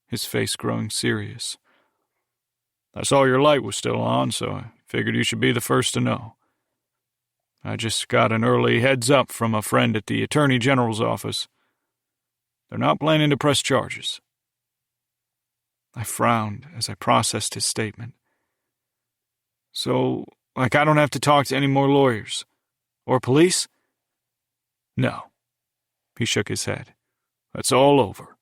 his face growing serious, "I saw your light was still on, so I figured you should be the first to know. I just got an early heads up from a friend at the Attorney General's office. They're not planning to press charges." I frowned as I processed his statement. "So, I don't have to talk to any more lawyers? Or police?" "No." He shook his head. "That's all over."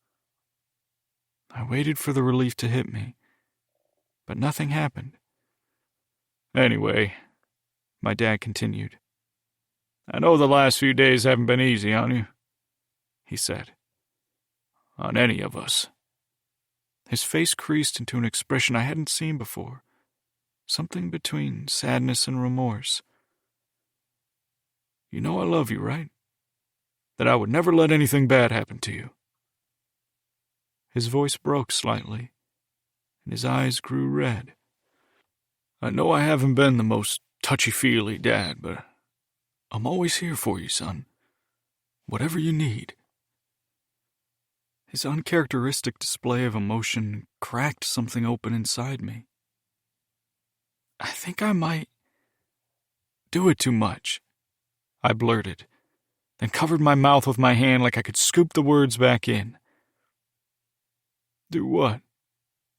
I waited for the relief to hit me, but nothing happened. "Anyway," my dad continued, "I know the last few days haven't been easy on you," he said. "On any of us." His face creased into an expression I hadn't seen before, something between sadness and remorse. "You know I love you, right? That I would never let anything bad happen to you." His voice broke slightly, and his eyes grew red. "I know I haven't been the most touchy-feely dad, but I'm always here for you, son. Whatever you need." His uncharacteristic display of emotion cracked something open inside me. "I think I might do it too much," I blurted, then covered my mouth with my hand like I could scoop the words back in. "Do what?"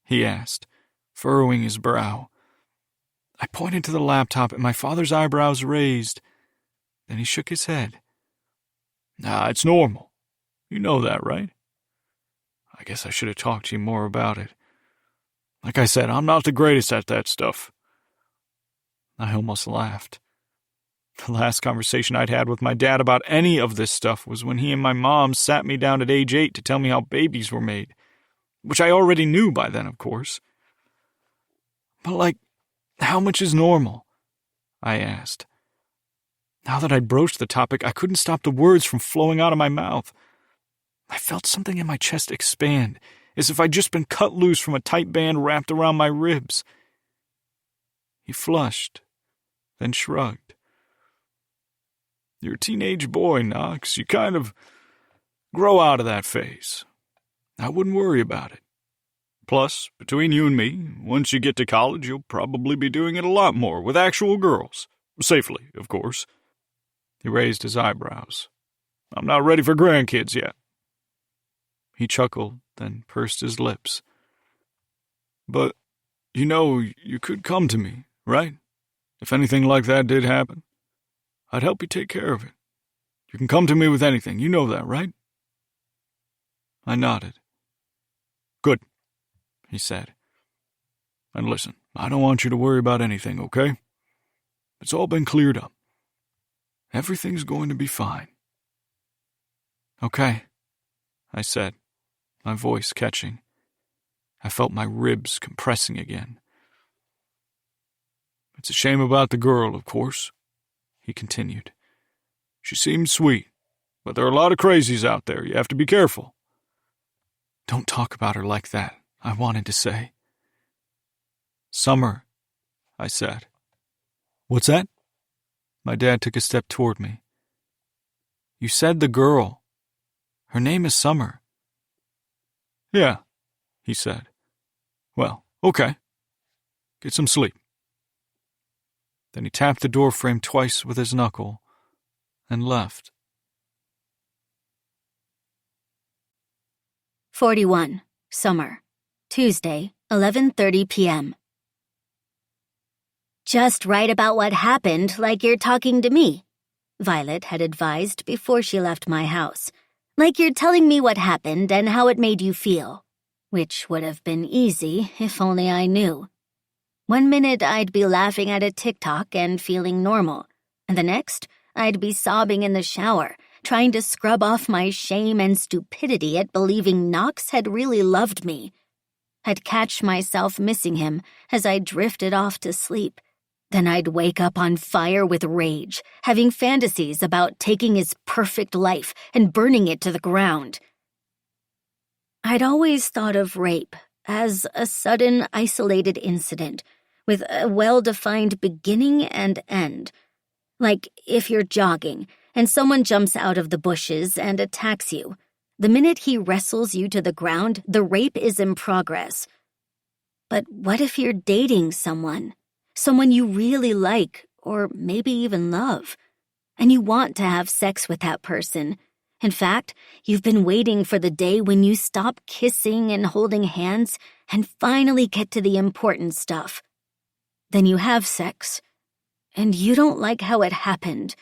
he asked, furrowing his brow. I pointed to the laptop and my father's eyebrows raised. Then he shook his head. "Nah, it's normal. You know that, right? I guess I should have talked to you more about it. Like I said, I'm not the greatest at that stuff." I almost laughed. The last conversation I'd had with my dad about any of this stuff was when he and my mom sat me down at age 8 to tell me how babies were made, which I already knew by then, of course. But, how much is normal? I asked. Now that I'd broached the topic, I couldn't stop the words from flowing out of my mouth. I felt something in my chest expand, as if I'd just been cut loose from a tight band wrapped around my ribs. He flushed, then shrugged. You're a teenage boy, Knox. You kind of grow out of that phase. I wouldn't worry about it. Plus, between you and me, once you get to college, you'll probably be doing it a lot more with actual girls. Safely, of course. He raised his eyebrows. I'm not ready for grandkids yet. He chuckled, then pursed his lips. But, you could come to me, right? If anything like that did happen, I'd help you take care of it. You can come to me with anything, you know that, right? I nodded. Good, he said. And listen, I don't want you to worry about anything, okay? It's all been cleared up. Everything's going to be fine. Okay, I said, my voice catching. I felt my ribs compressing again. It's a shame about the girl, of course, he continued. She seems sweet, but there are a lot of crazies out there. You have to be careful. Don't talk about her like that, I wanted to say. Summer, I said. What's that? My dad took a step toward me. You said the girl. Her name is Summer. Yeah, he said. Well, okay. Get some sleep. Then he tapped the door frame twice with his knuckle and left. 41. Summer. Tuesday, 11:30 p.m. Just write about what happened like you're talking to me, Violet had advised before she left my house. Like you're telling me what happened and how it made you feel. Which would have been easy if only I knew. One minute I'd be laughing at a TikTok and feeling normal, and the next I'd be sobbing in the shower, trying to scrub off my shame and stupidity at believing Knox had really loved me. I'd catch myself missing him as I drifted off to sleep. Then I'd wake up on fire with rage, having fantasies about taking his perfect life and burning it to the ground. I'd always thought of rape as a sudden, isolated incident with a well-defined beginning and end. Like if you're jogging and someone jumps out of the bushes and attacks you, the minute he wrestles you to the ground, the rape is in progress. But what if you're dating someone you really like or maybe even love, and you want to have sex with that person? In fact, you've been waiting for the day when you stop kissing and holding hands and finally get to the important stuff. Then you have sex, and you don't like how it happened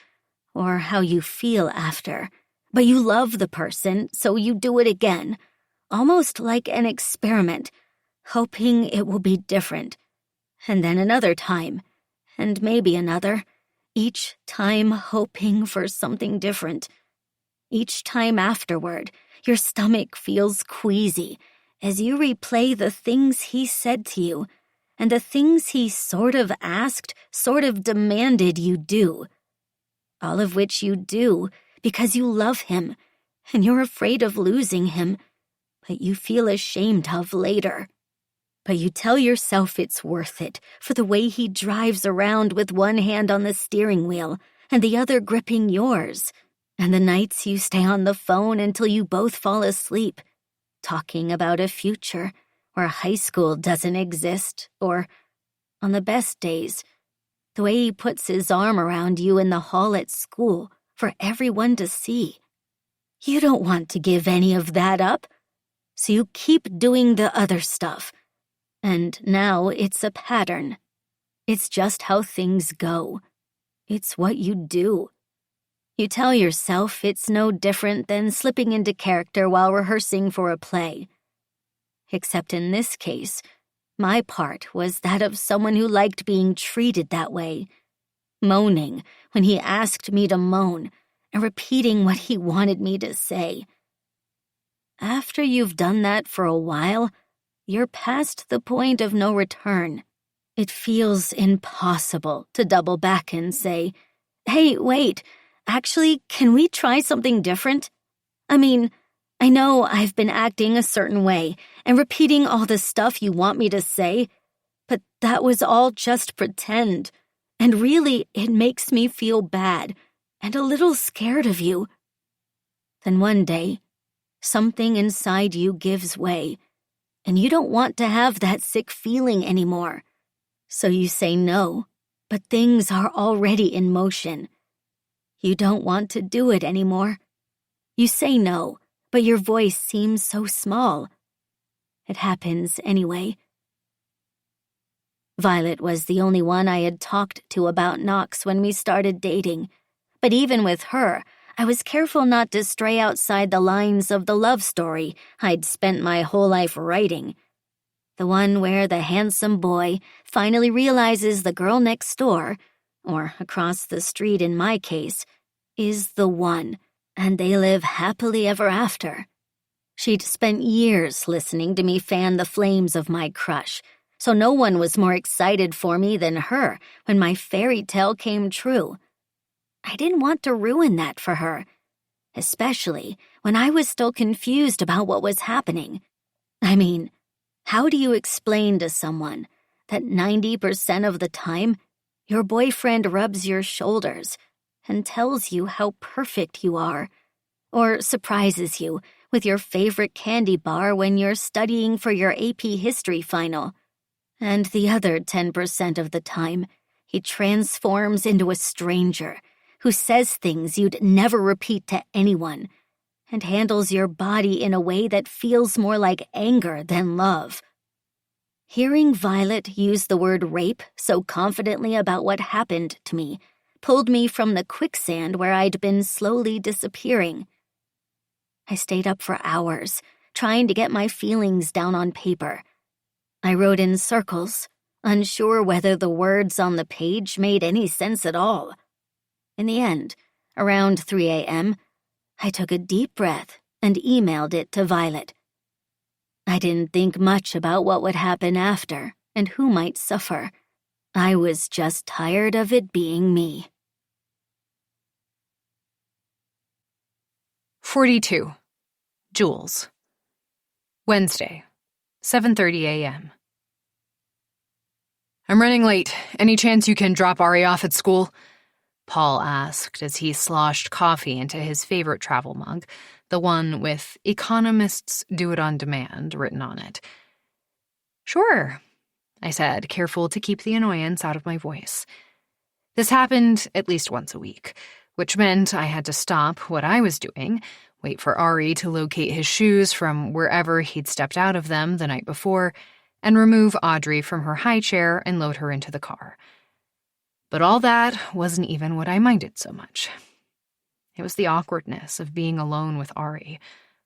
or how you feel after, but you love the person, so you do it again, almost like an experiment, hoping it will be different. And then another time, and maybe another, each time hoping for something different. Each time afterward, your stomach feels queasy as you replay the things he said to you and the things he sort of asked, sort of demanded you do. All of which you do because you love him and you're afraid of losing him, but you feel ashamed of later. But you tell yourself it's worth it for the way he drives around with one hand on the steering wheel and the other gripping yours, and the nights you stay on the phone until you both fall asleep, talking about a future where high school doesn't exist, or, on the best days, the way he puts his arm around you in the hall at school for everyone to see. You don't want to give any of that up, so you keep doing the other stuff. And now it's a pattern. It's just how things go. It's what you do. You tell yourself it's no different than slipping into character while rehearsing for a play. Except in this case, my part was that of someone who liked being treated that way, moaning when he asked me to moan and repeating what he wanted me to say. After you've done that for a while, you're past the point of no return. It feels impossible to double back and say, "Hey, wait, actually, can we try something different?" I mean, I know I've been acting a certain way and repeating all the stuff you want me to say, but that was all just pretend. And really, it makes me feel bad and a little scared of you. Then one day, something inside you gives way, and you don't want to have that sick feeling anymore. So you say no, but things are already in motion. You don't want to do it anymore. You say no, but your voice seems so small. It happens anyway. Violet was the only one I had talked to about Knox when we started dating, but even with her, I was careful not to stray outside the lines of the love story I'd spent my whole life writing. The one where the handsome boy finally realizes the girl next door, or across the street in my case, is the one, and they live happily ever after. She'd spent years listening to me fan the flames of my crush, so no one was more excited for me than her when my fairy tale came true. I didn't want to ruin that for her, especially when I was still confused about what was happening. I mean, how do you explain to someone that 90% of the time your boyfriend rubs your shoulders and tells you how perfect you are, or surprises you with your favorite candy bar when you're studying for your AP history final, and the other 10% of the time he transforms into a stranger who says things you'd never repeat to anyone, and handles your body in a way that feels more like anger than love. Hearing Violet use the word rape so confidently about what happened to me pulled me from the quicksand where I'd been slowly disappearing. I stayed up for hours, trying to get my feelings down on paper. I wrote in circles, unsure whether the words on the page made any sense at all. In the end, around 3 a.m., I took a deep breath and emailed it to Violet. I didn't think much about what would happen after and who might suffer. I was just tired of it being me. 42. Jules. Wednesday, 7:30 a.m. I'm running late. Any chance you can drop Ari off at school? Paul asked as he sloshed coffee into his favorite travel mug, the one with "Economists Do It on Demand" written on it. Sure, I said, careful to keep the annoyance out of my voice. This happened at least once a week, which meant I had to stop what I was doing, wait for Ari to locate his shoes from wherever he'd stepped out of them the night before, and remove Audrey from her high chair and load her into the car. But all that wasn't even what I minded so much. It was the awkwardness of being alone with Ari,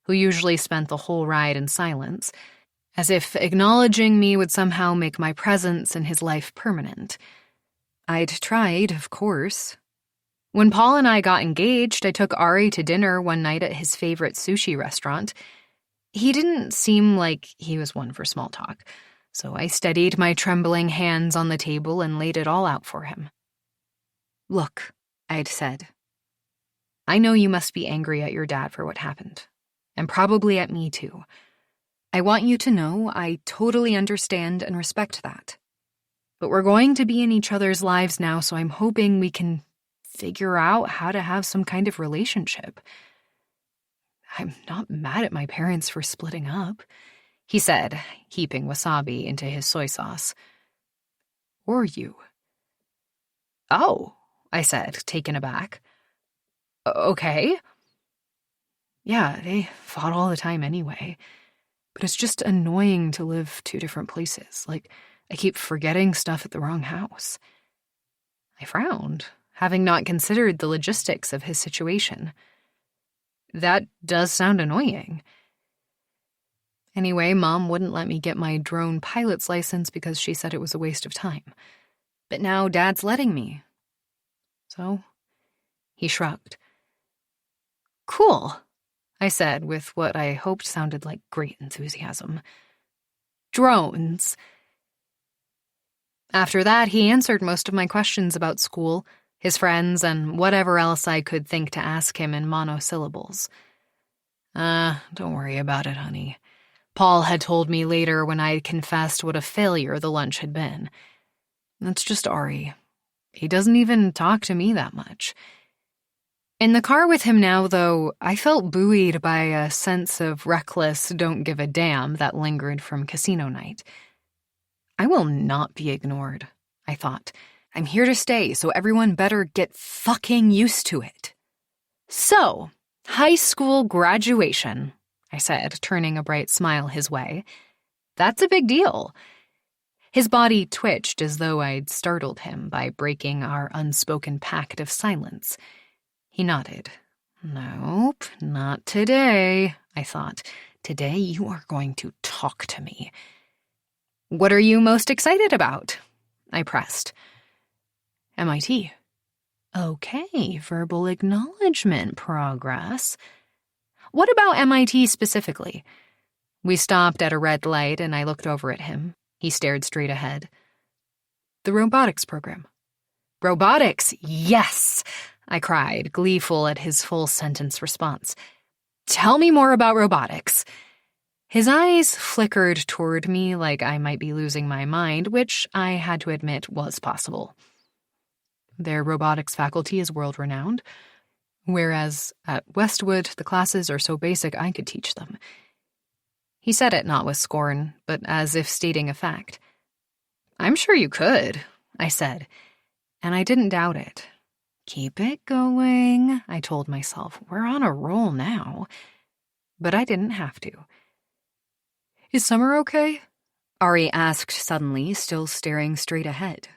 who usually spent the whole ride in silence, as if acknowledging me would somehow make my presence in his life permanent. I'd tried, of course. When Paul and I got engaged, I took Ari to dinner one night at his favorite sushi restaurant. He didn't seem like he was one for small talk, so I steadied my trembling hands on the table and laid it all out for him. Look, I'd said. I know you must be angry at your dad for what happened, and probably at me too. I want you to know I totally understand and respect that. But we're going to be in each other's lives now, so I'm hoping we can figure out how to have some kind of relationship. I'm not mad at my parents for splitting up, he said, heaping wasabi into his soy sauce. Or you. Oh, I said, taken aback. Okay. Yeah, they fought all the time anyway. But it's just annoying to live two different places. Like, I keep forgetting stuff at the wrong house. I frowned, having not considered the logistics of his situation. That does sound annoying. Anyway, Mom wouldn't let me get my drone pilot's license because she said it was a waste of time. But now Dad's letting me. So, he shrugged. Cool, I said with what I hoped sounded like great enthusiasm. Drones. After that, he answered most of my questions about school, his friends, and whatever else I could think to ask him in monosyllables. Don't worry about it, honey. Paul had told me later when I confessed what a failure the lunch had been. That's just Ari. He doesn't even talk to me that much. In the car with him now, though, I felt buoyed by a sense of reckless don't give a damn that lingered from casino night. I will not be ignored, I thought. I'm here to stay, so everyone better get fucking used to it. So, high school graduation, I said, turning a bright smile his way. That's a big deal. His body twitched as though I'd startled him by breaking our unspoken pact of silence. He nodded. Nope, not today, I thought. Today you are going to talk to me. What are you most excited about? I pressed. MIT. Okay, verbal acknowledgement progress. What about MIT specifically? We stopped at a red light and I looked over at him. He stared straight ahead. The robotics program. Robotics, yes! I cried, gleeful at his full sentence response. Tell me more about robotics. His eyes flickered toward me like I might be losing my mind, which I had to admit was possible. Their robotics faculty is world-renowned, whereas at Westwood the classes are so basic I could teach them. He said it not with scorn, but as if stating a fact. I'm sure you could, I said, and I didn't doubt it. Keep it going, I told myself. We're on a roll now. But I didn't have to. Is Summer okay? Ari asked suddenly, still staring straight ahead.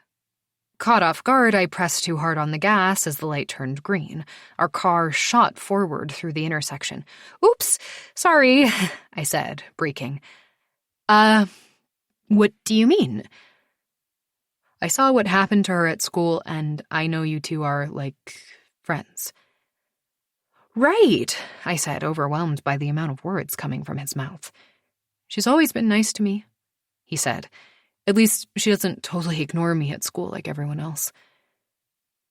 Caught off guard, I pressed too hard on the gas as the light turned green. Our car shot forward through the intersection. Oops, sorry, I said, braking. What do you mean? I saw what happened to her at school, and I know you two are, friends. Right, I said, overwhelmed by the amount of words coming from his mouth. She's always been nice to me, he said. At least she doesn't totally ignore me at school like everyone else.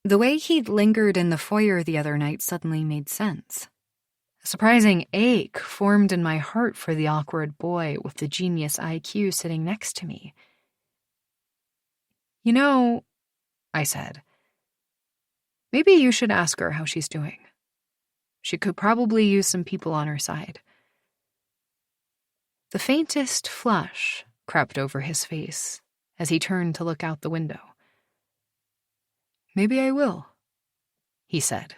The way he'd lingered in the foyer the other night suddenly made sense. A surprising ache formed in my heart for the awkward boy with the genius IQ sitting next to me. You know, I said, maybe you should ask her how she's doing. She could probably use some people on her side. The faintest flush crept over his face as he turned to look out the window. Maybe I will, he said.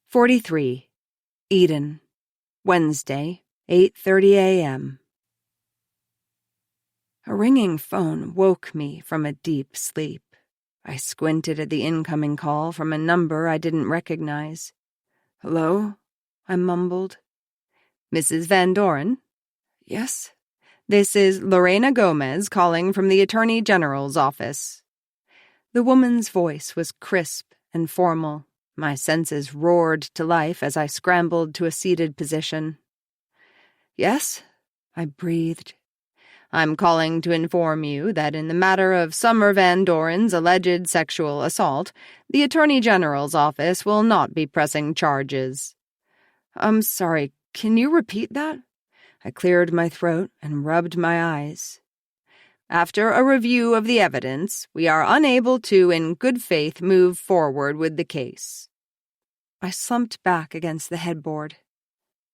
43. Eden. Wednesday, 8:30 a.m. A ringing phone woke me from a deep sleep. I squinted at the incoming call from a number I didn't recognize. Hello? I mumbled. Mrs. Van Doren? Yes? This is Lorena Gomez calling from the Attorney General's office. The woman's voice was crisp and formal. My senses roared to life as I scrambled to a seated position. Yes? I breathed. I'm calling to inform you that in the matter of Summer Van Doren's alleged sexual assault, the Attorney General's office will not be pressing charges. I'm sorry, can you repeat that? I cleared my throat and rubbed my eyes. After a review of the evidence, we are unable to, in good faith, move forward with the case. I slumped back against the headboard.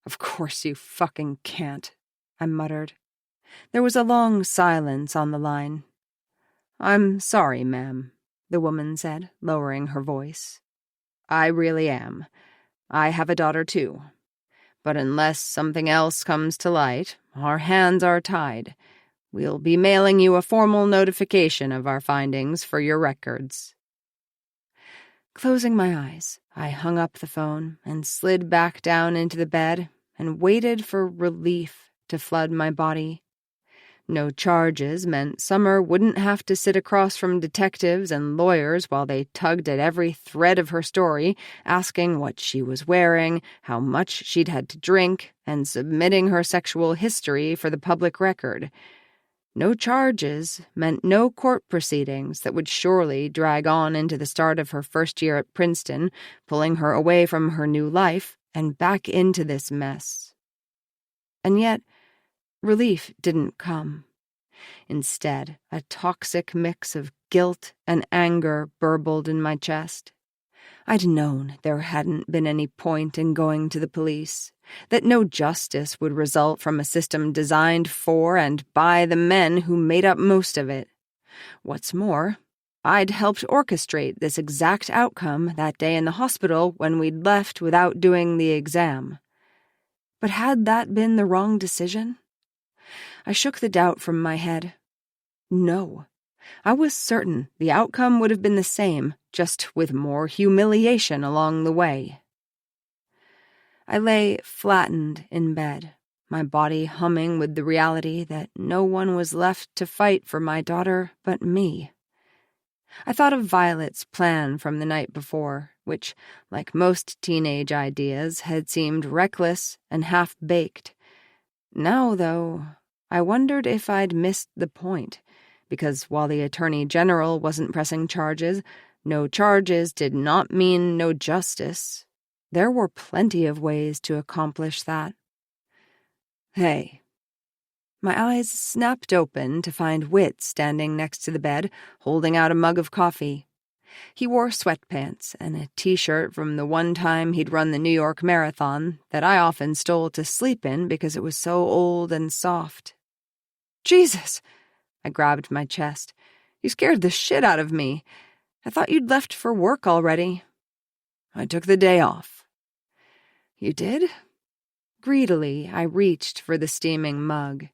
Of course you fucking can't, I muttered. There was a long silence on the line. I'm sorry, ma'am, the woman said, lowering her voice. I really am. I have a daughter, too. But unless something else comes to light, our hands are tied. We'll be mailing you a formal notification of our findings for your records. Closing my eyes, I hung up the phone and slid back down into the bed and waited for relief to flood my body. No charges meant Summer wouldn't have to sit across from detectives and lawyers while they tugged at every thread of her story, asking what she was wearing, how much she'd had to drink, and submitting her sexual history for the public record. No charges meant no court proceedings that would surely drag on into the start of her first year at Princeton, pulling her away from her new life and back into this mess. And yet, relief didn't come. Instead, a toxic mix of guilt and anger burbled in my chest. I'd known there hadn't been any point in going to the police, that no justice would result from a system designed for and by the men who made up most of it. What's more, I'd helped orchestrate this exact outcome that day in the hospital when we'd left without doing the exam. But had that been the wrong decision? I shook the doubt from my head. No. I was certain the outcome would have been the same, just with more humiliation along the way. I lay flattened in bed, my body humming with the reality that no one was left to fight for my daughter but me. I thought of Violet's plan from the night before, which, like most teenage ideas, had seemed reckless and half-baked. Now, though, I wondered if I'd missed the point, because while the Attorney General wasn't pressing charges, no charges did not mean no justice. There were plenty of ways to accomplish that. Hey. My eyes snapped open to find Whit standing next to the bed, holding out a mug of coffee. He wore sweatpants and a t-shirt from the one time he'd run the New York Marathon that I often stole to sleep in because it was so old and soft. Jesus! I grabbed my chest. You scared the shit out of me. I thought you'd left for work already. I took the day off. You did? Greedily, I reached for the steaming mug.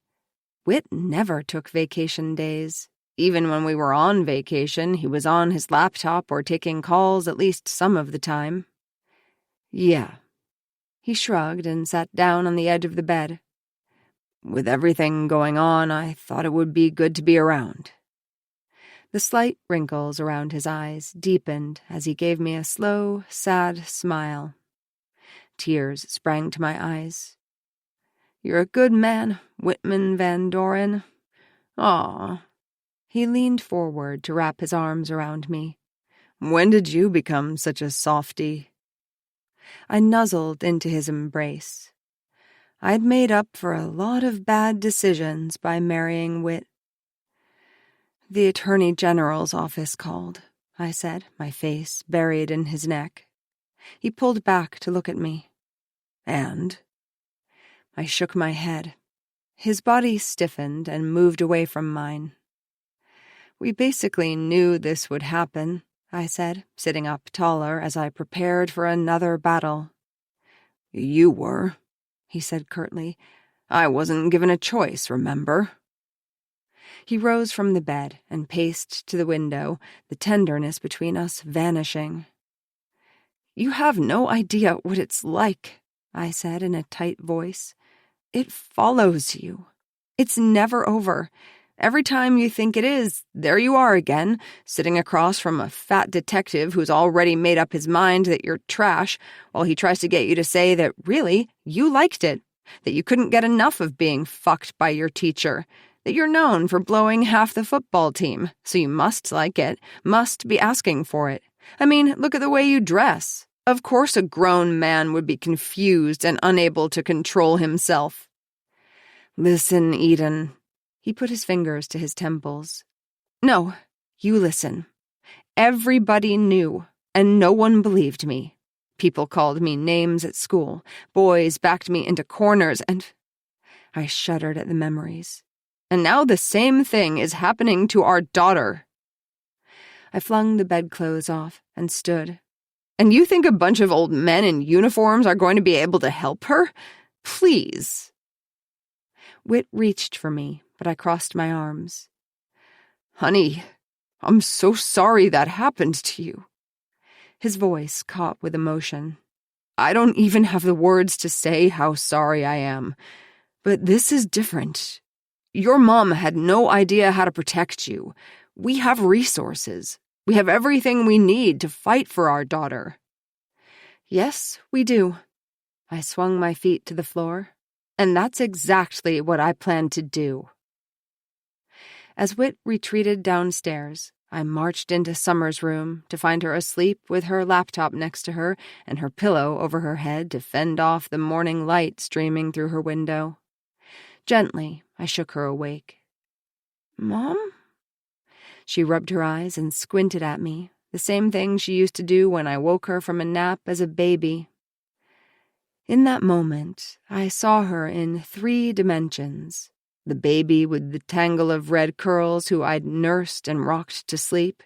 Whit never took vacation days. Even when we were on vacation, he was on his laptop or taking calls at least some of the time. Yeah. He shrugged and sat down on the edge of the bed. With everything going on, I thought it would be good to be around. The slight wrinkles around his eyes deepened as he gave me a slow, sad smile. Tears sprang to my eyes. You're a good man, Whitman Van Doren. Aw. He leaned forward to wrap his arms around me. When did you become such a softy? I nuzzled into his embrace. I'd made up for a lot of bad decisions by marrying Whit. The Attorney General's office called, I said, my face buried in his neck. He pulled back to look at me. And? I shook my head. His body stiffened and moved away from mine. We basically knew this would happen, I said, sitting up taller as I prepared for another battle. You were, he said curtly. I wasn't given a choice, remember? He rose from the bed and paced to the window, the tenderness between us vanishing. You have no idea what it's like, I said in a tight voice. It follows you. It's never over. Every time you think it is, there you are again, sitting across from a fat detective who's already made up his mind that you're trash, while he tries to get you to say that, really, you liked it, that you couldn't get enough of being fucked by your teacher, that you're known for blowing half the football team, so you must like it, must be asking for it. I mean, look at the way you dress. Of course a grown man would be confused and unable to control himself. Listen, Eden. He put his fingers to his temples. No, you listen. Everybody knew, and no one believed me. People called me names at school. Boys backed me into corners, and I shuddered at the memories. And now the same thing is happening to our daughter. I flung the bedclothes off and stood. And you think a bunch of old men in uniforms are going to be able to help her? Please. Whit reached for me, but I crossed my arms. Honey, I'm so sorry that happened to you. His voice caught with emotion. I don't even have the words to say how sorry I am. But this is different. Your mom had no idea how to protect you. We have resources. We have everything we need to fight for our daughter. Yes, we do. I swung my feet to the floor, and that's exactly what I plan to do. As Whit retreated downstairs, I marched into Summer's room to find her asleep with her laptop next to her and her pillow over her head to fend off the morning light streaming through her window. Gently, I shook her awake. Mom? She rubbed her eyes and squinted at me, the same thing she used to do when I woke her from a nap as a baby. In that moment, I saw her in 3 dimensions. The baby with the tangle of red curls who I'd nursed and rocked to sleep,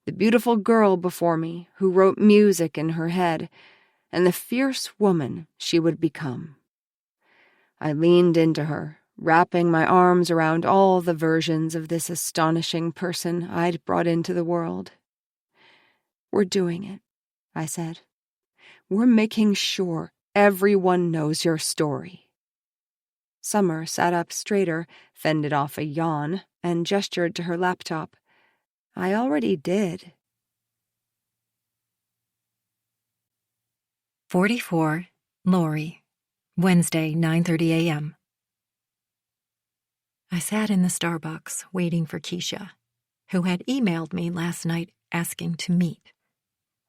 the beautiful girl before me who wrote music in her head, and the fierce woman she would become. I leaned into her, wrapping my arms around all the versions of this astonishing person I'd brought into the world. "We're doing it," I said. "We're making sure everyone knows your story." Summer sat up straighter, fended off a yawn, and gestured to her laptop. I already did. 44, Lori, Wednesday, 9:30 a.m. I sat in the Starbucks waiting for Keisha, who had emailed me last night asking to meet.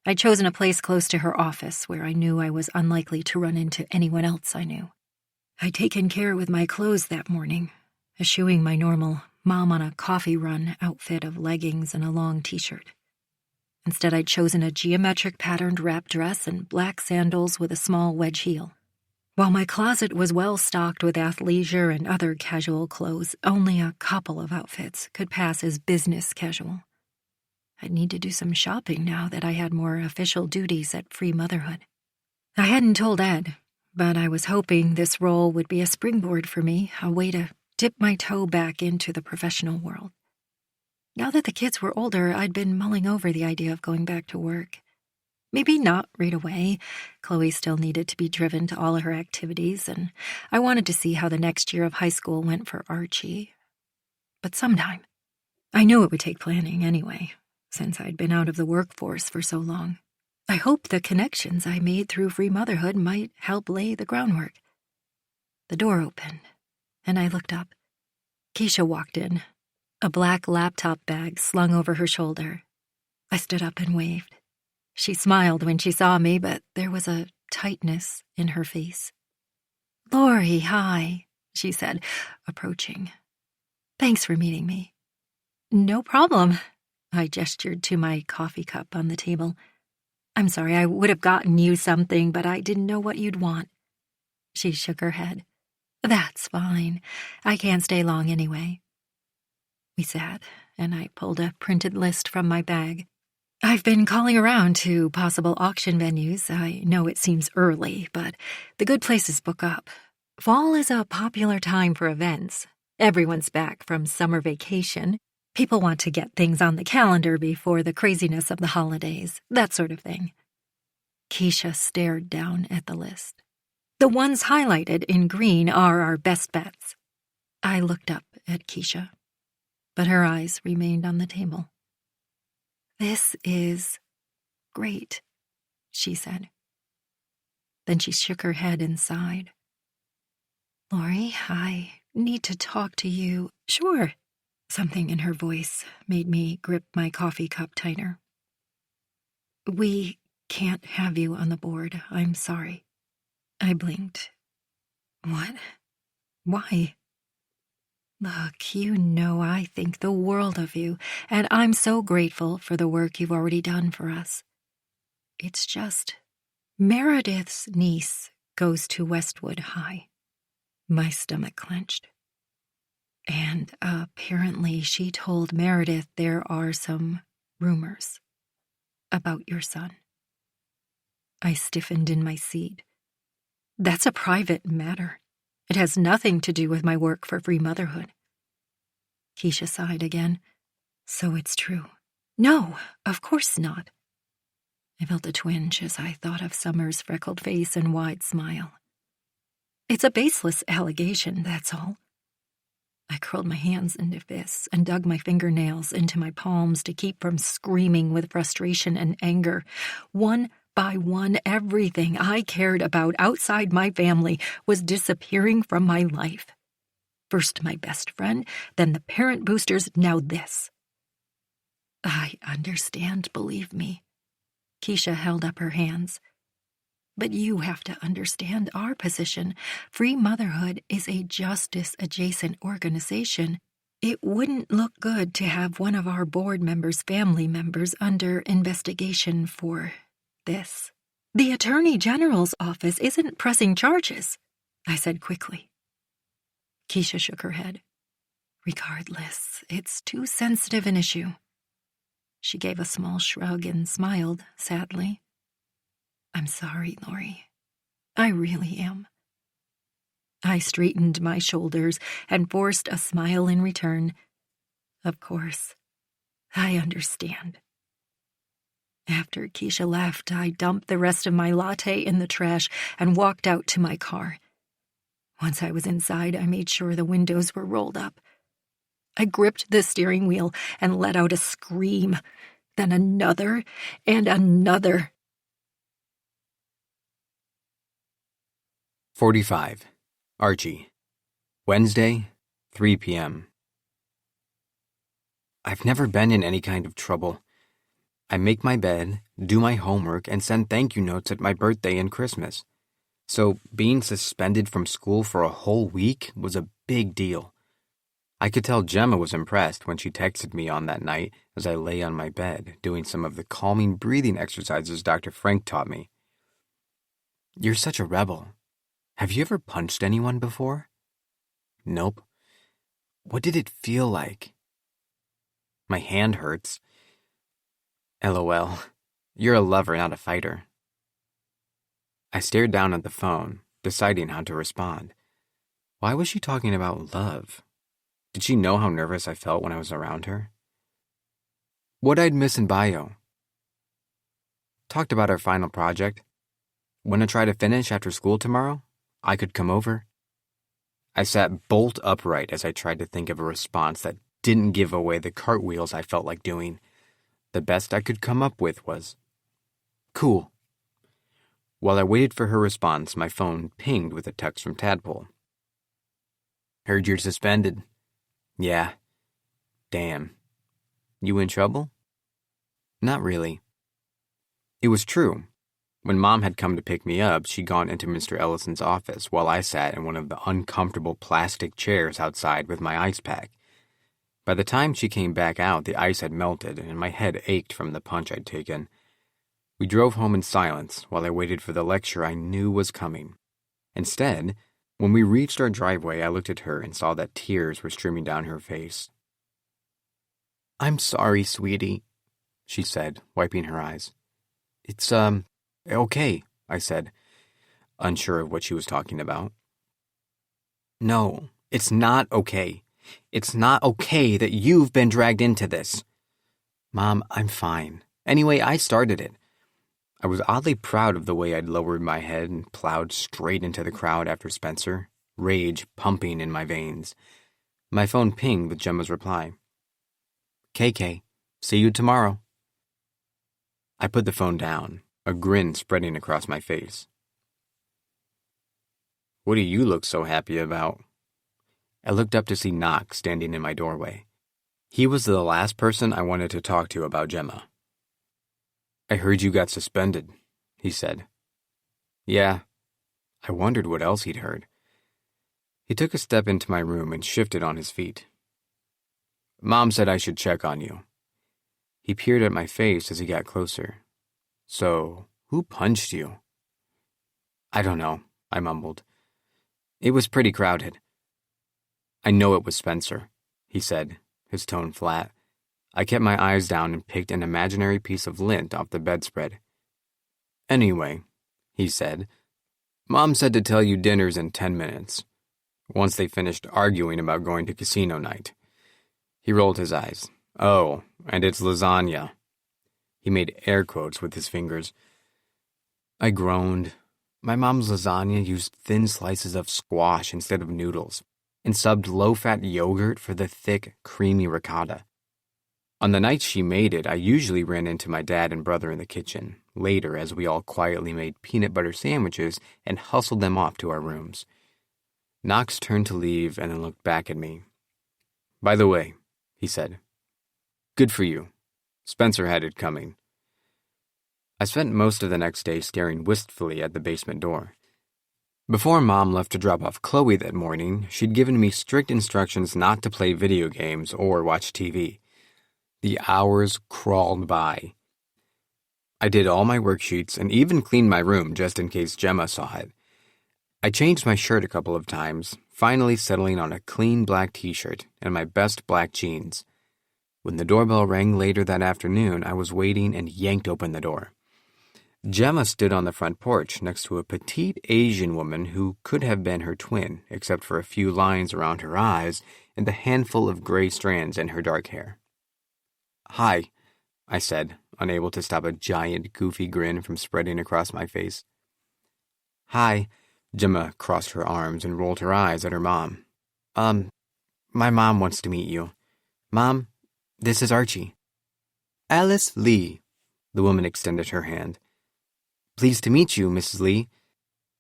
I'd chosen a place close to her office where I knew I was unlikely to run into anyone else I knew. I'd taken care with my clothes that morning, eschewing my normal mom-on-a-coffee-run outfit of leggings and a long t-shirt. Instead, I'd chosen a geometric patterned wrap dress and black sandals with a small wedge heel. While my closet was well stocked with athleisure and other casual clothes, only a couple of outfits could pass as business casual. I'd need to do some shopping now that I had more official duties at Free Motherhood. I hadn't told Ed, but I was hoping this role would be a springboard for me, a way to dip my toe back into the professional world. Now that the kids were older, I'd been mulling over the idea of going back to work. Maybe not right away. Chloe still needed to be driven to all of her activities, and I wanted to see how the next year of high school went for Archie. But sometime. I knew it would take planning anyway, since I'd been out of the workforce for so long. I hoped the connections I made through Free Motherhood might help lay the groundwork. The door opened, and I looked up. Keisha walked in, a black laptop bag slung over her shoulder. I stood up and waved. She smiled when she saw me, but there was a tightness in her face. "Lori, hi," she said, approaching. "Thanks for meeting me." "No problem." I gestured to my coffee cup on the table. "I'm sorry, I would have gotten you something, but I didn't know what you'd want." She shook her head. "That's fine. I can't stay long anyway." We sat, and I pulled a printed list from my bag. "I've been calling around to possible auction venues. I know it seems early, but the good places book up. Fall is a popular time for events. Everyone's back from summer vacation. People want to get things on the calendar before the craziness of the holidays, that sort of thing." Keisha stared down at the list. "The ones highlighted in green are our best bets." I looked up at Keisha, but her eyes remained on the table. "This is great," she said. Then she shook her head and sighed. "Lori, I need to talk to you." "Sure." Something in her voice made me grip my coffee cup tighter. "We can't have you on the board. I'm sorry." I blinked. "What? Why?" "Look, you know I think the world of you, and I'm so grateful for the work you've already done for us. It's just, Meredith's niece goes to Westwood High." My stomach clenched. "And apparently she told Meredith there are some rumors about your son." I stiffened in my seat. "That's a private matter. It has nothing to do with my work for Free Motherhood." Keisha sighed again. "So it's true." "No, of course not." I felt a twinge as I thought of Summer's freckled face and wide smile. "It's a baseless allegation, that's all." I curled my hands into fists and dug my fingernails into my palms to keep from screaming with frustration and anger. One by one, everything I cared about outside my family was disappearing from my life. First my best friend, then the parent boosters, now this. "I understand, believe me." Keisha held up her hands. "But you have to understand our position. Free Motherhood is a justice-adjacent organization. It wouldn't look good to have one of our board members' family members under investigation for this. The Attorney General's office isn't pressing charges, I said quickly. Keisha shook her head. Regardless, it's too sensitive an issue. She gave a small shrug and smiled sadly. I'm sorry, Lori. I really am. I straightened my shoulders and forced a smile in return. Of course, I understand. After Keisha left, I dumped the rest of my latte in the trash and walked out to my car. Once I was inside, I made sure the windows were rolled up. I gripped the steering wheel and let out a scream, then another and another. 45. Archie. Wednesday, 3 p.m. I've never been in any kind of trouble. I make my bed, do my homework, and send thank you notes at my birthday and Christmas. So being suspended from school for a whole week was a big deal. I could tell Gemma was impressed when she texted me on that night as I lay on my bed doing some of the calming breathing exercises Dr. Frank taught me. You're such a rebel. Have you ever punched anyone before? Nope. What did it feel like? My hand hurts. LOL. You're a lover, not a fighter. I stared down at the phone, deciding how to respond. Why was she talking about love? Did she know how nervous I felt when I was around her? What I'd miss in bio. Talked about our final project. Wanna try to finish after school tomorrow? I could come over. I sat bolt upright as I tried to think of a response that didn't give away the cartwheels I felt like doing. The best I could come up with was, cool. While I waited for her response, my phone pinged with a text from Tadpole. Heard you're suspended. Yeah. Damn. You in trouble? Not really. It was true. When Mom had come to pick me up, she'd gone into Mr. Ellison's office while I sat in one of the uncomfortable plastic chairs outside with my ice pack. By the time she came back out, the ice had melted and my head ached from the punch I'd taken. We drove home in silence while I waited for the lecture I knew was coming. Instead, when we reached our driveway, I looked at her and saw that tears were streaming down her face. I'm sorry, sweetie, she said, wiping her eyes. It's, okay, I said, unsure of what she was talking about. No, it's not okay. It's not okay that you've been dragged into this. Mom, I'm fine. Anyway, I started it. I was oddly proud of the way I'd lowered my head and plowed straight into the crowd after Spencer, rage pumping in my veins. My phone pinged with Gemma's reply. KK, see you tomorrow. I put the phone down, a grin spreading across my face. What do you look so happy about? I looked up to see Knox standing in my doorway. He was the last person I wanted to talk to about Gemma. I heard you got suspended, he said. Yeah. I wondered what else he'd heard. He took a step into my room and shifted on his feet. Mom said I should check on you. He peered at my face as he got closer. So, who punched you? I don't know, I mumbled. It was pretty crowded. I know it was Spencer, he said, his tone flat. I kept my eyes down and picked an imaginary piece of lint off the bedspread. Anyway, he said, Mom said to tell you dinner's in 10 minutes, once they finished arguing about going to casino night. He rolled his eyes. Oh, and it's lasagna. He made air quotes with his fingers. I groaned. My mom's lasagna used thin slices of squash instead of noodles, and subbed low-fat yogurt for the thick, creamy ricotta. On the nights she made it, I usually ran into my dad and brother in the kitchen, later as we all quietly made peanut butter sandwiches and hustled them off to our rooms. Knox turned to leave and then looked back at me. By the way, he said, good for you. Spencer had it coming. I spent most of the next day staring wistfully at the basement door. Before Mom left to drop off Chloe that morning, she'd given me strict instructions not to play video games or watch TV. The hours crawled by. I did all my worksheets and even cleaned my room just in case Gemma saw it. I changed my shirt a couple of times, finally settling on a clean black t-shirt and my best black jeans. When the doorbell rang later that afternoon, I was waiting and yanked open the door. Gemma stood on the front porch next to a petite Asian woman who could have been her twin, except for a few lines around her eyes and a handful of gray strands in her dark hair. "Hi," I said, unable to stop a giant, goofy grin from spreading across my face. "Hi." Gemma crossed her arms and rolled her eyes at her mom. My mom wants to meet you. Mom, this is Archie." "Alice Lee." The woman extended her hand. "Pleased to meet you, Mrs. Lee."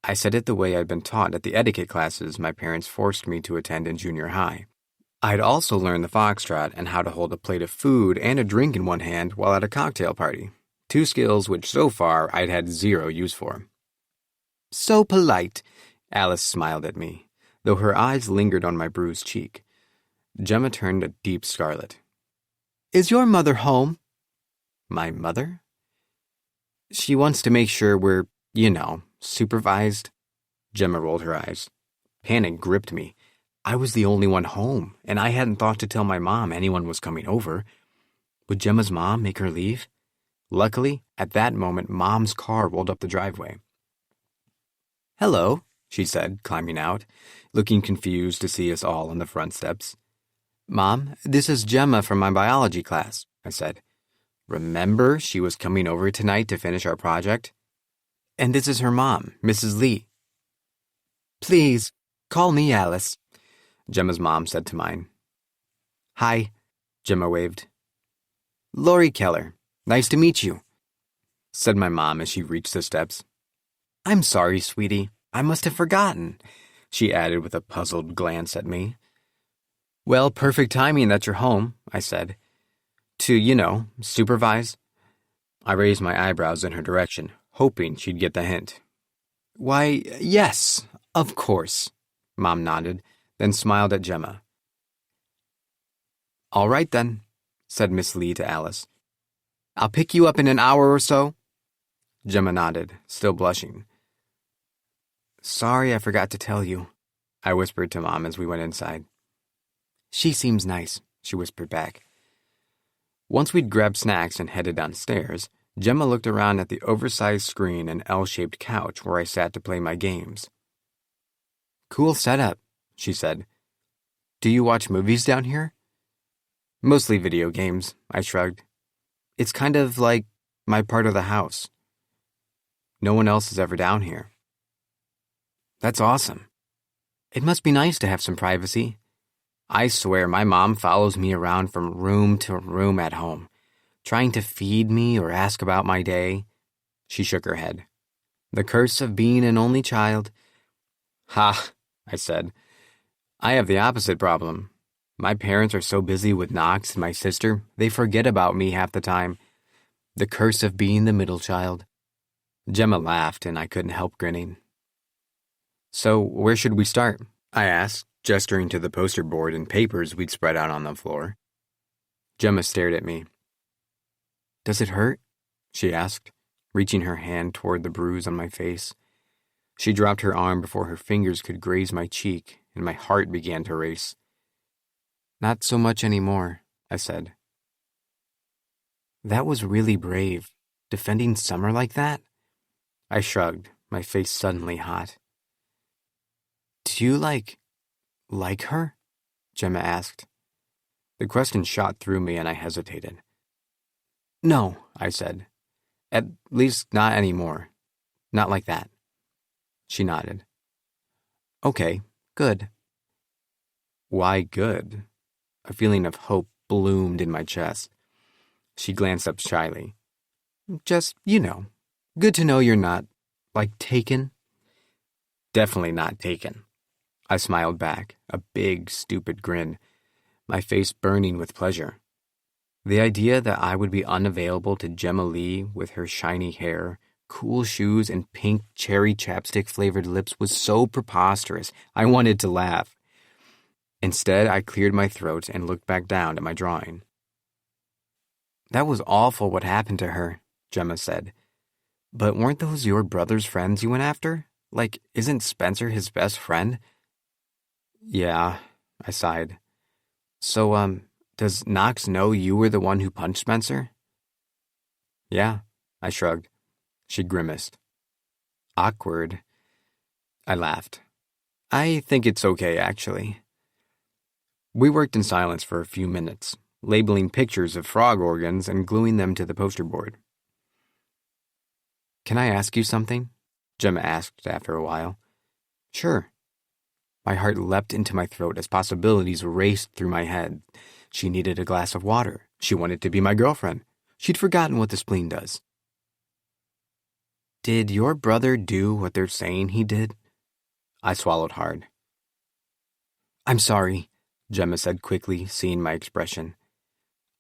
I said it the way I'd been taught at the etiquette classes my parents forced me to attend in junior high. I'd also learned the foxtrot and how to hold a plate of food and a drink in one hand while at a cocktail party, 2 skills which so far I'd had 0 use for. "So polite," Alice smiled at me, though her eyes lingered on my bruised cheek. Gemma turned a deep scarlet. "Is your mother home?" "My mother?" "She wants to make sure we're, supervised." Gemma rolled her eyes. Panic gripped me. I was the only one home, and I hadn't thought to tell my mom anyone was coming over. Would Gemma's mom make her leave? Luckily, at that moment, Mom's car rolled up the driveway. "Hello," she said, climbing out, looking confused to see us all on the front steps. "Mom, this is Gemma from my biology class," I said. "Remember she was coming over tonight to finish our project? And this is her mom, Mrs. Lee." "Please, call me Alice," Gemma's mom said to mine. "Hi," Gemma waved. "Lori Keller, nice to meet you," said my mom as she reached the steps. "I'm sorry, sweetie, I must have forgotten," she added with a puzzled glance at me. "Well, perfect timing that you're home," I said. "To, supervise." I raised my eyebrows in her direction, hoping she'd get the hint. "Why, yes, of course," Mom nodded, then smiled at Gemma. "All right, then," said Miss Lee to Alice. "I'll pick you up in an hour or so." Gemma nodded, still blushing. "Sorry I forgot to tell you," I whispered to Mom as we went inside. "She seems nice," she whispered back. Once we'd grabbed snacks and headed downstairs, Gemma looked around at the oversized screen and L-shaped couch where I sat to play my games. "Cool setup," she said. "Do you watch movies down here?" "Mostly video games," I shrugged. "It's kind of like my part of the house. No one else is ever down here." "That's awesome. It must be nice to have some privacy. I swear my mom follows me around from room to room at home, trying to feed me or ask about my day." She shook her head. "The curse of being an only child." "Ha," I said. "I have the opposite problem. My parents are so busy with Knox and my sister, they forget about me half the time. The curse of being the middle child." Gemma laughed, and I couldn't help grinning. "So, where should we start?" I asked, gesturing to the poster board and papers we'd spread out on the floor. Gemma stared at me. "Does it hurt?" she asked, reaching her hand toward the bruise on my face. She dropped her arm before her fingers could graze my cheek, and my heart began to race. "Not so much anymore," I said. "That was really brave, defending Summer like that?" I shrugged, my face suddenly hot. "Do you like her?" Gemma asked. The question shot through me and I hesitated. "No," I said. "At least not anymore. Not like that." She nodded. "Okay, good." "Why good?" A feeling of hope bloomed in my chest. She glanced up shyly. "Just, good to know you're not, taken." "Definitely not taken." I smiled back, a big, stupid grin, my face burning with pleasure. The idea that I would be unavailable to Gemma Lee with her shiny hair, cool shoes and pink cherry chapstick-flavored lips was so preposterous, I wanted to laugh. Instead, I cleared my throat and looked back down at my drawing. "That was awful what happened to her," Gemma said. "But weren't those your brother's friends you went after? Like, isn't Spencer his best friend?" "Yeah," I sighed. "So, does Knox know you were the one who punched Spencer?" "Yeah," I shrugged. She grimaced. "Awkward." I laughed. "I think it's okay, actually." We worked in silence for a few minutes, labeling pictures of frog organs and gluing them to the poster board. "Can I ask you something?" Gemma asked after a while. "Sure." My heart leapt into my throat as possibilities raced through my head. She needed a glass of water. She wanted to be my girlfriend. She'd forgotten what the spleen does. "Did your brother do what they're saying he did?" I swallowed hard. "I'm sorry," Gemma said quickly, seeing my expression.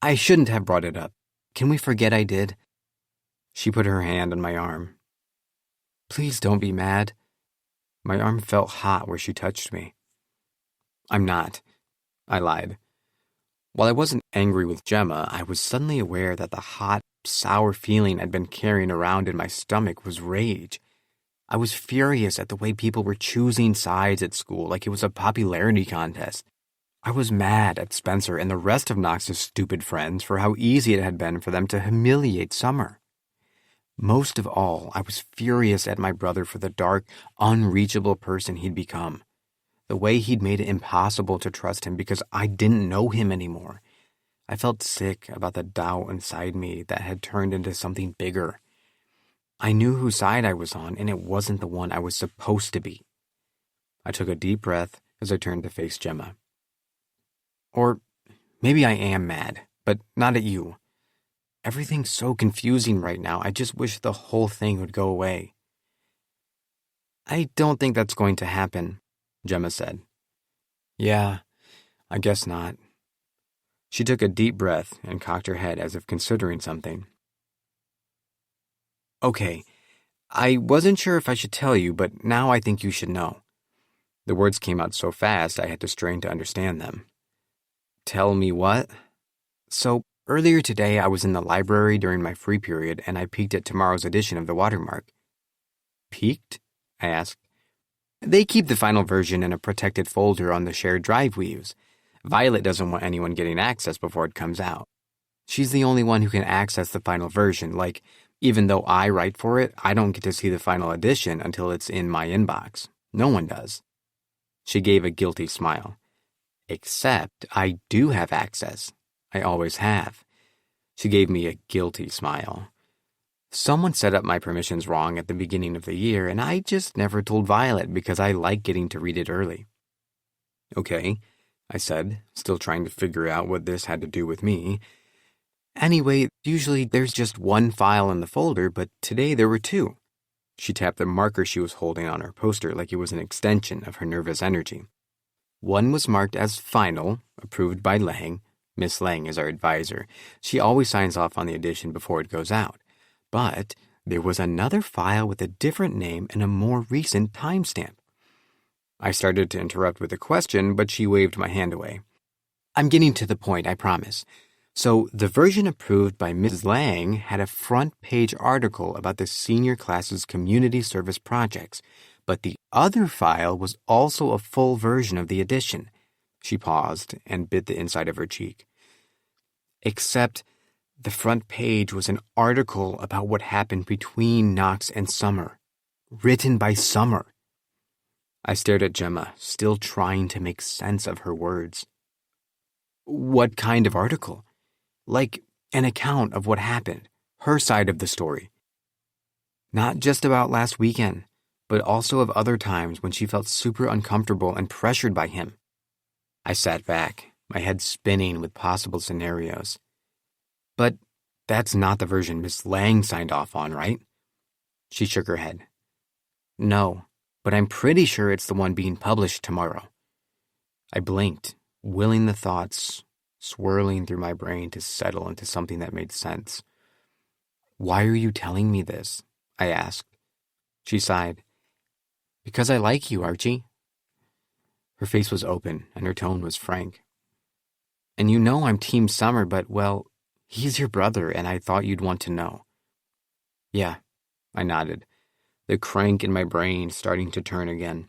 "I shouldn't have brought it up. Can we forget I did?" She put her hand on my arm. "Please don't be mad." My arm felt hot where she touched me. "I'm not," I lied. While I wasn't angry with Gemma, I was suddenly aware that the hot, sour feeling I'd been carrying around in my stomach was rage. I was furious at the way people were choosing sides at school like it was a popularity contest. I was mad at Spencer and the rest of Knox's stupid friends for how easy it had been for them to humiliate Summer. Most of all, I was furious at my brother for the dark, unreachable person he'd become. The way he'd made it impossible to trust him because I didn't know him anymore. I felt sick about the doubt inside me that had turned into something bigger. I knew whose side I was on, and it wasn't the one I was supposed to be. I took a deep breath as I turned to face Gemma. "Or maybe I am mad, but not at you. Everything's so confusing right now, I just wish the whole thing would go away." "I don't think that's going to happen," Gemma said. "Yeah, I guess not." She took a deep breath and cocked her head as if considering something. "Okay, I wasn't sure if I should tell you, but now I think you should know." The words came out so fast I had to strain to understand them. "Tell me what?" "So, earlier today I was in the library during my free period and I peeked at tomorrow's edition of The Watermark." "Peeked?" I asked. "They keep the final version in a protected folder on the shared drive we use. Violet doesn't want anyone getting access before it comes out. She's the only one who can access the final version, like, even though I write for it, I don't get to see the final edition until it's in my inbox. No one does." She gave a guilty smile. "Except I do have access. I always have." She gave me a guilty smile. "Someone set up my permissions wrong at the beginning of the year, and I just never told Violet because I like getting to read it early." "Okay," I said, still trying to figure out what this had to do with me. "Anyway, usually there's just one file in the folder, but today there were two." She tapped the marker she was holding on her poster like it was an extension of her nervous energy. "One was marked as final, approved by Lang. Miss Lang is our advisor. She always signs off on the edition before it goes out. But there was another file with a different name and a more recent timestamp." I started to interrupt with a question, but she waved my hand away. "I'm getting to the point, I promise. So the version approved by Mrs. Lang had a front-page article about the senior class's community service projects, but the other file was also a full version of the edition." She paused and bit the inside of her cheek. "Except the front page was an article about what happened between Knox and Summer, written by Summer." I stared at Gemma, still trying to make sense of her words. "What kind of article?" "Like an account of what happened, her side of the story. Not just about last weekend, but also of other times when she felt super uncomfortable and pressured by him." I sat back, my head spinning with possible scenarios. "But that's not the version Miss Lang signed off on, right?" She shook her head. "No, but I'm pretty sure it's the one being published tomorrow." I blinked, willing the thoughts swirling through my brain to settle into something that made sense. "Why are you telling me this?" I asked. She sighed. Because I like you, Archie. Her face was open, and her tone was frank. And you know I'm Team Summer, but, well, he's your brother, and I thought you'd want to know. Yeah, I nodded, the crank in my brain starting to turn again.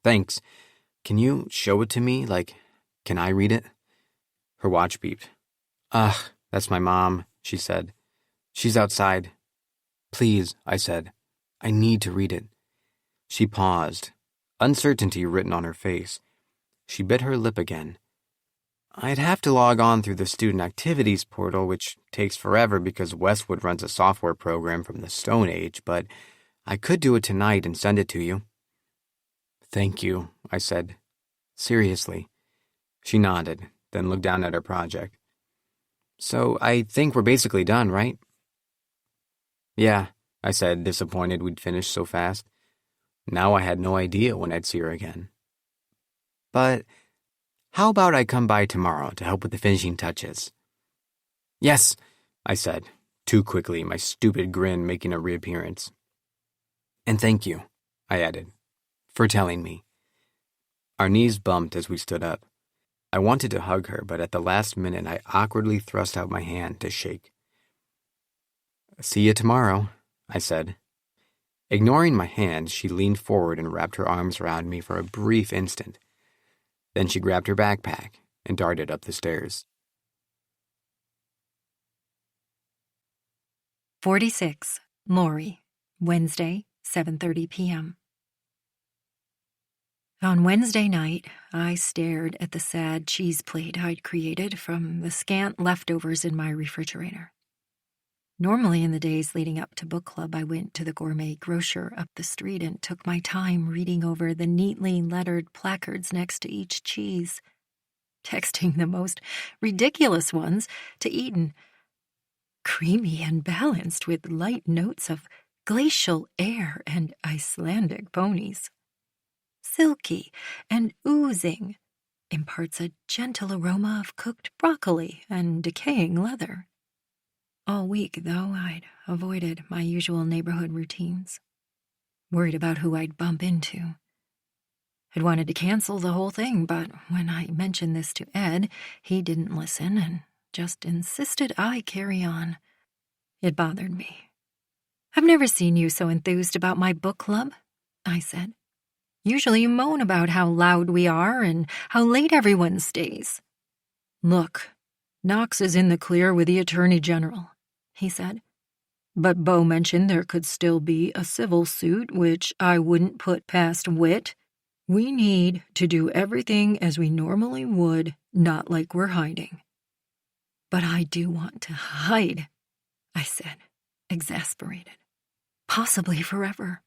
Thanks. Can you show it to me? Like, can I read it? Her watch beeped. Ugh, that's my mom, she said. She's outside. Please, I said. I need to read it. She paused, uncertainty written on her face. She bit her lip again. I'd have to log on through the student activities portal, which takes forever because Westwood runs a software program from the Stone Age, but I could do it tonight and send it to you. Thank you, I said. Seriously. She nodded, then looked down at her project. So I think we're basically done, right? Yeah, I said, disappointed we'd finished so fast. Now I had no idea when I'd see her again. But how about I come by tomorrow to help with the finishing touches? Yes, I said, too quickly, my stupid grin making a reappearance. And thank you, I added, for telling me. Our knees bumped as we stood up. I wanted to hug her, but at the last minute I awkwardly thrust out my hand to shake. See you tomorrow, I said. Ignoring my hand, she leaned forward and wrapped her arms around me for a brief instant. Then she grabbed her backpack and darted up the stairs. 46. Lori, Wednesday, 7:30 p.m. On Wednesday night, I stared at the sad cheese plate I'd created from the scant leftovers in my refrigerator. Normally in the days leading up to book club, I went to the gourmet grocer up the street and took my time reading over the neatly lettered placards next to each cheese, texting the most ridiculous ones to Eden. Creamy and balanced with light notes of glacial air and Icelandic ponies. Silky and oozing, imparts a gentle aroma of cooked broccoli and decaying leather. All week, though, I'd avoided my usual neighborhood routines, worried about who I'd bump into. I'd wanted to cancel the whole thing, but when I mentioned this to Ed, he didn't listen and just insisted I carry on. It bothered me. I've never seen you so enthused about my book club, I said. Usually you moan about how loud we are and how late everyone stays. Look, Knox is in the clear with the Attorney General, he said. But Beau mentioned there could still be a civil suit, which I wouldn't put past Wit. We need to do everything as we normally would, not like we're hiding. But I do want to hide, I said, exasperated. Possibly forever.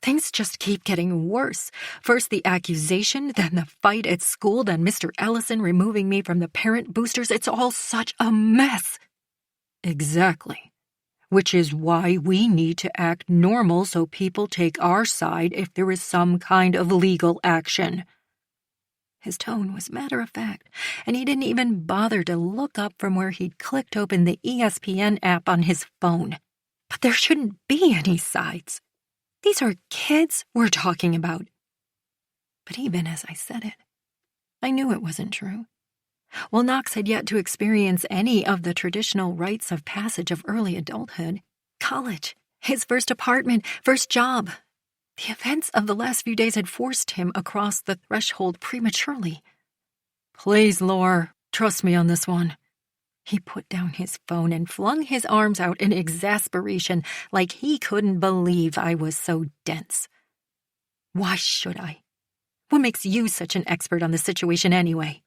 Things just keep getting worse. First the accusation, then the fight at school, then Mr. Ellison removing me from the parent boosters. It's all such a mess. Exactly. Which is why we need to act normal so people take our side if there is some kind of legal action. His tone was matter-of-fact, and he didn't even bother to look up from where he'd clicked open the ESPN app on his phone. But there shouldn't be any sides. These are kids we're talking about. But even as I said it, I knew it wasn't true. While Knox had yet to experience any of the traditional rites of passage of early adulthood, college, his first apartment, first job, the events of the last few days had forced him across the threshold prematurely. Please, Lore, trust me on this one. He put down his phone and flung his arms out in exasperation, like he couldn't believe I was so dense. Why should I? What makes you such an expert on the situation anyway?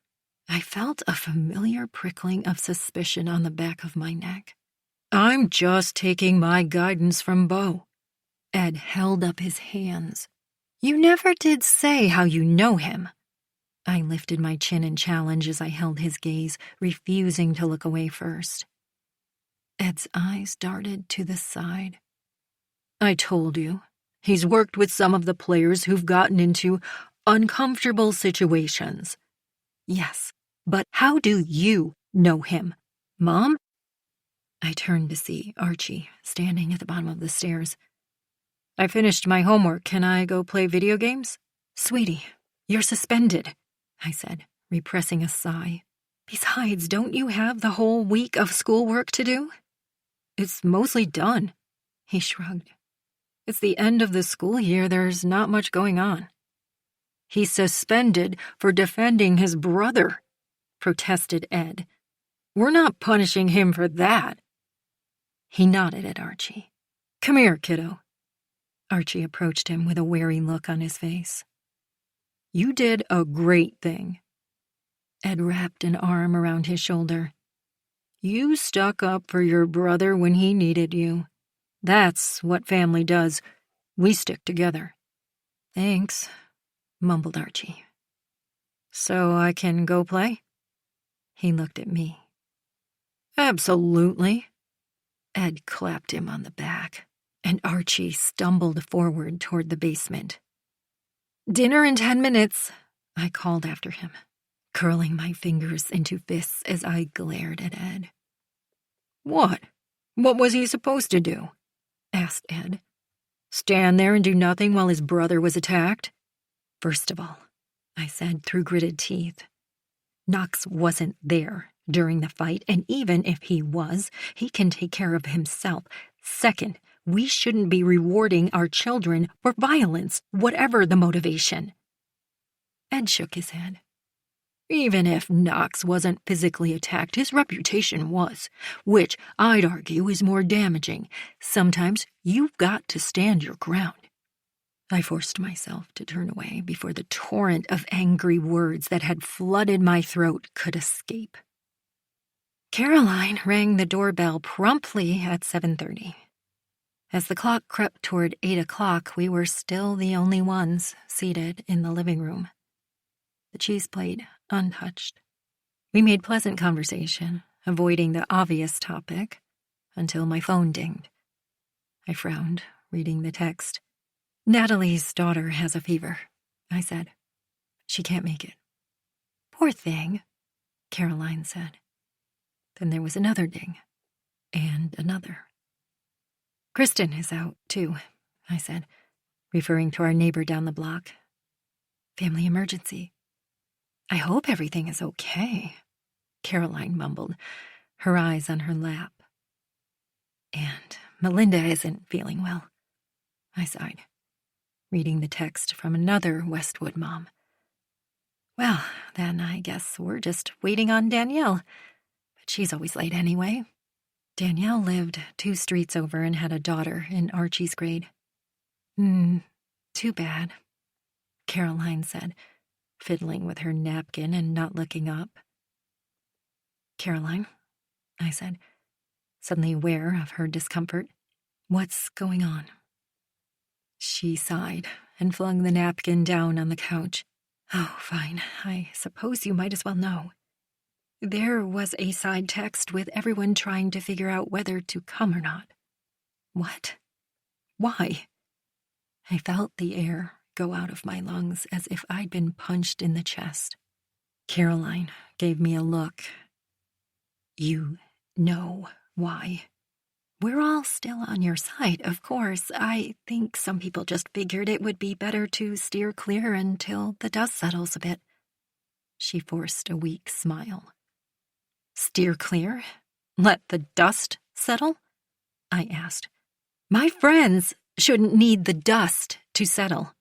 I felt a familiar prickling of suspicion on the back of my neck. I'm just taking my guidance from Beau. Ed held up his hands. You never did say how you know him. I lifted my chin in challenge as I held his gaze, refusing to look away first. Ed's eyes darted to the side. I told you, he's worked with some of the players who've gotten into uncomfortable situations. Yes, but how do you know him, Mom? I turned to see Archie standing at the bottom of the stairs. I finished my homework. Can I go play video games? Sweetie, you're suspended, I said, repressing a sigh. Besides, don't you have the whole week of schoolwork to do? It's mostly done, he shrugged. It's the end of the school year. There's not much going on. He's suspended for defending his brother, protested Ed. We're not punishing him for that. He nodded at Archie. Come here, kiddo. Archie approached him with a wary look on his face. You did a great thing. Ed wrapped an arm around his shoulder. You stuck up for your brother when he needed you. That's what family does. We stick together. Thanks, mumbled Archie. So I can go play? He looked at me. Absolutely. Ed clapped him on the back, and Archie stumbled forward toward the basement. Dinner in 10 minutes, I called after him, curling my fingers into fists as I glared at Ed. What? What was he supposed to do? Asked Ed. Stand there and do nothing while his brother was attacked? First of all, I said through gritted teeth, Knox wasn't there during the fight, and even if he was, he can take care of himself. Second, we shouldn't be rewarding our children for violence, whatever the motivation. Ed shook his head. Even if Knox wasn't physically attacked, his reputation was, which I'd argue is more damaging. Sometimes you've got to stand your ground. I forced myself to turn away before the torrent of angry words that had flooded my throat could escape. Caroline rang the doorbell promptly at 7:30. As the clock crept toward 8 o'clock, we were still the only ones seated in the living room. The cheese plate untouched. We made pleasant conversation, avoiding the obvious topic, until my phone dinged. I frowned, reading the text. Natalie's daughter has a fever, I said. She can't make it. Poor thing, Caroline said. Then there was another ding, and another. Kristen is out, too, I said, referring to our neighbor down the block. Family emergency. I hope everything is okay, Caroline mumbled, her eyes on her lap. And Melinda isn't feeling well, I sighed, reading the text from another Westwood mom. Well, then I guess we're just waiting on Danielle, but she's always late anyway. Danielle lived 2 streets over and had a daughter in Archie's grade. Too bad, Caroline said, fiddling with her napkin and not looking up. Caroline, I said, suddenly aware of her discomfort. What's going on? She sighed and flung the napkin down on the couch. Oh, fine. I suppose you might as well know. There was a side text with everyone trying to figure out whether to come or not. What? Why? I felt the air go out of my lungs as if I'd been punched in the chest. Caroline gave me a look. You know why. We're all still on your side, of course. I think some people just figured it would be better to steer clear until the dust settles a bit. She forced a weak smile. Steer clear? Let the dust settle? I asked. My friends shouldn't need the dust to settle.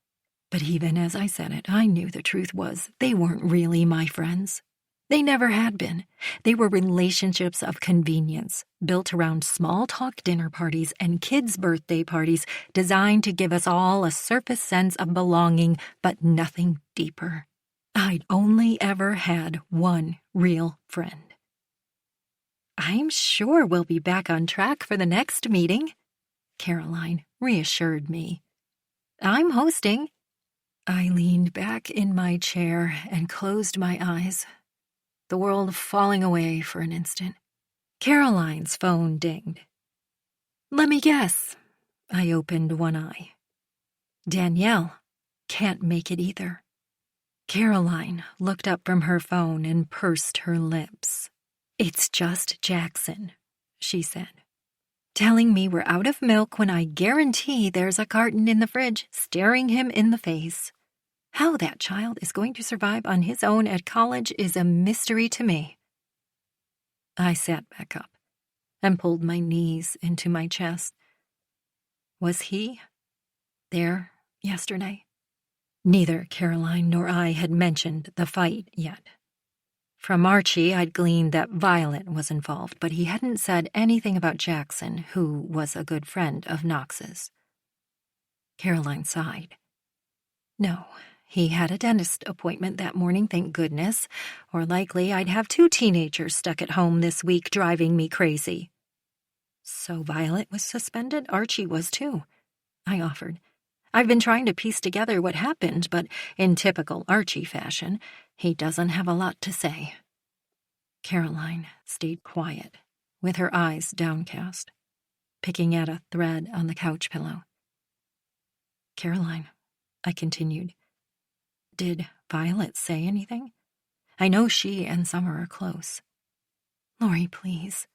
But even as I said it, I knew the truth was they weren't really my friends. They never had been. They were relationships of convenience, built around small-talk dinner parties and kids' birthday parties designed to give us all a surface sense of belonging, but nothing deeper. I'd only ever had one real friend. I'm sure we'll be back on track for the next meeting, Caroline reassured me. I'm hosting. I leaned back in my chair and closed my eyes, the world falling away for an instant. Caroline's phone dinged. Let me guess. I opened one eye. Danielle can't make it either. Caroline looked up from her phone and pursed her lips. It's just Jackson. she said. Telling me we're out of milk when I guarantee there's a carton in the fridge staring him in the face. How that child is going to survive on his own at college is a mystery to me. I sat back up and pulled my knees into my chest. Was he there yesterday? Neither Caroline nor I had mentioned the fight yet. From Archie, I'd gleaned that Violet was involved, but he hadn't said anything about Jackson, who was a good friend of Knox's. Caroline sighed. No, he had a dentist appointment that morning, thank goodness, or likely I'd have 2 teenagers stuck at home this week driving me crazy. So Violet was suspended? Archie was too, I offered. I've been trying to piece together what happened, but in typical Archie fashion, he doesn't have a lot to say. Caroline stayed quiet, with her eyes downcast, picking at a thread on the couch pillow. Caroline, I continued, did Violet say anything? I know she and Summer are close. Lori, please.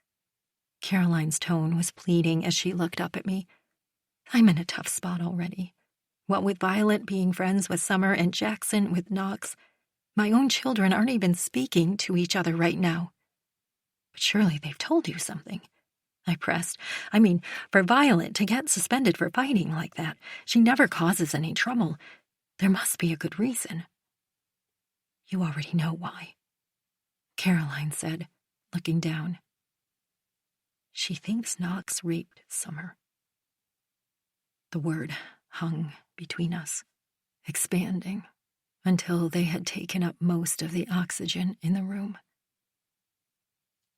Caroline's tone was pleading as she looked up at me. I'm in a tough spot already. What with Violet being friends with Summer and Jackson with Knox, my own children aren't even speaking to each other right now. But surely they've told you something, I pressed. I mean, for Violet to get suspended for fighting like that, she never causes any trouble. There must be a good reason. You already know why, Caroline said, looking down. She thinks Knox raped Summer. The word hung between us, expanding until they had taken up most of the oxygen in the room.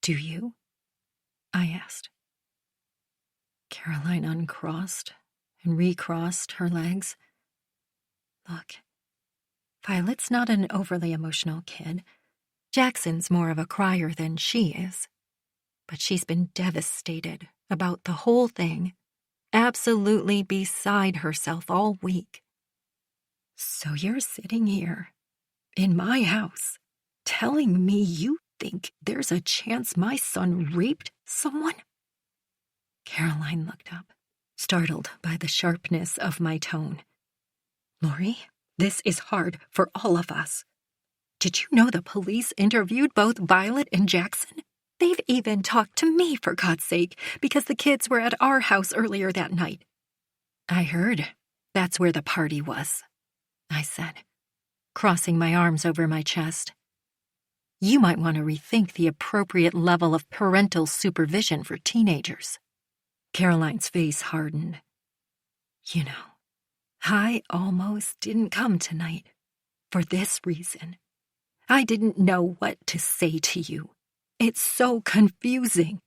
Do you? I asked. Caroline uncrossed and recrossed her legs. Look, Violet's not an overly emotional kid. Jackson's more of a crier than she is. But she's been devastated about the whole thing, absolutely beside herself all week. So you're sitting here, in my house, telling me you think there's a chance my son raped someone? Caroline looked up, startled by the sharpness of my tone. Lori, this is hard for all of us. Did you know the police interviewed both Violet and Jackson? They've even talked to me, for God's sake, because the kids were at our house earlier that night. I heard. That's where the party was, I said, crossing my arms over my chest. You might want to rethink the appropriate level of parental supervision for teenagers. Caroline's face hardened. You know, I almost didn't come tonight for this reason. I didn't know what to say to you. It's so confusing.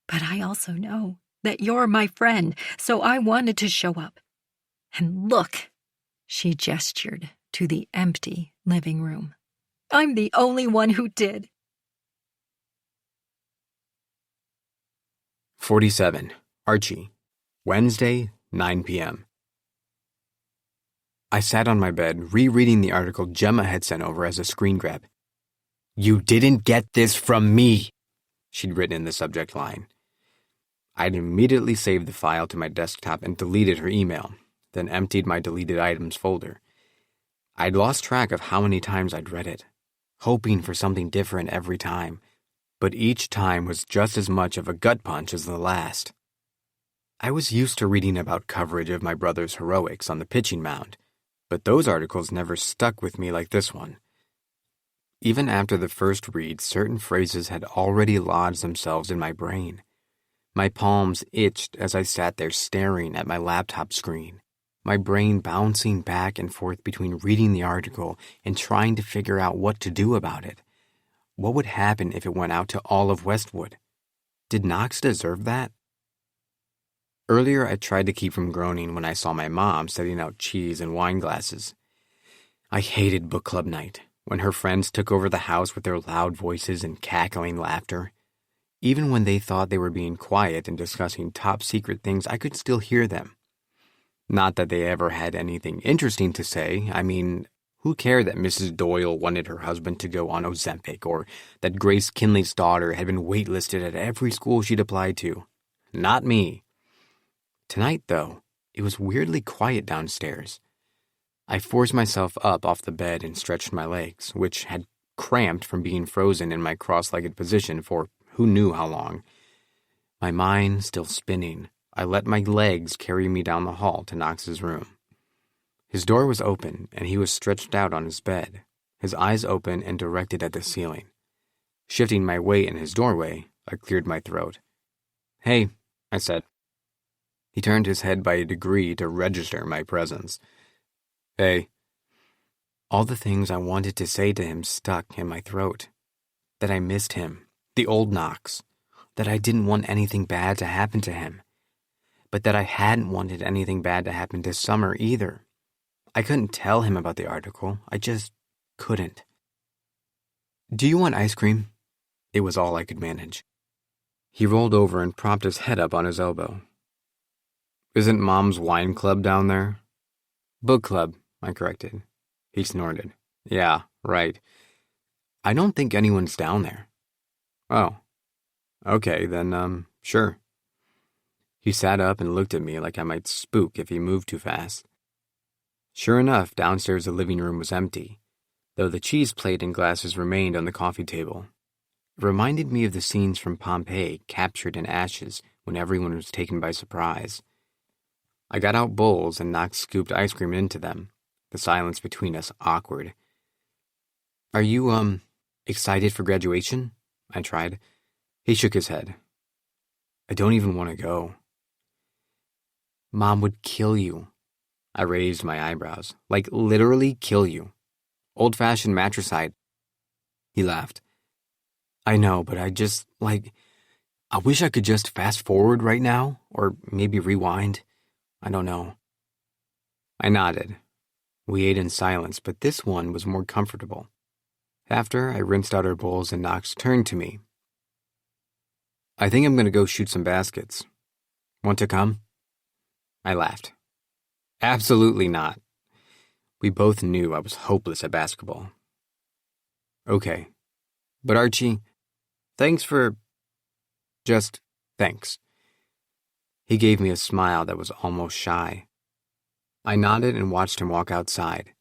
But I also know that you're my friend, so I wanted to show up. And look, she gestured to the empty living room. I'm the only one who did. 47. Archie. Wednesday, 9 p.m. I sat on my bed, rereading the article Gemma had sent over as a screen grab. You didn't get this from me, she'd written in the subject line. I'd immediately saved the file to my desktop and deleted her email, then emptied my deleted items folder. I'd lost track of how many times I'd read it, hoping for something different every time, but each time was just as much of a gut punch as the last. I was used to reading about coverage of my brother's heroics on the pitching mound, but those articles never stuck with me like this one. Even after the first read, certain phrases had already lodged themselves in my brain. My palms itched as I sat there staring at my laptop screen, my brain bouncing back and forth between reading the article and trying to figure out what to do about it. What would happen if it went out to all of Westwood? Did Knox deserve that? Earlier, I tried to keep from groaning when I saw my mom setting out cheese and wine glasses. I hated book club night, when her friends took over the house with their loud voices and cackling laughter. Even when they thought they were being quiet and discussing top-secret things, I could still hear them. Not that they ever had anything interesting to say. I mean, Who cared that Mrs. Doyle wanted her husband to go on Ozempic, or that Grace Kinley's daughter had been waitlisted at every school she'd applied to? Not me. Tonight, though, it was weirdly quiet downstairs. I forced myself up off the bed and stretched my legs, which had cramped from being frozen in my cross-legged position for who knew how long. My mind still spinning, I let my legs carry me down the hall to Knox's room. His door was open, and he was stretched out on his bed, his eyes open and directed at the ceiling. Shifting my weight in his doorway, I cleared my throat. "Hey," I said. He turned his head by a degree to register my presence. "Hey." All the things I wanted to say to him stuck in my throat. That I missed him, the old Knox. That I didn't want anything bad to happen to him. But that I hadn't wanted anything bad to happen to Summer either. I couldn't tell him about the article. I just couldn't. "Do you want ice cream?" It was all I could manage. He rolled over and propped his head up on his elbow. "Isn't Mom's wine club down there?" "Book club," I corrected. He snorted. "Yeah, right. I don't think anyone's down there." "Oh. Okay, then, sure." He sat up and looked at me like I might spook if he moved too fast. Sure enough, downstairs the living room was empty, though the cheese plate and glasses remained on the coffee table. It reminded me of the scenes from Pompeii captured in ashes when everyone was taken by surprise. I got out bowls and Knox scooped ice cream into them, the silence between us awkward. "Are you, excited for graduation?" I tried. He shook his head. "I don't even want to go." "Mom would kill you." I raised my eyebrows. "Like, literally kill you. Old-fashioned matricide." He laughed. "I know, but I wish I could just fast forward right now, or maybe rewind. I don't know." I nodded. We ate in silence, but this one was more comfortable. After I rinsed out our bowls and Knox turned to me. "I think I'm going to go shoot some baskets. Want to come?" I laughed. "Absolutely not." We both knew I was hopeless at basketball. "Okay. But Archie, thanks for... just thanks." He gave me a smile that was almost shy. I nodded and watched him walk outside.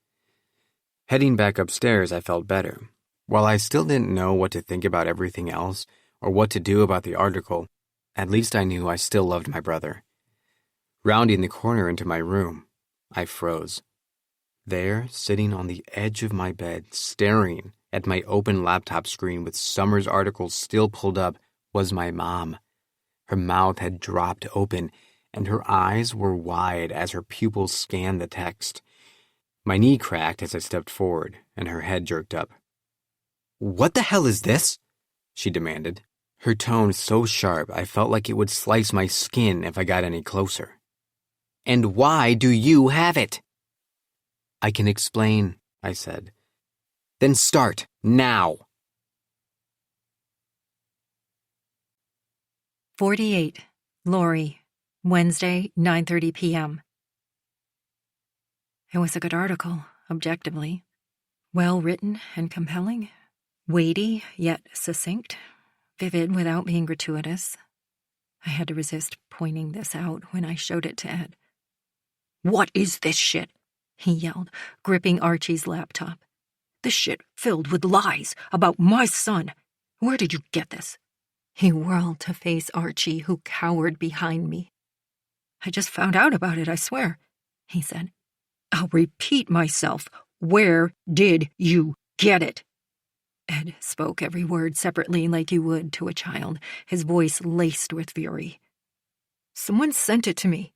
Heading back upstairs, I felt better. While I still didn't know what to think about everything else, or what to do about the article, at least I knew I still loved my brother. Rounding the corner into my room, I froze. There, sitting on the edge of my bed, staring at my open laptop screen with Summer's article still pulled up, was my mom. Her mouth had dropped open, and her eyes were wide as her pupils scanned the text. My knee cracked as I stepped forward, and her head jerked up. "What the hell is this?" she demanded. Her tone so sharp I felt like it would slice my skin if I got any closer. "And why do you have it?" "I can explain," I said. "Then start, now." 48. Lori, Wednesday, 9:30 p.m. It was a good article, objectively. Well written and compelling. Weighty, yet succinct. Vivid without being gratuitous. I had to resist pointing this out when I showed it to Ed. "What is this shit?" he yelled, gripping Archie's laptop. "This shit filled with lies about my son. Where did you get this?" He whirled to face Archie, who cowered behind me. "I just found out about it, I swear," he said. "I'll repeat myself. Where did you get it?" Ed spoke every word separately like you would to a child, his voice laced with fury. "Someone sent it to me."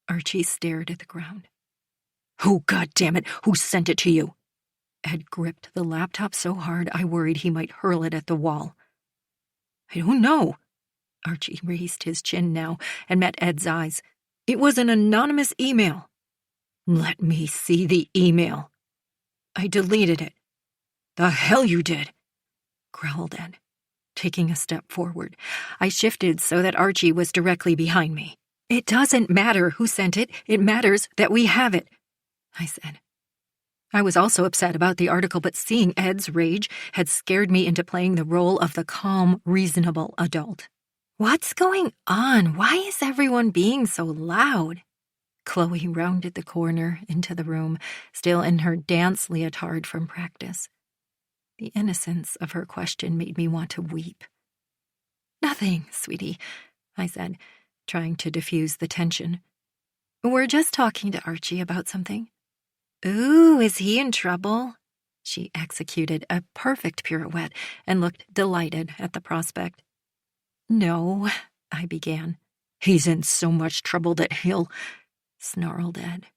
Archie stared at the ground. "Who, goddammit, who sent it to you?" Ed gripped the laptop so hard I worried he might hurl it at the wall. "I don't know." Archie raised his chin now and met Ed's eyes. "It was an anonymous email." "Let me see the email." "I deleted it." "The hell you did," growled Ed. Taking a step forward, I shifted so that Archie was directly behind me. "It doesn't matter who sent it. It matters that we have it," I said. I was also upset about the article, but seeing Ed's rage had scared me into playing the role of the calm, reasonable adult. What's going on? Why is everyone being so loud? Chloe rounded the corner into the room, still in her dance leotard from practice. The innocence of her question made me want to weep. Nothing, sweetie, I said, trying to diffuse the tension. We're just talking to Archie about something. Ooh, is he in trouble? She executed a perfect pirouette and looked delighted at the prospect. No, I began. He's in so much trouble that he'll... snarled Ed.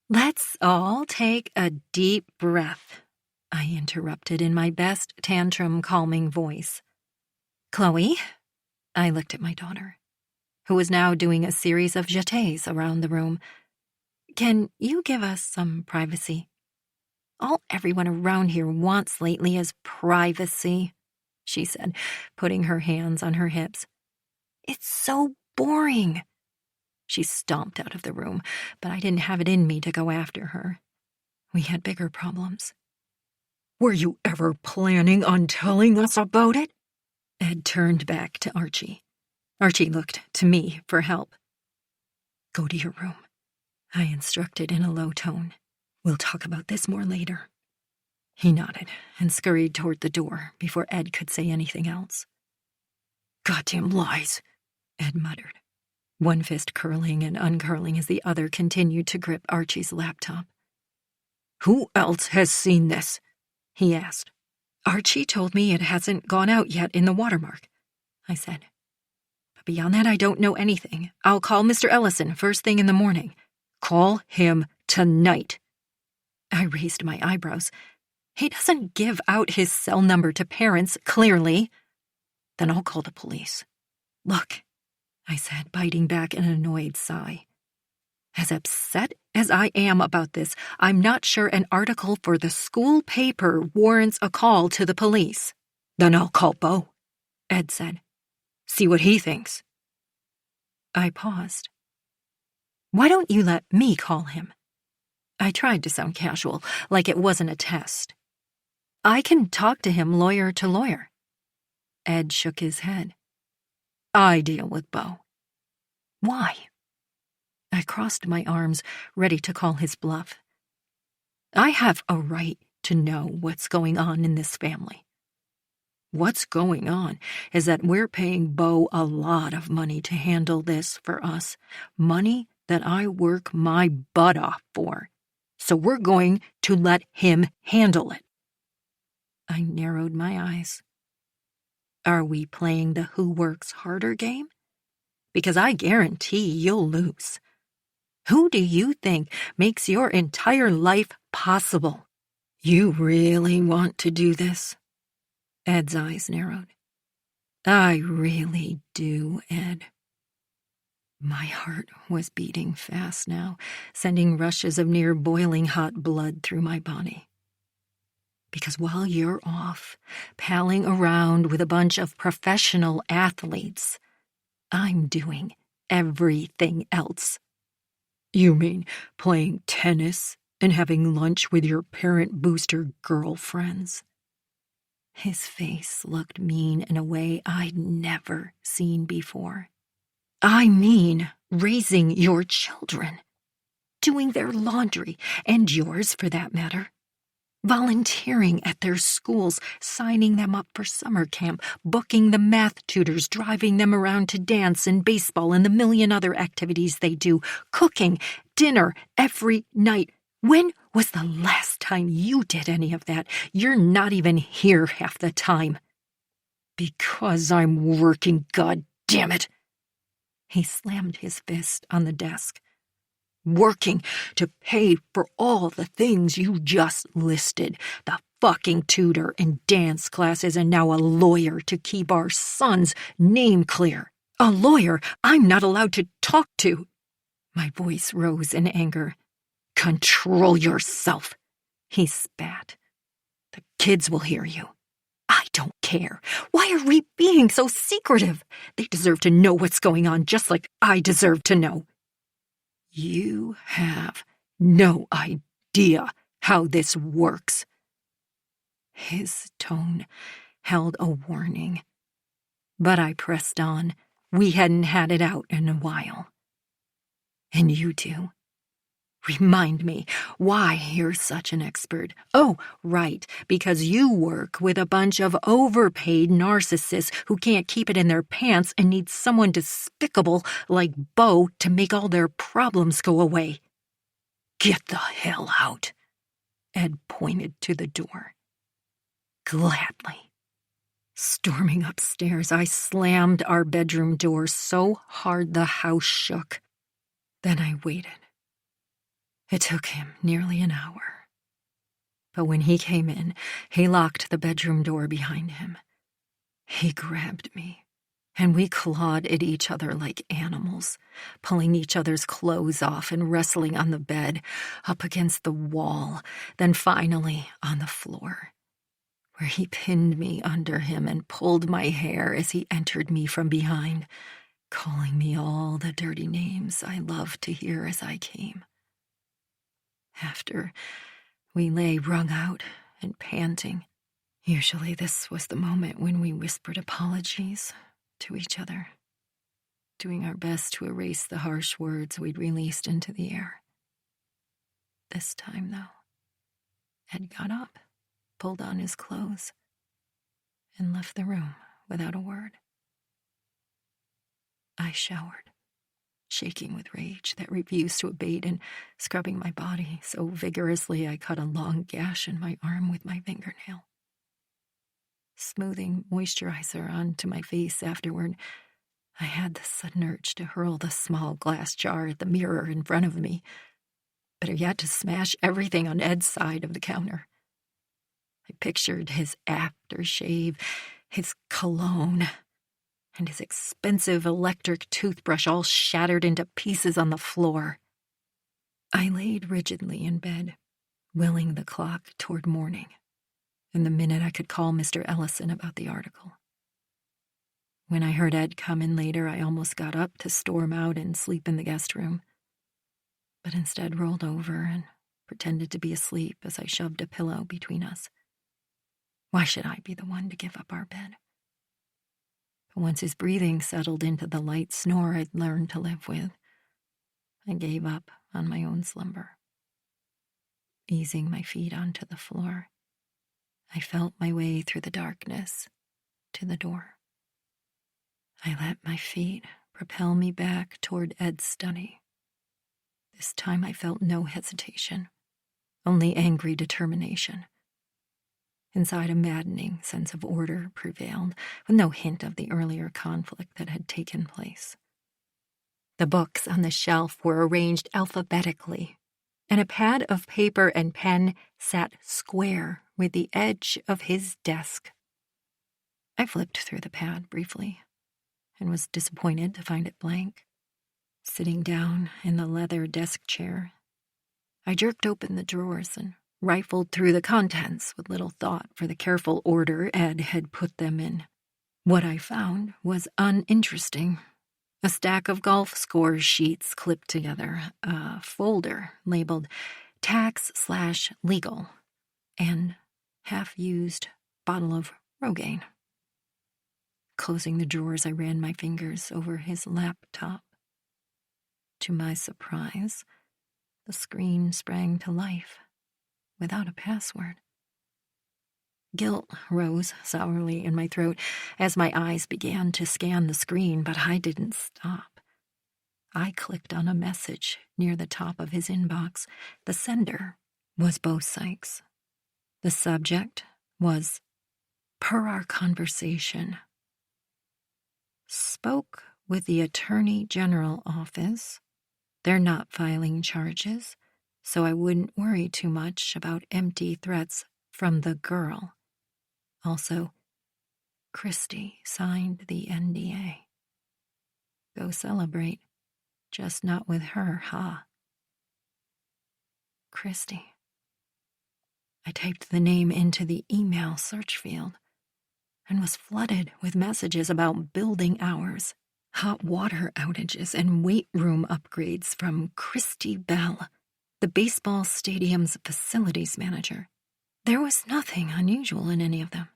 Let's all take a deep breath, I interrupted in my best tantrum-calming voice. Chloe, I looked at my daughter, who was now doing a series of jetés around the room. Can you give us some privacy? All everyone around here wants lately is privacy, she said, putting her hands on her hips. It's so boring. She stomped out of the room, but I didn't have it in me to go after her. We had bigger problems. Were you ever planning on telling us about it? Ed turned back to Archie. Archie looked to me for help. Go to your room, I instructed in a low tone. We'll talk about this more later. He nodded and scurried toward the door before Ed could say anything else. Goddamn lies, Ed muttered, one fist curling and uncurling as the other continued to grip Archie's laptop. Who else has seen this? He asked. Archie told me it hasn't gone out yet in the watermark, I said. But beyond that, I don't know anything. I'll call Mr. Ellison first thing in the morning. Call him tonight. I raised my eyebrows. He doesn't give out his cell number to parents, clearly. Then I'll call the police. Look, I said, biting back an annoyed sigh. As upset as I am about this, I'm not sure an article for the school paper warrants a call to the police. Then I'll call Bo, Ed said. See what he thinks. I paused. Why don't you let me call him? I tried to sound casual, like it wasn't a test. I can talk to him lawyer to lawyer. Ed shook his head. I deal with Bo. Why? I crossed my arms, ready to call his bluff. I have a right to know what's going on in this family. What's going on is that we're paying Bo a lot of money to handle this for us, money that I work my butt off for. So we're going to let him handle it. I narrowed my eyes. Are we playing the who works harder game? Because I guarantee you'll lose. Who do you think makes your entire life possible? You really want to do this? Ed's eyes narrowed. I really do, Ed. My heart was beating fast now, sending rushes of near boiling hot blood through my body. Because while you're off, palling around with a bunch of professional athletes, I'm doing everything else. You mean playing tennis and having lunch with your parent booster girlfriends? His face looked mean in a way I'd never seen before. I mean raising your children, doing their laundry, and yours for that matter. Volunteering at their schools, signing them up for summer camp, booking the math tutors, driving them around to dance and baseball and the million other activities they do, cooking dinner every night. When was the last time you did any of that? You're not even here half the time. Because I'm working, God damn it. He slammed his fist on the desk. Working to pay for all the things you just listed. The fucking tutor and dance classes and now a lawyer to keep our son's name clear. A lawyer I'm not allowed to talk to. My voice rose in anger. Control yourself, he spat. The kids will hear you. I don't care. Why are we being so secretive? They deserve to know what's going on just like I deserve to know. You have no idea how this works." His tone held a warning, but I pressed on. We hadn't had it out in a while. "And you two, remind me why you're such an expert." "Oh, right, because you work with a bunch of overpaid narcissists who can't keep it in their pants and need someone despicable like Bo to make all their problems go away." "Get the hell out." Ed pointed to the door. Gladly. Storming upstairs, I slammed our bedroom door so hard the house shook. Then I waited. It took him nearly an hour. But when he came in, he locked the bedroom door behind him. He grabbed me, and we clawed at each other like animals, pulling each other's clothes off and wrestling on the bed, up against the wall, then finally on the floor, where he pinned me under him and pulled my hair as he entered me from behind, calling me all the dirty names I loved to hear as I came. After, we lay wrung out and panting. Usually this was the moment when we whispered apologies to each other, doing our best to erase the harsh words we'd released into the air. This time, though, Ed got up, pulled on his clothes, and left the room without a word. I showered, shaking with rage that refused to abate and scrubbing my body so vigorously I cut a long gash in my arm with my fingernail. Smoothing moisturizer onto my face afterward, I had the sudden urge to hurl the small glass jar at the mirror in front of me. Better yet, to smash everything on Ed's side of the counter. I pictured his aftershave, his cologne, and his expensive electric toothbrush all shattered into pieces on the floor. I laid rigidly in bed, willing the clock toward morning, and the minute I could call Mr. Ellison about the article. When I heard Ed come in later, I almost got up to storm out and sleep in the guest room, but instead rolled over and pretended to be asleep as I shoved a pillow between us. Why should I be the one to give up our bed? But once his breathing settled into the light snore I'd learned to live with, I gave up on my own slumber. Easing my feet onto the floor, I felt my way through the darkness to the door. I let my feet propel me back toward Ed's study. This time I felt no hesitation, only angry determination. Inside, a maddening sense of order prevailed, with no hint of the earlier conflict that had taken place. The books on the shelf were arranged alphabetically, and a pad of paper and pen sat square with the edge of his desk. I flipped through the pad briefly, and was disappointed to find it blank. Sitting down in the leather desk chair, I jerked open the drawers and rifled through the contents with little thought for the careful order Ed had put them in. What I found was uninteresting. A stack of golf score sheets clipped together, a folder labeled tax/legal, and half-used bottle of Rogaine. Closing the drawers, I ran my fingers over his laptop. To my surprise, the screen sprang to life without a password. Guilt rose sourly in my throat as my eyes began to scan the screen, but I didn't stop. I clicked on a message near the top of his inbox. The sender was Bo Sykes. The subject was, per our conversation, spoke with the Attorney General office. They're not filing charges, so I wouldn't worry too much about empty threats from the girl. Also, Christy signed the NDA. Go celebrate, just not with her, huh? Christy. I typed the name into the email search field and was flooded with messages about building hours, hot water outages, and weight room upgrades from Christy Bell. the baseball stadium's facilities manager. There was nothing unusual in any of them.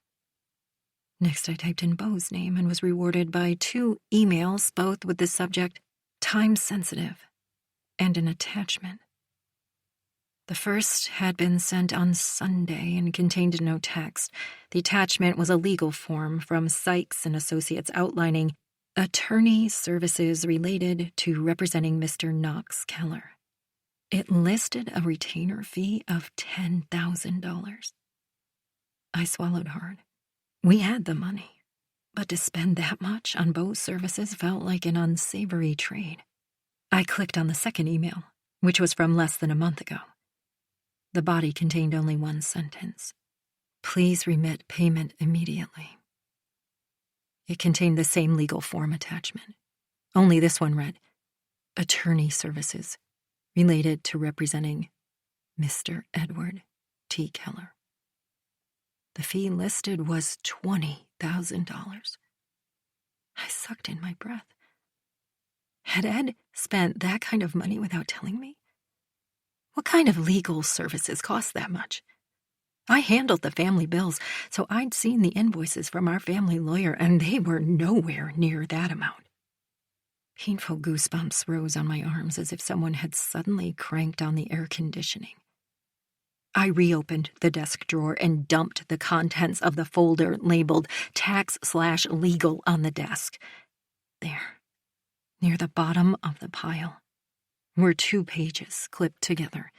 Next, I typed in Beau's name and was rewarded by 2 emails, both with the subject time sensitive and an attachment. The first had been sent on Sunday and contained no text. The attachment was a legal form from Sykes and Associates outlining attorney services related to representing Mr. Knox Keller. It listed a retainer fee of $10,000. I swallowed hard. We had the money, but to spend that much on Beau's services felt like an unsavory trade. I clicked on the second email, which was from less than a month ago. The body contained only one sentence. Please remit payment immediately. It contained the same legal form attachment. Only this one read, attorney services related to representing Mr. Edward T. Keller. The fee listed was $20,000. I sucked in my breath. Had Ed spent that kind of money without telling me? What kind of legal services cost that much? I handled the family bills, so I'd seen the invoices from our family lawyer, and they were nowhere near that amount. Painful goosebumps rose on my arms as if someone had suddenly cranked on the air conditioning. I reopened the desk drawer and dumped the contents of the folder labeled tax/legal on the desk. There, near the bottom of the pile, were 2 pages clipped together.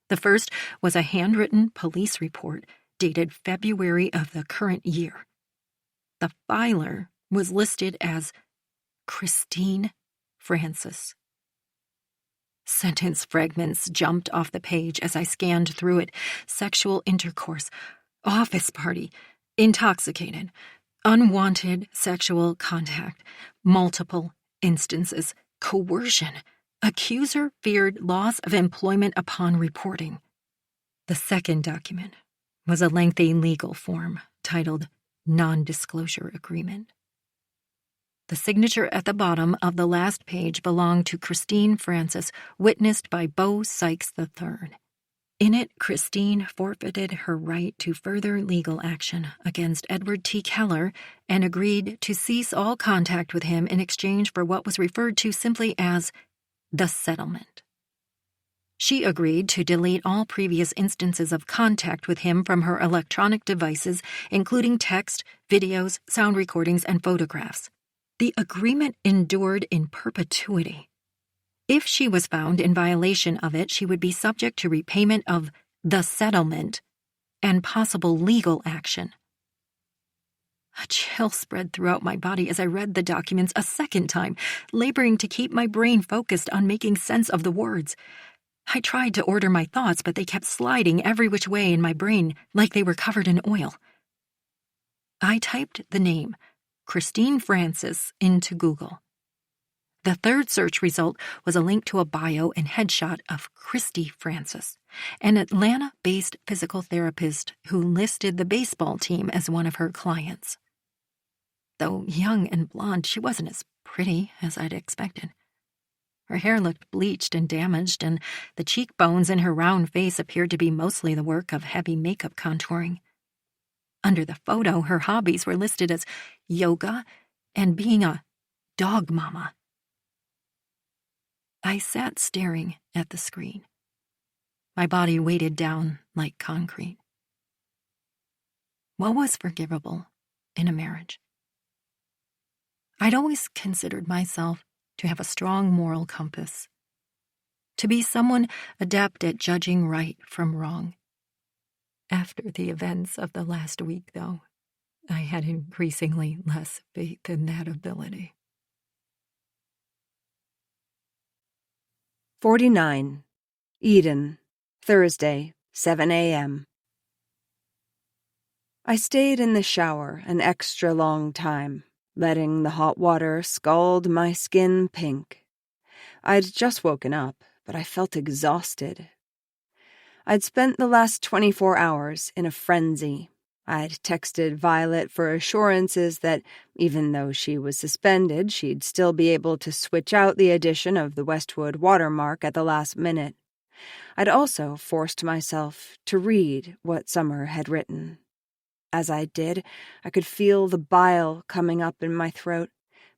The first was a handwritten police report dated February of the current year. The filer was listed as Christine Francis. Sentence fragments jumped off the page as I scanned through it. Sexual intercourse, office party, intoxicated, unwanted sexual contact, multiple instances, coercion, accuser feared loss of employment upon reporting. The second document was a lengthy legal form titled Non-Disclosure Agreement. The signature at the bottom of the last page belonged to Christine Francis, witnessed by Beau Sykes III. In it, Christine forfeited her right to further legal action against Edward T. Keller and agreed to cease all contact with him in exchange for what was referred to simply as the settlement. She agreed to delete all previous instances of contact with him from her electronic devices, including text, videos, sound recordings, and photographs. The agreement endured in perpetuity. If she was found in violation of it, she would be subject to repayment of the settlement and possible legal action. A chill spread throughout my body as I read the documents a second time, laboring to keep my brain focused on making sense of the words. I tried to order my thoughts, but they kept sliding every which way in my brain like they were covered in oil. I typed the name Christine Francis into Google. The third search result was a link to a bio and headshot of Christy Francis, an Atlanta-based physical therapist who listed the baseball team as one of her clients. Though young and blonde, she wasn't as pretty as I'd expected. Her hair looked bleached and damaged, and the cheekbones in her round face appeared to be mostly the work of heavy makeup contouring. Under the photo, her hobbies were listed as yoga and being a dog mama. I sat staring at the screen. My body weighted down like concrete. What was forgivable in a marriage? I'd always considered myself to have a strong moral compass, to be someone adept at judging right from wrong. After the events of the last week, though, I had increasingly less faith in that ability. 49. Eden, Thursday, 7 a.m. I stayed in the shower an extra long time, letting the hot water scald my skin pink. I'd just woken up, but I felt exhausted. I'd spent the last 24 hours in a frenzy. I'd texted Violet for assurances that, even though she was suspended, she'd still be able to switch out the addition of the Westwood watermark at the last minute. I'd also forced myself to read what Summer had written. As I did, I could feel the bile coming up in my throat,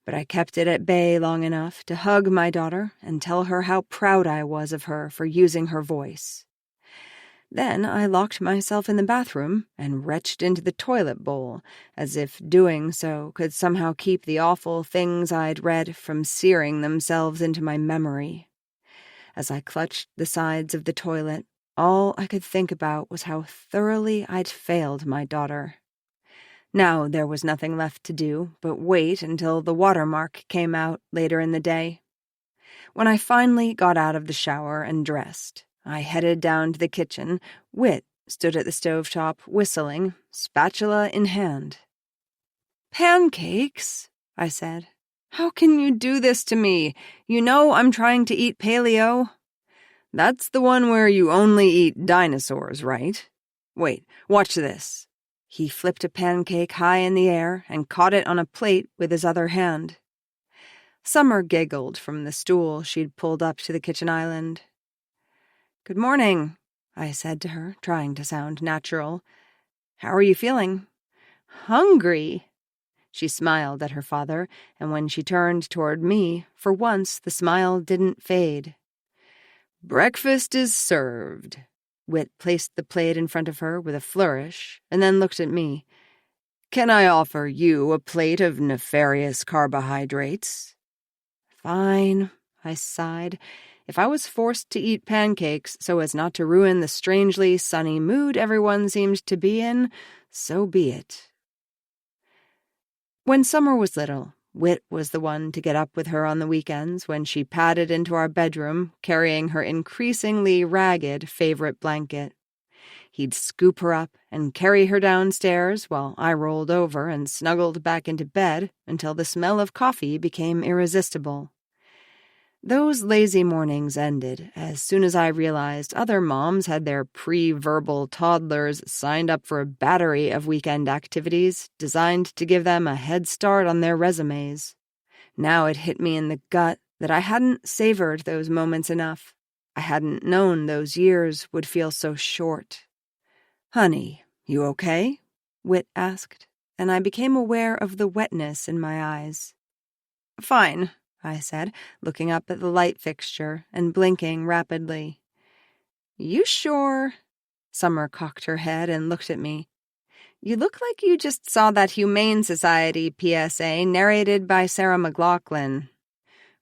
but I kept it at bay long enough to hug my daughter and tell her how proud I was of her for using her voice. Then I locked myself in the bathroom and retched into the toilet bowl, as if doing so could somehow keep the awful things I'd read from searing themselves into my memory. As I clutched the sides of the toilet, all I could think about was how thoroughly I'd failed my daughter. Now there was nothing left to do but wait until the watermark came out later in the day. When I finally got out of the shower and dressed, I headed down to the kitchen. Whit stood at the stovetop, whistling, spatula in hand. "Pancakes?" I said. "How can you do this to me? You know I'm trying to eat paleo." "That's the one where you only eat dinosaurs, right? Wait, watch this." He flipped a pancake high in the air and caught it on a plate with his other hand. Summer giggled from the stool she'd pulled up to the kitchen island. "Good morning," I said to her, trying to sound natural. "How are you feeling?" "Hungry." She smiled at her father, and when she turned toward me, for once the smile didn't fade. "Breakfast is served." Whit placed the plate in front of her with a flourish, and then looked at me. "Can I offer you a plate of nefarious carbohydrates?" "Fine," I sighed. If I was forced to eat pancakes so as not to ruin the strangely sunny mood everyone seemed to be in, so be it. When Summer was little, Whit was the one to get up with her on the weekends when she padded into our bedroom, carrying her increasingly ragged favorite blanket. He'd scoop her up and carry her downstairs while I rolled over and snuggled back into bed until the smell of coffee became irresistible. Those lazy mornings ended as soon as I realized other moms had their pre-verbal toddlers signed up for a battery of weekend activities designed to give them a head start on their resumes. Now it hit me in the gut that I hadn't savored those moments enough. I hadn't known those years would feel so short. "Honey, you okay?" Whit asked, and I became aware of the wetness in my eyes. "Fine," I said, looking up at the light fixture and blinking rapidly. "You sure?" Summer cocked her head and looked at me. "You look like you just saw that Humane Society PSA narrated by Sarah McLachlan."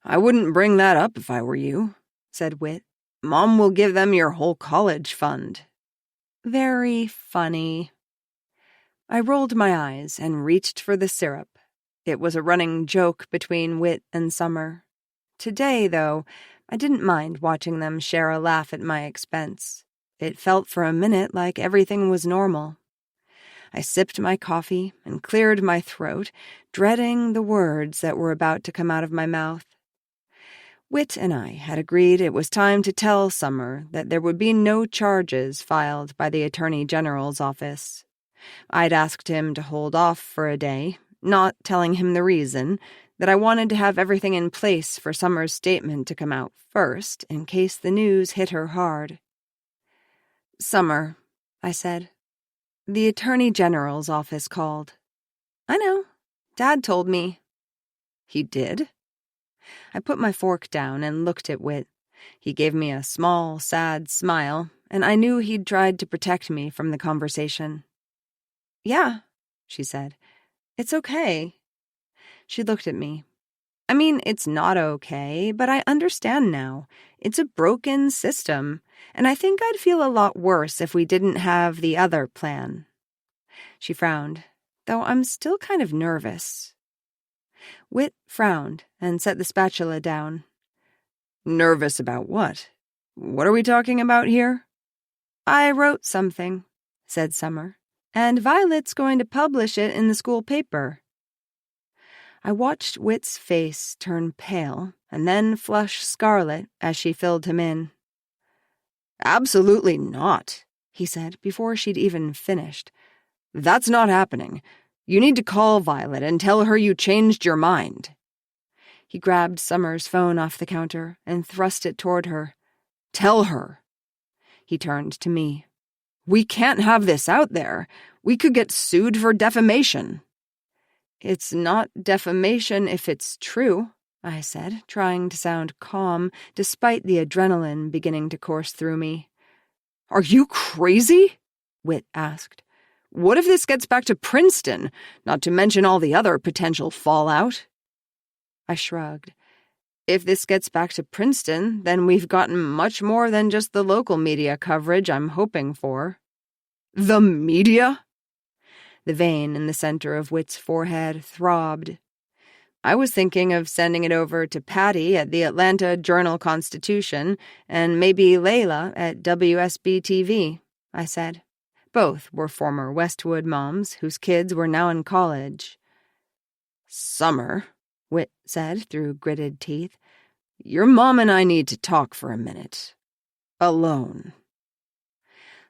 "I wouldn't bring that up if I were you," said Whit. "Mom will give them your whole college fund." "Very funny." I rolled my eyes and reached for the syrup. It was a running joke between Whit and Summer. Today, though, I didn't mind watching them share a laugh at my expense. It felt for a minute like everything was normal. I sipped my coffee and cleared my throat, dreading the words that were about to come out of my mouth. Whit and I had agreed it was time to tell Summer that there would be no charges filed by the Attorney General's office. I'd asked him to hold off for a day, not telling him the reason, that I wanted to have everything in place for Summer's statement to come out first, in case the news hit her hard. "Summer," I said, "the Attorney General's office called." "I know. Dad told me." "He did?" I put my fork down and looked at Whit. He gave me a small, sad smile, and I knew he'd tried to protect me from the conversation. "Yeah," she said. "It's okay." She looked at me. "I mean, it's not okay, but I understand now. It's a broken system, and I think I'd feel a lot worse if we didn't have the other plan." She frowned, though I'm still kind of nervous. Whit frowned and set the spatula down. "Nervous about what? What are we talking about here?" "I wrote something," said Summer, "and Violet's going to publish it in the school paper." I watched Whit's face turn pale and then flush scarlet as she filled him in. "Absolutely not," he said before she'd even finished. "That's not happening. You need to call Violet and tell her you changed your mind." He grabbed Summer's phone off the counter and thrust it toward her. "Tell her He turned to me. "We can't have this out there. We could get sued for defamation." "It's not defamation if it's true," I said, trying to sound calm despite the adrenaline beginning to course through me. "Are you crazy?" Whit asked. "What if this gets back to Princeton, not to mention all the other potential fallout?" I shrugged. "If this gets back to Princeton, then we've gotten much more than just the local media coverage I'm hoping for." "The media?" The vein in the center of Whit's forehead throbbed. "I was thinking of sending it over to Patty at the Atlanta Journal-Constitution and maybe Layla at WSB-TV, I said. Both were former Westwood moms whose kids were now in college. "Summer," Whit said through gritted teeth, "your mom and I need to talk for a minute. Alone."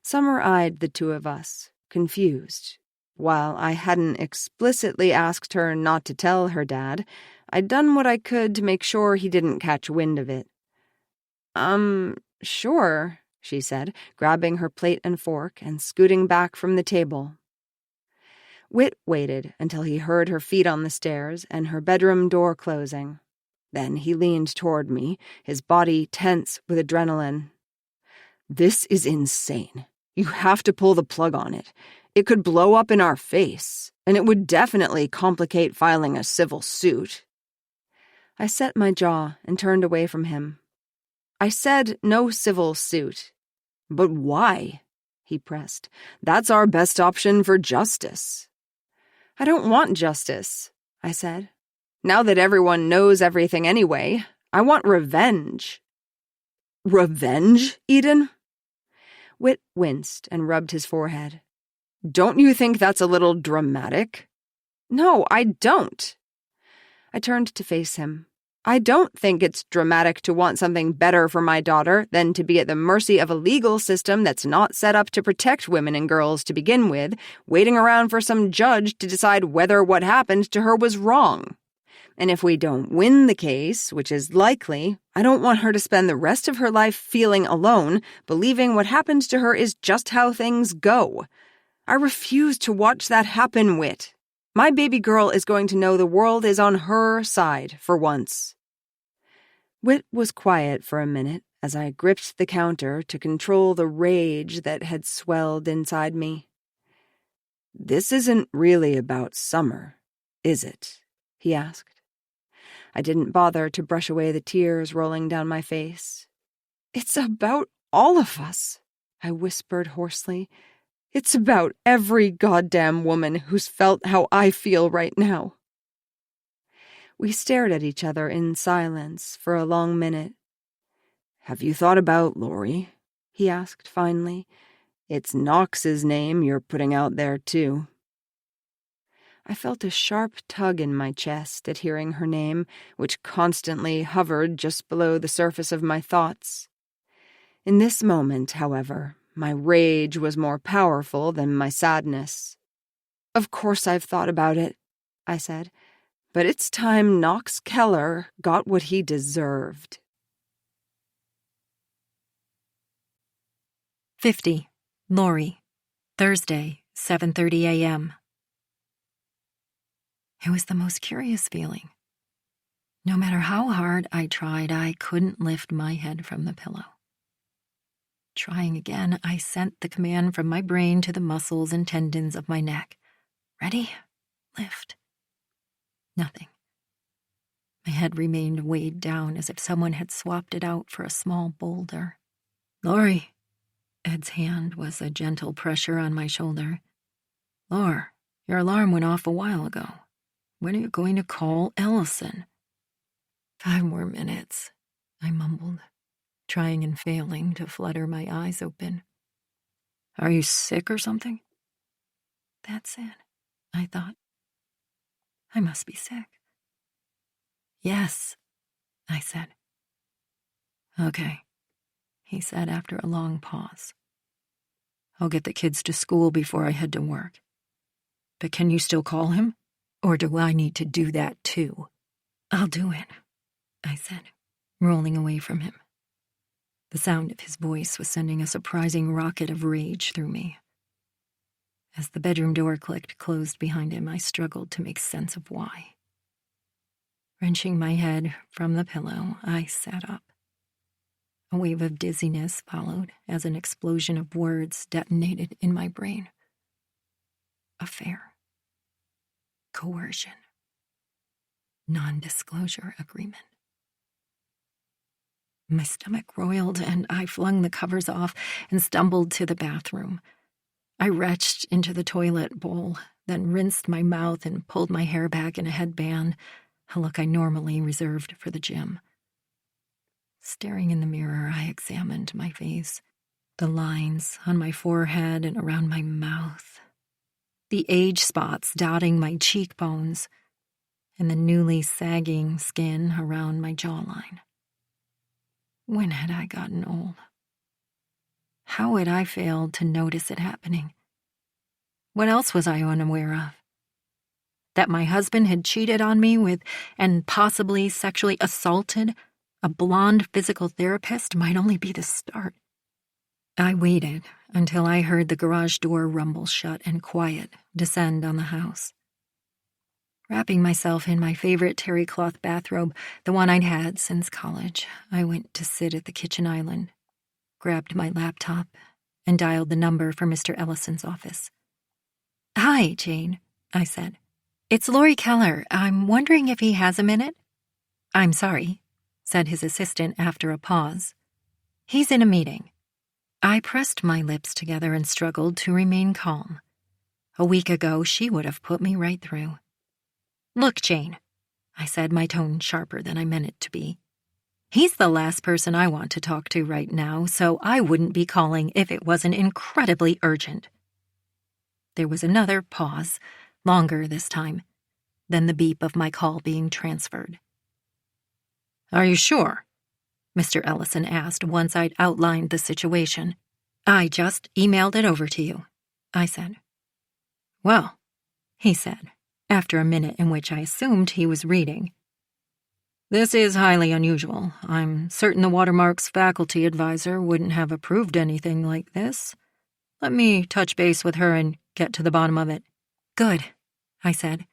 Summer eyed the two of us, confused. While I hadn't explicitly asked her not to tell her dad, I'd done what I could to make sure he didn't catch wind of it. Sure," she said, grabbing her plate and fork and scooting back from the table. Whit waited until he heard her feet on the stairs and her bedroom door closing. Then he leaned toward me, his body tense with adrenaline. "This is insane. You have to pull the plug on it. It could blow up in our face, and it would definitely complicate filing a civil suit." I set my jaw and turned away from him. "I said no civil suit." "But why?" he pressed. "That's our best option for justice." "I don't want justice," I said. "Now that everyone knows everything anyway, I want revenge." "Revenge, Eden?" Whit winced and rubbed his forehead. "Don't you think that's a little dramatic?" "No, I don't." I turned to face him. "I don't think it's dramatic to want something better for my daughter than to be at the mercy of a legal system that's not set up to protect women and girls to begin with, waiting around for some judge to decide whether what happened to her was wrong. And if we don't win the case, which is likely, I don't want her to spend the rest of her life feeling alone, believing what happened to her is just how things go. I refuse to watch that happen, Whit. My baby girl is going to know the world is on her side for once." Whit was quiet for a minute as I gripped the counter to control the rage that had swelled inside me. "This isn't really about Summer, is it?" he asked. I didn't bother to brush away the tears rolling down my face. "It's about all of us," I whispered hoarsely. "It's about every goddamn woman who's felt how I feel right now." We stared at each other in silence for a long minute. "Have you thought about Lori?" he asked finally. "It's Knox's name you're putting out there, too." I felt a sharp tug in my chest at hearing her name, which constantly hovered just below the surface of my thoughts. In this moment, however, my rage was more powerful than my sadness. "Of course I've thought about it," I said, "but it's time Knox Keller got what he deserved." 50. Lori. Thursday, 7:30 a.m. It was the most curious feeling. No matter how hard I tried, I couldn't lift my head from the pillow. Trying again, I sent the command from my brain to the muscles and tendons of my neck. Ready? Lift. Nothing. My head remained weighed down as if someone had swapped it out for a small boulder. "Lori." Ed's hand was a gentle pressure on my shoulder. "Lor, your alarm went off a while ago. When are you going to call Ellison?" 5 more minutes, I mumbled, trying and failing to flutter my eyes open. "Are you sick or something?" That's it, I thought. I must be sick. "Yes," I said. "Okay," he said after a long pause. "I'll get the kids to school before I head to work. But can you still call him? Or do I need to do that too?" "I'll do it," I said, rolling away from him. The sound of his voice was sending a surprising rocket of rage through me. As the bedroom door clicked closed behind him, I struggled to make sense of why. Wrenching my head from the pillow, I sat up. A wave of dizziness followed as an explosion of words detonated in my brain. Affair. Coercion. Non-disclosure agreement. My stomach roiled, and I flung the covers off and stumbled to the bathroom. I retched into the toilet bowl, then rinsed my mouth and pulled my hair back in a headband, a look I normally reserved for the gym. Staring in the mirror, I examined my face, the lines on my forehead and around my mouth, the age spots dotting my cheekbones, and the newly sagging skin around my jawline. When had I gotten old? How had I failed to notice it happening? What else was I unaware of? That my husband had cheated on me with and possibly sexually assaulted a blonde physical therapist might only be the start. I waited until I heard the garage door rumble shut and quiet descend on the house. Wrapping myself in my favorite terry cloth bathrobe, the one I'd had since college, I went to sit at the kitchen island, grabbed my laptop, and dialed the number for Mr. Ellison's office. "Hi, Jane," I said. "It's Lori Keller. I'm wondering if he has a minute." "I'm sorry," said his assistant after a pause. "He's in a meeting." I pressed my lips together and struggled to remain calm. A week ago, she would have put me right through. "Look, Jane," I said, my tone sharper than I meant it to be. "He's the last person I want to talk to right now, so I wouldn't be calling if it wasn't incredibly urgent." There was another pause, longer this time, then the beep of my call being transferred. "Are you sure?" Mr. Ellison asked once I'd outlined the situation. "I just emailed it over to you," I said. "Well," he said, after a minute in which I assumed he was reading. "This is highly unusual. I'm certain the Watermark's faculty advisor wouldn't have approved anything like this. Let me touch base with her and get to the bottom of it." "Good," I said.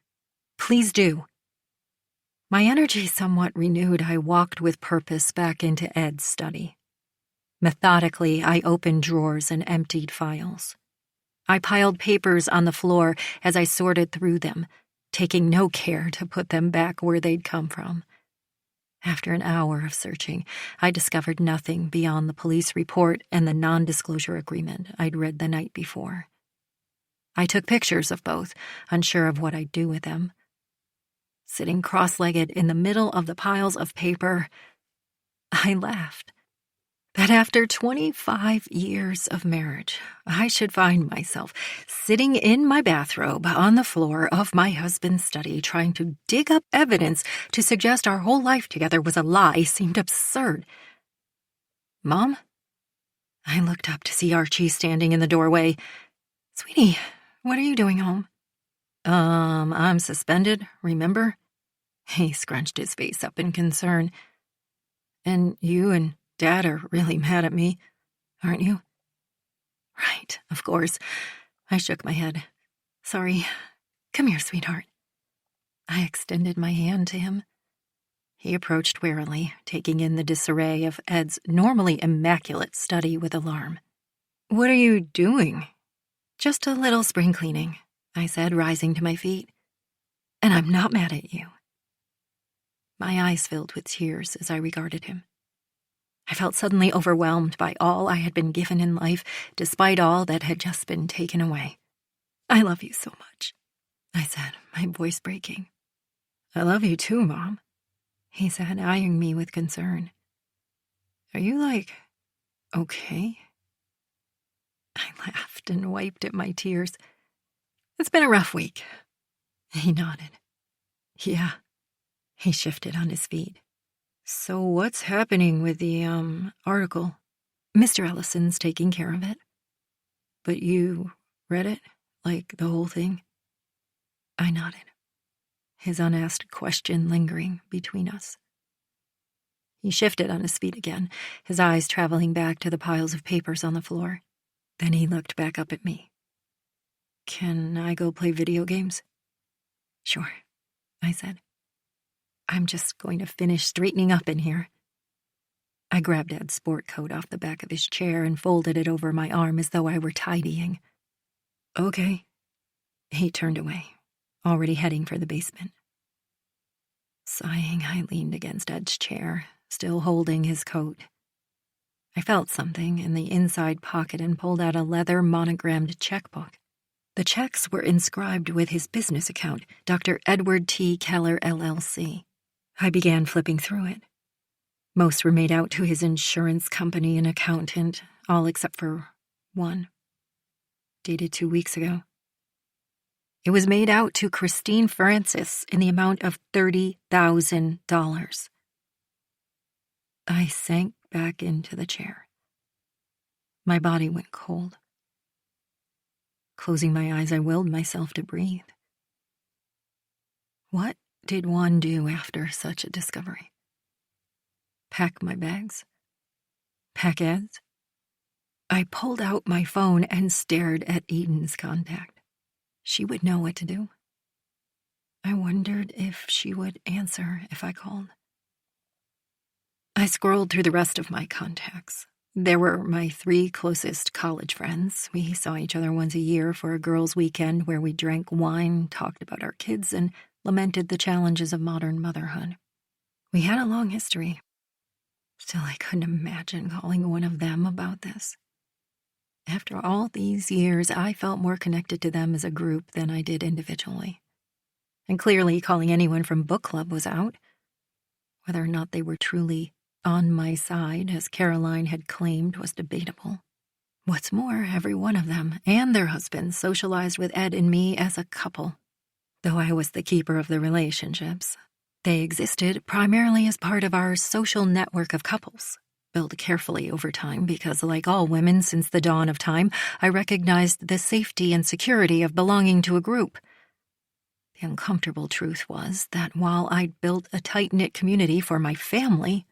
"Please do." My energy somewhat renewed, I walked with purpose back into Ed's study. Methodically, I opened drawers and emptied files. I piled papers on the floor as I sorted through them, taking no care to put them back where they'd come from. After an hour of searching, I discovered nothing beyond the police report and the non-disclosure agreement I'd read the night before. I took pictures of both, unsure of what I'd do with them. Sitting cross-legged in the middle of the piles of paper, I laughed. That after 25 years of marriage, I should find myself sitting in my bathrobe on the floor of my husband's study trying to dig up evidence to suggest our whole life together was a lie seemed absurd. "Mom?" I looked up to see Archie standing in the doorway. "Sweetie, what are you doing home?" I'm suspended, remember?" He scrunched his face up in concern. "And you and Dad are really mad at me, aren't you?" "Right, of course." I shook my head. "Sorry. Come here, sweetheart." I extended my hand to him. He approached warily, taking in the disarray of Ed's normally immaculate study with alarm. "What are you doing?" "Just a little spring cleaning," I said, rising to my feet. "And I'm not mad at you." My eyes filled with tears as I regarded him. I felt suddenly overwhelmed by all I had been given in life, despite all that had just been taken away. "I love you so much," I said, my voice breaking. "I love you too, Mom," he said, eyeing me with concern. "Are you, okay?" I laughed and wiped at my tears. "It's been a rough week." He nodded. "Yeah." He shifted on his feet. "So what's happening with the, article?" "Mr. Ellison's taking care of it." "But you read it? The whole thing?" I nodded, his unasked question lingering between us. He shifted on his feet again, his eyes traveling back to the piles of papers on the floor. Then he looked back up at me. "Can I go play video games?" "Sure," I said. "I'm just going to finish straightening up in here." I grabbed Ed's sport coat off the back of his chair and folded it over my arm as though I were tidying. "Okay." He turned away, already heading for the basement. Sighing, I leaned against Ed's chair, still holding his coat. I felt something in the inside pocket and pulled out a leather monogrammed checkbook. The checks were inscribed with his business account, Dr. Edward T. Keller, LLC. I began flipping through it. Most were made out to his insurance company and accountant, all except for one. Dated 2 weeks ago. It was made out to Christine Francis in the amount of $30,000. I sank back into the chair. My body went cold. Closing my eyes, I willed myself to breathe. What did one do after such a discovery? Pack my bags? Pack Ed's? I pulled out my phone and stared at Eden's contact. She would know what to do. I wondered if she would answer if I called. I scrolled through the rest of my contacts. There were my 3 closest college friends. We saw each other once a year for a girls' weekend where we drank wine, talked about our kids, and lamented the challenges of modern motherhood. We had a long history. Still, I couldn't imagine calling one of them about this. After all these years, I felt more connected to them as a group than I did individually. And clearly, calling anyone from book club was out. Whether or not they were truly on my side, as Caroline had claimed, was debatable. What's more, every one of them and their husbands socialized with Ed and me as a couple. Though I was the keeper of the relationships, they existed primarily as part of our social network of couples, built carefully over time because, like all women since the dawn of time, I recognized the safety and security of belonging to a group. The uncomfortable truth was that while I'd built a tight-knit community for my family,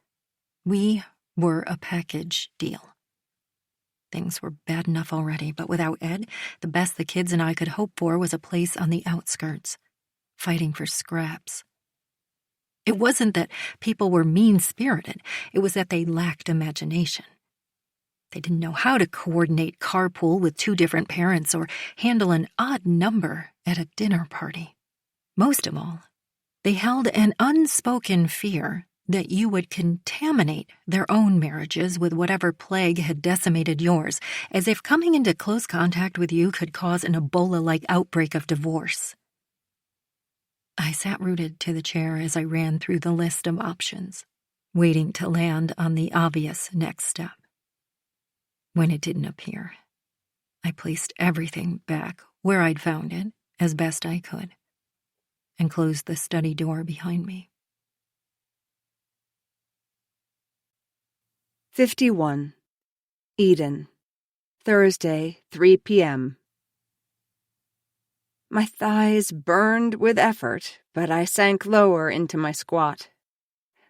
we were a package deal. Things were bad enough already, but without Ed, the best the kids and I could hope for was a place on the outskirts, fighting for scraps. It wasn't that people were mean-spirited, it was that they lacked imagination. They didn't know how to coordinate carpool with 2 different parents or handle an odd number at a dinner party. Most of all, they held an unspoken fear that you would contaminate their own marriages with whatever plague had decimated yours, as if coming into close contact with you could cause an Ebola-like outbreak of divorce. I sat rooted to the chair as I ran through the list of options, waiting to land on the obvious next step. When it didn't appear, I placed everything back where I'd found it as best I could, and closed the study door behind me. 51. Eden. Thursday, 3 p.m. My thighs burned with effort, but I sank lower into my squat.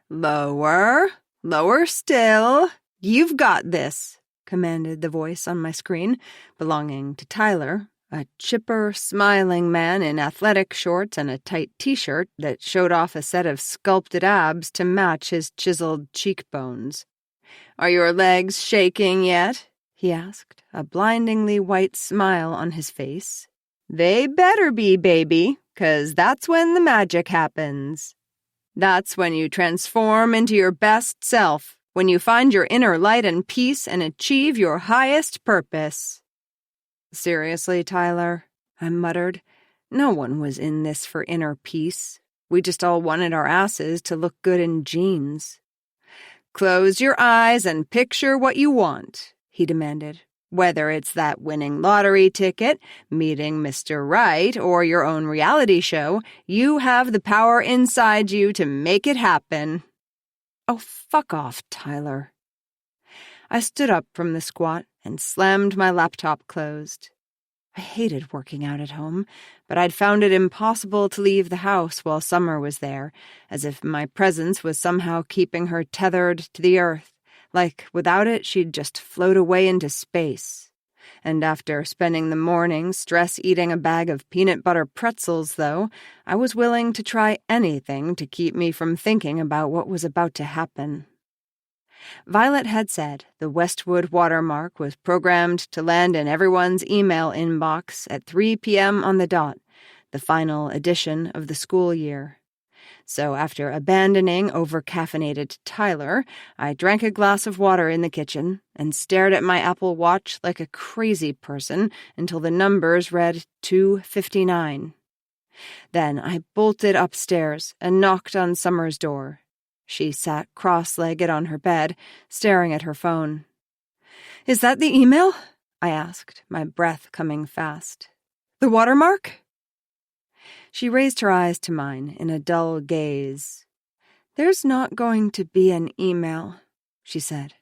Lower, lower still. You've got this, commanded the voice on my screen, belonging to Tyler, a chipper, smiling man in athletic shorts and a tight t-shirt that showed off a set of sculpted abs to match his chiseled cheekbones. "Are your legs shaking yet?" he asked, a blindingly white smile on his face. "They better be, baby, 'cause that's when the magic happens. That's when you transform into your best self, when you find your inner light and peace and achieve your highest purpose." "Seriously, Tyler," I muttered. "No one was in this for inner peace. We just all wanted our asses to look good in jeans." "Close your eyes and picture what you want," he demanded. "Whether it's that winning lottery ticket, meeting Mr. Right, or your own reality show, you have the power inside you to make it happen." "Oh, fuck off, Tyler." I stood up from the squat and slammed my laptop closed. I hated working out at home, but I'd found it impossible to leave the house while Summer was there, as if my presence was somehow keeping her tethered to the earth, like without it she'd just float away into space. And after spending the morning stress-eating a bag of peanut butter pretzels, though, I was willing to try anything to keep me from thinking about what was about to happen. Violet had said the Westwood watermark was programmed to land in everyone's email inbox at 3 p.m. on the dot, the final edition of the school year. So after abandoning over-caffeinated Tyler, I drank a glass of water in the kitchen and stared at my Apple Watch like a crazy person until the numbers read 2:59. Then I bolted upstairs and knocked on Summer's door. She sat cross-legged on her bed, staring at her phone. "Is that the email?" I asked, my breath coming fast. "The watermark?" She raised her eyes to mine in a dull gaze. "There's not going to be an email," she said.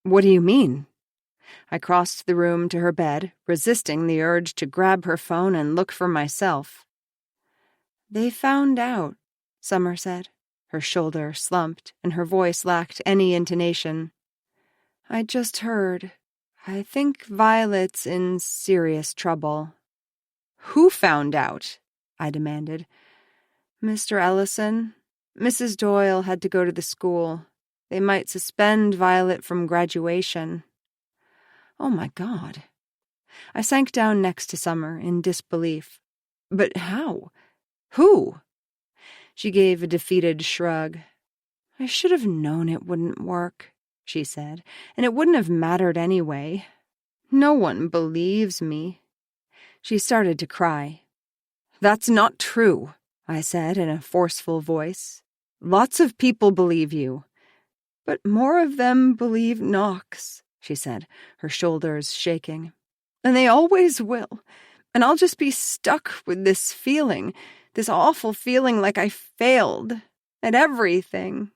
"What do you mean?" I crossed the room to her bed, resisting the urge to grab her phone and look for myself. "They found out," Summer said. Her shoulder slumped, and her voice lacked any intonation. "I just heard. I think Violet's in serious trouble." "Who found out?" I demanded. "Mr. Ellison. Mrs. Doyle had to go to the school. They might suspend Violet from graduation." Oh my God. I sank down next to Summer in disbelief. "But how? Who?" She gave a defeated shrug. "I should have known it wouldn't work," she said, "and it wouldn't have mattered anyway. No one believes me." She started to cry. "That's not true," I said in a forceful voice. "Lots of people believe you." "But more of them believe Knox," she said, her shoulders shaking. "And they always will. And I'll just be stuck with this feeling, this awful feeling like I failed at everything."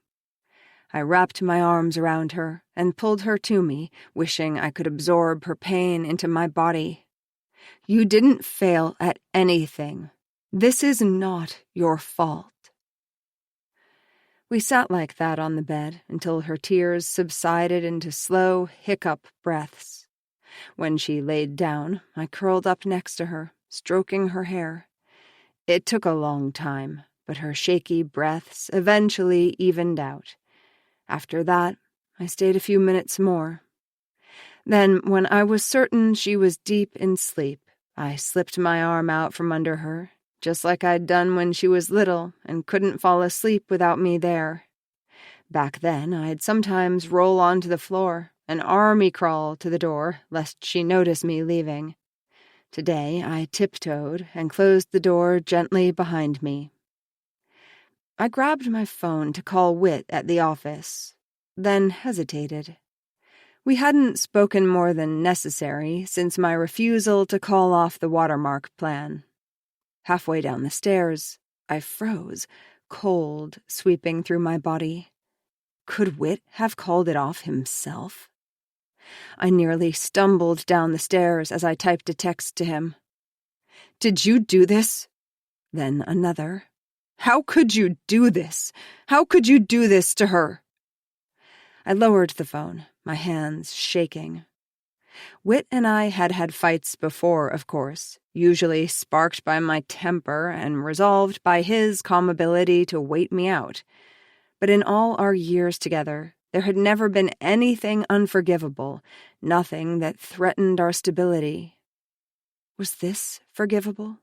I wrapped my arms around her and pulled her to me, wishing I could absorb her pain into my body. "You didn't fail at anything. This is not your fault." We sat like that on the bed until her tears subsided into slow hiccup breaths. When she laid down, I curled up next to her, stroking her hair. It took a long time, but her shaky breaths eventually evened out. After that, I stayed a few minutes more. Then, when I was certain she was deep in sleep, I slipped my arm out from under her, just like I'd done when she was little and couldn't fall asleep without me there. Back then, I'd sometimes roll onto the floor and army crawl to the door, lest she notice me leaving. Today, I tiptoed and closed the door gently behind me. I grabbed my phone to call Whit at the office, then hesitated. We hadn't spoken more than necessary since my refusal to call off the watermark plan. Halfway down the stairs, I froze, cold sweeping through my body. Could Whit have called it off himself? I nearly stumbled down the stairs as I typed a text to him. "Did you do this?" Then another. "How could you do this? How could you do this to her?" I lowered the phone, my hands shaking. Whit and I had had fights before, of course, usually sparked by my temper and resolved by his calm ability to wait me out. But in all our years together, there had never been anything unforgivable, nothing that threatened our stability. Was this forgivable?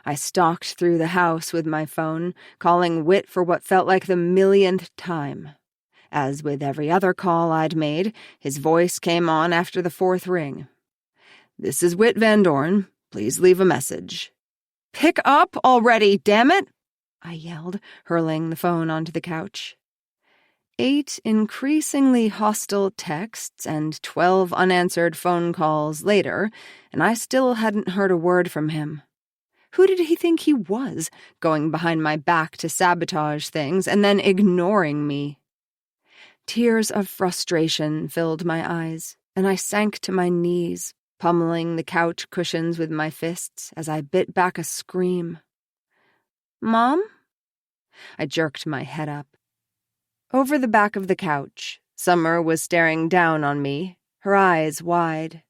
I stalked through the house with my phone, calling Whit for what felt like the millionth time. As with every other call I'd made, his voice came on after the fourth ring. "This is Whit Van Dorn. Please leave a message." "Pick up already, damn it!" I yelled, hurling the phone onto the couch. 8 increasingly hostile texts and 12 unanswered phone calls later, and I still hadn't heard a word from him. Who did he think he was, going behind my back to sabotage things and then ignoring me? Tears of frustration filled my eyes, and I sank to my knees, pummeling the couch cushions with my fists as I bit back a scream. "Mom?" I jerked my head up. Over the back of the couch, Summer was staring down on me, her eyes wide.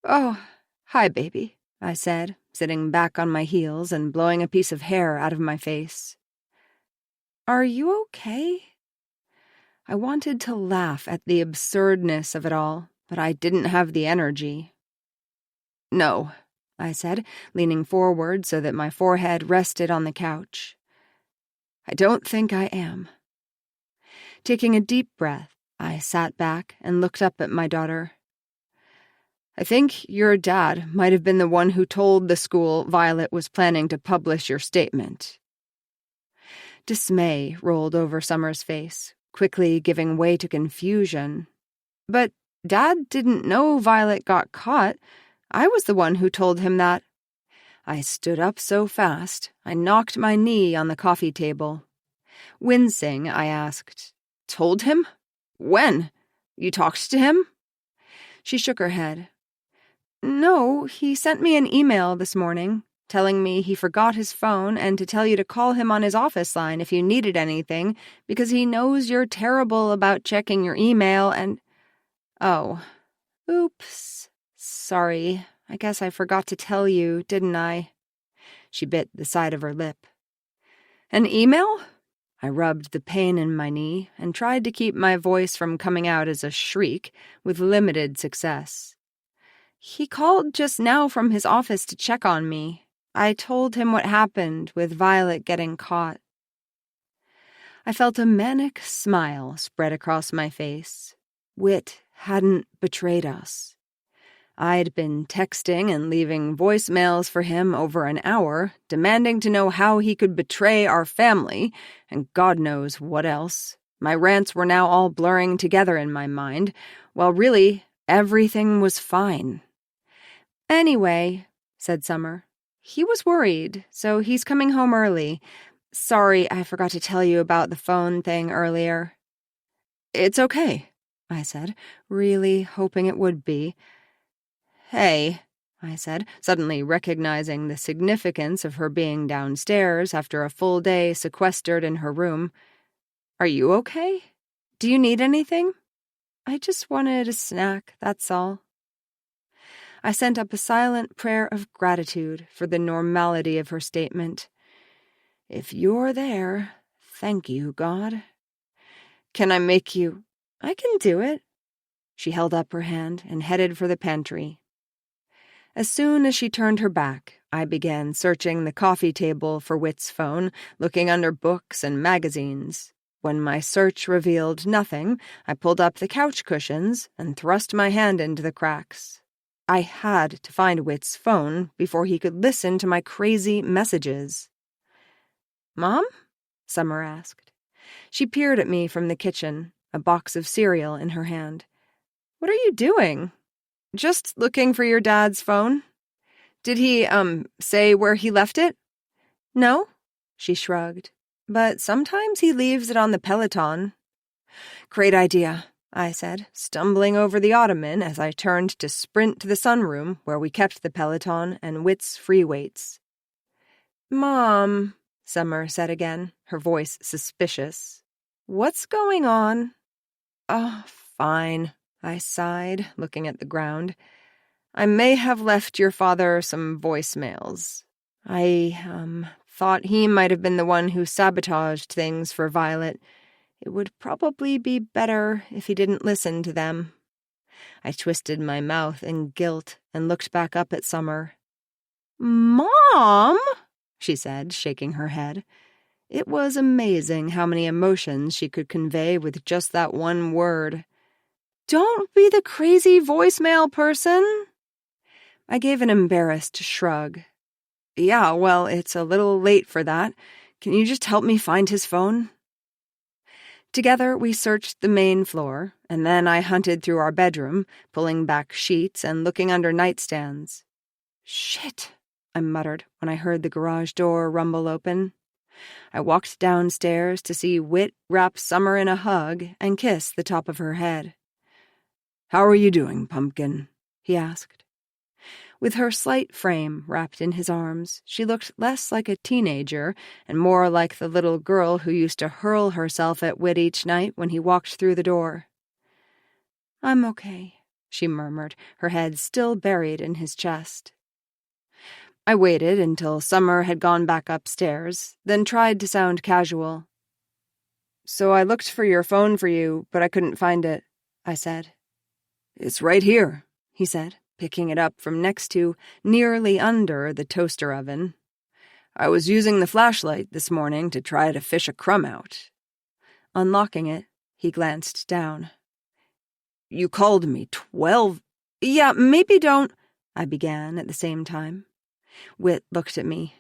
"Oh, hi, baby," I said, sitting back on my heels and blowing a piece of hair out of my face. "Are you okay?" I wanted to laugh at the absurdness of it all, but I didn't have the energy. "No," I said, leaning forward so that my forehead rested on the couch. "I don't think I am." Taking a deep breath, I sat back and looked up at my daughter. "I think your dad might have been the one who told the school Violet was planning to publish your statement." Dismay rolled over Summer's face, quickly giving way to confusion. "But Dad didn't know Violet got caught. I was the one who told him that." I stood up so fast, I knocked my knee on the coffee table. Wincing, I asked, "Told him? When? You talked to him?" She shook her head. "No, he sent me an email this morning, telling me he forgot his phone and to tell you to call him on his office line if you needed anything, because he knows you're terrible about checking your email and—" "Oh, oops. Sorry, I guess I forgot to tell you, didn't I?" She bit the side of her lip. "An email?" I rubbed the pain in my knee and tried to keep my voice from coming out as a shriek, with limited success. "He called just now from his office to check on me. I told him what happened with Violet getting caught." I felt a manic smile spread across my face. Whit hadn't betrayed us. I'd been texting and leaving voicemails for him over an hour, demanding to know how he could betray our family, and God knows what else. My rants were now all blurring together in my mind, while really everything was fine. "Anyway," said Summer, "he was worried, so he's coming home early. Sorry, I forgot to tell you about the phone thing earlier." "It's okay," I said, really hoping it would be. "Hey," I said, suddenly recognizing the significance of her being downstairs after a full day sequestered in her room. "Are you okay? Do you need anything?" "I just wanted a snack, that's all." I sent up a silent prayer of gratitude for the normality of her statement. If you're there, thank you, God. "Can I make you—" "I can do it." She held up her hand and headed for the pantry. As soon as she turned her back, I began searching the coffee table for Whit's phone, looking under books and magazines. When my search revealed nothing, I pulled up the couch cushions and thrust my hand into the cracks. I had to find Whit's phone before he could listen to my crazy messages. "Mom?" Summer asked. She peered at me from the kitchen, a box of cereal in her hand. "What are you doing?" "Just looking for your dad's phone." "Did he, say where he left it?" "No," she shrugged, "but sometimes he leaves it on the Peloton." "Great idea," I said, stumbling over the ottoman as I turned to sprint to the sunroom where we kept the Peloton and Whit's free weights. "Mom," Summer said again, her voice suspicious. "What's going on?" "Oh, fine," I sighed, looking at the ground. "I may have left your father some voicemails. I, thought he might have been the one who sabotaged things for Violet. It would probably be better if he didn't listen to them." I twisted my mouth in guilt and looked back up at Summer. "Mom?" she said, shaking her head. It was amazing how many emotions she could convey with just that one word. "Don't be the crazy voicemail person." I gave an embarrassed shrug. "Yeah, well, it's a little late for that. Can you just help me find his phone?" Together, we searched the main floor, and then I hunted through our bedroom, pulling back sheets and looking under nightstands. "Shit," I muttered when I heard the garage door rumble open. I walked downstairs to see Whit wrap Summer in a hug and kiss the top of her head. "How are you doing, Pumpkin?" he asked. With her slight frame wrapped in his arms, she looked less like a teenager and more like the little girl who used to hurl herself at Whit each night when he walked through the door. "I'm okay," she murmured, her head still buried in his chest. I waited until Summer had gone back upstairs, then tried to sound casual. "So I looked for your phone for you, but I couldn't find it," I said. "It's right here," he said, picking it up from next to, nearly under, the toaster oven. "I was using the flashlight this morning to try to fish a crumb out." Unlocking it, he glanced down. "You called me 12... Yeah, maybe don't..." I began at the same time. Whit looked at me.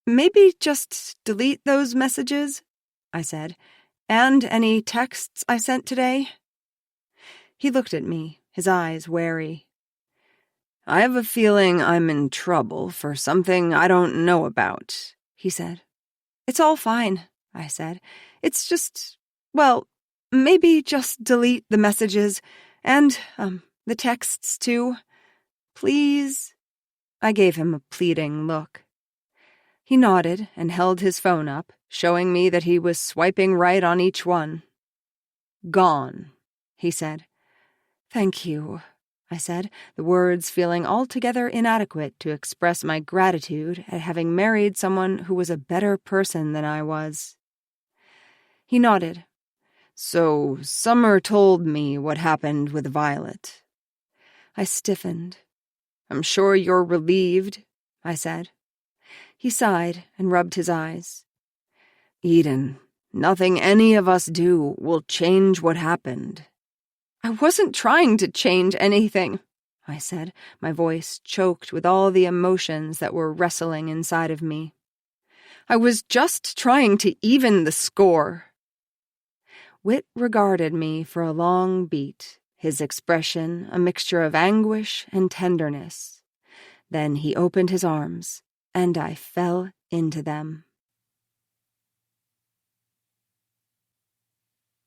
"Maybe just delete those messages," I said, "and any texts I sent today." He looked at me, his eyes wary. "I have a feeling I'm in trouble for something I don't know about," he said. "It's all fine," I said. "It's just, well, maybe just delete the messages and, the texts too. Please." I gave him a pleading look. He nodded and held his phone up, showing me that he was swiping right on each one. "Gone," he said. "Thank you," I said, the words feeling altogether inadequate to express my gratitude at having married someone who was a better person than I was. He nodded. "So Summer told me what happened with Violet." I stiffened. "I'm sure you're relieved," I said. He sighed and rubbed his eyes. "Eden, nothing any of us do will change what happened." "I wasn't trying to change anything," I said, my voice choked with all the emotions that were wrestling inside of me. "I was just trying to even the score." Whit regarded me for a long beat, his expression a mixture of anguish and tenderness. Then he opened his arms, and I fell into them.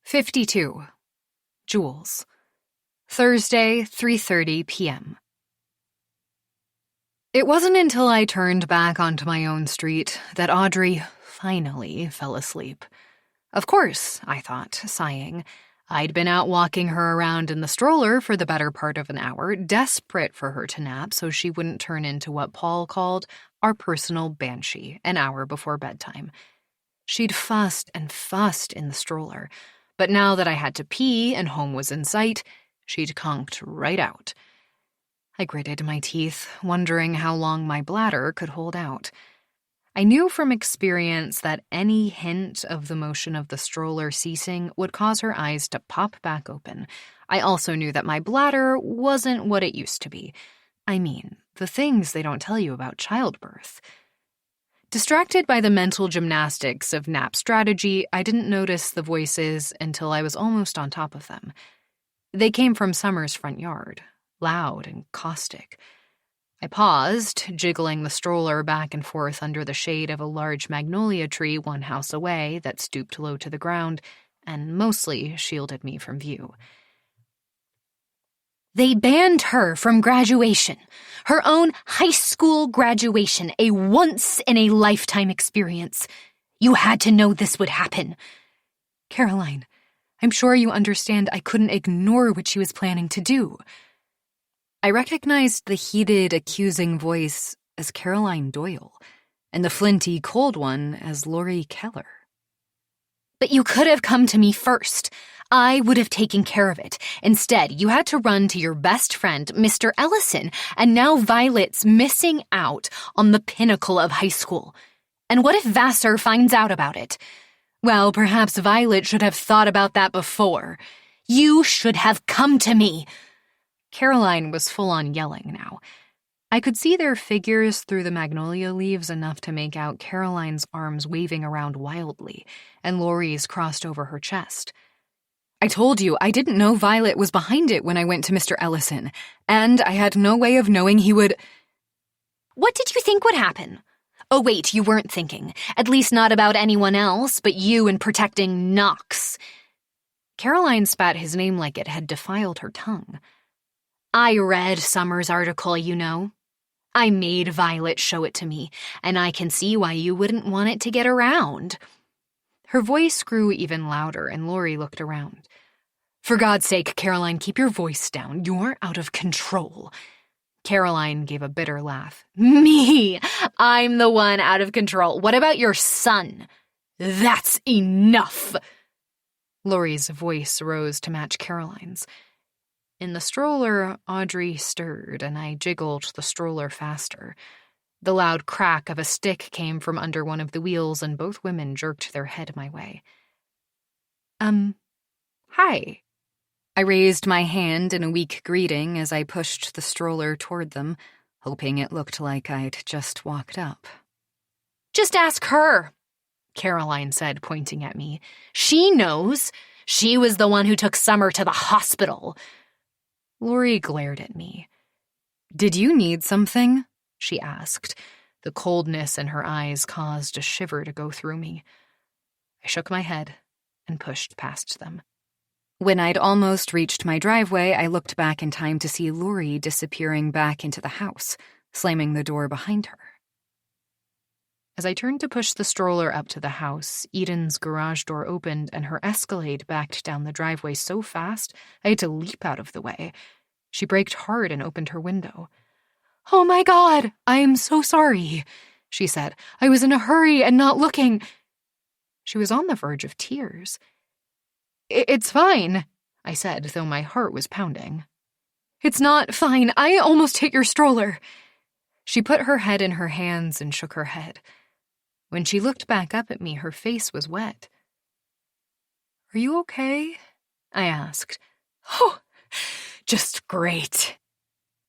52. Jules. Thursday, 3:30 p.m. It wasn't until I turned back onto my own street that Audrey finally fell asleep. Of course, I thought, sighing. I'd been out walking her around in the stroller for the better part of an hour, desperate for her to nap so she wouldn't turn into what Paul called our personal banshee an hour before bedtime. She'd fussed and fussed in the stroller, but now that I had to pee and home was in sight, she'd conked right out. I gritted my teeth, wondering how long my bladder could hold out. I knew from experience that any hint of the motion of the stroller ceasing would cause her eyes to pop back open. I also knew that my bladder wasn't what it used to be. I mean, the things they don't tell you about childbirth. Distracted by the mental gymnastics of nap strategy, I didn't notice the voices until I was almost on top of them. They came from Summer's front yard, loud and caustic. I paused, jiggling the stroller back and forth under the shade of a large magnolia tree one house away that stooped low to the ground and mostly shielded me from view. They banned her from graduation, her own high school graduation, a once-in-a-lifetime experience. You had to know this would happen. Caroline, I'm sure you understand I couldn't ignore what she was planning to do. I recognized the heated, accusing voice as Caroline Doyle, and the flinty, cold one as Lori Keller. But you could have come to me first. I would have taken care of it. Instead, you had to run to your best friend, Mr. Ellison, and now Violet's missing out on the pinnacle of high school. And what if Vassar finds out about it? Well, perhaps Violet should have thought about that before. You should have come to me. Caroline was full-on yelling now. I could see their figures through the magnolia leaves enough to make out Caroline's arms waving around wildly, and Lori's crossed over her chest. I told you I didn't know Violet was behind it when I went to Mr. Ellison, and I had no way of knowing he would... What did you think would happen? Oh, wait, you weren't thinking. At least not about anyone else, but you and protecting Knox. Caroline spat his name like it had defiled her tongue. I read Summer's article, you know. I made Violet show it to me, and I can see why you wouldn't want it to get around. Her voice grew even louder, and Lori looked around. For God's sake, Caroline, keep your voice down. You're out of control. Caroline gave a bitter laugh. Me! I'm the one out of control. What about your son? That's enough! Lori's voice rose to match Caroline's. In the stroller, Audrey stirred, and I jiggled the stroller faster. The loud crack of a stick came from under one of the wheels, and both women jerked their head my way. Hi. I raised my hand in a weak greeting as I pushed the stroller toward them, hoping it looked like I'd just walked up. Just ask her, Caroline said, pointing at me. She knows. She was the one who took Summer to the hospital. Lori glared at me. Did you need something? She asked. The coldness in her eyes caused a shiver to go through me. I shook my head and pushed past them. When I'd almost reached my driveway, I looked back in time to see Lori disappearing back into the house, slamming the door behind her. As I turned to push the stroller up to the house, Eden's garage door opened and her Escalade backed down the driveway so fast I had to leap out of the way. She braked hard and opened her window. "Oh my God, I am so sorry," she said. "I was in a hurry and not looking." She was on the verge of tears. "It's fine," I said, though my heart was pounding. "It's not fine. I almost hit your stroller." She put her head in her hands and shook her head. When she looked back up at me, her face was wet. "Are you okay?" I asked. "Oh, just great."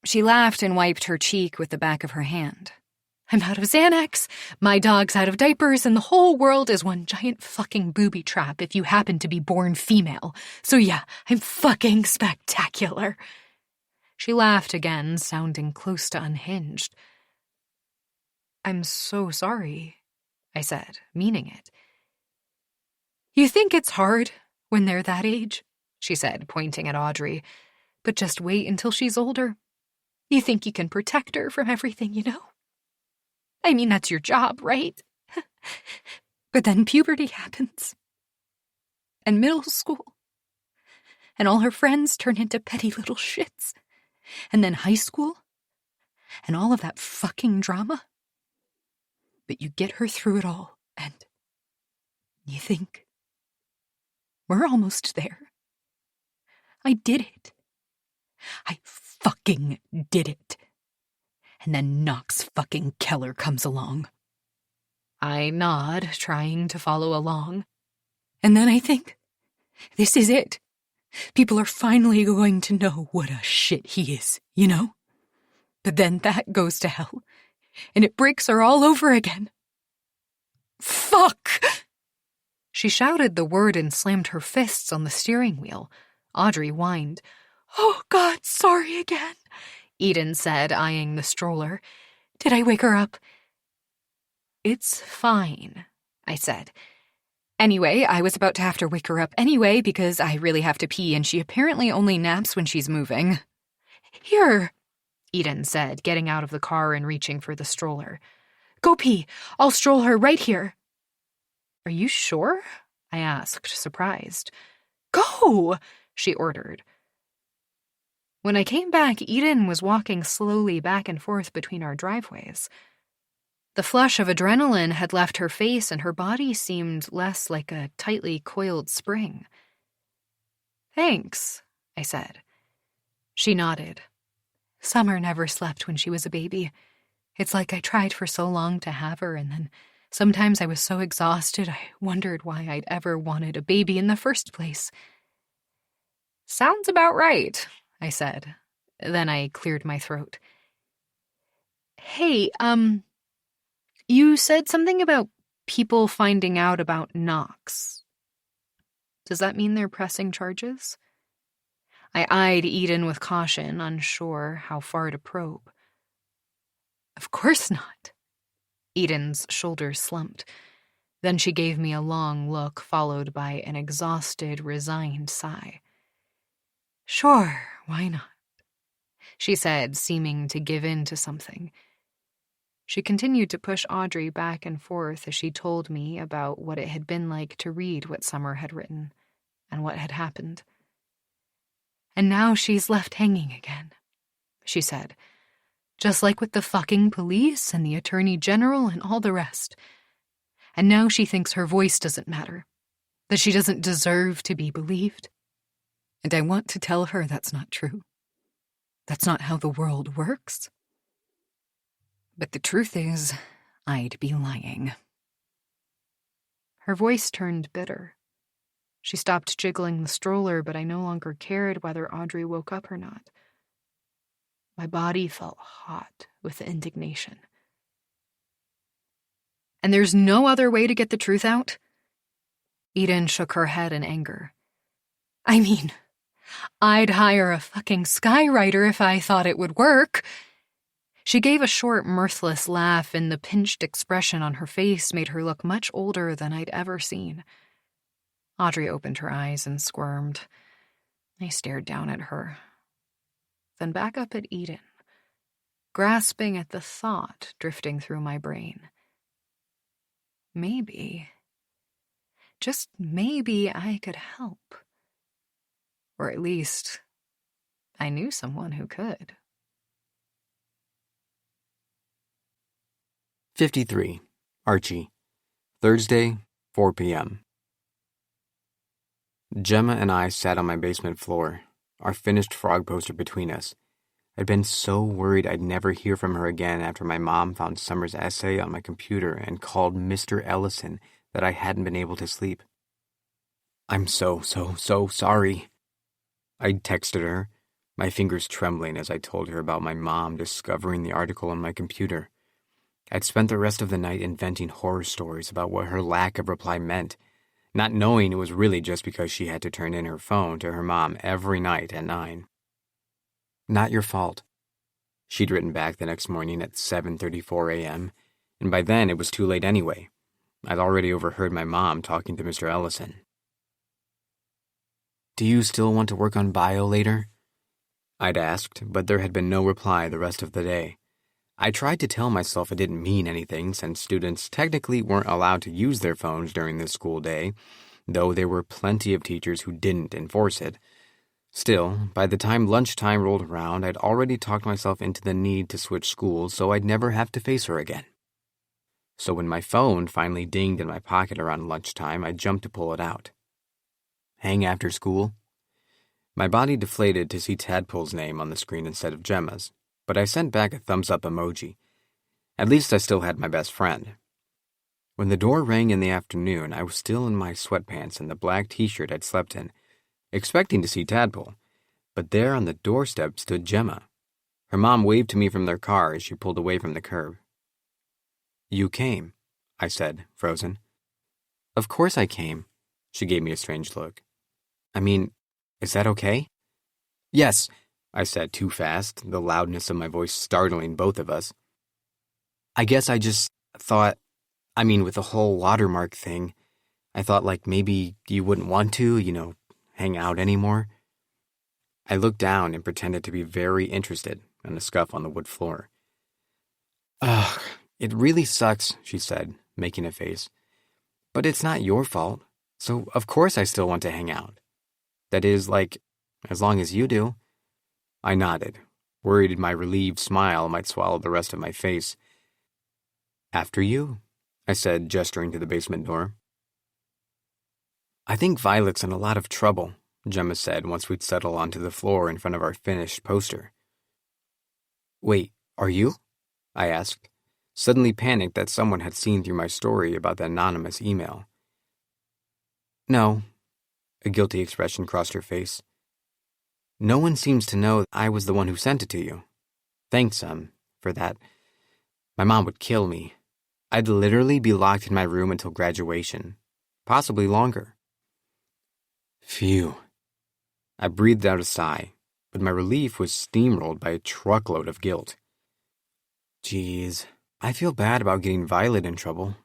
She laughed and wiped her cheek with the back of her hand. "I'm out of Xanax, my dog's out of diapers, and the whole world is one giant fucking booby trap if you happen to be born female. So yeah, I'm fucking spectacular." She laughed again, sounding close to unhinged. "I'm so sorry," I said, meaning it. "You think it's hard when they're that age?" she said, pointing at Audrey. "But just wait until she's older. You think you can protect her from everything, you know? I mean, that's your job, right? But then puberty happens. And middle school. And all her friends turn into petty little shits. And then high school. And all of that fucking drama. But you get her through it all, and you think, we're almost there. I did it. I fucking did it. And then Knox fucking Keller comes along." I nod, trying to follow along. And then I think, this is it. People are finally going to know what a shit he is, you know? But then that goes to hell, and it breaks her all over again. Fuck! She shouted the word and slammed her fists on the steering wheel. Audrey whined. "Oh, God, sorry again," Eden said, eyeing the stroller. "Did I wake her up?" "It's fine," I said. "Anyway, I was about to have to wake her up anyway because I really have to pee and she apparently only naps when she's moving." "Here," Eden said, getting out of the car and reaching for the stroller. "Go pee. I'll stroll her right here." "Are you sure?" I asked, surprised. "Go," she ordered. When I came back, Eden was walking slowly back and forth between our driveways. The flush of adrenaline had left her face and her body seemed less like a tightly coiled spring. "Thanks," I said. She nodded. "Summer never slept when she was a baby. It's like I tried for so long to have her, and then sometimes I was so exhausted I wondered why I'd ever wanted a baby in the first place." "Sounds about right," I said. Then I cleared my throat. "Hey, you said something about people finding out about Knox. Does that mean they're pressing charges?" I eyed Eden with caution, unsure how far to probe. "Of course not." Eden's shoulders slumped. Then she gave me a long look, followed by an exhausted, resigned sigh. "Sure, why not?" she said, seeming to give in to something. She continued to push Audrey back and forth as she told me about what it had been like to read what Summer had written and what had happened. "And now she's left hanging again," she said. "Just like with the fucking police and the attorney general and all the rest. And now she thinks her voice doesn't matter, that she doesn't deserve to be believed. And I want to tell her that's not true. That's not how the world works. But the truth is, I'd be lying." Her voice turned bitter. She stopped jiggling the stroller, but I no longer cared whether Audrey woke up or not. My body felt hot with indignation. "And there's no other way to get the truth out?" Eden shook her head in anger. "I mean, I'd hire a fucking skywriter if I thought it would work." She gave a short, mirthless laugh, and the pinched expression on her face made her look much older than I'd ever seen. Audrey opened her eyes and squirmed. I stared down at her, then back up at Eden, grasping at the thought drifting through my brain. Maybe, just maybe, I could help. Or at least, I knew someone who could. 53. Archie. Thursday, 4 p.m. Gemma and I sat on my basement floor, our finished frog poster between us. I'd been so worried I'd never hear from her again after my mom found Summer's essay on my computer and called Mr. Ellison that I hadn't been able to sleep. "I'm so sorry." I texted her, my fingers trembling as I told her about my mom discovering the article on my computer. I'd spent the rest of the night inventing horror stories about what her lack of reply meant, not knowing it was really just because she had to turn in her phone to her mom every night at 9. "Not your fault." She'd written back the next morning at 7:34 a.m., and by then it was too late anyway. I'd already overheard my mom talking to Mr. Ellison. "Do you still want to work on bio later?" I'd asked, but there had been no reply the rest of the day. I tried to tell myself it didn't mean anything since students technically weren't allowed to use their phones during the school day, though there were plenty of teachers who didn't enforce it. Still, by the time lunchtime rolled around, I'd already talked myself into the need to switch schools so I'd never have to face her again. So when my phone finally dinged in my pocket around lunchtime, I jumped to pull it out. "Hang after school?" My body deflated to see Tadpole's name on the screen instead of Gemma's, but I sent back a thumbs-up emoji. At least I still had my best friend. When the door rang in the afternoon, I was still in my sweatpants and the black t-shirt I'd slept in, expecting to see Tadpole, but there on the doorstep stood Gemma. Her mom waved to me from their car as she pulled away from the curb. "You came," I said, frozen. "Of course I came." She gave me a strange look. "I mean, is that okay?" "Yes," I said too fast, the loudness of my voice startling both of us. "I guess I just thought, with the whole watermark thing, I thought like maybe you wouldn't want to, hang out anymore." I looked down and pretended to be very interested in the scuff on the wood floor. "Ugh, it really sucks," she said, making a face. "But it's not your fault, so of course I still want to hang out. That is, as long as you do." I nodded, worried my relieved smile might swallow the rest of my face. "After you," I said, gesturing to the basement door. "I think Violet's in a lot of trouble," Gemma said once we'd settled onto the floor in front of our finished poster. "Wait, are you?" I asked, suddenly panicked that someone had seen through my story about the anonymous email. "No," a guilty expression crossed her face. "No one seems to know I was the one who sent it to you. Thanks, for that. My mom would kill me. I'd literally be locked in my room until graduation, possibly longer." Phew. I breathed out a sigh, but my relief was steamrolled by a truckload of guilt. Geez, I feel bad about getting Violet in trouble.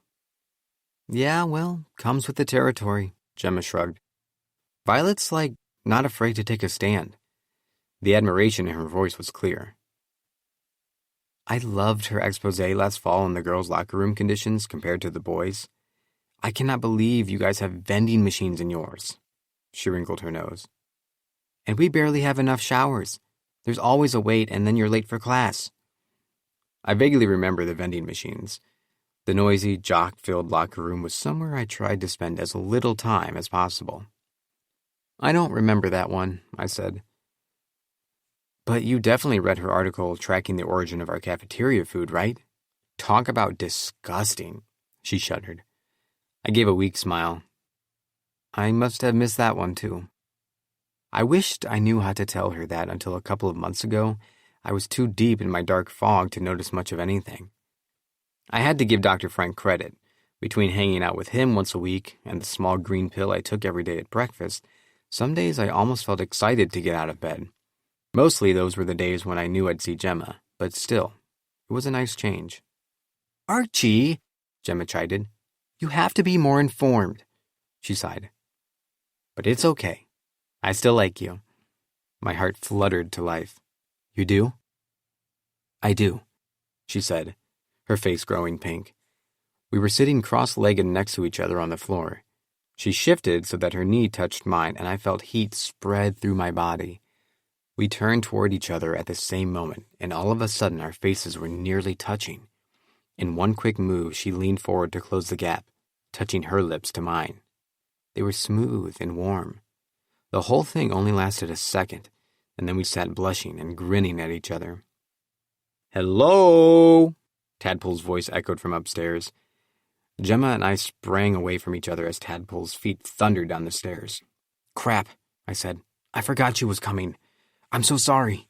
"Yeah, well, comes with the territory," Gemma shrugged. "Violet's, not afraid to take a stand." The admiration in her voice was clear. I loved her expose last fall on the girls' locker room conditions compared to the boys. I cannot believe you guys have vending machines in yours. She wrinkled her nose. And we barely have enough showers. There's always a wait, and then you're late for class. I vaguely remember the vending machines. The noisy, jock-filled locker room was somewhere I tried to spend as little time as possible. I don't remember that one, I said. But you definitely read her article tracking the origin of our cafeteria food, right? Talk about disgusting, she shuddered. I gave a weak smile. I must have missed that one, too. I wished I knew how to tell her that until a couple of months ago. I was too deep in my dark fog to notice much of anything. I had to give Dr. Frank credit. Between hanging out with him once a week and the small green pill I took every day at breakfast, some days I almost felt excited to get out of bed. Mostly those were the days when I knew I'd see Gemma, but still, it was a nice change. Archie, Gemma chided, you have to be more informed, she sighed. But it's okay. I still like you. My heart fluttered to life. You do? I do, she said, her face growing pink. We were sitting cross-legged next to each other on the floor. She shifted so that her knee touched mine, and I felt heat spread through my body. We turned toward each other at the same moment, and all of a sudden our faces were nearly touching. In one quick move, she leaned forward to close the gap, touching her lips to mine. They were smooth and warm. The whole thing only lasted a second, and then we sat blushing and grinning at each other. Hello! Tadpole's voice echoed from upstairs. Gemma and I sprang away from each other as Tadpole's feet thundered down the stairs. Crap, I said. I forgot she was coming. I'm so sorry.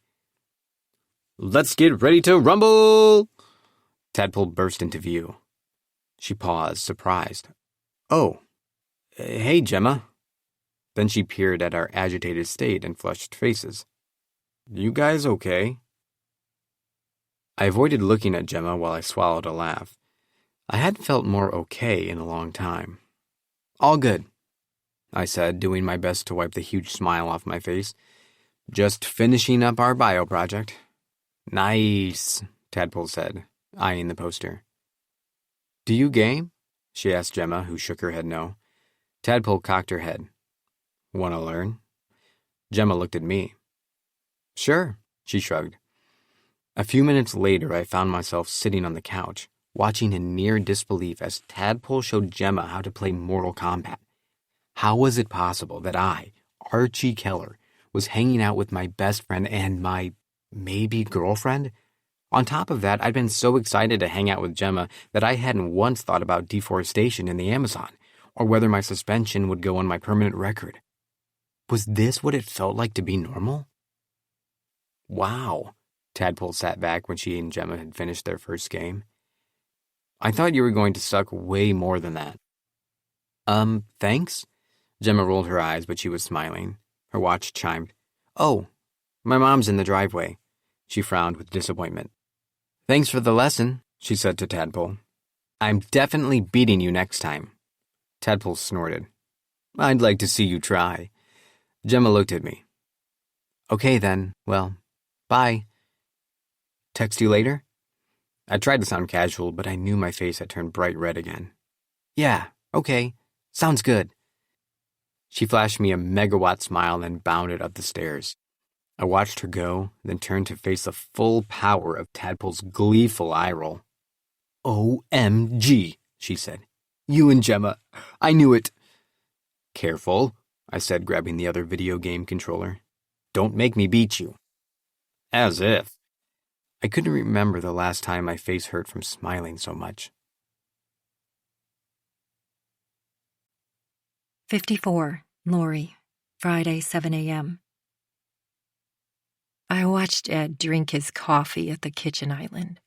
Let's get ready to rumble! Tadpole burst into view. She paused, surprised. Oh, hey, Gemma. Then she peered at our agitated state and flushed faces. You guys okay? I avoided looking at Gemma while I swallowed a laugh. I hadn't felt more okay in a long time. All good, I said, doing my best to wipe the huge smile off my face. Just finishing up our bio project. Nice, Tadpole said, eyeing the poster. Do you game? She asked Gemma, who shook her head no. Tadpole cocked her head. Want to learn? Gemma looked at me. Sure, she shrugged. A few minutes later, I found myself sitting on the couch, watching in near disbelief as Tadpole showed Gemma how to play Mortal Kombat. How was it possible that I, Archie Keller, was hanging out with my best friend and my, maybe girlfriend? On top of that, I'd been so excited to hang out with Gemma that I hadn't once thought about deforestation in the Amazon, or whether my suspension would go on my permanent record. Was this what it felt like to be normal? Wow, Tadpole sat back when she and Gemma had finished their first game. I thought you were going to suck way more than that. Thanks? Gemma rolled her eyes, but she was smiling. Her watch chimed. Oh, my mom's in the driveway. She frowned with disappointment. Thanks for the lesson, she said to Tadpole. I'm definitely beating you next time. Tadpole snorted. I'd like to see you try. Gemma looked at me. Okay then, well, bye. Text you later? I tried to sound casual, but I knew my face had turned bright red again. Yeah, okay, sounds good. She flashed me a megawatt smile and bounded up the stairs. I watched her go, then turned to face the full power of Tadpole's gleeful eye roll. OMG, she said. You and Gemma, I knew it. Careful, I said, grabbing the other video game controller. Don't make me beat you. As if. I couldn't remember the last time my face hurt from smiling so much. 54, Lori, Friday, 7 a.m. I watched Ed drink his coffee at the kitchen island.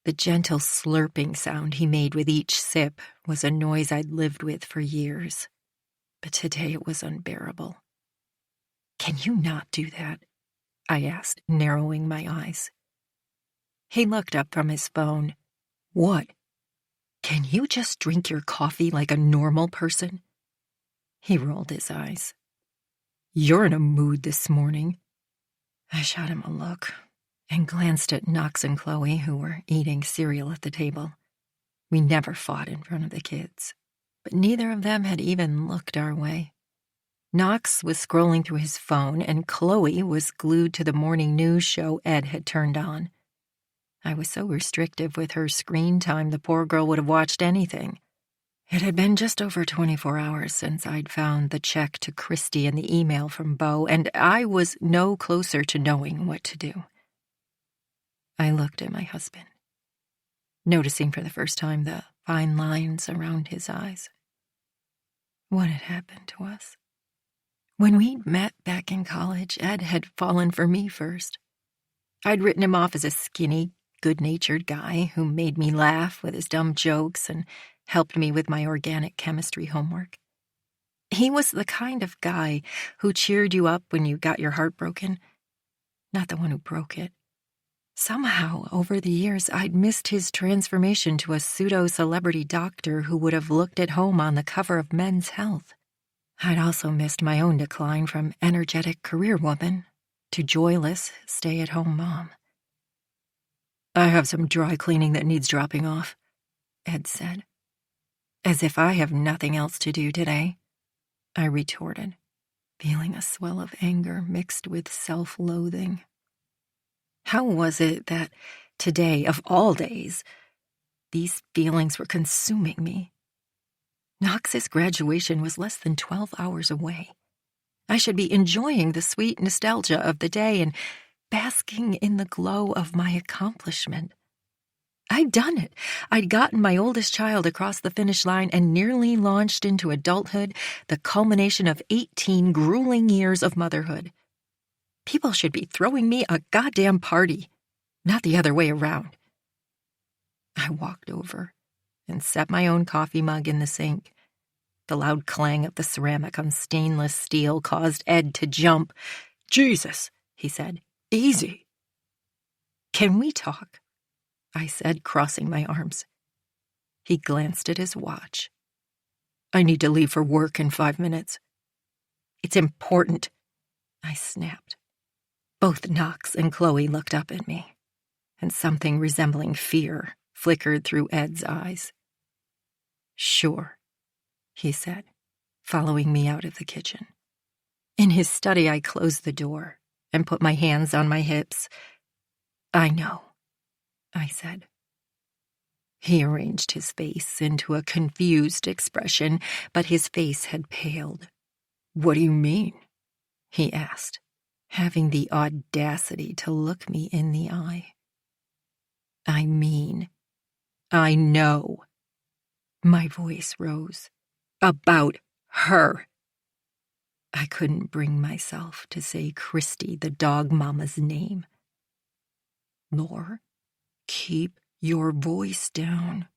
The gentle slurping sound he made with each sip was a noise I'd lived with for years. But today it was unbearable. Can you not do that? I asked, narrowing my eyes. He looked up from his phone. What? Can you just drink your coffee like a normal person? He rolled his eyes. You're in a mood this morning. I shot him a look. and glanced at Knox and Chloe, who were eating cereal at the table. We never fought in front of the kids, but neither of them had even looked our way. Knox was scrolling through his phone, and Chloe was glued to the morning news show Ed had turned on. I was so restrictive with her screen time, the poor girl would have watched anything. It had been just over 24 hours since I'd found the check to Christy and the email from Bo, and I was no closer to knowing what to do. I looked at my husband, noticing for the first time the fine lines around his eyes. What had happened to us? When we'd met back in college, Ed had fallen for me first. I'd written him off as a skinny, good-natured guy who made me laugh with his dumb jokes and helped me with my organic chemistry homework. He was the kind of guy who cheered you up when you got your heart broken, not the one who broke it. Somehow, over the years, I'd missed his transformation to a pseudo-celebrity doctor who would have looked at home on the cover of Men's Health. I'd also missed my own decline from energetic career woman to joyless, stay-at-home mom. I have some dry cleaning that needs dropping off, Ed said. As if I have nothing else to do today, I retorted, feeling a swell of anger mixed with self-loathing. How was it that today, of all days, these feelings were consuming me? Knox's graduation was less than 12 hours away. I should be enjoying the sweet nostalgia of the day and basking in the glow of my accomplishment. I'd done it. I'd gotten my oldest child across the finish line and nearly launched into adulthood, the culmination of 18 grueling years of motherhood. People should be throwing me a goddamn party, not the other way around. I walked over and set my own coffee mug in the sink. The loud clang of the ceramic on stainless steel caused Ed to jump. "Jesus," he said. "Easy." "Can we talk?" I said, crossing my arms. He glanced at his watch. "I need to leave for work in 5 minutes." "It's important," I snapped. Both Knox and Chloe looked up at me, and something resembling fear flickered through Ed's eyes. "Sure," he said, following me out of the kitchen. In his study, I closed the door and put my hands on my hips. "I know," I said. He arranged his face into a confused expression, but his face had paled. "What do you mean?" he asked, having the audacity to look me in the eye. "I mean, I know." My voice rose. "About her." I couldn't bring myself to say Christy, the dog mama's name. "Lore, keep your voice down,"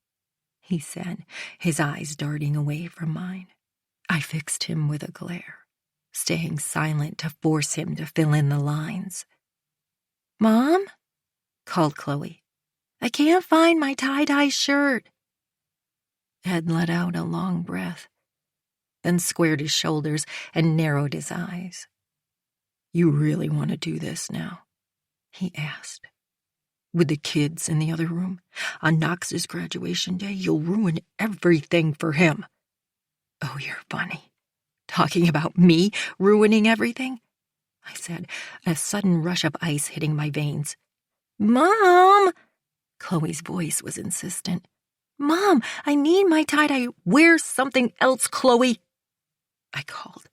he said, his eyes darting away from mine. I fixed him with a glare, staying silent to force him to fill in the lines. "Mom?" called Chloe. "I can't find my tie-dye shirt." Ed let out a long breath, then squared his shoulders and narrowed his eyes. "You really want to do this now?" he asked. "With the kids in the other room? On Knox's graduation day, you'll ruin everything for him." "Oh, you're funny. Talking about me ruining everything?" I said, a sudden rush of ice hitting my veins. "Mom!" Chloe's voice was insistent. "Mom, I need my tie-dye." "Wear something else, Chloe," I called,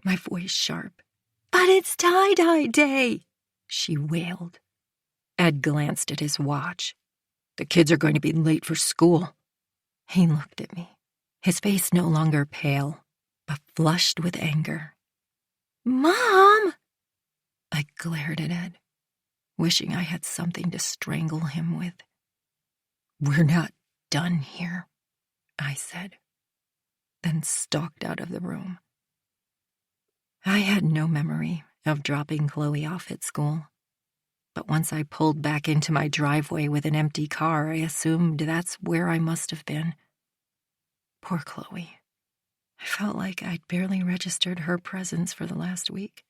my voice sharp. "But it's tie-dye day," she wailed. Ed glanced at his watch. "The kids are going to be late for school." He looked at me, his face no longer pale, but flushed with anger. "Mom!" I glared at Ed, wishing I had something to strangle him with. "We're not done here," I said, then stalked out of the room. I had no memory of dropping Chloe off at school, but once I pulled back into my driveway with an empty car, I assumed that's where I must have been. Poor Chloe. I felt like I'd barely registered her presence for the last week.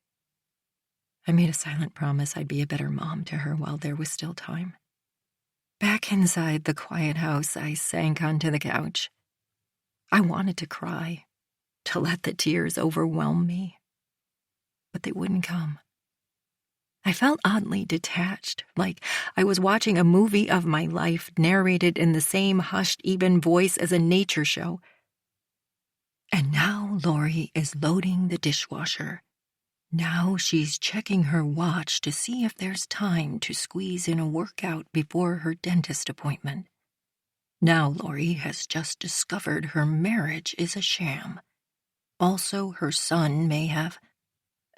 I made a silent promise I'd be a better mom to her while there was still time. Back inside the quiet house, I sank onto the couch. I wanted to cry, to let the tears overwhelm me, but they wouldn't come. I felt oddly detached, like I was watching a movie of my life narrated in the same hushed, even voice as a nature show. And now Lori is loading the dishwasher. Now she's checking her watch to see if there's time to squeeze in a workout before her dentist appointment. Now Lori has just discovered her marriage is a sham. Also, her son may have...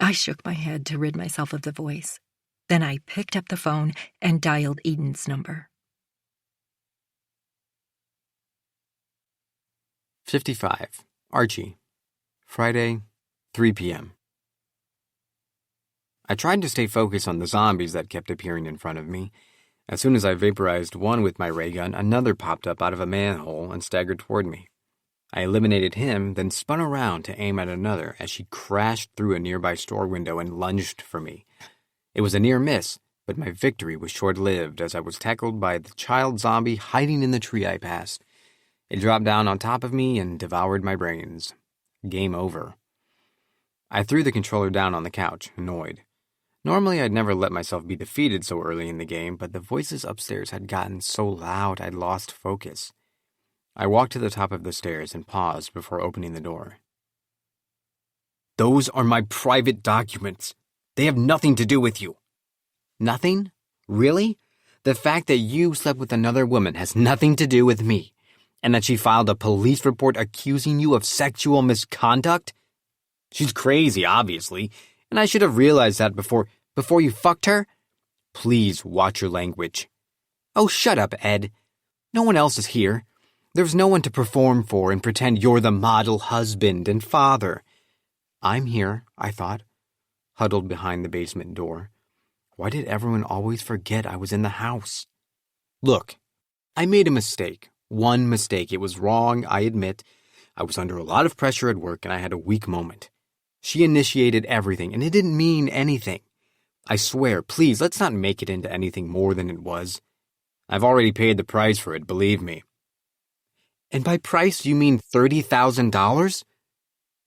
I shook my head to rid myself of the voice. Then I picked up the phone and dialed Eden's number. 55. Archie. Friday, 3 p.m. I tried to stay focused on the zombies that kept appearing in front of me. As soon as I vaporized one with my ray gun, another popped up out of a manhole and staggered toward me. I eliminated him, then spun around to aim at another as she crashed through a nearby store window and lunged for me. It was a near miss, but my victory was short-lived as I was tackled by the child zombie hiding in the tree I passed. It dropped down on top of me and devoured my brains. Game over. I threw the controller down on the couch, annoyed. Normally, I'd never let myself be defeated so early in the game, but the voices upstairs had gotten so loud I'd lost focus. I walked to the top of the stairs and paused before opening the door. Those are my private documents. They have nothing to do with you. Nothing? Really? The fact that you slept with another woman has nothing to do with me, and that she filed a police report accusing you of sexual misconduct? She's crazy, obviously, and I should have realized that before you fucked her. Please watch your language. Oh, shut up, Ed. No one else is here. There's no one to perform for and pretend you're the model husband and father. I'm here, I thought, huddled behind the basement door. Why did everyone always forget I was in the house? Look, I made a mistake. One mistake. It was wrong, I admit. I was under a lot of pressure at work and I had a weak moment. She initiated everything and it didn't mean anything. I swear, please, let's not make it into anything more than it was. I've already paid the price for it, believe me. And by price, you mean $30,000?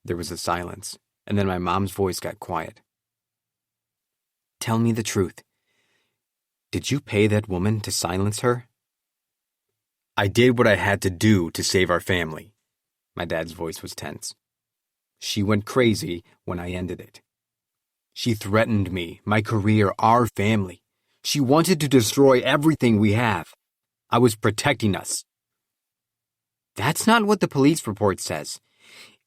There was a silence, and then my mom's voice got quiet. Tell me the truth. Did you pay that woman to silence her? I did what I had to do to save our family. My dad's voice was tense. She went crazy when I ended it. She threatened me, my career, our family. She wanted to destroy everything we have. I was protecting us. That's not what the police report says.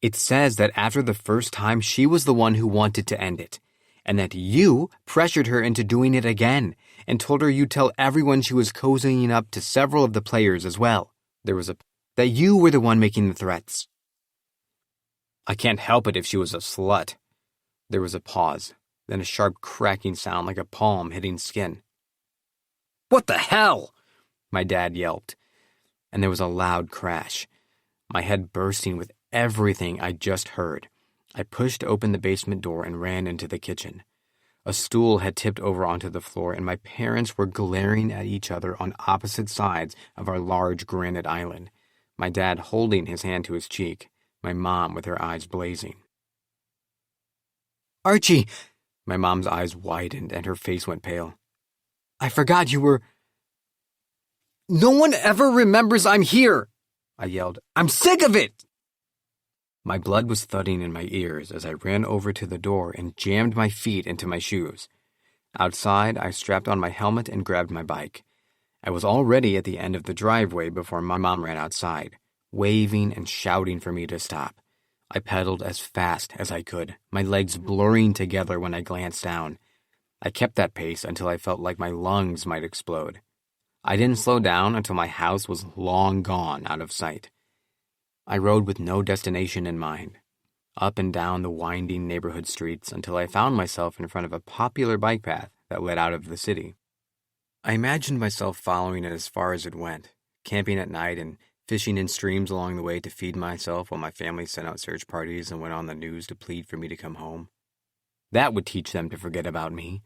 It says that after the first time, she was the one who wanted to end it, and that you pressured her into doing it again and told her you'd tell everyone she was cozying up to several of the players as well. That you were the one making the threats. I can't help it if she was a slut. There was a pause, then a sharp cracking sound like a palm hitting skin. What the hell? My dad yelped, and there was a loud crash, my head bursting with everything I just heard. I pushed open the basement door and ran into the kitchen. A stool had tipped over onto the floor, and my parents were glaring at each other on opposite sides of our large granite island, my dad holding his hand to his cheek, my mom with her eyes blazing. Archie! My mom's eyes widened and her face went pale. I forgot you were... No one ever remembers I'm here! I yelled. I'm sick of it! My blood was thudding in my ears as I ran over to the door and jammed my feet into my shoes. Outside, I strapped on my helmet and grabbed my bike. I was already at the end of the driveway before my mom ran outside, waving and shouting for me to stop. I pedaled as fast as I could, my legs blurring together when I glanced down. I kept that pace until I felt like my lungs might explode. I didn't slow down until my house was long gone out of sight. I rode with no destination in mind, up and down the winding neighborhood streets until I found myself in front of a popular bike path that led out of the city. I imagined myself following it as far as it went, camping at night and fishing in streams along the way to feed myself while my family sent out search parties and went on the news to plead for me to come home. That would teach them to forget about me.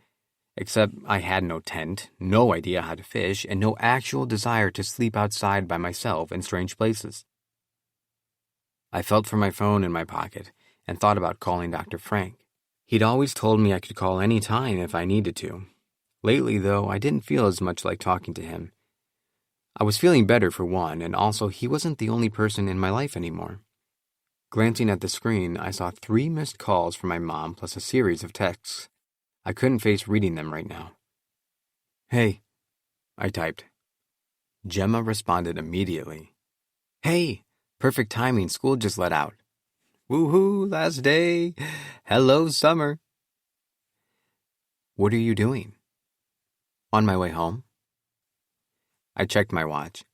Except I had no tent, no idea how to fish, and no actual desire to sleep outside by myself in strange places. I felt for my phone in my pocket and thought about calling Dr. Frank. He'd always told me I could call any time if I needed to. Lately, though, I didn't feel as much like talking to him. I was feeling better for one, and also he wasn't the only person in my life anymore. Glancing at the screen, I saw 3 missed calls from my mom plus a series of texts. I couldn't face reading them right now. "Hey," I typed. Gemma responded immediately. "Hey, perfect timing, school just let out." "Woohoo, last day. Hello, summer." "What are you doing?" "On my way home." I checked my watch.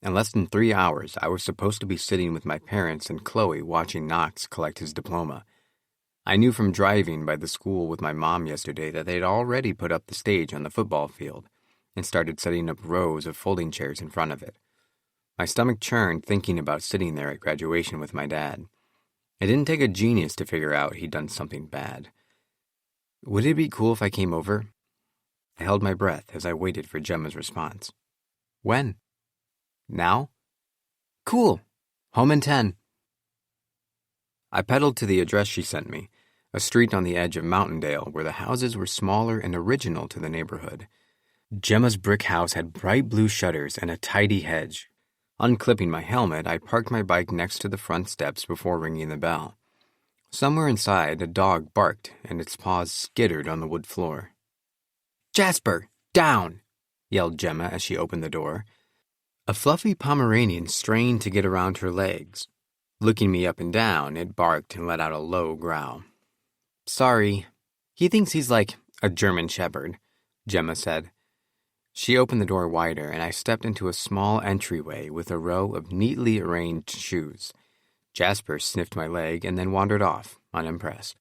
In less than 3 hours, I was supposed to be sitting with my parents and Chloe watching Knox collect his diploma. I knew from driving by the school with my mom yesterday that they'd already put up the stage on the football field and started setting up rows of folding chairs in front of it. My stomach churned thinking about sitting there at graduation with my dad. It didn't take a genius to figure out he'd done something bad. Would it be cool if I came over? I held my breath as I waited for Gemma's response. "When?" "Now?" "Cool. Home in 10. I pedaled to the address she sent me, a street on the edge of Mountaindale where the houses were smaller and original to the neighborhood. Gemma's brick house had bright blue shutters and a tidy hedge. Unclipping my helmet, I parked my bike next to the front steps before ringing the bell. Somewhere inside, a dog barked and its paws skittered on the wood floor. "Jasper, down!" yelled Gemma as she opened the door. A fluffy Pomeranian strained to get around her legs. Looking me up and down, it barked and let out a low growl. "Sorry. He thinks he's like a German shepherd," Gemma said. She opened the door wider, and I stepped into a small entryway with a row of neatly arranged shoes. Jasper sniffed my leg and then wandered off, unimpressed.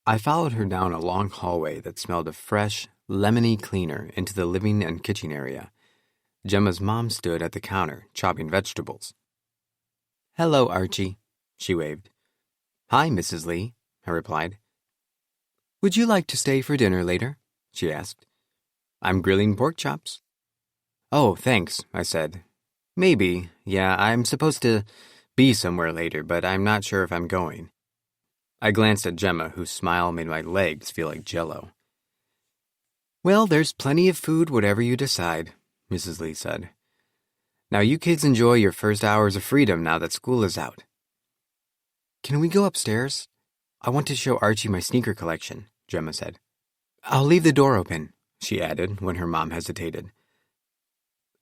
I followed her down a long hallway that smelled of fresh, lemony cleaner into the living and kitchen area. Gemma's mom stood at the counter, chopping vegetables. "Hello, Archie," she waved. "Hi, Mrs. Lee," I replied. "Would you like to stay for dinner later?" she asked. "I'm grilling pork chops." "Oh, thanks," I said. "Maybe, yeah, I'm supposed to be somewhere later, but I'm not sure if I'm going." I glanced at Gemma, whose smile made my legs feel like jello. "Well, there's plenty of food, whatever you decide," Mrs. Lee said. "Now you kids enjoy your first hours of freedom now that school is out." "Can we go upstairs? I want to show Archie my sneaker collection," Gemma said. "I'll leave the door open," she added when her mom hesitated.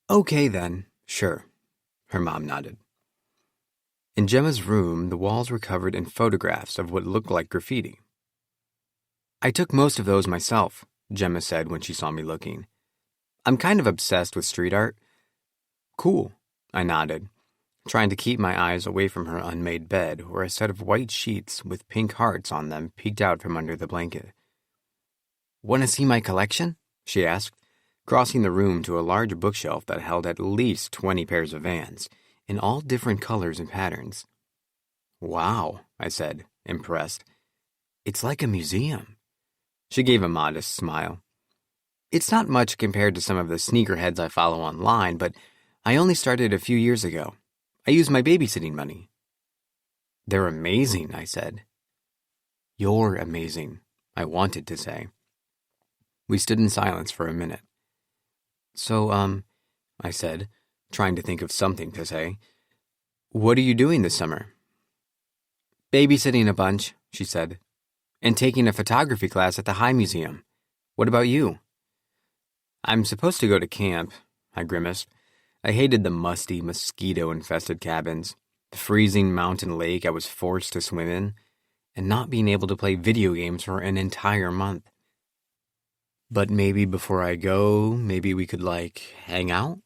"Okay then, sure," her mom nodded. In Gemma's room, the walls were covered in photographs of what looked like graffiti. "I took most of those myself," Gemma said when she saw me looking. "I'm kind of obsessed with street art." "Cool," I nodded, trying to keep my eyes away from her unmade bed where a set of white sheets with pink hearts on them peeked out from under the blanket. "Want to see my collection?" she asked, crossing the room to a large bookshelf that held at least 20 pairs of Vans, in all different colors and patterns. "Wow," I said, impressed. "It's like a museum." She gave a modest smile. "It's not much compared to some of the sneakerheads I follow online, but I only started a few years ago. I used my babysitting money." "They're amazing," I said. "You're amazing," I wanted to say. We stood in silence for a minute. "So, I said, trying to think of something to say. "What are you doing this summer?" "Babysitting a bunch," she said, "and taking a photography class at the High Museum. What about you?" "I'm supposed to go to camp," I grimaced. I hated the musty, mosquito-infested cabins, the freezing mountain lake I was forced to swim in, and not being able to play video games for an entire month. "But maybe before I go, maybe we could, hang out?"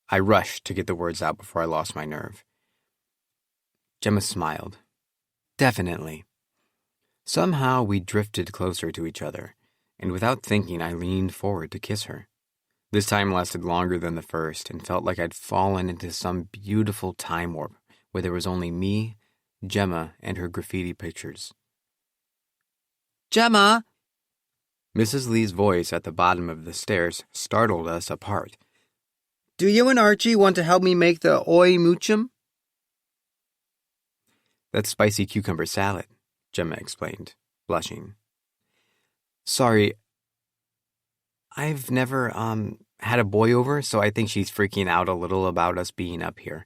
I rushed to get the words out before I lost my nerve. Gemma smiled. "Definitely." Somehow we drifted closer to each other, and without thinking I leaned forward to kiss her. This time lasted longer than the first and felt like I'd fallen into some beautiful time warp where there was only me, Gemma, and her graffiti pictures. Gemma! Mrs. Lee's voice at the bottom of the stairs startled us apart. Do you and Archie want to help me make the oi moochum? That's spicy cucumber salad, Gemma explained, blushing. Sorry, I've never, had a boy over, so I think she's freaking out a little about us being up here.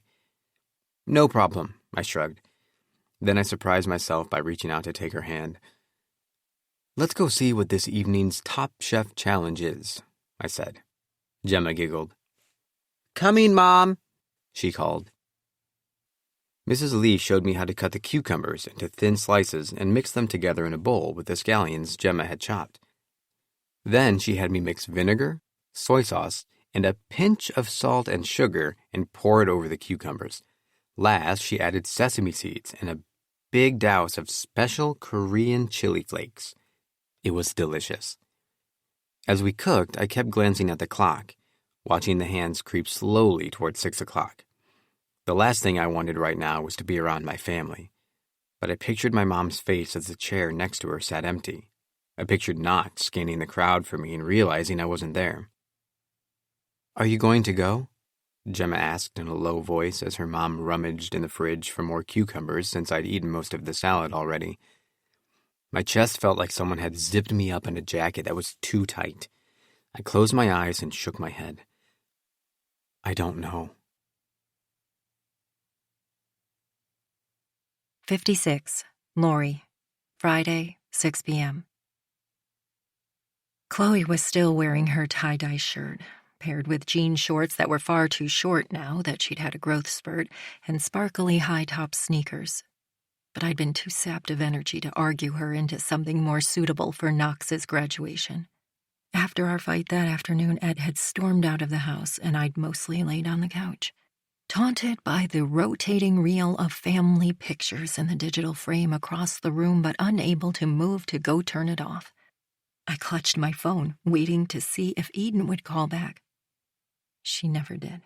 No problem, I shrugged. Then I surprised myself by reaching out to take her hand. Let's go see what this evening's Top Chef challenge is, I said. Gemma giggled. Coming, Mom, she called. Mrs. Lee showed me how to cut the cucumbers into thin slices and mix them together in a bowl with the scallions Gemma had chopped. Then she had me mix vinegar, soy sauce, and a pinch of salt and sugar and pour it over the cucumbers. Last, she added sesame seeds and a big douse of special Korean chili flakes. It was delicious. As we cooked, I kept glancing at the clock, watching the hands creep slowly toward 6 o'clock. The last thing I wanted right now was to be around my family, but I pictured my mom's face as the chair next to her sat empty. I pictured Knox scanning the crowd for me and realizing I wasn't there. Are you going to go? Gemma asked in a low voice as her mom rummaged in the fridge for more cucumbers since I'd eaten most of the salad already. My chest felt like someone had zipped me up in a jacket that was too tight. I closed my eyes and shook my head. I don't know. 56. Lori. Friday, 6 p.m. Chloe was still wearing her tie-dye shirt, paired with jean shorts that were far too short now that she'd had a growth spurt, and sparkly high-top sneakers. But I'd been too sapped of energy to argue her into something more suitable for Knox's graduation. After our fight that afternoon, Ed had stormed out of the house, and I'd mostly laid on the couch, taunted by the rotating reel of family pictures in the digital frame across the room, but unable to move to go turn it off. I clutched my phone, waiting to see if Eden would call back. She never did.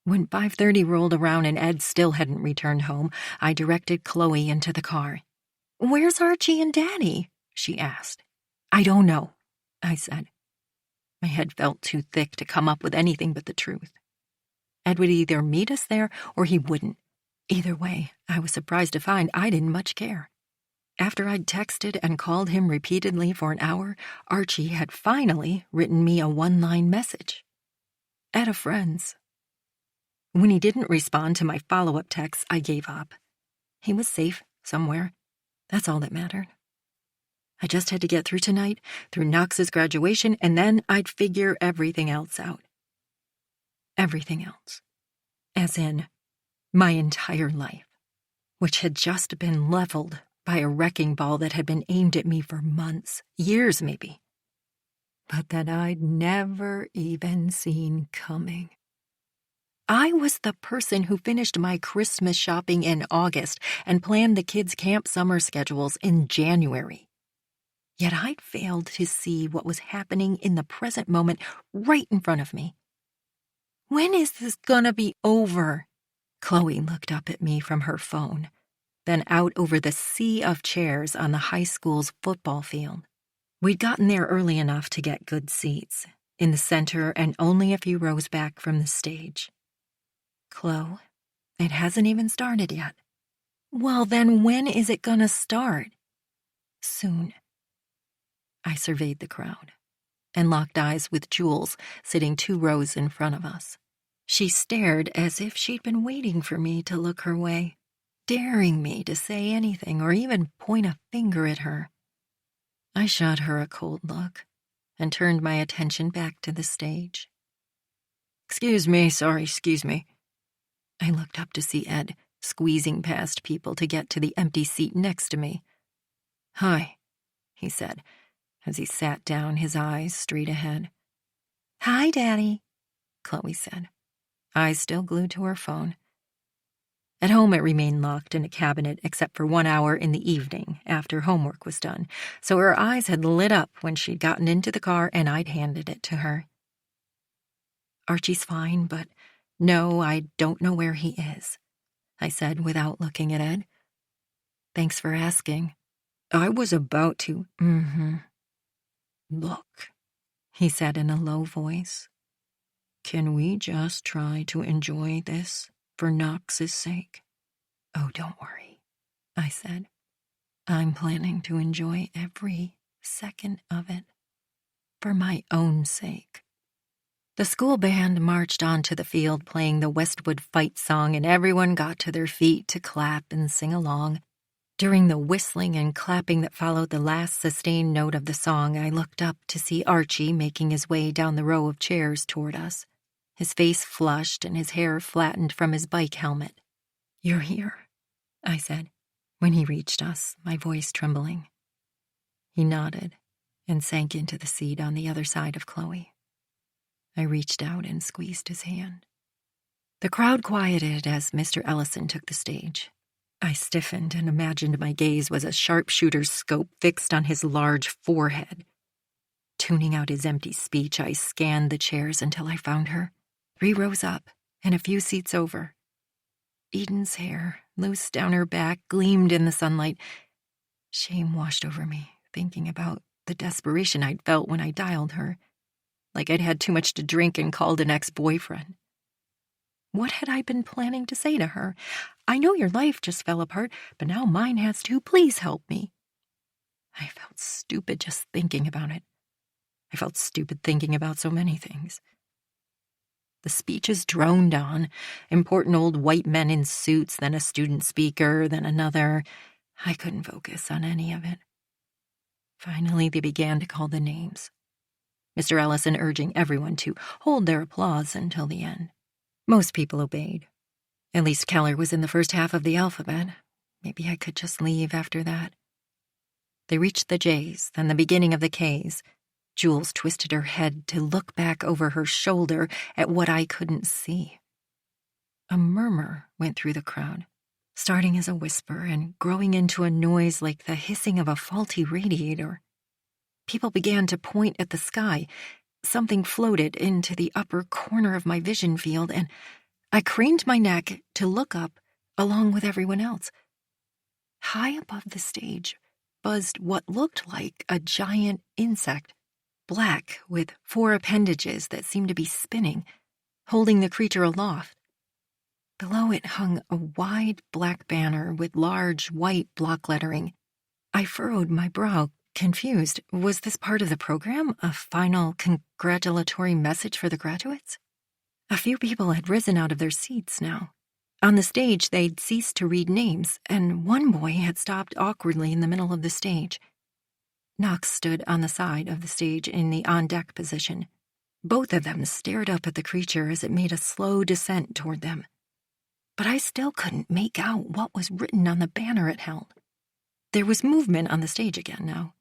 When 5:30 rolled around and Ed still hadn't returned home, I directed Chloe into the car. "Where's Archie and Daddy?" she asked. "I don't know," I said. My head felt too thick to come up with anything but the truth. Ed would either meet us there or he wouldn't. Either way, I was surprised to find I didn't much care. After I'd texted and called him repeatedly for an hour, Archie had finally written me a one-line message. At a friend's. When he didn't respond to my follow-up text, I gave up. He was safe somewhere. That's all that mattered. I just had to get through tonight, through Knox's graduation, and then I'd figure everything else out. Everything else. As in, my entire life, which had just been leveled by a wrecking ball that had been aimed at me for months, years maybe, but that I'd never even seen coming. I was the person who finished my Christmas shopping in August and planned the kids' camp summer schedules in January. Yet I'd failed to see what was happening in the present moment right in front of me. When is this gonna be over? Chloe looked up at me from her phone, then out over the sea of chairs on the high school's football field. We'd gotten there early enough to get good seats, in the center and only a few rows back from the stage. Chloe, it hasn't even started yet. Well, then when is it gonna start? Soon. I surveyed the crowd and locked eyes with Jules sitting 2 rows in front of us. She stared as if she'd been waiting for me to look her way, daring me to say anything or even point a finger at her. I shot her a cold look and turned my attention back to the stage. Excuse me. I looked up to see Ed squeezing past people to get to the empty seat next to me. Hi, he said, as he sat down, his eyes straight ahead. Hi, Daddy, Chloe said, eyes still glued to her phone. At home, it remained locked in a cabinet except for 1 hour in the evening after homework was done, so her eyes had lit up when she'd gotten into the car and I'd handed it to her. Archie's fine, but no, I don't know where he is, I said without looking at Ed. Thanks for asking. I was about to. Look, he said in a low voice. Can we just try to enjoy this for Knox's sake? Oh, don't worry, I said. I'm planning to enjoy every second of it for my own sake. The school band marched onto the field playing the Westwood Fight song, and everyone got to their feet to clap and sing along. During the whistling and clapping that followed the last sustained note of the song, I looked up to see Archie making his way down the row of chairs toward us, his face flushed and his hair flattened from his bike helmet. You're here, I said, when he reached us, my voice trembling. He nodded and sank into the seat on the other side of Chloe. I reached out and squeezed his hand. The crowd quieted as Mr. Ellison took the stage. I stiffened and imagined my gaze was a sharpshooter's scope fixed on his large forehead. Tuning out his empty speech, I scanned the chairs until I found her, 3 rows up and a few seats over. Eden's hair, loose down her back, gleamed in the sunlight. Shame washed over me, thinking about the desperation I'd felt when I dialed her, like I'd had too much to drink and called an ex-boyfriend. What had I been planning to say to her? I know your life just fell apart, but now mine has too. Please help me. I felt stupid just thinking about it. I felt stupid thinking about so many things. The speeches droned on, important old white men in suits, then a student speaker, then another. I couldn't focus on any of it. Finally, they began to call the names. Mr. Ellison urging everyone to hold their applause until the end. Most people obeyed. At least Keller was in the first half of the alphabet. Maybe I could just leave after that. They reached the J's, then the beginning of the K's. Jules twisted her head to look back over her shoulder at what I couldn't see. A murmur went through the crowd, starting as a whisper and growing into a noise like the hissing of a faulty radiator. People began to point at the sky. Something floated into the upper corner of my vision field, and I craned my neck to look up along with everyone else. High above the stage buzzed what looked like a giant insect, black with 4 appendages that seemed to be spinning, holding the creature aloft. Below it hung a wide black banner with large white block lettering. I furrowed my brow, confused. Was this part of the program, a final congratulatory message for the graduates? A few people had risen out of their seats now. On the stage, they'd ceased to read names, and one boy had stopped awkwardly in the middle of the stage. Knox stood on the side of the stage in the on-deck position. Both of them stared up at the creature as it made a slow descent toward them. But I still couldn't make out what was written on the banner it held. There was movement on the stage again now.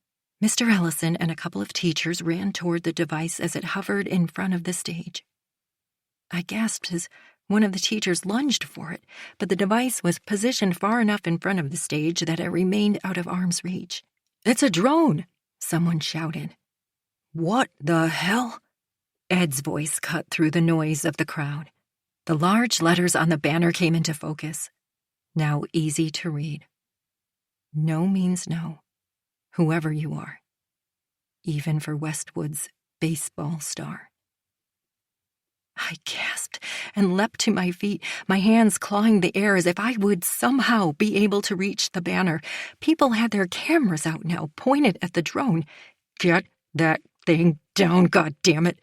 Mr. Ellison and a couple of teachers ran toward the device as it hovered in front of the stage. I gasped as one of the teachers lunged for it, but the device was positioned far enough in front of the stage that it remained out of arm's reach. "It's a drone!" someone shouted. "What the hell?" Ed's voice cut through the noise of the crowd. The large letters on the banner came into focus, now easy to read. No means no, whoever you are, even for Westwood's baseball star. I gasped and leapt to my feet, my hands clawing the air as if I would somehow be able to reach the banner. People had their cameras out now, pointed at the drone. "Get that thing down, goddammit!"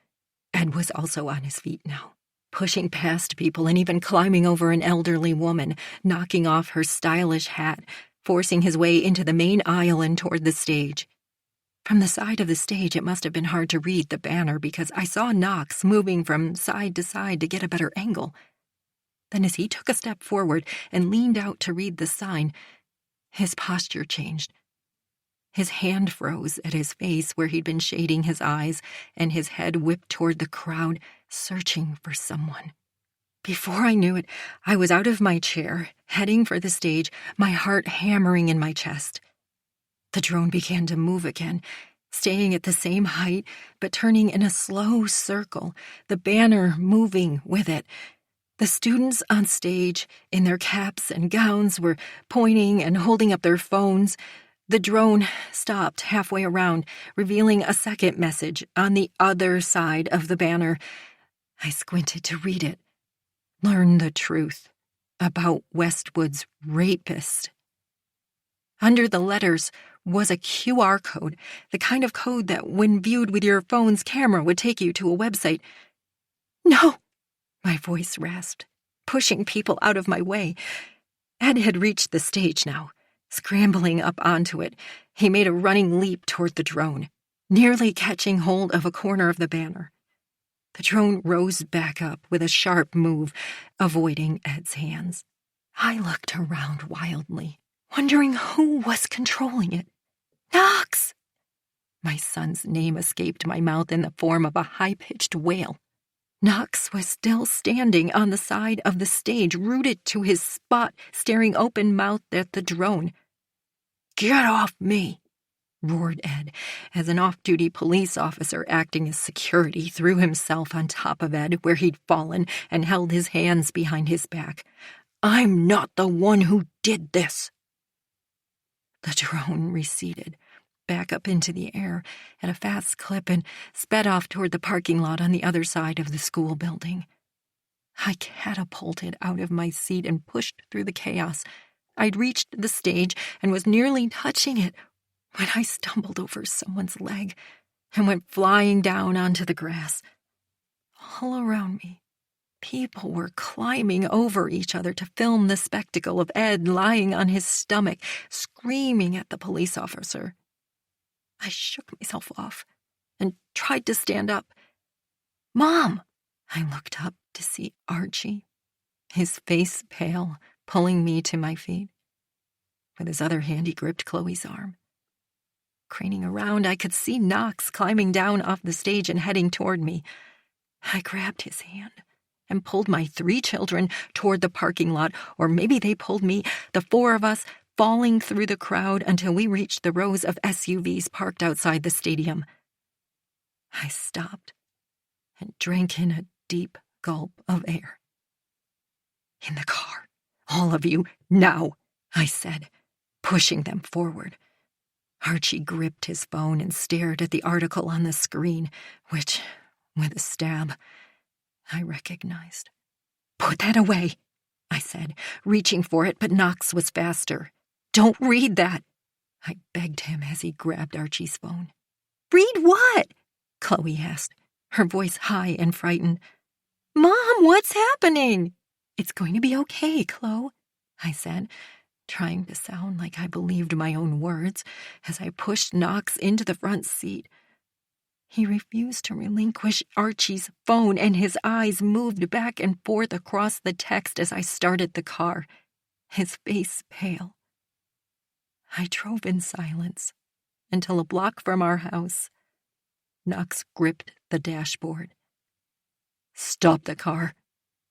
Ed was also on his feet now, pushing past people and even climbing over an elderly woman, knocking off her stylish hat, forcing his way into the main aisle and toward the stage. From the side of the stage, it must have been hard to read the banner because I saw Knox moving from side to side to get a better angle. Then as he took a step forward and leaned out to read the sign, his posture changed. His hand froze at his face where he'd been shading his eyes, and his head whipped toward the crowd, searching for someone. Before I knew it, I was out of my chair, heading for the stage, my heart hammering in my chest. The drone began to move again, staying at the same height, but turning in a slow circle, the banner moving with it. The students on stage, in their caps and gowns, were pointing and holding up their phones. The drone stopped halfway around, revealing a second message on the other side of the banner. I squinted to read it. Learn the truth about Westwood's rapist. Under the letters was a QR code, the kind of code that, when viewed with your phone's camera, would take you to a website. No! My voice rasped, pushing people out of my way. Ed had reached the stage now. Scrambling up onto it, he made a running leap toward the drone, nearly catching hold of a corner of the banner. The drone rose back up with a sharp move, avoiding Ed's hands. I looked around wildly, wondering who was controlling it. Knox! My son's name escaped my mouth in the form of a high-pitched wail. Knox was still standing on the side of the stage, rooted to his spot, staring open-mouthed at the drone. "Get off me!" roared Ed, as an off-duty police officer acting as security threw himself on top of Ed where he'd fallen and held his hands behind his back. "I'm not the one who did this!" The drone receded, back up into the air at a fast clip and sped off toward the parking lot on the other side of the school building. I catapulted out of my seat and pushed through the chaos. I'd reached the stage and was nearly touching it when I stumbled over someone's leg and went flying down onto the grass. All around me, people were climbing over each other to film the spectacle of Ed lying on his stomach, screaming at the police officer. I shook myself off and tried to stand up. "Mom!" I looked up to see Archie, his face pale, pulling me to my feet. With his other hand, he gripped Chloe's arm. Craning around, I could see Knox climbing down off the stage and heading toward me. I grabbed his hand and pulled my 3 children toward the parking lot, or maybe they pulled me, the 4 of us, falling through the crowd until we reached the rows of SUVs parked outside the stadium. I stopped and drank in a deep gulp of air. "In the car, all of you, now," I said, pushing them forward. Archie gripped his phone and stared at the article on the screen, which, with a stab, I recognized. "Put that away," I said, reaching for it, but Knox was faster. "Don't read that," I begged him as he grabbed Archie's phone. "Read what?" Chloe asked, her voice high and frightened. "Mom, what's happening?" "It's going to be okay, Chloe," I said, trying to sound like I believed my own words as I pushed Knox into the front seat. He refused to relinquish Archie's phone, and his eyes moved back and forth across the text as I started the car, his face pale. I drove in silence until a block from our house. Knox gripped the dashboard. "Stop the car,"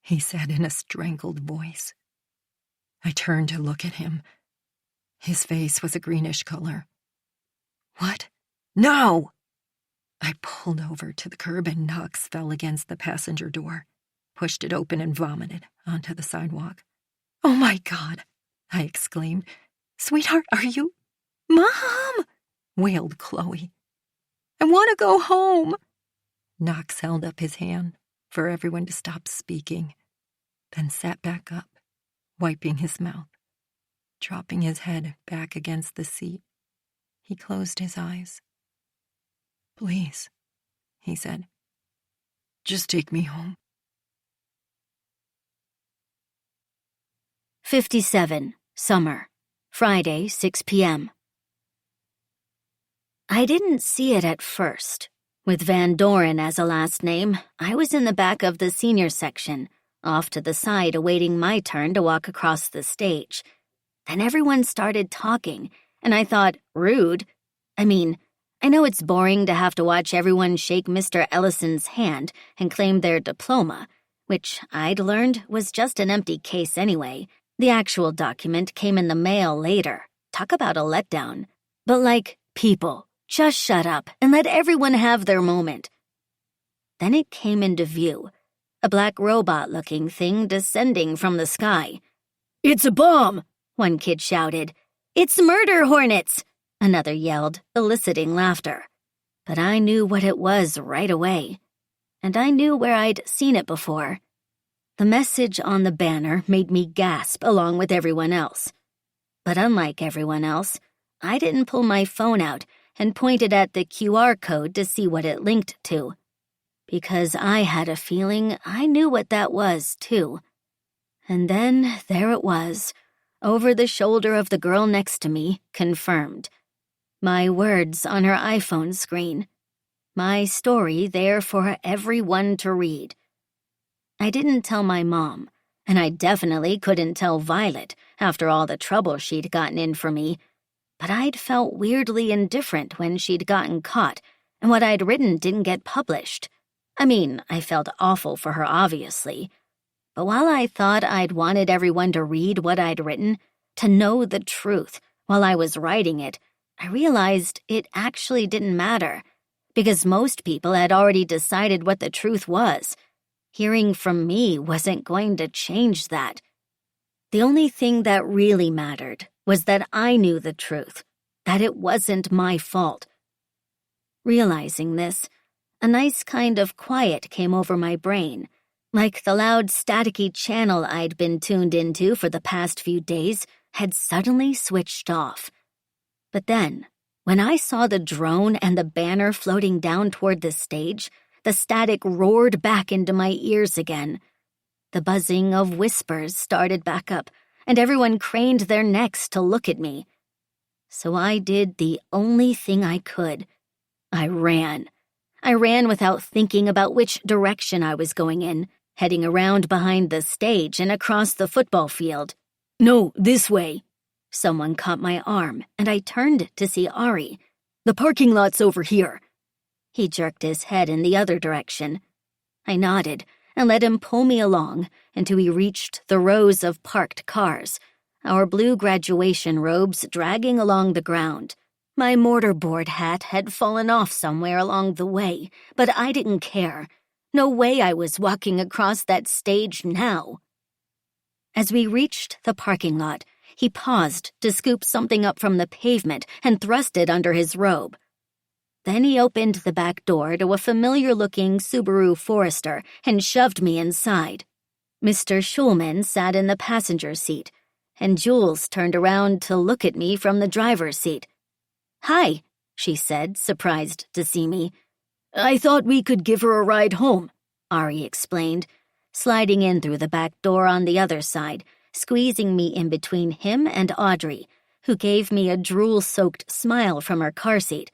he said in a strangled voice. I turned to look at him. His face was a greenish color. "What? No!" I pulled over to the curb and Knox fell against the passenger door, pushed it open and vomited onto the sidewalk. "Oh my God," I exclaimed. "Sweetheart, are you—" "Mom!" wailed Chloe. "I want to go home." Knox held up his hand for everyone to stop speaking, then sat back up, wiping his mouth, dropping his head back against the seat. He closed his eyes. "Please," he said, "just take me home." 57. Summer. Friday, 6 p.m. I didn't see it at first. With Van Doren as a last name, I was in the back of the senior section, off to the side awaiting my turn to walk across the stage. Then everyone started talking, and I thought, rude. I know it's boring to have to watch everyone shake Mr. Ellison's hand and claim their diploma, which I'd learned was just an empty case anyway. The actual document came in the mail later. Talk about a letdown. But people, just shut up and let everyone have their moment. Then it came into view, a black robot-looking thing descending from the sky. "It's a bomb!" one kid shouted. "It's murder hornets!" another yelled, eliciting laughter. But I knew what it was right away, and I knew where I'd seen it before. The message on the banner made me gasp along with everyone else. But unlike everyone else, I didn't pull my phone out and point it at the QR code to see what it linked to, because I had a feeling I knew what that was, too. And then there it was, over the shoulder of the girl next to me, confirmed. My words on her iPhone screen. My story there for everyone to read. I didn't tell my mom, and I definitely couldn't tell Violet after all the trouble she'd gotten in for me, but I'd felt weirdly indifferent when she'd gotten caught and what I'd written didn't get published. I mean, I felt awful for her, obviously, but while I thought I'd wanted everyone to read what I'd written, to know the truth while I was writing it, I realized it actually didn't matter, because most people had already decided what the truth was. Hearing from me wasn't going to change that. The only thing that really mattered was that I knew the truth, that it wasn't my fault. Realizing this, a nice kind of quiet came over my brain, like the loud, staticky channel I'd been tuned into for the past few days had suddenly switched off. But then, when I saw the drone and the banner floating down toward the stage, the static roared back into my ears again. The buzzing of whispers started back up, and everyone craned their necks to look at me. So I did the only thing I could. I ran. I ran without thinking about which direction I was going in, heading around behind the stage and across the football field. "No, this way." Someone caught my arm, and I turned to see Ari. "The parking lot's over here." He jerked his head in the other direction. I nodded and let him pull me along until we reached the rows of parked cars, our blue graduation robes dragging along the ground. My mortarboard hat had fallen off somewhere along the way, but I didn't care. No way I was walking across that stage now. As we reached the parking lot, he paused to scoop something up from the pavement and thrust it under his robe. Then he opened the back door to a familiar-looking Subaru Forester and shoved me inside. Mr. Schulman sat in the passenger seat, and Jules turned around to look at me from the driver's seat. "Hi," she said, surprised to see me. "I thought we could give her a ride home," Ari explained, sliding in through the back door on the other side, squeezing me in between him and Audrey, who gave me a drool-soaked smile from her car seat.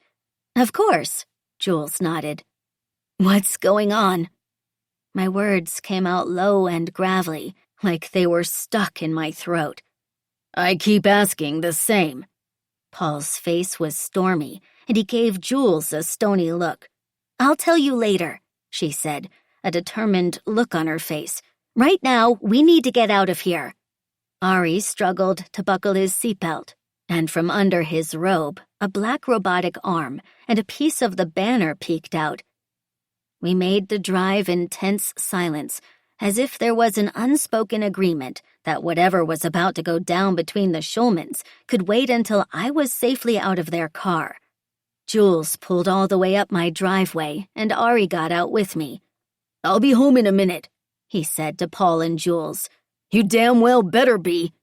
"Of course," Jules nodded. "What's going on?" My words came out low and gravelly, like they were stuck in my throat. "I keep asking the same." Paul's face was stormy, and he gave Jules a stony look. "I'll tell you later," she said, a determined look on her face. "Right now, we need to get out of here." Ari struggled to buckle his seatbelt, and from under his robe, a black robotic arm and a piece of the banner peeked out. We made the drive in tense silence, as if there was an unspoken agreement that whatever was about to go down between the Schulmans could wait until I was safely out of their car. Jules pulled all the way up my driveway, and Ari got out with me. "I'll be home in a minute," he said to Paul and Jules. "You damn well better be,"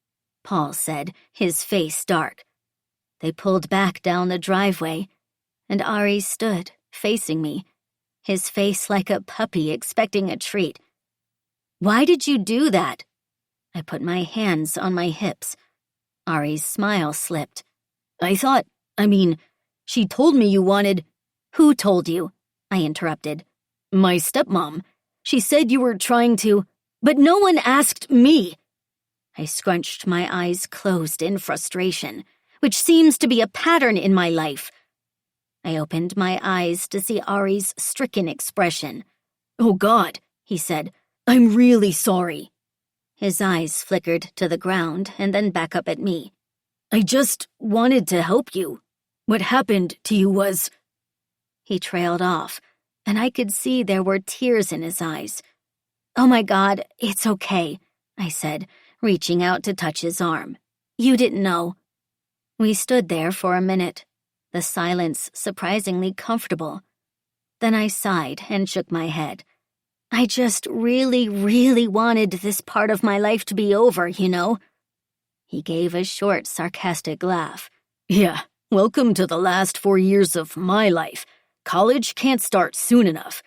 Paul said, his face dark. They pulled back down the driveway, and Ari stood, facing me, his face like a puppy expecting a treat. "Why did you do that?" I put my hands on my hips. Ari's smile slipped. She told me you wanted—" "Who told you?" I interrupted. "My stepmom. She said you were trying to—" "But no one asked me." I scrunched my eyes closed in frustration, which seems to be a pattern in my life. I opened my eyes to see Ari's stricken expression. "Oh God," he said. "I'm really sorry." His eyes flickered to the ground and then back up at me. "I just wanted to help you. What happened to you was—" He trailed off, and I could see there were tears in his eyes. "Oh my God, it's okay," I said, reaching out to touch his arm. "You didn't know." We stood there for a minute, the silence surprisingly comfortable. Then I sighed and shook my head. I just really, really wanted this part of my life to be over, you know? He gave a short, sarcastic laugh. Yeah, welcome to the last 4 years of my life. College can't start soon enough.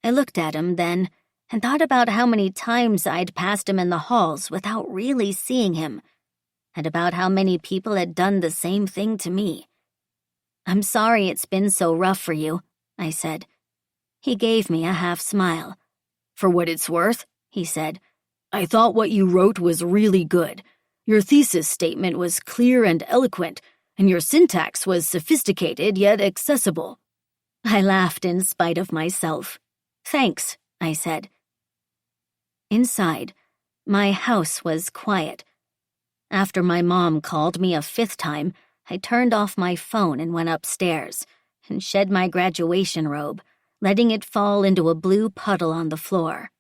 I looked at him then and thought about how many times I'd passed him in the halls without really seeing him, and about how many people had done the same thing to me. I'm sorry it's been so rough for you, I said. He gave me a half smile. For what it's worth, he said, I thought what you wrote was really good. Your thesis statement was clear and eloquent, and your syntax was sophisticated yet accessible. I laughed in spite of myself. Thanks, I said. Inside, my house was quiet. After my mom called me a 5th time, I turned off my phone and went upstairs and shed my graduation robe, letting it fall into a blue puddle on the floor.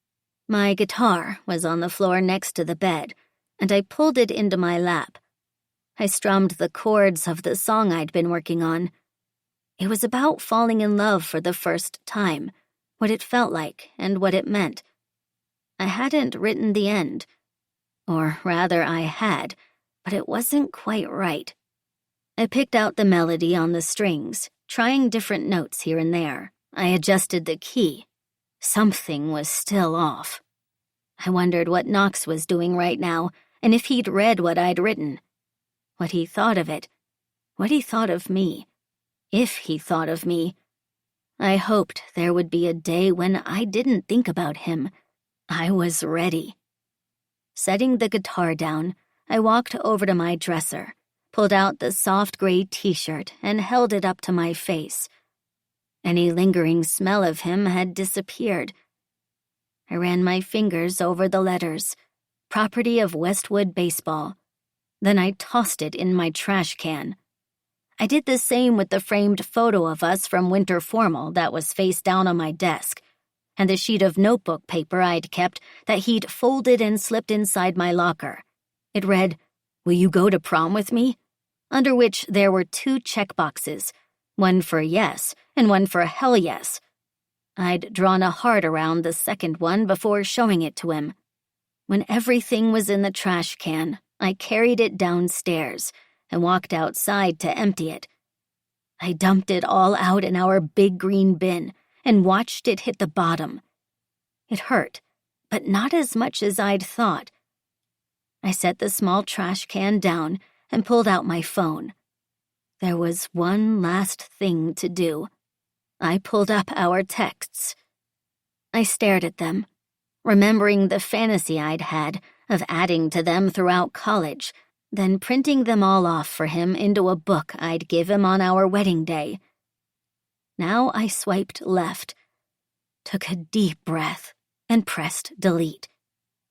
My guitar was on the floor next to the bed, and I pulled it into my lap. I strummed the chords of the song I'd been working on. It was about falling in love for the first time, what it felt like and what it meant. I hadn't written the end. Or rather, I had, but it wasn't quite right. I picked out the melody on the strings, trying different notes here and there. I adjusted the key. Something was still off. I wondered what Knox was doing right now, and if he'd read what I'd written. What he thought of it. What he thought of me. If he thought of me. I hoped there would be a day when I didn't think about him. I was ready. Setting the guitar down, I walked over to my dresser, pulled out the soft gray t-shirt, and held it up to my face. Any lingering smell of him had disappeared. I ran my fingers over the letters, property of Westwood Baseball. Then I tossed it in my trash can. I did the same with the framed photo of us from winter formal that was face down on my desk, and the sheet of notebook paper I'd kept that he'd folded and slipped inside my locker. It read, "Will you go to prom with me?" under which there were 2 checkboxes, one for yes and one for hell yes. I'd drawn a heart around the second one before showing it to him. When everything was in the trash can, I carried it downstairs and walked outside to empty it. I dumped it all out in our big green bin and watched it hit the bottom. It hurt, but not as much as I'd thought. I set the small trash can down and pulled out my phone. There was one last thing to do. I pulled up our texts. I stared at them, remembering the fantasy I'd had of adding to them throughout college, then printing them all off for him into a book I'd give him on our wedding day. Now I swiped left, took a deep breath, and pressed delete.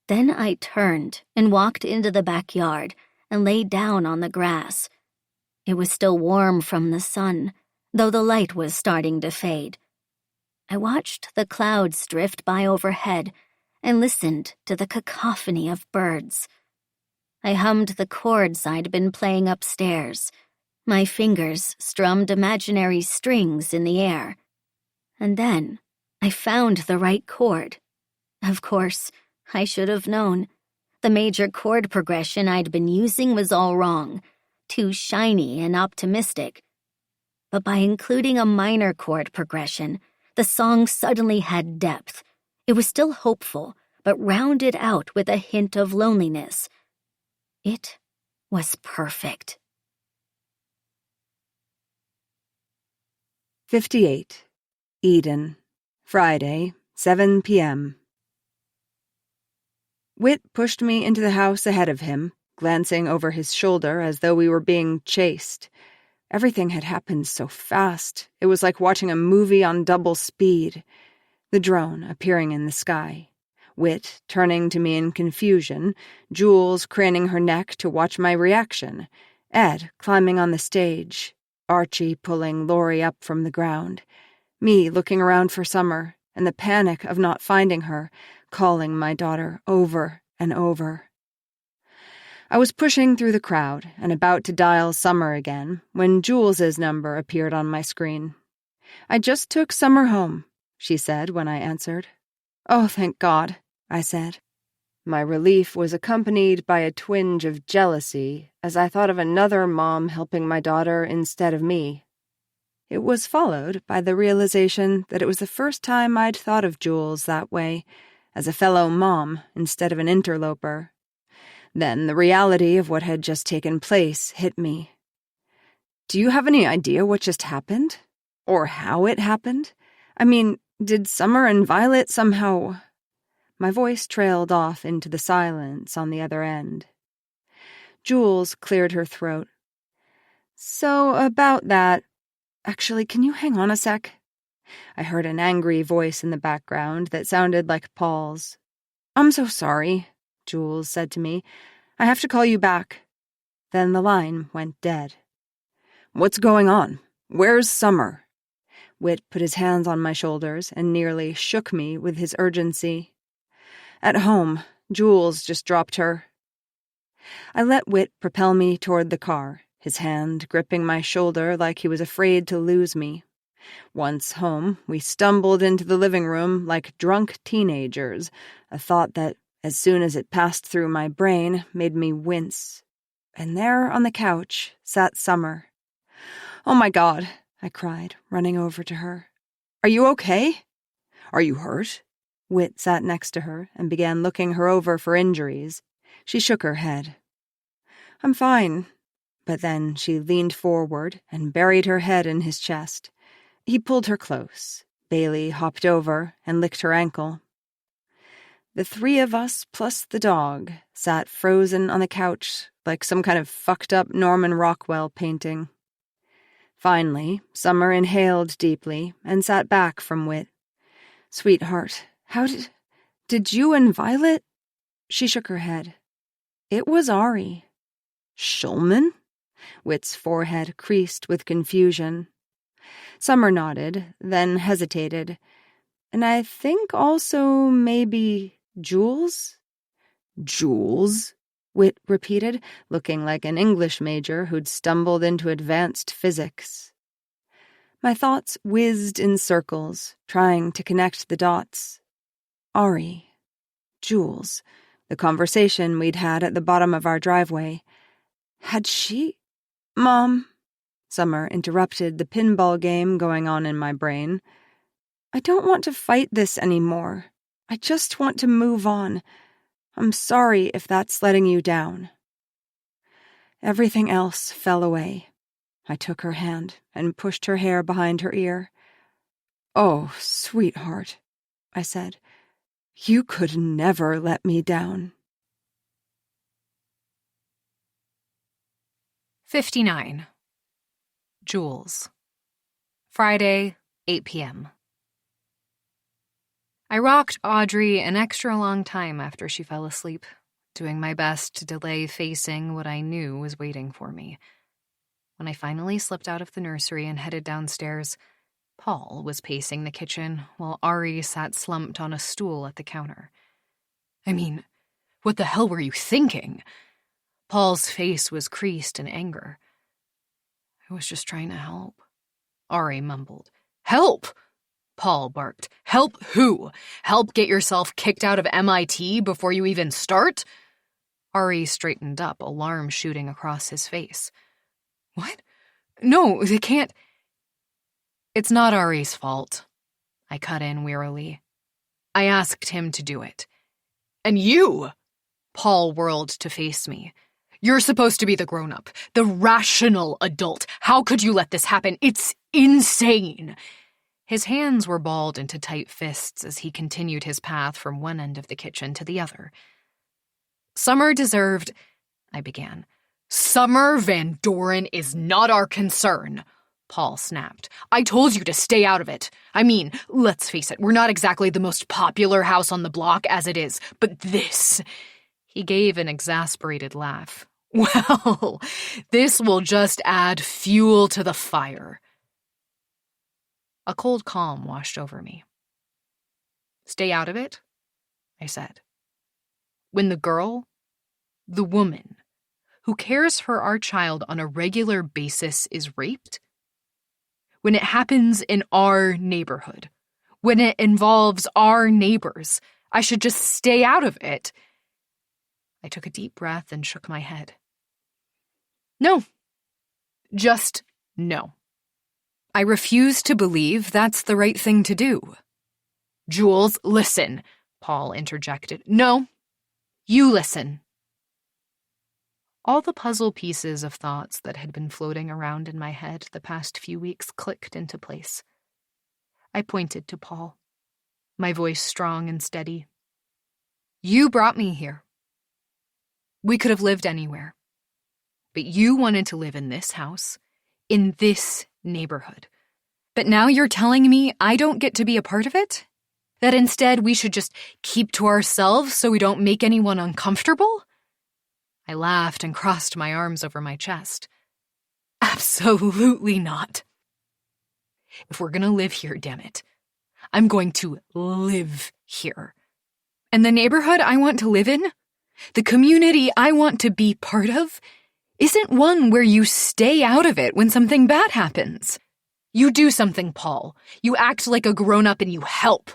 Then I turned and walked into the backyard and lay down on the grass. It was still warm from the sun, though the light was starting to fade. I watched the clouds drift by overhead and listened to the cacophony of birds. I hummed the chords I'd been playing upstairs. My fingers strummed imaginary strings in the air. And then I found the right chord. Of course, I should have known. The major chord progression I'd been using was all wrong, too shiny and optimistic. But by including a minor chord progression, the song suddenly had depth. It was still hopeful, but rounded out with a hint of loneliness. It was perfect. 58. Eden. Friday, 7 p.m. Whit pushed me into the house ahead of him, glancing over his shoulder as though we were being chased. Everything had happened so fast. It was like watching a movie on double speed. The drone appearing in the sky. Whit turning to me in confusion, Jules craning her neck to watch my reaction, Ed climbing on the stage, Archie pulling Lori up from the ground, me looking around for Summer, and the panic of not finding her, calling my daughter over and over. I was pushing through the crowd and about to dial Summer again when Jules's number appeared on my screen. "I just took Summer home," she said when I answered. "Oh, thank God," I said. My relief was accompanied by a twinge of jealousy as I thought of another mom helping my daughter instead of me. It was followed by the realization that it was the first time I'd thought of Jules that way, as a fellow mom instead of an interloper. Then the reality of what had just taken place hit me. "Do you have any idea what just happened? Or how it happened? I mean, did Summer and Violet somehow—" My voice trailed off into the silence on the other end. Jules cleared her throat. "So, about that. Actually, can you hang on a sec?" I heard an angry voice in the background that sounded like Paul's. "I'm so sorry," Jules said to me. "I have to call you back." Then the line went dead. "What's going on? Where's Summer?" Whit put his hands on my shoulders and nearly shook me with his urgency. "At home. Jules just dropped her." I let Whit propel me toward the car, his hand gripping my shoulder like he was afraid to lose me. Once home, we stumbled into the living room like drunk teenagers, a thought that, as soon as it passed through my brain, made me wince. And there on the couch sat Summer. "Oh my God," I cried, running over to her. "Are you okay? Are you hurt?" Whit sat next to her and began looking her over for injuries. She shook her head. "I'm fine." But then she leaned forward and buried her head in his chest. He pulled her close. Bailey hopped over and licked her ankle. The three of us plus the dog sat frozen on the couch like some kind of fucked-up Norman Rockwell painting. Finally, Summer inhaled deeply and sat back from Whit. "Sweetheart, how did you and Violet?" She shook her head. "It was Ari." "Schulman?" Whit's forehead creased with confusion. Summer nodded, then hesitated. "And I think also maybe Jules?" "Jules?" Whit repeated, looking like an English major who'd stumbled into advanced physics. My thoughts whizzed in circles, trying to connect the dots. Ari. Jules. The conversation we'd had at the bottom of our driveway. Had she— "Mom," Summer interrupted the pinball game going on in my brain. "I don't want to fight this anymore. I just want to move on. I'm sorry if that's letting you down." Everything else fell away. I took her hand and pushed her hair behind her ear. "Oh, sweetheart," I said. "You could never let me down." 59. Jules. Friday, 8 p.m. I rocked Audrey an extra long time after she fell asleep, doing my best to delay facing what I knew was waiting for me. When I finally slipped out of the nursery and headed downstairs, Paul was pacing the kitchen while Ari sat slumped on a stool at the counter. I mean, what the hell were you thinking? Paul's face was creased in anger. "I was just trying to help," Ari mumbled. "Help?" Paul barked. "Help who? Help get yourself kicked out of MIT before you even start?" Ari straightened up, alarm shooting across his face. "What? No, they can't—" "It's not Ari's fault," I cut in wearily. "I asked him to do it." "And you?" Paul whirled to face me. "You're supposed to be the grown-up, the rational adult. How could you let this happen? It's insane." His hands were balled into tight fists as he continued his path from one end of the kitchen to the other. "Summer deserved—" I began. "Summer Van Doren is not our concern," Paul snapped. "I told you to stay out of it. I mean, let's face it, we're not exactly the most popular house on the block as it is, but this—" He gave an exasperated laugh. "Well, this will just add fuel to the fire." A cold calm washed over me. "Stay out of it?" I said. "When the girl, the woman, who cares for our child on a regular basis is raped? When it happens in our neighborhood, when it involves our neighbors, I should just stay out of it. I took a deep breath and shook my head. No. Just no. I refuse to believe that's the right thing to do. Jules, listen, Paul interjected. No, you listen. All the puzzle pieces of thoughts that had been floating around in my head the past few weeks clicked into place. I pointed to Paul, my voice strong and steady. You brought me here. We could have lived anywhere. But you wanted to live in this house, in this neighborhood. But now you're telling me I don't get to be a part of it? That instead we should just keep to ourselves so we don't make anyone uncomfortable? I laughed and crossed my arms over my chest. Absolutely not. If we're gonna live here, damn it, I'm going to live here. And the neighborhood I want to live in, the community I want to be part of, isn't one where you stay out of it when something bad happens. You do something, Paul. You act like a grown-up and you help.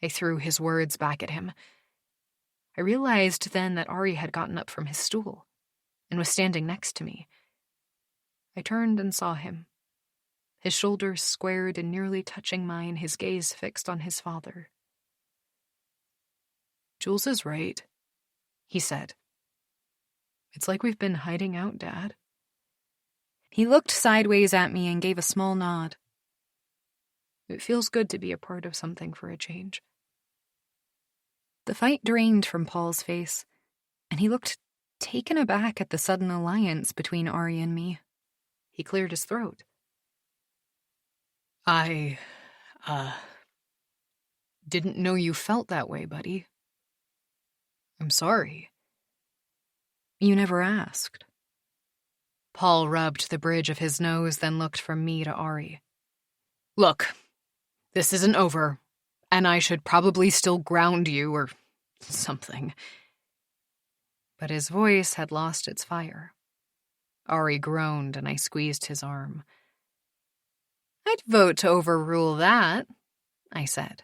I threw his words back at him. I realized then that Ari had gotten up from his stool and was standing next to me. I turned and saw him, his shoulders squared and nearly touching mine, his gaze fixed on his father. Jules is right, he said. It's like we've been hiding out, Dad. He looked sideways at me and gave a small nod. It feels good to be a part of something for a change. The fight drained from Paul's face, and he looked taken aback at the sudden alliance between Ari and me. He cleared his throat. I didn't know you felt that way, buddy. I'm sorry. You never asked. Paul rubbed the bridge of his nose, then looked from me to Ari. Look, this isn't over, and I should probably still ground you or something. But his voice had lost its fire. Ari groaned, and I squeezed his arm. I'd vote to overrule that, I said.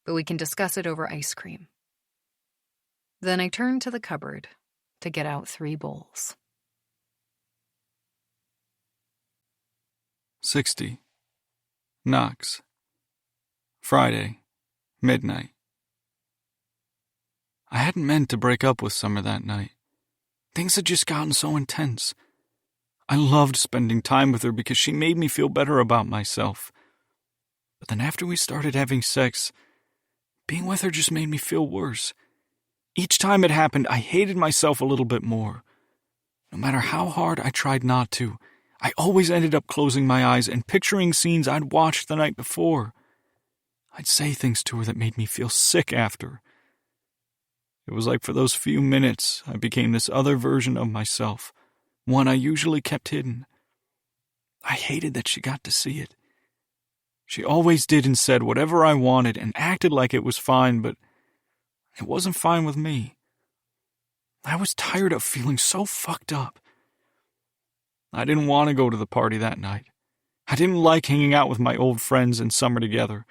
But we can discuss it over ice cream. Then I turned to the cupboard to get out 3 bowls. 60. Knox. Friday, midnight. I hadn't meant to break up with Summer that night. Things had just gotten so intense. I loved spending time with her because she made me feel better about myself. But then after we started having sex, being with her just made me feel worse. Each time it happened, I hated myself a little bit more. No matter how hard I tried not to, I always ended up closing my eyes and picturing scenes I'd watched the night before. I'd say things to her that made me feel sick after. It was like for those few minutes, I became this other version of myself, one I usually kept hidden. I hated that she got to see it. She always did and said whatever I wanted and acted like it was fine, but it wasn't fine with me. I was tired of feeling so fucked up. I didn't want to go to the party that night. I didn't like hanging out with my old friends and Summer together.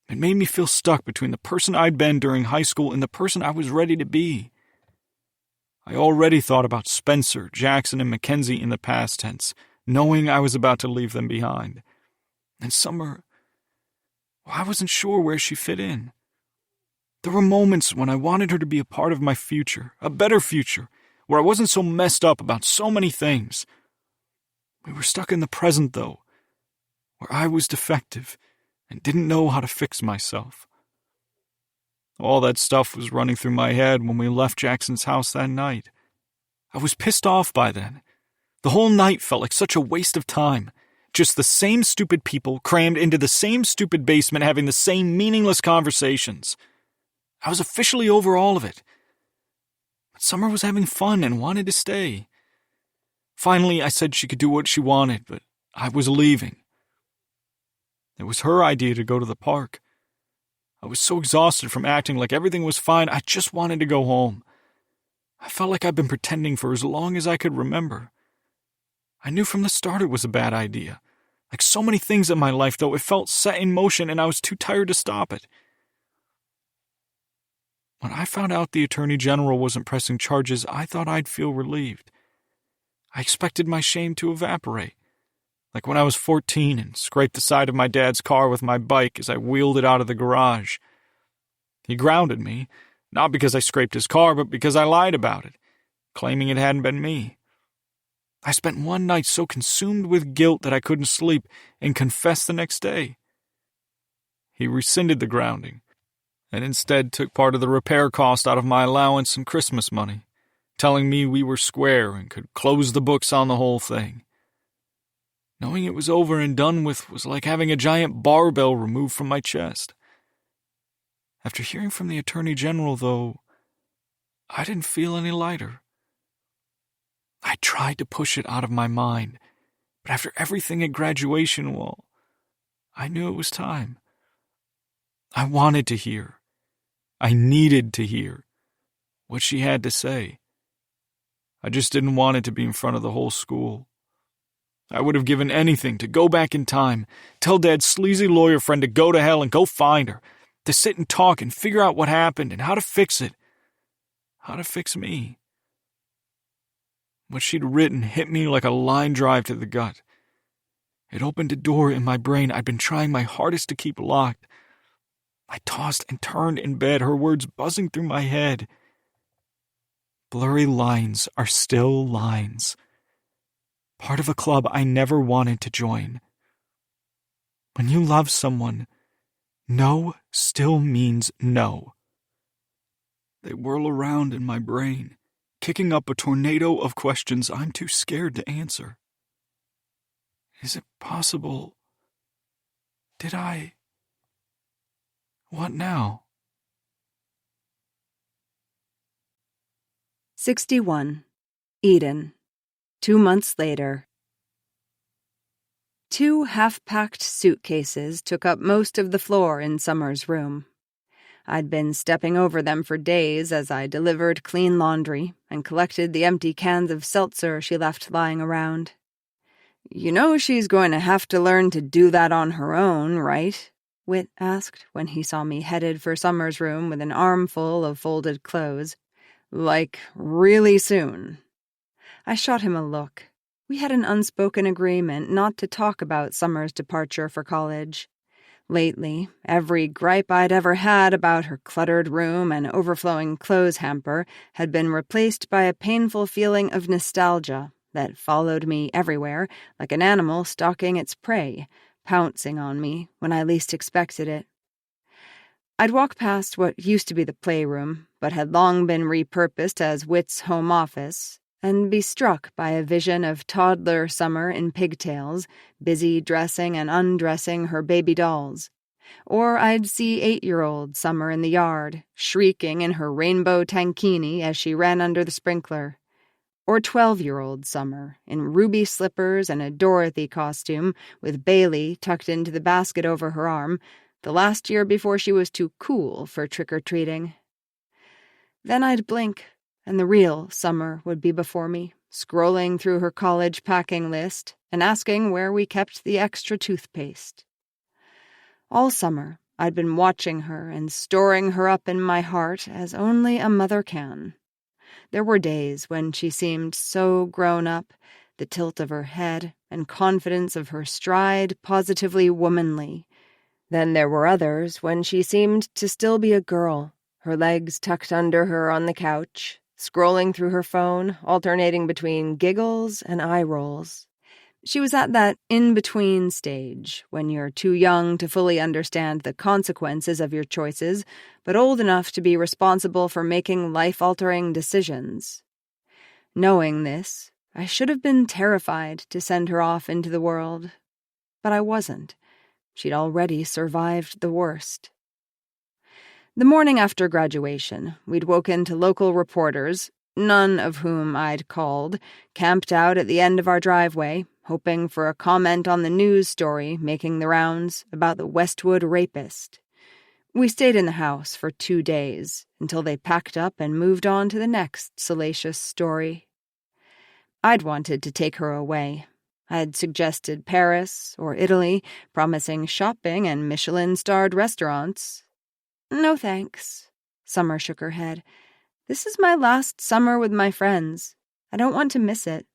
It made me feel stuck between the person I'd been during high school and the person I was ready to be. I already thought about Spencer, Jackson, and Mackenzie in the past tense, knowing I was about to leave them behind. And Summer, well, I wasn't sure where she fit in. There were moments when I wanted her to be a part of my future, a better future, where I wasn't so messed up about so many things. We were stuck in the present, though, where I was defective and didn't know how to fix myself. All that stuff was running through my head when we left Jackson's house that night. I was pissed off by then. The whole night felt like such a waste of time. Just the same stupid people crammed into the same stupid basement having the same meaningless conversations. I was officially over all of it. But Summer was having fun and wanted to stay. Finally, I said she could do what she wanted, but I was leaving. It was her idea to go to the park. I was so exhausted from acting like everything was fine, I just wanted to go home. I felt like I'd been pretending for as long as I could remember. I knew from the start it was a bad idea. Like so many things in my life, though, it felt set in motion and I was too tired to stop it. When I found out the Attorney General wasn't pressing charges, I thought I'd feel relieved. I expected my shame to evaporate. Like when I was 14 and scraped the side of my dad's car with my bike as I wheeled it out of the garage. He grounded me, not because I scraped his car, but because I lied about it, claiming it hadn't been me. I spent one night so consumed with guilt that I couldn't sleep and confessed the next day. He rescinded the grounding and instead took part of the repair cost out of my allowance and Christmas money, telling me we were square and could close the books on the whole thing. Knowing it was over and done with was like having a giant barbell removed from my chest. After hearing from the Attorney General, though, I didn't feel any lighter. I tried to push it out of my mind, but after everything at graduation, well, I knew it was time. I wanted to hear. I needed to hear what she had to say. I just didn't want it to be in front of the whole school. I would have given anything to go back in time, tell Dad's sleazy lawyer friend to go to hell and go find her, to sit and talk and figure out what happened and how to fix it. How to fix me. What she'd written hit me like a line drive to the gut. It opened a door in my brain I'd been trying my hardest to keep locked. I tossed and turned in bed, her words buzzing through my head. Blurry lines are still lines. Part of a club I never wanted to join. When you love someone, no still means no. They whirl around in my brain, kicking up a tornado of questions I'm too scared to answer. Is it possible? Did I? What now? 61. Eden. 2 months later. 2 half-packed suitcases took up most of the floor in Summer's room. I'd been stepping over them for days as I delivered clean laundry and collected the empty cans of seltzer she left lying around. "You know she's going to have to learn to do that on her own, right?" Whit asked when he saw me headed for Summer's room with an armful of folded clothes. "Like, really soon." I shot him a look. We had an unspoken agreement not to talk about Summer's departure for college. Lately, every gripe I'd ever had about her cluttered room and overflowing clothes hamper had been replaced by a painful feeling of nostalgia that followed me everywhere like an animal stalking its prey, pouncing on me when I least expected it. I'd walk past what used to be the playroom, but had long been repurposed as Whit's home office, and be struck by a vision of toddler Summer in pigtails, busy dressing and undressing her baby dolls. Or I'd see 8-year-old Summer in the yard, shrieking in her rainbow tankini as she ran under the sprinkler. Or 12-year-old Summer, in ruby slippers and a Dorothy costume, with Bailey tucked into the basket over her arm, the last year before she was too cool for trick-or-treating. Then I'd blink, and the real Summer would be before me, scrolling through her college packing list and asking where we kept the extra toothpaste. All summer, I'd been watching her and storing her up in my heart as only a mother can. There were days when she seemed so grown up, the tilt of her head and confidence of her stride positively womanly. Then there were others when she seemed to still be a girl, her legs tucked under her on the couch, scrolling through her phone, alternating between giggles and eye rolls. She was at that in-between stage, when you're too young to fully understand the consequences of your choices, but old enough to be responsible for making life-altering decisions. Knowing this, I should have been terrified to send her off into the world. But I wasn't. She'd already survived the worst. The morning after graduation, we'd woken to local reporters, none of whom I'd called, camped out at the end of our driveway, hoping for a comment on the news story making the rounds about the Westwood rapist. We stayed in the house for 2 days, until they packed up and moved on to the next salacious story. I'd wanted to take her away. I'd suggested Paris or Italy, promising shopping and Michelin-starred restaurants. No thanks. Summer shook her head. This is my last summer with my friends. I don't want to miss it.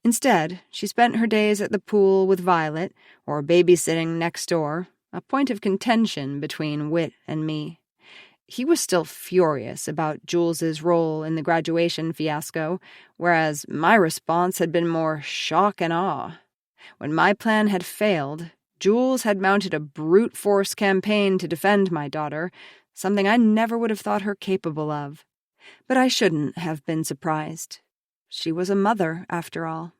Instead, she spent her days at the pool with Violet, or babysitting next door, a point of contention between Whit and me. He was still furious about Jules's role in the graduation fiasco, whereas my response had been more shock and awe. When my plan had failed, Jules had mounted a brute force campaign to defend my daughter, something I never would have thought her capable of. But I shouldn't have been surprised. She was a mother, after all.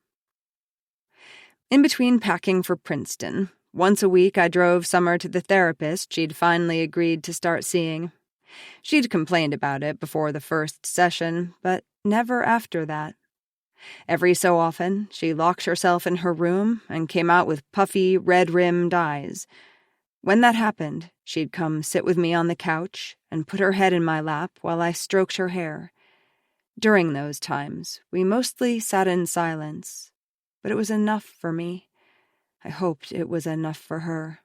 In between packing for Princeton, once a week I drove Summer to the therapist she'd finally agreed to start seeing. She'd complained about it before the first session, but never after that. Every so often, she locked herself in her room and came out with puffy, red-rimmed eyes. When that happened, she'd come sit with me on the couch and put her head in my lap while I stroked her hair. During those times, we mostly sat in silence, but it was enough for me. I hoped it was enough for her.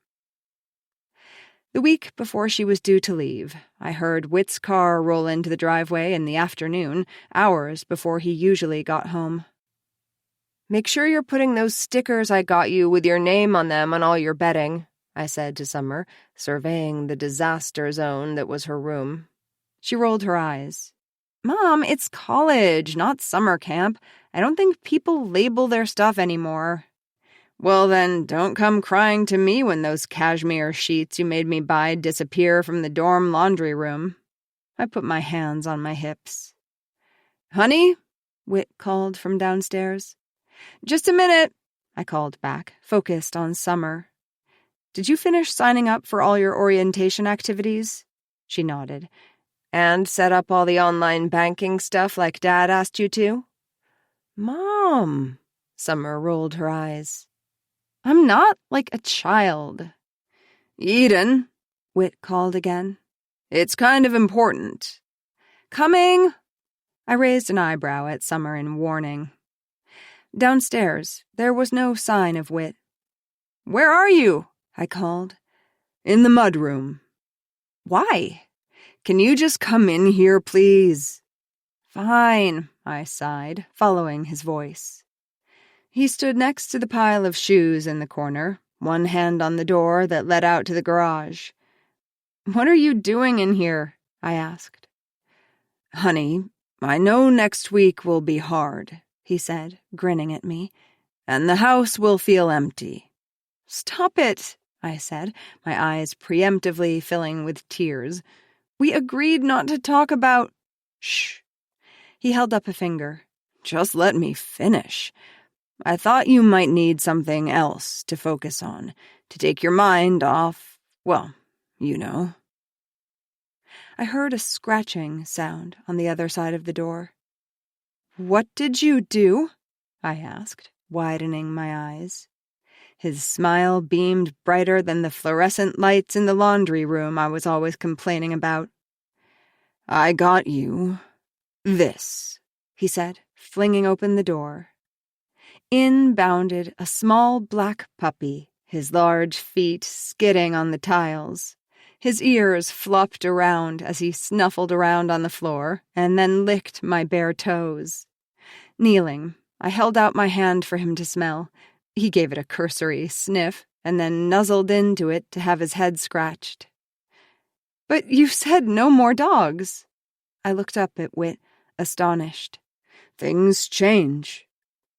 The week before she was due to leave, I heard Whit's car roll into the driveway in the afternoon, hours before he usually got home. "Make sure you're putting those stickers I got you with your name on them on all your bedding," I said to Summer, surveying the disaster zone that was her room. She rolled her eyes. "Mom, it's college, not summer camp. I don't think people label their stuff anymore." "Well then, don't come crying to me when those cashmere sheets you made me buy disappear from the dorm laundry room." I put my hands on my hips. "Honey?" Whit called from downstairs. "Just a minute," I called back, focused on Summer. "Did you finish signing up for all your orientation activities?" She nodded. "And set up all the online banking stuff like Dad asked you to?" "Mom," Summer rolled her eyes. "I'm not like a child." "Eden," Whit called again. "It's kind of important." "Coming!" I raised an eyebrow at Summer in warning. Downstairs, there was no sign of Whit. "Where are you?" I called. "In the mudroom." "Why?" "Can you just come in here, please?" "Fine," I sighed, following his voice. He stood next to the pile of shoes in the corner, one hand on the door that led out to the garage. "What are you doing in here?" I asked. "Honey, I know next week will be hard," he said, grinning at me, "and the house will feel empty." "Stop it," I said, my eyes preemptively filling with tears. "We agreed not to talk about—" "Shh." He held up a finger. "Just let me finish. I thought you might need something else to focus on, to take your mind off, well, you know." I heard a scratching sound on the other side of the door. "What did you do?" I asked, widening my eyes. His smile beamed brighter than the fluorescent lights in the laundry room I was always complaining about. "I got you this," he said, flinging open the door. In bounded a small black puppy, his large feet skidding on the tiles. His ears flopped around as he snuffled around on the floor and then licked my bare toes. Kneeling, I held out my hand for him to smell. He gave it a cursory sniff and then nuzzled into it to have his head scratched. "But you said no more dogs." I looked up at Whit, astonished. "Things change."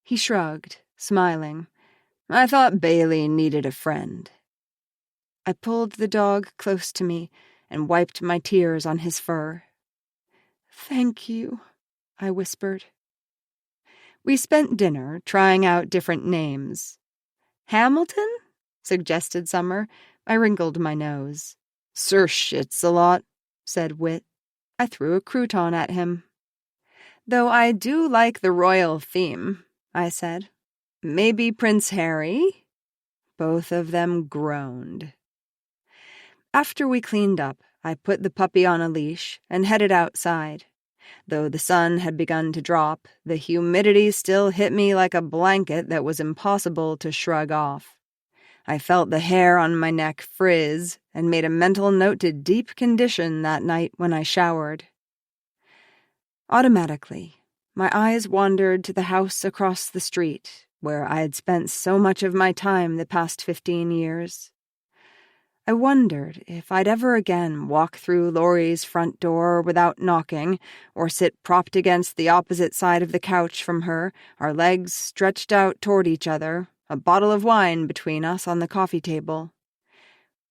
He shrugged, smiling. "I thought Bailey needed a friend." I pulled the dog close to me and wiped my tears on his fur. "Thank you," I whispered. We spent dinner trying out different names. "Hamilton?" suggested Summer. I wrinkled my nose. "Sir Shits-a-lot," said Whit. I threw a crouton at him. "Though I do like the royal theme," I said. "Maybe Prince Harry?" Both of them groaned. After we cleaned up, I put the puppy on a leash and headed outside. Though the sun had begun to drop, the humidity still hit me like a blanket that was impossible to shrug off. I felt the hair on my neck frizz and made a mental note to deep condition that night when I showered. Automatically, my eyes wandered to the house across the street, where I had spent so much of my time the past 15 years. I wondered if I'd ever again walk through Laurie's front door without knocking, or sit propped against the opposite side of the couch from her, our legs stretched out toward each other, a bottle of wine between us on the coffee table.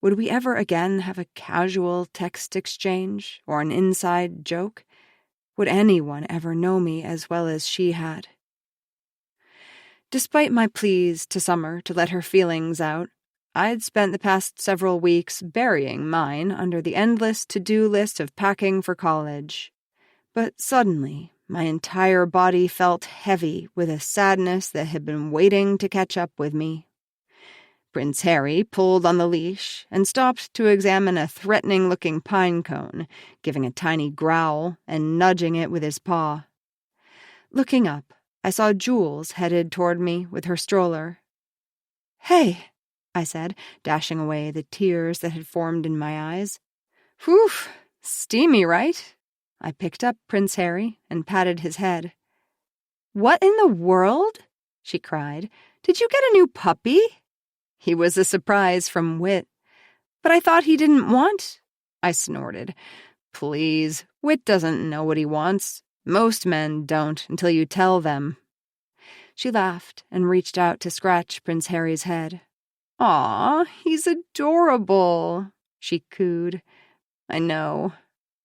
Would we ever again have a casual text exchange, or an inside joke? Would anyone ever know me as well as she had? Despite my pleas to Summer to let her feelings out, I'd spent the past several weeks burying mine under the endless to-do list of packing for college. But suddenly, my entire body felt heavy with a sadness that had been waiting to catch up with me. Prince Harry pulled on the leash and stopped to examine a threatening-looking pine cone, giving a tiny growl and nudging it with his paw. Looking up, I saw Jules headed toward me with her stroller. "Hey," I said, dashing away the tears that had formed in my eyes. "Whew, steamy, right?" I picked up Prince Harry and patted his head. "What in the world?" she cried. "Did you get a new puppy?" He was a surprise from Whit. "But I thought he didn't want—" I snorted. "Please, Whit doesn't know what he wants. Most men don't until you tell them." She laughed and reached out to scratch Prince Harry's head. "Aw, he's adorable," she cooed. "I know,"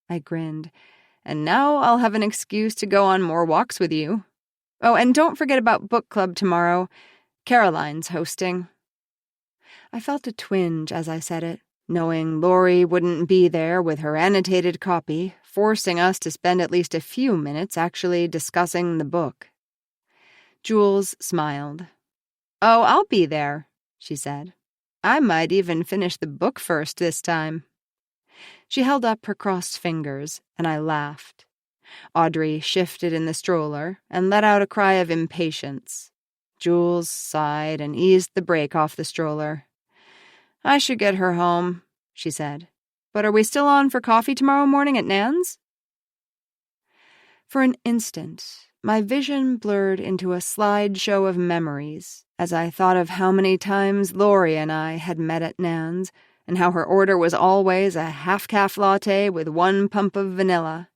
I grinned. "And now I'll have an excuse to go on more walks with you. Oh, and don't forget about book club tomorrow. Caroline's hosting." I felt a twinge as I said it, knowing Laurie wouldn't be there with her annotated copy, forcing us to spend at least a few minutes actually discussing the book. Jules smiled. "Oh, I'll be there," she said. "I might even finish the book first this time." She held up her crossed fingers, and I laughed. Audrey shifted in the stroller and let out a cry of impatience. Jules sighed and eased the brake off the stroller. "I should get her home," she said. "But are we still on for coffee tomorrow morning at Nan's?" For an instant, my vision blurred into a slideshow of memories as I thought of how many times Laurie and I had met at Nan's, and how her order was always a half-calf latte with 1 pump of vanilla.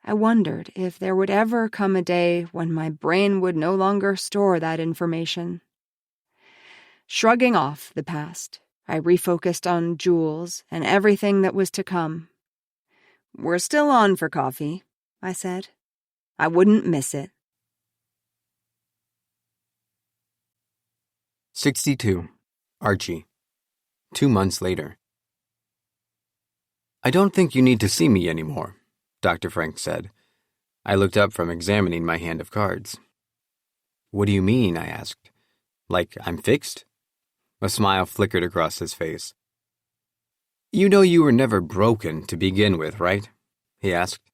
I wondered if there would ever come a day when my brain would no longer store that information. Shrugging off the past, I refocused on Jules and everything that was to come. "We're still on for coffee," I said. "I wouldn't miss it." 62. Archie. 2 months later. "I don't think you need to see me anymore," Dr. Frank said. I looked up from examining my hand of cards. "What do you mean?" I asked. "Like I'm fixed?" A smile flickered across his face. "You know you were never broken to begin with, right?" he asked.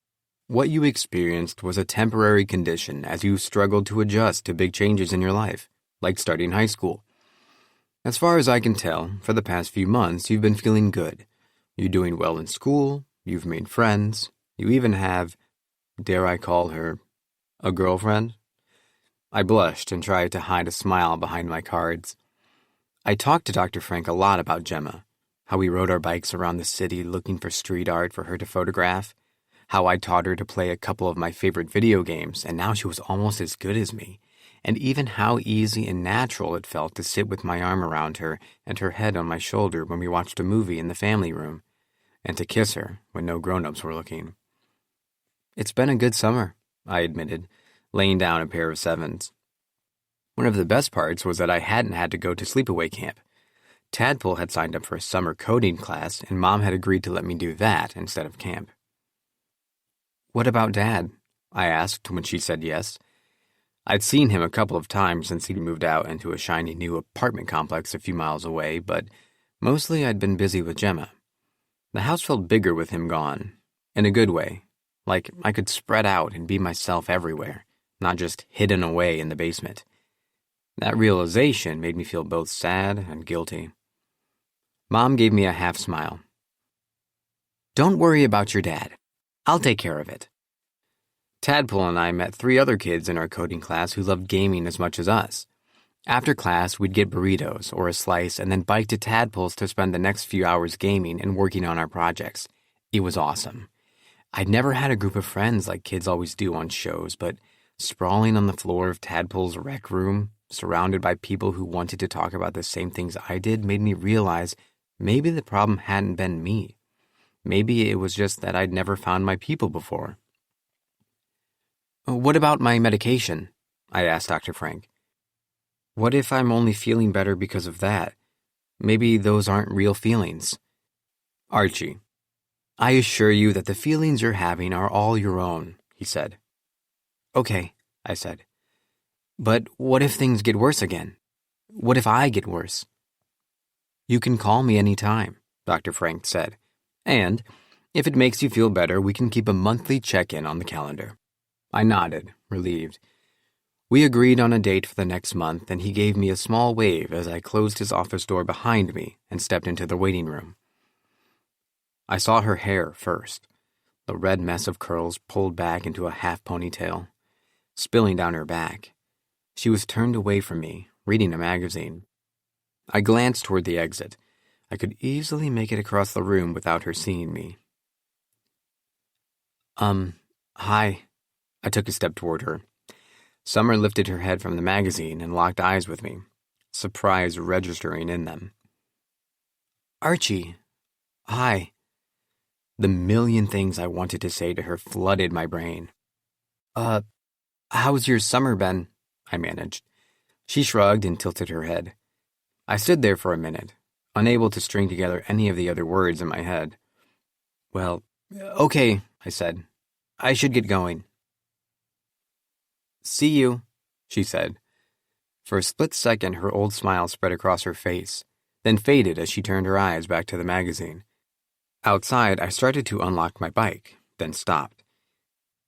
"What you experienced was a temporary condition as you struggled to adjust to big changes in your life, like starting high school. As far as I can tell, for the past few months you've been feeling good. You're doing well in school, you've made friends, you even have, dare I call her, a girlfriend?" I blushed and tried to hide a smile behind my cards. I talked to Dr. Frank a lot about Gemma, how we rode our bikes around the city looking for street art for her to photograph, how I taught her to play a couple of my favorite video games, and now she was almost as good as me, and even how easy and natural it felt to sit with my arm around her and her head on my shoulder when we watched a movie in the family room, and to kiss her when no grown-ups were looking. "It's been a good summer," I admitted, laying down a pair of 7s. One of the best parts was that I hadn't had to go to sleepaway camp. Tadpole had signed up for a summer coding class, and Mom had agreed to let me do that instead of camp. "What about Dad?" I asked when she said yes. I'd seen him a couple of times since he'd moved out into a shiny new apartment complex a few miles away, but mostly I'd been busy with Gemma. The house felt bigger with him gone, in a good way, like I could spread out and be myself everywhere, not just hidden away in the basement. That realization made me feel both sad and guilty. Mom gave me a half smile. "Don't worry about your dad. I'll take care of it." Tadpole and I met 3 other kids in our coding class who loved gaming as much as us. After class, we'd get burritos or a slice and then bike to Tadpole's to spend the next few hours gaming and working on our projects. It was awesome. I'd never had a group of friends like kids always do on shows, but sprawling on the floor of Tadpole's rec room, surrounded by people who wanted to talk about the same things I did, made me realize maybe the problem hadn't been me. Maybe it was just that I'd never found my people before. "What about my medication?" I asked Dr. Frank. "What if I'm only feeling better because of that? Maybe those aren't real feelings." "Archie, I assure you that the feelings you're having are all your own," he said. "Okay," I said. "But what if things get worse again? What if I get worse?" "You can call me any time," Dr. Frank said. "And if it makes you feel better, we can keep a monthly check-in on the calendar." I nodded, relieved. We agreed on a date for the next month, and he gave me a small wave as I closed his office door behind me and stepped into the waiting room. I saw her hair first, the red mess of curls pulled back into a half ponytail, spilling down her back. She was turned away from me, reading a magazine. I glanced toward the exit. I could easily make it across the room without her seeing me. Hi. I took a step toward her. Summer lifted her head from the magazine and locked eyes with me, surprise registering in them. "Archie, hi." The million things I wanted to say to her flooded my brain. How's your summer been?" I managed. She shrugged and tilted her head. I stood there for a minute, unable to string together any of the other words in my head. "Well, okay," I said. "I should get going." "See you," she said. For a split second, her old smile spread across her face, then faded as she turned her eyes back to the magazine. Outside, I started to unlock my bike, then stopped.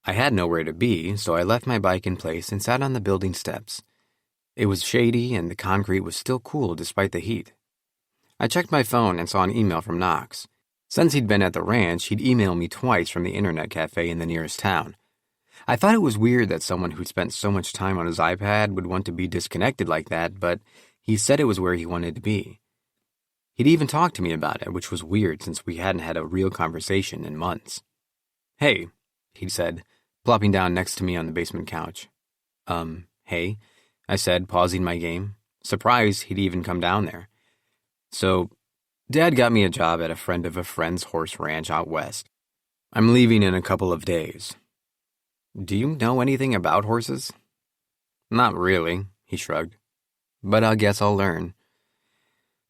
I had nowhere to be, so I left my bike in place and sat on the building steps. It was shady and the concrete was still cool despite the heat. I checked my phone and saw an email from Knox. Since he'd been at the ranch, he'd emailed me twice from the internet cafe in the nearest town. I thought it was weird that someone who'd spent so much time on his iPad would want to be disconnected like that, but he said it was where he wanted to be. He'd even talked to me about it, which was weird since we hadn't had a real conversation in months. "Hey," he said, plopping down next to me on the basement couch. Hey," I said, pausing my game, surprised he'd even come down there. "So, Dad got me a job at a friend of a friend's horse ranch out west. I'm leaving in a couple of days. Do you know anything about horses?" "Not really," he shrugged. "But I guess I'll learn."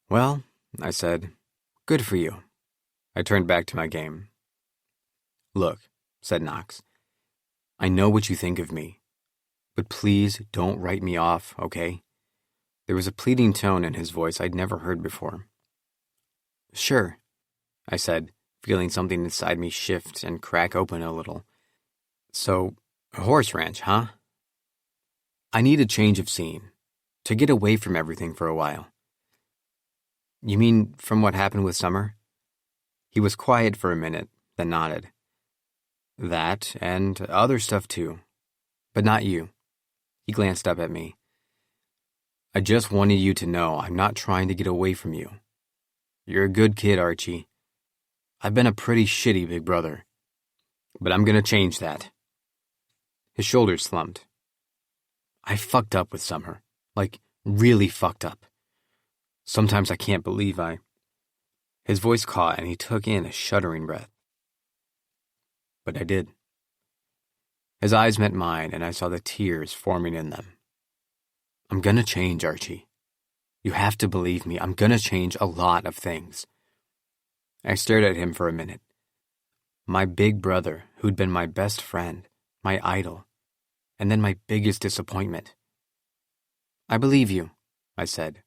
"Well," I said, "good for you." I turned back to my game. "Look," said Knox, "I know what you think of me, but please don't write me off, okay?" There was a pleading tone in his voice I'd never heard before. "Sure," I said, feeling something inside me shift and crack open a little. "So, a horse ranch, huh?" "I need a change of scene, to get away from everything for a while." "You mean from what happened with Summer?" He was quiet for a minute, then nodded. "That, and other stuff too. But not you." He glanced up at me. "I just wanted you to know I'm not trying to get away from you. You're a good kid, Archie. I've been a pretty shitty big brother. But I'm gonna change that." His shoulders slumped. "I fucked up with Summer. Like, really fucked up. Sometimes I can't believe I..." His voice caught and he took in a shuddering breath. "But I did." His eyes met mine and I saw the tears forming in them. "I'm gonna change, Archie. You have to believe me. I'm gonna change a lot of things." I stared at him for a minute. My big brother, who'd been my best friend, my idol, and then my biggest disappointment. "I believe you," I said,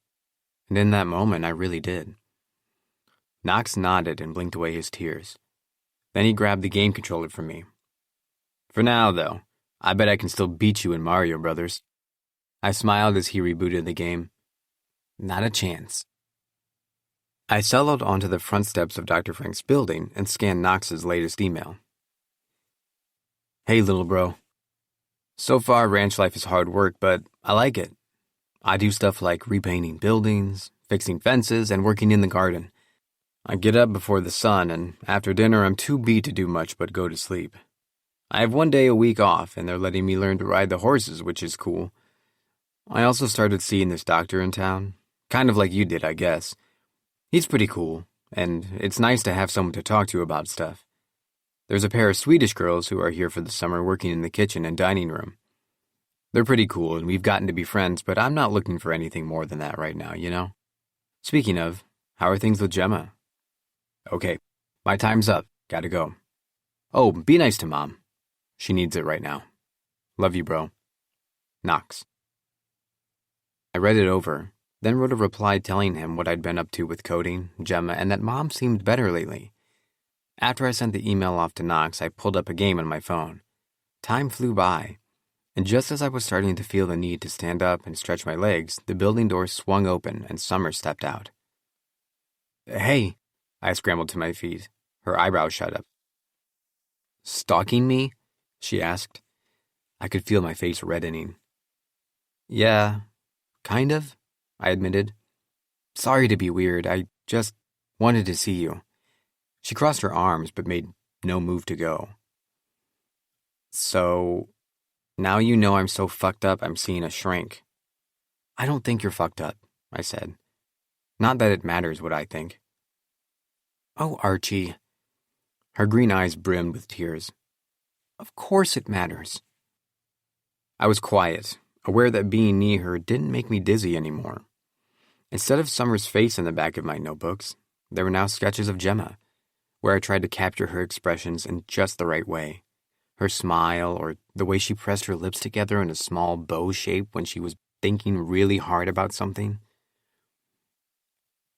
and in that moment I really did. Knox nodded and blinked away his tears. Then he grabbed the game controller from me. For now, though, I bet I can still beat you in Mario Brothers. I smiled as he rebooted the game. Not a chance. I soloed onto the front steps of Dr. Frank's building and scanned Knox's latest email. Hey, little bro. So far, ranch life is hard work, but I like it. I do stuff like repainting buildings, fixing fences, and working in the garden. I get up before the sun, and after dinner, I'm too beat to do much but go to sleep. I have 1 day a week off, and they're letting me learn to ride the horses, which is cool. I also started seeing this doctor in town. Kind of like you did, I guess. He's pretty cool, and it's nice to have someone to talk to about stuff. There's a pair of Swedish girls who are here for the summer working in the kitchen and dining room. They're pretty cool, and we've gotten to be friends, but I'm not looking for anything more than that right now, you know? Speaking of, how are things with Gemma? Okay, my time's up. Gotta go. Oh, be nice to Mom. She needs it right now. Love you, bro. Knox. I read it over, then wrote a reply telling him what I'd been up to with coding, Gemma, and that Mom seemed better lately. After I sent the email off to Knox, I pulled up a game on my phone. Time flew by, and just as I was starting to feel the need to stand up and stretch my legs, the building door swung open and Summer stepped out. Hey, I scrambled to my feet. Her eyebrows shot up. Stalking me? She asked. I could feel my face reddening. Yeah, kind of, I admitted. Sorry to be weird, I just wanted to see you. She crossed her arms but made no move to go. So, now you know I'm so fucked up I'm seeing a shrink. I don't think you're fucked up, I said. Not that it matters what I think. Oh, Archie. Her green eyes brimmed with tears. Of course it matters. I was quiet, aware that being near her didn't make me dizzy anymore. Instead of Summer's face in the back of my notebooks, there were now sketches of Gemma, where I tried to capture her expressions in just the right way. Her smile, or the way she pressed her lips together in a small bow shape when she was thinking really hard about something.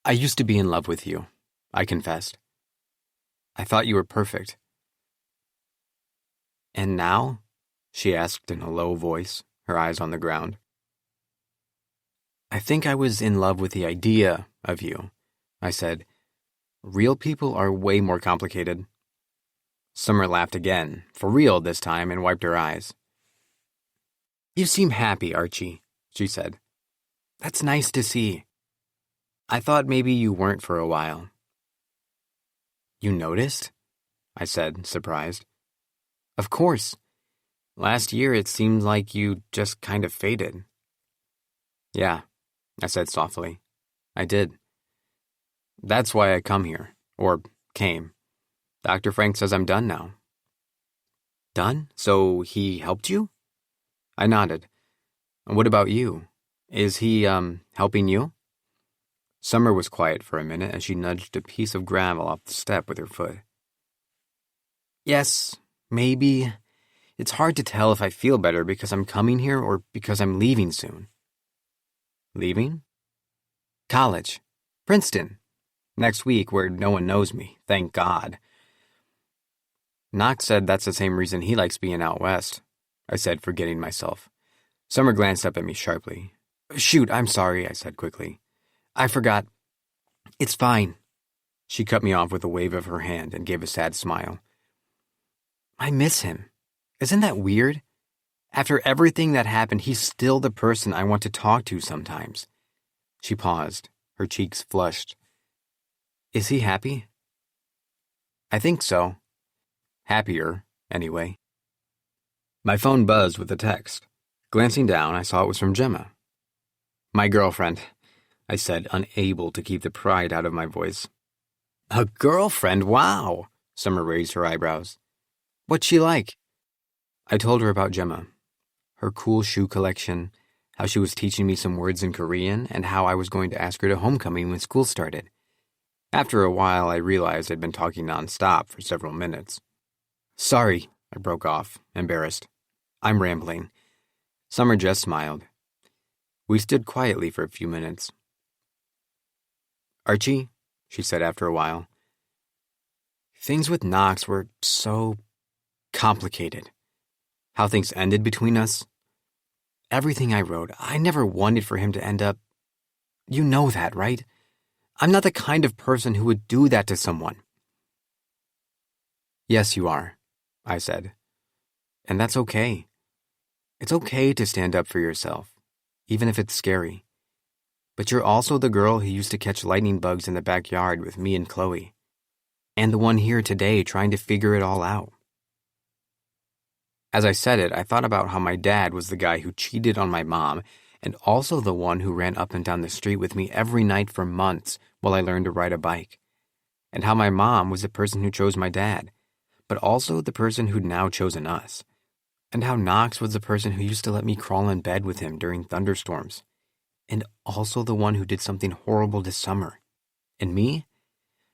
I used to be in love with you, I confessed. I thought you were perfect. And now? She asked in a low voice, her eyes on the ground. I think I was in love with the idea of you, I said. Real people are way more complicated. Summer laughed again, for real this time, and wiped her eyes. You seem happy, Archie, she said. That's nice to see. I thought maybe you weren't for a while. You noticed? I said, surprised. Of course. Last year it seemed like you just kind of faded. Yeah, I said softly. I did. That's why I come here, or came. Dr. Frank says I'm done now. Done? So he helped you? I nodded. What about you? Is he, helping you? Summer was quiet for a minute as she nudged a piece of gravel off the step with her foot. Yes, maybe. It's hard to tell if I feel better because I'm coming here or because I'm leaving soon. Leaving? College. Princeton. Next week, where no one knows me, thank God. Knox said that's the same reason he likes being out west, I said, forgetting myself. Summer glanced up at me sharply. Shoot, I'm sorry, I said quickly. I forgot. It's fine. She cut me off with a wave of her hand and gave a sad smile. I miss him. Isn't that weird? After everything that happened, he's still the person I want to talk to sometimes. She paused, her cheeks flushed. Is he happy? I think so. Happier, anyway. My phone buzzed with a text. Glancing down, I saw it was from Gemma. My girlfriend, I said, unable to keep the pride out of my voice. A girlfriend? Wow! Summer raised her eyebrows. What's she like? I told her about Gemma. Her cool shoe collection, how she was teaching me some words in Korean, and how I was going to ask her to homecoming when school started. After a while, I realized I'd been talking nonstop for several minutes. Sorry, I broke off, embarrassed. I'm rambling. Summer just smiled. We stood quietly for a few minutes. Archie, she said after a while. Things with Knox were so complicated. How things ended between us. Everything I wrote, I never wanted for him to end up. You know that, right? I'm not the kind of person who would do that to someone. Yes, you are, I said. And that's okay. It's okay to stand up for yourself, even if it's scary. But you're also the girl who used to catch lightning bugs in the backyard with me and Chloe. And the one here today trying to figure it all out. As I said it, I thought about how my dad was the guy who cheated on my mom and also the one who ran up and down the street with me every night for months while I learned to ride a bike. And how my mom was the person who chose my dad, but also the person who'd now chosen us. And how Knox was the person who used to let me crawl in bed with him during thunderstorms. And also the one who did something horrible this summer. And me?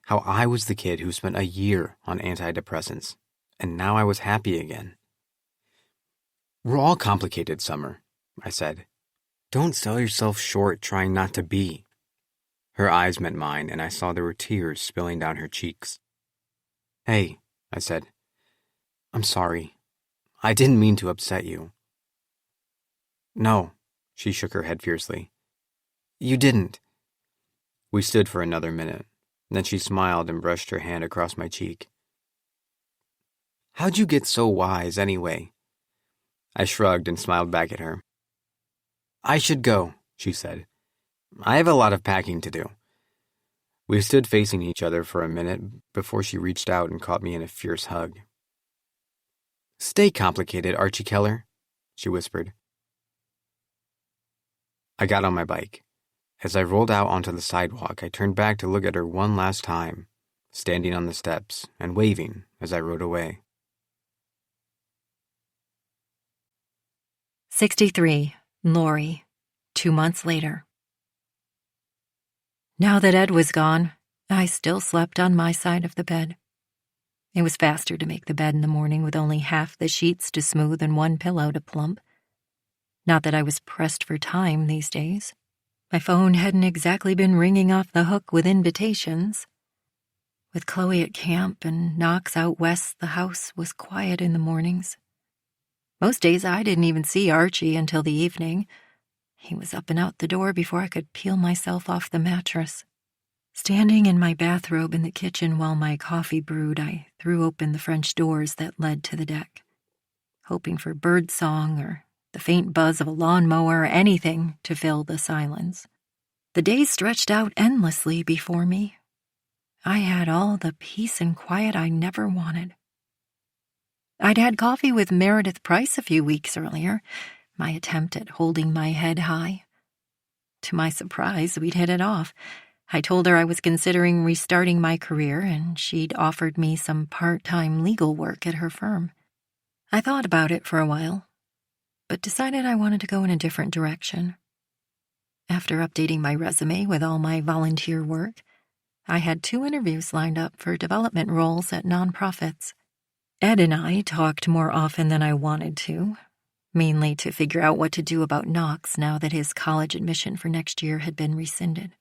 How I was the kid who spent a year on antidepressants, and now I was happy again. We're all complicated, Summer, I said. Don't sell yourself short trying not to be. Her eyes met mine, and I saw there were tears spilling down her cheeks. Hey, I said. I'm sorry. I didn't mean to upset you. No, she shook her head fiercely. You didn't. We stood for another minute. Then she smiled and brushed her hand across my cheek. How'd you get so wise, anyway? I shrugged and smiled back at her. I should go, she said. I have a lot of packing to do. We stood facing each other for a minute before she reached out and caught me in a fierce hug. Stay complicated, Archie Keller, she whispered. I got on my bike. As I rolled out onto the sidewalk, I turned back to look at her one last time, standing on the steps and waving as I rode away. 63. Lori, 2 months later. Now that Ed was gone, I still slept on my side of the bed. It was faster to make the bed in the morning with only half the sheets to smooth and one pillow to plump. Not that I was pressed for time these days. My phone hadn't exactly been ringing off the hook with invitations. With Chloe at camp and Knox out west, the house was quiet in the mornings. Most days I didn't even see Archie until the evening. He was up and out the door before I could peel myself off the mattress. Standing in my bathrobe in the kitchen while my coffee brewed, I threw open the French doors that led to the deck, hoping for bird song or the faint buzz of a lawnmower or anything to fill the silence. The days stretched out endlessly before me. I had all the peace and quiet I never wanted. I'd had coffee with Meredith Price a few weeks earlier, my attempt at holding my head high. To my surprise, we'd hit it off. I told her I was considering restarting my career, and she'd offered me some part-time legal work at her firm. I thought about it for a while, but decided I wanted to go in a different direction. After updating my resume with all my volunteer work, I had 2 interviews lined up for development roles at nonprofits. Ed and I talked more often than I wanted to, mainly to figure out what to do about Knox now that his college admission for next year had been rescinded.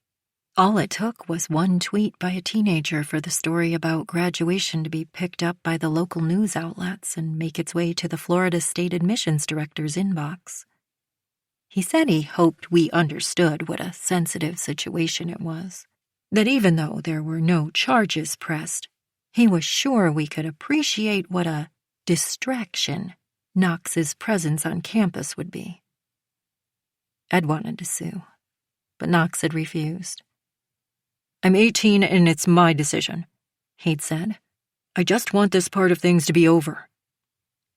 All it took was one tweet by a teenager for the story about graduation to be picked up by the local news outlets and make its way to the Florida State Admissions Director's inbox. He said he hoped we understood what a sensitive situation it was, that even though there were no charges pressed, he was sure we could appreciate what a distraction Knox's presence on campus would be. Ed wanted to sue, but Knox had refused. I'm 18 and it's my decision, he'd said. I just want this part of things to be over.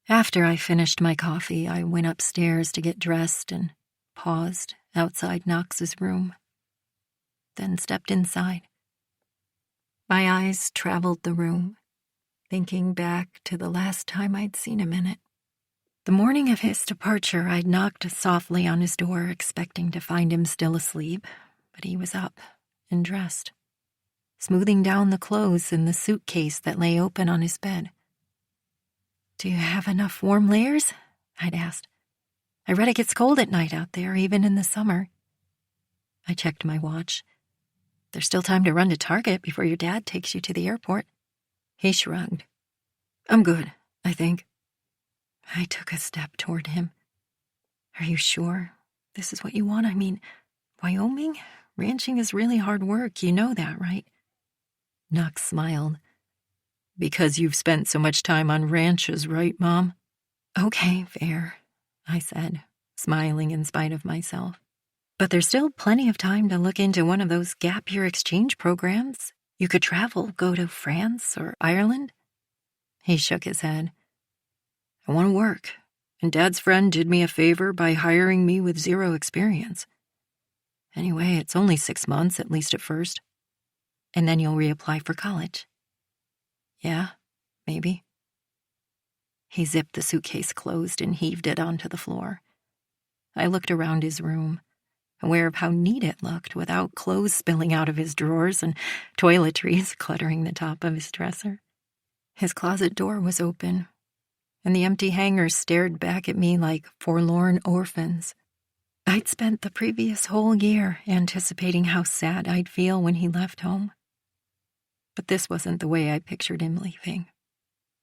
After I finished my coffee, I went upstairs to get dressed and paused outside Knox's room, then stepped inside. My eyes traveled the room, thinking back to the last time I'd seen him in it. The morning of his departure, I'd knocked softly on his door, expecting to find him still asleep, but he was up and dressed, smoothing down the clothes in the suitcase that lay open on his bed. Do you have enough warm layers? I'd asked. I read it gets cold at night out there, even in the summer. I checked my watch. There's still time to run to Target before your dad takes you to the airport. He shrugged. I'm good, I think. I took a step toward him. Are you sure this is what you want? I mean, Wyoming? Ranching is really hard work. You know that, right? Knox smiled. Because you've spent so much time on ranches, right, Mom? Okay, fair, I said, smiling in spite of myself. But there's still plenty of time to look into one of those gap-year exchange programs. You could travel, go to France or Ireland. He shook his head. I want to work, and Dad's friend did me a favor by hiring me with 0 experience. Anyway, it's only 6 months, at least at first. And then you'll reapply for college. Yeah, maybe. He zipped the suitcase closed and heaved it onto the floor. I looked around his room, aware of how neat it looked without clothes spilling out of his drawers and toiletries cluttering the top of his dresser. His closet door was open, and the empty hangers stared back at me like forlorn orphans. I'd spent the previous whole year anticipating how sad I'd feel when he left home. But this wasn't the way I pictured him leaving.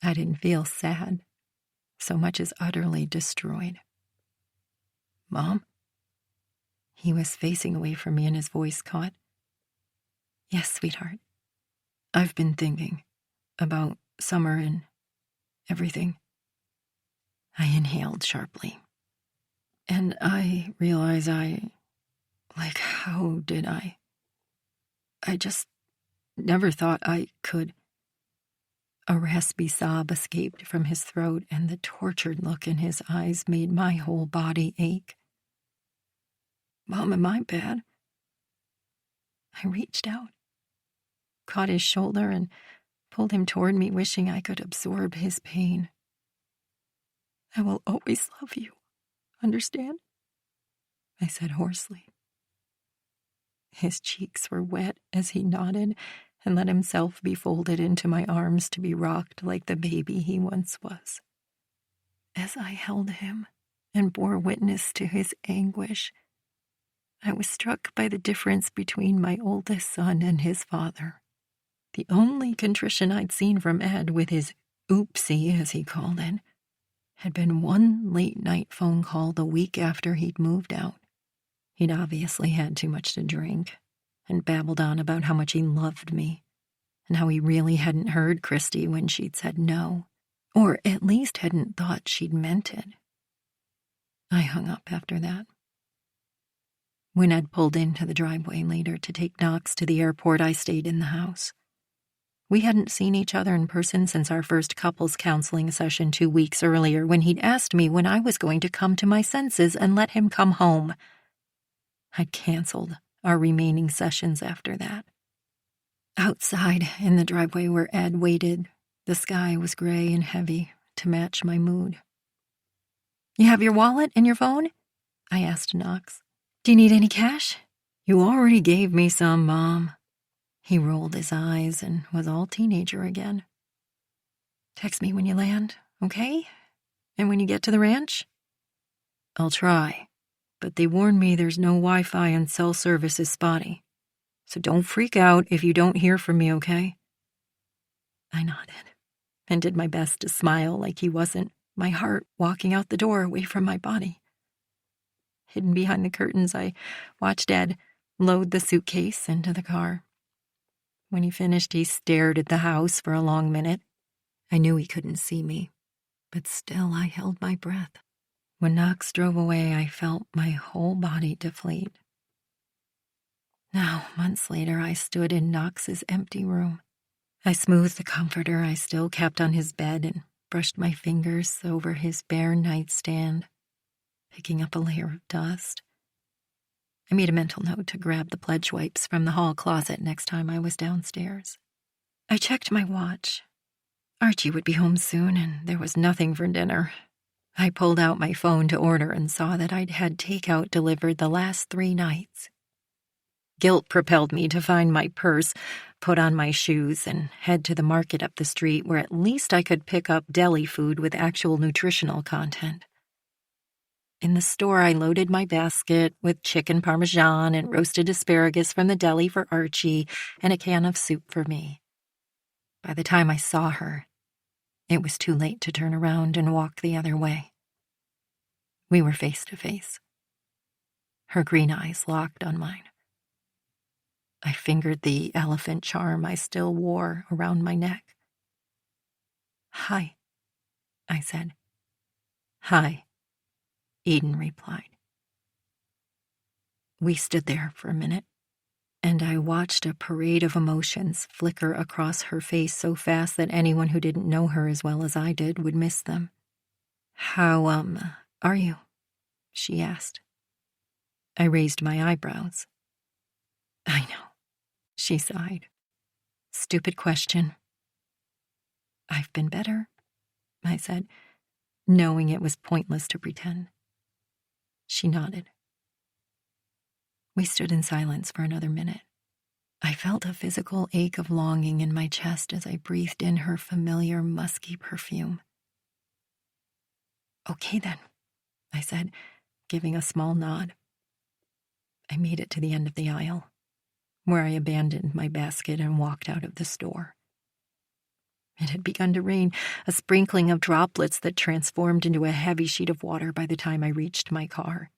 I didn't feel sad, so much as utterly destroyed. Mom? He was facing away from me and his voice caught. Yes, sweetheart. I've been thinking about summer and everything. I inhaled sharply. And I realize how did I? I just never thought I could. A raspy sob escaped from his throat, and the tortured look in his eyes made my whole body ache. Mom, am I bad? I reached out, caught his shoulder, and pulled him toward me, wishing I could absorb his pain. I will always love you, understand? I said hoarsely. His cheeks were wet as he nodded and let himself be folded into my arms to be rocked like the baby he once was. As I held him and bore witness to his anguish, I was struck by the difference between my oldest son and his father. The only contrition I'd seen from Ed, with his oopsie, as he called it, had been one late-night phone call the week after he'd moved out. He'd obviously had too much to drink and babbled on about how much he loved me and how he really hadn't heard Christy when she'd said no, or at least hadn't thought she'd meant it. I hung up after that. When Ed pulled into the driveway later to take Knox to the airport, I stayed in the house. We hadn't seen each other in person since our first couples counseling session 2 weeks earlier, when he'd asked me when I was going to come to my senses and let him come home. I'd canceled our remaining sessions after that. Outside, in the driveway where Ed waited, the sky was gray and heavy to match my mood. You have your wallet and your phone? I asked Knox. Do you need any cash? You already gave me some, Mom. He rolled his eyes and was all teenager again. Text me when you land, okay? And when you get to the ranch? I'll try, but they warned me there's no Wi-Fi and cell service is spotty. So don't freak out if you don't hear from me, okay? I nodded and did my best to smile like he wasn't, my heart walking out the door away from my body. Hidden behind the curtains, I watched Ed load the suitcase into the car. When he finished, he stared at the house for a long minute. I knew he couldn't see me, but still I held my breath. When Knox drove away, I felt my whole body deflate. Now, months later, I stood in Knox's empty room. I smoothed the comforter I still kept on his bed and brushed my fingers over his bare nightstand, picking up a layer of dust. I made a mental note to grab the pledge wipes from the hall closet next time I was downstairs. I checked my watch. Archie would be home soon, and there was nothing for dinner. I pulled out my phone to order and saw that I'd had takeout delivered the last 3 nights. Guilt propelled me to find my purse, put on my shoes, and head to the market up the street where at least I could pick up deli food with actual nutritional content. In the store, I loaded my basket with chicken parmesan and roasted asparagus from the deli for Archie and a can of soup for me. By the time I saw her, it was too late to turn around and walk the other way. We were face to face. Her green eyes locked on mine. I fingered the elephant charm I still wore around my neck. "Hi," I said. "Hi," Eden replied. We stood there for a minute, and I watched a parade of emotions flicker across her face so fast that anyone who didn't know her as well as I did would miss them. "How, are you?" she asked. I raised my eyebrows. "I know," she sighed. "Stupid question." "I've been better," I said, knowing it was pointless to pretend. She nodded. We stood in silence for another minute. I felt a physical ache of longing in my chest as I breathed in her familiar musky perfume. "Okay then," I said, giving a small nod. I made it to the end of the aisle, where I abandoned my basket and walked out of the store. It had begun to rain, a sprinkling of droplets that transformed into a heavy sheet of water by the time I reached my car.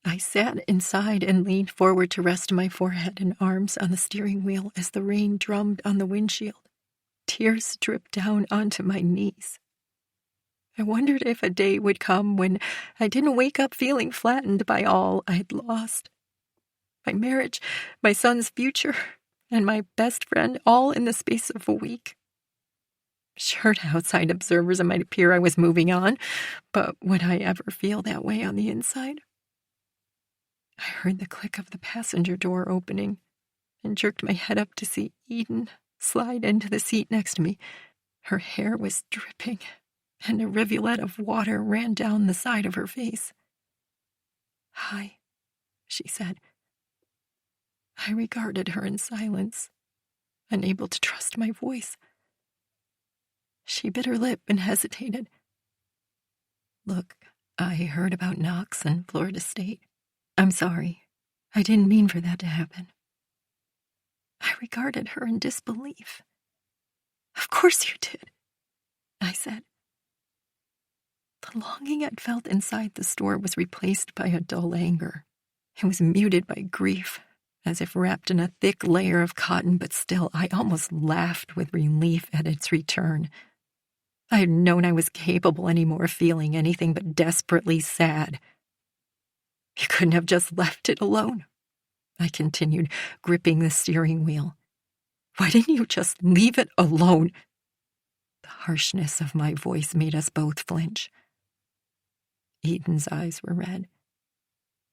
I sat inside and leaned forward to rest my forehead and arms on the steering wheel as the rain drummed on the windshield. Tears dripped down onto my knees. I wondered if a day would come when I didn't wake up feeling flattened by all I'd lost. My marriage, my son's future, and my best friend all in the space of a week. Sure, to outside observers it might appear I was moving on, but would I ever feel that way on the inside? I heard the click of the passenger door opening and jerked my head up to see Eden slide into the seat next to me. Her hair was dripping, and a rivulet of water ran down the side of her face. "Hi," she said. I regarded her in silence, unable to trust my voice. She bit her lip and hesitated. "Look, I heard about Knox and Florida State. I'm sorry. I didn't mean for that to happen." I regarded her in disbelief. "Of course you did," I said. The longing I'd felt inside the store was replaced by a dull anger. It was muted by grief, as if wrapped in a thick layer of cotton, but still I almost laughed with relief at its return. I had known I was capable anymore of feeling anything but desperately sad. "You couldn't have just left it alone," I continued, gripping the steering wheel. "Why didn't you just leave it alone?" The harshness of my voice made us both flinch. Eden's eyes were red,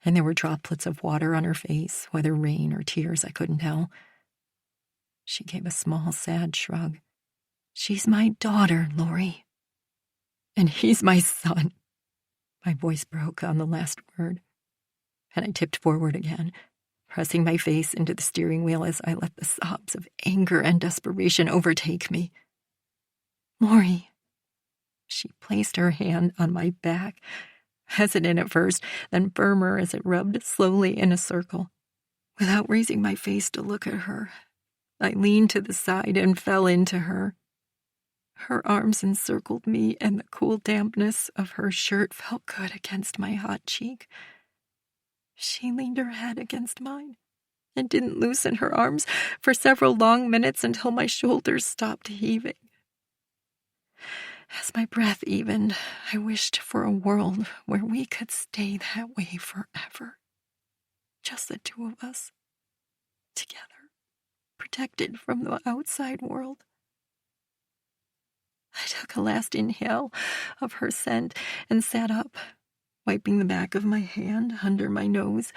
and there were droplets of water on her face, whether rain or tears I couldn't tell. She gave a small, sad shrug. "She's my daughter, Lori." "And he's my son." My voice broke on the last word, and I tipped forward again, pressing my face into the steering wheel as I let the sobs of anger and desperation overtake me. "Lori." She placed her hand on my back, hesitant at first, then firmer as it rubbed slowly in a circle. Without raising my face to look at her, I leaned to the side and fell into her. Her arms encircled me, and the cool dampness of her shirt felt good against my hot cheek. She leaned her head against mine and didn't loosen her arms for several long minutes until my shoulders stopped heaving. As my breath evened, I wished for a world where we could stay that way forever. Just the two of us, together, protected from the outside world. I took a last inhale of her scent and sat up, wiping the back of my hand under my nose.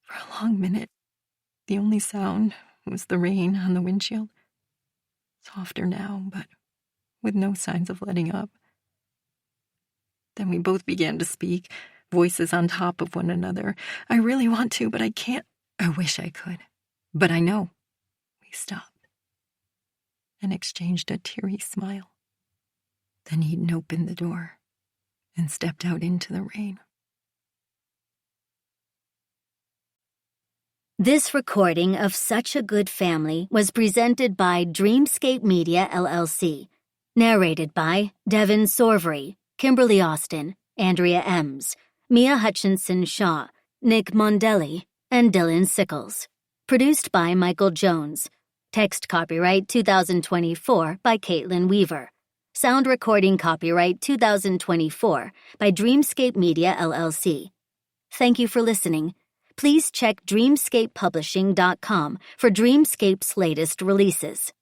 For a long minute, the only sound was the rain on the windshield. Softer now, but with no signs of letting up. Then we both began to speak, voices on top of one another. "I really want to, but I can't. I wish I could, but I know." We stopped and exchanged a teary smile. Then Eden opened the door, and stepped out into the rain. This recording of Such a Good Family was presented by Dreamscape Media, LLC. Narrated by Devin Sorvery, Kimberly Austin, Andrea Ems, Mia Hutchinson-Shaw, Nick Mondelli, and Dylan Sickles. Produced by Michael Jones. Text copyright 2024 by Caitlin Weaver. Sound recording copyright 2024 by Dreamscape Media, LLC. Thank you for listening. Please check dreamscapepublishing.com for Dreamscape's latest releases.